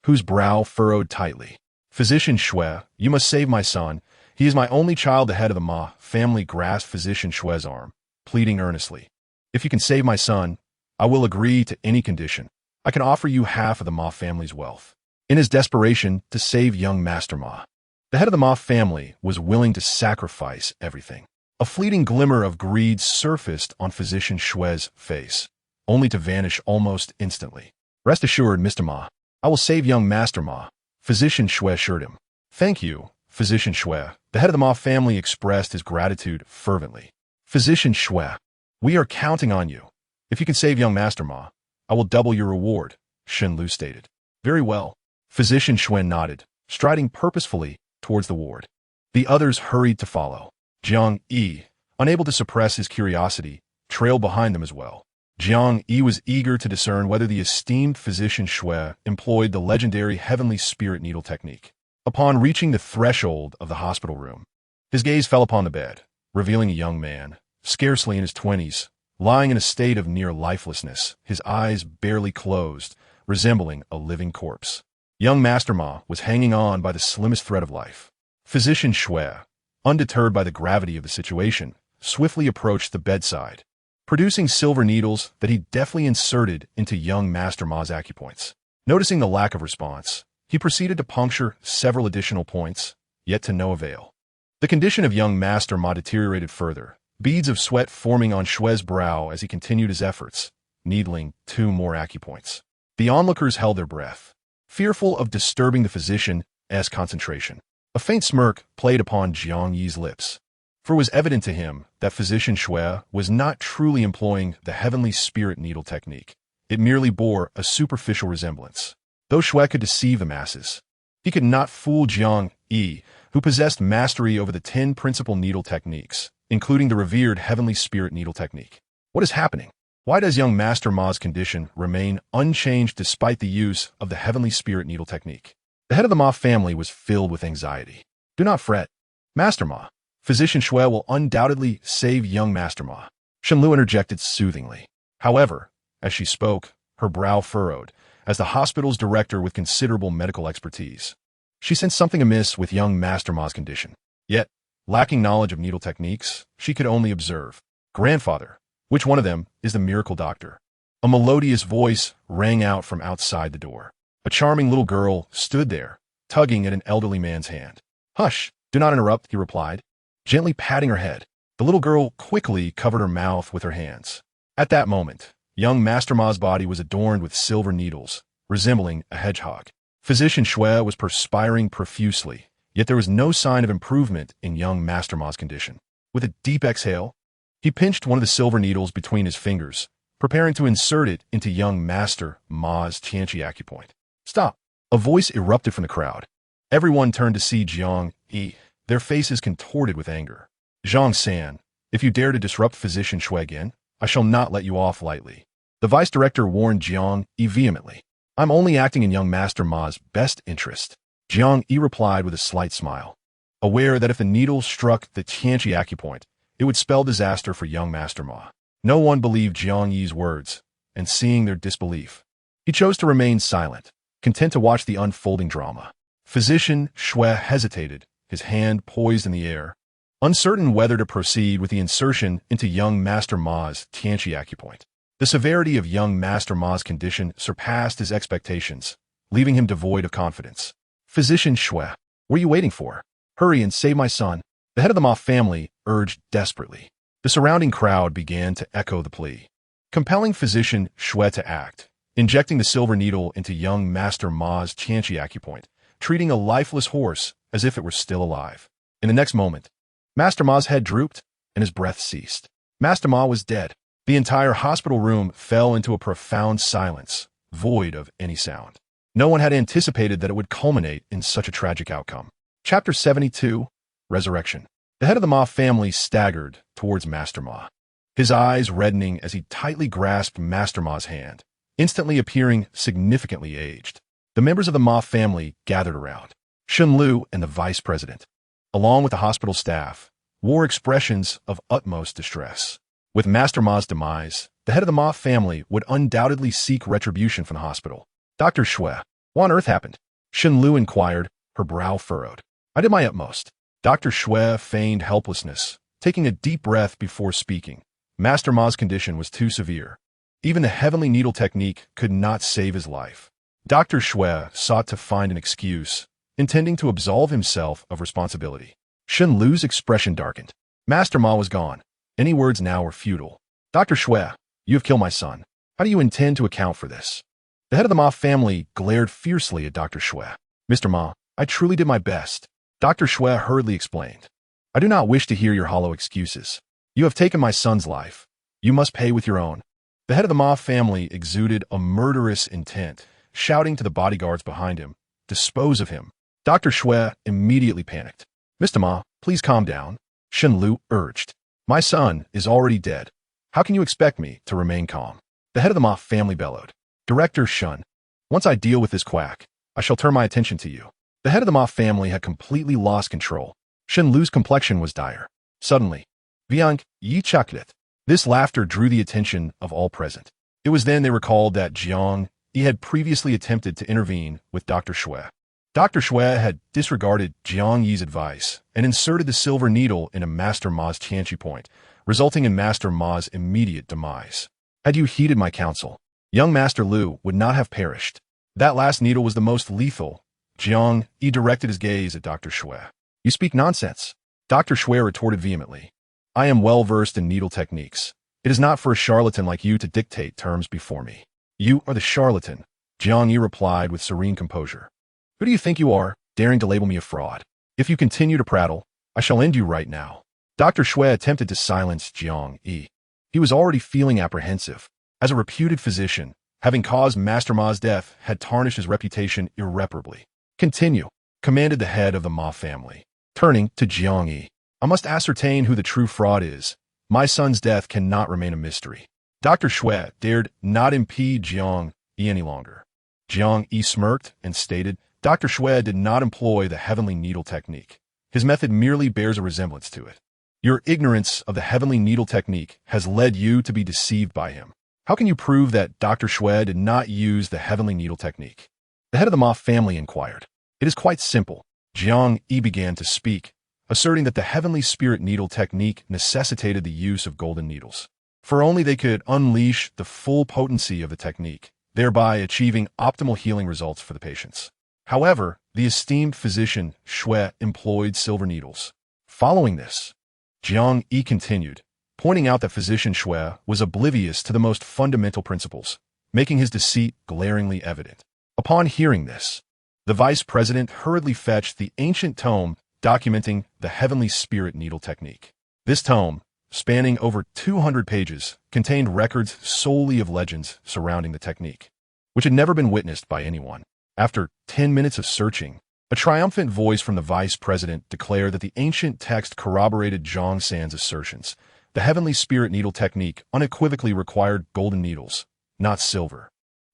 whose brow furrowed tightly. Physician Shui, you must save my son. He is my only child. The head of the Ma family grasped physician Shue's arm, pleading earnestly. If you can save my son, I will agree to any condition. I can offer you half of the Ma family's wealth. In his desperation to save young Master Ma, the head of the Ma family was willing to sacrifice everything. A fleeting glimmer of greed surfaced on physician Shue's face, only to vanish almost instantly. Rest assured, Mr. Ma, I will save young Master Ma, physician Shue assured him. Thank you, physician Shue. The head of the Ma family expressed his gratitude fervently. Physician Shue, we are counting on you. If you can save young Master Ma, I will double your reward, Shen Lu stated. Very well. Physician Shue nodded, striding purposefully towards the ward. The others hurried to follow. Jiang Yi, unable to suppress his curiosity, trailed behind them as well. Jiang Yi was eager to discern whether the esteemed physician Shue employed the legendary heavenly spirit needle technique. Upon reaching the threshold of the hospital room, his gaze fell upon the bed, revealing a young man, scarcely in his 20s, lying in a state of near lifelessness, his eyes barely closed, resembling a living corpse. Young Master Ma was hanging on by the slimmest thread of life. Physician Shue, undeterred by the gravity of the situation, swiftly approached the bedside, producing silver needles that he deftly inserted into young Master Ma's acupoints. Noticing the lack of response, he proceeded to puncture several additional points, yet to no avail. The condition of young Master Ma deteriorated further, beads of sweat forming on Shue's brow as he continued his efforts, needling 2 more acupoints. The onlookers held their breath, fearful of disturbing the physician's concentration. A faint smirk played upon Jiang Yi's lips, for it was evident to him that physician Shue was not truly employing the heavenly spirit needle technique. It merely bore a superficial resemblance. Though Shue could deceive the masses, he could not fool Jiang Yi, who possessed mastery over the 10 principal needle techniques, including the revered heavenly spirit needle technique. What is happening? Why does young Master Ma's condition remain unchanged despite the use of the heavenly spirit needle technique? The head of the Ma family was filled with anxiety. Do not fret, Master Ma. Physician Shue will undoubtedly save young Master Ma, Shen Lu interjected soothingly. However, as she spoke, her brow furrowed, as the hospital's director with considerable medical expertise. She sensed something amiss with young Master Ma's condition. Yet, lacking knowledge of needle techniques, she could only observe. Grandfather, which one of them is the miracle doctor? A melodious voice rang out from outside the door. A charming little girl stood there, tugging at an elderly man's hand. Hush, do not interrupt, he replied, gently patting her head. The little girl quickly covered her mouth with her hands. At that moment, young Master Ma's body was adorned with silver needles, resembling a hedgehog. Physician Shue was perspiring profusely, yet there was no sign of improvement in young Master Ma's condition. With a deep exhale, he pinched one of the silver needles between his fingers, preparing to insert it into young Master Ma's Tianqi acupoint. Stop! A voice erupted from the crowd. Everyone turned to see Jiang Yi, their faces contorted with anger. Zhang San, if you dare to disrupt physician Shue again, I shall not let you off lightly. The vice director warned Jiang Yi vehemently. I'm only acting in young Master Ma's best interest. Jiang Yi replied with a slight smile, aware that if the needle struck the Tianqi acupoint, it would spell disaster for young Master Ma. No one believed Jiang Yi's words, and seeing their disbelief, he chose to remain silent, content to watch the unfolding drama. Physician Shue hesitated, his hand poised in the air, uncertain whether to proceed with the insertion into young Master Ma's Tianqi acupoint. The severity of young Master Ma's condition surpassed his expectations, leaving him devoid of confidence. Physician Shue, what are you waiting for? Hurry and save my son. The head of the Ma family urged desperately. The surrounding crowd began to echo the plea, compelling physician Shue to act, injecting the silver needle into young Master Ma's Tianqi acupoint, treating a lifeless horse as if it were still alive. In the next moment, Master Ma's head drooped and his breath ceased. Master Ma was dead. The entire hospital room fell into a profound silence, void of any sound. No one had anticipated that it would culminate in such a tragic outcome. Chapter 72, Resurrection. The head of the Ma family staggered towards Master Ma, his eyes reddening as he tightly grasped Master Ma's hand, instantly appearing significantly aged. The members of the Ma family gathered around. Shen Lu and the vice president, along with the hospital staff, wore expressions of utmost distress. With Master Ma's demise, the head of the Ma family would undoubtedly seek retribution from the hospital. Dr. Shue, what on earth happened? Shen Lu inquired, her brow furrowed. I did my utmost. Dr. Shui feigned helplessness, taking a deep breath before speaking. Master Ma's condition was too severe. Even the heavenly needle technique could not save his life. Dr. Shui sought to find an excuse, intending to absolve himself of responsibility. Shen Lu's expression darkened. Master Ma was gone. Any words now were futile. Dr. Shui, you have killed my son. How do you intend to account for this? The head of the Ma family glared fiercely at Dr. Shui. Mr. Ma, I truly did my best. Dr. Shui hurriedly explained. I do not wish to hear your hollow excuses. You have taken my son's life. You must pay with your own. The head of the Ma family exuded a murderous intent, shouting to the bodyguards behind him, dispose of him. Dr. Shui immediately panicked. Mr. Ma, please calm down. Shen Lu urged. My son is already dead. How can you expect me to remain calm? The head of the Ma family bellowed. Director Shen, once I deal with this quack, I shall turn my attention to you. The head of the Ma family had completely lost control. Shen Lu's complexion was dire. Suddenly, Jiang Yi chuckled it. This laughter drew the attention of all present. It was then they recalled that Jiang Yi had previously attempted to intervene with Dr. Shui. Dr. Shui had disregarded Jiang Yi's advice and inserted the silver needle into Master Ma's Tianqi point, resulting in Master Ma's immediate demise. Had you heeded my counsel, young Master Lu would not have perished. That last needle was the most lethal. Jiang Yi directed his gaze at Dr. Shui. You speak nonsense. Dr. Shui retorted vehemently. I am well versed in needle techniques. It is not for a charlatan like you to dictate terms before me. You are the charlatan, Jiang Yi replied with serene composure. Who do you think you are, daring to label me a fraud? If you continue to prattle, I shall end you right now. Dr. Shui attempted to silence Jiang Yi. He was already feeling apprehensive. As a reputed physician, having caused Master Ma's death had tarnished his reputation irreparably. Continue, commanded the head of the Ma family. Turning to Jiang Yi. I must ascertain who the true fraud is. My son's death cannot remain a mystery. Dr. Shui dared not impede Jiang Yi any longer. Jiang Yi smirked and stated, Dr. Shui did not employ the heavenly needle technique. His method merely bears a resemblance to it. Your ignorance of the heavenly needle technique has led you to be deceived by him. How can you prove that Dr. Shui did not use the heavenly needle technique? The head of the Ma family inquired. It is quite simple. Jiang Yi began to speak, asserting that the heavenly spirit needle technique necessitated the use of golden needles. For only they could unleash the full potency of the technique, thereby achieving optimal healing results for the patients. However, the esteemed physician Shui employed silver needles. Following this, Jiang Yi continued, pointing out that physician Shui was oblivious to the most fundamental principles, making his deceit glaringly evident. Upon hearing this, the vice president hurriedly fetched the ancient tome documenting the heavenly spirit needle technique. This tome, spanning over 200 pages, contained records solely of legends surrounding the technique, which had never been witnessed by anyone. After 10 minutes of searching, a triumphant voice from the vice president declared that the ancient text corroborated Zhang San's assertions. The heavenly spirit needle technique unequivocally required golden needles, not silver.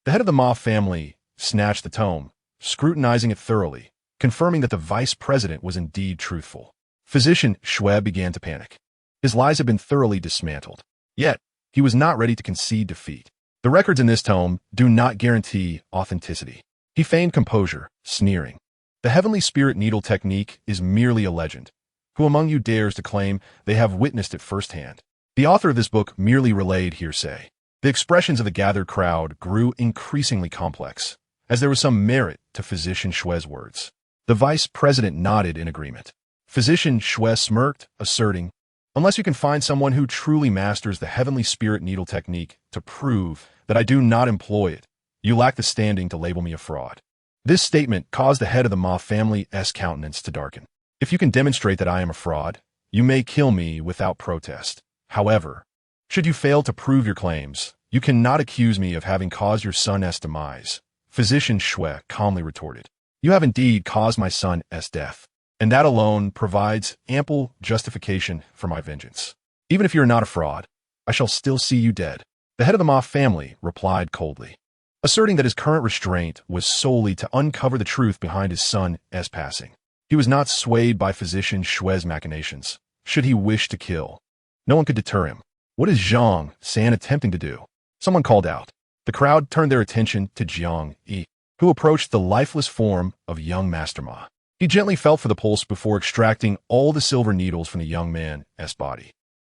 The head of the Ma family snatched the tome, scrutinizing it thoroughly, confirming that the vice president was indeed truthful. Physician Shui began to panic. His lies had been thoroughly dismantled. Yet, he was not ready to concede defeat. The records in this tome do not guarantee authenticity. He feigned composure, sneering. The heavenly spirit needle technique is merely a legend. Who among you dares to claim they have witnessed it firsthand? The author of this book merely relayed hearsay. The expressions of the gathered crowd grew increasingly complex, as there was some merit to Physician Shui's words. The vice president nodded in agreement. Physician Shui smirked, asserting, unless you can find someone who truly masters the heavenly spirit needle technique to prove that I do not employ it, you lack the standing to label me a fraud. This statement caused the head of the Ma family's countenance to darken. If you can demonstrate that I am a fraud, you may kill me without protest. However, should you fail to prove your claims, you cannot accuse me of having caused your son's demise. Physician Shui calmly retorted. You have indeed caused my son's death, and that alone provides ample justification for my vengeance. Even if you are not a fraud, I shall still see you dead. The head of the Ma family replied coldly, asserting that his current restraint was solely to uncover the truth behind his son's passing. He was not swayed by Physician Shui's machinations. Should he wish to kill, no one could deter him. What is Zhang San attempting to do? Someone called out. The crowd turned their attention to Jiang Yi, who approached the lifeless form of young Master Ma. He gently felt for the pulse before extracting all the silver needles from the young man's body.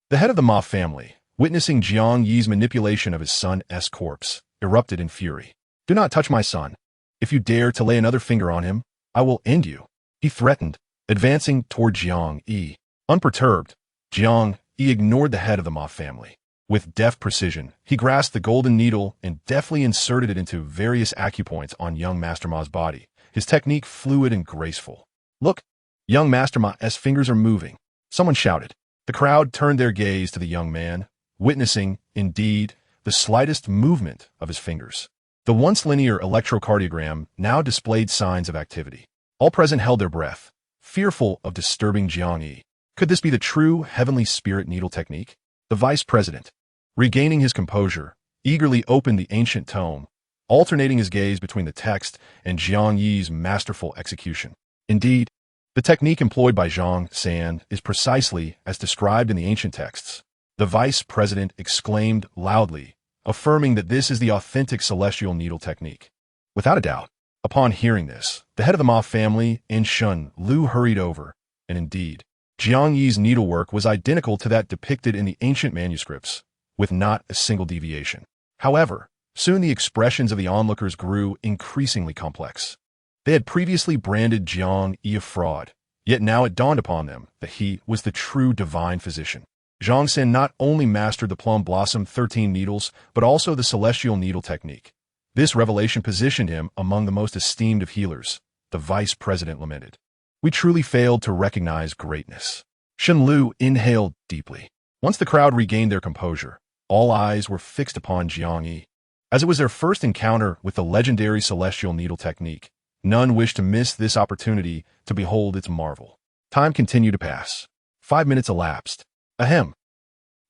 The head of the Ma family, witnessing Jiang Yi's manipulation of his son's corpse, erupted in fury. "Do not touch my son. If you dare to lay another finger on him, I will end you," he threatened, advancing toward Jiang Yi. Unperturbed, Jiang Yi ignored the head of the Ma family. With deft precision, he grasped the golden needle and deftly inserted it into various acupoints on young Master Ma's body, his technique fluid and graceful. "Look, young Master Ma's fingers are moving," someone shouted. The crowd turned their gaze to the young man, witnessing, indeed, the slightest movement of his fingers. The once linear electrocardiogram now displayed signs of activity. All present held their breath, fearful of disturbing Jiang Yi. Could this be the true heavenly spirit needle technique? The vice president, regaining his composure, eagerly opened the ancient tome, alternating his gaze between the text and Jiang Yi's masterful execution. Indeed, the technique employed by Zhang San is precisely as described in the ancient texts. The vice president exclaimed loudly, affirming that this is the authentic celestial needle technique. Without a doubt, upon hearing this, the head of the Ma family and Shun Lu hurried over, and indeed, Jiang Yi's needlework was identical to that depicted in the ancient manuscripts, with not a single deviation. However, soon the expressions of the onlookers grew increasingly complex. They had previously branded Jiang Yi a fraud, yet now it dawned upon them that he was the true divine physician. Zhang San not only mastered the Plum Blossom 13 needles, but also the celestial needle technique. This revelation positioned him among the most esteemed of healers, the vice president lamented. "We truly failed to recognize greatness." Shen Lu inhaled deeply. Once the crowd regained their composure, all eyes were fixed upon Jiang Yi. As it was their first encounter with the legendary celestial needle technique, none wished to miss this opportunity to behold its marvel. Time continued to pass. 5 minutes elapsed. Ahem.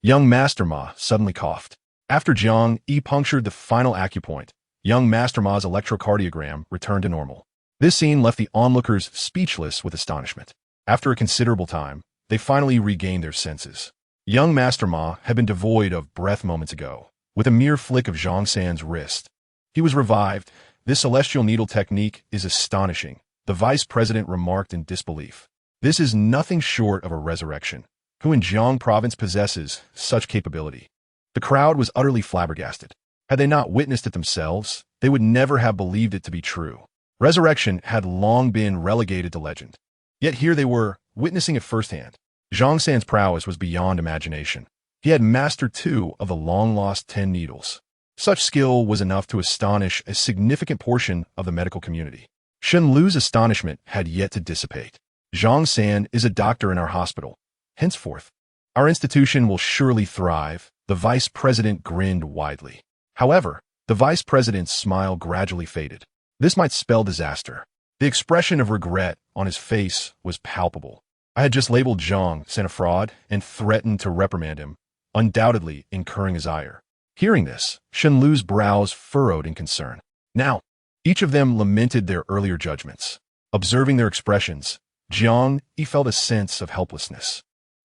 Young Master Ma suddenly coughed. After Jiang Yi punctured the final acupoint, young Master Ma's electrocardiogram returned to normal. This scene left the onlookers speechless with astonishment. After a considerable time, they finally regained their senses. Young Master Ma had been devoid of breath moments ago. With a mere flick of Zhang San's wrist, he was revived. "This celestial needle technique is astonishing," the vice president remarked in disbelief. "This is nothing short of a resurrection. Who in Jiang province possesses such capability?" The crowd was utterly flabbergasted. Had they not witnessed it themselves, they would never have believed it to be true. Resurrection had long been relegated to legend. Yet here they were, witnessing it firsthand. Zhang San's prowess was beyond imagination. He had mastered 2 of the long-lost 10 needles. Such skill was enough to astonish a significant portion of the medical community. Shen Lu's astonishment had yet to dissipate. "Zhang San is a doctor in our hospital. Henceforth, our institution will surely thrive." The vice president grinned widely. However, the vice president's smile gradually faded. This might spell disaster. The expression of regret on his face was palpable. "I had just labeled Zhang San a fraud and threatened to reprimand him, undoubtedly incurring his ire." Hearing this, Shen Lu's brows furrowed in concern. Now, each of them lamented their earlier judgments. Observing their expressions, Jiang Yi felt a sense of helplessness.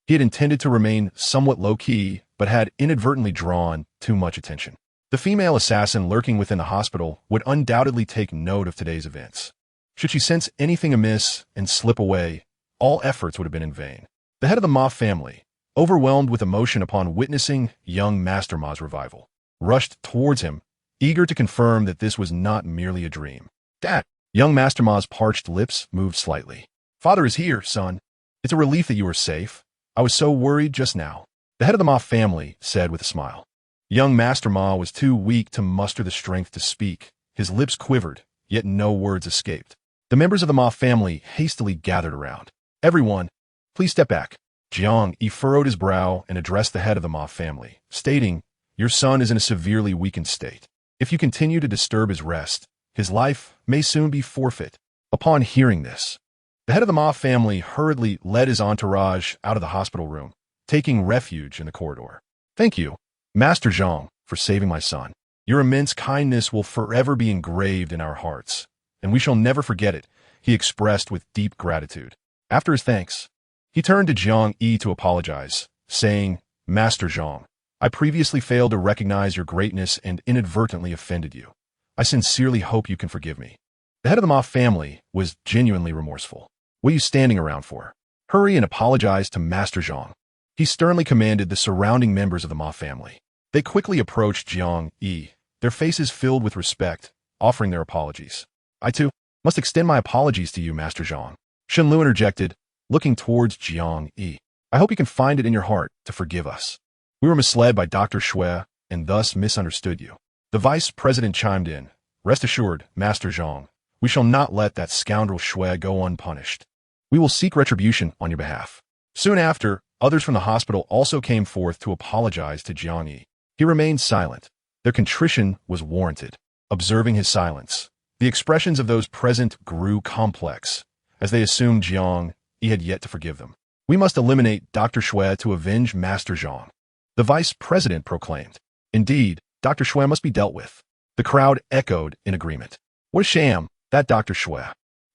He had intended to remain somewhat low-key, but had inadvertently drawn too much attention. The female assassin lurking within the hospital would undoubtedly take note of today's events. Should she sense anything amiss and slip away, all efforts would have been in vain. The head of the Ma family, overwhelmed with emotion upon witnessing young Master Ma's revival, rushed towards him, eager to confirm that this was not merely a dream. "Dad!" Young Master Ma's parched lips moved slightly. "Father is here, son. It's a relief that you are safe. I was so worried just now," the head of the Ma family said with a smile. Young Master Ma was too weak to muster the strength to speak. His lips quivered, yet no words escaped. The members of the Ma family hastily gathered around. "Everyone, please step back." Jiang Yi furrowed his brow and addressed the head of the Ma family, stating, "Your son is in a severely weakened state. If you continue to disturb his rest, his life may soon be forfeit." Upon hearing this, the head of the Ma family hurriedly led his entourage out of the hospital room, taking refuge in the corridor. "Thank you, Master Zhang, for saving my son. Your immense kindness will forever be engraved in our hearts, and we shall never forget it," he expressed with deep gratitude. After his thanks, he turned to Jiang Yi to apologize, saying, "Master Zhang, I previously failed to recognize your greatness and inadvertently offended you. I sincerely hope you can forgive me." The head of the Ma family was genuinely remorseful. What are you standing around for? Hurry and apologize to Master Jiang. He sternly commanded the surrounding members of the Ma family. They quickly approached Jiang Yi, their faces filled with respect, offering their apologies. I, too, must extend my apologies to you, Master Jiang. Shen Lu interjected, looking towards Jiang Yi. I hope you can find it in your heart to forgive us. We were misled by Dr. Shui and thus misunderstood you. The vice president chimed in. Rest assured, Master Jiang, we shall not let that scoundrel Shui go unpunished. We will seek retribution on your behalf. Soon after, others from the hospital also came forth to apologize to Jiang Yi. He remained silent. Their contrition was warranted. Observing his silence, the expressions of those present grew complex, as they assumed Jiang Yi had yet to forgive them. We must eliminate Dr. Shui to avenge Master Jiang, the vice president proclaimed. Indeed, Dr. Shui must be dealt with. The crowd echoed in agreement. What a sham, that Dr. Shui.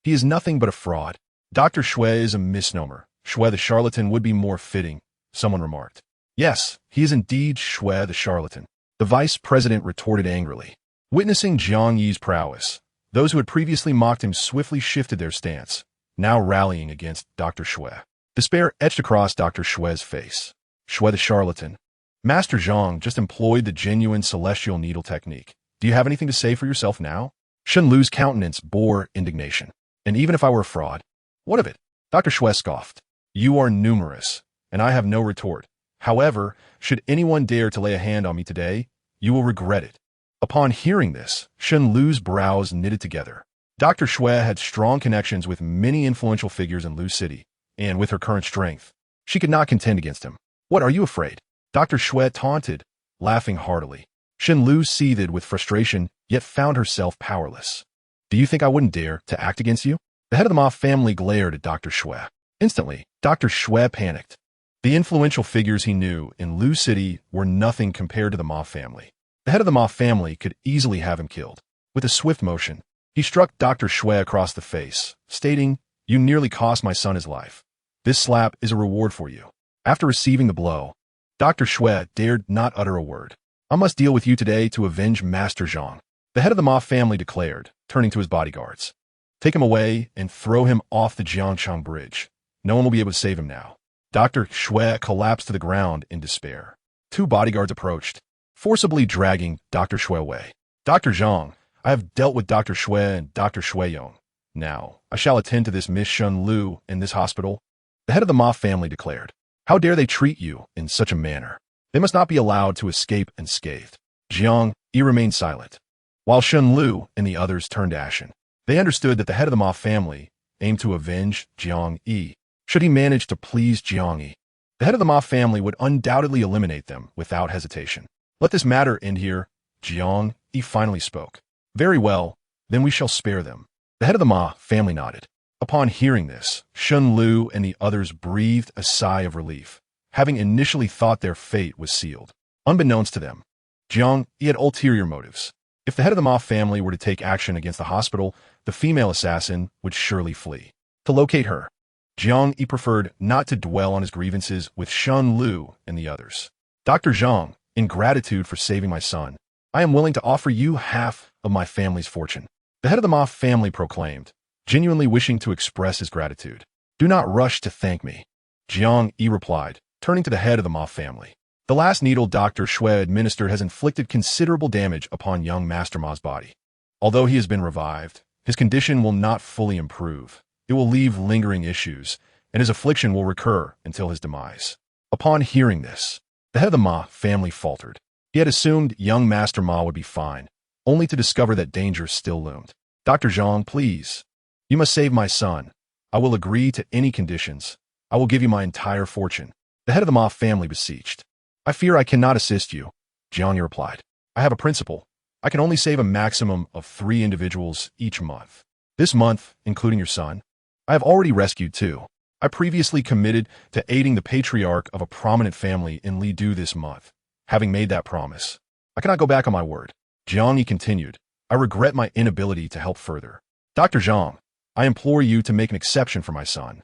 He is nothing but a fraud. Dr. Shui is a misnomer. Shui the charlatan would be more fitting, someone remarked. Yes, he is indeed Shui the charlatan, the vice president retorted angrily. Witnessing Jiang Yi's prowess, those who had previously mocked him swiftly shifted their stance, now rallying against Dr. Shui. Despair etched across Dr. Shui's face. Shui the charlatan. Master Jiang just employed the genuine celestial needle technique. Do you have anything to say for yourself now? Shen Lu's countenance bore indignation. And even if I were a fraud, what of it? Dr. Shui scoffed. You are numerous, and I have no retort. However, should anyone dare to lay a hand on me today, you will regret it. Upon hearing this, Shen Lu's brows knitted together. Dr. Shui had strong connections with many influential figures in Lu City, and with her current strength, she could not contend against him. What, are you afraid? Dr. Shui taunted, laughing heartily. Shen Lu seethed with frustration, yet found herself powerless. Do you think I wouldn't dare to act against you? The head of the Ma family glared at Dr. Shui. Instantly, Dr. Shui panicked. The influential figures he knew in Lu City were nothing compared to the Ma family. The head of the Ma family could easily have him killed. With a swift motion, he struck Dr. Shui across the face, stating, You nearly cost my son his life. This slap is a reward for you. After receiving the blow, Dr. Shui dared not utter a word. I must deal with you today to avenge Master Jiang, the head of the Ma family declared, turning to his bodyguards. Take him away and throw him off the Jiangchang Bridge. No one will be able to save him now. Dr. Shui collapsed to the ground in despair. Two bodyguards approached, forcibly dragging Dr. Shui away. Dr. Jiang, I have dealt with Dr. Shui and Dr. Shuiyong. Now, I shall attend to this Miss Shen Lu in this hospital. The head of the Ma family declared. How dare they treat you in such a manner? They must not be allowed to escape unscathed. Jiang Yi remained silent, while Shen Lu and the others turned ashen. They understood that the head of the Ma family aimed to avenge Jiang Yi. Should he manage to please Jiang Yi, the head of the Ma family would undoubtedly eliminate them without hesitation. Let this matter end here, Jiang Yi finally spoke. Very well, then we shall spare them. The head of the Ma family nodded. Upon hearing this, Shen Lu and the others breathed a sigh of relief, having initially thought their fate was sealed. Unbeknownst to them, Jiang Yi had ulterior motives. If the head of the Ma family were to take action against the hospital, the female assassin would surely flee. To locate her, Jiang Yi preferred not to dwell on his grievances with Shen Lu and the others. Dr. Jiang, in gratitude for saving my son, I am willing to offer you half of my family's fortune. The head of the Ma family proclaimed, genuinely wishing to express his gratitude. Do not rush to thank me. Jiang Yi replied, turning to the head of the Ma family. The last needle Dr. Shui administered has inflicted considerable damage upon young Master Ma's body. Although he has been revived, his condition will not fully improve. It will leave lingering issues, and his affliction will recur until his demise. Upon hearing this, the head of the Ma family faltered. He had assumed young Master Ma would be fine, only to discover that danger still loomed. Dr. Jiang, please. You must save my son. I will agree to any conditions. I will give you my entire fortune. The head of the Ma family beseeched. I fear I cannot assist you, Jiang Yi replied. I have a principle. I can only save a maximum of 3 individuals each month. This month, including your son, I have already rescued 2. I previously committed to aiding the patriarch of a prominent family in Lidu this month. Having made that promise, I cannot go back on my word. Jiang Yi continued. I regret my inability to help further. Dr. Jiang, I implore you to make an exception for my son.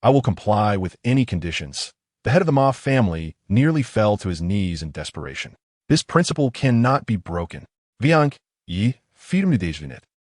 I will comply with any conditions. The head of the Ma family nearly fell to his knees in desperation. This principle cannot be broken. Jiang Yi, firm.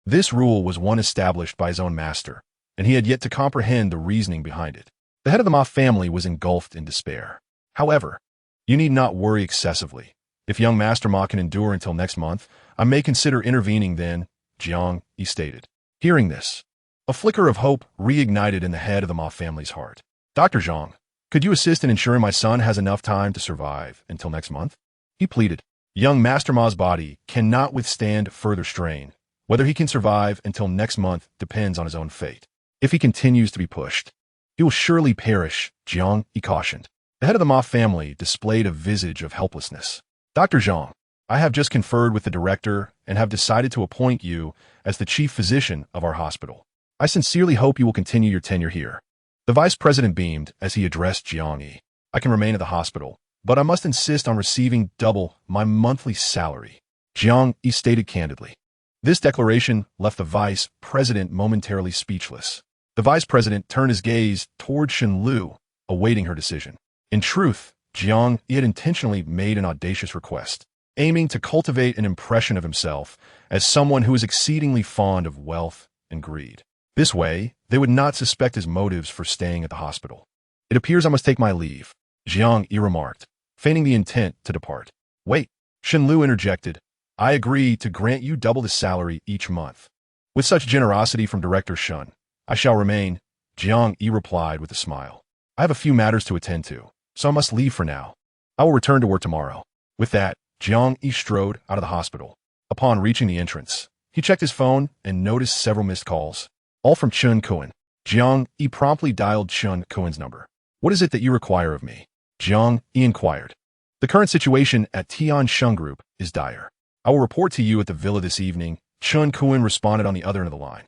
This rule was one established by his own master, and he had yet to comprehend the reasoning behind it. The head of the Ma family was engulfed in despair. However, you need not worry excessively. If young Master Ma can endure until next month, I may consider intervening then, Jiang Yi stated. Hearing this, a flicker of hope reignited in the head of the Ma family's heart. Dr. Zhang, could you assist in ensuring my son has enough time to survive until next month? He pleaded. Young Master Ma's body cannot withstand further strain. Whether he can survive until next month depends on his own fate. If he continues to be pushed, he will surely perish, Jiang Yi cautioned. The head of the Ma family displayed a visage of helplessness. Dr. Zhang, I have just conferred with the director and have decided to appoint you as the chief physician of our hospital. I sincerely hope you will continue your tenure here. The vice president beamed as he addressed Jiang Yi. I can remain at the hospital, but I must insist on receiving double my monthly salary, Jiang Yi stated candidly. This declaration left the vice president momentarily speechless. The vice president turned his gaze toward Shen Lu, awaiting her decision. In truth, Jiang Yi had intentionally made an audacious request, aiming to cultivate an impression of himself as someone who is exceedingly fond of wealth and greed. This way, they would not suspect his motives for staying at the hospital. It appears I must take my leave, Jiang Yi remarked, feigning the intent to depart. Wait, Shen Lu interjected. I agree to grant you double the salary each month. With such generosity from Director Shen, I shall remain, Jiang Yi replied with a smile. I have a few matters to attend to, so I must leave for now. I will return to work tomorrow. With that, Jiang Yi strode out of the hospital. Upon reaching the entrance, he checked his phone and noticed several missed calls, all from Chen Kuan. Jiang Yi promptly dialed Chen Kuan's number. What is it that you require of me? Jiang Yi inquired. The current situation at Tian Sheng Group is dire. I will report to you at the villa this evening, Chen Kuan responded on the other end of the line.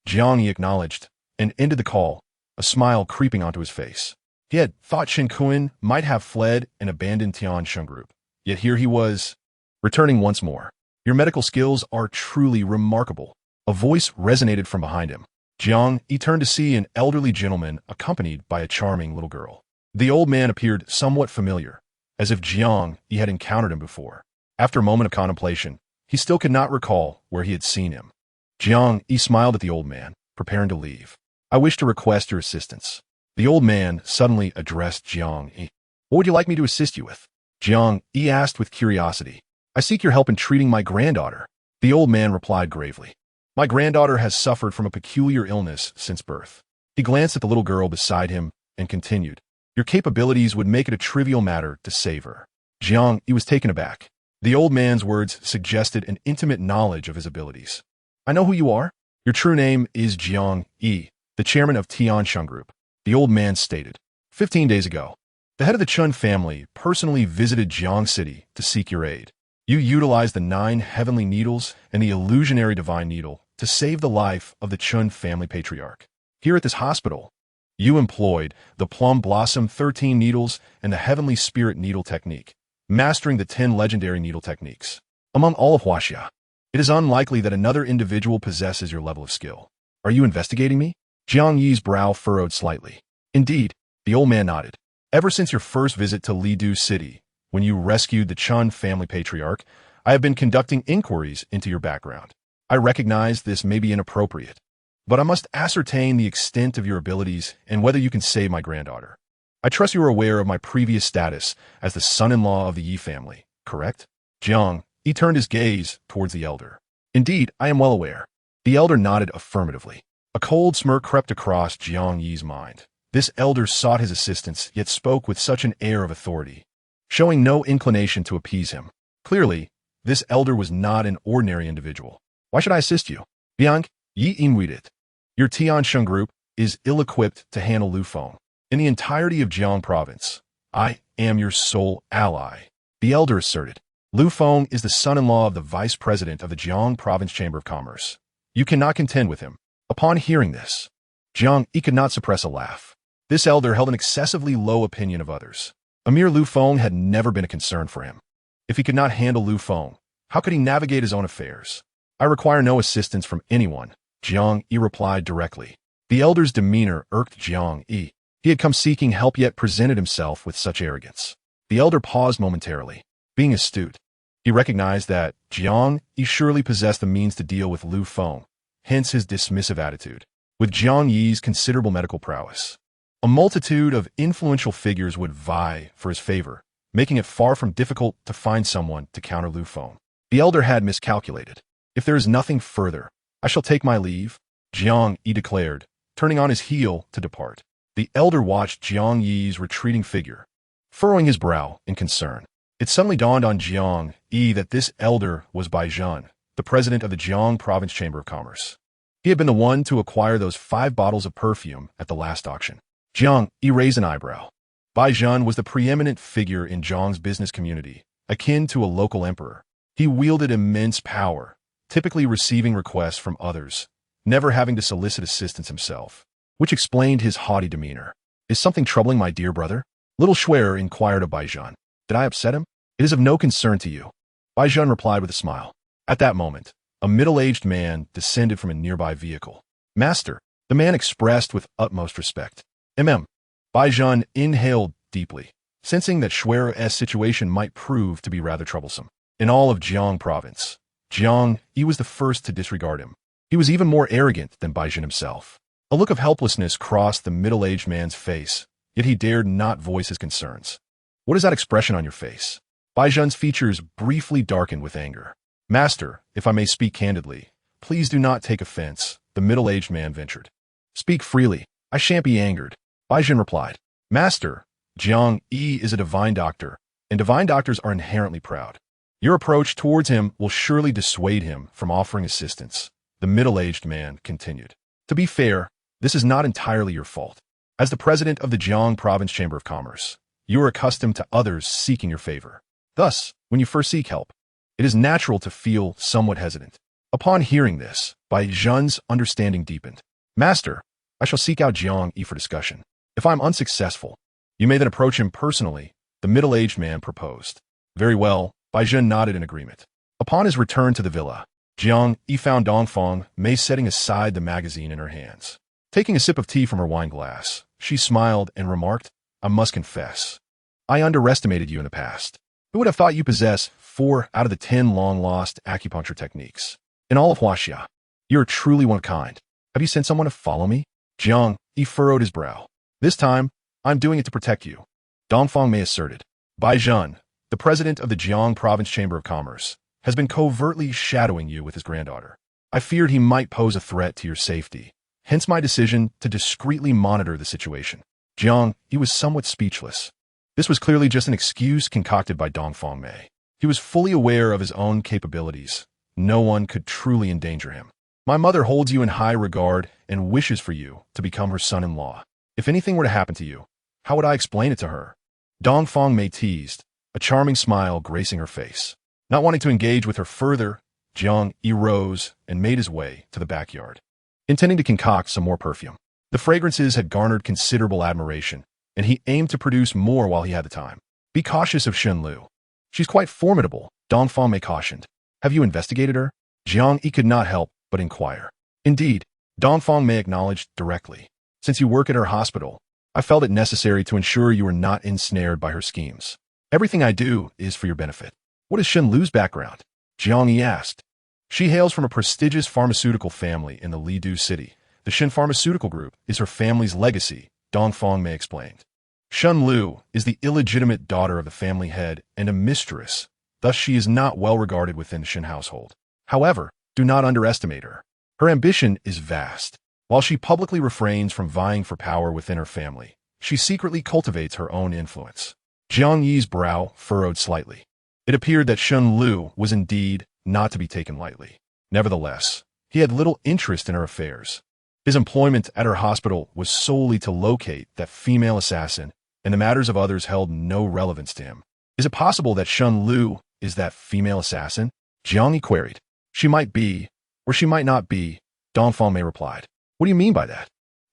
Jiang Yi acknowledged and ended the call, a smile creeping onto his face. He had thought Chen Kuan might have fled and abandoned Tian Sheng Group, yet here he was, returning once more. Your medical skills are truly remarkable. A voice resonated from behind him. Jiang Yi turned to see an elderly gentleman accompanied by a charming little girl. The old man appeared somewhat familiar, as if Jiang Yi had encountered him before. After a moment of contemplation, he still could not recall where he had seen him. Jiang Yi smiled at the old man, preparing to leave. I wish to request your assistance. The old man suddenly addressed Jiang Yi. What would you like me to assist you with? Jiang Yi asked with curiosity. I seek your help in treating my granddaughter. The old man replied gravely. My granddaughter has suffered from a peculiar illness since birth. He glanced at the little girl beside him and continued. Your capabilities would make it a trivial matter to save her. Jiang Yi was taken aback. The old man's words suggested an intimate knowledge of his abilities. I know who you are. Your true name is Jiang Yi, the chairman of Tian Sheng Group, the old man stated. 15 days ago, the head of the Chun family personally visited Jiang City to seek your aid. You utilized the 9 heavenly needles and the illusionary divine needle to save the life of the Chun family patriarch. Here at this hospital, you employed the Plum Blossom 13 needles and the Heavenly Spirit needle technique, mastering the 10 legendary needle techniques. Among all of Huaxia, it is unlikely that another individual possesses your level of skill. Are you investigating me? Jiang Yi's brow furrowed slightly. Indeed, the old man nodded. Ever since your first visit to Lidu City, when you rescued the Chun family patriarch, I have been conducting inquiries into your background. I recognize this may be inappropriate, but I must ascertain the extent of your abilities and whether you can save my granddaughter. I trust you are aware of my previous status as the son-in-law of the Yi family, correct? Jiang Yi turned his gaze towards the elder. Indeed, I am well aware. The elder nodded affirmatively. A cold smirk crept across Jiang Yi's mind. This elder sought his assistance, yet spoke with such an air of authority, showing no inclination to appease him. Clearly, this elder was not an ordinary individual. Why should I assist you? Jiang Yi imwidit. Your Tian Sheng Group is ill-equipped to handle Lu Feng. In the entirety of Jiang Province, I am your sole ally, the elder asserted. Lu Feng is the son-in-law of the vice president of the Jiang Province Chamber of Commerce. You cannot contend with him. Upon hearing this, Jiang Yi could not suppress a laugh. This elder held an excessively low opinion of others. A mere Lu Feng had never been a concern for him. If he could not handle Lu Feng, how could he navigate his own affairs? I require no assistance from anyone, Jiang Yi replied directly. The elder's demeanor irked Jiang Yi. He had come seeking help yet presented himself with such arrogance. The elder paused momentarily. Being astute, he recognized that Jiang Yi surely possessed the means to deal with Lu Feng, hence his dismissive attitude. with Jiang Yi's considerable medical prowess. A multitude of influential figures would vie for his favor, making it far from difficult to find someone to counter Lu Feng. The elder had miscalculated. If there is nothing further, I shall take my leave, Jiang Yi declared, turning on his heel to depart. The elder watched Jiang Yi's retreating figure, furrowing his brow in concern. It suddenly dawned on Jiang Yi that this elder was Bai Zhen, the president of the Jiang Province Chamber of Commerce. He had been the one to acquire those 5 bottles of perfume at the last auction. Jiang Yi raised an eyebrow. Bai Zhen was the preeminent figure in Jiang's business community, akin to a local emperor. He wielded immense power, typically receiving requests from others, never having to solicit assistance himself, which explained his haughty demeanor. Is something troubling my dear brother? Little Schwer inquired of Bai Zhen. Did I upset him? It is of no concern to you. Bai Zhen replied with a smile. At that moment, a middle-aged man descended from a nearby vehicle. Master, the man expressed with utmost respect. Bai Zhen inhaled deeply, sensing that Schwer's situation might prove to be rather troublesome. In all of Jiang province, Jiang Yi was the first to disregard him. He was even more arrogant than Bai Zhen himself. A look of helplessness crossed the middle-aged man's face, yet he dared not voice his concerns. What is that expression on your face? Bai Zhen's features briefly darkened with anger. Master, if I may speak candidly, please do not take offense, the middle-aged man ventured. Speak freely, I shan't be angered, Bai Zhen replied. Master, Jiang Yi is a divine doctor, and divine doctors are inherently proud. Your approach towards him will surely dissuade him from offering assistance, the middle-aged man continued. To be fair, this is not entirely your fault. As the president of the Jiang Province Chamber of Commerce, you are accustomed to others seeking your favor. Thus, when you first seek help, it is natural to feel somewhat hesitant. Upon hearing this, Bai Zhen's understanding deepened. Master, I shall seek out Jiang Yi for discussion. If I am unsuccessful, you may then approach him personally, the middle-aged man proposed. Very well, Bai Zhen nodded in agreement. Upon his return to the villa, Jiang Yi found Dongfang Mei setting aside the magazine in her hands. Taking a sip of tea from her wine glass, she smiled and remarked, I must confess, I underestimated you in the past. Who would have thought you possess 4 out of the 10 long-lost acupuncture techniques? In all of Huaxia, you are truly one of a kind. Have you sent someone to follow me? Jiang Yi furrowed his brow. This time, I'm doing it to protect you, Dongfang Mei asserted. Bai Zhen, the president of the Jiang Province Chamber of Commerce, has been covertly shadowing you with his granddaughter. I feared he might pose a threat to your safety, hence my decision to discreetly monitor the situation. Jiang Yi was somewhat speechless. This was clearly just an excuse concocted by Dongfang Mei. He was fully aware of his own capabilities. No one could truly endanger him. My mother holds you in high regard and wishes for you to become her son-in-law. If anything were to happen to you, how would I explain it to her? Dongfang Mei teased, a charming smile gracing her face. Not wanting to engage with her further, Jiang Yi rose and made his way to the backyard, intending to concoct some more perfume. The fragrances had garnered considerable admiration, and he aimed to produce more while he had the time. Be cautious of Shen Lu. She's quite formidable, Dongfang Mei cautioned. Have you investigated her? Jiang Yi could not help but inquire. Indeed, Dongfang Mei acknowledged directly. Since you work at her hospital, I felt it necessary to ensure you were not ensnared by her schemes. Everything I do is for your benefit. What is Shen Lu's background? Jiang Yi asked. She hails from a prestigious pharmaceutical family in the Lidu city. The Shen Pharmaceutical Group is her family's legacy, Dongfang Mei explained. Shen Lu is the illegitimate daughter of the family head and a mistress, thus she is not well regarded within the Shen household. However, do not underestimate her. Her ambition is vast. While she publicly refrains from vying for power within her family, she secretly cultivates her own influence. Jiang Yi's brow furrowed slightly. It appeared that Shen Lu was indeed not to be taken lightly. Nevertheless, he had little interest in her affairs. His employment at her hospital was solely to locate that female assassin, and the matters of others held no relevance to him. Is it possible that Shen Lu is that female assassin? Jiang Yi queried. She might be, or she might not be, Dongfang Mei replied. What do you mean by that?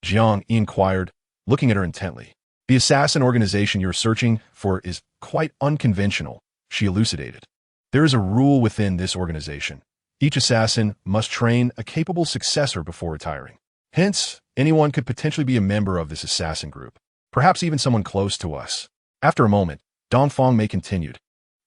Jiang Yi inquired, looking at her intently. The assassin organization you're searching for is quite unconventional, she elucidated. There is a rule within this organization. Each assassin must train a capable successor before retiring. Hence, anyone could potentially be a member of this assassin group, perhaps even someone close to us. After a moment, Dongfang Mei continued.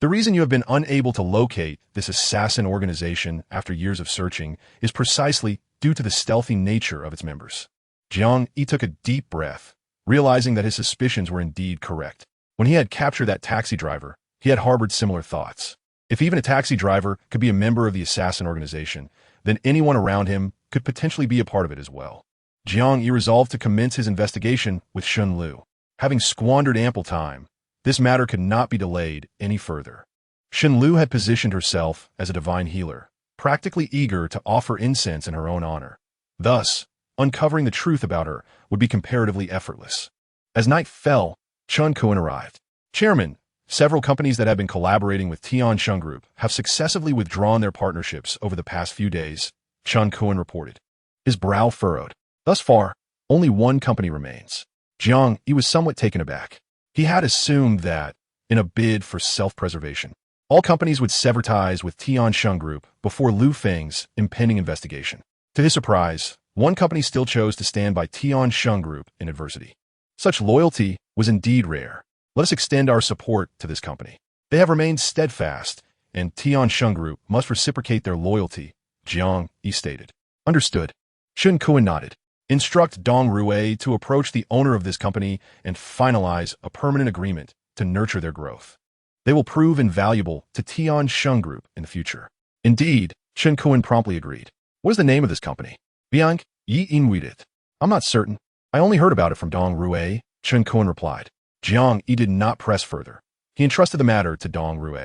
The reason you have been unable to locate this assassin organization after years of searching is precisely due to the stealthy nature of its members. Jiang Yi took a deep breath, realizing that his suspicions were indeed correct. When he had captured that taxi driver, he had harbored similar thoughts. If even a taxi driver could be a member of the assassin organization, then anyone around him could potentially be a part of it as well. Jiang Yi resolved to commence his investigation with Shun Lu. Having squandered ample time, this matter could not be delayed any further. Shun Lu had positioned herself as a divine healer, practically eager to offer incense in her own honor. Thus, uncovering the truth about her would be comparatively effortless. As night fell, Chun Kuan arrived. Chairman, several companies that have been collaborating with Tian Sheng Group have successively withdrawn their partnerships over the past few days, Chun Kuan reported. His brow furrowed. Thus far, only one company remains. Jiang Yi was somewhat taken aback. He had assumed that, in a bid for self-preservation, all companies would sever ties with Tian Sheng Group before Lu Feng's impending investigation. To his surprise, one company still chose to stand by Tian Sheng Group in adversity. Such loyalty was indeed rare. Let us extend our support to this company. They have remained steadfast, and Tian Sheng Group must reciprocate their loyalty, Jiang Yi stated. Understood. Shun Kuan nodded. Instruct Dong Rue to approach the owner of this company and finalize a permanent agreement to nurture their growth. They will prove invaluable to Tian Sheng Group in the future. Indeed, Shun Kuan promptly agreed. What is the name of this company? Jiang Yi Inuit. I'm not certain. I only heard about it from Dong Rue, Shun Kuan replied. Jiang Yi did not press further. He entrusted the matter to Dong Rue.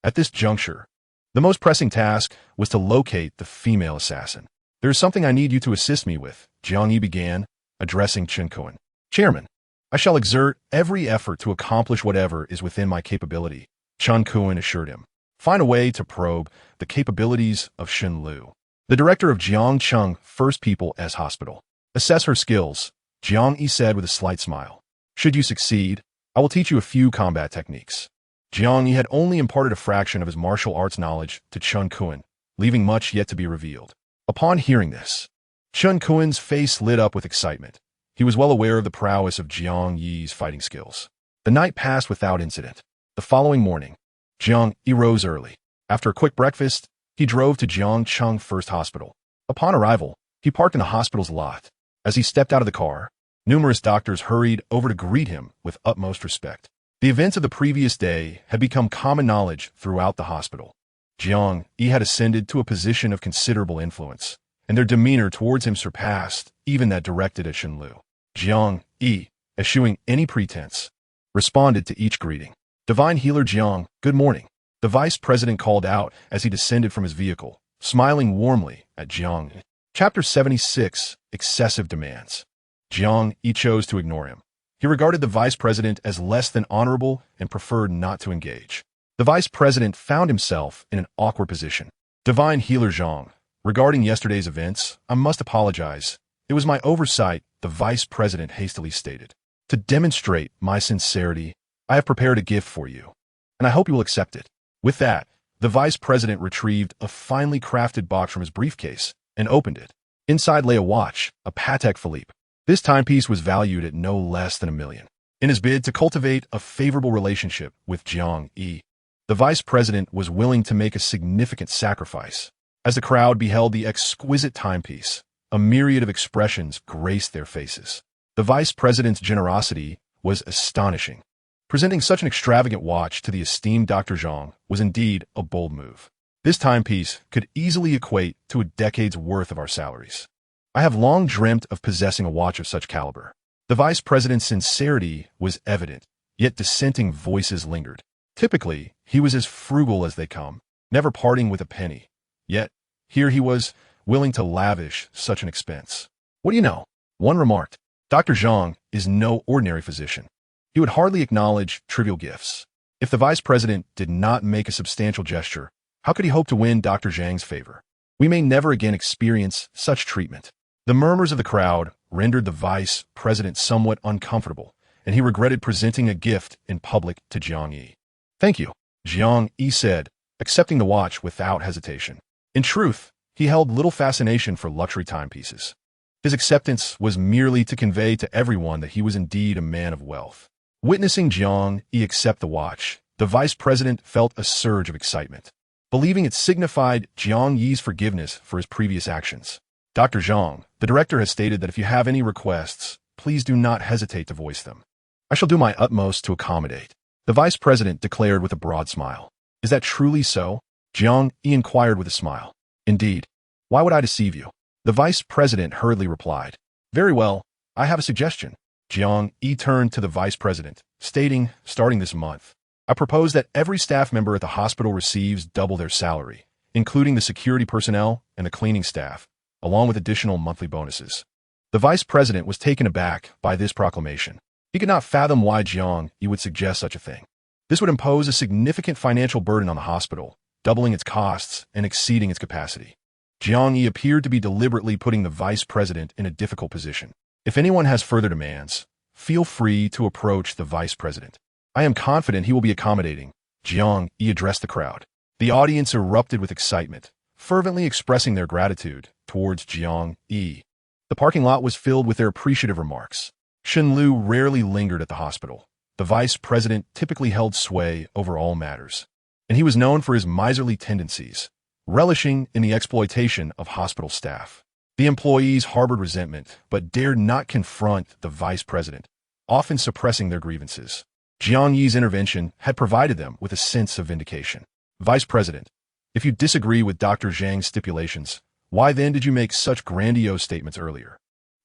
At this juncture, the most pressing task was to locate the female assassin. There is something I need you to assist me with, Jiang Yi began, addressing Chun Kuan. Chairman, I shall exert every effort to accomplish whatever is within my capability, Chun Kuan assured him. Find a way to probe the capabilities of Shun Lu, the director of Jiangcheng First People as Hospital. Assess her skills, Jiang Yi said with a slight smile. Should you succeed, I will teach you a few combat techniques. Jiang Yi had only imparted a fraction of his martial arts knowledge to Chun Kuan, leaving much yet to be revealed. Upon hearing this, Chun Kuan's face lit up with excitement. He was well aware of the prowess of Jiang Yi's fighting skills. The night passed without incident. The following morning, Jiang Yi rose early. After a quick breakfast, he drove to Jiangcheng First Hospital. Upon arrival, he parked in the hospital's lot. As he stepped out of the car, numerous doctors hurried over to greet him with utmost respect. The events of the previous day had become common knowledge throughout the hospital. Jiang Yi had ascended to a position of considerable influence, and their demeanor towards him surpassed even that directed at Shun Lu. Jiang Yi, eschewing any pretense, responded to each greeting. Divine Healer Jiang, good morning. The vice president called out as he descended from his vehicle, smiling warmly at Jiang Yi. Chapter 76, Excessive Demands. Jiang Yi chose to ignore him. He regarded the vice president as less than honorable and preferred not to engage. The vice president found himself in an awkward position. Divine Healer Zhang, regarding yesterday's events, I must apologize. It was my oversight, the vice president hastily stated. To demonstrate my sincerity, I have prepared a gift for you, and I hope you will accept it. With that, the vice president retrieved a finely crafted box from his briefcase and opened it. Inside lay a watch, a Patek Philippe. This timepiece was valued at no less than $1 million. In his bid to cultivate a favorable relationship with Jiang Yi, the vice president was willing to make a significant sacrifice. As the crowd beheld the exquisite timepiece, a myriad of expressions graced their faces. The vice president's generosity was astonishing. Presenting such an extravagant watch to the esteemed Dr. Zhang was indeed a bold move. This timepiece could easily equate to a decade's worth of our salaries. I have long dreamt of possessing a watch of such caliber. The vice president's sincerity was evident, yet dissenting voices lingered. Typically, he was as frugal as they come, never parting with a penny. Yet, here he was, willing to lavish such an expense. What do you know? One remarked. Dr. Zhang is no ordinary physician. He would hardly acknowledge trivial gifts. If the vice president did not make a substantial gesture, how could he hope to win Dr. Zhang's favor? We may never again experience such treatment. The murmurs of the crowd rendered the vice president somewhat uncomfortable, and he regretted presenting a gift in public to Jiang Yi. Thank you, Jiang Yi said, accepting the watch without hesitation. In truth, he held little fascination for luxury timepieces. His acceptance was merely to convey to everyone that he was indeed a man of wealth. Witnessing Jiang Yi accept the watch, the vice president felt a surge of excitement, believing it signified Jiang Yi's forgiveness for his previous actions. Dr. Jiang, the director has stated that if you have any requests, please do not hesitate to voice them. I shall do my utmost to accommodate, the vice president declared with a broad smile. Is that truly so? Jiang Yi inquired with a smile. Indeed. Why would I deceive you? The vice president hurriedly replied. Very well, I have a suggestion. Jiang Yi turned to the vice president, stating, starting this month, I propose that every staff member at the hospital receives double their salary, including the security personnel and the cleaning staff, along with additional monthly bonuses. The vice president was taken aback by this proclamation. He could not fathom why Jiang Yi would suggest such a thing. This would impose a significant financial burden on the hospital, doubling its costs and exceeding its capacity. Jiang Yi appeared to be deliberately putting the vice president in a difficult position. If anyone has further demands, feel free to approach the vice president. I am confident he will be accommodating. Jiang Yi addressed the crowd. The audience erupted with excitement, fervently expressing their gratitude towards Jiang Yi. The parking lot was filled with their appreciative remarks. Shen Lu rarely lingered at the hospital. The vice president typically held sway over all matters, and he was known for his miserly tendencies, relishing in the exploitation of hospital staff. The employees harbored resentment, but dared not confront the vice president, often suppressing their grievances. Jiang Yi's intervention had provided them with a sense of vindication. Vice President, if you disagree with Dr. Zhang's stipulations, why then did you make such grandiose statements earlier?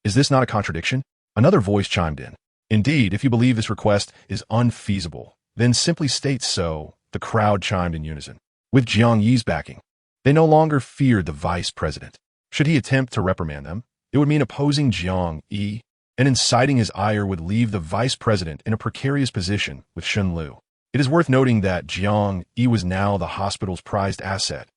Is this not a contradiction? Another voice chimed in. Indeed, if you believe this request is unfeasible, then simply state so. The crowd chimed in unison. With Jiang Yi's backing, they no longer feared the vice president. Should he attempt to reprimand them, it would mean opposing Jiang Yi, and inciting his ire would leave the vice president in a precarious position with Shen Lu. It is worth noting that Jiang Yi was now the hospital's prized asset,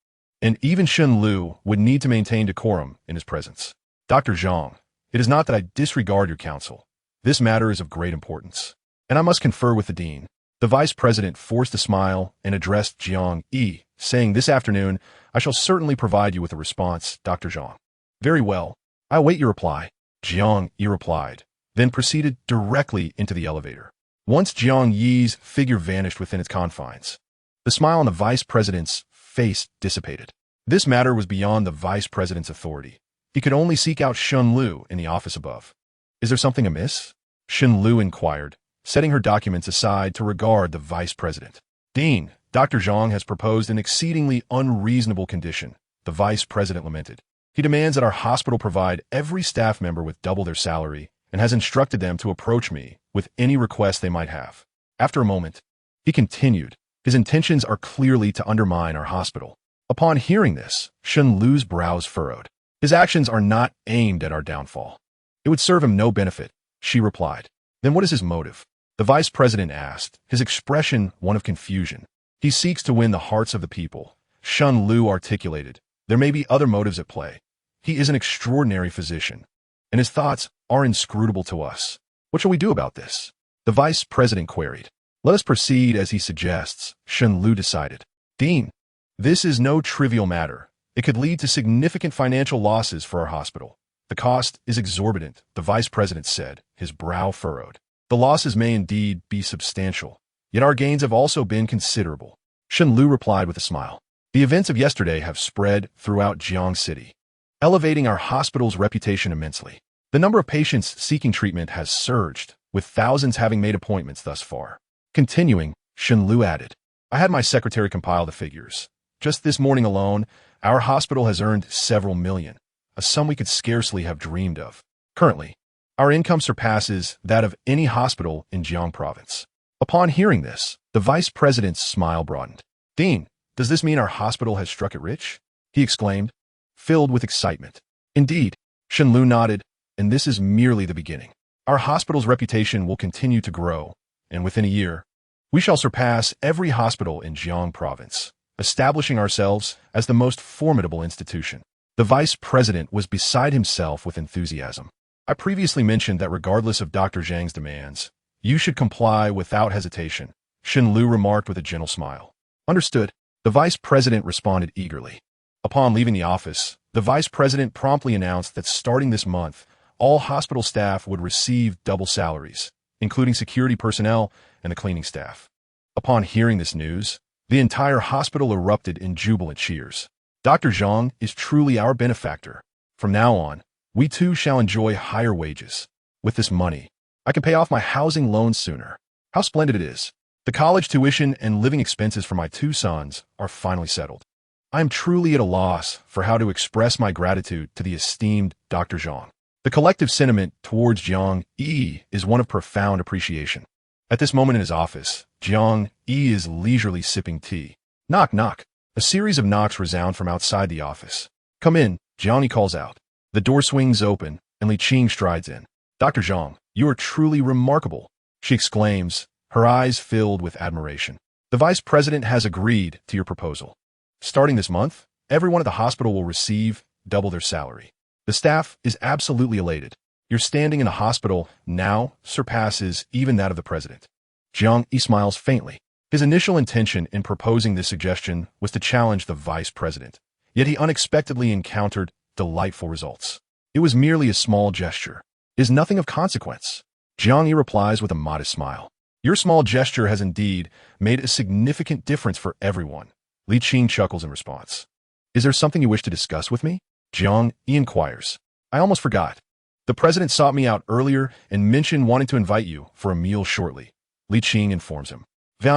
and even Shen Lu would need to maintain decorum in his presence. Dr. Jiang, it is not that I disregard your counsel. This matter is of great importance, and I must confer with the dean. The vice president forced a smile and addressed Jiang Yi, saying, this afternoon, I shall certainly provide you with a response, Dr. Jiang. Very well. I await your reply. Jiang Yi replied, then proceeded directly into the elevator. Once Jiang Yi's figure vanished within its confines, the smile on the vice president's face dissipated. This matter was beyond the vice president's authority. He could only seek out Shen Lu in the office above. Is there something amiss? Shen Lu inquired, setting her documents aside to regard the vice president. Dean, Dr. Jiang has proposed an exceedingly unreasonable condition, the vice president lamented. He demands that our hospital provide every staff member with double their salary and has instructed them to approach me with any request they might have. After a moment, he continued, his intentions are clearly to undermine our hospital. Upon hearing this, Shen Lu's brows furrowed. His actions are not aimed at our downfall. It would serve him no benefit, she replied. Then what is his motive? The vice president asked, his expression one of confusion. He seeks to win the hearts of the people. Shen Lu articulated, there may be other motives at play. He is an extraordinary physician, and his thoughts are inscrutable to us. What shall we do about this? The vice president queried. Let us proceed as he suggests, Shen Lu decided. Dean, this is no trivial matter. It could lead to significant financial losses for our hospital. The cost is exorbitant, the vice president said, his brow furrowed. The losses may indeed be substantial, yet our gains have also been considerable. Shen Lu replied with a smile. The events of yesterday have spread throughout Jiang City, elevating our hospital's reputation immensely. The number of patients seeking treatment has surged, with thousands having made appointments thus far. Continuing, Shen Lu added, I had my secretary compile the figures. Just this morning alone, our hospital has earned several million, a sum we could scarcely have dreamed of. Currently, our income surpasses that of any hospital in Jiang province. Upon hearing this, the vice president's smile broadened. Dean, does this mean our hospital has struck it rich? He exclaimed, filled with excitement. Indeed, Shen Lu nodded, and this is merely the beginning. Our hospital's reputation will continue to grow, and within a year, we shall surpass every hospital in Jiang province, establishing ourselves as the most formidable institution. The vice president was beside himself with enthusiasm. I previously mentioned that regardless of Dr. Zhang's demands, you should comply without hesitation, Shen Lu remarked with a gentle smile. Understood, the vice president responded eagerly. Upon leaving the office, the vice president promptly announced that starting this month, all hospital staff would receive double salaries, including security personnel and the cleaning staff. Upon hearing this news, the entire hospital erupted in jubilant cheers. Dr. Jiang is truly our benefactor. From now on, we two shall enjoy higher wages. With this money, I can pay off my housing loans sooner. How splendid it is. The college tuition and living expenses for my two sons are finally settled. I am truly at a loss for how to express my gratitude to the esteemed Dr. Jiang. The collective sentiment towards Jiang Yi is one of profound appreciation. At this moment in his office, Jiang Yi is leisurely sipping tea. Knock, knock. A series of knocks resound from outside the office. Come in, Jiang Yi calls out. The door swings open, and Li Qing strides in. Dr. Jiang, you are truly remarkable, she exclaims, her eyes filled with admiration. The vice president has agreed to your proposal. Starting this month, everyone at the hospital will receive double their salary. The staff is absolutely elated. Your standing in the hospital now surpasses even that of the president. Jiang Yi smiles faintly. His initial intention in proposing this suggestion was to challenge the vice president, yet he unexpectedly encountered delightful results. It was merely a small gesture. It is nothing of consequence. Jiang Yi replies with a modest smile. Your small gesture has indeed made a significant difference for everyone. Li Qing chuckles in response. Is there something you wish to discuss with me? Jiang Yi inquires. I almost forgot. The president sought me out earlier and mentioned wanting to invite you for a meal shortly. Li Qing informs him. He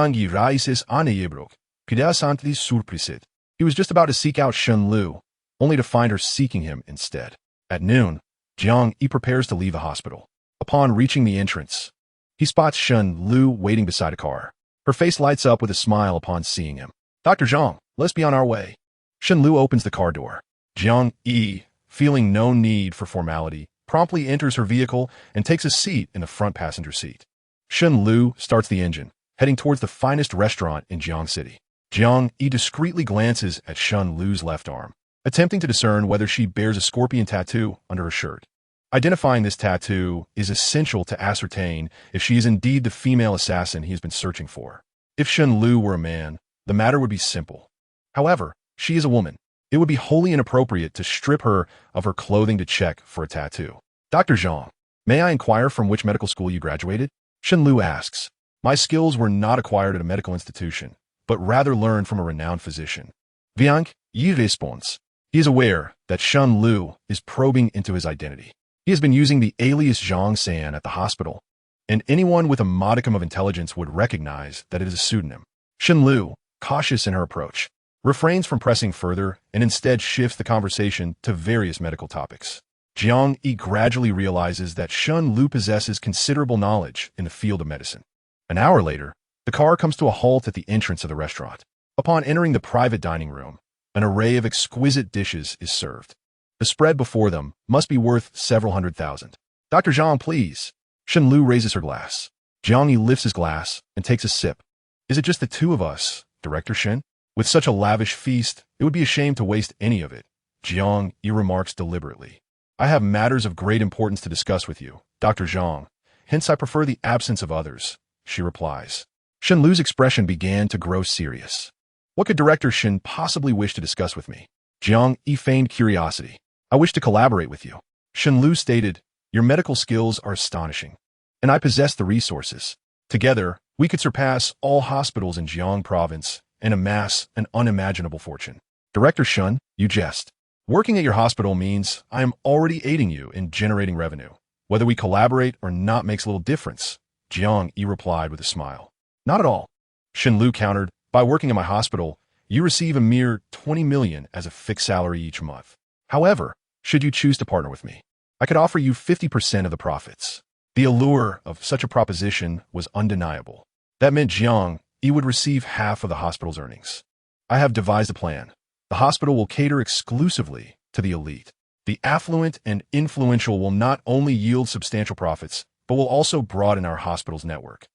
was just about to seek out Shen Lu, only to find her seeking him instead. At noon, Jiang Yi prepares to leave the hospital. Upon reaching the entrance, he spots Shen Lu waiting beside a car. Her face lights up with a smile upon seeing him. Dr. Jiang, let's be on our way. Shen Lu opens the car door. Jiang Yi, feeling no need for formality, promptly enters her vehicle and takes a seat in the front passenger seat. Shen Lu starts the engine, heading towards the finest restaurant in Jiang City. Jiang Yi discreetly glances at Shen Lu's left arm, attempting to discern whether she bears a scorpion tattoo under her shirt. Identifying this tattoo is essential to ascertain if she is indeed the female assassin he has been searching for. If Shen Lu were a man, the matter would be simple. However, she is a woman. It would be wholly inappropriate to strip her of her clothing to check for a tattoo. Dr. Jiang, may I inquire from which medical school you graduated? Shen Lu asks. My skills were not acquired at a medical institution, but rather learned from a renowned physician. Jiang Yi responds. He is aware that Shen Lu is probing into his identity. He has been using the alias Zhang San at the hospital, and anyone with a modicum of intelligence would recognize that it is a pseudonym. Shen Lu, cautious in her approach, refrains from pressing further and instead shifts the conversation to various medical topics. Jiang Yi gradually realizes that Shen Lu possesses considerable knowledge in the field of medicine. An hour later, the car comes to a halt at the entrance of the restaurant. Upon entering the private dining room, an array of exquisite dishes is served. The spread before them must be worth several $100,000. Dr. Jiang, please. Shen Lu raises her glass. Jiang Yi lifts his glass and takes a sip. Is it just the two of us, Director Shen? With such a lavish feast, it would be a shame to waste any of it. Jiang Yi remarks deliberately. I have matters of great importance to discuss with you, Dr. Jiang. Hence I prefer the absence of others, she replies. Shen Lu's expression began to grow serious. What could Director Shen possibly wish to discuss with me? Jiang Yi feigned curiosity. I wish to collaborate with you. Shen Lu stated, your medical skills are astonishing, and I possess the resources. Together, we could surpass all hospitals in Jiang province and amass an unimaginable fortune. Director Shen, you jest. Working at your hospital means I am already aiding you in generating revenue. Whether we collaborate or not makes little difference, Jiang Yi replied with a smile. Not at all. Shen Lu countered, by working in my hospital, you receive a mere 20 million as a fixed salary each month. However, should you choose to partner with me, I could offer you 50% of the profits. The allure of such a proposition was undeniable. That meant Jiang Yi would receive half of the hospital's earnings. I have devised a plan. The hospital will cater exclusively to the elite. The affluent and influential will not only yield substantial profits, but will also broaden our hospital's network.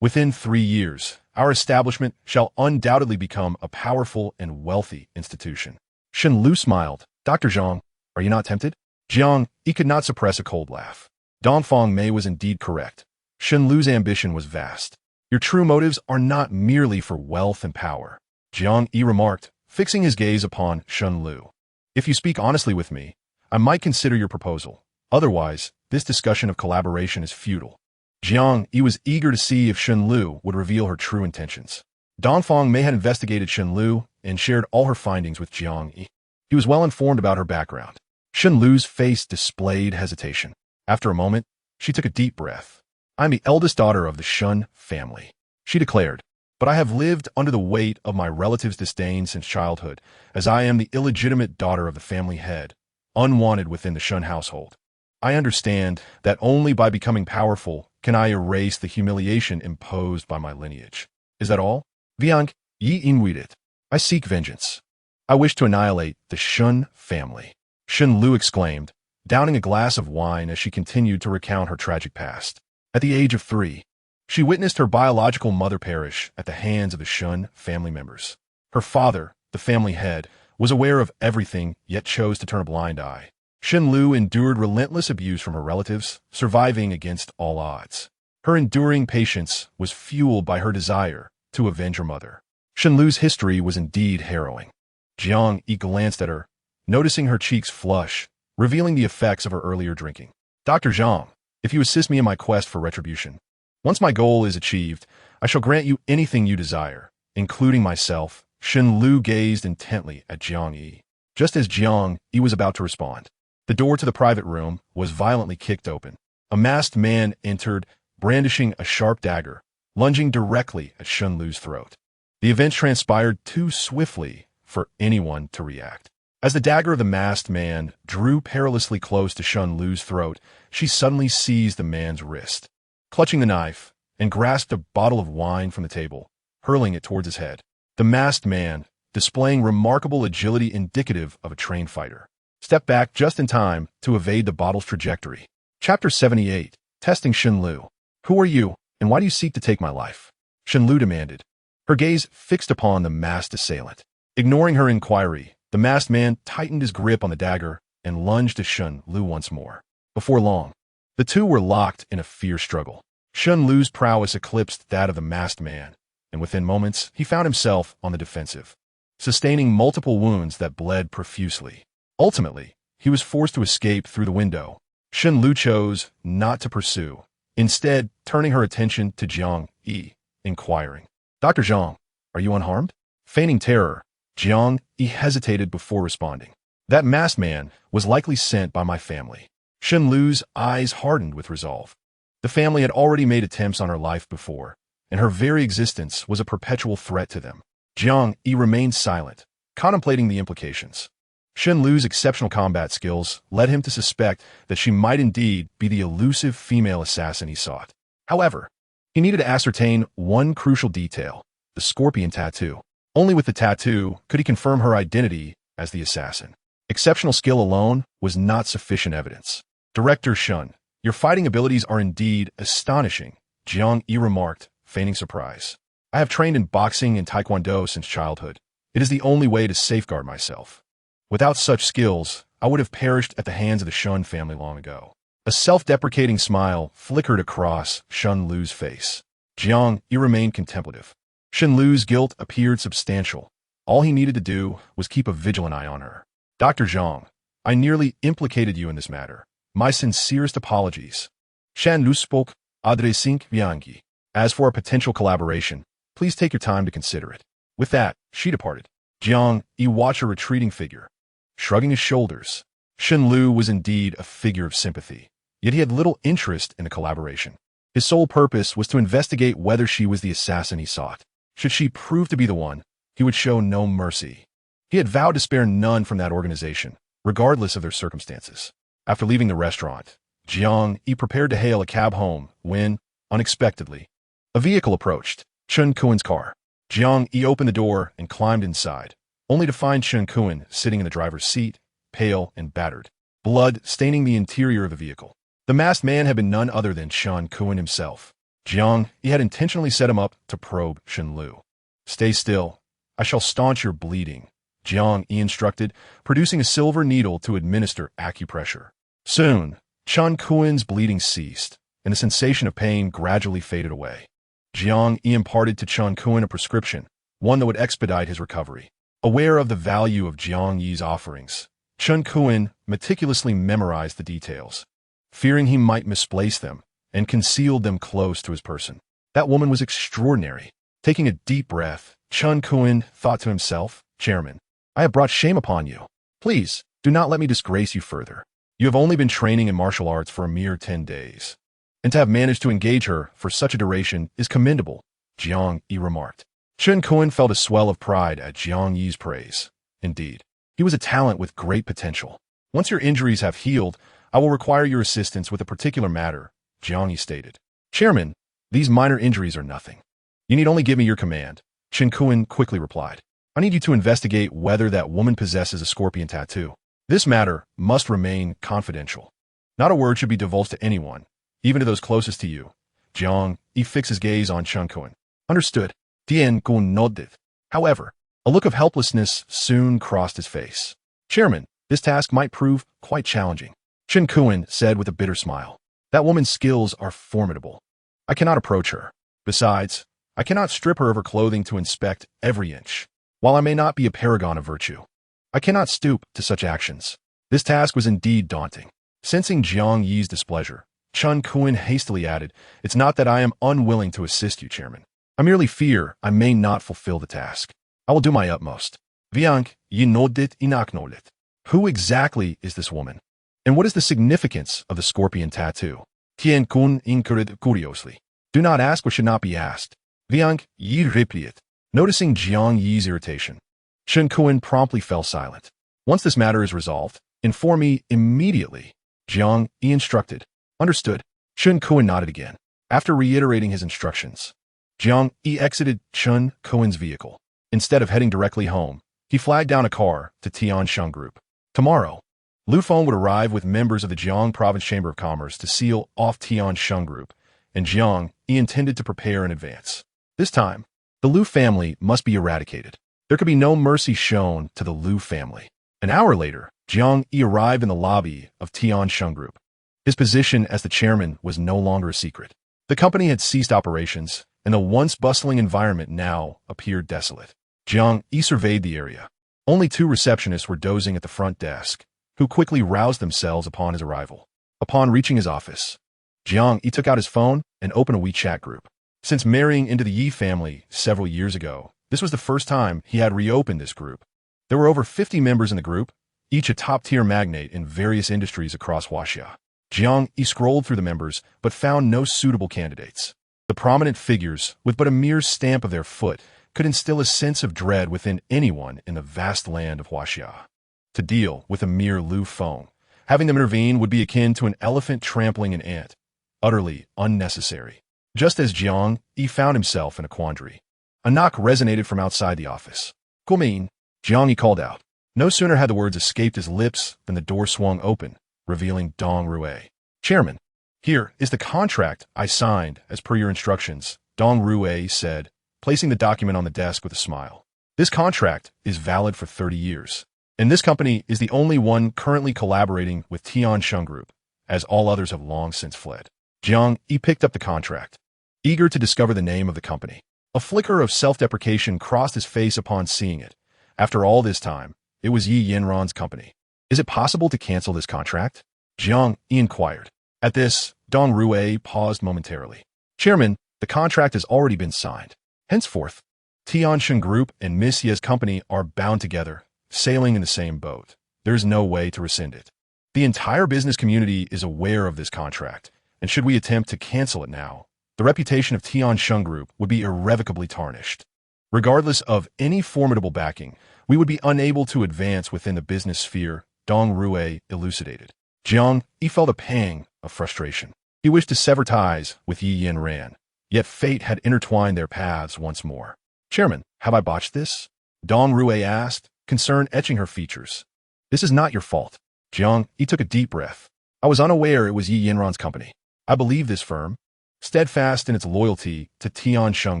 Within 3 years, our establishment shall undoubtedly become a powerful and wealthy institution. Shen Lu smiled. Dr. Jiang, are you not tempted? Jiang Yi could not suppress a cold laugh. Dongfang Mei was indeed correct. Shen Lu's ambition was vast. Your true motives are not merely for wealth and power, Jiang Yi remarked, fixing his gaze upon Shen Lu. If you speak honestly with me, I might consider your proposal. Otherwise, this discussion of collaboration is futile. Jiang Yi was eager to see if Shen Lu would reveal her true intentions. Dongfang Mei had investigated Shen Lu and shared all her findings with Jiang Yi. He was well informed about her background. Shen Lu's face displayed hesitation. After a moment, she took a deep breath. "I'm the eldest daughter of the Shun family," she declared, "but I have lived under the weight of my relatives' disdain since childhood, as I am the illegitimate daughter of the family head, unwanted within the Shun household. I understand that only by becoming powerful can I erase the humiliation imposed by my lineage. Is that all? Jiang Yi inwided. I seek vengeance. I wish to annihilate the Shun family," Shen Lu exclaimed, downing a glass of wine as she continued to recount her tragic past. At the age of 3, she witnessed her biological mother perish at the hands of the Shun family members. Her father, the family head, was aware of everything yet chose to turn a blind eye. Shen Lu endured relentless abuse from her relatives, surviving against all odds. Her enduring patience was fueled by her desire to avenge her mother. Shen Lu's history was indeed harrowing. Jiang Yi glanced at her, noticing her cheeks flush, revealing the effects of her earlier drinking. "Dr. Jiang, if you assist me in my quest for retribution, once my goal is achieved, I shall grant you anything you desire, including myself." Shen Lu gazed intently at Jiang Yi. Just as Jiang Yi was about to respond, the door to the private room was violently kicked open. A masked man entered, brandishing a sharp dagger, lunging directly at Shen Lu's throat. The event transpired too swiftly for anyone to react. As the dagger of the masked man drew perilously close to Shen Lu's throat, she suddenly seized the man's wrist, clutching the knife, and grasped a bottle of wine from the table, hurling it towards his head. The masked man, displaying remarkable agility indicative of a trained fighter, stepped back just in time to evade the bottle's trajectory. Chapter 78, Testing Shen Lu. "Who are you, and why do you seek to take my life?" Shen Lu demanded, her gaze fixed upon the masked assailant. Ignoring her inquiry, the masked man tightened his grip on the dagger and lunged at Shen Lu once more. Before long, the two were locked in a fierce struggle. Shen Lu's prowess eclipsed that of the masked man, and within moments he found himself on the defensive, sustaining multiple wounds that bled profusely. Ultimately, he was forced to escape through the window. Shen Lu chose not to pursue, instead turning her attention to Jiang Yi, inquiring, "Dr. Jiang, are you unharmed?" Feigning terror, Jiang Yi hesitated before responding. "That masked man was likely sent by my family." Shen Lu's eyes hardened with resolve. The family had already made attempts on her life before, and her very existence was a perpetual threat to them. Jiang Yi remained silent, contemplating the implications. Shen Lu's exceptional combat skills led him to suspect that she might indeed be the elusive female assassin he sought. However, he needed to ascertain one crucial detail: the scorpion tattoo. Only with the tattoo could he confirm her identity as the assassin. Exceptional skill alone was not sufficient evidence. "Director Shun, your fighting abilities are indeed astonishing," Jiang Yi remarked, feigning surprise. "I have trained in boxing and taekwondo since childhood. It is the only way to safeguard myself. Without such skills, I would have perished at the hands of the Shun family long ago." A self-deprecating smile flickered across Shen Lu's face. Jiang Yi remained contemplative. Shen Lu's guilt appeared substantial. All he needed to do was keep a vigilant eye on her. "Dr. Jiang, I nearly implicated you in this matter. My sincerest apologies." Shen Lu spoke, addressing Jiang Yi. "As for a potential collaboration, please take your time to consider it." With that, she departed. Jiang Yi watched her retreating figure, shrugging his shoulders. Shen Lu was indeed a figure of sympathy, yet he had little interest in the collaboration. His sole purpose was to investigate whether she was the assassin he sought. Should she prove to be the one, he would show no mercy. He had vowed to spare none from that organization, regardless of their circumstances. After leaving the restaurant, Jiang Yi prepared to hail a cab home when, unexpectedly, a vehicle approached Chen Kuen's car. Jiang Yi opened the door and climbed inside, only to find Chen Kuen sitting in the driver's seat, pale and battered, blood staining the interior of the vehicle. The masked man had been none other than Chen Kuen himself. Jiang Yi had intentionally set him up to probe Shen Lu. "Stay still. I shall staunch your bleeding," Jiang Yi instructed, producing a silver needle to administer acupressure. Soon, Chen Kuen's bleeding ceased, and the sensation of pain gradually faded away. Jiang Yi imparted to Chen Kuen a prescription, one that would expedite his recovery. Aware of the value of Jiang Yi's offerings, Chen Kuen meticulously memorized the details, fearing he might misplace them, and concealed them close to his person. That woman was extraordinary. Taking a deep breath, Chen Kuen thought to himself, "Chairman, I have brought shame upon you. Please, Do not let me disgrace you further. You have only been training in martial arts for a mere 10 days. And to have managed to engage her for such a duration is commendable, Jiang Yi remarked. Chen Kun felt a swell of pride at Jiang Yi's praise. Indeed, he was a talent with great potential. Once your injuries have healed, I will require your assistance with a particular matter, Jiang Yi stated. Chairman, these minor injuries are nothing. You need only give me your command, Chen Kun quickly replied. I need you to investigate whether that woman possesses a scorpion tattoo. This matter must remain confidential. Not a word should be divulged to anyone, even to those closest to you. Jiang Yi fixed his gaze on Chen Kun. Understood. Tian Kun nodded. However, a look of helplessness soon crossed his face. Chairman, this task might prove quite challenging, Chen Kun said with a bitter smile. That woman's skills are formidable. I cannot approach her. Besides, I cannot strip her of her clothing to inspect every inch. While I may not be a paragon of virtue, I cannot stoop to such actions. This task was indeed daunting. Sensing Jiang Yi's displeasure, Chen Kun hastily added, It's not that I am unwilling to assist you, Chairman. I merely fear I may not fulfill the task. I will do my utmost. Jiang Yi nodded acknowledged. Who exactly is this woman? And what is the significance of the scorpion tattoo? Tian Kun inquired curiously. Do not ask what should not be asked. Jiang Yi replied. Noticing Jiang Yi's irritation, Chen Kun promptly fell silent. Once this matter is resolved, inform me immediately, Jiang Yi instructed. Understood. Chen Kun nodded again. After reiterating his instructions, Jiang Yi exited Chen Kun's vehicle. Instead of heading directly home, he flagged down a car to Tiansheng Group. Tomorrow, Lu Feng would arrive with members of the Jiang Province Chamber of Commerce to seal off Tiansheng Group, and Jiang Yi intended to prepare in advance. This time, the Lu family must be eradicated. There could be no mercy shown to the Lu family. An hour later, Jiang Yi arrived in the lobby of Tiansheng Group. His position as the chairman was no longer a secret. The company had ceased operations, and the once bustling environment now appeared desolate. Jiang Yi surveyed the area. Only 2 receptionists were dozing at the front desk, who quickly roused themselves upon his arrival. Upon reaching his office, Jiang Yi took out his phone and opened a WeChat group. Since marrying into the Yi family several years ago, this was the first time he had reopened this group. There were over 50 members in the group, each a top-tier magnate in various industries across Huaxia. Jiang Yi scrolled through the members, but found no suitable candidates. The prominent figures, with but a mere stamp of their foot, could instill a sense of dread within anyone in the vast land of Huaxia. To deal with a mere Lu Feng, having them intervene would be akin to an elephant trampling an ant, utterly unnecessary. Just as Jiang Yi found himself in a quandary, a knock resonated from outside the office. Guomin, Jiang Yi called out. No sooner had the words escaped his lips than the door swung open, revealing Dong Rue. Chairman, here is the contract I signed as per your instructions, Dong Rue said, placing the document on the desk with a smile. This contract is valid for 30 years, and this company is the only one currently collaborating with Tiansheng Group, as all others have long since fled. Jiang Yi picked up the contract, eager to discover the name of the company. A flicker of self-deprecation crossed his face upon seeing it. After all this time, it was Yanran's company. Is it possible to cancel this contract? Jiang Yi inquired. At this, Dong Rue paused momentarily. Chairman, the contract has already been signed. Henceforth, Tiansheng Group and Miss Ye's company are bound together, sailing in the same boat. There is no way to rescind it. The entire business community is aware of this contract, and should we attempt to cancel it now, the reputation of Tiansheng Group would be irrevocably tarnished. Regardless of any formidable backing, we would be unable to advance within the business sphere, Dong Rue elucidated. Jiang Yi felt a pang of frustration. He wished to sever ties with Yanran, yet fate had intertwined their paths once more. Chairman, have I botched this? Dong Rue asked, concern etching her features. This is not your fault. Jiang Yi took a deep breath. I was unaware it was Yanran's company. I believe this firm, steadfast in its loyalty to Tiansheng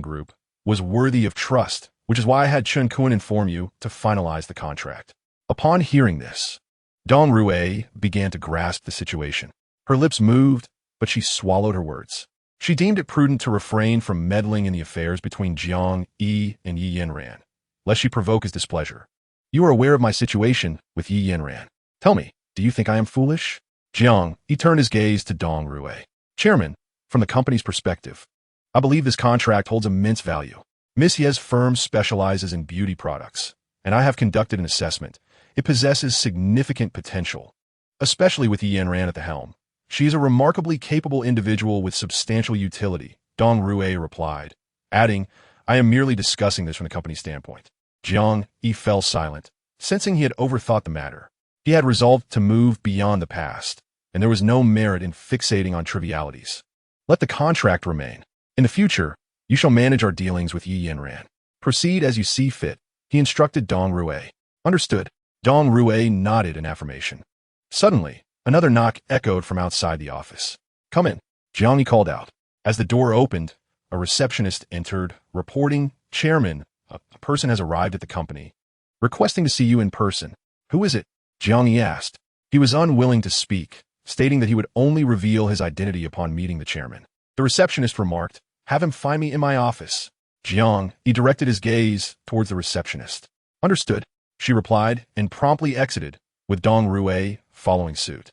Group, was worthy of trust, which is why I had Chen Kun inform you to finalize the contract. Upon hearing this, Dong Rue began to grasp the situation. Her lips moved, but she swallowed her words. She deemed it prudent to refrain from meddling in the affairs between Jiang Yi and Yanran, lest she provoke his displeasure. You are aware of my situation with Yanran. Tell me, do you think I am foolish? Jiang Yi turned his gaze to Dong Rue. Chairman, from the company's perspective, I believe this contract holds immense value. Miss Ye's firm specializes in beauty products, and I have conducted an assessment. It possesses significant potential, especially with Yanran at the helm. She is a remarkably capable individual with substantial utility, Dong Rui replied, adding, I am merely discussing this from the company's standpoint. Jiang Yi fell silent, sensing he had overthought the matter. He had resolved to move beyond the past, and there was no merit in fixating on trivialities. Let the contract remain. In the future, you shall manage our dealings with Yi Yanran. Proceed as you see fit, he instructed Dong Rui. Understood. Dong Rui nodded in affirmation. Suddenly, another knock echoed from outside the office. Come in, Jiang Yi called out. As the door opened, a receptionist entered, reporting, Chairman, a person has arrived at the company, requesting to see you in person. Who is it? Jiang Yi asked. He was unwilling to speak, stating that he would only reveal his identity upon meeting the chairman. The receptionist remarked, have him find me in my office. Jiang Yi directed his gaze towards the receptionist. Understood, she replied, and promptly exited, with Dong Rui following suit.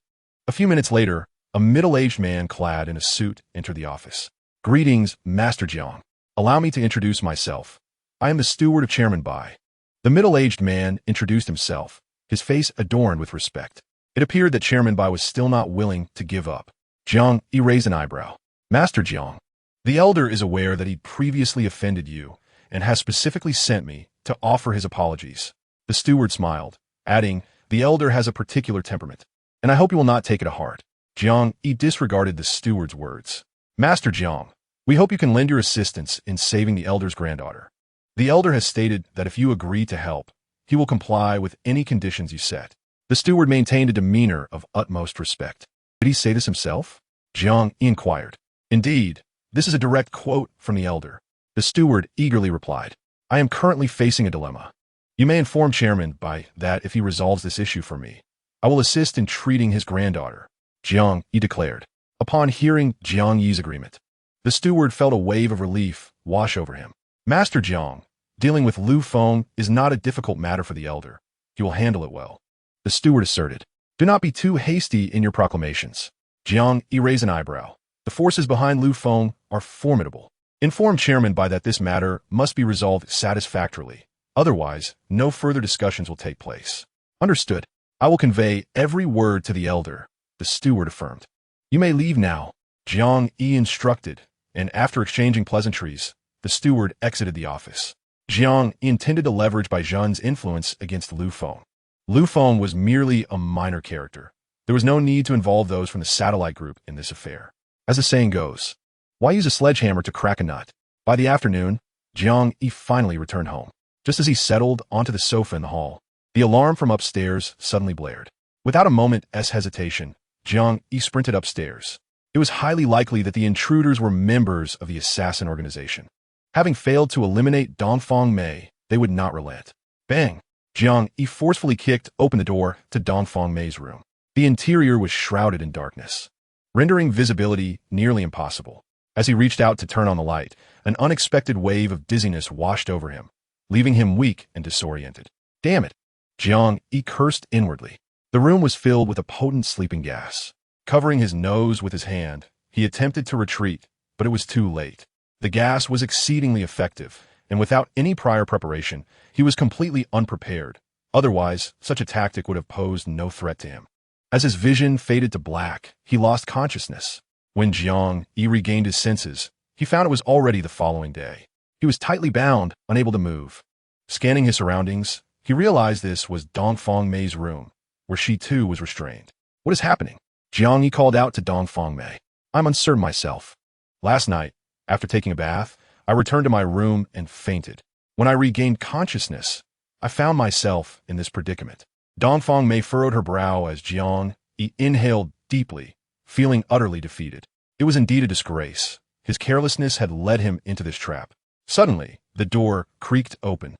A few minutes later, a middle-aged man clad in a suit entered the office. Greetings, Master Jiang. Allow me to introduce myself. I am the steward of Chairman Bai. The middle-aged man introduced himself, his face adorned with respect. It appeared that Chairman Bai was still not willing to give up. Jiang Yi raised an eyebrow. Master Jiang, the elder is aware that he previously offended you and has specifically sent me to offer his apologies. The steward smiled, adding, the elder has a particular temperament, and I hope you will not take it to heart. Jiang Yi disregarded the steward's words. Master Jiang, we hope you can lend your assistance in saving the elder's granddaughter. The elder has stated that if you agree to help, he will comply with any conditions you set. The steward maintained a demeanor of utmost respect. Did he say this himself? Jiang Yi inquired. Indeed, this is a direct quote from the elder. The steward eagerly replied, I am currently facing a dilemma. You may inform Chairman Bai that if he resolves this issue for me, I will assist in treating his granddaughter, Jiang Yi declared. Upon hearing Jiang Yi's agreement, the steward felt a wave of relief wash over him. Master Jiang, dealing with Lu Feng is not a difficult matter for the elder. He will handle it well. The steward asserted. Do not be too hasty in your proclamations. Jiang Yi raised an eyebrow. The forces behind Lu Feng are formidable. Inform Chairman Bai that this matter must be resolved satisfactorily. Otherwise, no further discussions will take place. Understood. I will convey every word to the elder, the steward affirmed. You may leave now, Jiang Yi instructed, and after exchanging pleasantries, the steward exited the office. Jiang Yi intended to leverage Bai Zhen's influence against Lu Feng. Lu Feng was merely a minor character. There was no need to involve those from the satellite group in this affair. As the saying goes, why use a sledgehammer to crack a nut? By the afternoon, Jiang Yi finally returned home. Just as he settled onto the sofa in the hall, the alarm from upstairs suddenly blared. Without a moment's hesitation, Jiang Yi sprinted upstairs. It was highly likely that the intruders were members of the assassin organization. Having failed to eliminate Dongfang Mei, they would not relent. Bang! Jiang Yi forcefully kicked open the door to Dongfang Mei's room. The interior was shrouded in darkness, rendering visibility nearly impossible. As he reached out to turn on the light, an unexpected wave of dizziness washed over him, leaving him weak and disoriented. Damn it! Jiang Yi cursed inwardly. The room was filled with a potent sleeping gas. Covering his nose with his hand, he attempted to retreat, but it was too late. The gas was exceedingly effective, and without any prior preparation, he was completely unprepared. Otherwise, such a tactic would have posed no threat to him. As his vision faded to black, he lost consciousness. When Jiang Yi regained his senses, he found it was already the following day. He was tightly bound, unable to move. Scanning his surroundings, he realized this was Dongfang Mei's room, where she too was restrained. What is happening? Jiang Yi called out to Dongfang Mei. I'm uncertain myself. Last night, after taking a bath, I returned to my room and fainted. When I regained consciousness, I found myself in this predicament. Dongfang Mei furrowed her brow as Jiang Yi inhaled deeply, feeling utterly defeated. It was indeed a disgrace. His carelessness had led him into this trap. Suddenly, the door creaked open,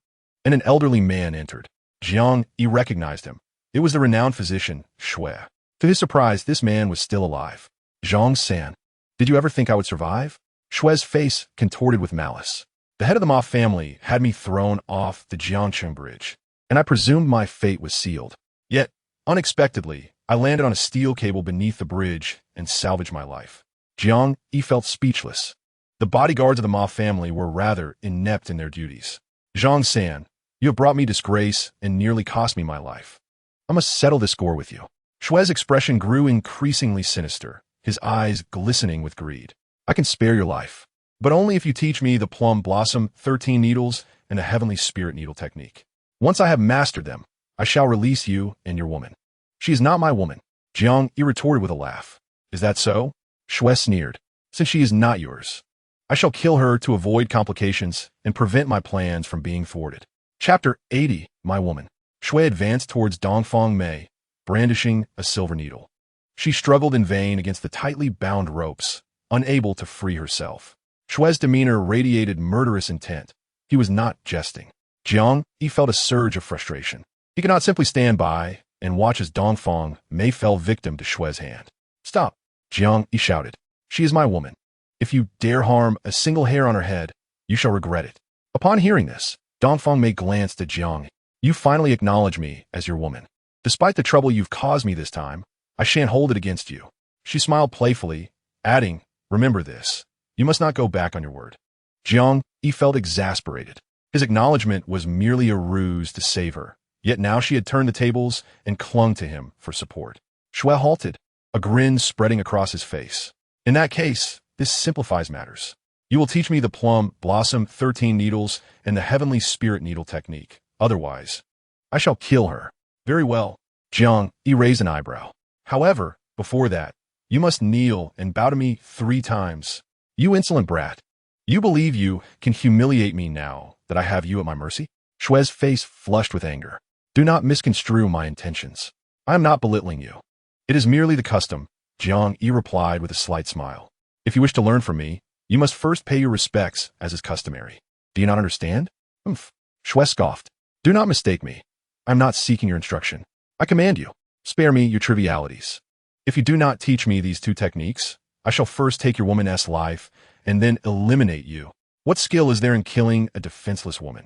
and an elderly man entered. Jiang Yi recognized him. It was the renowned physician, Shui. To his surprise, this man was still alive. Zhang San, did you ever think I would survive? Shui's face contorted with malice. The head of the Ma family had me thrown off the Jiangcheng bridge, and I presumed my fate was sealed. Yet, unexpectedly, I landed on a steel cable beneath the bridge and salvaged my life. Jiang Yi felt speechless. The bodyguards of the Ma family were rather inept in their duties. Zhang San, you have brought me disgrace and nearly cost me my life. I must settle this score with you. Shue's expression grew increasingly sinister, his eyes glistening with greed. I can spare your life, but only if you teach me the plum blossom, 13 needles, and the heavenly spirit needle technique. Once I have mastered them, I shall release you and your woman. She is not my woman, Jiang Yi retorted with a laugh. Is that so? Shue sneered. Since she is not yours, I shall kill her to avoid complications and prevent my plans from being thwarted. Chapter 80, My Woman. Shue advanced towards Dongfang Mei, brandishing a silver needle. She struggled in vain against the tightly bound ropes, unable to free herself. Shue's demeanor radiated murderous intent. He was not jesting. Jiang Yi felt a surge of frustration. He could not simply stand by and watch as Dongfang Mei fell victim to Shue's hand. Stop, Jiang Yi shouted. She is my woman. If you dare harm a single hair on her head, you shall regret it. Upon hearing this, Dongfang Mei glanced at Jiang Yi. You finally acknowledge me as your woman. Despite the trouble you've caused me this time, I shan't hold it against you. She smiled playfully, adding, remember this. You must not go back on your word. Jiang Yi felt exasperated. His acknowledgement was merely a ruse to save her, yet now she had turned the tables and clung to him for support. Shue halted, a grin spreading across his face. In that case, this simplifies matters. You will teach me the plum blossom 13 needles and the heavenly spirit needle technique. Otherwise, I shall kill her. Very well. Jiang Yi raised an eyebrow. However, before that, you must kneel and bow to me 3 times. You insolent brat. You believe you can humiliate me now that I have you at my mercy? Shue's face flushed with anger. Do not misconstrue my intentions. I am not belittling you. It is merely the custom, Jiang Yi replied with a slight smile. If you wish to learn from me, you must first pay your respects as is customary. Do you not understand? Humph. Shue scoffed. Do not mistake me. I am not seeking your instruction. I command you. Spare me your trivialities. If you do not teach me these 2 techniques, I shall first take your woman's life and then eliminate you. What skill is there in killing a defenseless woman?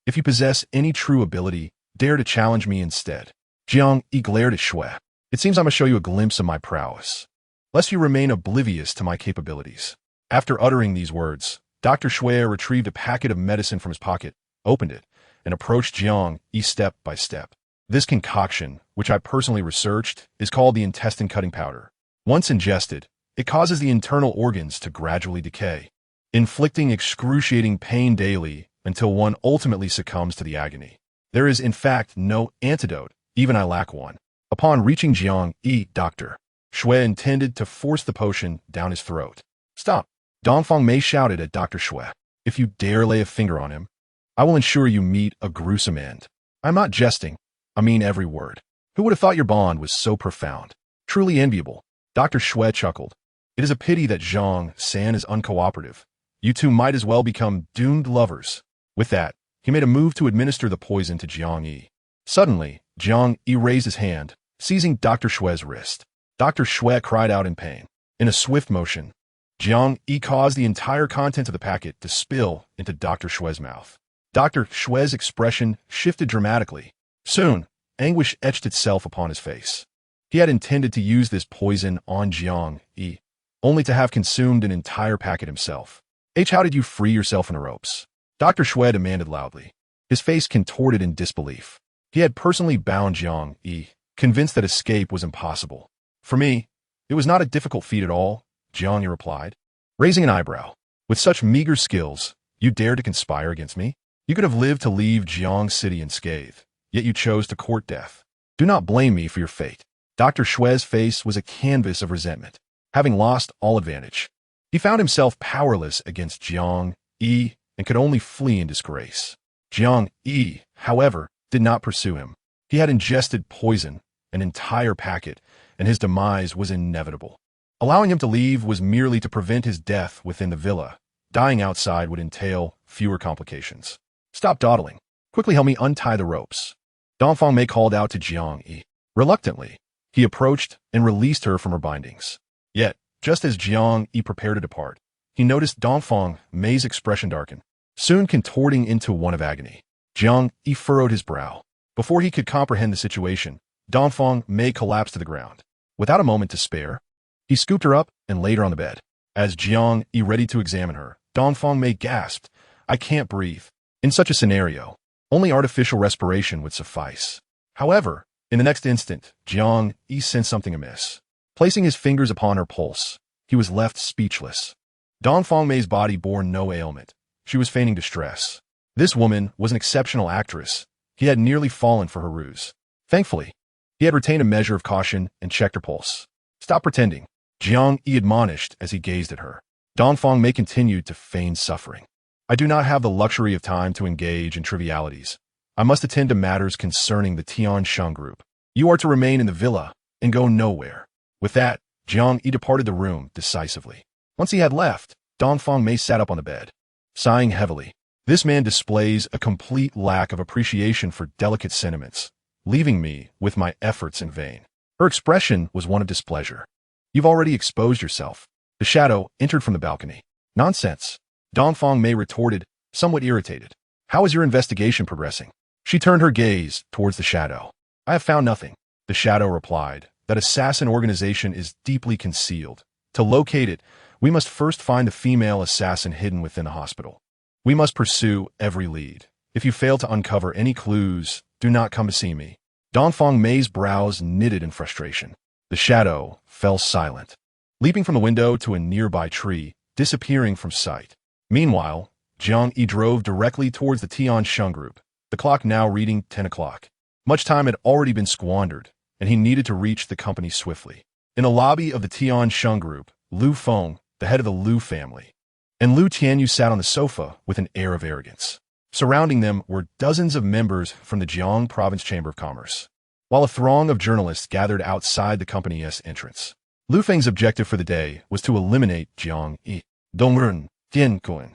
If you possess any true ability, dare to challenge me instead. Jiang Yi glared at Shue. It seems I must show you a glimpse of my prowess, lest you remain oblivious to my capabilities. After uttering these words, Dr. Shue retrieved a packet of medicine from his pocket, opened it, and approached Jiang Yi step by step. This concoction, which I personally researched, is called the intestine-cutting powder. Once ingested, it causes the internal organs to gradually decay, inflicting excruciating pain daily until one ultimately succumbs to the agony. There is, in fact, no antidote, even I lack one. Upon reaching Jiang Yi, Dr. Shue intended to force the potion down his throat. Stop! Dongfang Mei shouted at Dr. Shue. If you dare lay a finger on him, I will ensure you meet a gruesome end. I'm not jesting. I mean every word. Who would have thought your bond was so profound? Truly enviable. Dr. Shue chuckled. It is a pity that Zhang San is uncooperative. You two might as well become doomed lovers. With that, he made a move to administer the poison to Jiang Yi. Suddenly, Jiang Yi raised his hand, seizing Dr. Shue's wrist. Dr. Shue cried out in pain. In a swift motion, Jiang Yi caused the entire contents of the packet to spill into Dr. Shue's mouth. Dr. Shue's expression shifted dramatically. Soon, anguish etched itself upon his face. He had intended to use this poison on Jiang Yi, only to have consumed an entire packet himself. How did you free yourself from the ropes? Dr. Shue demanded loudly. His face contorted in disbelief. He had personally bound Jiang Yi, convinced that escape was impossible. For me, it was not a difficult feat at all, Jiang Yi replied, raising an eyebrow. With such meager skills, you dared to conspire against me? You could have lived to leave Jiang City unscathed, yet you chose to court death. Do not blame me for your fate. Dr. Shue's face was a canvas of resentment. Having lost all advantage, he found himself powerless against Jiang Yi and could only flee in disgrace. Jiang Yi, however, did not pursue him. He had ingested poison, an entire packet, and his demise was inevitable. Allowing him to leave was merely to prevent his death within the villa. Dying outside would entail fewer complications. Stop dawdling. Quickly help me untie the ropes. Dongfang Mei called out to Jiang Yi. Reluctantly, he approached and released her from her bindings. Yet, just as Jiang Yi prepared to depart, he noticed Dongfang Mei's expression darken, soon contorting into one of agony. Jiang Yi furrowed his brow. Before he could comprehend the situation, Dongfang Mei collapsed to the ground. Without a moment to spare, he scooped her up and laid her on the bed. As Jiang Yi readied to examine her, Dongfang Mei gasped, I can't breathe. In such a scenario, only artificial respiration would suffice. However, In the next instant, Jiang Yi sensed something amiss. Placing his fingers upon her pulse, he was left speechless. Dong Fengmei's body bore no ailment. She was feigning distress. This woman was an exceptional actress. He had nearly fallen for her ruse. Thankfully, he had retained a measure of caution and checked her pulse. Stop pretending, Jiang Yi admonished as he gazed at her. Dong Fengmei continued to feign suffering. I do not have the luxury of time to engage in trivialities. I must attend to matters concerning the Tiansheng group. You are to remain in the villa and go nowhere. With that, Jiang Yi departed the room decisively. Once he had left, Dong Fengmei sat up on the bed. Sighing heavily, this man displays a complete lack of appreciation for delicate sentiments, leaving me with my efforts in vain. Her expression was one of displeasure. You've already exposed yourself. The shadow entered from the balcony. Nonsense, Dong Fengmei retorted, somewhat irritated. How is your investigation progressing? She turned her gaze towards the shadow. I have found nothing. The shadow replied, that assassin organization is deeply concealed. To locate it, we must first find the female assassin hidden within the hospital. We must pursue every lead. If you fail to uncover any clues, do not come to see me. Dong Fengmei's brows knitted in frustration. The shadow fell silent, leaping from the window to a nearby tree, disappearing from sight. Meanwhile, Jiang Yi drove directly towards the Tiansheng group, the clock now reading 10 o'clock. Much time had already been squandered, and he needed to reach the company swiftly. In the lobby of the Tiansheng group, Lu Feng, the head of the Lu family, and Lu Tianyu sat on the sofa with an air of arrogance. Surrounding them were dozens of members from the Jiang Province Chamber of Commerce, while a throng of journalists gathered outside the company's entrance. Lu Feng's objective for the day was to eliminate Jiang Yi, Dongren, Tiankuan,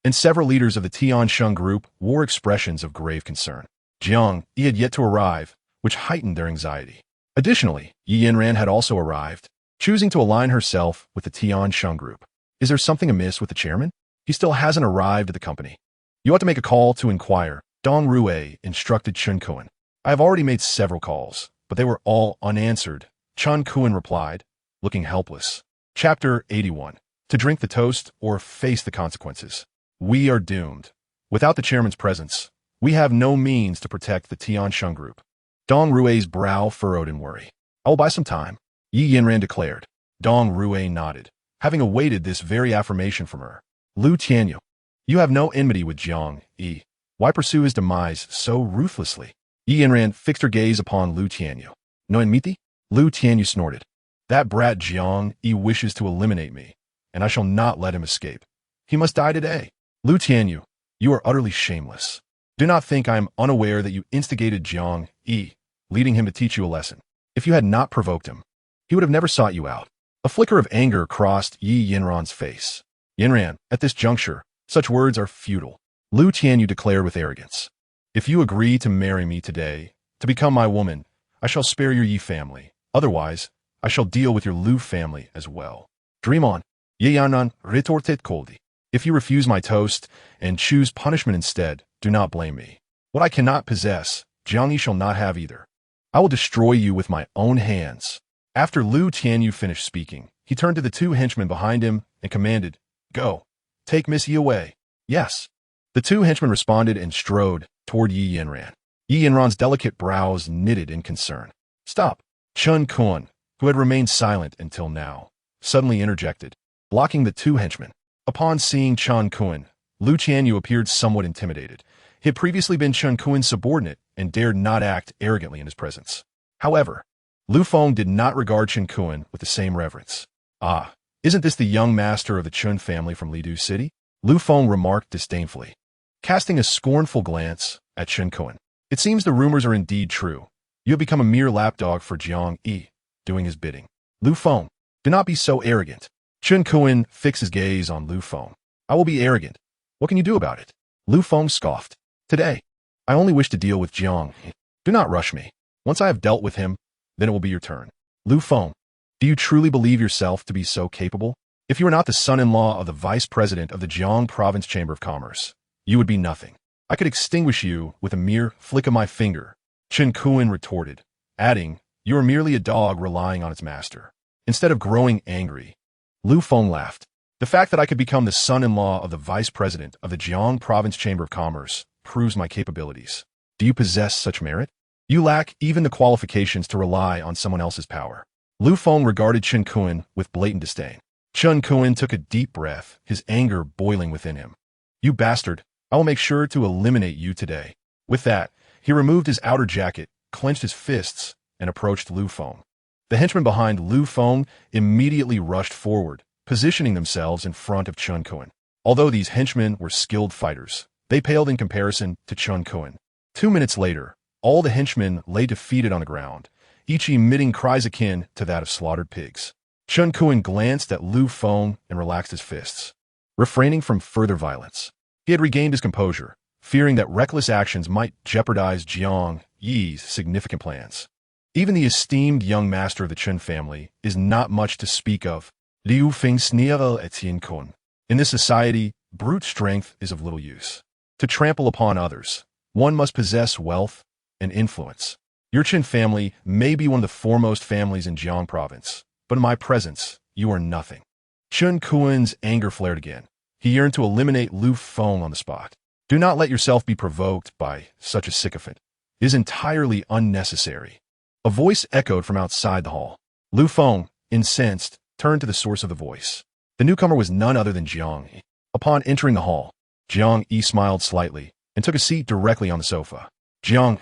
and several leaders of the Tiansheng group wore expressions of grave concern. Jiang Yi had yet to arrive, which heightened their anxiety. Additionally, Yanran had also arrived, choosing to align herself with the Tiansheng group. Is there something amiss with the chairman? He still hasn't arrived at the company. You ought to make a call to inquire, Dong Rui instructed Chen Kuan. I have already made several calls, but they were all unanswered, Chen Kuan replied, looking helpless. Chapter 81. To drink the toast or face the consequences. We are doomed. Without the chairman's presence, we have no means to protect the Tiansheng group. Dong Rui's brow furrowed in worry. I will buy some time, Yi Yanran declared. Dong Rui nodded, having awaited this very affirmation from her. Lu Tianyu, you have no enmity with Jiang Yi. Why pursue his demise so ruthlessly? Yi Yanran fixed her gaze upon Lu Tianyu. No enmity? Lu Tianyu snorted. That brat Jiang Yi wishes to eliminate me, and I shall not let him escape. He must die today. Lu Tianyu, you are utterly shameless. Do not think I am unaware that you instigated Jiang Yi, leading him to teach you a lesson. If you had not provoked him, he would have never sought you out. A flicker of anger crossed Yi Yanran's face. Yanran, at this juncture, such words are futile. Lu Tianyu declared with arrogance. If you agree to marry me today, to become my woman, I shall spare your Yi family. Otherwise, I shall deal with your Lu family as well. Dream on. Yi Yanran retorted coldly. If you refuse my toast and choose punishment instead, do not blame me. What I cannot possess, Jiang Yi shall not have either. I will destroy you with my own hands. After Lu Tianyu finished speaking, he turned to the two henchmen behind him and commanded, Go, take Miss Yi away. Yes. The two henchmen responded and strode toward Yi Yanran. Yi Yanran's delicate brows knitted in concern. Stop. Chen Kuan, who had remained silent until now, suddenly interjected, blocking the two henchmen. Upon seeing Chen Kuan, Lu Tianyu appeared somewhat intimidated. He had previously been Chen Kuan's subordinate and dared not act arrogantly in his presence. However, Lu Feng did not regard Chen Kuan with the same reverence. Ah, isn't this the young master of the Chun family from Lidu City? Lu Feng remarked disdainfully, casting a scornful glance at Chen Kuan. It seems the rumors are indeed true. You have become a mere lapdog for Jiang Yi, doing his bidding. Lu Feng, do not be so arrogant. Chen Kuan fixed his gaze on Lu Feng. I will be arrogant. What can you do about it? Lu Feng scoffed. Today, I only wish to deal with Jiang Yi. Do not rush me. Once I have dealt with him, then it will be your turn. Lu Feng, do you truly believe yourself to be so capable? If you are not the son-in-law of the vice president of the Jiang Province Chamber of Commerce, you would be nothing. I could extinguish you with a mere flick of my finger, Chen Kuan retorted, adding, you are merely a dog relying on its master. Instead of growing angry, Lu Feng laughed. The fact that I could become the son-in-law of the vice president of the Jiang Province Chamber of Commerce proves my capabilities. Do you possess such merit? You lack even the qualifications to rely on someone else's power. Lu Feng regarded Chen Kun with blatant disdain. Chen Kun took a deep breath, his anger boiling within him. You bastard, I will make sure to eliminate you today. With that, he removed his outer jacket, clenched his fists, and approached Lu Feng. The henchmen behind Lu Feng immediately rushed forward, positioning themselves in front of Chen Kun. Although these henchmen were skilled fighters, they paled in comparison to Chen Kun. 2 minutes later, all the henchmen lay defeated on the ground, each emitting cries akin to that of slaughtered pigs. Chen Kun glanced at Lu Feng and relaxed his fists, refraining from further violence. He had regained his composure, fearing that reckless actions might jeopardize Jiang Yi's significant plans. Even the esteemed young master of the Chen family is not much to speak of. Liu Feng Sniel et Tian Kun. In this society, brute strength is of little use. To trample upon others, one must possess wealth and influence. Your Chen family may be one of the foremost families in Jiang province, but in my presence, you are nothing. Chen Kun's anger flared again. He yearned to eliminate Lu Feng on the spot. Do not let yourself be provoked by such a sycophant. It is entirely unnecessary. A voice echoed from outside the hall. Lu Feng, incensed, turned to the source of the voice. The newcomer was none other than Jiang Yi. Upon entering the hall, Jiang Yi smiled slightly and took a seat directly on the sofa. Jiang,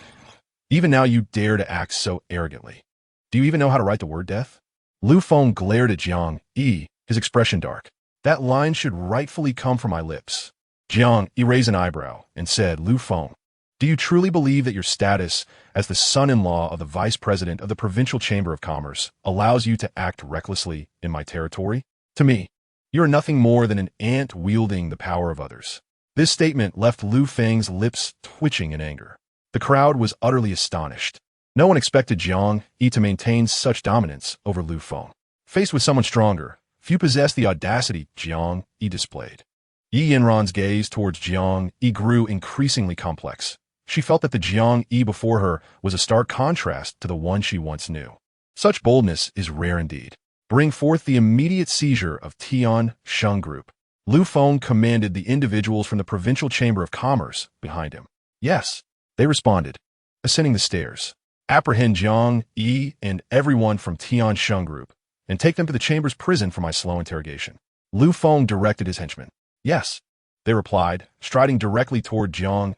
even now you dare to act so arrogantly. Do you even know how to write the word death? Lu Feng glared at Jiang Yi, his expression dark. That line should rightfully come from my lips. Jiang Yi raised an eyebrow and said, Lu Feng, do you truly believe that your status as the son-in-law of the vice president of the Provincial Chamber of Commerce allows you to act recklessly in my territory? To me, you are nothing more than an ant wielding the power of others. This statement left Lu Feng's lips twitching in anger. The crowd was utterly astonished. No one expected Jiang Yi to maintain such dominance over Lu Feng. Faced with someone stronger, few possessed the audacity Jiang Yi displayed. Yanran's gaze towards Jiang Yi grew increasingly complex. She felt that the Jiang Yi before her was a stark contrast to the one she once knew. Such boldness is rare indeed. Bring forth the immediate seizure of Tian Sheng Group. Lu Feng commanded the individuals from the Provincial Chamber of Commerce behind him. Yes, they responded, ascending the stairs. Apprehend Jiang Yi and everyone from Tian Sheng Group, and take them to the chamber's prison for my slow interrogation. Lu Feng directed his henchmen. Yes, they replied, striding directly toward Jiang,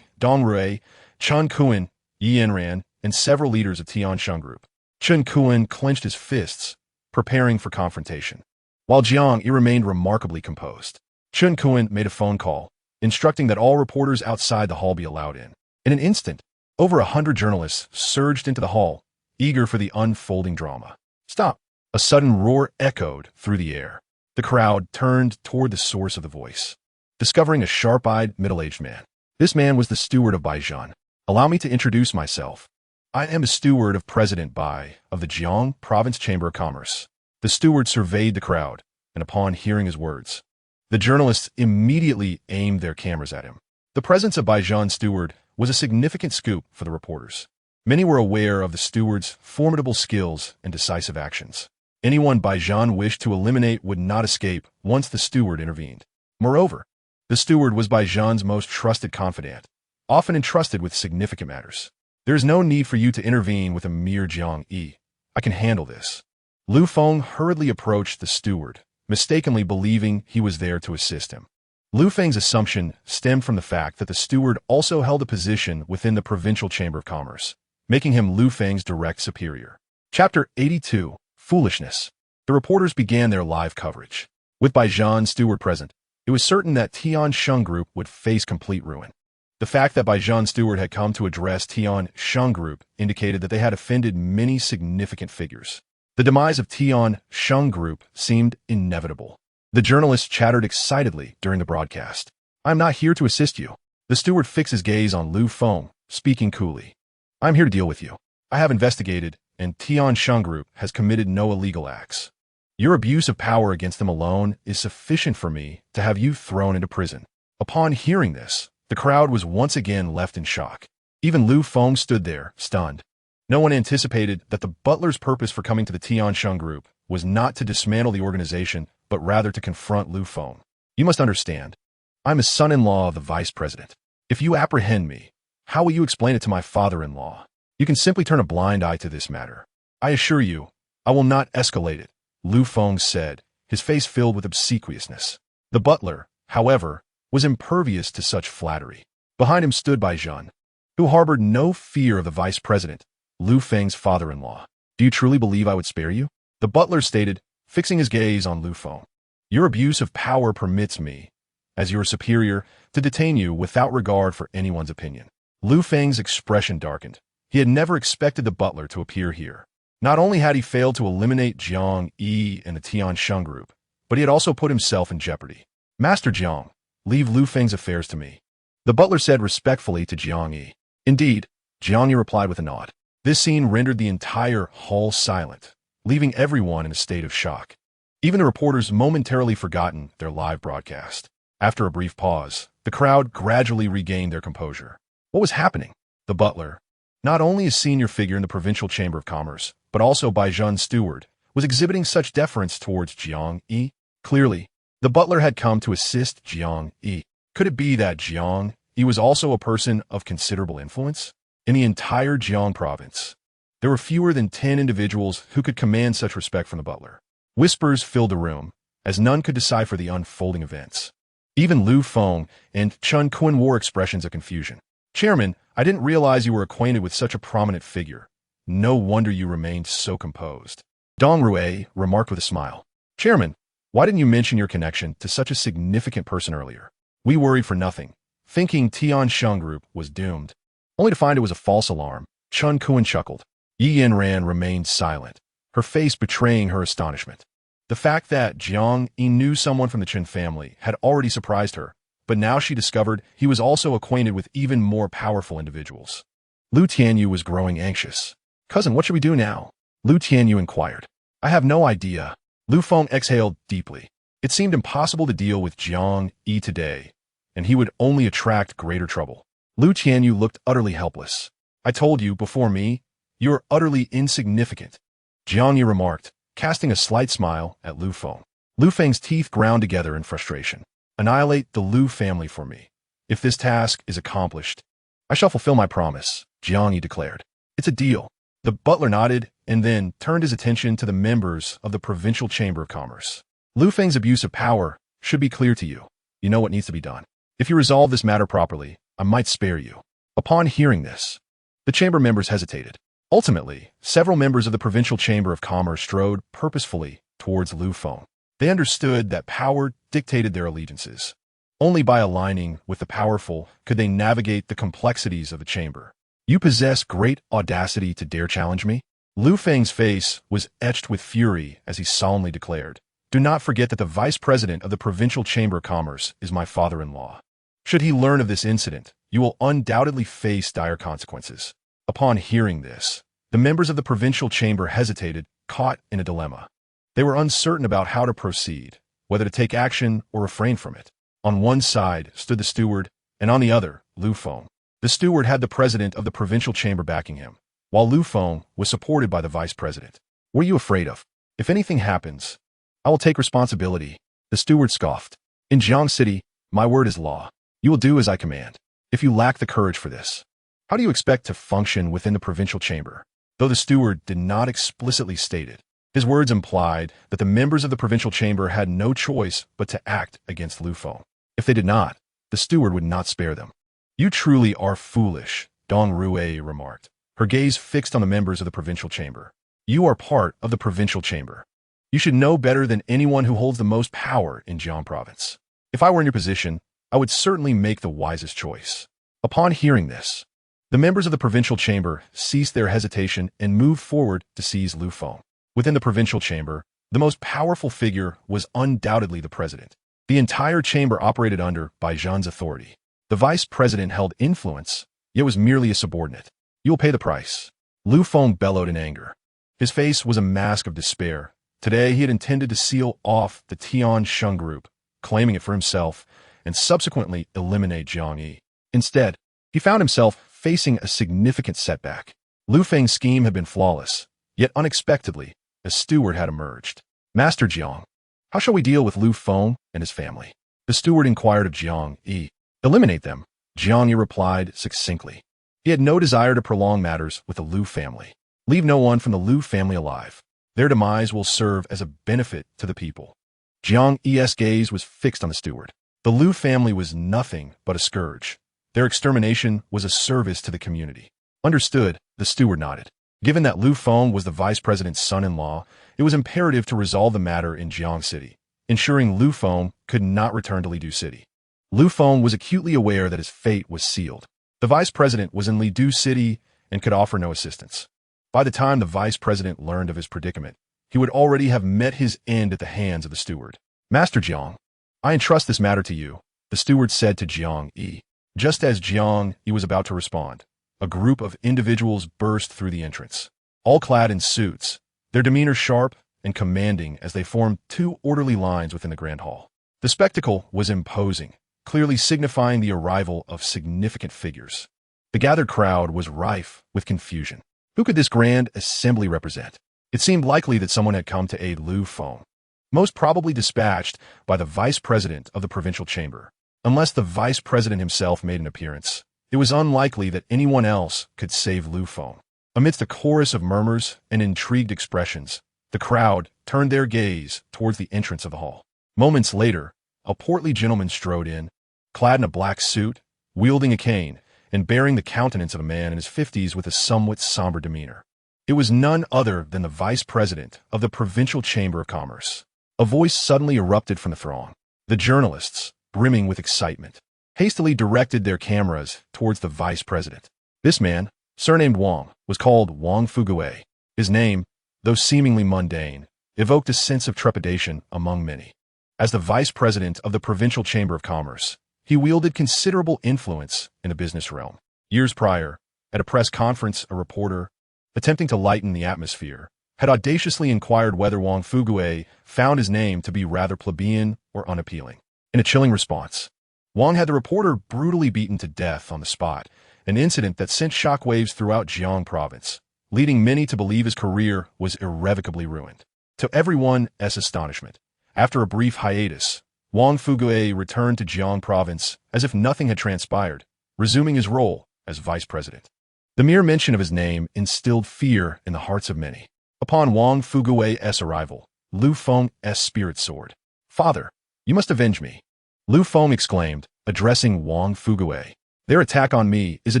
Dongrui, Chen Kun, Yanran, and several leaders of Tian Sheng Group. Chen Kun clenched his fists, preparing for confrontation, while Jiang Yi remained remarkably composed. Chen Kun made a phone call, instructing that all reporters outside the hall be allowed in. In an instant, over 100 journalists surged into the hall, eager for the unfolding drama. Stop! A sudden roar echoed through the air. The crowd turned toward the source of the voice, discovering a sharp-eyed, middle-aged man. This man was the steward of Baijian. Allow me to introduce myself. I am the steward of President Bai of the Jiang Province Chamber of Commerce. The steward surveyed the crowd, and upon hearing his words, the journalists immediately aimed their cameras at him. The presence of Baijian's steward was a significant scoop for the reporters. Many were aware of the steward's formidable skills and decisive actions. Anyone Baijian wished to eliminate would not escape once the steward intervened. Moreover, the steward was Baijian's most trusted confidant, often entrusted with significant matters. There is no need for you to intervene with a mere Jiang Yi. I can handle this. Lu Feng hurriedly approached the steward, mistakenly believing he was there to assist him. Lu Feng's assumption stemmed from the fact that the steward also held a position within the Provincial Chamber of Commerce, making him Lu Feng's direct superior. Chapter 82. Foolishness. The reporters began their live coverage. With Baijian's steward present, it was certain that Tian Sheng Group would face complete ruin. The fact that Baijian's steward had come to address Tian Sheng Group indicated that they had offended many significant figures. The demise of Tian Sheng Group seemed inevitable. The journalists chattered excitedly during the broadcast. I am not here to assist you. The steward fixed his gaze on Lu Feng, speaking coolly. I am here to deal with you. I have investigated, and Tian Sheng Group has committed no illegal acts. Your abuse of power against them alone is sufficient for me to have you thrown into prison. Upon hearing this, the crowd was once again left in shock. Even Lu Feng stood there, stunned. No one anticipated that the butler's purpose for coming to the Tian Sheng Group was not to dismantle the organization, but rather to confront Lu Feng. You must understand, I'm a son-in-law of the vice president. If you apprehend me, how will you explain it to my father-in-law? You can simply turn a blind eye to this matter. I assure you, I will not escalate it, Lu Feng said, his face filled with obsequiousness. The butler, however, was impervious to such flattery. Behind him stood Bai Zhen, who harbored no fear of the vice president, Lu Feng's father-in-law. Do you truly believe I would spare you? The butler stated, fixing his gaze on Lu Feng. Your abuse of power permits me, as your superior, to detain you without regard for anyone's opinion. Lu Feng's expression darkened. He had never expected the butler to appear here. Not only had he failed to eliminate Jiang Yi and the Tiansheng group, but he had also put himself in jeopardy. Master Jiang, leave Lu Feng's affairs to me, the butler said respectfully to Jiang Yi. Indeed, Jiang Yi replied with a nod. This scene rendered the entire hall silent, leaving everyone in a state of shock. Even the reporters momentarily forgotten their live broadcast. After a brief pause, the crowd gradually regained their composure. What was happening? The butler, not only a senior figure in the Provincial Chamber of Commerce, but also Bai Zhen's steward, was exhibiting such deference towards Jiang Yi. Clearly, the butler had come to assist Jiang Yi. Could it be that Jiang Yi was also a person of considerable influence? In the entire Jiang province, there were fewer than 10 individuals who could command such respect from the butler. Whispers filled the room, as none could decipher the unfolding events. Even Lu Feng and Chen Kun wore expressions of confusion. Chairman, I didn't realize you were acquainted with such a prominent figure. No wonder you remained so composed. Dong Rui remarked with a smile. Chairman, why didn't you mention your connection to such a significant person earlier? We worried for nothing, thinking Tiansheng Group was doomed, only to find it was a false alarm. Chen Kun chuckled. Yanran remained silent, her face betraying her astonishment. The fact that Jiang Yi knew someone from the Chen family had already surprised her, but now she discovered he was also acquainted with even more powerful individuals. Lu Tianyu was growing anxious. Cousin, what should we do now? Lu Tianyu inquired. I have no idea. Lu Feng exhaled deeply. It seemed impossible to deal with Jiang Yi today, and he would only attract greater trouble. Lu Tianyu looked utterly helpless. I told you, before me, you're utterly insignificant, Jiang Yi remarked, casting a slight smile at Lu Feng. Lu Feng's teeth ground together in frustration. Annihilate the Lu family for me. If this task is accomplished, I shall fulfill my promise, Jiang Yi declared. It's a deal. The butler nodded and then turned his attention to the members of the Provincial Chamber of Commerce. Lu Feng's abuse of power should be clear to you. You know what needs to be done. If you resolve this matter properly, I might spare you. Upon hearing this, the chamber members hesitated. Ultimately, several members of the Provincial Chamber of Commerce strode purposefully towards Lu Feng. They understood that power dictated their allegiances. Only by aligning with the powerful could they navigate the complexities of the chamber. You possess great audacity to dare challenge me? Lu Feng's face was etched with fury as he solemnly declared. Do not forget that the vice president of the Provincial Chamber of Commerce is my father-in-law. Should he learn of this incident, you will undoubtedly face dire consequences. Upon hearing this, the members of the Provincial Chamber hesitated, caught in a dilemma. They were uncertain about how to proceed, whether to take action or refrain from it. On one side stood the steward, and on the other, Lu Feng. The steward had the president of the Provincial Chamber backing him, while Lu Feng was supported by the vice president. What are you afraid of? If anything happens, I will take responsibility, the steward scoffed. In Jiang City, my word is law. You will do as I command. If you lack the courage for this, how do you expect to function within the Provincial Chamber? Though the steward did not explicitly state it, his words implied that the members of the Provincial Chamber had no choice but to act against Lu Feng. If they did not, the steward would not spare them. You truly are foolish, Dong Rui remarked, her gaze fixed on the members of the Provincial Chamber. You are part of the Provincial Chamber. You should know better than anyone who holds the most power in Jiang Province. If I were in your position, I would certainly make the wisest choice. Upon hearing this, the members of the Provincial Chamber ceased their hesitation and moved forward to seize Lu Feng. Within the Provincial Chamber, the most powerful figure was undoubtedly the president. The entire chamber operated under Bai Zhen's authority. The vice president held influence, yet was merely a subordinate. You will pay the price. Lu Feng bellowed in anger. His face was a mask of despair. Today he had intended to seal off the Tiansheng group, claiming it for himself, and subsequently eliminate Jiang Yi. Instead, he found himself facing a significant setback. Lu Feng's scheme had been flawless, yet unexpectedly, a steward had emerged. Master Jiang, how shall we deal with Lu Feng and his family? The steward inquired of Jiang Yi. Eliminate them, Jiang Yi replied succinctly. He had no desire to prolong matters with the Liu family. Leave no one from the Liu family alive. Their demise will serve as a benefit to the people. Jiang Yi's gaze was fixed on the steward. The Liu family was nothing but a scourge. Their extermination was a service to the community. Understood, the steward nodded. Given that Liu Feng was the vice president's son-in-law, it was imperative to resolve the matter in Jiang City, ensuring Liu Feng could not return to Lidu City. Liu Feng was acutely aware that his fate was sealed. The vice president was in Lidu City and could offer no assistance. By the time the vice president learned of his predicament, he would already have met his end at the hands of the steward. Master Jiang, I entrust this matter to you, the steward said to Jiang Yi. Just as Jiang Yi was about to respond, a group of individuals burst through the entrance, all clad in suits, their demeanor sharp and commanding as they formed two orderly lines within the grand hall. The spectacle was imposing, clearly signifying the arrival of significant figures. The gathered crowd was rife with confusion. Who could this grand assembly represent? It seemed likely that someone had come to aid Liu Feng, most probably dispatched by the vice president of the provincial chamber. Unless the vice president himself made an appearance, it was unlikely that anyone else could save Liu Feng. Amidst a chorus of murmurs and intrigued expressions, the crowd turned their gaze towards the entrance of the hall. Moments later, a portly gentleman strode in, clad in a black suit, wielding a cane, and bearing the countenance of a man in his 50s with a somewhat somber demeanor. It was none other than the vice president of the provincial chamber of commerce. A voice suddenly erupted from the throng. The journalists, brimming with excitement, hastily directed their cameras towards the vice president. This man, surnamed Wang, was called Wang Fugue. His name, though seemingly mundane, evoked a sense of trepidation among many. As the vice president of the provincial chamber of commerce, he wielded considerable influence in the business realm. Years prior, at a press conference, a reporter, attempting to lighten the atmosphere, had audaciously inquired whether Wang Fugue found his name to be rather plebeian or unappealing. In a chilling response, Wang had the reporter brutally beaten to death on the spot, an incident that sent shockwaves throughout Jiang province, leading many to believe his career was irrevocably ruined. To everyone's astonishment, after a brief hiatus, Wang Fugue returned to Jiang province as if nothing had transpired, resuming his role as vice president. The mere mention of his name instilled fear in the hearts of many. Upon Wang Fugue's arrival, Liu Feng's spirit soared. "Father, you must avenge me," Liu Feng exclaimed, addressing Wang Fugue. "Their attack on me is a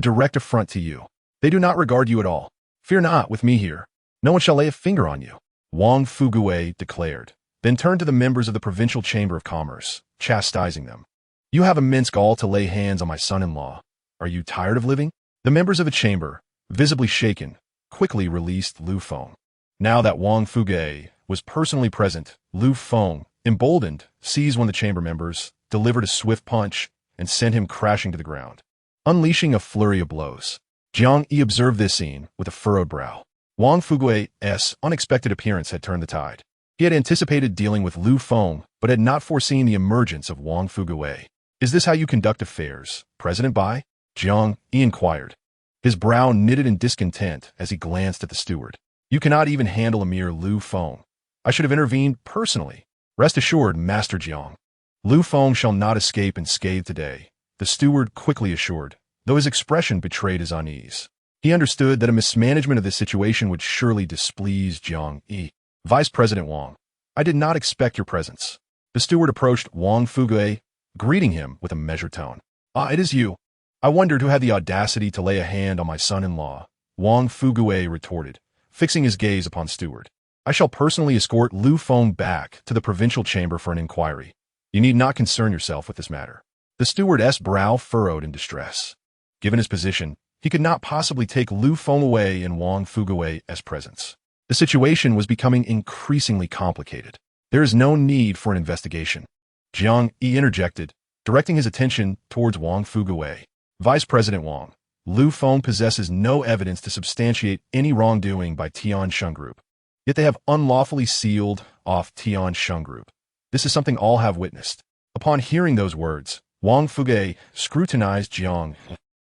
direct affront to you. They do not regard you at all. Fear not, with me here, no one shall lay a finger on you," Wang Fugue declared, then turned to the members of the provincial chamber of commerce, chastising them. "You have immense gall to lay hands on my son-in-law. Are you tired of living?" The members of the chamber, visibly shaken, quickly released Liu Feng. Now that Wang Fugue was personally present, Liu Feng, emboldened, seized one of the chamber members, delivered a swift punch, and sent him crashing to the ground, unleashing a flurry of blows. Jiang Yi observed this scene with a furrowed brow. Wang Fugue's unexpected appearance had turned the tide. He had anticipated dealing with Liu Feng, but had not foreseen the emergence of Wang Fugue. "Is this how you conduct affairs, President Bai?" Jiang Yi inquired, his brow knitted in discontent as he glanced at the steward. "You cannot even handle a mere Liu Feng. I should have intervened personally. Rest assured, Master Jiang. Liu Feng shall not escape unscathed today," the steward quickly assured, though his expression betrayed his unease. He understood that a mismanagement of this situation would surely displease Jiang Yi. "Vice President Wang, I did not expect your presence." The steward approached Wang Fugue, greeting him with a measured tone. "Ah, it is you. I wondered who had the audacity to lay a hand on my son-in-law," Wang Fugue retorted, fixing his gaze upon steward. "I shall personally escort Liu Feng back to the provincial chamber for an inquiry. You need not concern yourself with this matter." The steward's brow furrowed in distress. Given his position, he could not possibly take Liu Feng away in Wang Fugue's presence. The situation was becoming increasingly complicated. "There is no need for an investigation," Jiang Yi interjected, directing his attention towards Wang Fugue. "Vice President Wang, Liu Feng possesses no evidence to substantiate any wrongdoing by Tiansheng Group. Yet they have unlawfully sealed off Tiansheng Group. This is something all have witnessed." Upon hearing those words, Wang Fugue scrutinized Jiang,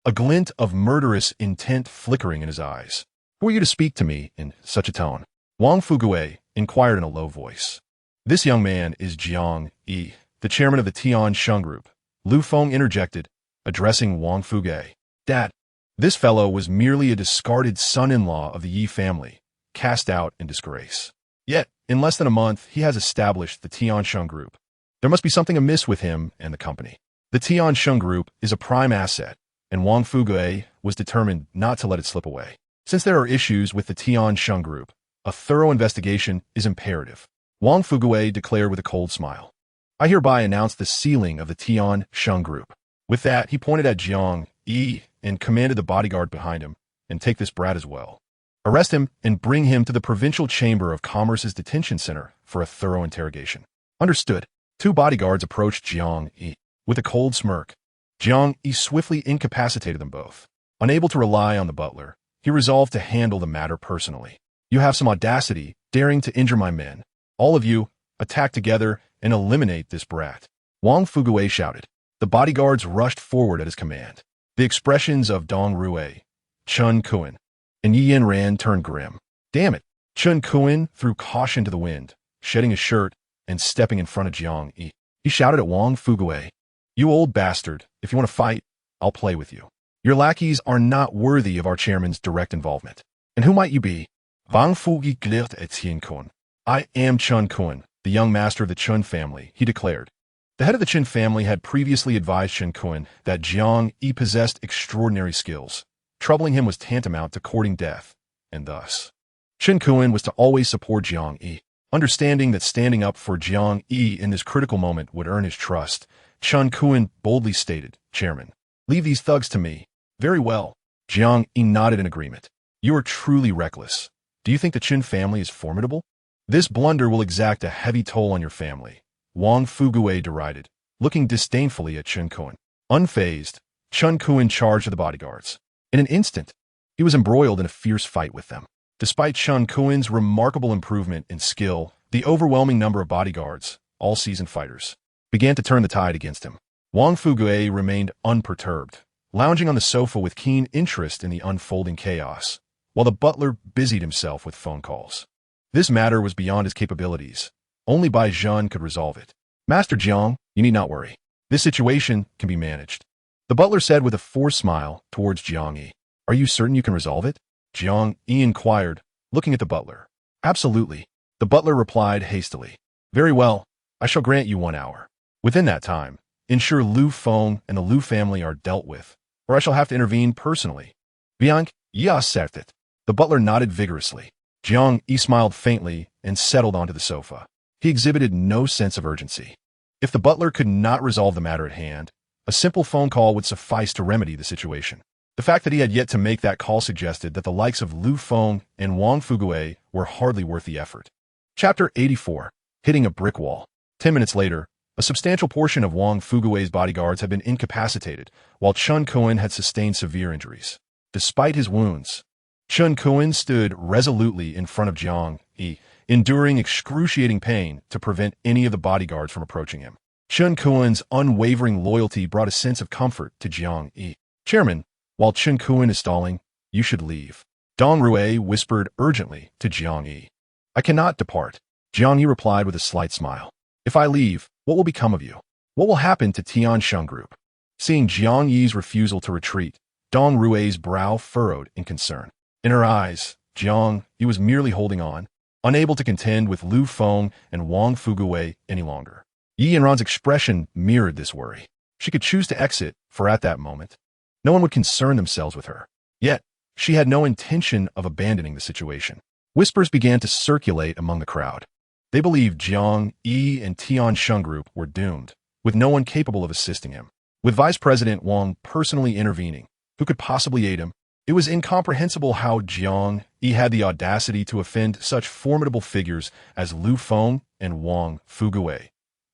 a glint of murderous intent flickering in his eyes. "Who are you to speak to me in such a tone?" Wang Fugue inquired in a low voice. "This young man is Jiang Yi, the chairman of the Tiansheng Group," Liu Feng interjected, addressing Wang Fugue. "Dad, This fellow was merely a discarded son-in-law of the Yi family, cast out in disgrace. Yet, in less than a month, he has established the Tiansheng Group. There must be something amiss with him and the company. The Tiansheng Group is a prime asset, and Wang Fugue was determined not to let it slip away. Since there are issues with the Tiansheng Group, a thorough investigation is imperative. Wang Fugue declared with a cold smile. I hereby announce the sealing of the Tiansheng Group. With that, he pointed at Jiang Yi and commanded the bodyguard behind him, and take this brat as well. Arrest him and bring him to the Provincial Chamber of Commerce's detention center for a thorough interrogation. Understood. Two bodyguards approached Jiang Yi. With a cold smirk, Jiang Yi swiftly incapacitated them both. Unable to rely on the butler, he resolved to handle the matter personally. You have some audacity, daring to injure my men. All of you, attack together and eliminate this brat. Wang Fugue shouted. The bodyguards rushed forward at his command. The expressions of Dong Rui, Chun Kuan, and Yi Yanran turned grim. Damn it! Chun Kuan threw caution to the wind, shedding his shirt and stepping in front of Jiang Yi. He shouted at Wang Fugue. You old bastard, if you want to fight, I'll play with you. Your lackeys are not worthy of our chairman's direct involvement. And who might you be? Wang Fugue glared at Chun Kuan. I am Chun Kuan, the young master of the Chun family, he declared. The head of the Chun family had previously advised Chun Kuan that Jiang Yi possessed extraordinary skills. Troubling him was tantamount to courting death, and thus, Chun Kuan was to always support Jiang Yi. Understanding that standing up for Jiang Yi in this critical moment would earn his trust, Chun Kuan boldly stated, Chairman, leave these thugs to me. Very well. Jiang Yi nodded in agreement. You are truly reckless. Do you think the Chun family is formidable? This blunder will exact a heavy toll on your family. Wang Fugue derided, looking disdainfully at Chun Kuan. Unfazed, Chun Kuan charged the bodyguards. In an instant, he was embroiled in a fierce fight with them. Despite Chun Kuan's remarkable improvement in skill, the overwhelming number of bodyguards, all seasoned fighters, began to turn the tide against him. Wang Fugue remained unperturbed, lounging on the sofa with keen interest in the unfolding chaos, while the butler busied himself with phone calls. This matter was beyond his capabilities. Only Bai Zhen could resolve it. Master Jiang, you need not worry. This situation can be managed. The butler said with a forced smile towards Jiang Yi. Are you certain you can resolve it? Jiang Yi inquired, looking at the butler. Absolutely. The butler replied hastily. Very well. I shall grant you 1 hour. Within that time, ensure Lu Feng and the Lu family are dealt with, or I shall have to intervene personally. Bien, ya accepted. The butler nodded vigorously. Jiang Yi smiled faintly and settled onto the sofa. He exhibited no sense of urgency. If the butler could not resolve the matter at hand, a simple phone call would suffice to remedy the situation. The fact that he had yet to make that call suggested that the likes of Lu Feng and Wang Fugue were hardly worth the effort. Chapter 84. Hitting a brick wall. 10 minutes later, a substantial portion of Wang Fugue's bodyguards had been incapacitated, while Chun Kuan had sustained severe injuries. Despite his wounds, Chun Kuan stood resolutely in front of Jiang Yi, enduring excruciating pain to prevent any of the bodyguards from approaching him. Chun Kuan's unwavering loyalty brought a sense of comfort to Jiang Yi. Chairman, while Chun Kuan is stalling, you should leave. Dong Rui whispered urgently to Jiang Yi. I cannot depart. Jiang Yi replied with a slight smile. If I leave, what will become of you? What will happen to Tiansheng Group? Seeing Jiang Yi's refusal to retreat, Dong Rui's brow furrowed in concern. In her eyes, Jiang Yi was merely holding on, unable to contend with Lu Feng and Wang Fugue any longer. Yi Yanran's expression mirrored this worry. She could choose to exit, for at that moment, no one would concern themselves with her. Yet, she had no intention of abandoning the situation. Whispers began to circulate among the crowd. They believed Jiang Yi and Tiansheng Group were doomed, with no one capable of assisting him. With Vice President Wang personally intervening, who could possibly aid him? It was incomprehensible how Jiang Yi had the audacity to offend such formidable figures as Lu Feng and Wang Fugue.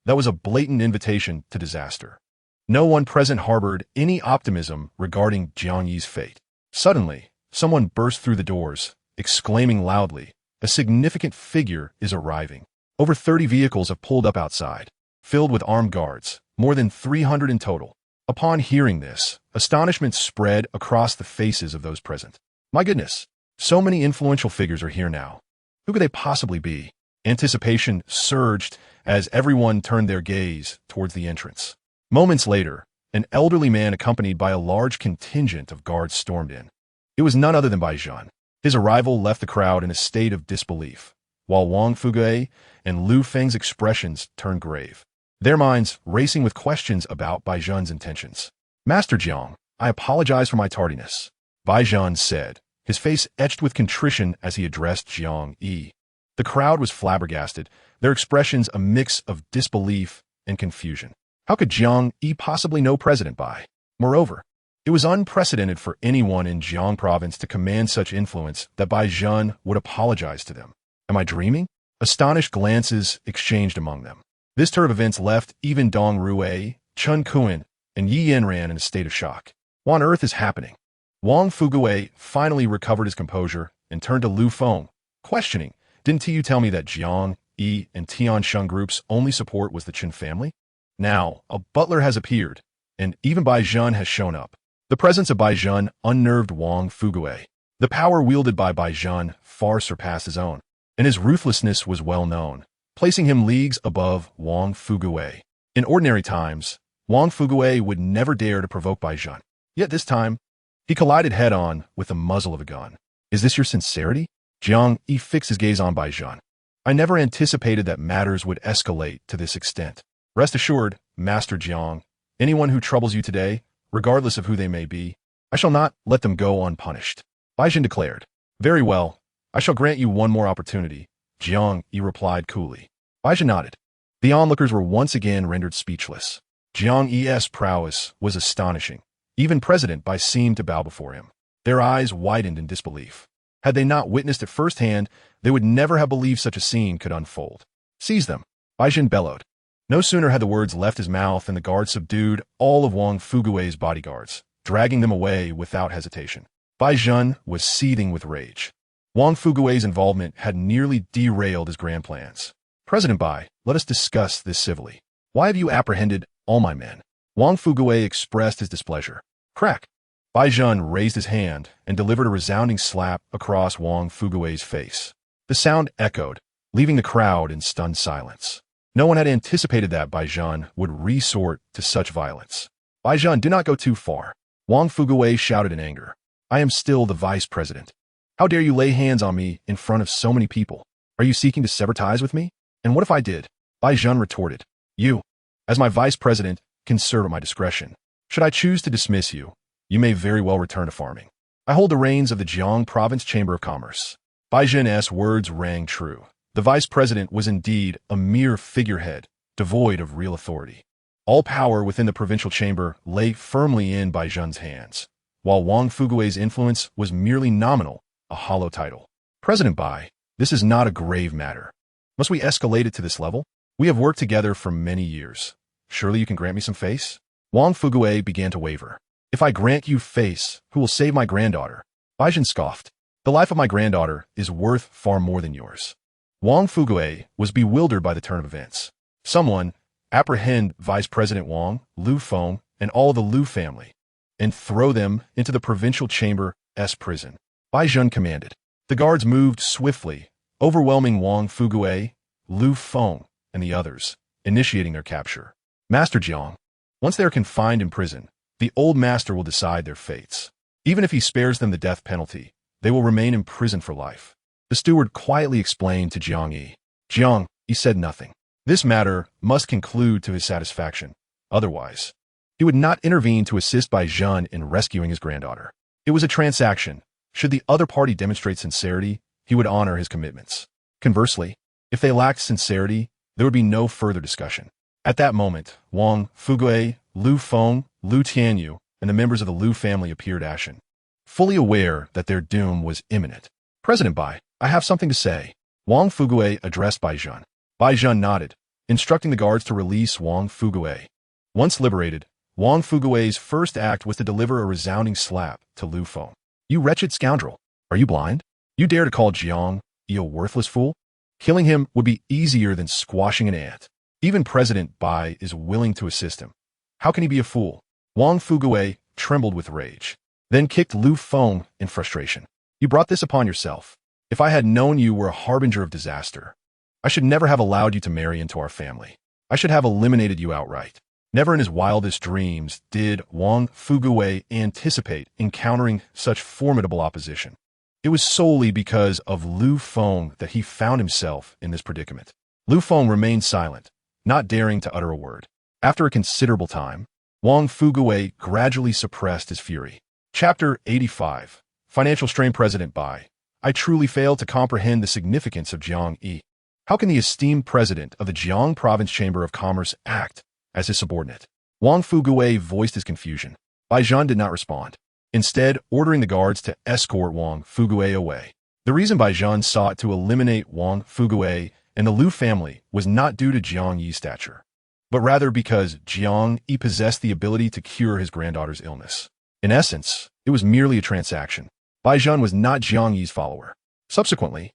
That was a blatant invitation to disaster. No one present harbored any optimism regarding Jiang Yi's fate. Suddenly, someone burst through the doors, exclaiming loudly, a significant figure is arriving. Over 30 vehicles have pulled up outside, filled with armed guards, more than 300 in total. Upon hearing this, astonishment spread across the faces of those present. My goodness, so many influential figures are here now. Who could they possibly be? Anticipation surged as everyone turned their gaze towards the entrance. Moments later, An elderly man accompanied by a large contingent of guards stormed in. It was none other than Bai Zhan. His arrival left the crowd in a state of disbelief, while Wang Fugue and Lu Feng's expressions turned grave, their minds racing with questions about Bai Zhan's intentions. "Master Jiang, I apologize for my tardiness," Bai Zhan said, his face etched with contrition as he addressed Jiang Yi. The crowd was flabbergasted, their expressions a mix of disbelief and confusion. How could Jiang Yi possibly know President Bai? Moreover, it was unprecedented for anyone in Jiang province to command such influence that Bai Zhan would apologize to them. Am I dreaming? Astonished glances exchanged among them. This turn of events left even Dong Rue, Chun Kuan, and Yi Yanran in a state of shock. What on earth is happening? Wang Fugue finally recovered his composure and turned to Lu Feng, questioning, "Didn't you tell me that Jiang Yi and Tiansheng Group's only support was the Qin family? Now, a butler has appeared, and even Bai Zhan has shown up." The presence of Bai Zhan unnerved Wang Fugue. The power wielded by Bai Zhan far surpassed his own, and his ruthlessness was well known, placing him leagues above Wang Fugue. In ordinary times, Wang Fugue would never dare to provoke Bai Zhan. Yet this time, he collided head-on with the muzzle of a gun. "Is this your sincerity?" Jiang Yi fixed his gaze on Bai Zhan. "I never anticipated that matters would escalate to this extent. Rest assured, Master Jiang, anyone who troubles you today, regardless of who they may be, I shall not let them go unpunished," Bai Zhan declared. "Very well, I shall grant you one more opportunity," Jiang Yi replied coolly. Bai Zhan nodded. The onlookers were once again rendered speechless. Jiang Yi's prowess was astonishing. Even President Bai seemed to bow before him. Their eyes widened in disbelief. Had they not witnessed it firsthand, they would never have believed such a scene could unfold. "Seize them," Bai Zhan bellowed. No sooner had the words left his mouth than the guards subdued all of Wang Fugue's bodyguards, dragging them away without hesitation. Bai Zhan was seething with rage. Wang Fugue's involvement had nearly derailed his grand plans. "President Bai, let us discuss this civilly. Why have you apprehended all my men?" Wang Fugue expressed his displeasure. Crack! Bai Zhan raised his hand and delivered a resounding slap across Wang Fugue's face. The sound echoed, leaving the crowd in stunned silence. No one had anticipated that Bai Zhan would resort to such violence. "Bai Zhan, do not go too far," Wang Fugue shouted in anger. "I am still the vice president. How dare you lay hands on me in front of so many people? Are you seeking to sever ties with me? And what if I did?" Bai Zhan retorted. "You, as my vice president, can serve at my discretion. Should I choose to dismiss you, you may very well return to farming. I hold the reins of the Jiang Province Chamber of Commerce." Bai Zhan's words rang true. The vice president was indeed a mere figurehead, devoid of real authority. All power within the provincial chamber lay firmly in Bai Zhan's hands, while Wang Fugue's influence was merely nominal, a hollow title. "President Bai, this is not a grave matter. Must we escalate it to this level? We have worked together for many years. Surely you can grant me some face?" Wang Fugue began to waver. "If I grant you face, who will save my granddaughter?" Bai Zhan scoffed. "The life of my granddaughter is worth far more than yours." Wang Fugue was bewildered by the turn of events. Someone, apprehend Vice President Wang, Lu Feng, and all the Lu family, and throw them into the provincial chamber's prison, Bai Zhan commanded. The guards moved swiftly, overwhelming Wang Fugue, Lu Feng, and the others, initiating their capture. "Master Jiang, once they are confined in prison, the old master will decide their fates. Even if he spares them the death penalty, they will remain in prison for life," the steward quietly explained to Jiang Yi. Jiang Yi said nothing. This matter must conclude to his satisfaction. Otherwise, he would not intervene to assist Bai Zhan in rescuing his granddaughter. It was a transaction. Should the other party demonstrate sincerity, he would honor his commitments. Conversely, if they lacked sincerity, there would be no further discussion. At that moment, Wang Fugue, Lu Feng, Lu Tianyu, and the members of the Lu family appeared ashen, fully aware that their doom was imminent. "President Bai, I have something to say," Wang Fugue addressed Bai Zhan. Bai Zhan nodded, instructing the guards to release Wang Fugue. Once liberated, Wang Fugue's first act was to deliver a resounding slap to Lu Feng. "You wretched scoundrel! Are you blind? You dare to call Jiang Yi a worthless fool? Killing him would be easier than squashing an ant. Even President Bai is willing to assist him. How can he be a fool?" Wang Fugue trembled with rage, then kicked Lu Feng in frustration. "You brought this upon yourself. If I had known you were a harbinger of disaster, I should never have allowed you to marry into our family. I should have eliminated you outright." Never in his wildest dreams did Wang Fuguwei anticipate encountering such formidable opposition. It was solely because of Lu Feng that he found himself in this predicament. Lu Feng remained silent, not daring to utter a word. After a considerable time, Wang Fuguwei gradually suppressed his fury. Chapter 85. Financial Strain. President Bai. I truly fail to comprehend the significance of Jiang Yi. How can the esteemed president of the Jiang Province Chamber of Commerce act as his subordinate? Wang Fuguwei voiced his confusion. Bai Zhan did not respond, instead ordering the guards to escort Wang Fuguwei away. The reason Bai Zhan sought to eliminate Wang Fuguwei and the Liu family was not due to Jiang Yi's stature, but rather because Jiang Yi possessed the ability to cure his granddaughter's illness. In essence, it was merely a transaction. Bai Zhan was not Jiang Yi's follower. Subsequently,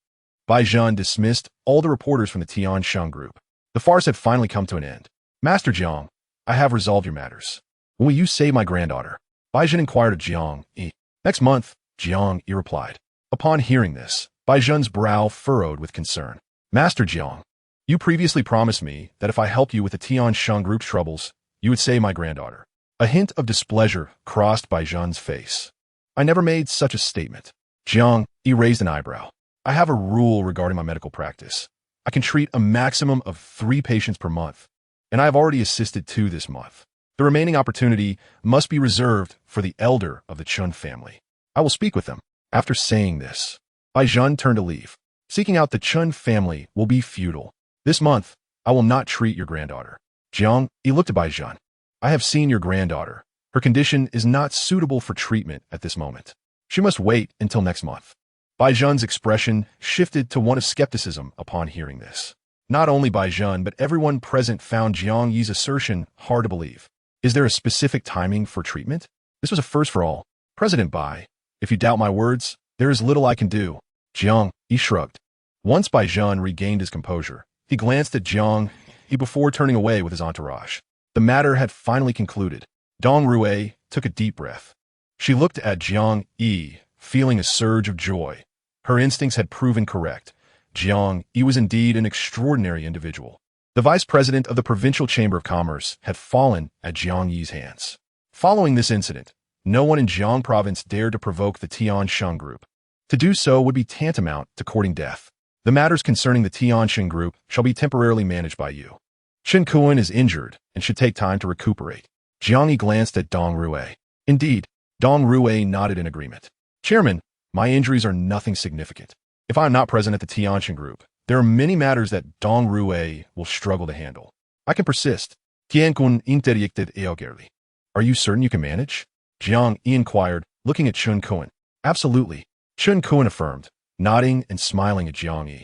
Bai Zhan dismissed all the reporters from the Tiansheng group. The farce had finally come to an end. Master Jiang, I have resolved your matters. When will you save my granddaughter? Bai Zhan inquired of Jiang Yi. Next month, Jiang Yi replied. Upon hearing this, Bai Zhan's brow furrowed with concern. Master Jiang, you previously promised me that if I helped you with the Tiansheng group's troubles, you would save my granddaughter. A hint of displeasure crossed Bai Zhan's face. I never made such a statement. Jiang Yi raised an eyebrow. I have a rule regarding my medical practice. I can treat a maximum of 3 patients per month, and I have already assisted 2 this month. The remaining opportunity must be reserved for the elder of the Chun family. I will speak with them. After saying this, Bai Zhan turned to leave. Seeking out the Chun family will be futile. This month, I will not treat your granddaughter. Jiang Yi looked at Bai Zhan. I have seen your granddaughter. Her condition is not suitable for treatment at this moment. She must wait until next month. Bai Zhan's expression shifted to one of skepticism upon hearing this. Not only Bai Zhan, but everyone present found Jiang Yi's assertion hard to believe. Is there a specific timing for treatment? This was a first for all. President Bai, if you doubt my words, there is little I can do. Jiang Yi shrugged. Once Bai Zhan regained his composure, he glanced at Jiang Yi before turning away with his entourage. The matter had finally concluded. Dong Rui took a deep breath. She looked at Jiang Yi, feeling a surge of joy. Her instincts had proven correct. Jiang Yi was indeed an extraordinary individual. The vice president of the Provincial Chamber of Commerce had fallen at Jiang Yi's hands. Following this incident, no one in Jiang Province dared to provoke the Tiansheng group. To do so would be tantamount to courting death. The matters concerning the Tiansheng group shall be temporarily managed by you. Chen Kuan is injured and should take time to recuperate. Jiang Yi glanced at Dong Rui. Indeed, Dong Rui nodded in agreement. Chairman, my injuries are nothing significant. If I am not present at the Tiansheng group, there are many matters that Dong Rui will struggle to handle. I can persist. Tiankun interdicted eogerli. Are you certain you can manage? Jiang Yi inquired, looking at Chen Kuan. Absolutely. Chen Kuan affirmed, nodding and smiling at Jiang Yi.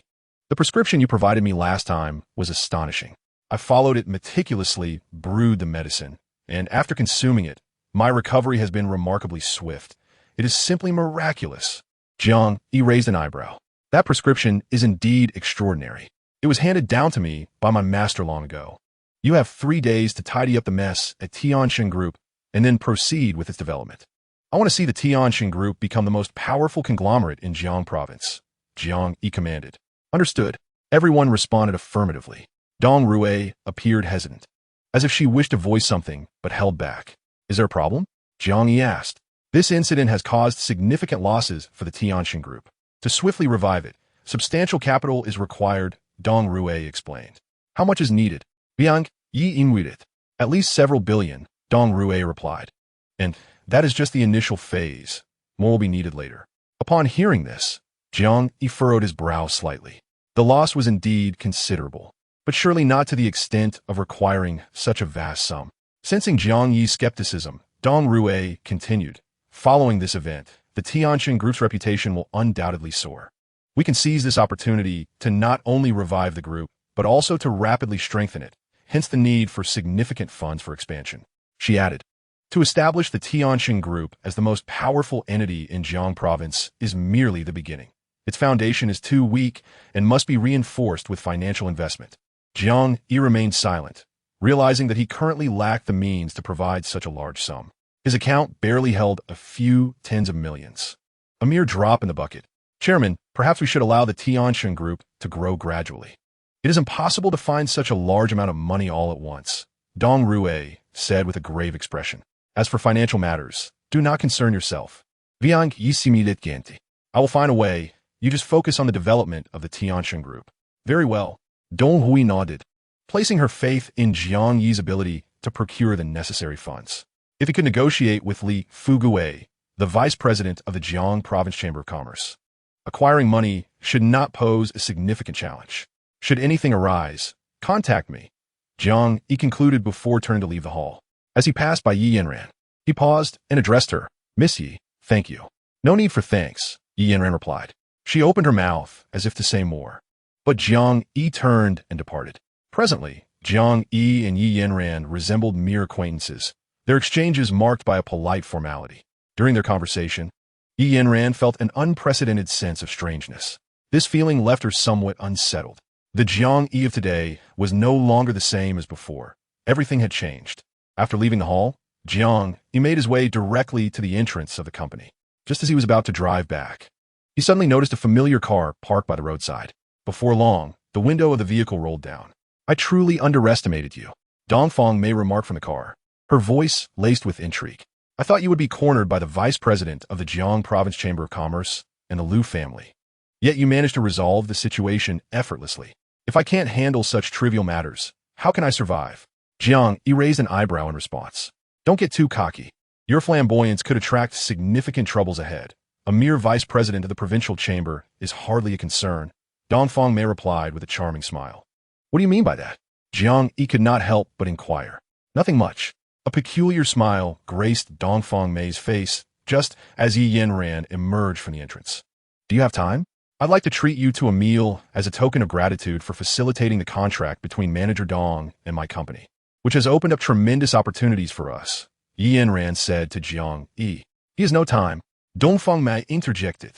The prescription you provided me last time was astonishing. I followed it meticulously, brewed the medicine, and after consuming it, my recovery has been remarkably swift. It is simply miraculous. Jiang Yi raised an eyebrow. That prescription is indeed extraordinary. It was handed down to me by my master long ago. You have 3 days to tidy up the mess at Tiansheng Group and then proceed with its development. I want to see the Tiansheng Group become the most powerful conglomerate in Jiang Province. Jiang Yi commanded. Understood. Everyone responded affirmatively. Dong Rui appeared hesitant, as if she wished to voice something but held back. Is there a problem? Jiang Yi asked. This incident has caused significant losses for the Tiansheng Group. To swiftly revive it, substantial capital is required, Dong Rui explained. How much is needed? Jiang Yi inquired. At least several billion, Dong Rui replied. And that is just the initial phase. More will be needed later. Upon hearing this, Jiang Yi furrowed his brow slightly. The loss was indeed considerable, but surely not to the extent of requiring such a vast sum. Sensing Jiang Yi's skepticism, Dong Rui continued. Following this event, the Tiansheng Group's reputation will undoubtedly soar. We can seize this opportunity to not only revive the group, but also to rapidly strengthen it, hence the need for significant funds for expansion. She added, to establish the Tiansheng Group as the most powerful entity in Jiang Province is merely the beginning. Its foundation is too weak and must be reinforced with financial investment. Jiang Yi remained silent, realizing that he currently lacked the means to provide such a large sum. His account barely held a few tens of millions. A mere drop in the bucket. Chairman, perhaps we should allow the Tiansheng Group to grow gradually. It is impossible to find such a large amount of money all at once. Dong Rui said with a grave expression. As for financial matters, do not concern yourself. Jiang Yi, I will find a way. You just focus on the development of the Tianxin Group. Very well. Dong Hui nodded, placing her faith in Jiang Yi's ability to procure the necessary funds. If he could negotiate with Li Fugue, the vice president of the Jiang Province Chamber of Commerce, acquiring money should not pose a significant challenge. Should anything arise, contact me. Jiang Yi concluded before turning to leave the hall. As he passed by Yi Yanran, he paused and addressed her. Miss Yi, thank you. No need for thanks, Yi Yanran replied. She opened her mouth as if to say more. But Jiang Yi turned and departed. Presently, Jiang Yi and Yi Yanran resembled mere acquaintances, their exchanges marked by a polite formality. During their conversation, Yi Yanran felt an unprecedented sense of strangeness. This feeling left her somewhat unsettled. The Jiang Yi of today was no longer the same as before. Everything had changed. After leaving the hall, Jiang Yi made his way directly to the entrance of the company. Just as he was about to drive back, he suddenly noticed a familiar car parked by the roadside. Before long, the window of the vehicle rolled down. I truly underestimated you, Dongfang Mei remarked from the car, her voice laced with intrigue. I thought you would be cornered by the vice president of the Jiang Province Chamber of Commerce and the Liu family. Yet you managed to resolve the situation effortlessly. If I can't handle such trivial matters, how can I survive? Jiang Yi raised an eyebrow in response. Don't get too cocky. Your flamboyance could attract significant troubles ahead. A mere vice president of the provincial chamber is hardly a concern, Dongfang Mei replied with a charming smile. What do you mean by that? Jiang Yi could not help but inquire. Nothing much. A peculiar smile graced Dongfang Mei's face just as Yi Yanran emerged from the entrance. Do you have time? I'd like to treat you to a meal as a token of gratitude for facilitating the contract between Manager Dong and my company, which has opened up tremendous opportunities for us, Yi Yanran said to Jiang Yi. He has no time, Dongfang Mei interjected,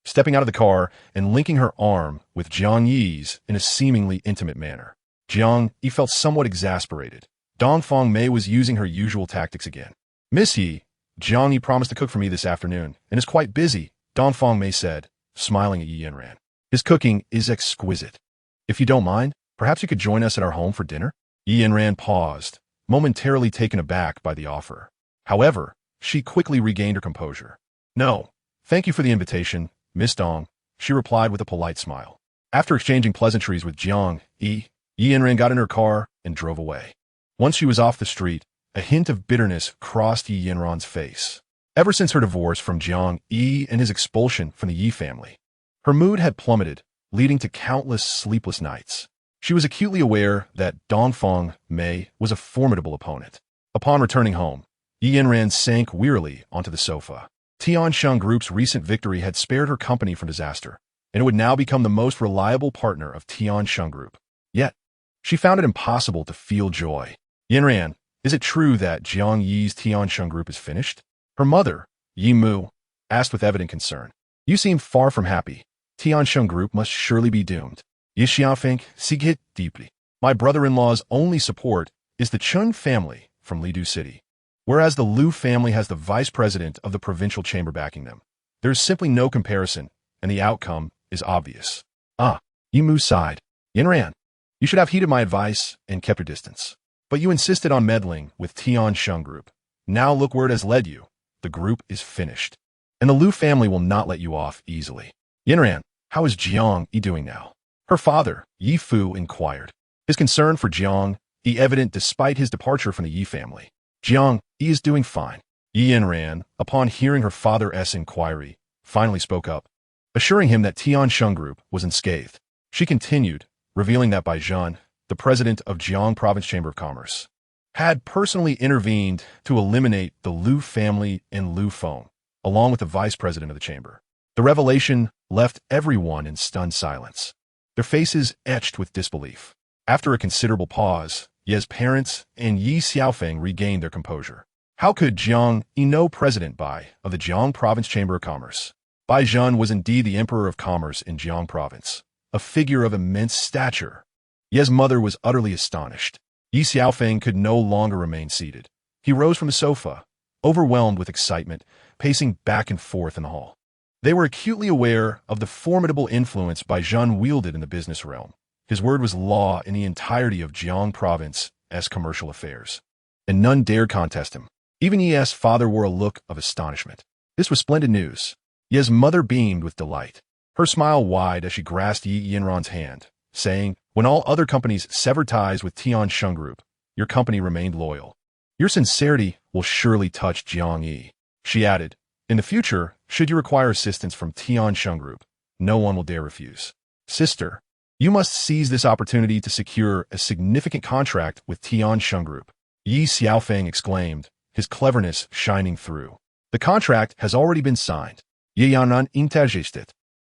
stepping out of the car and linking her arm with Jiang Yi's in a seemingly intimate manner. Jiang Yi felt somewhat exasperated. Dongfang Mei was using her usual tactics again. Miss Yi, Jiang Yi promised to cook for me this afternoon and is quite busy, Dongfang Mei said, smiling at Yi Yanran. His cooking is exquisite. If you don't mind, perhaps you could join us at our home for dinner? Yi Yanran paused, momentarily taken aback by the offer. However, she quickly regained her composure. No, thank you for the invitation, Miss Dong, she replied with a polite smile. After exchanging pleasantries with Jiang Yi, Yi Yanran got in her car and drove away. Once she was off the street, a hint of bitterness crossed Yi Yanran's face. Ever since her divorce from Jiang Yi and his expulsion from the Yi family, her mood had plummeted, leading to countless sleepless nights. She was acutely aware that Dongfang Mei was a formidable opponent. Upon returning home, Yi Yanran sank wearily onto the sofa. Tianxin Group's recent victory had spared her company from disaster, and it would now become the most reliable partner of Tianxin Group. Yet, she found it impossible to feel joy. Yanran, is it true that Jiang Yi's Tianxin Group is finished? Her mother, Yi Mu, asked with evident concern. You seem far from happy. Tianxin Group must surely be doomed. Yi Xiaofeng sighed deeply. My brother-in-law's only support is the Chun family from Lidu City, whereas the Liu family has the vice president of the provincial chamber backing them. There is simply no comparison, and the outcome is obvious. Yi Mu sighed. Yanran, you should have heeded my advice and kept your distance. But you insisted on meddling with Tianxin Group. Now look where it has led you. The group is finished, and the Liu family will not let you off easily. Yanran, how is Jiang Yi doing now? Her father, Yi Fu, inquired. His concern for Jiang Yi evident despite his departure from the Yi family. Jiang Yi is doing fine. Yi Yanran, upon hearing her father's inquiry, finally spoke up, assuring him that Tianxin Group was unscathed. She continued, revealing that Bai Zhan, the president of Jiang Province Chamber of Commerce, had personally intervened to eliminate the Liu family and Liu Feng, along with the vice president of the chamber. The revelation left everyone in stunned silence, their faces etched with disbelief. After a considerable pause, Ye's parents and Yi Xiaofeng regained their composure. How could Jiang Yi know President Bai of the Jiang Province Chamber of Commerce? Bai Zhan was indeed the Emperor of Commerce in Jiang Province, a figure of immense stature. Ye's mother was utterly astonished. Yi Xiaofeng could no longer remain seated. He rose from the sofa, overwhelmed with excitement, pacing back and forth in the hall. They were acutely aware of the formidable influence Bai Zhan wielded in the business realm. His word was law in the entirety of Jiang Province's commercial affairs. and none dared contest him. Even Ye's father wore a look of astonishment. This was splendid news. Ye's mother beamed with delight. Her smile wide as she grasped Yanran's hand, saying, "When all other companies severed ties with Tiansheng Group, your company remained loyal. Your sincerity will surely touch Jiang Yi." She added, "In the future, should you require assistance from Tiansheng Group, no one will dare refuse. Sister, you must seize this opportunity to secure a significant contract with Tiansheng Group." Yi Xiaofeng exclaimed, his cleverness shining through. "The contract has already been signed. Yanran intergested.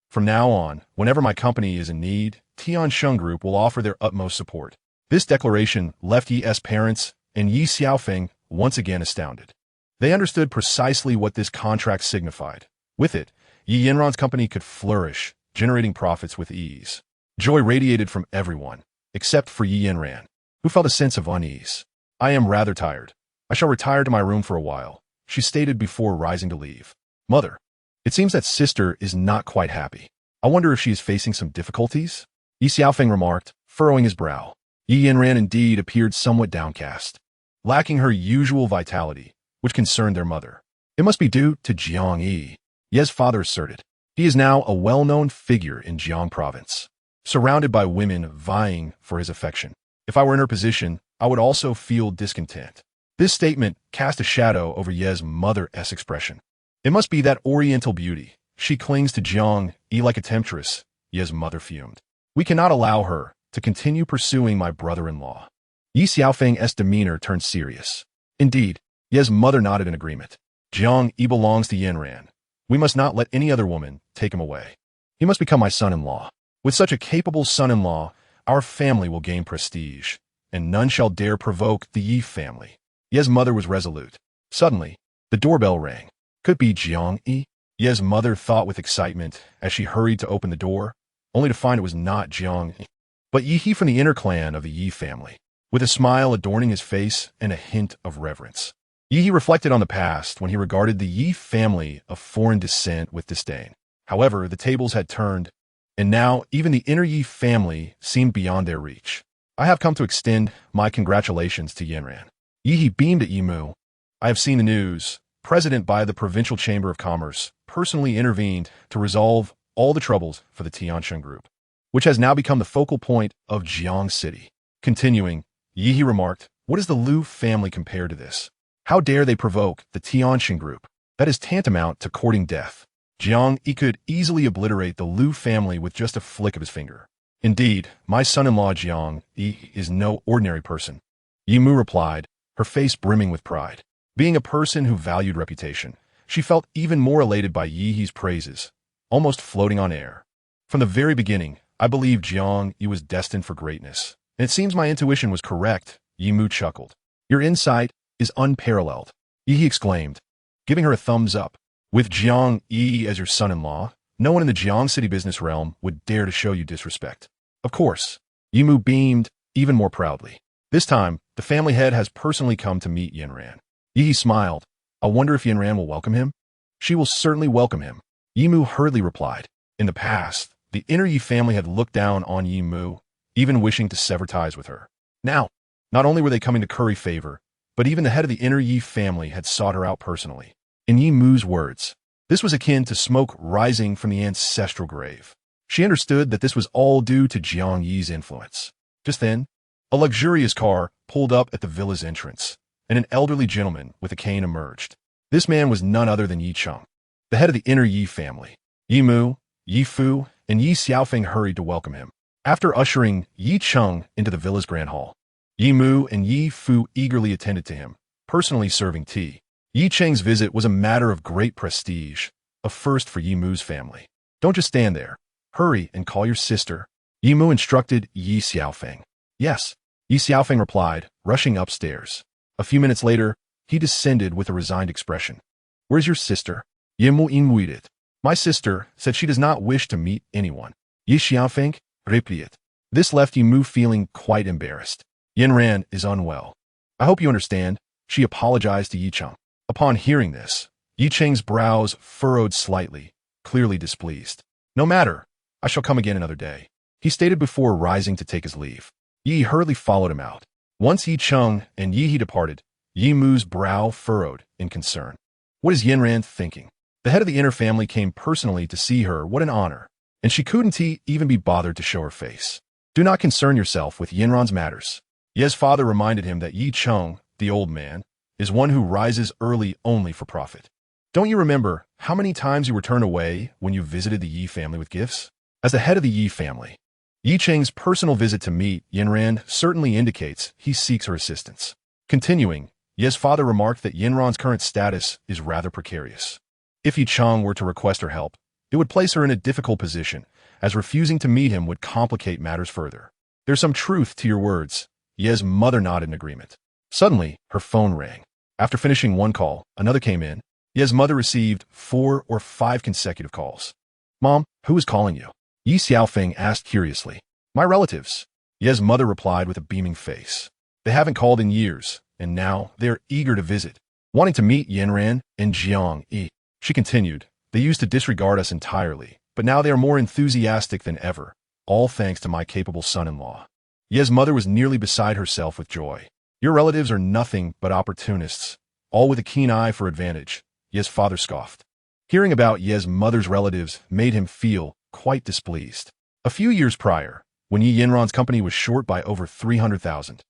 From now on, whenever my company is in need, Tiansheng Group will offer their utmost support." This declaration left Yi's parents and Yi Xiaofeng once again astounded. They understood precisely what this contract signified. With it, Yi Yanran's company could flourish, generating profits with ease. Joy radiated from everyone, except for Yi Yanran, who felt a sense of unease. "I am rather tired. I shall retire to my room for a while," she stated before rising to leave. "Mother, it seems that sister is not quite happy. I wonder if she is facing some difficulties?" Yi Xiaofeng remarked, furrowing his brow. Yi Yanran indeed appeared somewhat downcast, lacking her usual vitality, which concerned their mother. "It must be due to Jiang Yi," Ye's father asserted. "He is now a well-known figure in Jiang province, surrounded by women vying for his affection. If I were in her position, I would also feel discontent." This statement cast a shadow over Ye's mother's expression. "It must be that oriental beauty. She clings to Jiang Yi like a temptress," Ye's mother fumed. "We cannot allow her to continue pursuing my brother-in-law." Yi Xiaofeng's demeanor turned serious. Indeed, Ye's mother nodded in agreement. "Jiang Yi belongs to Yanran. We must not let any other woman take him away. He must become my son-in-law. With such a capable son-in-law, our family will gain prestige, and none shall dare provoke the Yi family." Ye's mother was resolute. Suddenly, the doorbell rang. Could it be Jiang Yi? Ye's mother thought with excitement as she hurried to open the door, only to find it was not Jiang Yi, but Yi from the inner clan of the Yi family, with a smile adorning his face and a hint of reverence. Yi reflected on the past when he regarded the Yi family of foreign descent with disdain. However, the tables had turned, and now even the inner Yi family seemed beyond their reach. "I have come to extend my congratulations to Yanran." Yi beamed at Yimu. "I have seen the news. President by the Provincial Chamber of Commerce personally intervened to resolve all the troubles for the Tiansheng Group, which has now become the focal point of Jiang City." Continuing, Yi remarked, "What is the Liu family compared to this? How dare they provoke the Tiansheng Group? That is tantamount to courting death. Jiang Yi could easily obliterate the Liu family with just a flick of his finger. Indeed, my son-in-law Jiang Yi is no ordinary person." Yimu replied, her face brimming with pride. Being a person who valued reputation, she felt even more elated by Yi's praises, almost floating on air. "From the very beginning, I believed Jiang Yi was destined for greatness, and it seems my intuition was correct," Yimu chuckled. "Your insight is unparalleled," Yi exclaimed, giving her a thumbs up. "With Jiang Yi as your son-in-law, no one in the Jiang City business realm would dare to show you disrespect." "Of course." Yimu beamed even more proudly. "This time, the family head has personally come to meet Yanran." Yi smiled. "I wonder if Yanran will welcome him?" "She will certainly welcome him," Yimu hurriedly replied. In the past, the inner Yi family had looked down on Yimu, even wishing to sever ties with her. Now, not only were they coming to curry favor, but even the head of the inner Yi family had sought her out personally. In Yimu's words, this was akin to smoke rising from the ancestral grave. She understood that this was all due to Jiang Yi's influence. Just then, a luxurious car pulled up at the villa's entrance, and an elderly gentleman with a cane emerged. This man was none other than Yi Cheng, the head of the inner Yi family. Yimu, Yi Fu, and Yi Xiaofeng hurried to welcome him. After ushering Yi Cheng into the villa's grand hall, Yimu and Yi Fu eagerly attended to him, personally serving tea. Yi Cheng's visit was a matter of great prestige, a first for Yimu's family. "Don't just stand there. Hurry and call your sister," Yimu instructed Yi Xiaofeng. "Yes," Yi Xiaofeng replied, rushing upstairs. A few minutes later, he descended with a resigned expression. "Where's your sister?" Yimu inmuited. "My sister said she does not wish to meet anyone." Yi Xiaofeng replied. This left Yimu feeling quite embarrassed. "Yanran is unwell. I hope you understand," she apologized to Yi Cheng. Upon hearing this, Yi Cheng's brows furrowed slightly, clearly displeased. "No matter, I shall come again another day," he stated before rising to take his leave. Yi hurriedly followed him out. Once Yi Cheng and Yi departed, Yi Mu's brow furrowed in concern. What is Yanran thinking? The head of the inner family came personally to see her. What an honor. And she couldn't even be bothered to show her face. Do not concern yourself with Yanran's matters. Ye's father reminded him that Yi Cheng, the old man, is one who rises early only for profit. Don't you remember how many times you were turned away when you visited the Yi family with gifts? As the head of the Yi family, Yi Cheng's personal visit to meet Yanran certainly indicates he seeks her assistance. Continuing, Ye's father remarked that Yanran's current status is rather precarious. If Yi Cheng were to request her help, it would place her in a difficult position, as refusing to meet him would complicate matters further. There's some truth to your words. Ye's mother nodded in agreement. Suddenly, her phone rang. After finishing one call, another came in. Ye's mother received 4 or 5 consecutive calls. Mom, who is calling you? Yi Xiaofeng asked curiously. My relatives. Ye's mother replied with a beaming face. They haven't called in years, and now they are eager to visit, wanting to meet Yanran and Jiang Yi. She continued, they used to disregard us entirely, but now they are more enthusiastic than ever, all thanks to my capable son-in-law. Ye's mother was nearly beside herself with joy. Your relatives are nothing but opportunists, all with a keen eye for advantage, Ye's father scoffed. Hearing about Ye's mother's relatives made him feel quite displeased. A few years prior, when Yi Yanran's company was short by over 300,000,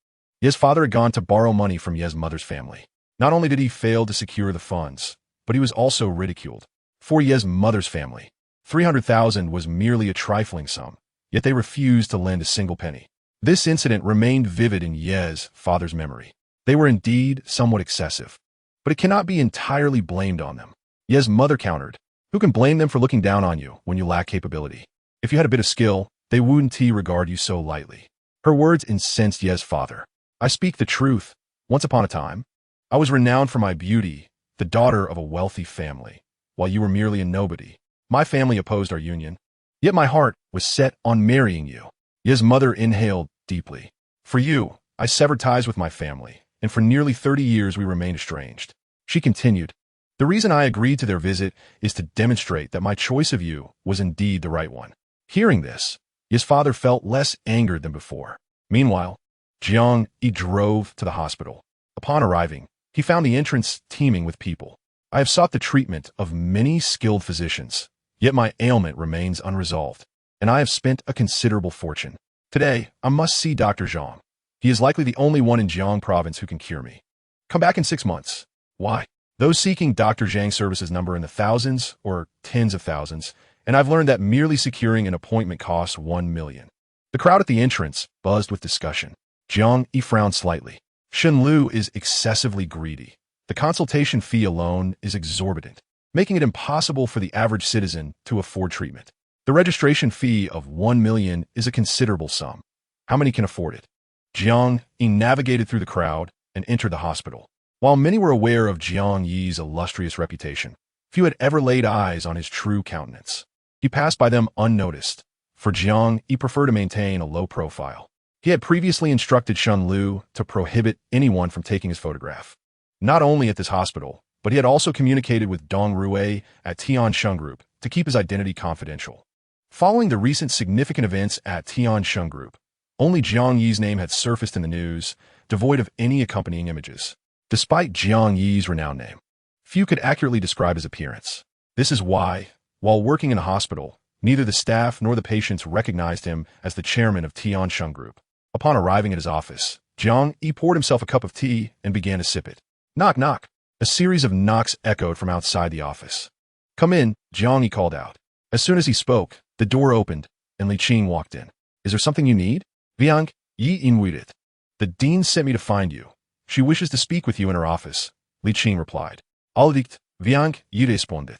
Ye's father had gone to borrow money from Ye's mother's family. Not only did he fail to secure the funds, but he was also ridiculed. For Ye's mother's family, 300,000 was merely a trifling sum, yet they refused to lend a single penny. This incident remained vivid in Ye's father's memory. They were indeed somewhat excessive, but it cannot be entirely blamed on them. Ye's mother countered, who can blame them for looking down on you when you lack capability? If you had a bit of skill, they wouldn't regard you so lightly. Her words incensed Ye's father. I speak the truth. Once upon a time, I was renowned for my beauty, the daughter of a wealthy family, while you were merely a nobody. My family opposed our union, yet my heart was set on marrying you. Ye's mother inhaled deeply. For you, I severed ties with my family, and for nearly 30 years we remained estranged. She continued, the reason I agreed to their visit is to demonstrate that my choice of you was indeed the right one. Hearing this, Ye's father felt less angered than before. Meanwhile, Jiang Yi drove to the hospital. Upon arriving, he found the entrance teeming with people. I have sought the treatment of many skilled physicians, yet my ailment remains unresolved, and I have spent a considerable fortune. Today, I must see Dr. Zhang. He is likely the only one in Jiang province who can cure me. Come back in 6 months. Why? Those seeking Dr. Zhang's services number in the thousands or tens of thousands, and I've learned that merely securing an appointment costs 1 million. The crowd at the entrance buzzed with discussion. Jiang Yi frowned slightly. Shen Lu is excessively greedy. The consultation fee alone is exorbitant, making it impossible for the average citizen to afford treatment. The registration fee of 1 million is a considerable sum. How many can afford it? Jiang Yi navigated through the crowd and entered the hospital. While many were aware of Jiang Yi's illustrious reputation, few had ever laid eyes on his true countenance. He passed by them unnoticed. For Jiang Yi preferred to maintain a low profile. He had previously instructed Shen Lu to prohibit anyone from taking his photograph. Not only at this hospital, but he had also communicated with Dong Rui at Tiansheng Group to keep his identity confidential. Following the recent significant events at Tiansheng Group, only Jiang Yi's name had surfaced in the news, devoid of any accompanying images. Despite Jiang Yi's renowned name, few could accurately describe his appearance. This is why, while working in a hospital, neither the staff nor the patients recognized him as the chairman of Tiansheng Group. Upon arriving at his office, Jiang Yi poured himself a cup of tea and began to sip it. Knock, knock. A series of knocks echoed from outside the office. Come in, Jiang Yi called out. As soon as he spoke, the door opened, and Li Qing walked in. Is there something you need? Viang, Yi inwuidet. The dean sent me to find you. She wishes to speak with you in her office, Li Qing replied. Aldikt, Viang, Yi responded.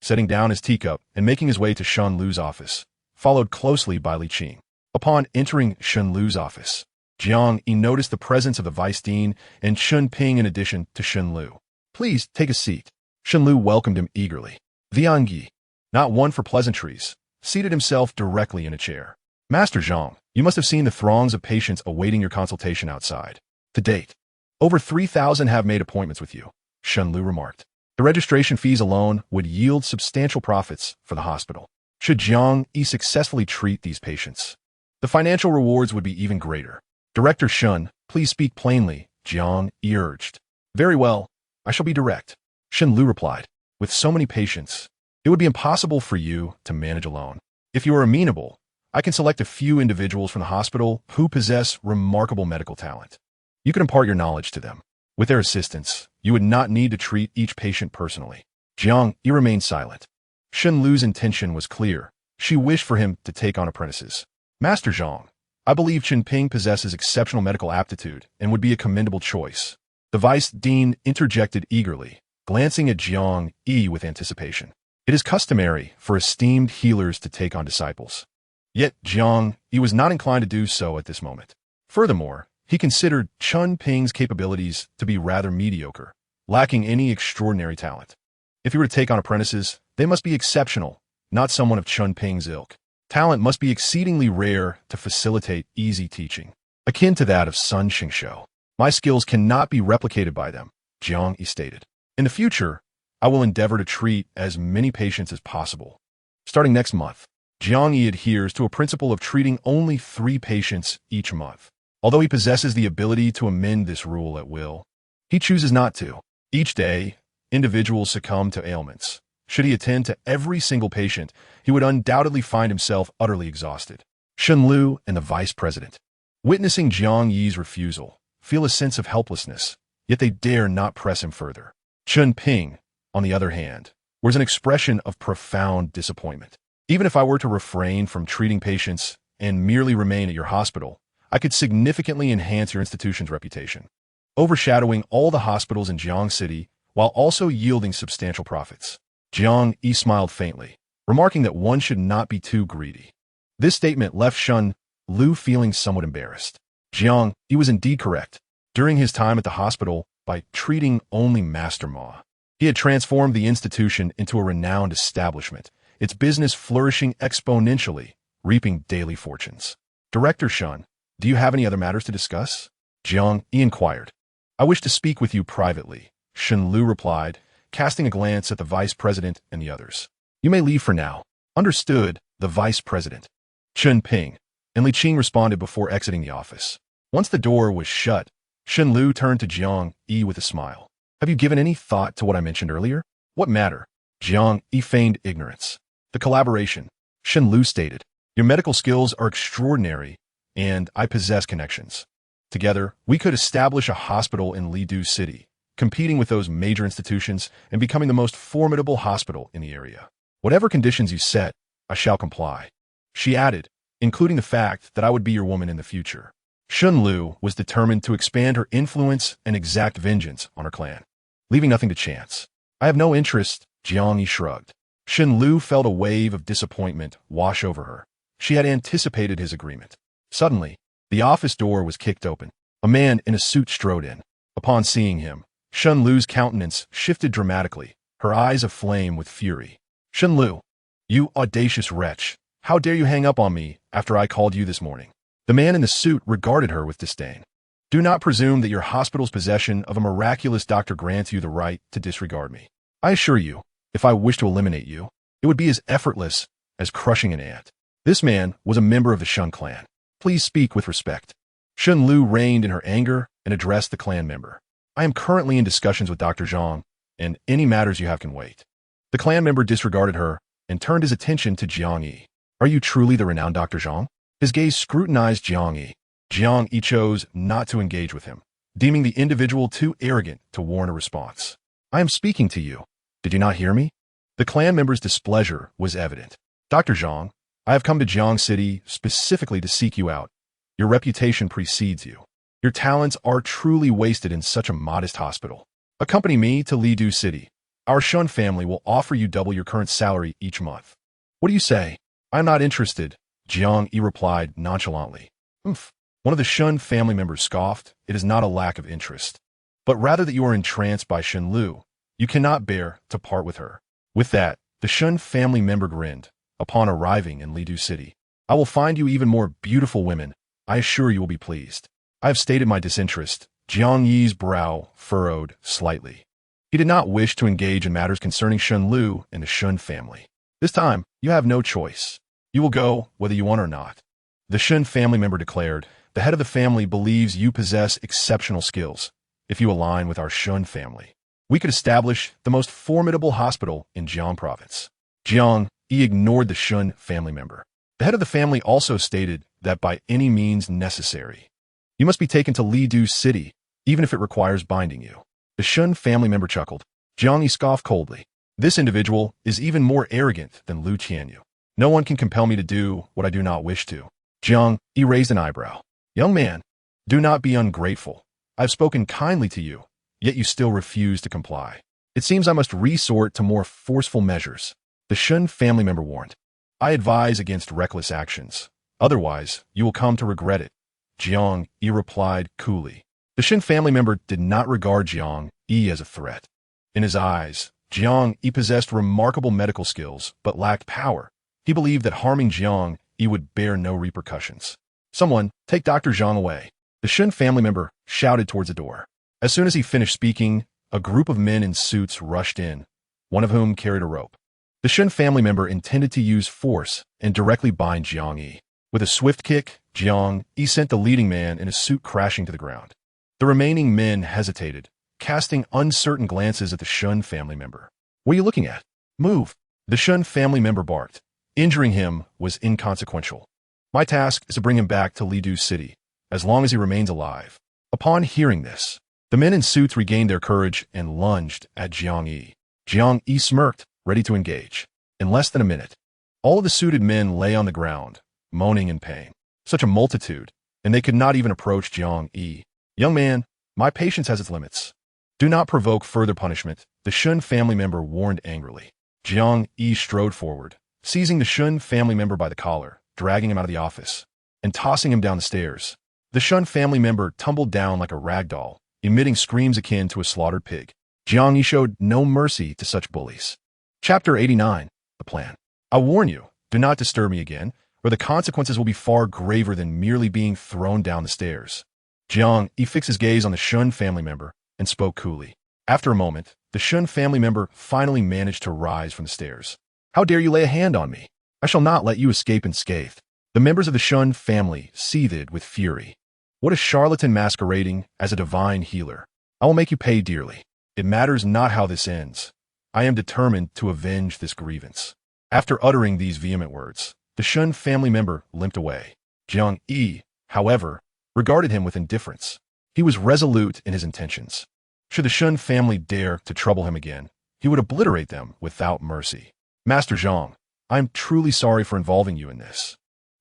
Setting down his teacup and making his way to Shen Lu's office, followed closely by Li Qing. Upon entering Shen Lu's office, Jiang Yi noticed the presence of the vice dean and Chun Ping in addition to Shen Lu. Please take a seat. Shen Lu welcomed him eagerly. Viang Yi, not one for pleasantries, seated himself directly in a chair. Master Zhang, you must have seen the throngs of patients awaiting your consultation outside. To date, over 3,000 have made appointments with you, Shen Lu remarked. The registration fees alone would yield substantial profits for the hospital. Should Jiang Yi successfully treat these patients, the financial rewards would be even greater. Director Shun, please speak plainly, Jiang Yi urged. Very well, I shall be direct, Shen Lu replied. With so many patients, it would be impossible for you to manage alone. If you are amenable, I can select a few individuals from the hospital who possess remarkable medical talent. You can impart your knowledge to them. With their assistance, you would not need to treat each patient personally. Jiang Yi remained silent. Shen Lu's intention was clear. She wished for him to take on apprentices. Master Zhang, I believe Qinping possesses exceptional medical aptitude and would be a commendable choice. The vice dean interjected eagerly, glancing at Jiang Yi with anticipation. It is customary for esteemed healers to take on disciples. Yet Jiang Yi was not inclined to do so at this moment. Furthermore, he considered Qinping's capabilities to be rather mediocre, lacking any extraordinary talent. If he were to take on apprentices, they must be exceptional, not someone of Qinping's ilk. Talent must be exceedingly rare to facilitate easy teaching, akin to that of Sun Xingshou. My skills cannot be replicated by them, Jiang Yi stated. In the future, I will endeavor to treat as many patients as possible. Starting next month, Jiang Yi adheres to a principle of treating only 3 patients each month. Although he possesses the ability to amend this rule at will, he chooses not to. Each day, individuals succumb to ailments. Should he attend to every single patient, he would undoubtedly find himself utterly exhausted. Shen Lu and the vice president, witnessing Jiang Yi's refusal, feel a sense of helplessness, yet they dare not press him further. Qinping, on the other hand, was an expression of profound disappointment. Even if I were to refrain from treating patients and merely remain at your hospital, I could significantly enhance your institution's reputation, overshadowing all the hospitals in Jiang City while also yielding substantial profits. Jiang Yi smiled faintly, remarking that one should not be too greedy. This statement left Shen Lu feeling somewhat embarrassed. Jiang Yi was indeed correct. During his time at the hospital, by treating only Master Ma, he had transformed the institution into a renowned establishment, its business flourishing exponentially, reaping daily fortunes. Director Shen, do you have any other matters to discuss? Jiang Yi inquired. I wish to speak with you privately, Shen Lu replied, casting a glance at the vice president and the others. You may leave for now. Understood, the vice president. Qinping and Li Qing responded before exiting the office. Once the door was shut, Shen Lu turned to Jiang Yi with a smile. Have you given any thought to what I mentioned earlier? What matter? Jiang Yi feigned ignorance. The collaboration, Shen Lu stated. Your medical skills are extraordinary, and I possess connections. Together, we could establish a hospital in Lidu City, competing with those major institutions and becoming the most formidable hospital in the area. Whatever conditions you set, I shall comply. She added, including the fact that I would be your woman in the future. Shen Lu was determined to expand her influence and exact vengeance on her clan, leaving nothing to chance. I have no interest, Jiang Yi shrugged. Shen Lu felt a wave of disappointment wash over her. She had anticipated his agreement. Suddenly, the office door was kicked open. A man in a suit strode in. Upon seeing him, Shen Lu's countenance shifted dramatically, her eyes aflame with fury. Shen Lu, you audacious wretch, how dare you hang up on me after I called you this morning? The man in the suit regarded her with disdain. Do not presume that your hospital's possession of a miraculous doctor grants you the right to disregard me. I assure you, if I wish to eliminate you, it would be as effortless as crushing an ant. This man was a member of the Shen clan. Please speak with respect. Shen Lu reined in her anger and addressed the clan member. I am currently in discussions with Dr. Zhang, and any matters you have can wait. The clan member disregarded her and turned his attention to Jiang Yi. Are you truly the renowned Dr. Zhang? His gaze scrutinized Jiang Yi. Jiang Yi chose not to engage with him, deeming the individual too arrogant to warrant a response. I am speaking to you. Did you not hear me? The clan member's displeasure was evident. Dr. Zhang, I have come to Jiang City specifically to seek you out. Your reputation precedes you. Your talents are truly wasted in such a modest hospital. Accompany me to Lidu City. Our Shun family will offer you double your current salary each month. What do you say? I am not interested, Jiang Yi replied nonchalantly. One of the Shun family members scoffed. It is not a lack of interest, but rather that you are entranced by Shen Lu. You cannot bear to part with her. With that, the Shun family member grinned. Upon arriving in Lidu City, I will find you even more beautiful women. I assure you will be pleased. I have stated my disinterest. Jiang Yi's brow furrowed slightly. He did not wish to engage in matters concerning Shen Lu and the Shun family. This time, you have no choice. You will go whether you want or not. The Shun family member declared, the head of the family believes you possess exceptional skills. if you align with our Shun family, we could establish the most formidable hospital in Jiang province. Jiang Yi ignored the Shun family member. The head of the family also stated that by any means necessary, you must be taken to Lidu City, even if it requires binding you. The Shun family member chuckled. Jiang Yi scoffed coldly. This individual is even more arrogant than Lu Qianyu. No one can compel me to do what I do not wish to. Jiang Yi raised an eyebrow. Young man, do not be ungrateful. I have spoken kindly to you, yet you still refuse to comply. It seems I must resort to more forceful measures. The Shun family member warned. I advise against reckless actions. Otherwise, you will come to regret it. Jiang Yi replied coolly. The Shun family member did not regard Jiang Yi as a threat. In his eyes, Jiang Yi possessed remarkable medical skills, but lacked power. He believed that harming Jiang Yi would bear no repercussions. Someone, take Dr. Zhang away. The Shun family member shouted towards the door. As soon as he finished speaking, a group of men in suits rushed in, one of whom carried a rope. The Shun family member intended to use force and directly bind Jiang Yi. With a swift kick, Jiang Yi sent the leading man in a suit crashing to the ground. The remaining men hesitated, casting uncertain glances at the Shun family member. What are you looking at? Move. The Shun family member barked. Injuring him was inconsequential. My task is to bring him back to Lidu City, as long as he remains alive. Upon hearing this, the men in suits regained their courage and lunged at Jiang Yi. Jiang Yi smirked, ready to engage. In less than a minute, all of the suited men lay on the ground, moaning in pain. Such a multitude, and they could not even approach Jiang Yi. Young man, my patience has its limits. Do not provoke further punishment, the Shun family member warned angrily. Jiang Yi strode forward, seizing the Shun family member by the collar, dragging him out of the office, and tossing him down the stairs. The Shun family member tumbled down like a rag doll, emitting screams akin to a slaughtered pig. Jiang Yi showed no mercy to such bullies. Chapter 89. The Plan. I warn you, do not disturb me again, or the consequences will be far graver than merely being thrown down the stairs. Jiang Yi fixed his gaze on the Shun family member and spoke coolly. After a moment, the Shun family member finally managed to rise from the stairs. How dare you lay a hand on me? I shall not let you escape unscathed. The members of the Shun family seethed with fury. What a charlatan masquerading as a divine healer. I will make you pay dearly. It matters not how this ends. I am determined to avenge this grievance. After uttering these vehement words, the Shun family member limped away. Jiang Yi, however, regarded him with indifference. He was resolute in his intentions. Should the Shun family dare to trouble him again, he would obliterate them without mercy. Master Zhang, I am truly sorry for involving you in this.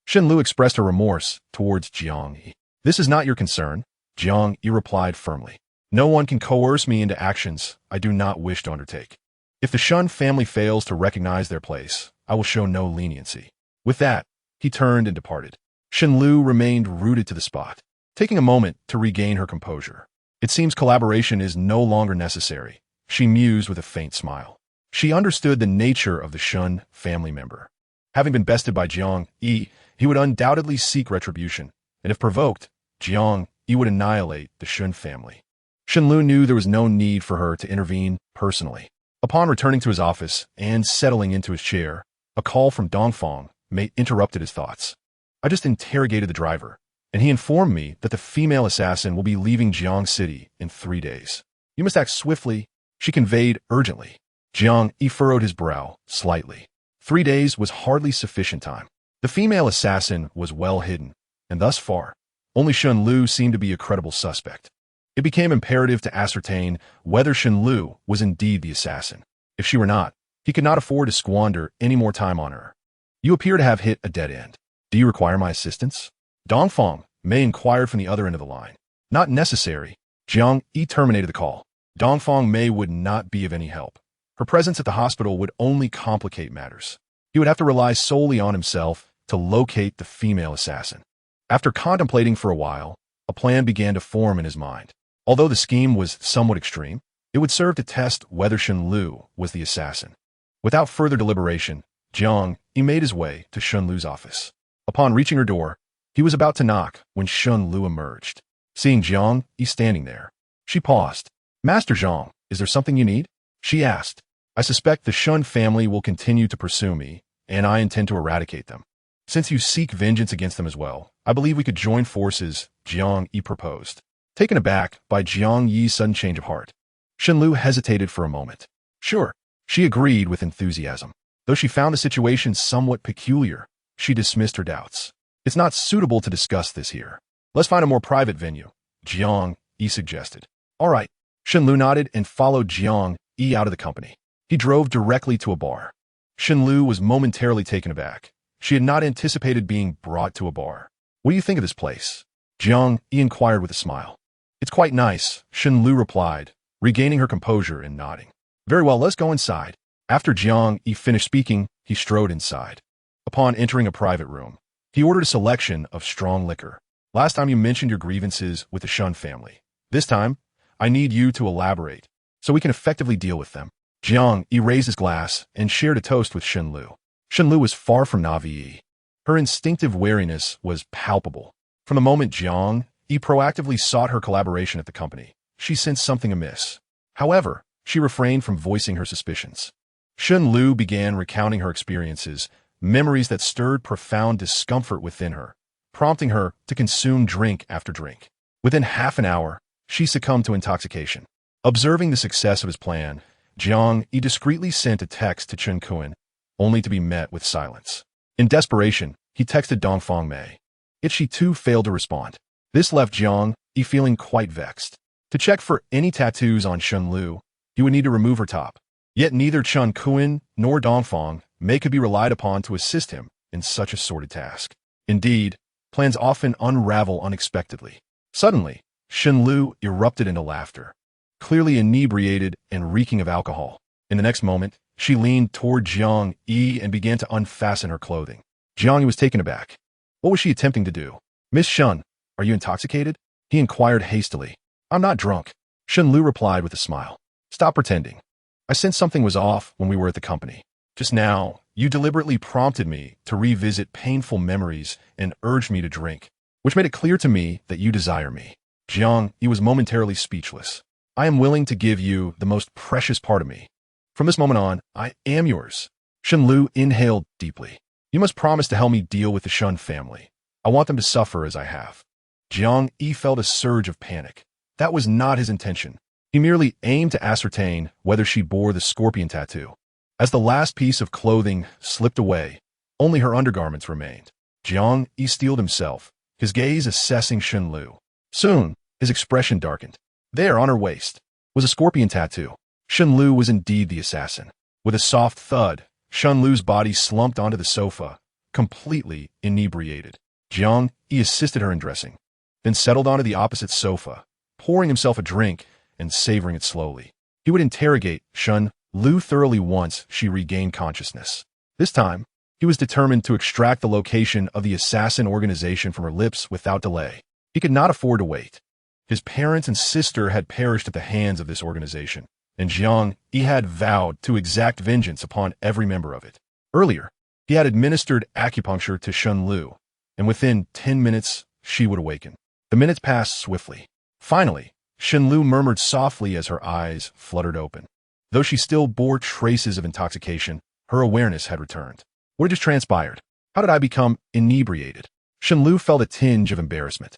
Shen Lu expressed her remorse towards Jiang Yi. This is not your concern, Jiang Yi replied firmly. No one can coerce me into actions I do not wish to undertake. If the Shun family fails to recognize their place, I will show no leniency. With that, he turned and departed. Shen Lu remained rooted to the spot, taking a moment to regain her composure. It seems collaboration is no longer necessary, she mused with a faint smile. She understood the nature of the Shun family member. Having been bested by Jiang Yi, he would undoubtedly seek retribution, and if provoked, Jiang Yi would annihilate the Shun family. Shen Lu knew there was no need for her to intervene personally. Upon returning to his office and settling into his chair, a call from Dongfang interrupted his thoughts. I just interrogated the driver, and he informed me that the female assassin will be leaving Jiang City in 3 days. You must act swiftly, she conveyed urgently. Jiang Yi furrowed his brow slightly. 3 days was hardly sufficient time. The female assassin was well hidden, and thus far, only Shen Lu seemed to be a credible suspect. It became imperative to ascertain whether Shen Lu was indeed the assassin. If she were not, he could not afford to squander any more time on her. You appear to have hit a dead end. Do you require my assistance? Dongfang inquired from the other end of the line. Not necessary. Jiang Yi terminated the call. Dongfang would not be of any help. Her presence at the hospital would only complicate matters. He would have to rely solely on himself to locate the female assassin. After contemplating for a while, a plan began to form in his mind. Although the scheme was somewhat extreme, it would serve to test whether Shen Lu was the assassin. Without further deliberation, Jiang Yi made his way to Shen Lu's office. Upon reaching her door, he was about to knock when Shen Lu emerged. Seeing Jiang Yi standing there, she paused. Master Zhang, is there something you need? She asked. I suspect the Shun family will continue to pursue me, and I intend to eradicate them. Since you seek vengeance against them as well, I believe we could join forces, Jiang Yi proposed. Taken aback by Jiang Yi's sudden change of heart, Shenlu hesitated for a moment. Sure, she agreed with enthusiasm. Though she found the situation somewhat peculiar, she dismissed her doubts. It's not suitable to discuss this here. Let's find a more private venue, Jiang Yi suggested. All right. Shenlu nodded and followed Jiang Yi out of the company. He drove directly to a bar. Shenlu was momentarily taken aback. She had not anticipated being brought to a bar. What do you think of this place? Jiang Yi inquired with a smile. It's quite nice, Shenlu replied, regaining her composure and nodding. Very well, let's go inside. After Jiang Yi finished speaking, he strode inside. Upon entering a private room, he ordered a selection of strong liquor. Last time you mentioned your grievances with the Shun family. This time, I need you to elaborate, so we can effectively deal with them. Jiang Yi raised his glass and shared a toast with Shenlu. Shenlu was far from naive. Her instinctive wariness was palpable. From the moment Jiang Yi proactively sought her collaboration at the company, she sensed something amiss. However, she refrained from voicing her suspicions. Shenlu began recounting her experiences, memories that stirred profound discomfort within her, prompting her to consume drink after drink. Within half an hour, she succumbed to intoxication. Observing the success of his plan, Jiang Yi discreetly sent a text to Chen Kuan, only to be met with silence. In desperation, he texted Dongfang Mei. Yet she too failed to respond. This left Jiang Yi feeling quite vexed. To check for any tattoos on Shenlu, he would need to remove her top. Yet neither Chen Kuan nor Dongfang Mei could be relied upon to assist him in such a sordid task. Indeed, plans often unravel unexpectedly. Suddenly, Shenlu erupted into laughter, clearly inebriated and reeking of alcohol. In the next moment, she leaned toward Jiang Yi and began to unfasten her clothing. Jiang Yi was taken aback. What was she attempting to do? Miss Shun, are you intoxicated? He inquired hastily. I'm not drunk. Shenlu replied with a smile. Stop pretending. I sensed something was off when we were at the company. Just now, you deliberately prompted me to revisit painful memories and urged me to drink, which made it clear to me that you desire me. Jiang Yi was momentarily speechless. I am willing to give you the most precious part of me. From this moment on, I am yours. Shenlu inhaled deeply. You must promise to help me deal with the Shun family. I want them to suffer as I have. Jiang Yi felt a surge of panic. That was not his intention. He merely aimed to ascertain whether she bore the scorpion tattoo. As the last piece of clothing slipped away, only her undergarments remained. Jiang Yi steeled himself, his gaze assessing Shenlu. Soon, his expression darkened. There, on her waist, was a scorpion tattoo. Shenlu was indeed the assassin. With a soft thud, Shenlu's body slumped onto the sofa, completely inebriated. Jiang Yi assisted her in dressing, then settled onto the opposite sofa, pouring himself a drink and savoring it slowly. He would interrogate Shenlu thoroughly once she regained consciousness. This time, he was determined to extract the location of the assassin organization from her lips without delay. He could not afford to wait. His parents and sister had perished at the hands of this organization, and Jiang Yi had vowed to exact vengeance upon every member of it. Earlier, he had administered acupuncture to Shenlu, and within 10 minutes, she would awaken. The minutes passed swiftly. Finally, Shenlu murmured softly as her eyes fluttered open. Though she still bore traces of intoxication, her awareness had returned. What had just transpired? How did I become inebriated? Shenlu felt a tinge of embarrassment.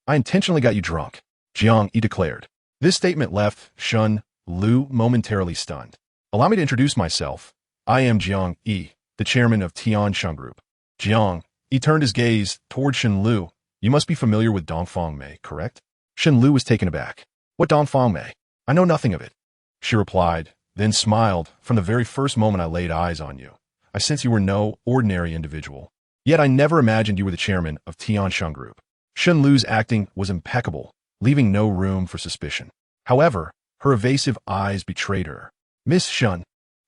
I intentionally got you drunk, Jiang Yi declared. This statement left Shenlu momentarily stunned. Allow me to introduce myself. I am Jiang Yi, the chairman of Tiansheng Group. Jiang Yi turned his gaze toward Shenlu. You must be familiar with Dongfang Mei, correct? Shenlu was taken aback. What Dongfang Mei? I know nothing of it. She replied, then smiled. From the very first moment I laid eyes on you, I sensed you were no ordinary individual. Yet I never imagined you were the chairman of Tiansheng Group. Shenlu's acting was impeccable, leaving no room for suspicion. However, her evasive eyes betrayed her. Miss Shun,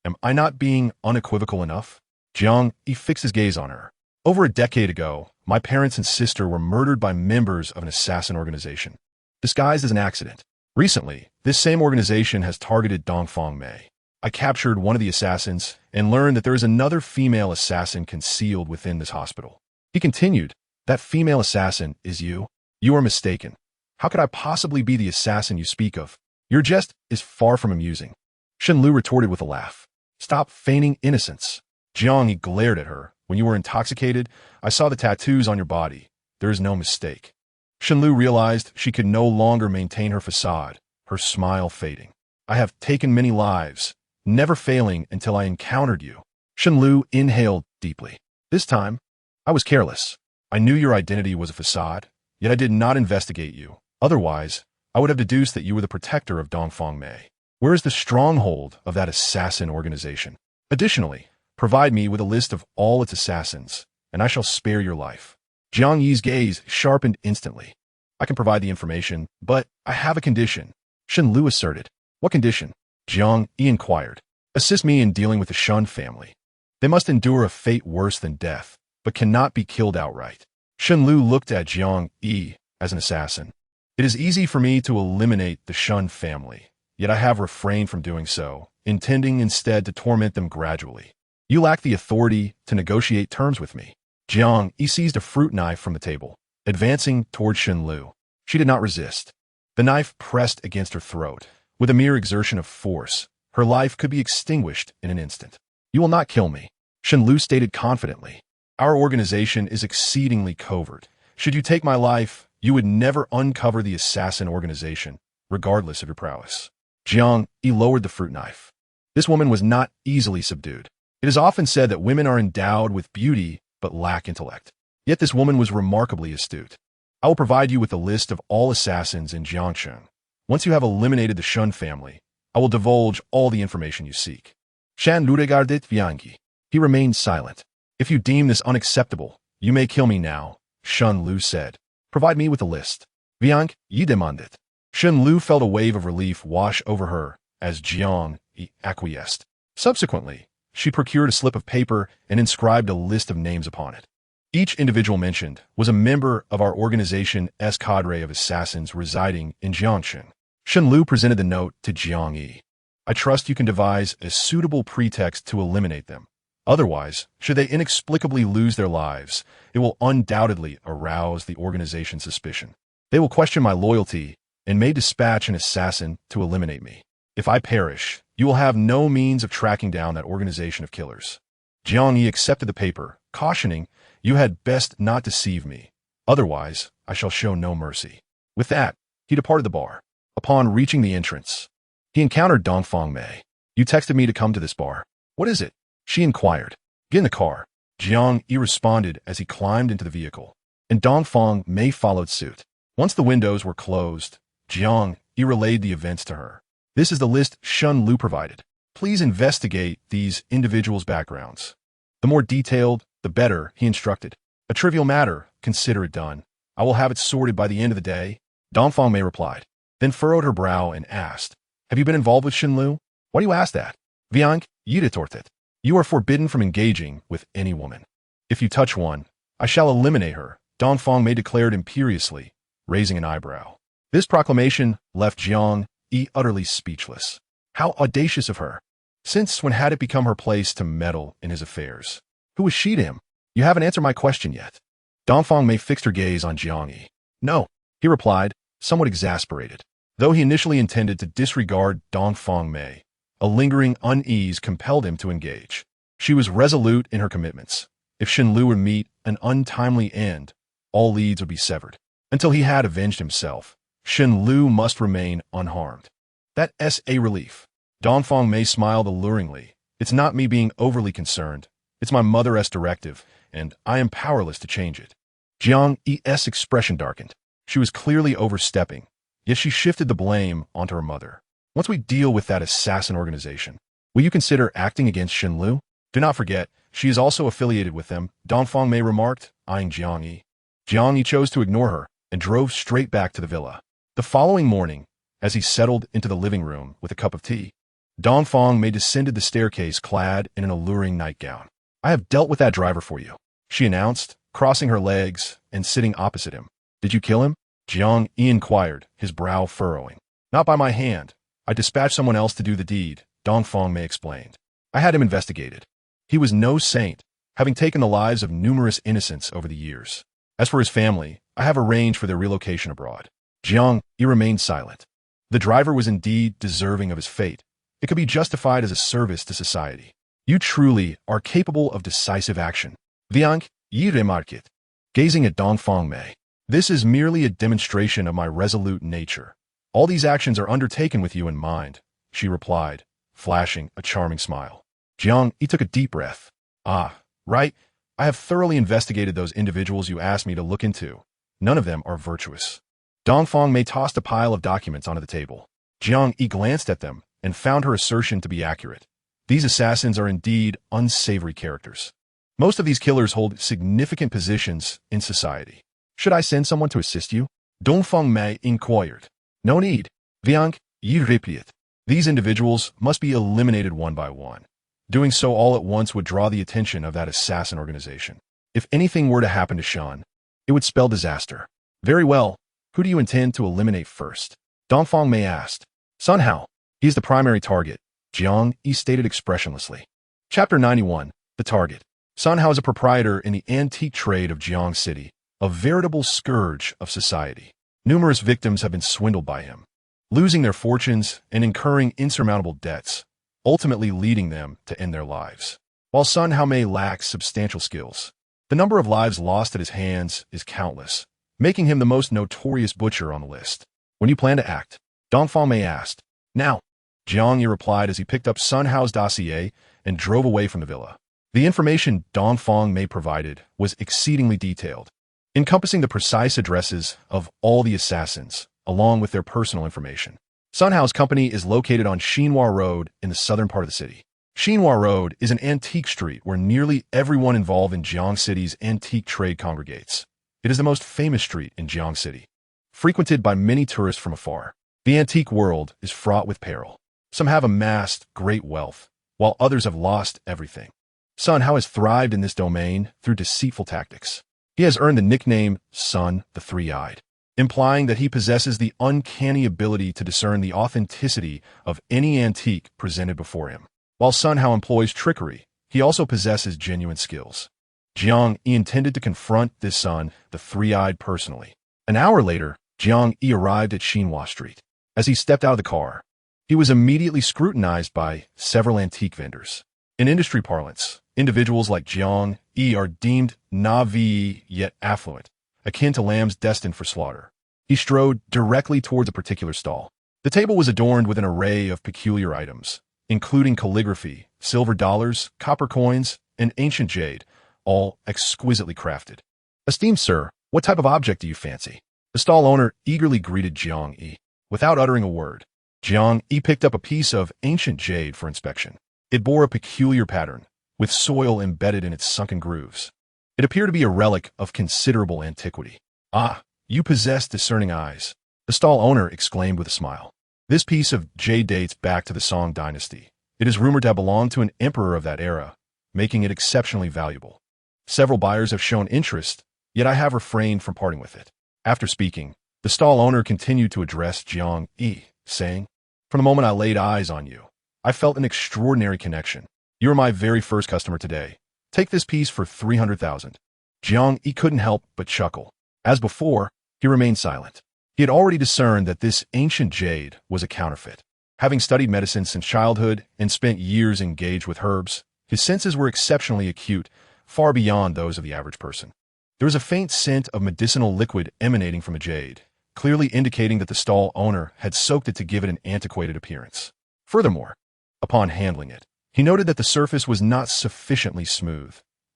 am I not being unequivocal enough? Jiang Yi fixed his gaze on her. Over a decade ago, my parents and sister were murdered by members of an assassin organization, disguised as an accident. Recently, this same organization has targeted Dongfang Mei. I captured one of the assassins and learned that there is another female assassin concealed within this hospital. He continued, that female assassin is you? You are mistaken. How could I possibly be the assassin you speak of? Your jest is far from amusing. Shenlu retorted with a laugh. Stop feigning innocence. Jiang Yi glared at her. When you were intoxicated, I saw the tattoos on your body. There is no mistake. Shenlu realized she could no longer maintain her facade, her smile fading. I have taken many lives, never failing until I encountered you. Shenlu inhaled deeply. This time, I was careless. I knew your identity was a facade, yet I did not investigate you. Otherwise, I would have deduced that you were the protector of Dongfang Mei. Where is the stronghold of that assassin organization? Additionally, provide me with a list of all its assassins, and I shall spare your life. Jiang Yi's gaze sharpened instantly. I can provide the information, but I have a condition. Shenlu asserted. What condition? Jiang Yi inquired. Assist me in dealing with the Shun family. They must endure a fate worse than death, but cannot be killed outright. Shenlu looked at Jiang Yi as an assassin. It is easy for me to eliminate the Shun family, yet I have refrained from doing so, intending instead to torment them gradually. You lack the authority to negotiate terms with me. Jiang Yi seized a fruit knife from the table, advancing toward Shenlu. She did not resist. The knife pressed against her throat. With a mere exertion of force, her life could be extinguished in an instant. You will not kill me, Shenlu stated confidently. Our organization is exceedingly covert. Should you take my life, you would never uncover the assassin organization, regardless of your prowess. Jiang Yi lowered the fruit knife. This woman was not easily subdued. It is often said that women are endowed with beauty but lack intellect. Yet this woman was remarkably astute. I will provide you with a list of all assassins in Jiangcheng. Once you have eliminated the Shun family, I will divulge all the information you seek. Shan Lu regarded Jiang Yi. He remained silent. If you deem this unacceptable, you may kill me now, Shun Lu said. Provide me with a list. Jiang Yi demanded. Shun Lu felt a wave of relief wash over her as Jiang Yi acquiesced. Subsequently, she procured a slip of paper and inscribed a list of names upon it. Each individual mentioned was a member of our organization's cadre of assassins residing in Jiangcheng. Shenlu presented the note to Jiang Yi. I trust you can devise a suitable pretext to eliminate them. Otherwise, should they inexplicably lose their lives, it will undoubtedly arouse the organization's suspicion. They will question my loyalty and may dispatch an assassin to eliminate me. If I perish, you will have no means of tracking down that organization of killers. Jiang Yi accepted the paper, cautioning, you had best not deceive me. Otherwise, I shall show no mercy. With that, he departed the bar. Upon reaching the entrance, he encountered Dongfang Mei. You texted me to come to this bar. What is it? She inquired. Get in the car. Jiang Yi responded as he climbed into the vehicle, and Dongfang Mei followed suit. Once the windows were closed, Jiang Yi relayed the events to her. This is the list Shun Lu provided. Please investigate these individuals' backgrounds. The more detailed, the better, he instructed. A trivial matter, consider it done. I will have it sorted by the end of the day. Dongfang Mei replied, then furrowed her brow and asked, have you been involved with Shenlu? Why do you ask that? Jiang Yi retorted. You are forbidden from engaging with any woman. If you touch one, I shall eliminate her, Dongfang Mei declared imperiously, raising an eyebrow. This proclamation left Jiang Yi utterly speechless. How audacious of her! Since when had it become her place to meddle in his affairs? Who was she to him? You haven't answered my question yet. Dongfang Mei fixed her gaze on Jiang Yi. No, he replied, somewhat exasperated. Though he initially intended to disregard Dongfang Mei, a lingering unease compelled him to engage. She was resolute in her commitments. If Shenlu would meet an untimely end, all leads would be severed. Until he had avenged himself, Shenlu must remain unharmed. That's a relief. Dongfang Mei smiled alluringly. It's not me being overly concerned. It's my mother's directive, and I am powerless to change it. Jiang Yi's expression darkened. She was clearly overstepping, yet she shifted the blame onto her mother. Once we deal with that assassin organization, will you consider acting against Shenlu? Do not forget, she is also affiliated with them, Dongfang Mei remarked, eyeing Jiang Yi. Jiang Yi chose to ignore her and drove straight back to the villa. The following morning, as he settled into the living room with a cup of tea, Dongfang Mei descended the staircase clad in an alluring nightgown. I have dealt with that driver for you, she announced, crossing her legs and sitting opposite him. Did you kill him? Jiang Yi inquired, his brow furrowing. Not by my hand. I dispatched someone else to do the deed, Dongfang Mei explained. I had him investigated. He was no saint, having taken the lives of numerous innocents over the years. As for his family, I have arranged for their relocation abroad. Jiang Yi remained silent. The driver was indeed deserving of his fate. It could be justified as a service to society. You truly are capable of decisive action. Jiang Yi remarked, gazing at Dongfang Mei. This is merely a demonstration of my resolute nature. All these actions are undertaken with you in mind, she replied, flashing a charming smile. Jiang Yi took a deep breath. Ah, right. I have thoroughly investigated those individuals you asked me to look into. None of them are virtuous. Dongfang Mei tossed a pile of documents onto the table. Jiang Yi glanced at them and found her assertion to be accurate. These assassins are indeed unsavory characters. Most of these killers hold significant positions in society. Should I send someone to assist you? Dongfang Mei inquired. No need. Jiang Yi repeated. These individuals must be eliminated one by one. Doing so all at once would draw the attention of that assassin organization. If anything were to happen to Shan, it would spell disaster. Very well. Who do you intend to eliminate first? Dongfang Mei asked. Sun Hao. He is the primary target, Jiang Yi stated expressionlessly. Chapter 91. The Target. Sun Hao is a proprietor in the antique trade of Jiang City, a veritable scourge of society. Numerous victims have been swindled by him, losing their fortunes and incurring insurmountable debts, ultimately leading them to end their lives. While Sun Hao may lack substantial skills, the number of lives lost at his hands is countless, making him the most notorious butcher on the list. When you plan to act? Dongfang Mei asked. Now, Jiang Yi replied as he picked up Sun Hao's dossier and drove away from the villa. The information Dongfang Mei provided was exceedingly detailed, encompassing the precise addresses of all the assassins, along with their personal information. Sun Hao's company is located on Xinhua Road in the southern part of the city. Xinhua Road is an antique street where nearly everyone involved in Jiang City's antique trade congregates. It is the most famous street in Jiang City, frequented by many tourists from afar. The antique world is fraught with peril. Some have amassed great wealth, while others have lost everything. Sun Hao has thrived in this domain through deceitful tactics. He has earned the nickname Sun the Three-Eyed, implying that he possesses the uncanny ability to discern the authenticity of any antique presented before him. While Sun Hao employs trickery, he also possesses genuine skills. Jiang Yi intended to confront this Sun the Three-Eyed personally. An hour later, Jiang Yi arrived at Xinhua Street. As he stepped out of the car, he was immediately scrutinized by several antique vendors. In industry parlance, individuals like Jiang Yi are deemed naive yet affluent, akin to lambs destined for slaughter. He strode directly towards a particular stall. The table was adorned with an array of peculiar items, including calligraphy, silver dollars, copper coins, and ancient jade, all exquisitely crafted. Esteemed sir, what type of object do you fancy? The stall owner eagerly greeted Jiang Yi. Without uttering a word, Jiang Yi picked up a piece of ancient jade for inspection. It bore a peculiar pattern, with soil embedded in its sunken grooves. It appeared to be a relic of considerable antiquity. Ah, you possess discerning eyes, the stall owner exclaimed with a smile. This piece of jade dates back to the Song dynasty. It is rumored to have belonged to an emperor of that era, making it exceptionally valuable. Several buyers have shown interest, yet I have refrained from parting with it. After speaking, the stall owner continued to address Jiang Yi, saying, From the moment I laid eyes on you, I felt an extraordinary connection. You are my very first customer today. Take this piece for 300,000. Jiang Yi couldn't help but chuckle. As before, he remained silent. He had already discerned that this ancient jade was a counterfeit. Having studied medicine since childhood and spent years engaged with herbs, his senses were exceptionally acute, far beyond those of the average person. There was a faint scent of medicinal liquid emanating from the jade, clearly indicating that the stall owner had soaked it to give it an antiquated appearance. Furthermore, upon handling it, he noted that the surface was not sufficiently smooth.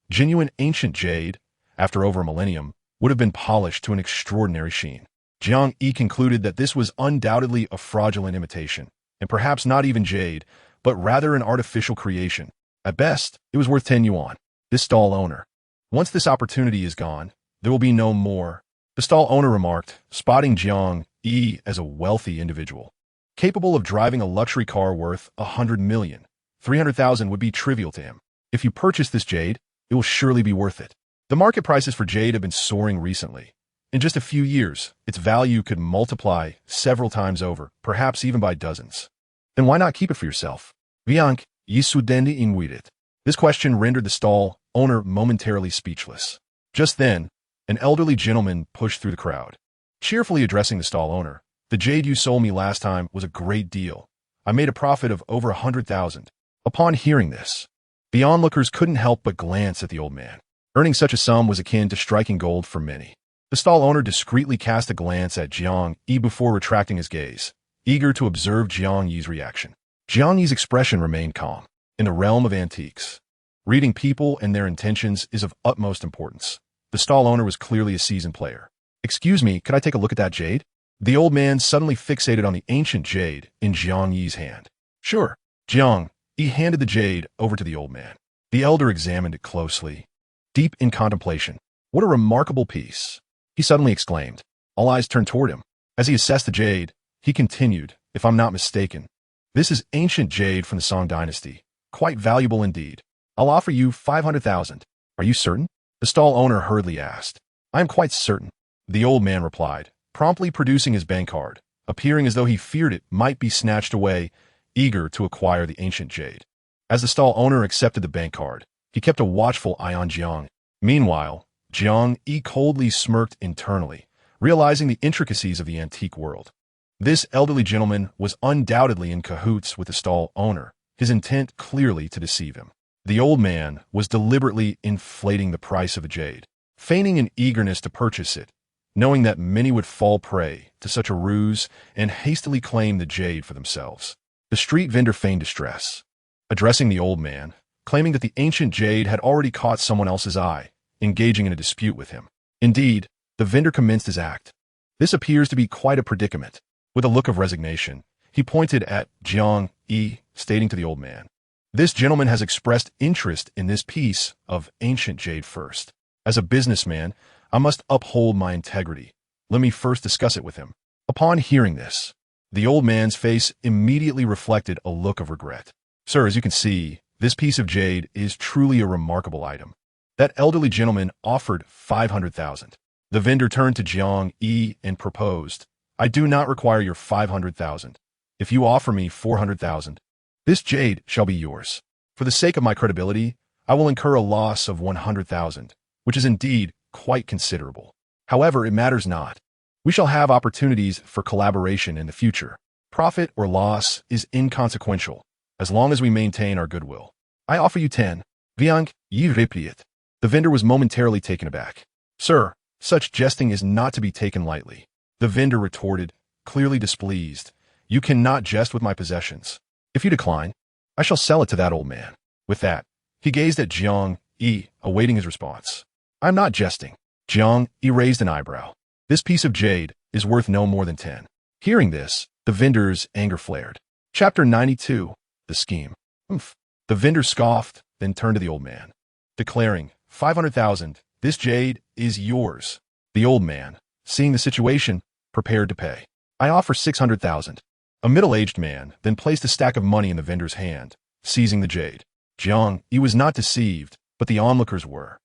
Genuine ancient jade, after over a millennium, would have been polished to an extraordinary sheen. Jiang Yi concluded that this was undoubtedly a fraudulent imitation, and perhaps not even jade, but rather an artificial creation. At best, it was worth 10 yuan. This stall owner. Once this opportunity is gone, there will be no more, the stall owner remarked, spotting Jiang Yi as a wealthy individual, capable of driving a luxury car worth 100 million. 300,000 would be trivial to him. If you purchase this jade, it will surely be worth it. The market prices for jade have been soaring recently. In just a few years, its value could multiply several times over, perhaps even by dozens. Then why not keep it for yourself? Jiang Yi sudendi inguidet. This question rendered the stall owner momentarily speechless. Just then, an elderly gentleman pushed through the crowd, cheerfully addressing the stall owner. The jade you sold me last time was a great deal. I made a profit of over 100,000. Upon hearing this, the onlookers couldn't help but glance at the old man. Earning such a sum was akin to striking gold for many. The stall owner discreetly cast a glance at Jiang Yi before retracting his gaze, eager to observe Jiang Yi's reaction. Jiang Yi's expression remained calm. In the realm of antiques, reading people and their intentions is of utmost importance. The stall owner was clearly a seasoned player. "Excuse me, could I take a look at that jade?" The old man suddenly fixated on the ancient jade in Jiang Yi's hand. "Sure." Jiang Yi handed the jade over to the old man. The elder examined it closely, deep in contemplation. "What a remarkable piece!" he suddenly exclaimed. All eyes turned toward him. As he assessed the jade, he continued, "If I'm not mistaken, this is ancient jade from the Song dynasty. Quite valuable indeed. I'll offer you 500,000. Are you certain?" The stall owner hurriedly asked. "I am quite certain," the old man replied, promptly producing his bank card, appearing as though he feared it might be snatched away, eager to acquire the ancient jade. As the stall owner accepted the bank card, he kept a watchful eye on Jiang. Meanwhile, Jiang Yi coldly smirked internally, realizing the intricacies of the antique world. This elderly gentleman was undoubtedly in cahoots with the stall owner, his intent clearly to deceive him. The old man was deliberately inflating the price of a jade, feigning an eagerness to purchase it, knowing that many would fall prey to such a ruse and hastily claim the jade for themselves. The street vendor feigned distress, addressing the old man, claiming that the ancient jade had already caught someone else's eye, engaging in a dispute with him. Indeed, the vendor commenced his act. "This appears to be quite a predicament." With a look of resignation, he pointed at Jiang Yi, stating to the old man, "This gentleman has expressed interest in this piece of ancient jade first. As a businessman, I must uphold my integrity. Let me first discuss it with him." Upon hearing this, the old man's face immediately reflected a look of regret. "Sir, as you can see, this piece of jade is truly a remarkable item." That elderly gentleman offered 500,000. The vendor turned to Jiang Yi and proposed, "I do not require your 500,000. If you offer me 400,000, this jade shall be yours. For the sake of my credibility, I will incur a loss of 100,000, which is indeed quite considerable. However, it matters not. We shall have opportunities for collaboration in the future. Profit or loss is inconsequential, as long as we maintain our goodwill. I offer you 10. Jiang Yi repaid. The vendor was momentarily taken aback. "Sir, such jesting is not to be taken lightly." The vendor retorted, clearly displeased. "You cannot jest with my possessions. If you decline, I shall sell it to that old man." With that, he gazed at Jiang Yi, awaiting his response. "I'm not jesting." Jiang Yi raised an eyebrow. "This piece of jade is worth no more than 10. Hearing this, the vendor's anger flared. Chapter 92. The Scheme. "Oomph." The vendor scoffed, then turned to the old man, declaring, 500,000, this jade is yours." The old man, seeing the situation, prepared to pay. "I offer 600,000. A middle-aged man then placed a stack of money in the vendor's hand, seizing the jade. Jiang Yi was not deceived, but the onlookers were.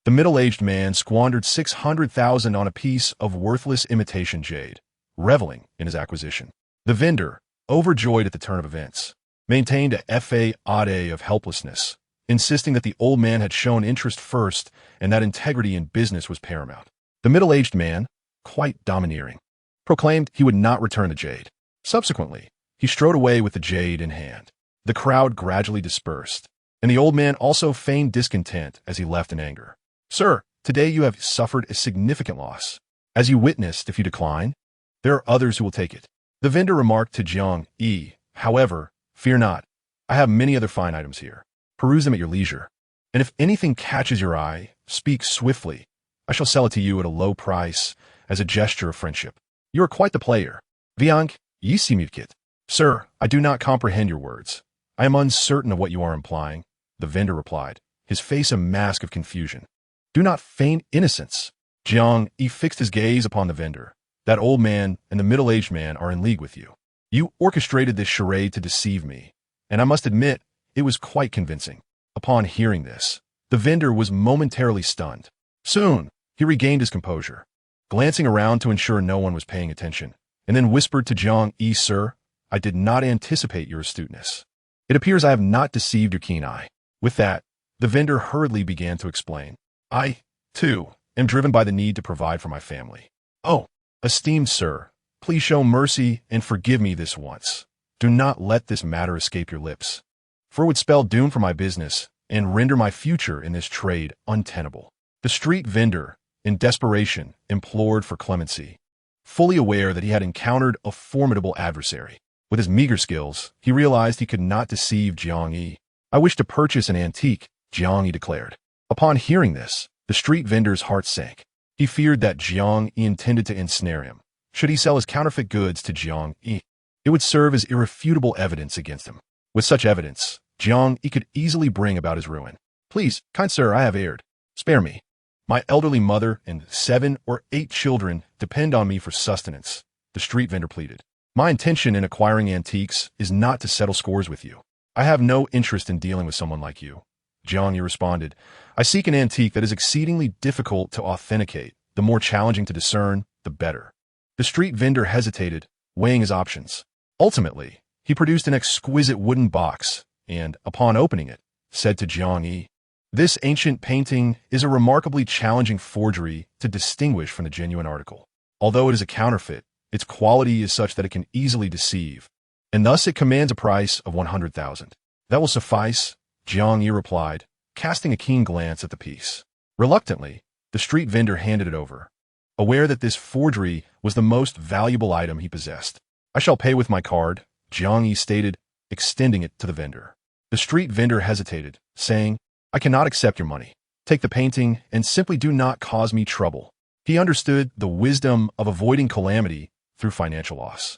The middle-aged man squandered 600,000 on a piece of worthless imitation jade, reveling in his acquisition. The vendor, overjoyed at the turn of events, maintained a facade of helplessness, insisting that the old man had shown interest first and that integrity in business was paramount. The middle-aged man, quite domineering, proclaimed he would not return the jade. Subsequently, he strode away with the jade in hand. The crowd gradually dispersed, and the old man also feigned discontent as he left in anger. "Sir, today you have suffered a significant loss. As you witnessed, if you decline, there are others who will take it." The vendor remarked to Jiang Yi, "However, fear not. I have many other fine items here. Peruse them at your leisure. And if anything catches your eye, speak swiftly. I shall sell it to you at a low price as a gesture of friendship. You are quite the player. Jiang Yi simukit." "Sir, I do not comprehend your words. I am uncertain of what you are implying," the vendor replied, his face a mask of confusion. "Do not feign innocence." Jiang Yi fixed his gaze upon the vendor. "That old man and the middle-aged man are in league with you. You orchestrated this charade to deceive me, and I must admit, it was quite convincing." Upon hearing this, the vendor was momentarily stunned. Soon, he regained his composure, glancing around to ensure no one was paying attention, and then whispered to Jiang Yi, "Sir, I did not anticipate your astuteness. It appears I have not deceived your keen eye." With that, the vendor hurriedly began to explain. "I, too, am driven by the need to provide for my family. Oh, esteemed sir, please show mercy and forgive me this once. Do not let this matter escape your lips, for it would spell doom for my business and render my future in this trade untenable." The street vendor, in desperation, implored for clemency. Fully aware that he had encountered a formidable adversary, with his meager skills, he realized he could not deceive Jiang Yi. "I wish to purchase an antique," Jiang Yi declared. Upon hearing this, the street vendor's heart sank. He feared that Jiang Yi intended to ensnare him. Should he sell his counterfeit goods to Jiang Yi, it would serve as irrefutable evidence against him. With such evidence, Jiang Yi could easily bring about his ruin. "Please, kind sir, I have erred. Spare me. My elderly mother and 7 or 8 children depend on me for sustenance," the street vendor pleaded. "My intention in acquiring antiques is not to settle scores with you. I have no interest in dealing with someone like you." Jiang Yi responded, "I seek an antique that is exceedingly difficult to authenticate. The more challenging to discern, the better." The street vendor hesitated, weighing his options. Ultimately, he produced an exquisite wooden box and, upon opening it, said to Jiang Yi, "This ancient painting is a remarkably challenging forgery to distinguish from the genuine article. Although it is a counterfeit, its quality is such that it can easily deceive, and thus it commands a price of 100,000. "That will suffice," Jiang Yi replied, casting a keen glance at the piece. Reluctantly, the street vendor handed it over, aware that this forgery was the most valuable item he possessed. "I shall pay with my card," Jiang Yi stated, extending it to the vendor. The street vendor hesitated, saying, "I cannot accept your money. Take the painting and simply do not cause me trouble." He understood the wisdom of avoiding calamity through financial loss.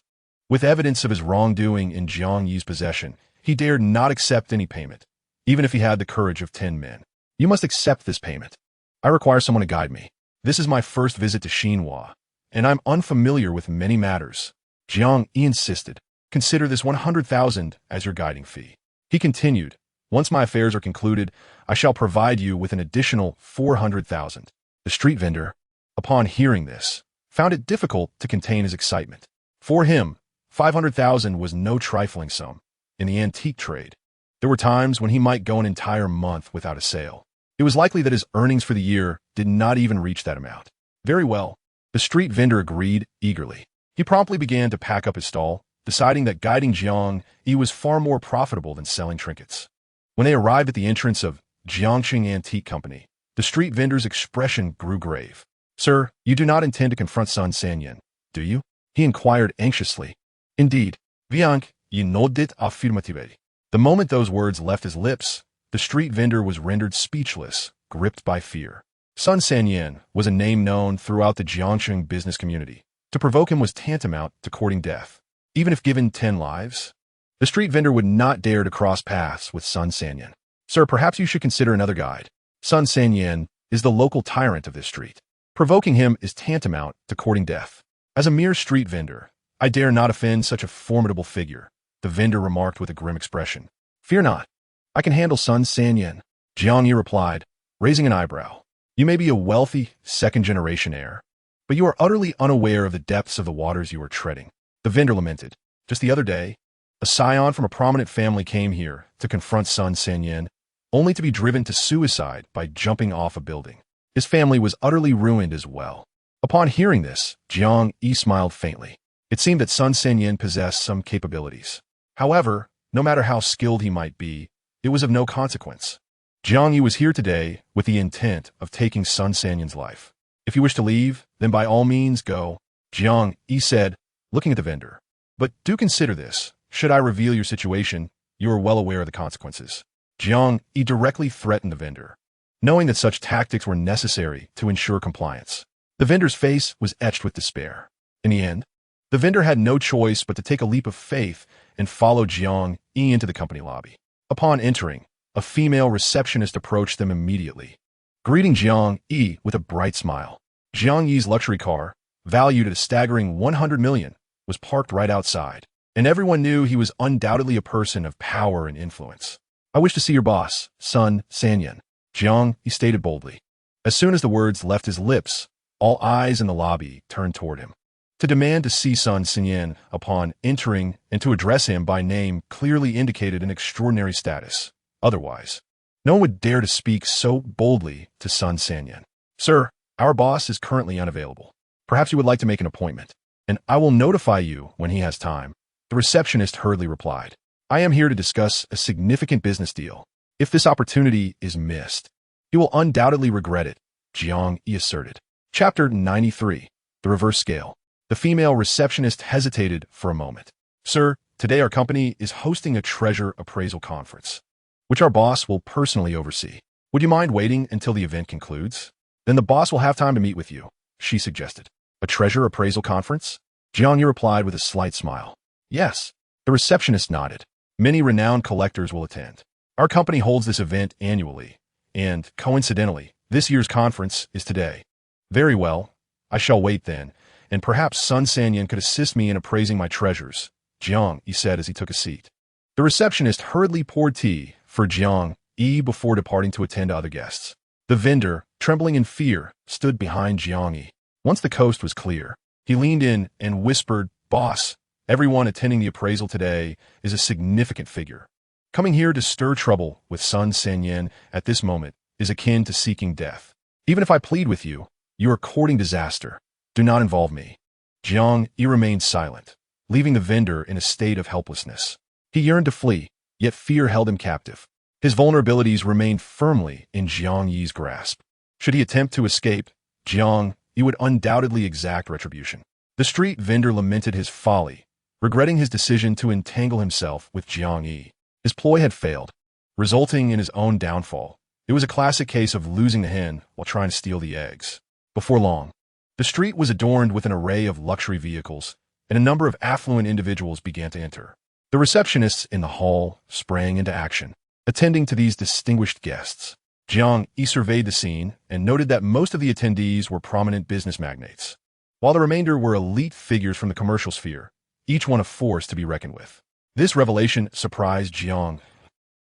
With evidence of his wrongdoing in Jiang Yi's possession, he dared not accept any payment, even if he had the courage of 10 men. "You must accept this payment. I require someone to guide me. This is my first visit to Xinhua, and I'm unfamiliar with many matters." Jiang Yi insisted, "Consider this 100,000 as your guiding fee." He continued, "Once my affairs are concluded, I shall provide you with an additional 400,000. The street vendor, upon hearing this, found it difficult to contain his excitement. For him, 500,000 was no trifling sum. In the antique trade, there were times when he might go an entire month without a sale. It was likely that his earnings for the year did not even reach that amount. "Very well," the street vendor agreed eagerly. He promptly began to pack up his stall, deciding that guiding Jiang Yi was far more profitable than selling trinkets. When they arrived at the entrance of Jiangqing Antique Company, the street vendor's expression grew grave. "Sir, you do not intend to confront Sun Sanyan, do you?" he inquired anxiously. "Indeed." Jiang Yi nodded affirmatively. The moment those words left his lips, the street vendor was rendered speechless, gripped by fear. Sun Sanyan was a name known throughout the Jiangqing business community. To provoke him was tantamount to courting death. Even if given 10 lives, the street vendor would not dare to cross paths with Sun Sanyan. "Sir, perhaps you should consider another guide. Sun Sanyan is the local tyrant of this street. Provoking him is tantamount to courting death. As a mere street vendor, I dare not offend such a formidable figure," the vendor remarked with a grim expression. "Fear not. I can handle Sun Sanyan," Jiang Yi replied, raising an eyebrow. "You may be a wealthy, second-generation heir, but you are utterly unaware of the depths of the waters you are treading." The vendor lamented. "Just the other day, a scion from a prominent family came here to confront Sun Sanyan, only to be driven to suicide by jumping off a building. His family was utterly ruined as well." Upon hearing this, Jiang Yi smiled faintly. It seemed that Sun Sanyan possessed some capabilities. However, no matter how skilled he might be, it was of no consequence. Jiang Yi was here today with the intent of taking Sun Sanyan's life. "If you wish to leave, then by all means go," Jiang Yi said, looking at the vendor. "But do consider this. Should I reveal your situation, you are well aware of the consequences." Jiang Yi directly threatened the vendor, knowing that such tactics were necessary to ensure compliance. The vendor's face was etched with despair. In the end, the vendor had no choice but to take a leap of faith and follow Jiang Yi into the company lobby. Upon entering, a female receptionist approached them immediately, greeting Jiang Yi with a bright smile. Jiang Yi's luxury car, valued at a staggering 100 million, was parked right outside, and everyone knew he was undoubtedly a person of power and influence. "I wish to see your boss, Sun Sanyan," Jiang Yi stated boldly. As soon as the words left his lips, all eyes in the lobby turned toward him. To demand to see Sun Sanyan upon entering and to address him by name clearly indicated an extraordinary status. Otherwise, no one would dare to speak so boldly to Sun Sanyan. "Sir, our boss is currently unavailable. Perhaps you would like to make an appointment, and I will notify you when he has time," the receptionist hurriedly replied. "I am here to discuss a significant business deal. If this opportunity is missed, you will undoubtedly regret it," Jiang Yi asserted. Chapter 93. The Reverse Scale. The female receptionist hesitated for a moment. Sir, today our company is hosting a treasure appraisal conference, which our boss will personally oversee. Would you mind waiting until the event concludes? Then the boss will have time to meet with you, she suggested. A treasure appraisal conference? Jiang Yi replied with a slight smile. Yes. The receptionist nodded. Many renowned collectors will attend. Our company holds this event annually, and, coincidentally, this year's conference is today. Very well. I shall wait then, and perhaps Sun Sanyan could assist me in appraising my treasures, Jiang Yi said as he took a seat. The receptionist hurriedly poured tea for Jiang Yi before departing to attend to other guests. The vendor, trembling in fear, stood behind Jiang Yi. Once the coast was clear, he leaned in and whispered, "Boss, everyone attending the appraisal today is a significant figure. Coming here to stir trouble with Sun Sanyan at this moment is akin to seeking death. Even if I plead with you, you are courting disaster. Do not involve me." Jiang Yi remained silent, leaving the vendor in a state of helplessness. He yearned to flee, yet fear held him captive. His vulnerabilities remained firmly in Jiang Yi's grasp. Should he attempt to escape, Jiang Yi would undoubtedly exact retribution. The street vendor lamented his folly, regretting his decision to entangle himself with Jiang Yi. His ploy had failed, resulting in his own downfall. It was a classic case of losing the hen while trying to steal the eggs. Before long, the street was adorned with an array of luxury vehicles, and a number of affluent individuals began to enter. The receptionists in the hall sprang into action, attending to these distinguished guests. Jiang Yi surveyed the scene and noted that most of the attendees were prominent business magnates, while the remainder were elite figures from the commercial sphere, each one a force to be reckoned with. This revelation surprised Jiang.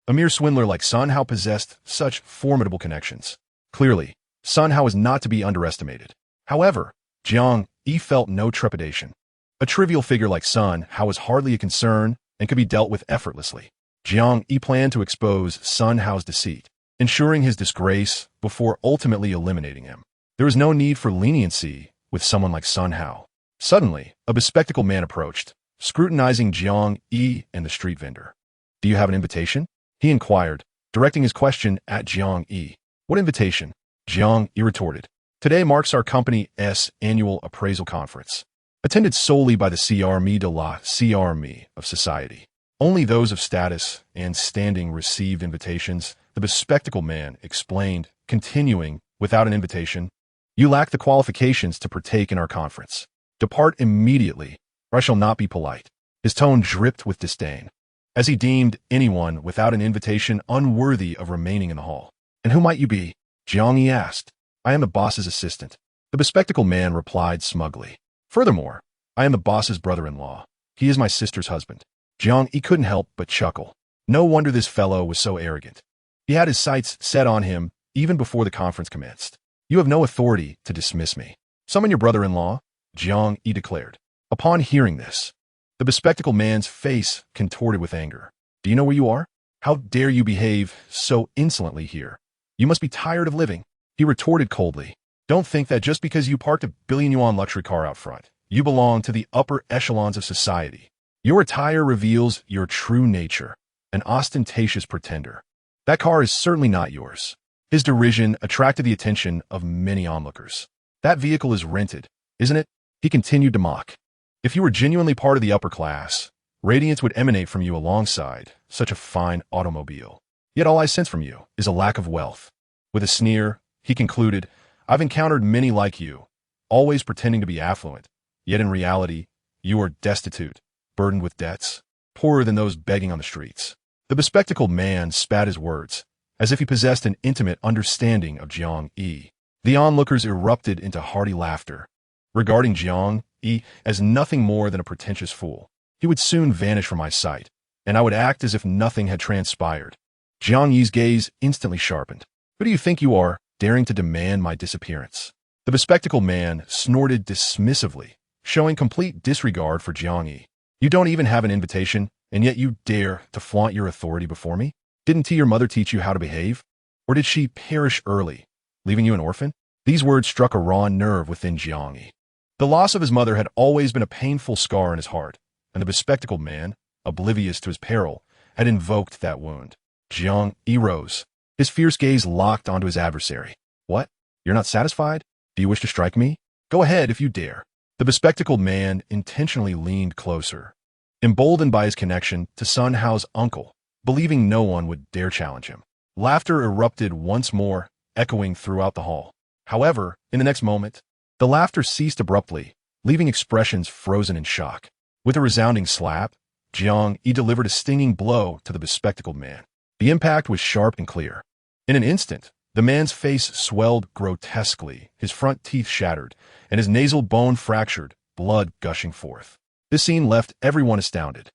A mere swindler like Sun Hao possessed such formidable connections. Clearly, Sun Hao is not to be underestimated. However, Jiang Yi felt no trepidation. A trivial figure like Sun Hao was hardly a concern and could be dealt with effortlessly. Jiang Yi planned to expose Sun Hao's deceit, ensuring his disgrace before ultimately eliminating him. There was no need for leniency with someone like Sun Hao. Suddenly, a bespectacled man approached, scrutinizing Jiang Yi and the street vendor. "Do you have an invitation?" he inquired, directing his question at Jiang Yi. "What invitation?" Jiang Yi retorted. "Today marks our company's annual appraisal conference, attended solely by the CRME de la CRME of society. Only those of status and standing received invitations," the bespectacled man explained, continuing, "Without an invitation, you lack the qualifications to partake in our conference. Depart immediately, or I shall not be polite." His tone dripped with disdain, as he deemed anyone without an invitation unworthy of remaining in the hall. "And who might you be?" Jiang Yi asked. "I am the boss's assistant," the bespectacled man replied smugly. "Furthermore, I am the boss's brother-in-law. He is my sister's husband." Jiang Yi couldn't help but chuckle. No wonder this fellow was so arrogant. He had his sights set on him even before the conference commenced. "You have no authority to dismiss me. Summon your brother-in-law," Jiang Yi declared. Upon hearing this, the bespectacled man's face contorted with anger. "Do you know where you are? How dare you behave so insolently here? You must be tired of living," he retorted coldly. "Don't think that just because you parked a billion-yuan luxury car out front, you belong to the upper echelons of society. Your attire reveals your true nature, an ostentatious pretender. That car is certainly not yours." His derision attracted the attention of many onlookers. "That vehicle is rented, isn't it?" he continued to mock. "If you were genuinely part of the upper class, radiance would emanate from you alongside such a fine automobile. Yet all I sense from you is a lack of wealth." With a sneer, he concluded, "I've encountered many like you, always pretending to be affluent, yet in reality, you are destitute, burdened with debts, poorer than those begging on the streets." The bespectacled man spat his words, as if he possessed an intimate understanding of Jiang Yi. The onlookers erupted into hearty laughter, regarding Jiang Yi as nothing more than a pretentious fool. He would soon vanish from my sight, and I would act as if nothing had transpired. Jiang Yi's gaze instantly sharpened. "Who do you think you are, daring to demand my disappearance?" The bespectacled man snorted dismissively, showing complete disregard for Jiang Yi. "You don't even have an invitation, and yet you dare to flaunt your authority before me? Didn't your mother teach you how to behave? Or did she perish early, leaving you an orphan?" These words struck a raw nerve within Jiang Yi. The loss of his mother had always been a painful scar in his heart, and the bespectacled man, oblivious to his peril, had invoked that wound. Jiang Yi rose, his fierce gaze locked onto his adversary. "What? You're not satisfied? Do you wish to strike me? Go ahead if you dare. The bespectacled man intentionally leaned closer, emboldened by his connection to Sun Hao's uncle, believing no one would dare challenge him. Laughter erupted once more, echoing throughout the hall. However, in the next moment, the laughter ceased abruptly, leaving expressions frozen in shock. With a resounding slap, Jiang Yi delivered a stinging blow to the bespectacled man. The impact was sharp and clear. In an instant, the man's face swelled grotesquely, his front teeth shattered, and his nasal bone fractured, blood gushing forth. This scene left everyone astounded.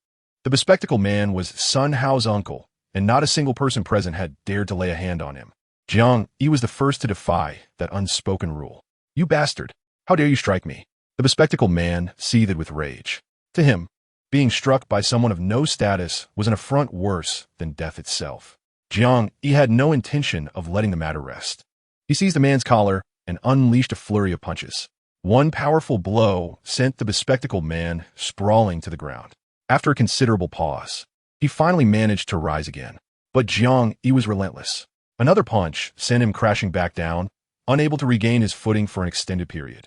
The bespectacled man was Sun Hao's uncle, and not a single person present had dared to lay a hand on him. Jiang Yi was the first to defy that unspoken rule. "You bastard! How dare you strike me?" The bespectacled man seethed with rage. To him, being struck by someone of no status was an affront worse than death itself. Jiang Yi had no intention of letting the matter rest. He seized the man's collar and unleashed a flurry of punches. One powerful blow sent the bespectacled man sprawling to the ground. After a considerable pause, he finally managed to rise again. But Jiang Yi was relentless. Another punch sent him crashing back down, unable to regain his footing for an extended period.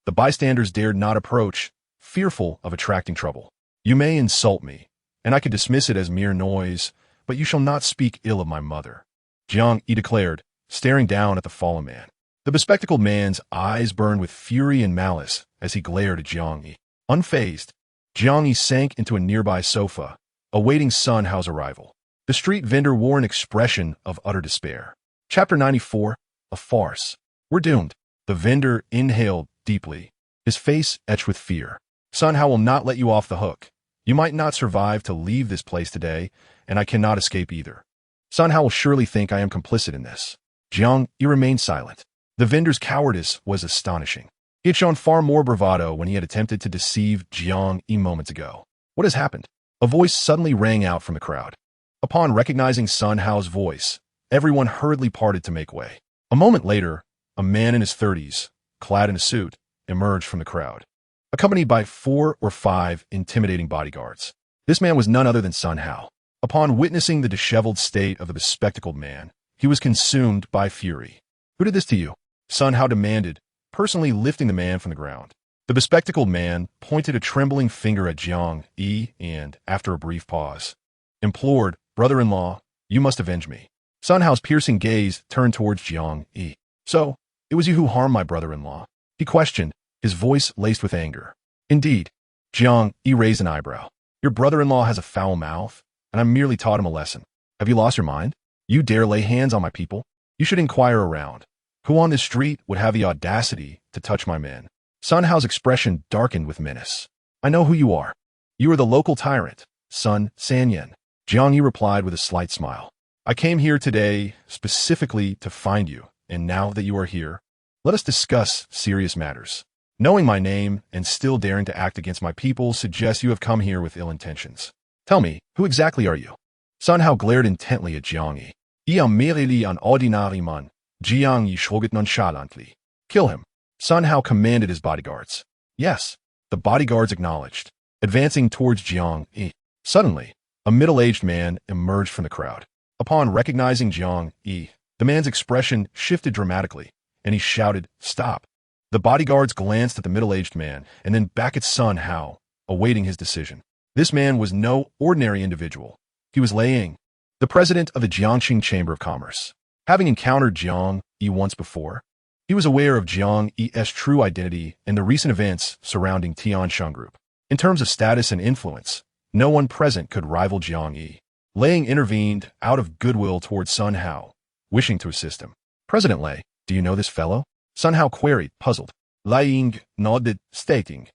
The bystanders dared not approach, fearful of attracting trouble. "You may insult me, and I can dismiss it as mere noise, but you shall not speak ill of my mother," Jiang Yi declared, staring down at the fallen man. The bespectacled man's eyes burned with fury and malice as he glared at Jiang Yi. Unfazed, Jiang Yi sank into a nearby sofa, awaiting Sun Hao's arrival. The street vendor wore an expression of utter despair. Chapter 94, A Farce. "We're doomed." The vendor inhaled deeply, his face etched with fear. "Sun Hao will not let you off the hook. You might not survive to leave this place today, and I cannot escape either. Sun Hao will surely think I am complicit in this." Jiang Yi remained silent. The vendor's cowardice was astonishing. He had shown far more bravado when he had attempted to deceive Jiang Yi moments ago. "What has happened?" A voice suddenly rang out from the crowd. Upon recognizing Sun Hao's voice, everyone hurriedly parted to make way. A moment later, a man in his 30s, clad in a suit, emerged from the crowd, accompanied by 4 or 5 intimidating bodyguards. This man was none other than Sun Hao. Upon witnessing the disheveled state of the bespectacled man, he was consumed by fury. "Who did this to you?" Sun Hao demanded, personally lifting the man from the ground. The bespectacled man pointed a trembling finger at Jiang Yi and, after a brief pause, implored, "Brother-in-law, you must avenge me." Sun Hao's piercing gaze turned towards Jiang Yi. "So, it was you who harmed my brother-in-law?" he questioned, his voice laced with anger. "Indeed." Jiang Yi raised an eyebrow. "Your brother-in-law has a foul mouth, and I merely taught him a lesson. Have you lost your mind? You dare lay hands on my people? You should inquire around. Who on this street would have the audacity to touch my men?" Sun Hao's expression darkened with menace. "I know who you are. You are the local tyrant, Sun Sanyan." Jiang Yi replied with a slight smile. "I came here today specifically to find you, and now that you are here, let us discuss serious matters. Knowing my name and still daring to act against my people suggests you have come here with ill intentions. Tell me, who exactly are you?" Sun Hao glared intently at Jiang Yi. "I am merely an ordinary man," Jiang Yi shrugged nonchalantly. "Kill him." Sun Hao commanded his bodyguards. "Yes." The bodyguards acknowledged, advancing towards Jiang Yi. Suddenly, a middle-aged man emerged from the crowd. Upon recognizing Jiang Yi, the man's expression shifted dramatically, and he shouted, "Stop." The bodyguards glanced at the middle-aged man and then back at Sun Hao, awaiting his decision. This man was no ordinary individual. He was Lei Ying, the president of the Jiangxing Chamber of Commerce. Having encountered Jiang Yi once before, he was aware of Jiang Yi's true identity and the recent events surrounding Tiansheng Group. In terms of status and influence, no one present could rival Jiang Yi. Lei Ying intervened out of goodwill towards Sun Hao, wishing to assist him. "President Lei, do you know this fellow?" Sun Hao queried, puzzled. Lei Ying nodded, stating,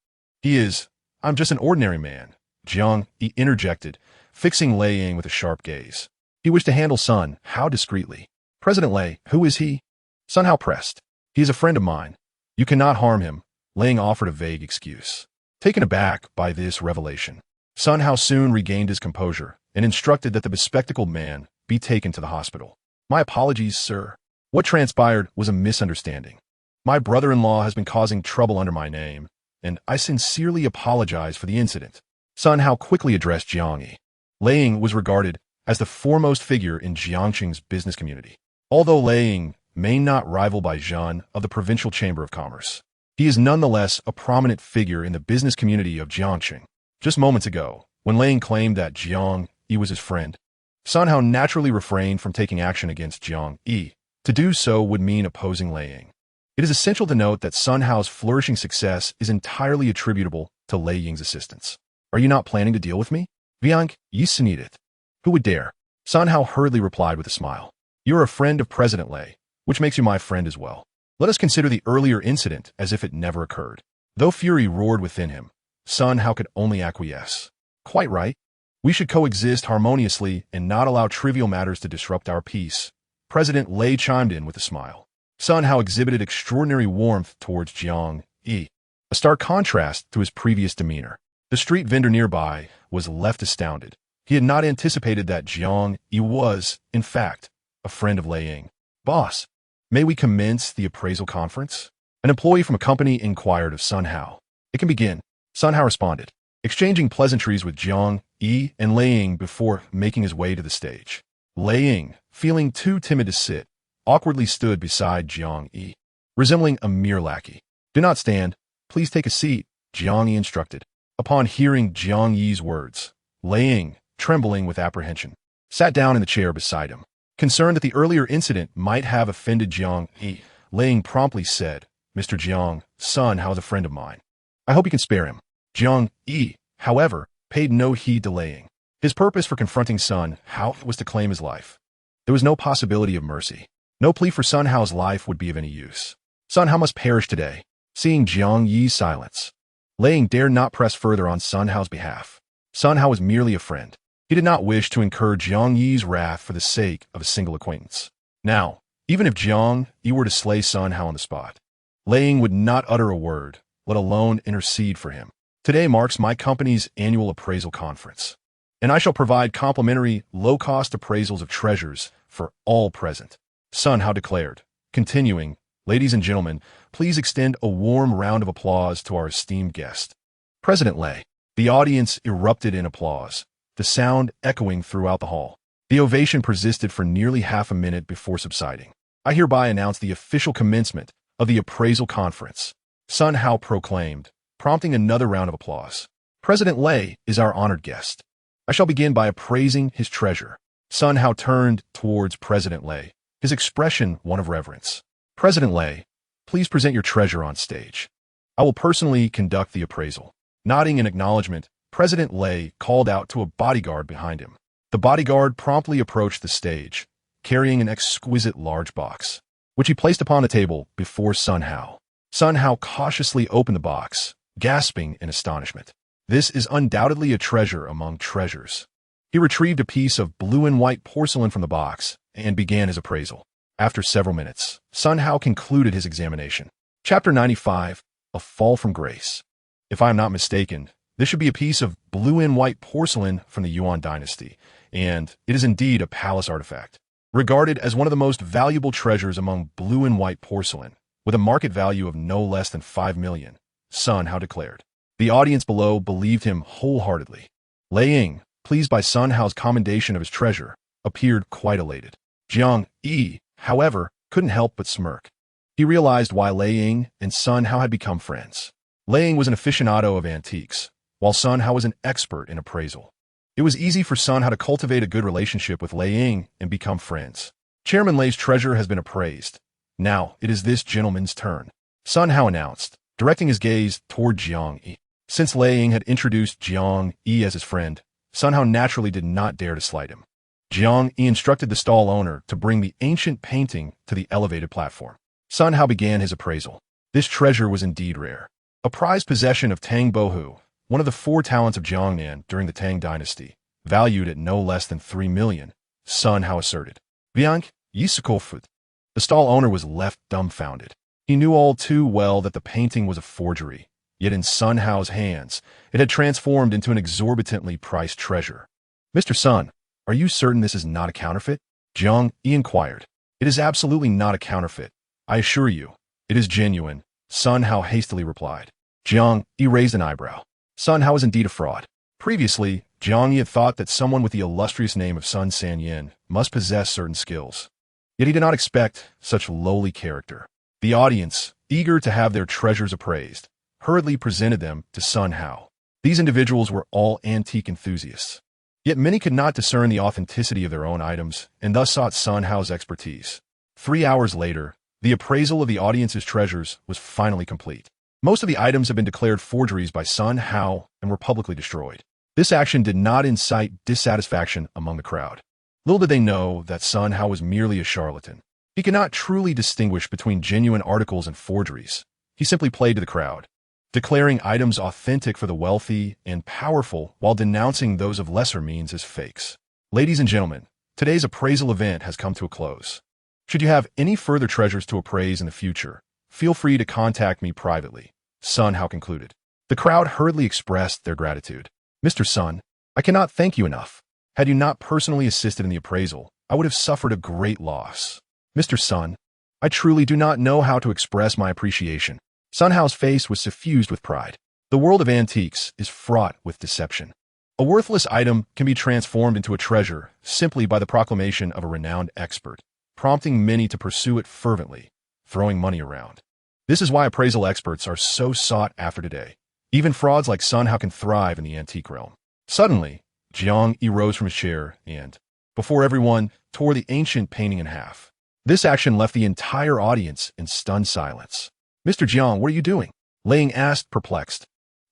I'm just an ordinary man." Jiang Yi interjected, fixing Lei Ying with a sharp gaze. He wished to handle Sun Hao discreetly. "President Lei, who is he?" Sun Hao pressed. "He is a friend of mine. You cannot harm him." Lei Ying offered a vague excuse. Taken aback by this revelation, Sun Hao soon regained his composure and instructed that the bespectacled man be taken to the hospital. "My apologies, sir. What transpired was a misunderstanding. My brother-in-law has been causing trouble under my name, and I sincerely apologize for the incident." Sun Hao quickly addressed Jiang Yi. Lei Ying was regarded as the foremost figure in Jiangxing's business community. Although Lei Ying may not rival by Jiang of the Provincial Chamber of Commerce. He is nonetheless a prominent figure in the business community of Jiangqing. Just moments ago, when Liang claimed that Jiang Yi was his friend, Sun Hao naturally refrained from taking action against Jiang Yi. To do so would mean opposing Liang. It is essential to note that Sun Hao's flourishing success is entirely attributable to Lei Ying's assistance. Are you not planning to deal with me? Jiang Yi sneered. Who would dare? Sun Hao hurriedly replied with a smile. You are a friend of President Lei, which makes you my friend as well. Let us consider the earlier incident as if it never occurred. Though fury roared within him, Sun Hao could only acquiesce. Quite right. We should coexist harmoniously and not allow trivial matters to disrupt our peace. President Lei chimed in with a smile. Sun Hao exhibited extraordinary warmth towards Jiang Yi, a stark contrast to his previous demeanor. The street vendor nearby was left astounded. He had not anticipated that Jiang Yi was, in fact, a friend of Lei Ying. Boss, may we commence the appraisal conference? An employee from a company inquired of Sun Hao. It can begin, Sun Hao responded, exchanging pleasantries with Jiang Yi and Lei Ying before making his way to the stage. Lei Ying, feeling too timid to sit, awkwardly stood beside Jiang Yi, resembling a mere lackey. Do not stand. Please take a seat, Jiang Yi instructed. Upon hearing Jiang Yi's words, Lei Ying, trembling with apprehension, sat down in the chair beside him. Concerned that the earlier incident might have offended Jiang Yi, Lei Ying promptly said, Mr. Jiang, Sun Hao is a friend of mine. I hope you can spare him. Jiang Yi, however, paid no heed to Lei Ying. His purpose for confronting Sun Hao was to claim his life. There was no possibility of mercy. No plea for Sun Hao's life would be of any use. Sun Hao must perish today. Seeing Jiang Yi's silence, Lei Ying dared not press further on Sun Hao's behalf. Sun Hao was merely a friend. He did not wish to incur Jiang Yi's wrath for the sake of a single acquaintance. Now, even if Jiang Yi were to slay Sun Hao on the spot, Lei Ying would not utter a word, let alone intercede for him. Today marks my company's annual appraisal conference, and I shall provide complimentary, low-cost appraisals of treasures for all present, Sun Hao declared, continuing, Ladies and gentlemen, please extend a warm round of applause to our esteemed guest, President Lei. The audience erupted in applause, the sound echoing throughout the hall. The ovation persisted for nearly half a minute before subsiding. I hereby announce the official commencement of the appraisal conference, Sun Hao proclaimed, prompting another round of applause. President Lei is our honored guest. I shall begin by appraising his treasure. Sun Hao turned towards President Lei, his expression one of reverence. President Lei, please present your treasure on stage. I will personally conduct the appraisal. Nodding in acknowledgement, President Lei called out to a bodyguard behind him. The bodyguard promptly approached the stage, carrying an exquisite large box, which he placed upon the table before Sun Hao. Sun Hao cautiously opened the box, gasping in astonishment. This is undoubtedly a treasure among treasures. He retrieved a piece of blue and white porcelain from the box and began his appraisal. After several minutes, Sun Hao concluded his examination. Chapter 95, A Fall from Grace. If I am not mistaken, this should be a piece of blue and white porcelain from the Yuan dynasty, and it is indeed a palace artifact, regarded as one of the most valuable treasures among blue and white porcelain, with a market value of no less than 5 million, Sun Hao declared. The audience below believed him wholeheartedly. Lei Ying, pleased by Sun Hao's commendation of his treasure, appeared quite elated. Jiang Yi, however, couldn't help but smirk. He realized why Lei Ying and Sun Hao had become friends. Lei Ying was an aficionado of antiques, while Sun Hao was an expert in appraisal. It was easy for Sun Hao to cultivate a good relationship with Lei Ying and become friends. Chairman Lei's treasure has been appraised. Now, it is this gentleman's turn, Sun Hao announced, directing his gaze toward Jiang Yi. Since Lei Ying had introduced Jiang Yi as his friend, Sun Hao naturally did not dare to slight him. Jiang Yi instructed the stall owner to bring the ancient painting to the elevated platform. Sun Hao began his appraisal. This treasure was indeed rare. A prized possession of Tang Bohu, one of the 4 talents of Jiangnan during the Tang dynasty, valued at no less than 3 million, Sun Hao asserted. Jiang Yi scoffed. The stall owner was left dumbfounded. He knew all too well that the painting was a forgery, yet in Sun Hao's hands, it had transformed into an exorbitantly priced treasure. Mr. Sun, are you certain this is not a counterfeit? Jiang Yi inquired. It is absolutely not a counterfeit. I assure you, it is genuine, Sun Hao hastily replied. Jiang Yi raised an eyebrow. Sun Hao was indeed a fraud. Previously, Jiang Yi had thought that someone with the illustrious name of Sun Sanyin must possess certain skills. Yet he did not expect such lowly character. The audience, eager to have their treasures appraised, hurriedly presented them to Sun Hao. These individuals were all antique enthusiasts. Yet many could not discern the authenticity of their own items, and thus sought Sun Hao's expertise. 3 hours later, the appraisal of the audience's treasures was finally complete. Most of the items had been declared forgeries by Sun Hao and were publicly destroyed. This action did not incite dissatisfaction among the crowd. Little did they know that Sun Hao was merely a charlatan. He could not truly distinguish between genuine articles and forgeries. He simply played to the crowd, declaring items authentic for the wealthy and powerful while denouncing those of lesser means as fakes. Ladies and gentlemen, today's appraisal event has come to a close. Should you have any further treasures to appraise in the future, feel free to contact me privately, Sun Hao concluded. The crowd hurriedly expressed their gratitude. Mr. Sun, I cannot thank you enough. Had you not personally assisted in the appraisal, I would have suffered a great loss. Mr. Sun, I truly do not know how to express my appreciation. Sun Hao's face was suffused with pride. The world of antiques is fraught with deception. A worthless item can be transformed into a treasure simply by the proclamation of a renowned expert, prompting many to pursue it fervently, throwing money around. This is why appraisal experts are so sought after today. Even frauds like Sun Hao can thrive in the antique realm. Suddenly, Jiang Yi rose from his chair and, before everyone, tore the ancient painting in half. This action left the entire audience in stunned silence. Mr. Jiang, what are you doing? Laying asked, perplexed.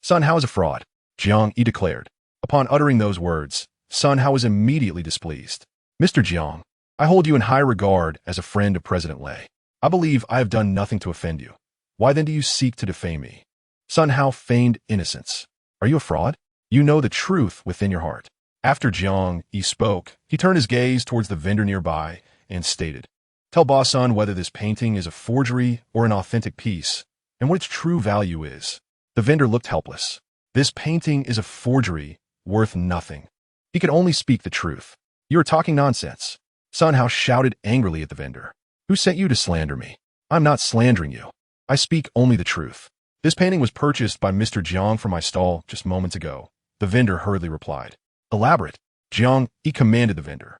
Sun Hao is a fraud, Jiang Yi declared. Upon uttering those words, Sun Hao was immediately displeased. Mr. Jiang, I hold you in high regard as a friend of President Lei. I believe I have done nothing to offend you. Why then do you seek to defame me? Sun Hao feigned innocence. Are you a fraud? You know the truth within your heart. After Jiang Yi spoke, he turned his gaze towards the vendor nearby and stated, Tell Boss Sun whether this painting is a forgery or an authentic piece, and what its true value is. The vendor looked helpless. This painting is a forgery, worth nothing. He could only speak the truth. You are talking nonsense. Sun Hao shouted angrily at the vendor. Who sent you to slander me? I'm not slandering you. I speak only the truth. This painting was purchased by Mr. Jiang from my stall just moments ago. The vendor hurriedly replied. Elaborate. Jiang Yi commanded the vendor.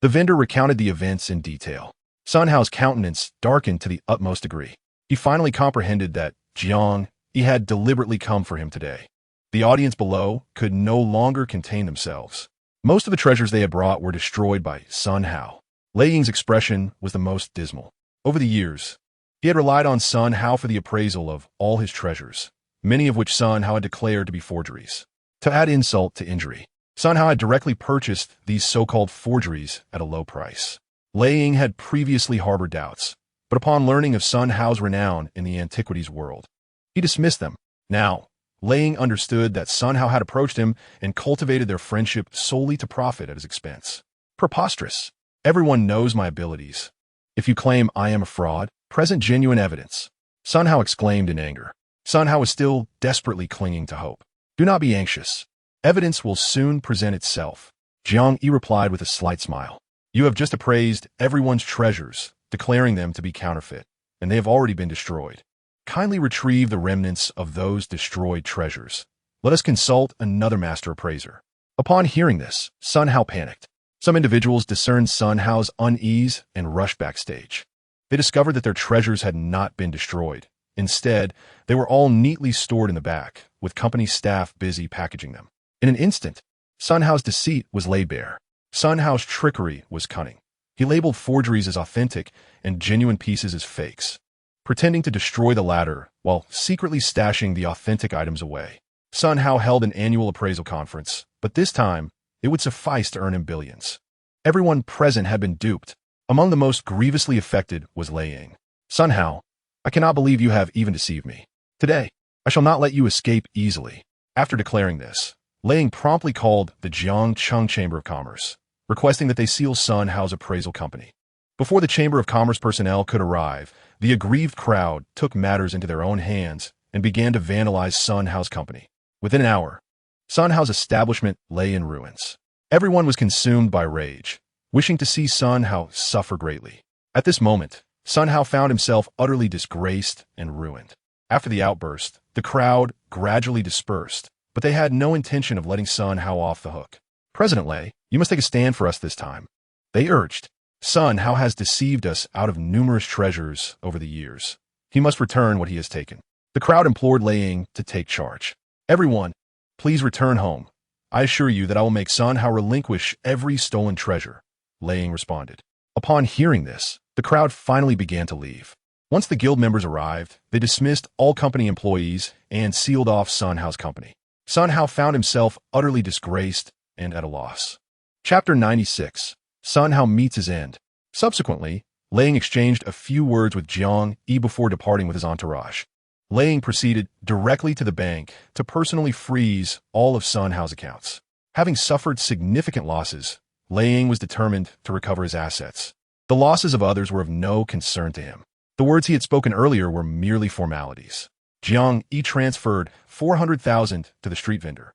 The vendor recounted the events in detail. Sun Hao's countenance darkened to the utmost degree. He finally comprehended that Jiang Yi had deliberately come for him today. The audience below could no longer contain themselves. Most of the treasures they had brought were destroyed by Sun Hao. Lei Ying's expression was the most dismal. Over the years, he had relied on Sun Hao for the appraisal of all his treasures, many of which Sun Hao had declared to be forgeries. To add insult to injury, Sun Hao had directly purchased these so-called forgeries at a low price. Lei Ying had previously harbored doubts, but upon learning of Sun Hao's renown in the antiquities world, he dismissed them. Now, Lei Ying understood that Sun Hao had approached him and cultivated their friendship solely to profit at his expense. Preposterous. Everyone knows my abilities. If you claim I am a fraud, present genuine evidence. Sun Hao exclaimed in anger. Sun Hao was still desperately clinging to hope. Do not be anxious. Evidence will soon present itself. Jiang Yi replied with a slight smile. You have just appraised everyone's treasures, declaring them to be counterfeit, and they have already been destroyed. Kindly retrieve the remnants of those destroyed treasures. Let us consult another master appraiser. Upon hearing this, Sun Hao panicked. Some individuals discerned Sun Hao's unease and rushed backstage. They discovered that their treasures had not been destroyed. Instead, they were all neatly stored in the back, with company staff busy packaging them. In an instant, Sun Hao's deceit was laid bare. Sun Hao's trickery was cunning. He labeled forgeries as authentic and genuine pieces as fakes, pretending to destroy the latter while secretly stashing the authentic items away. Sun Hao held an annual appraisal conference, but this time, it would suffice to earn him billions. Everyone present had been duped. Among the most grievously affected was Lei Ying. Sun Hao, I cannot believe you have even deceived me. Today, I shall not let you escape easily. After declaring this, Lei Ying promptly called the Jiangcheng Chamber of Commerce, requesting that they seal Sun Hao's appraisal company. Before the Chamber of Commerce personnel could arrive, the aggrieved crowd took matters into their own hands and began to vandalize Sun Hao's company. Within an hour, Sun Hao's establishment lay in ruins. Everyone was consumed by rage, wishing to see Sun Hao suffer greatly. At this moment, Sun Hao found himself utterly disgraced and ruined. After the outburst, the crowd gradually dispersed, but they had no intention of letting Sun Hao off the hook. President Lei, you must take a stand for us this time, they urged. Sun Hao has deceived us out of numerous treasures over the years. He must return what he has taken. The crowd implored Lei Ying to take charge. Everyone, please return home. I assure you that I will make Sun Hao relinquish every stolen treasure, Lei Ying responded. Upon hearing this, the crowd finally began to leave. Once the guild members arrived, they dismissed all company employees and sealed off Sun Hao's company. Sun Hao found himself utterly disgraced and at a loss. Chapter 96. Sun Hao meets his end. Subsequently, Lei Ying exchanged a few words with Jiang Yi before departing with his entourage. Lei Ying proceeded directly to the bank to personally freeze all of Sun Hao's accounts. Having suffered significant losses, Lei Ying was determined to recover his assets. The losses of others were of no concern to him. The words he had spoken earlier were merely formalities. Jiang Yi transferred 400,000 to the street vendor,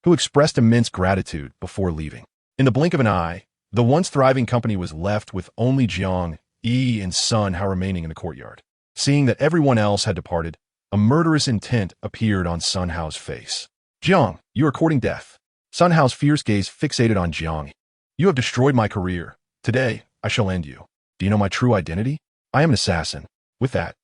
who expressed immense gratitude before leaving. In the blink of an eye, the once thriving company was left with only Jiang Yi and Sun Hao remaining in the courtyard. Seeing that everyone else had departed, a murderous intent appeared on Sun Hao's face. Jiang, you are courting death. Sun Hao's fierce gaze fixated on Jiang. You have destroyed my career. Today, I shall end you. Do you know my true identity? I am an assassin. With that,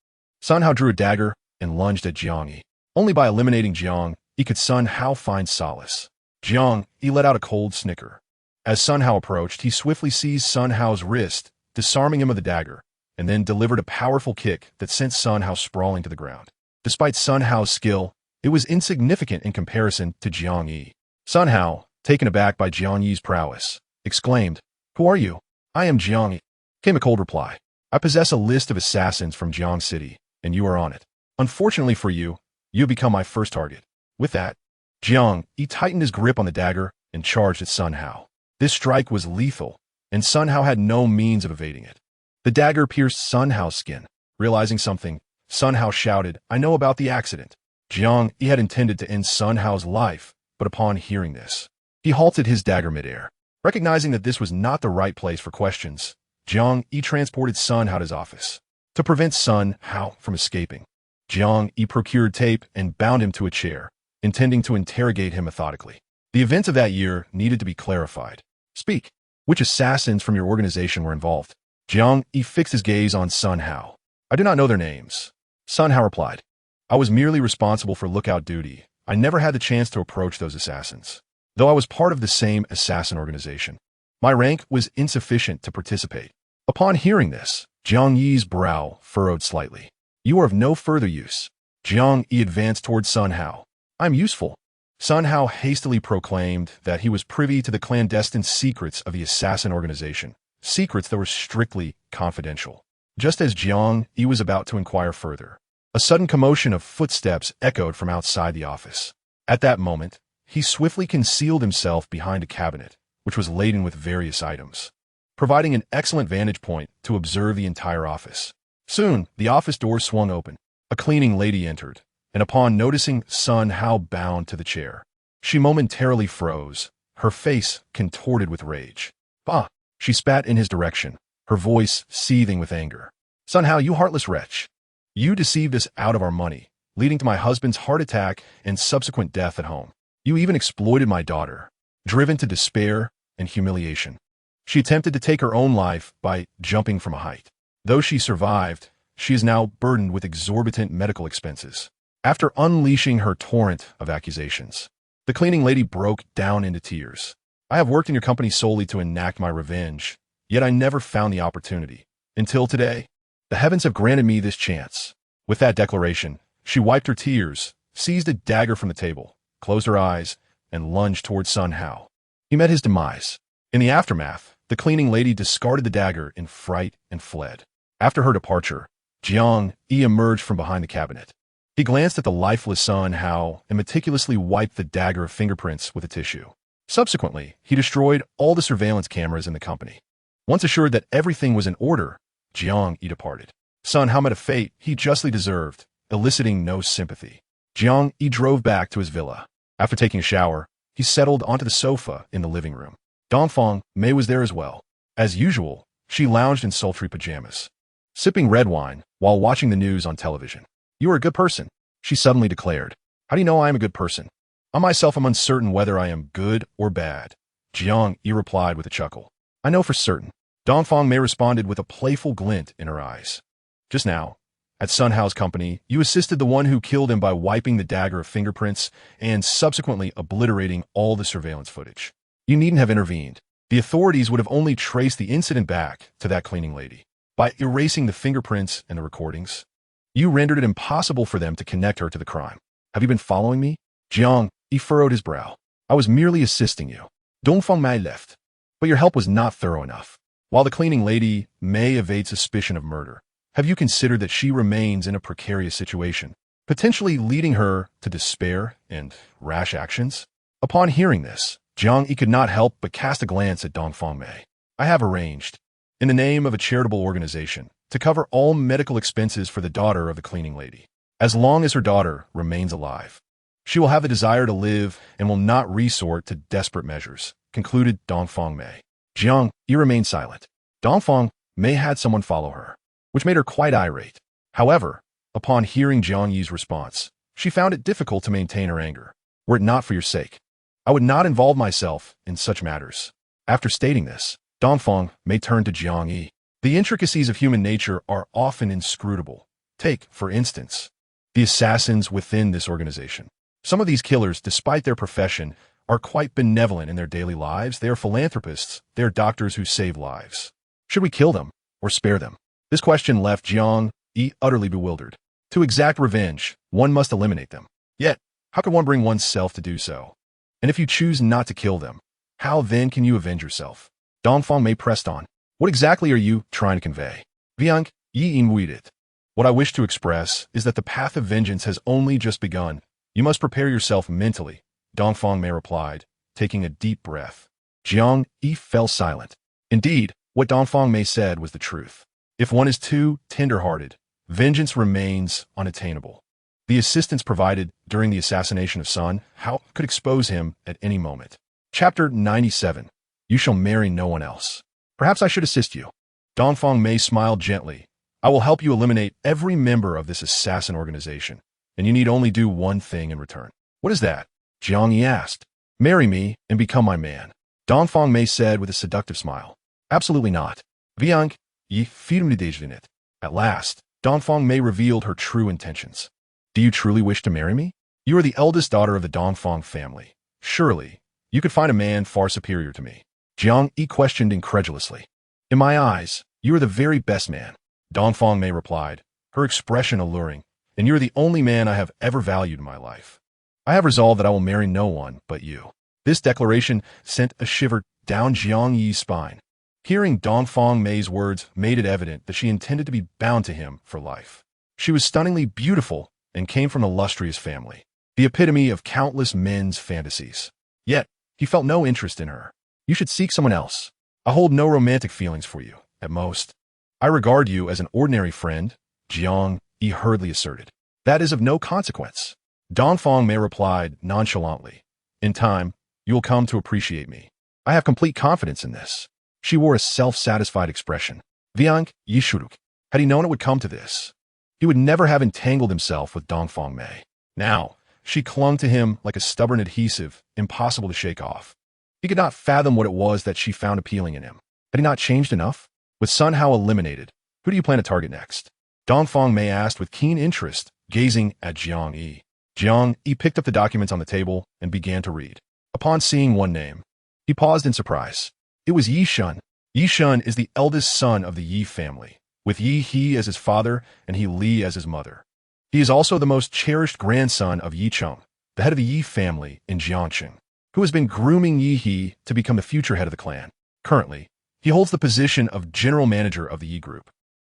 Sun Hao drew a dagger and lunged at Jiang Yi. Only by eliminating Jiang Yi could Sun Hao find solace. Jiang Yi let out a cold snicker. As Sun Hao approached, he swiftly seized Sun Hao's wrist, disarming him of the dagger, and then delivered a powerful kick that sent Sun Hao sprawling to the ground. Despite Sun Hao's skill, it was insignificant in comparison to Jiang Yi. Sun Hao, taken aback by Jiang Yi's prowess, exclaimed, "Who are you?" "I am Jiang Yi," came a cold reply. "I possess a list of assassins from Jiang City, and you are on it. Unfortunately for you, you have become my first target." With that, Jiang Yi tightened his grip on the dagger and charged at Sun Hao. This strike was lethal, and Sun Hao had no means of evading it. The dagger pierced Sun Hao's skin. Realizing something, Sun Hao shouted, "I know about the accident." Jiang Yi had intended to end Sun Hao's life, but upon hearing this, he halted his dagger midair. Recognizing that this was not the right place for questions, Jiang Yi transported Sun Hao to his office. To prevent Sun Hao from escaping, Jiang Yi procured tape and bound him to a chair, intending to interrogate him methodically. The events of that year needed to be clarified. "Speak. Which assassins from your organization were involved?" Jiang Yi fixed his gaze on Sun Hao. "I do not know their names." Sun Hao replied, "I was merely responsible for lookout duty. I never had the chance to approach those assassins, though I was part of the same assassin organization. My rank was insufficient to participate." Upon hearing this, Jiang Yi's brow furrowed slightly. "You are of no further use." Jiang Yi advanced toward Sun Hao. "I'm useful." Sun Hao hastily proclaimed that he was privy to the clandestine secrets of the assassin organization, secrets that were strictly confidential. Just as Jiang Yi was about to inquire further, a sudden commotion of footsteps echoed from outside the office. At that moment, he swiftly concealed himself behind a cabinet, which was laden with various items, providing an excellent vantage point to observe the entire office. Soon, the office door swung open. A cleaning lady entered, and upon noticing Sun Hao bound to the chair, she momentarily froze, her face contorted with rage. "Bah!" She spat in his direction, her voice seething with anger. "Sun Hao, you heartless wretch! You deceived us out of our money, leading to my husband's heart attack and subsequent death at home. You even exploited my daughter, driven to despair and humiliation. She attempted to take her own life by jumping from a height. Though she survived, she is now burdened with exorbitant medical expenses." After unleashing her torrent of accusations, the cleaning lady broke down into tears. "I have worked in your company solely to enact my revenge, yet I never found the opportunity. Until today, the heavens have granted me this chance." With that declaration, she wiped her tears, seized a dagger from the table, closed her eyes, and lunged toward Sun Hao. He met his demise. In the aftermath, the cleaning lady discarded the dagger in fright and fled. After her departure, Jiang Yi emerged from behind the cabinet. He glanced at the lifeless Sun Hao and meticulously wiped the dagger of fingerprints with a tissue. Subsequently, he destroyed all the surveillance cameras in the company. Once assured that everything was in order, Jiang Yi departed. Sun Hao met a fate he justly deserved, eliciting no sympathy. Jiang Yi drove back to his villa. After taking a shower, he settled onto the sofa in the living room. Dongfang Mei was there as well. As usual, she lounged in sultry pajamas, sipping red wine while watching the news on television. "You are a good person," she suddenly declared. "How do you know I am a good person?" "I myself am uncertain whether I am good or bad," Jiang Yi replied with a chuckle. "I know for certain. Dongfang Mei responded with a playful glint in her eyes. Just now, at Sun Hao's company, you assisted the one who killed him by wiping the dagger of fingerprints and subsequently obliterating all the surveillance footage. You needn't have intervened. The authorities would have only traced the incident back to that cleaning lady. By erasing the fingerprints and the recordings, you rendered it impossible for them to connect her to the crime. Have you been following me? Jiang Yi furrowed his brow. I was merely assisting you. Dongfang Mei left, but your help was not thorough enough. While the cleaning lady may evade suspicion of murder, have you considered that she remains in a precarious situation, potentially leading her to despair and rash actions? Upon hearing this, Jiang Yi could not help but cast a glance at Dongfang Mei. I have arranged, in the name of a charitable organization, to cover all medical expenses for the daughter of the cleaning lady. As long as her daughter remains alive, she will have the desire to live and will not resort to desperate measures, concluded Dongfang Mei. Jiang Yi remained silent. Dongfang Mei had someone follow her, which made her quite irate. However, upon hearing Jiang Yi's response, she found it difficult to maintain her anger. Were it not for your sake, I would not involve myself in such matters. After stating this, Dongfang Mei turned to Jiang Yi. The intricacies of human nature are often inscrutable. Take, for instance, the assassins within this organization. Some of these killers, despite their profession, are quite benevolent in their daily lives. They are philanthropists. They are doctors who save lives. Should we kill them or spare them? This question left Jiang Yi utterly bewildered. To exact revenge, one must eliminate them. Yet, how can one bring oneself to do so? And if you choose not to kill them, how then can you avenge yourself? Dongfang Mei pressed on. What exactly are you trying to convey? Jiang Yi inweited. What I wish to express is that the path of vengeance has only just begun. You must prepare yourself mentally, Dongfang Mei replied, taking a deep breath. Jiang Yi fell silent. Indeed, what Dongfang Mei said was the truth. If one is too tender-hearted, vengeance remains unattainable. The assistance provided during the assassination of Sun Hao could expose him at any moment. Chapter 97. You shall marry no one else. Perhaps I should assist you. Dongfang Mei smiled gently. I will help you eliminate every member of this assassin organization, and you need only do one thing in return. What is that? Jiang Yi asked. Marry me and become my man. Dongfang Mei said with a seductive smile. Absolutely not. Jiang Yi firmly. At last, Dongfang Mei revealed her true intentions. Do you truly wish to marry me? You are the eldest daughter of the Dongfang family. Surely, you could find a man far superior to me. Jiang Yi questioned incredulously. In my eyes, you are the very best man. Dongfang Mei replied, her expression alluring, and you're the only man I have ever valued in my life. I have resolved that I will marry no one but you. This declaration sent a shiver down Jiang Yi's spine. Hearing Dongfang Mei's words made it evident that she intended to be bound to him for life. She was stunningly beautiful and came from an illustrious family, the epitome of countless men's fantasies. Yet, he felt no interest in her. You should seek someone else. I hold no romantic feelings for you, at most. I regard you as an ordinary friend, Jiang Yi hurriedly asserted. That is of no consequence. Dongfang Mei replied nonchalantly. In time, you will come to appreciate me. I have complete confidence in this. She wore a self-satisfied expression. Jiang Yi shuduk. Had he known it would come to this, he would never have entangled himself with Dongfang Mei. Now, she clung to him like a stubborn adhesive, impossible to shake off. He could not fathom what it was that she found appealing in him. Had he not changed enough? With Sun Hao eliminated, who do you plan to target next? Dongfang Mei asked with keen interest, gazing at Jiang Yi. Jiang Yi picked up the documents on the table and began to read. Upon seeing one name, he paused in surprise. It was Yi Shun. Yi Shun is the eldest son of the Yi family, with Yi He as his father and He Li as his mother. He is also the most cherished grandson of Yi Cheng, the head of the Yi family in Jiangqing, who has been grooming Yi He to become the future head of the clan. Currently, he holds the position of general manager of the Yi group.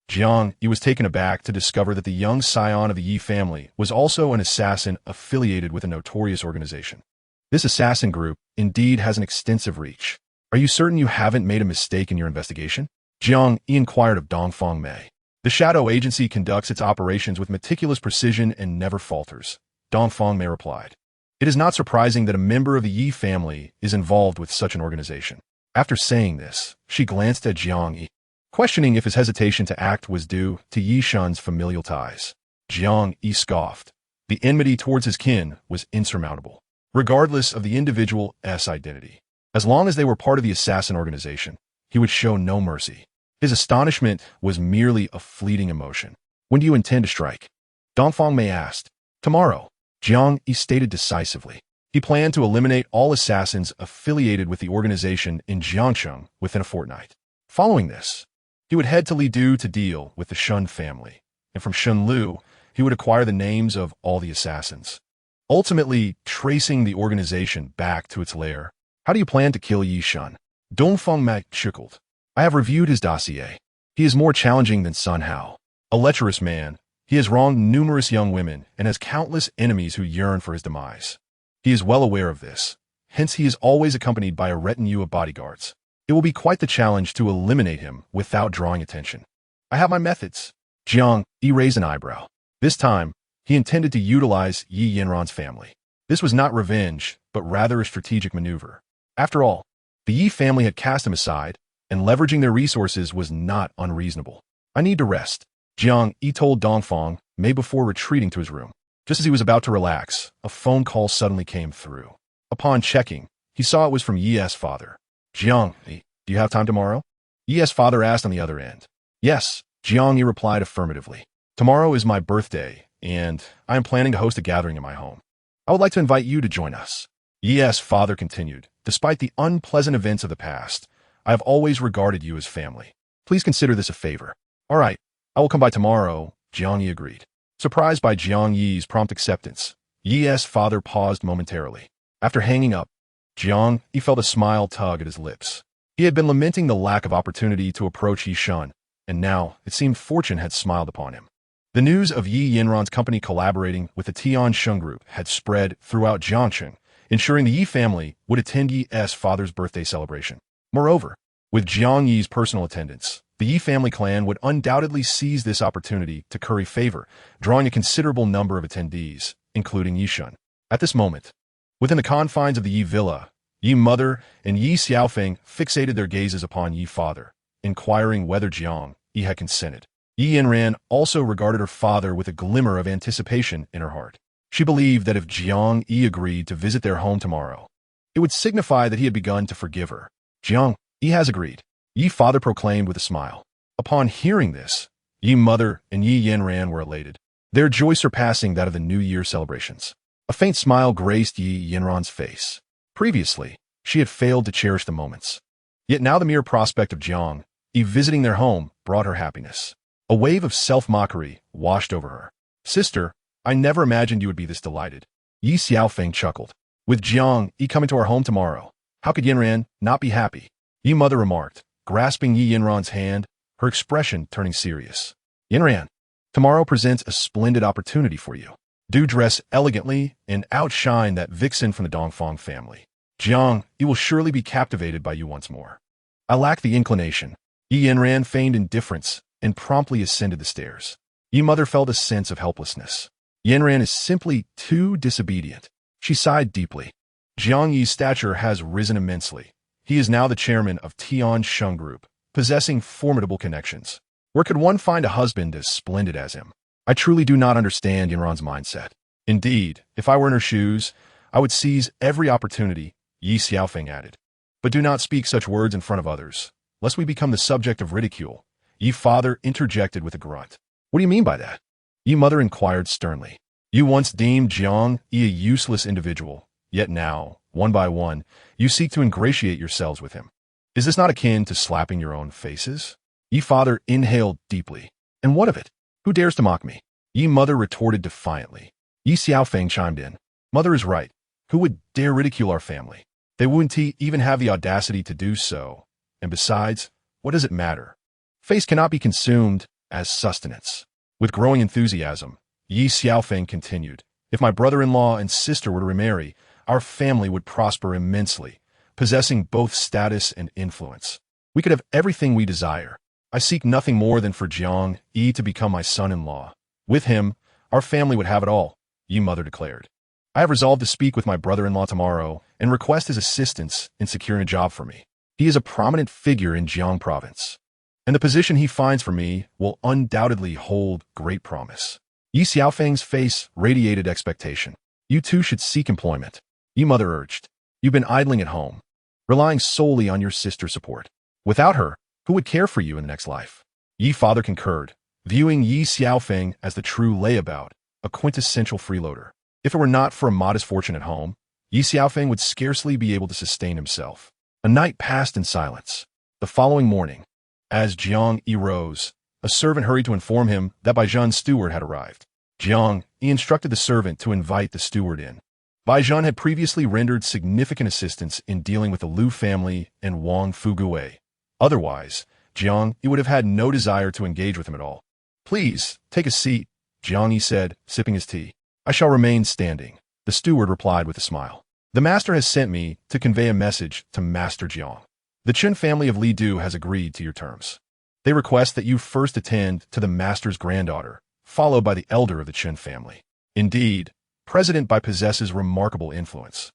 Jiang Yi was taken aback to discover that the young scion of the Yi family was also an assassin affiliated with a notorious organization. This assassin group indeed has an extensive reach. Are you certain you haven't made a mistake in your investigation? Jiang Yi inquired of Dongfang Mei. The shadow agency conducts its operations with meticulous precision and never falters, Dongfang Mei replied. It is not surprising that a member of the Yi family is involved with such an organization. After saying this, she glanced at Jiang Yi, questioning if his hesitation to act was due to Yi Shun's familial ties. Jiang Yi scoffed. The enmity towards his kin was insurmountable, regardless of the individual's identity. As long as they were part of the assassin organization, he would show no mercy. His astonishment was merely a fleeting emotion. When do you intend to strike? Dongfang Mei asked. Tomorrow, Jiang Yi stated decisively. He planned to eliminate all assassins affiliated with the organization in Jiangcheng within a fortnight. Following this, he would head to Lidu to deal with the Shun family, and from Shunlu, he would acquire the names of all the assassins, ultimately tracing the organization back to its lair. How do you plan to kill Yi Shun? Dongfeng Mei chuckled. I have reviewed his dossier. He is more challenging than Sun Hao. A lecherous man, he has wronged numerous young women and has countless enemies who yearn for his demise. He is well aware of this, hence he is always accompanied by a retinue of bodyguards. It will be quite the challenge to eliminate him without drawing attention. I have my methods. Jiang Yi raised an eyebrow. This time, he intended to utilize Yi Yanran's family. This was not revenge, but rather a strategic maneuver. After all, the Yi family had cast him aside, and leveraging their resources was not unreasonable. I need to rest, Jiang Yi told Dongfang Mei before retreating to his room. Just as he was about to relax, a phone call suddenly came through. Upon checking, he saw it was from Yi's father. Jiang Yi, do you have time tomorrow? Yi's father asked on the other end. Yes, Jiang Yi replied affirmatively. Tomorrow is my birthday, and I am planning to host a gathering in my home. I would like to invite you to join us. Yi's father continued. Despite the unpleasant events of the past, I have always regarded you as family. Please consider this a favor. All right, I will come by tomorrow, Jiang Yi agreed. Surprised by Jiang Yi's prompt acceptance, Yi's father paused momentarily. After hanging up, Jiang Yi felt a smile tug at his lips. He had been lamenting the lack of opportunity to approach Yi Shun, and now it seemed fortune had smiled upon him. The news of Yi Yanran's company collaborating with the Tian Shun group had spread throughout Jiangcheng, ensuring the Yi family would attend Yi's father's birthday celebration. Moreover, with Jiang Yi's personal attendance, the Yi family clan would undoubtedly seize this opportunity to curry favor, drawing a considerable number of attendees, including Yi Shun. At this moment, within the confines of the Yi villa, Yi mother and Yi Xiaofeng fixated their gazes upon Yi father, inquiring whether Jiang Yi had consented. Yi Yanran also regarded her father with a glimmer of anticipation in her heart. She believed that if Jiang Yi agreed to visit their home tomorrow, it would signify that he had begun to forgive her. Jiang Yi has agreed, Yi father proclaimed with a smile. Upon hearing this, Yi mother and Yi Yanran were elated, their joy surpassing that of the New Year celebrations. A faint smile graced Yi Yanran's face. Previously, she had failed to cherish the moments. Yet now the mere prospect of Jiang Yi visiting their home brought her happiness. A wave of self-mockery washed over her. Sister, I never imagined you would be this delighted. Yi Xiaofeng chuckled. With Jiang Yi coming to our home tomorrow, how could Yanran not be happy? Yi mother remarked, grasping Yi Yanran's hand, her expression turning serious. Yanran, tomorrow presents a splendid opportunity for you. Do dress elegantly and outshine that vixen from the Dongfang family. Jiang Yi will surely be captivated by you once more. I lack the inclination. Yi Yanran feigned indifference and promptly ascended the stairs. Yi mother felt a sense of helplessness. Yanran is simply too disobedient. She sighed deeply. Jiang Yi's stature has risen immensely. He is now the chairman of Tian Shun Group, possessing formidable connections. Where could one find a husband as splendid as him? I truly do not understand Yanran's mindset. Indeed, if I were in her shoes, I would seize every opportunity, Yi Xiaofeng added. But do not speak such words in front of others, lest we become the subject of ridicule. Yi father interjected with a grunt. What do you mean by that? Yi mother inquired sternly. You once deemed Jiang Yi a useless individual, yet now, one by one, you seek to ingratiate yourselves with him. Is this not akin to slapping your own faces? Yi father inhaled deeply. And what of it? Who dares to mock me? Yi mother retorted defiantly. Yi Xiaofeng chimed in. Mother is right. Who would dare ridicule our family? They wouldn't even have the audacity to do so. And besides, what does it matter? Face cannot be consumed as sustenance. With growing enthusiasm, Yi Xiaofeng continued. If my brother-in-law and sister were to remarry, our family would prosper immensely, possessing both status and influence. We could have everything we desire. I seek nothing more than for Jiang Yi to become my son-in-law. With him, our family would have it all, Yi mother declared. I have resolved to speak with my brother-in-law tomorrow and request his assistance in securing a job for me. He is a prominent figure in Jiang province, and the position he finds for me will undoubtedly hold great promise. Yi Xiaofeng's face radiated expectation. You too should seek employment, Yi mother urged. You've been idling at home, relying solely on your sister's support. Without her, who would care for you in the next life? Yi father concurred, viewing Yi Xiaofeng as the true layabout, a quintessential freeloader. If it were not for a modest fortune at home, Yi Xiaofeng would scarcely be able to sustain himself. A night passed in silence. The following morning, as Jiang Yi rose, a servant hurried to inform him that Baijian's steward had arrived. Jiang Yi instructed the servant to invite the steward in. Baijian had previously rendered significant assistance in dealing with the Liu family and Wang Fugue. Otherwise, Jiang Yi would have had no desire to engage with him at all. "Please, take a seat," Jiang Yi said, sipping his tea. "I shall remain standing," the steward replied with a smile. "The master has sent me to convey a message to Master Jiang. The Chen family of Li Du has agreed to your terms. They request that you first attend to the master's granddaughter, followed by the elder of the Chen family. Indeed, President Bai possesses remarkable influence."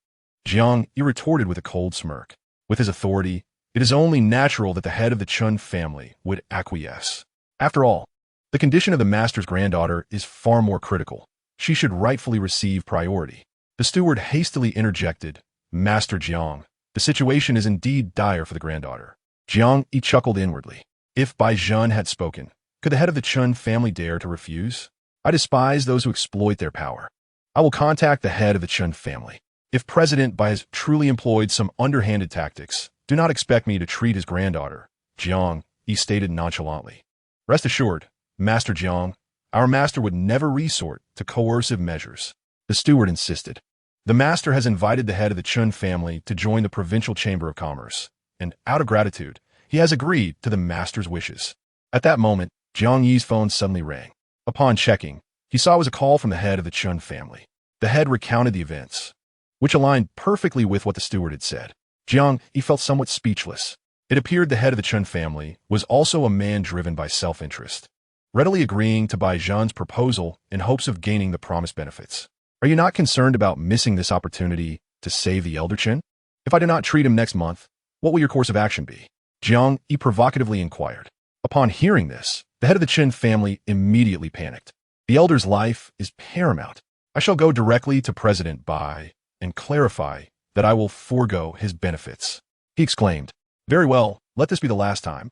Jiang Yi retorted with a cold smirk. With his authority, it is only natural that the head of the Chen family would acquiesce. After all, the condition of the master's granddaughter is far more critical. She should rightfully receive priority. The steward hastily interjected, "Master Jiang, the situation is indeed dire for the granddaughter." Jiang Yi chuckled inwardly. If Baijian had spoken, could the head of the Chen family dare to refuse? I despise those who exploit their power. I will contact the head of the Chen family. If President Bai has truly employed some underhanded tactics, do not expect me to treat his granddaughter, Jiang Yi stated nonchalantly. "Rest assured, Master Jiang, our master would never resort to coercive measures," the steward insisted. "The master has invited the head of the Chen family to join the Provincial Chamber of Commerce, and out of gratitude, he has agreed to the master's wishes." At that moment, Jiang Yi's phone suddenly rang. Upon checking, he saw it was a call from the head of the Chen family. The head recounted the events, which aligned perfectly with what the steward had said. Jiang Yi felt somewhat speechless. It appeared the head of the Chen family was also a man driven by self-interest, readily agreeing to Baijian's proposal in hopes of gaining the promised benefits. "Are you not concerned about missing this opportunity to save the elder Chen? If I do not treat him next month, what will your course of action be?" Jiang Yi provocatively inquired. Upon hearing this, the head of the Chen family immediately panicked. "The elder's life is paramount. I shall go directly to President Bai and clarify that I will forego his benefits," he exclaimed. "Very well, let this be the last time.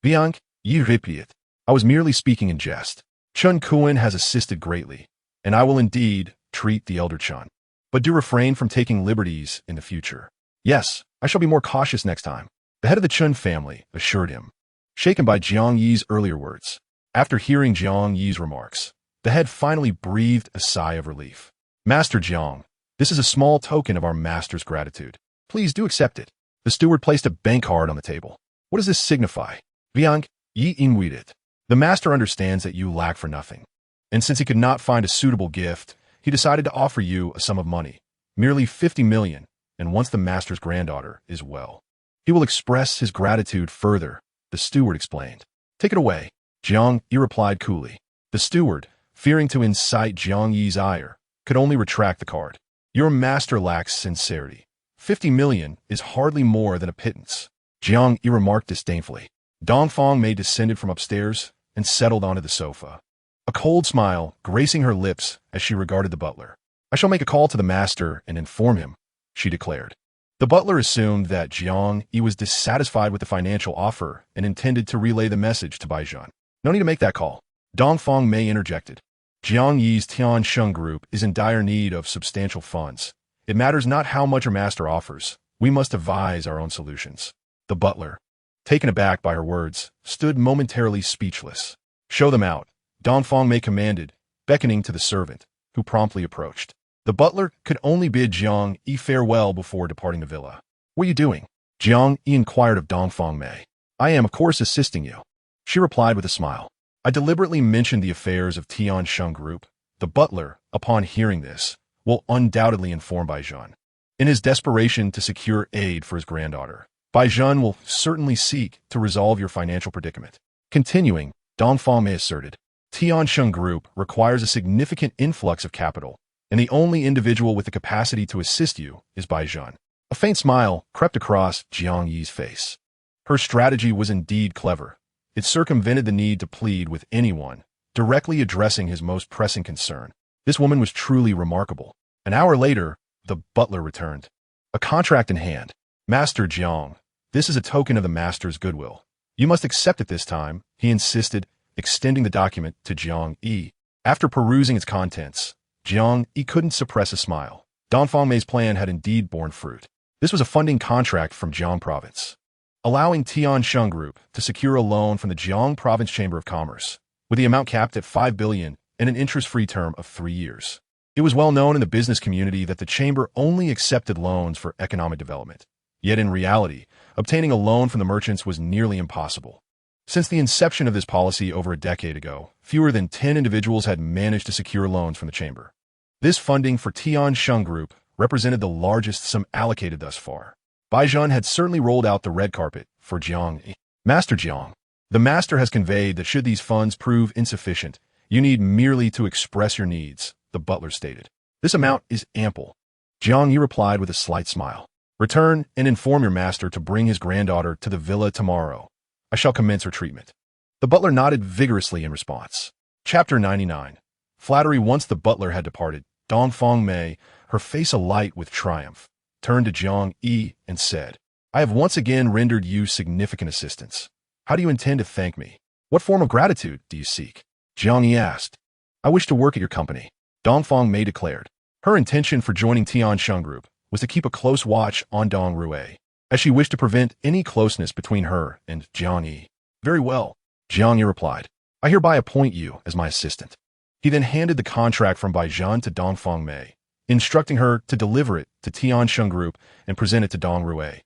Jiang Yi repeat. I was merely speaking in jest. Chen Kuan has assisted greatly, and I will indeed treat the elder Chen. But do refrain from taking liberties in the future." "Yes, I shall be more cautious next time," the head of the Chen family assured him, shaken by Jiang Yi's earlier words. After hearing Jiang Yi's remarks, the head finally breathed a sigh of relief. "Master Jiang, this is a small token of our master's gratitude. Please do accept it." The steward placed a bank card on the table. "What does this signify?" "Jiang Yi it. The master understands that you lack for nothing, and since he could not find a suitable gift, he decided to offer you a sum of money, merely 50 million, and once the master's granddaughter is well, he will express his gratitude further," the steward explained. "Take it away," Jiang Yi replied coolly. The steward, fearing to incite Jiang Yi's ire, could only retract the card. "Your master lacks sincerity. 50 million is hardly more than a pittance," Jiang Yi remarked disdainfully. Dongfang Mei descended from upstairs and settled onto the sofa, a cold smile gracing her lips as she regarded the butler. "I shall make a call to the master and inform him," she declared. The butler assumed that Jiang Yi was dissatisfied with the financial offer and intended to relay the message to Baijian. "No need to make that call," Dongfang Mei interjected. "Jiang Yi's Tiansheng group is in dire need of substantial funds. It matters not how much our master offers. We must devise our own solutions." The butler, taken aback by her words, stood momentarily speechless. "Show them out," Dongfang Mei commanded, beckoning to the servant, who promptly approached. The butler could only bid Jiang Yi farewell before departing the villa. "What are you doing?" Jiang Yi inquired of Dongfang Mei. "I am, of course, assisting you," she replied with a smile. "I deliberately mentioned the affairs of Tiansheng Group. The butler, upon hearing this, will undoubtedly inform Baijian. In his desperation to secure aid for his granddaughter, Baijian will certainly seek to resolve your financial predicament." Continuing, Dongfang Mei asserted, "Tiansheng Group requires a significant influx of capital, and the only individual with the capacity to assist you is Baijian." A faint smile crept across Jiang Yi's face. Her strategy was indeed clever. It circumvented the need to plead with anyone, directly addressing his most pressing concern. This woman was truly remarkable. An hour later, the butler returned, a contract in hand. "Master Jiang, This is a token of the master's goodwill. You must accept it this time, he insisted, extending the document to Jiang Yi. After perusing its contents, Jiang Yi couldn't suppress a smile. Dongfang Mei's plan had indeed borne fruit. This was a funding contract from Jiang Province, allowing Tiansheng Group to secure a loan from the Jiang Province Chamber of Commerce, with the amount capped at 5 billion and an interest-free term of 3 years. It was well known in the business community that the chamber only accepted loans for economic development. Yet in reality, obtaining a loan from the merchants was nearly impossible. Since the inception of this policy over a decade ago, fewer than 10 individuals had managed to secure loans from the chamber. This funding for Tiansheng Group represented the largest sum allocated thus far. Baizhun had certainly rolled out the red carpet for Jiang Yi. Master Jiang, the master has conveyed that should these funds prove insufficient, you need merely to express your needs, the butler stated. This amount is ample. Jiang Yi replied with a slight smile. Return and inform your master to bring his granddaughter to the villa tomorrow. I shall commence her treatment. The butler nodded vigorously in response. Chapter 99. Flattery. Once the butler had departed, Dongfang Mei, her face alight with triumph, turned to Jiang Yi and said, I have once again rendered you significant assistance. How do you intend to thank me? What form of gratitude do you seek? Jiang Yi asked. I wish to work at your company, Dongfang Mei declared. Her intention for joining Tiansheng Group was to keep a close watch on Dong Rui, as she wished to prevent any closeness between her and Jiang Yi. Very well, Jiang Yi replied. I hereby appoint you as my assistant. He then handed the contract from Baizhun to Dongfang Mei, instructing her to deliver it to Tiansheng Group and present it to Dong Rui.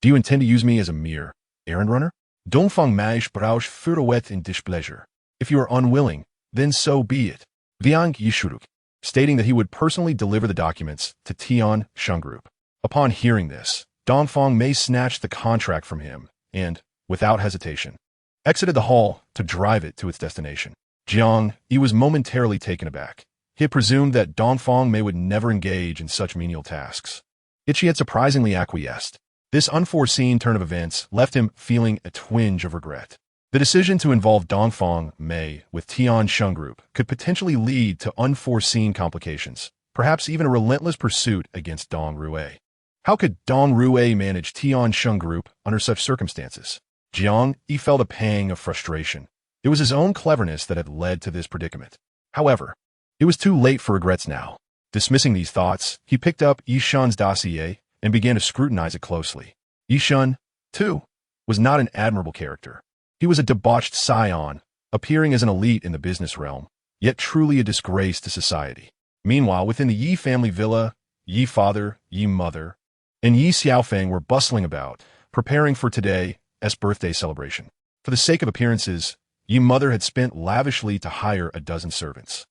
Do you intend to use me as a mere errand runner? Dongfang Mei sprach furtherwet in displeasure. If you are unwilling, then so be it. Jiang Yi shuruk, stating that he would personally deliver the documents to Tiansheng Group. Upon hearing this, Dongfang Mei snatched the contract from him and, without hesitation, exited the hall to drive it to its destination. Jiang Yi was momentarily taken aback. He had presumed that Dongfang Mei would never engage in such menial tasks. Yet she had surprisingly acquiesced. This unforeseen turn of events left him feeling a twinge of regret. The decision to involve Dongfang Mei with Tiansheng Group could potentially lead to unforeseen complications, perhaps even a relentless pursuit against Dong Rui. How could Dong Rui manage Tiansheng Group under such circumstances? Jiang Yi felt a pang of frustration. It was his own cleverness that had led to this predicament. However, it was too late for regrets now. Dismissing these thoughts, he picked up Yishan's dossier and began to scrutinize it closely. Yishan, too, was not an admirable character. He was a debauched scion, appearing as an elite in the business realm, yet truly a disgrace to society. Meanwhile, within the Yi family villa, Yi father, Yi mother, and Yi Xiaofeng were bustling about, preparing for today's birthday celebration. For the sake of appearances, Yi mother had spent lavishly to hire a dozen servants,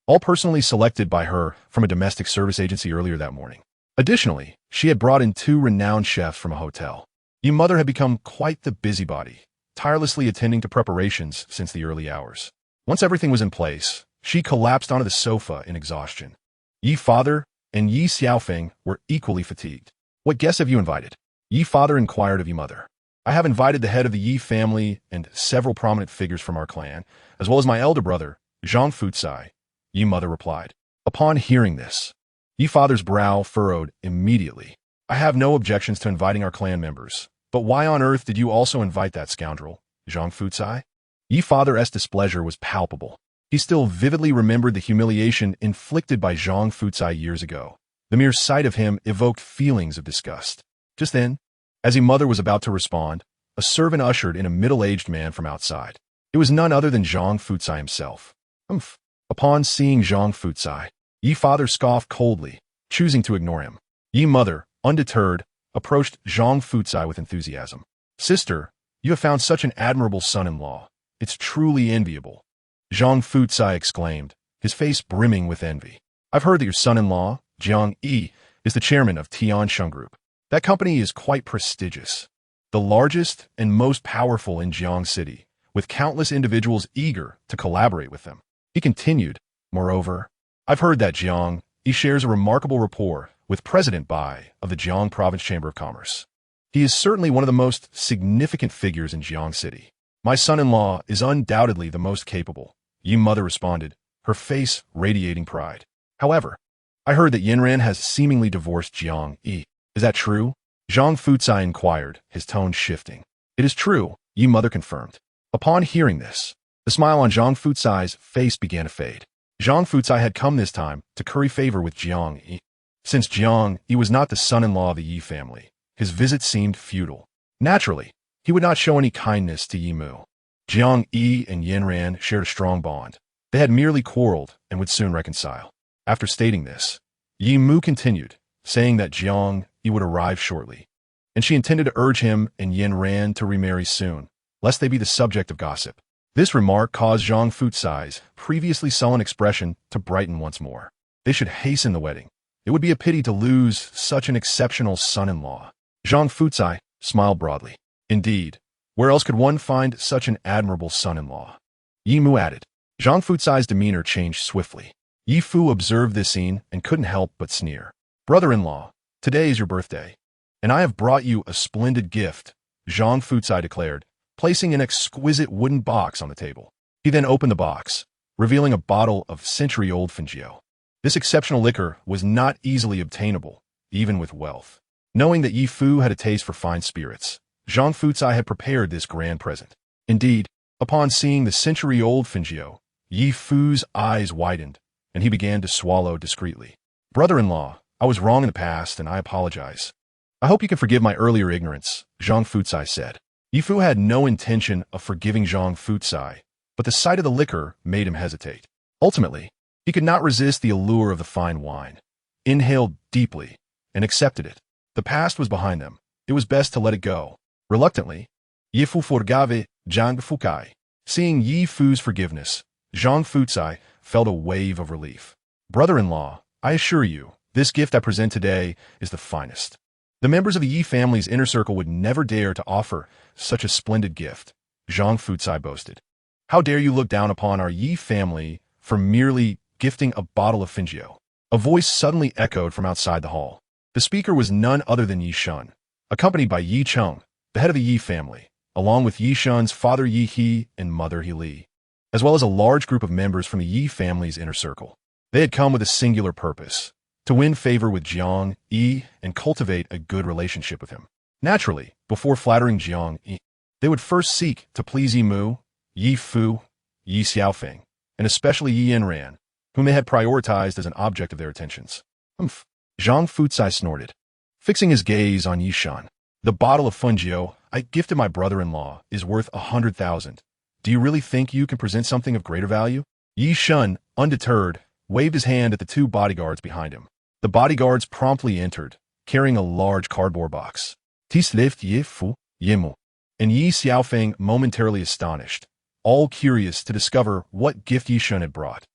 all personally selected by her from a domestic service agency earlier that morning. Additionally, she had brought in 2 renowned chefs from a hotel. Yi mother had become quite the busybody, tirelessly attending to preparations since the early hours. Once everything was in place, she collapsed onto the sofa in exhaustion. Yi father and Yi Xiaofeng were equally fatigued. What guests have you invited? Yi father inquired of Yi mother. I have invited the head of the Yi family and several prominent figures from our clan, as well as my elder brother, Zhang Fucai, Yi mother replied. Upon hearing this, Yi father's brow furrowed immediately. I have no objections to inviting our clan members, but why on earth did you also invite that scoundrel, Zhang Fucai? Yi father's displeasure was palpable. He still vividly remembered the humiliation inflicted by Zhang Fucai years ago. The mere sight of him evoked feelings of disgust. Just then, as Yi mother was about to respond, a servant ushered in a middle-aged man from outside. It was none other than Zhang Fucai himself. Humph. Upon seeing Zhang Fucai, Yi father scoffed coldly, choosing to ignore him. Yi mother, undeterred, approached Zhang Fucai with enthusiasm. Sister, you have found such an admirable son-in-law. It's truly enviable. Zhang Fucai exclaimed, his face brimming with envy. I've heard that your son-in-law, Jiang Yi, is the chairman of Tiansheng Group. That company is quite prestigious, the largest and most powerful in Jiang City, with countless individuals eager to collaborate with them. He continued, moreover, I've heard that Jiang Yi shares a remarkable rapport with President Bai of the Jiang Province Chamber of Commerce. He is certainly one of the most significant figures in Jiang City. My son-in-law is undoubtedly the most capable, Yi mother responded, her face radiating pride. However, I heard that Yanran has seemingly divorced Jiang Yi. Is that true? Zhang Fucai inquired, his tone shifting. It is true, Yi mother confirmed. Upon hearing this, the smile on Zhang Fucai's face began to fade. Zhang Fucai had come this time to curry favor with Jiang Yi. Since Jiang Yi was not the son-in-law of the Yi family, his visit seemed futile. Naturally, he would not show any kindness to Yi Mu. Jiang Yi and Yanran shared a strong bond. They had merely quarreled and would soon reconcile. After stating this, Yi Mu continued, saying that Jiang Yi would arrive shortly, and she intended to urge him and Yanran to remarry soon, lest they be the subject of gossip. This remark caused Zhang Fucai's previously sullen expression to brighten once more. They should hasten the wedding. It would be a pity to lose such an exceptional son-in-law. Zhang Fucai smiled broadly. Indeed, where else could one find such an admirable son-in-law? Yi Mu added. Zhang Fucai's demeanor changed swiftly. Yi Fu observed this scene and couldn't help but sneer. Brother-in-law, today is your birthday, and I have brought you a splendid gift, Zhang Fucai declared, placing an exquisite wooden box on the table. He then opened the box, revealing a bottle of century-old Fengjiu. This exceptional liquor was not easily obtainable, even with wealth. Knowing that Yi Fu had a taste for fine spirits, Zhang Fucai had prepared this grand present. Indeed, upon seeing the century-old Fengjiu, Yi Fu's eyes widened, and he began to swallow discreetly. Brother-in-law, I was wrong in the past, and I apologize. I hope you can forgive my earlier ignorance, Zhang Fucai said. Yi Fu had no intention of forgiving Zhang Fucai, but the sight of the liquor made him hesitate. Ultimately, he could not resist the allure of the fine wine, inhaled deeply, and accepted it. The past was behind them. It was best to let it go. Reluctantly, Yi Fu forgave Zhang Fucai. Seeing Yi Fu's forgiveness, Zhang Fucai felt a wave of relief. Brother-in-law, I assure you, this gift I present today is the finest. The members of the Yi family's inner circle would never dare to offer such a splendid gift, Zhang Fucai boasted. How dare you look down upon our Yi family for merely gifting a bottle of Fengjiu? A voice suddenly echoed from outside the hall. The speaker was none other than Yi Shun, accompanied by Yi Cheng, the head of the Yi family, along with Yi Shun's father Yi He and mother He Li, as well as a large group of members from the Yi family's inner circle. They had come with a singular purpose, to win favor with Jiang Yi and cultivate a good relationship with him. Naturally, before flattering Jiang Yi, they would first seek to please Yi Mu, Yi Fu, Yi Xiaofeng, and especially Yi Yanran, whom they had prioritized as an object of their attentions. Humph. Zhang Fucai snorted, fixing his gaze on Yi Shun. The bottle of Fengjiu I gifted my brother-in-law is worth 100,000. Do you really think you can present something of greater value? Yi Shun, undeterred, waved his hand at the two bodyguards behind him. The bodyguards promptly entered, carrying a large cardboard box. Tis left Yi Fu, Yi Mu, and Yi Xiaofeng momentarily astonished, all curious to discover what gift Yi Shun had brought.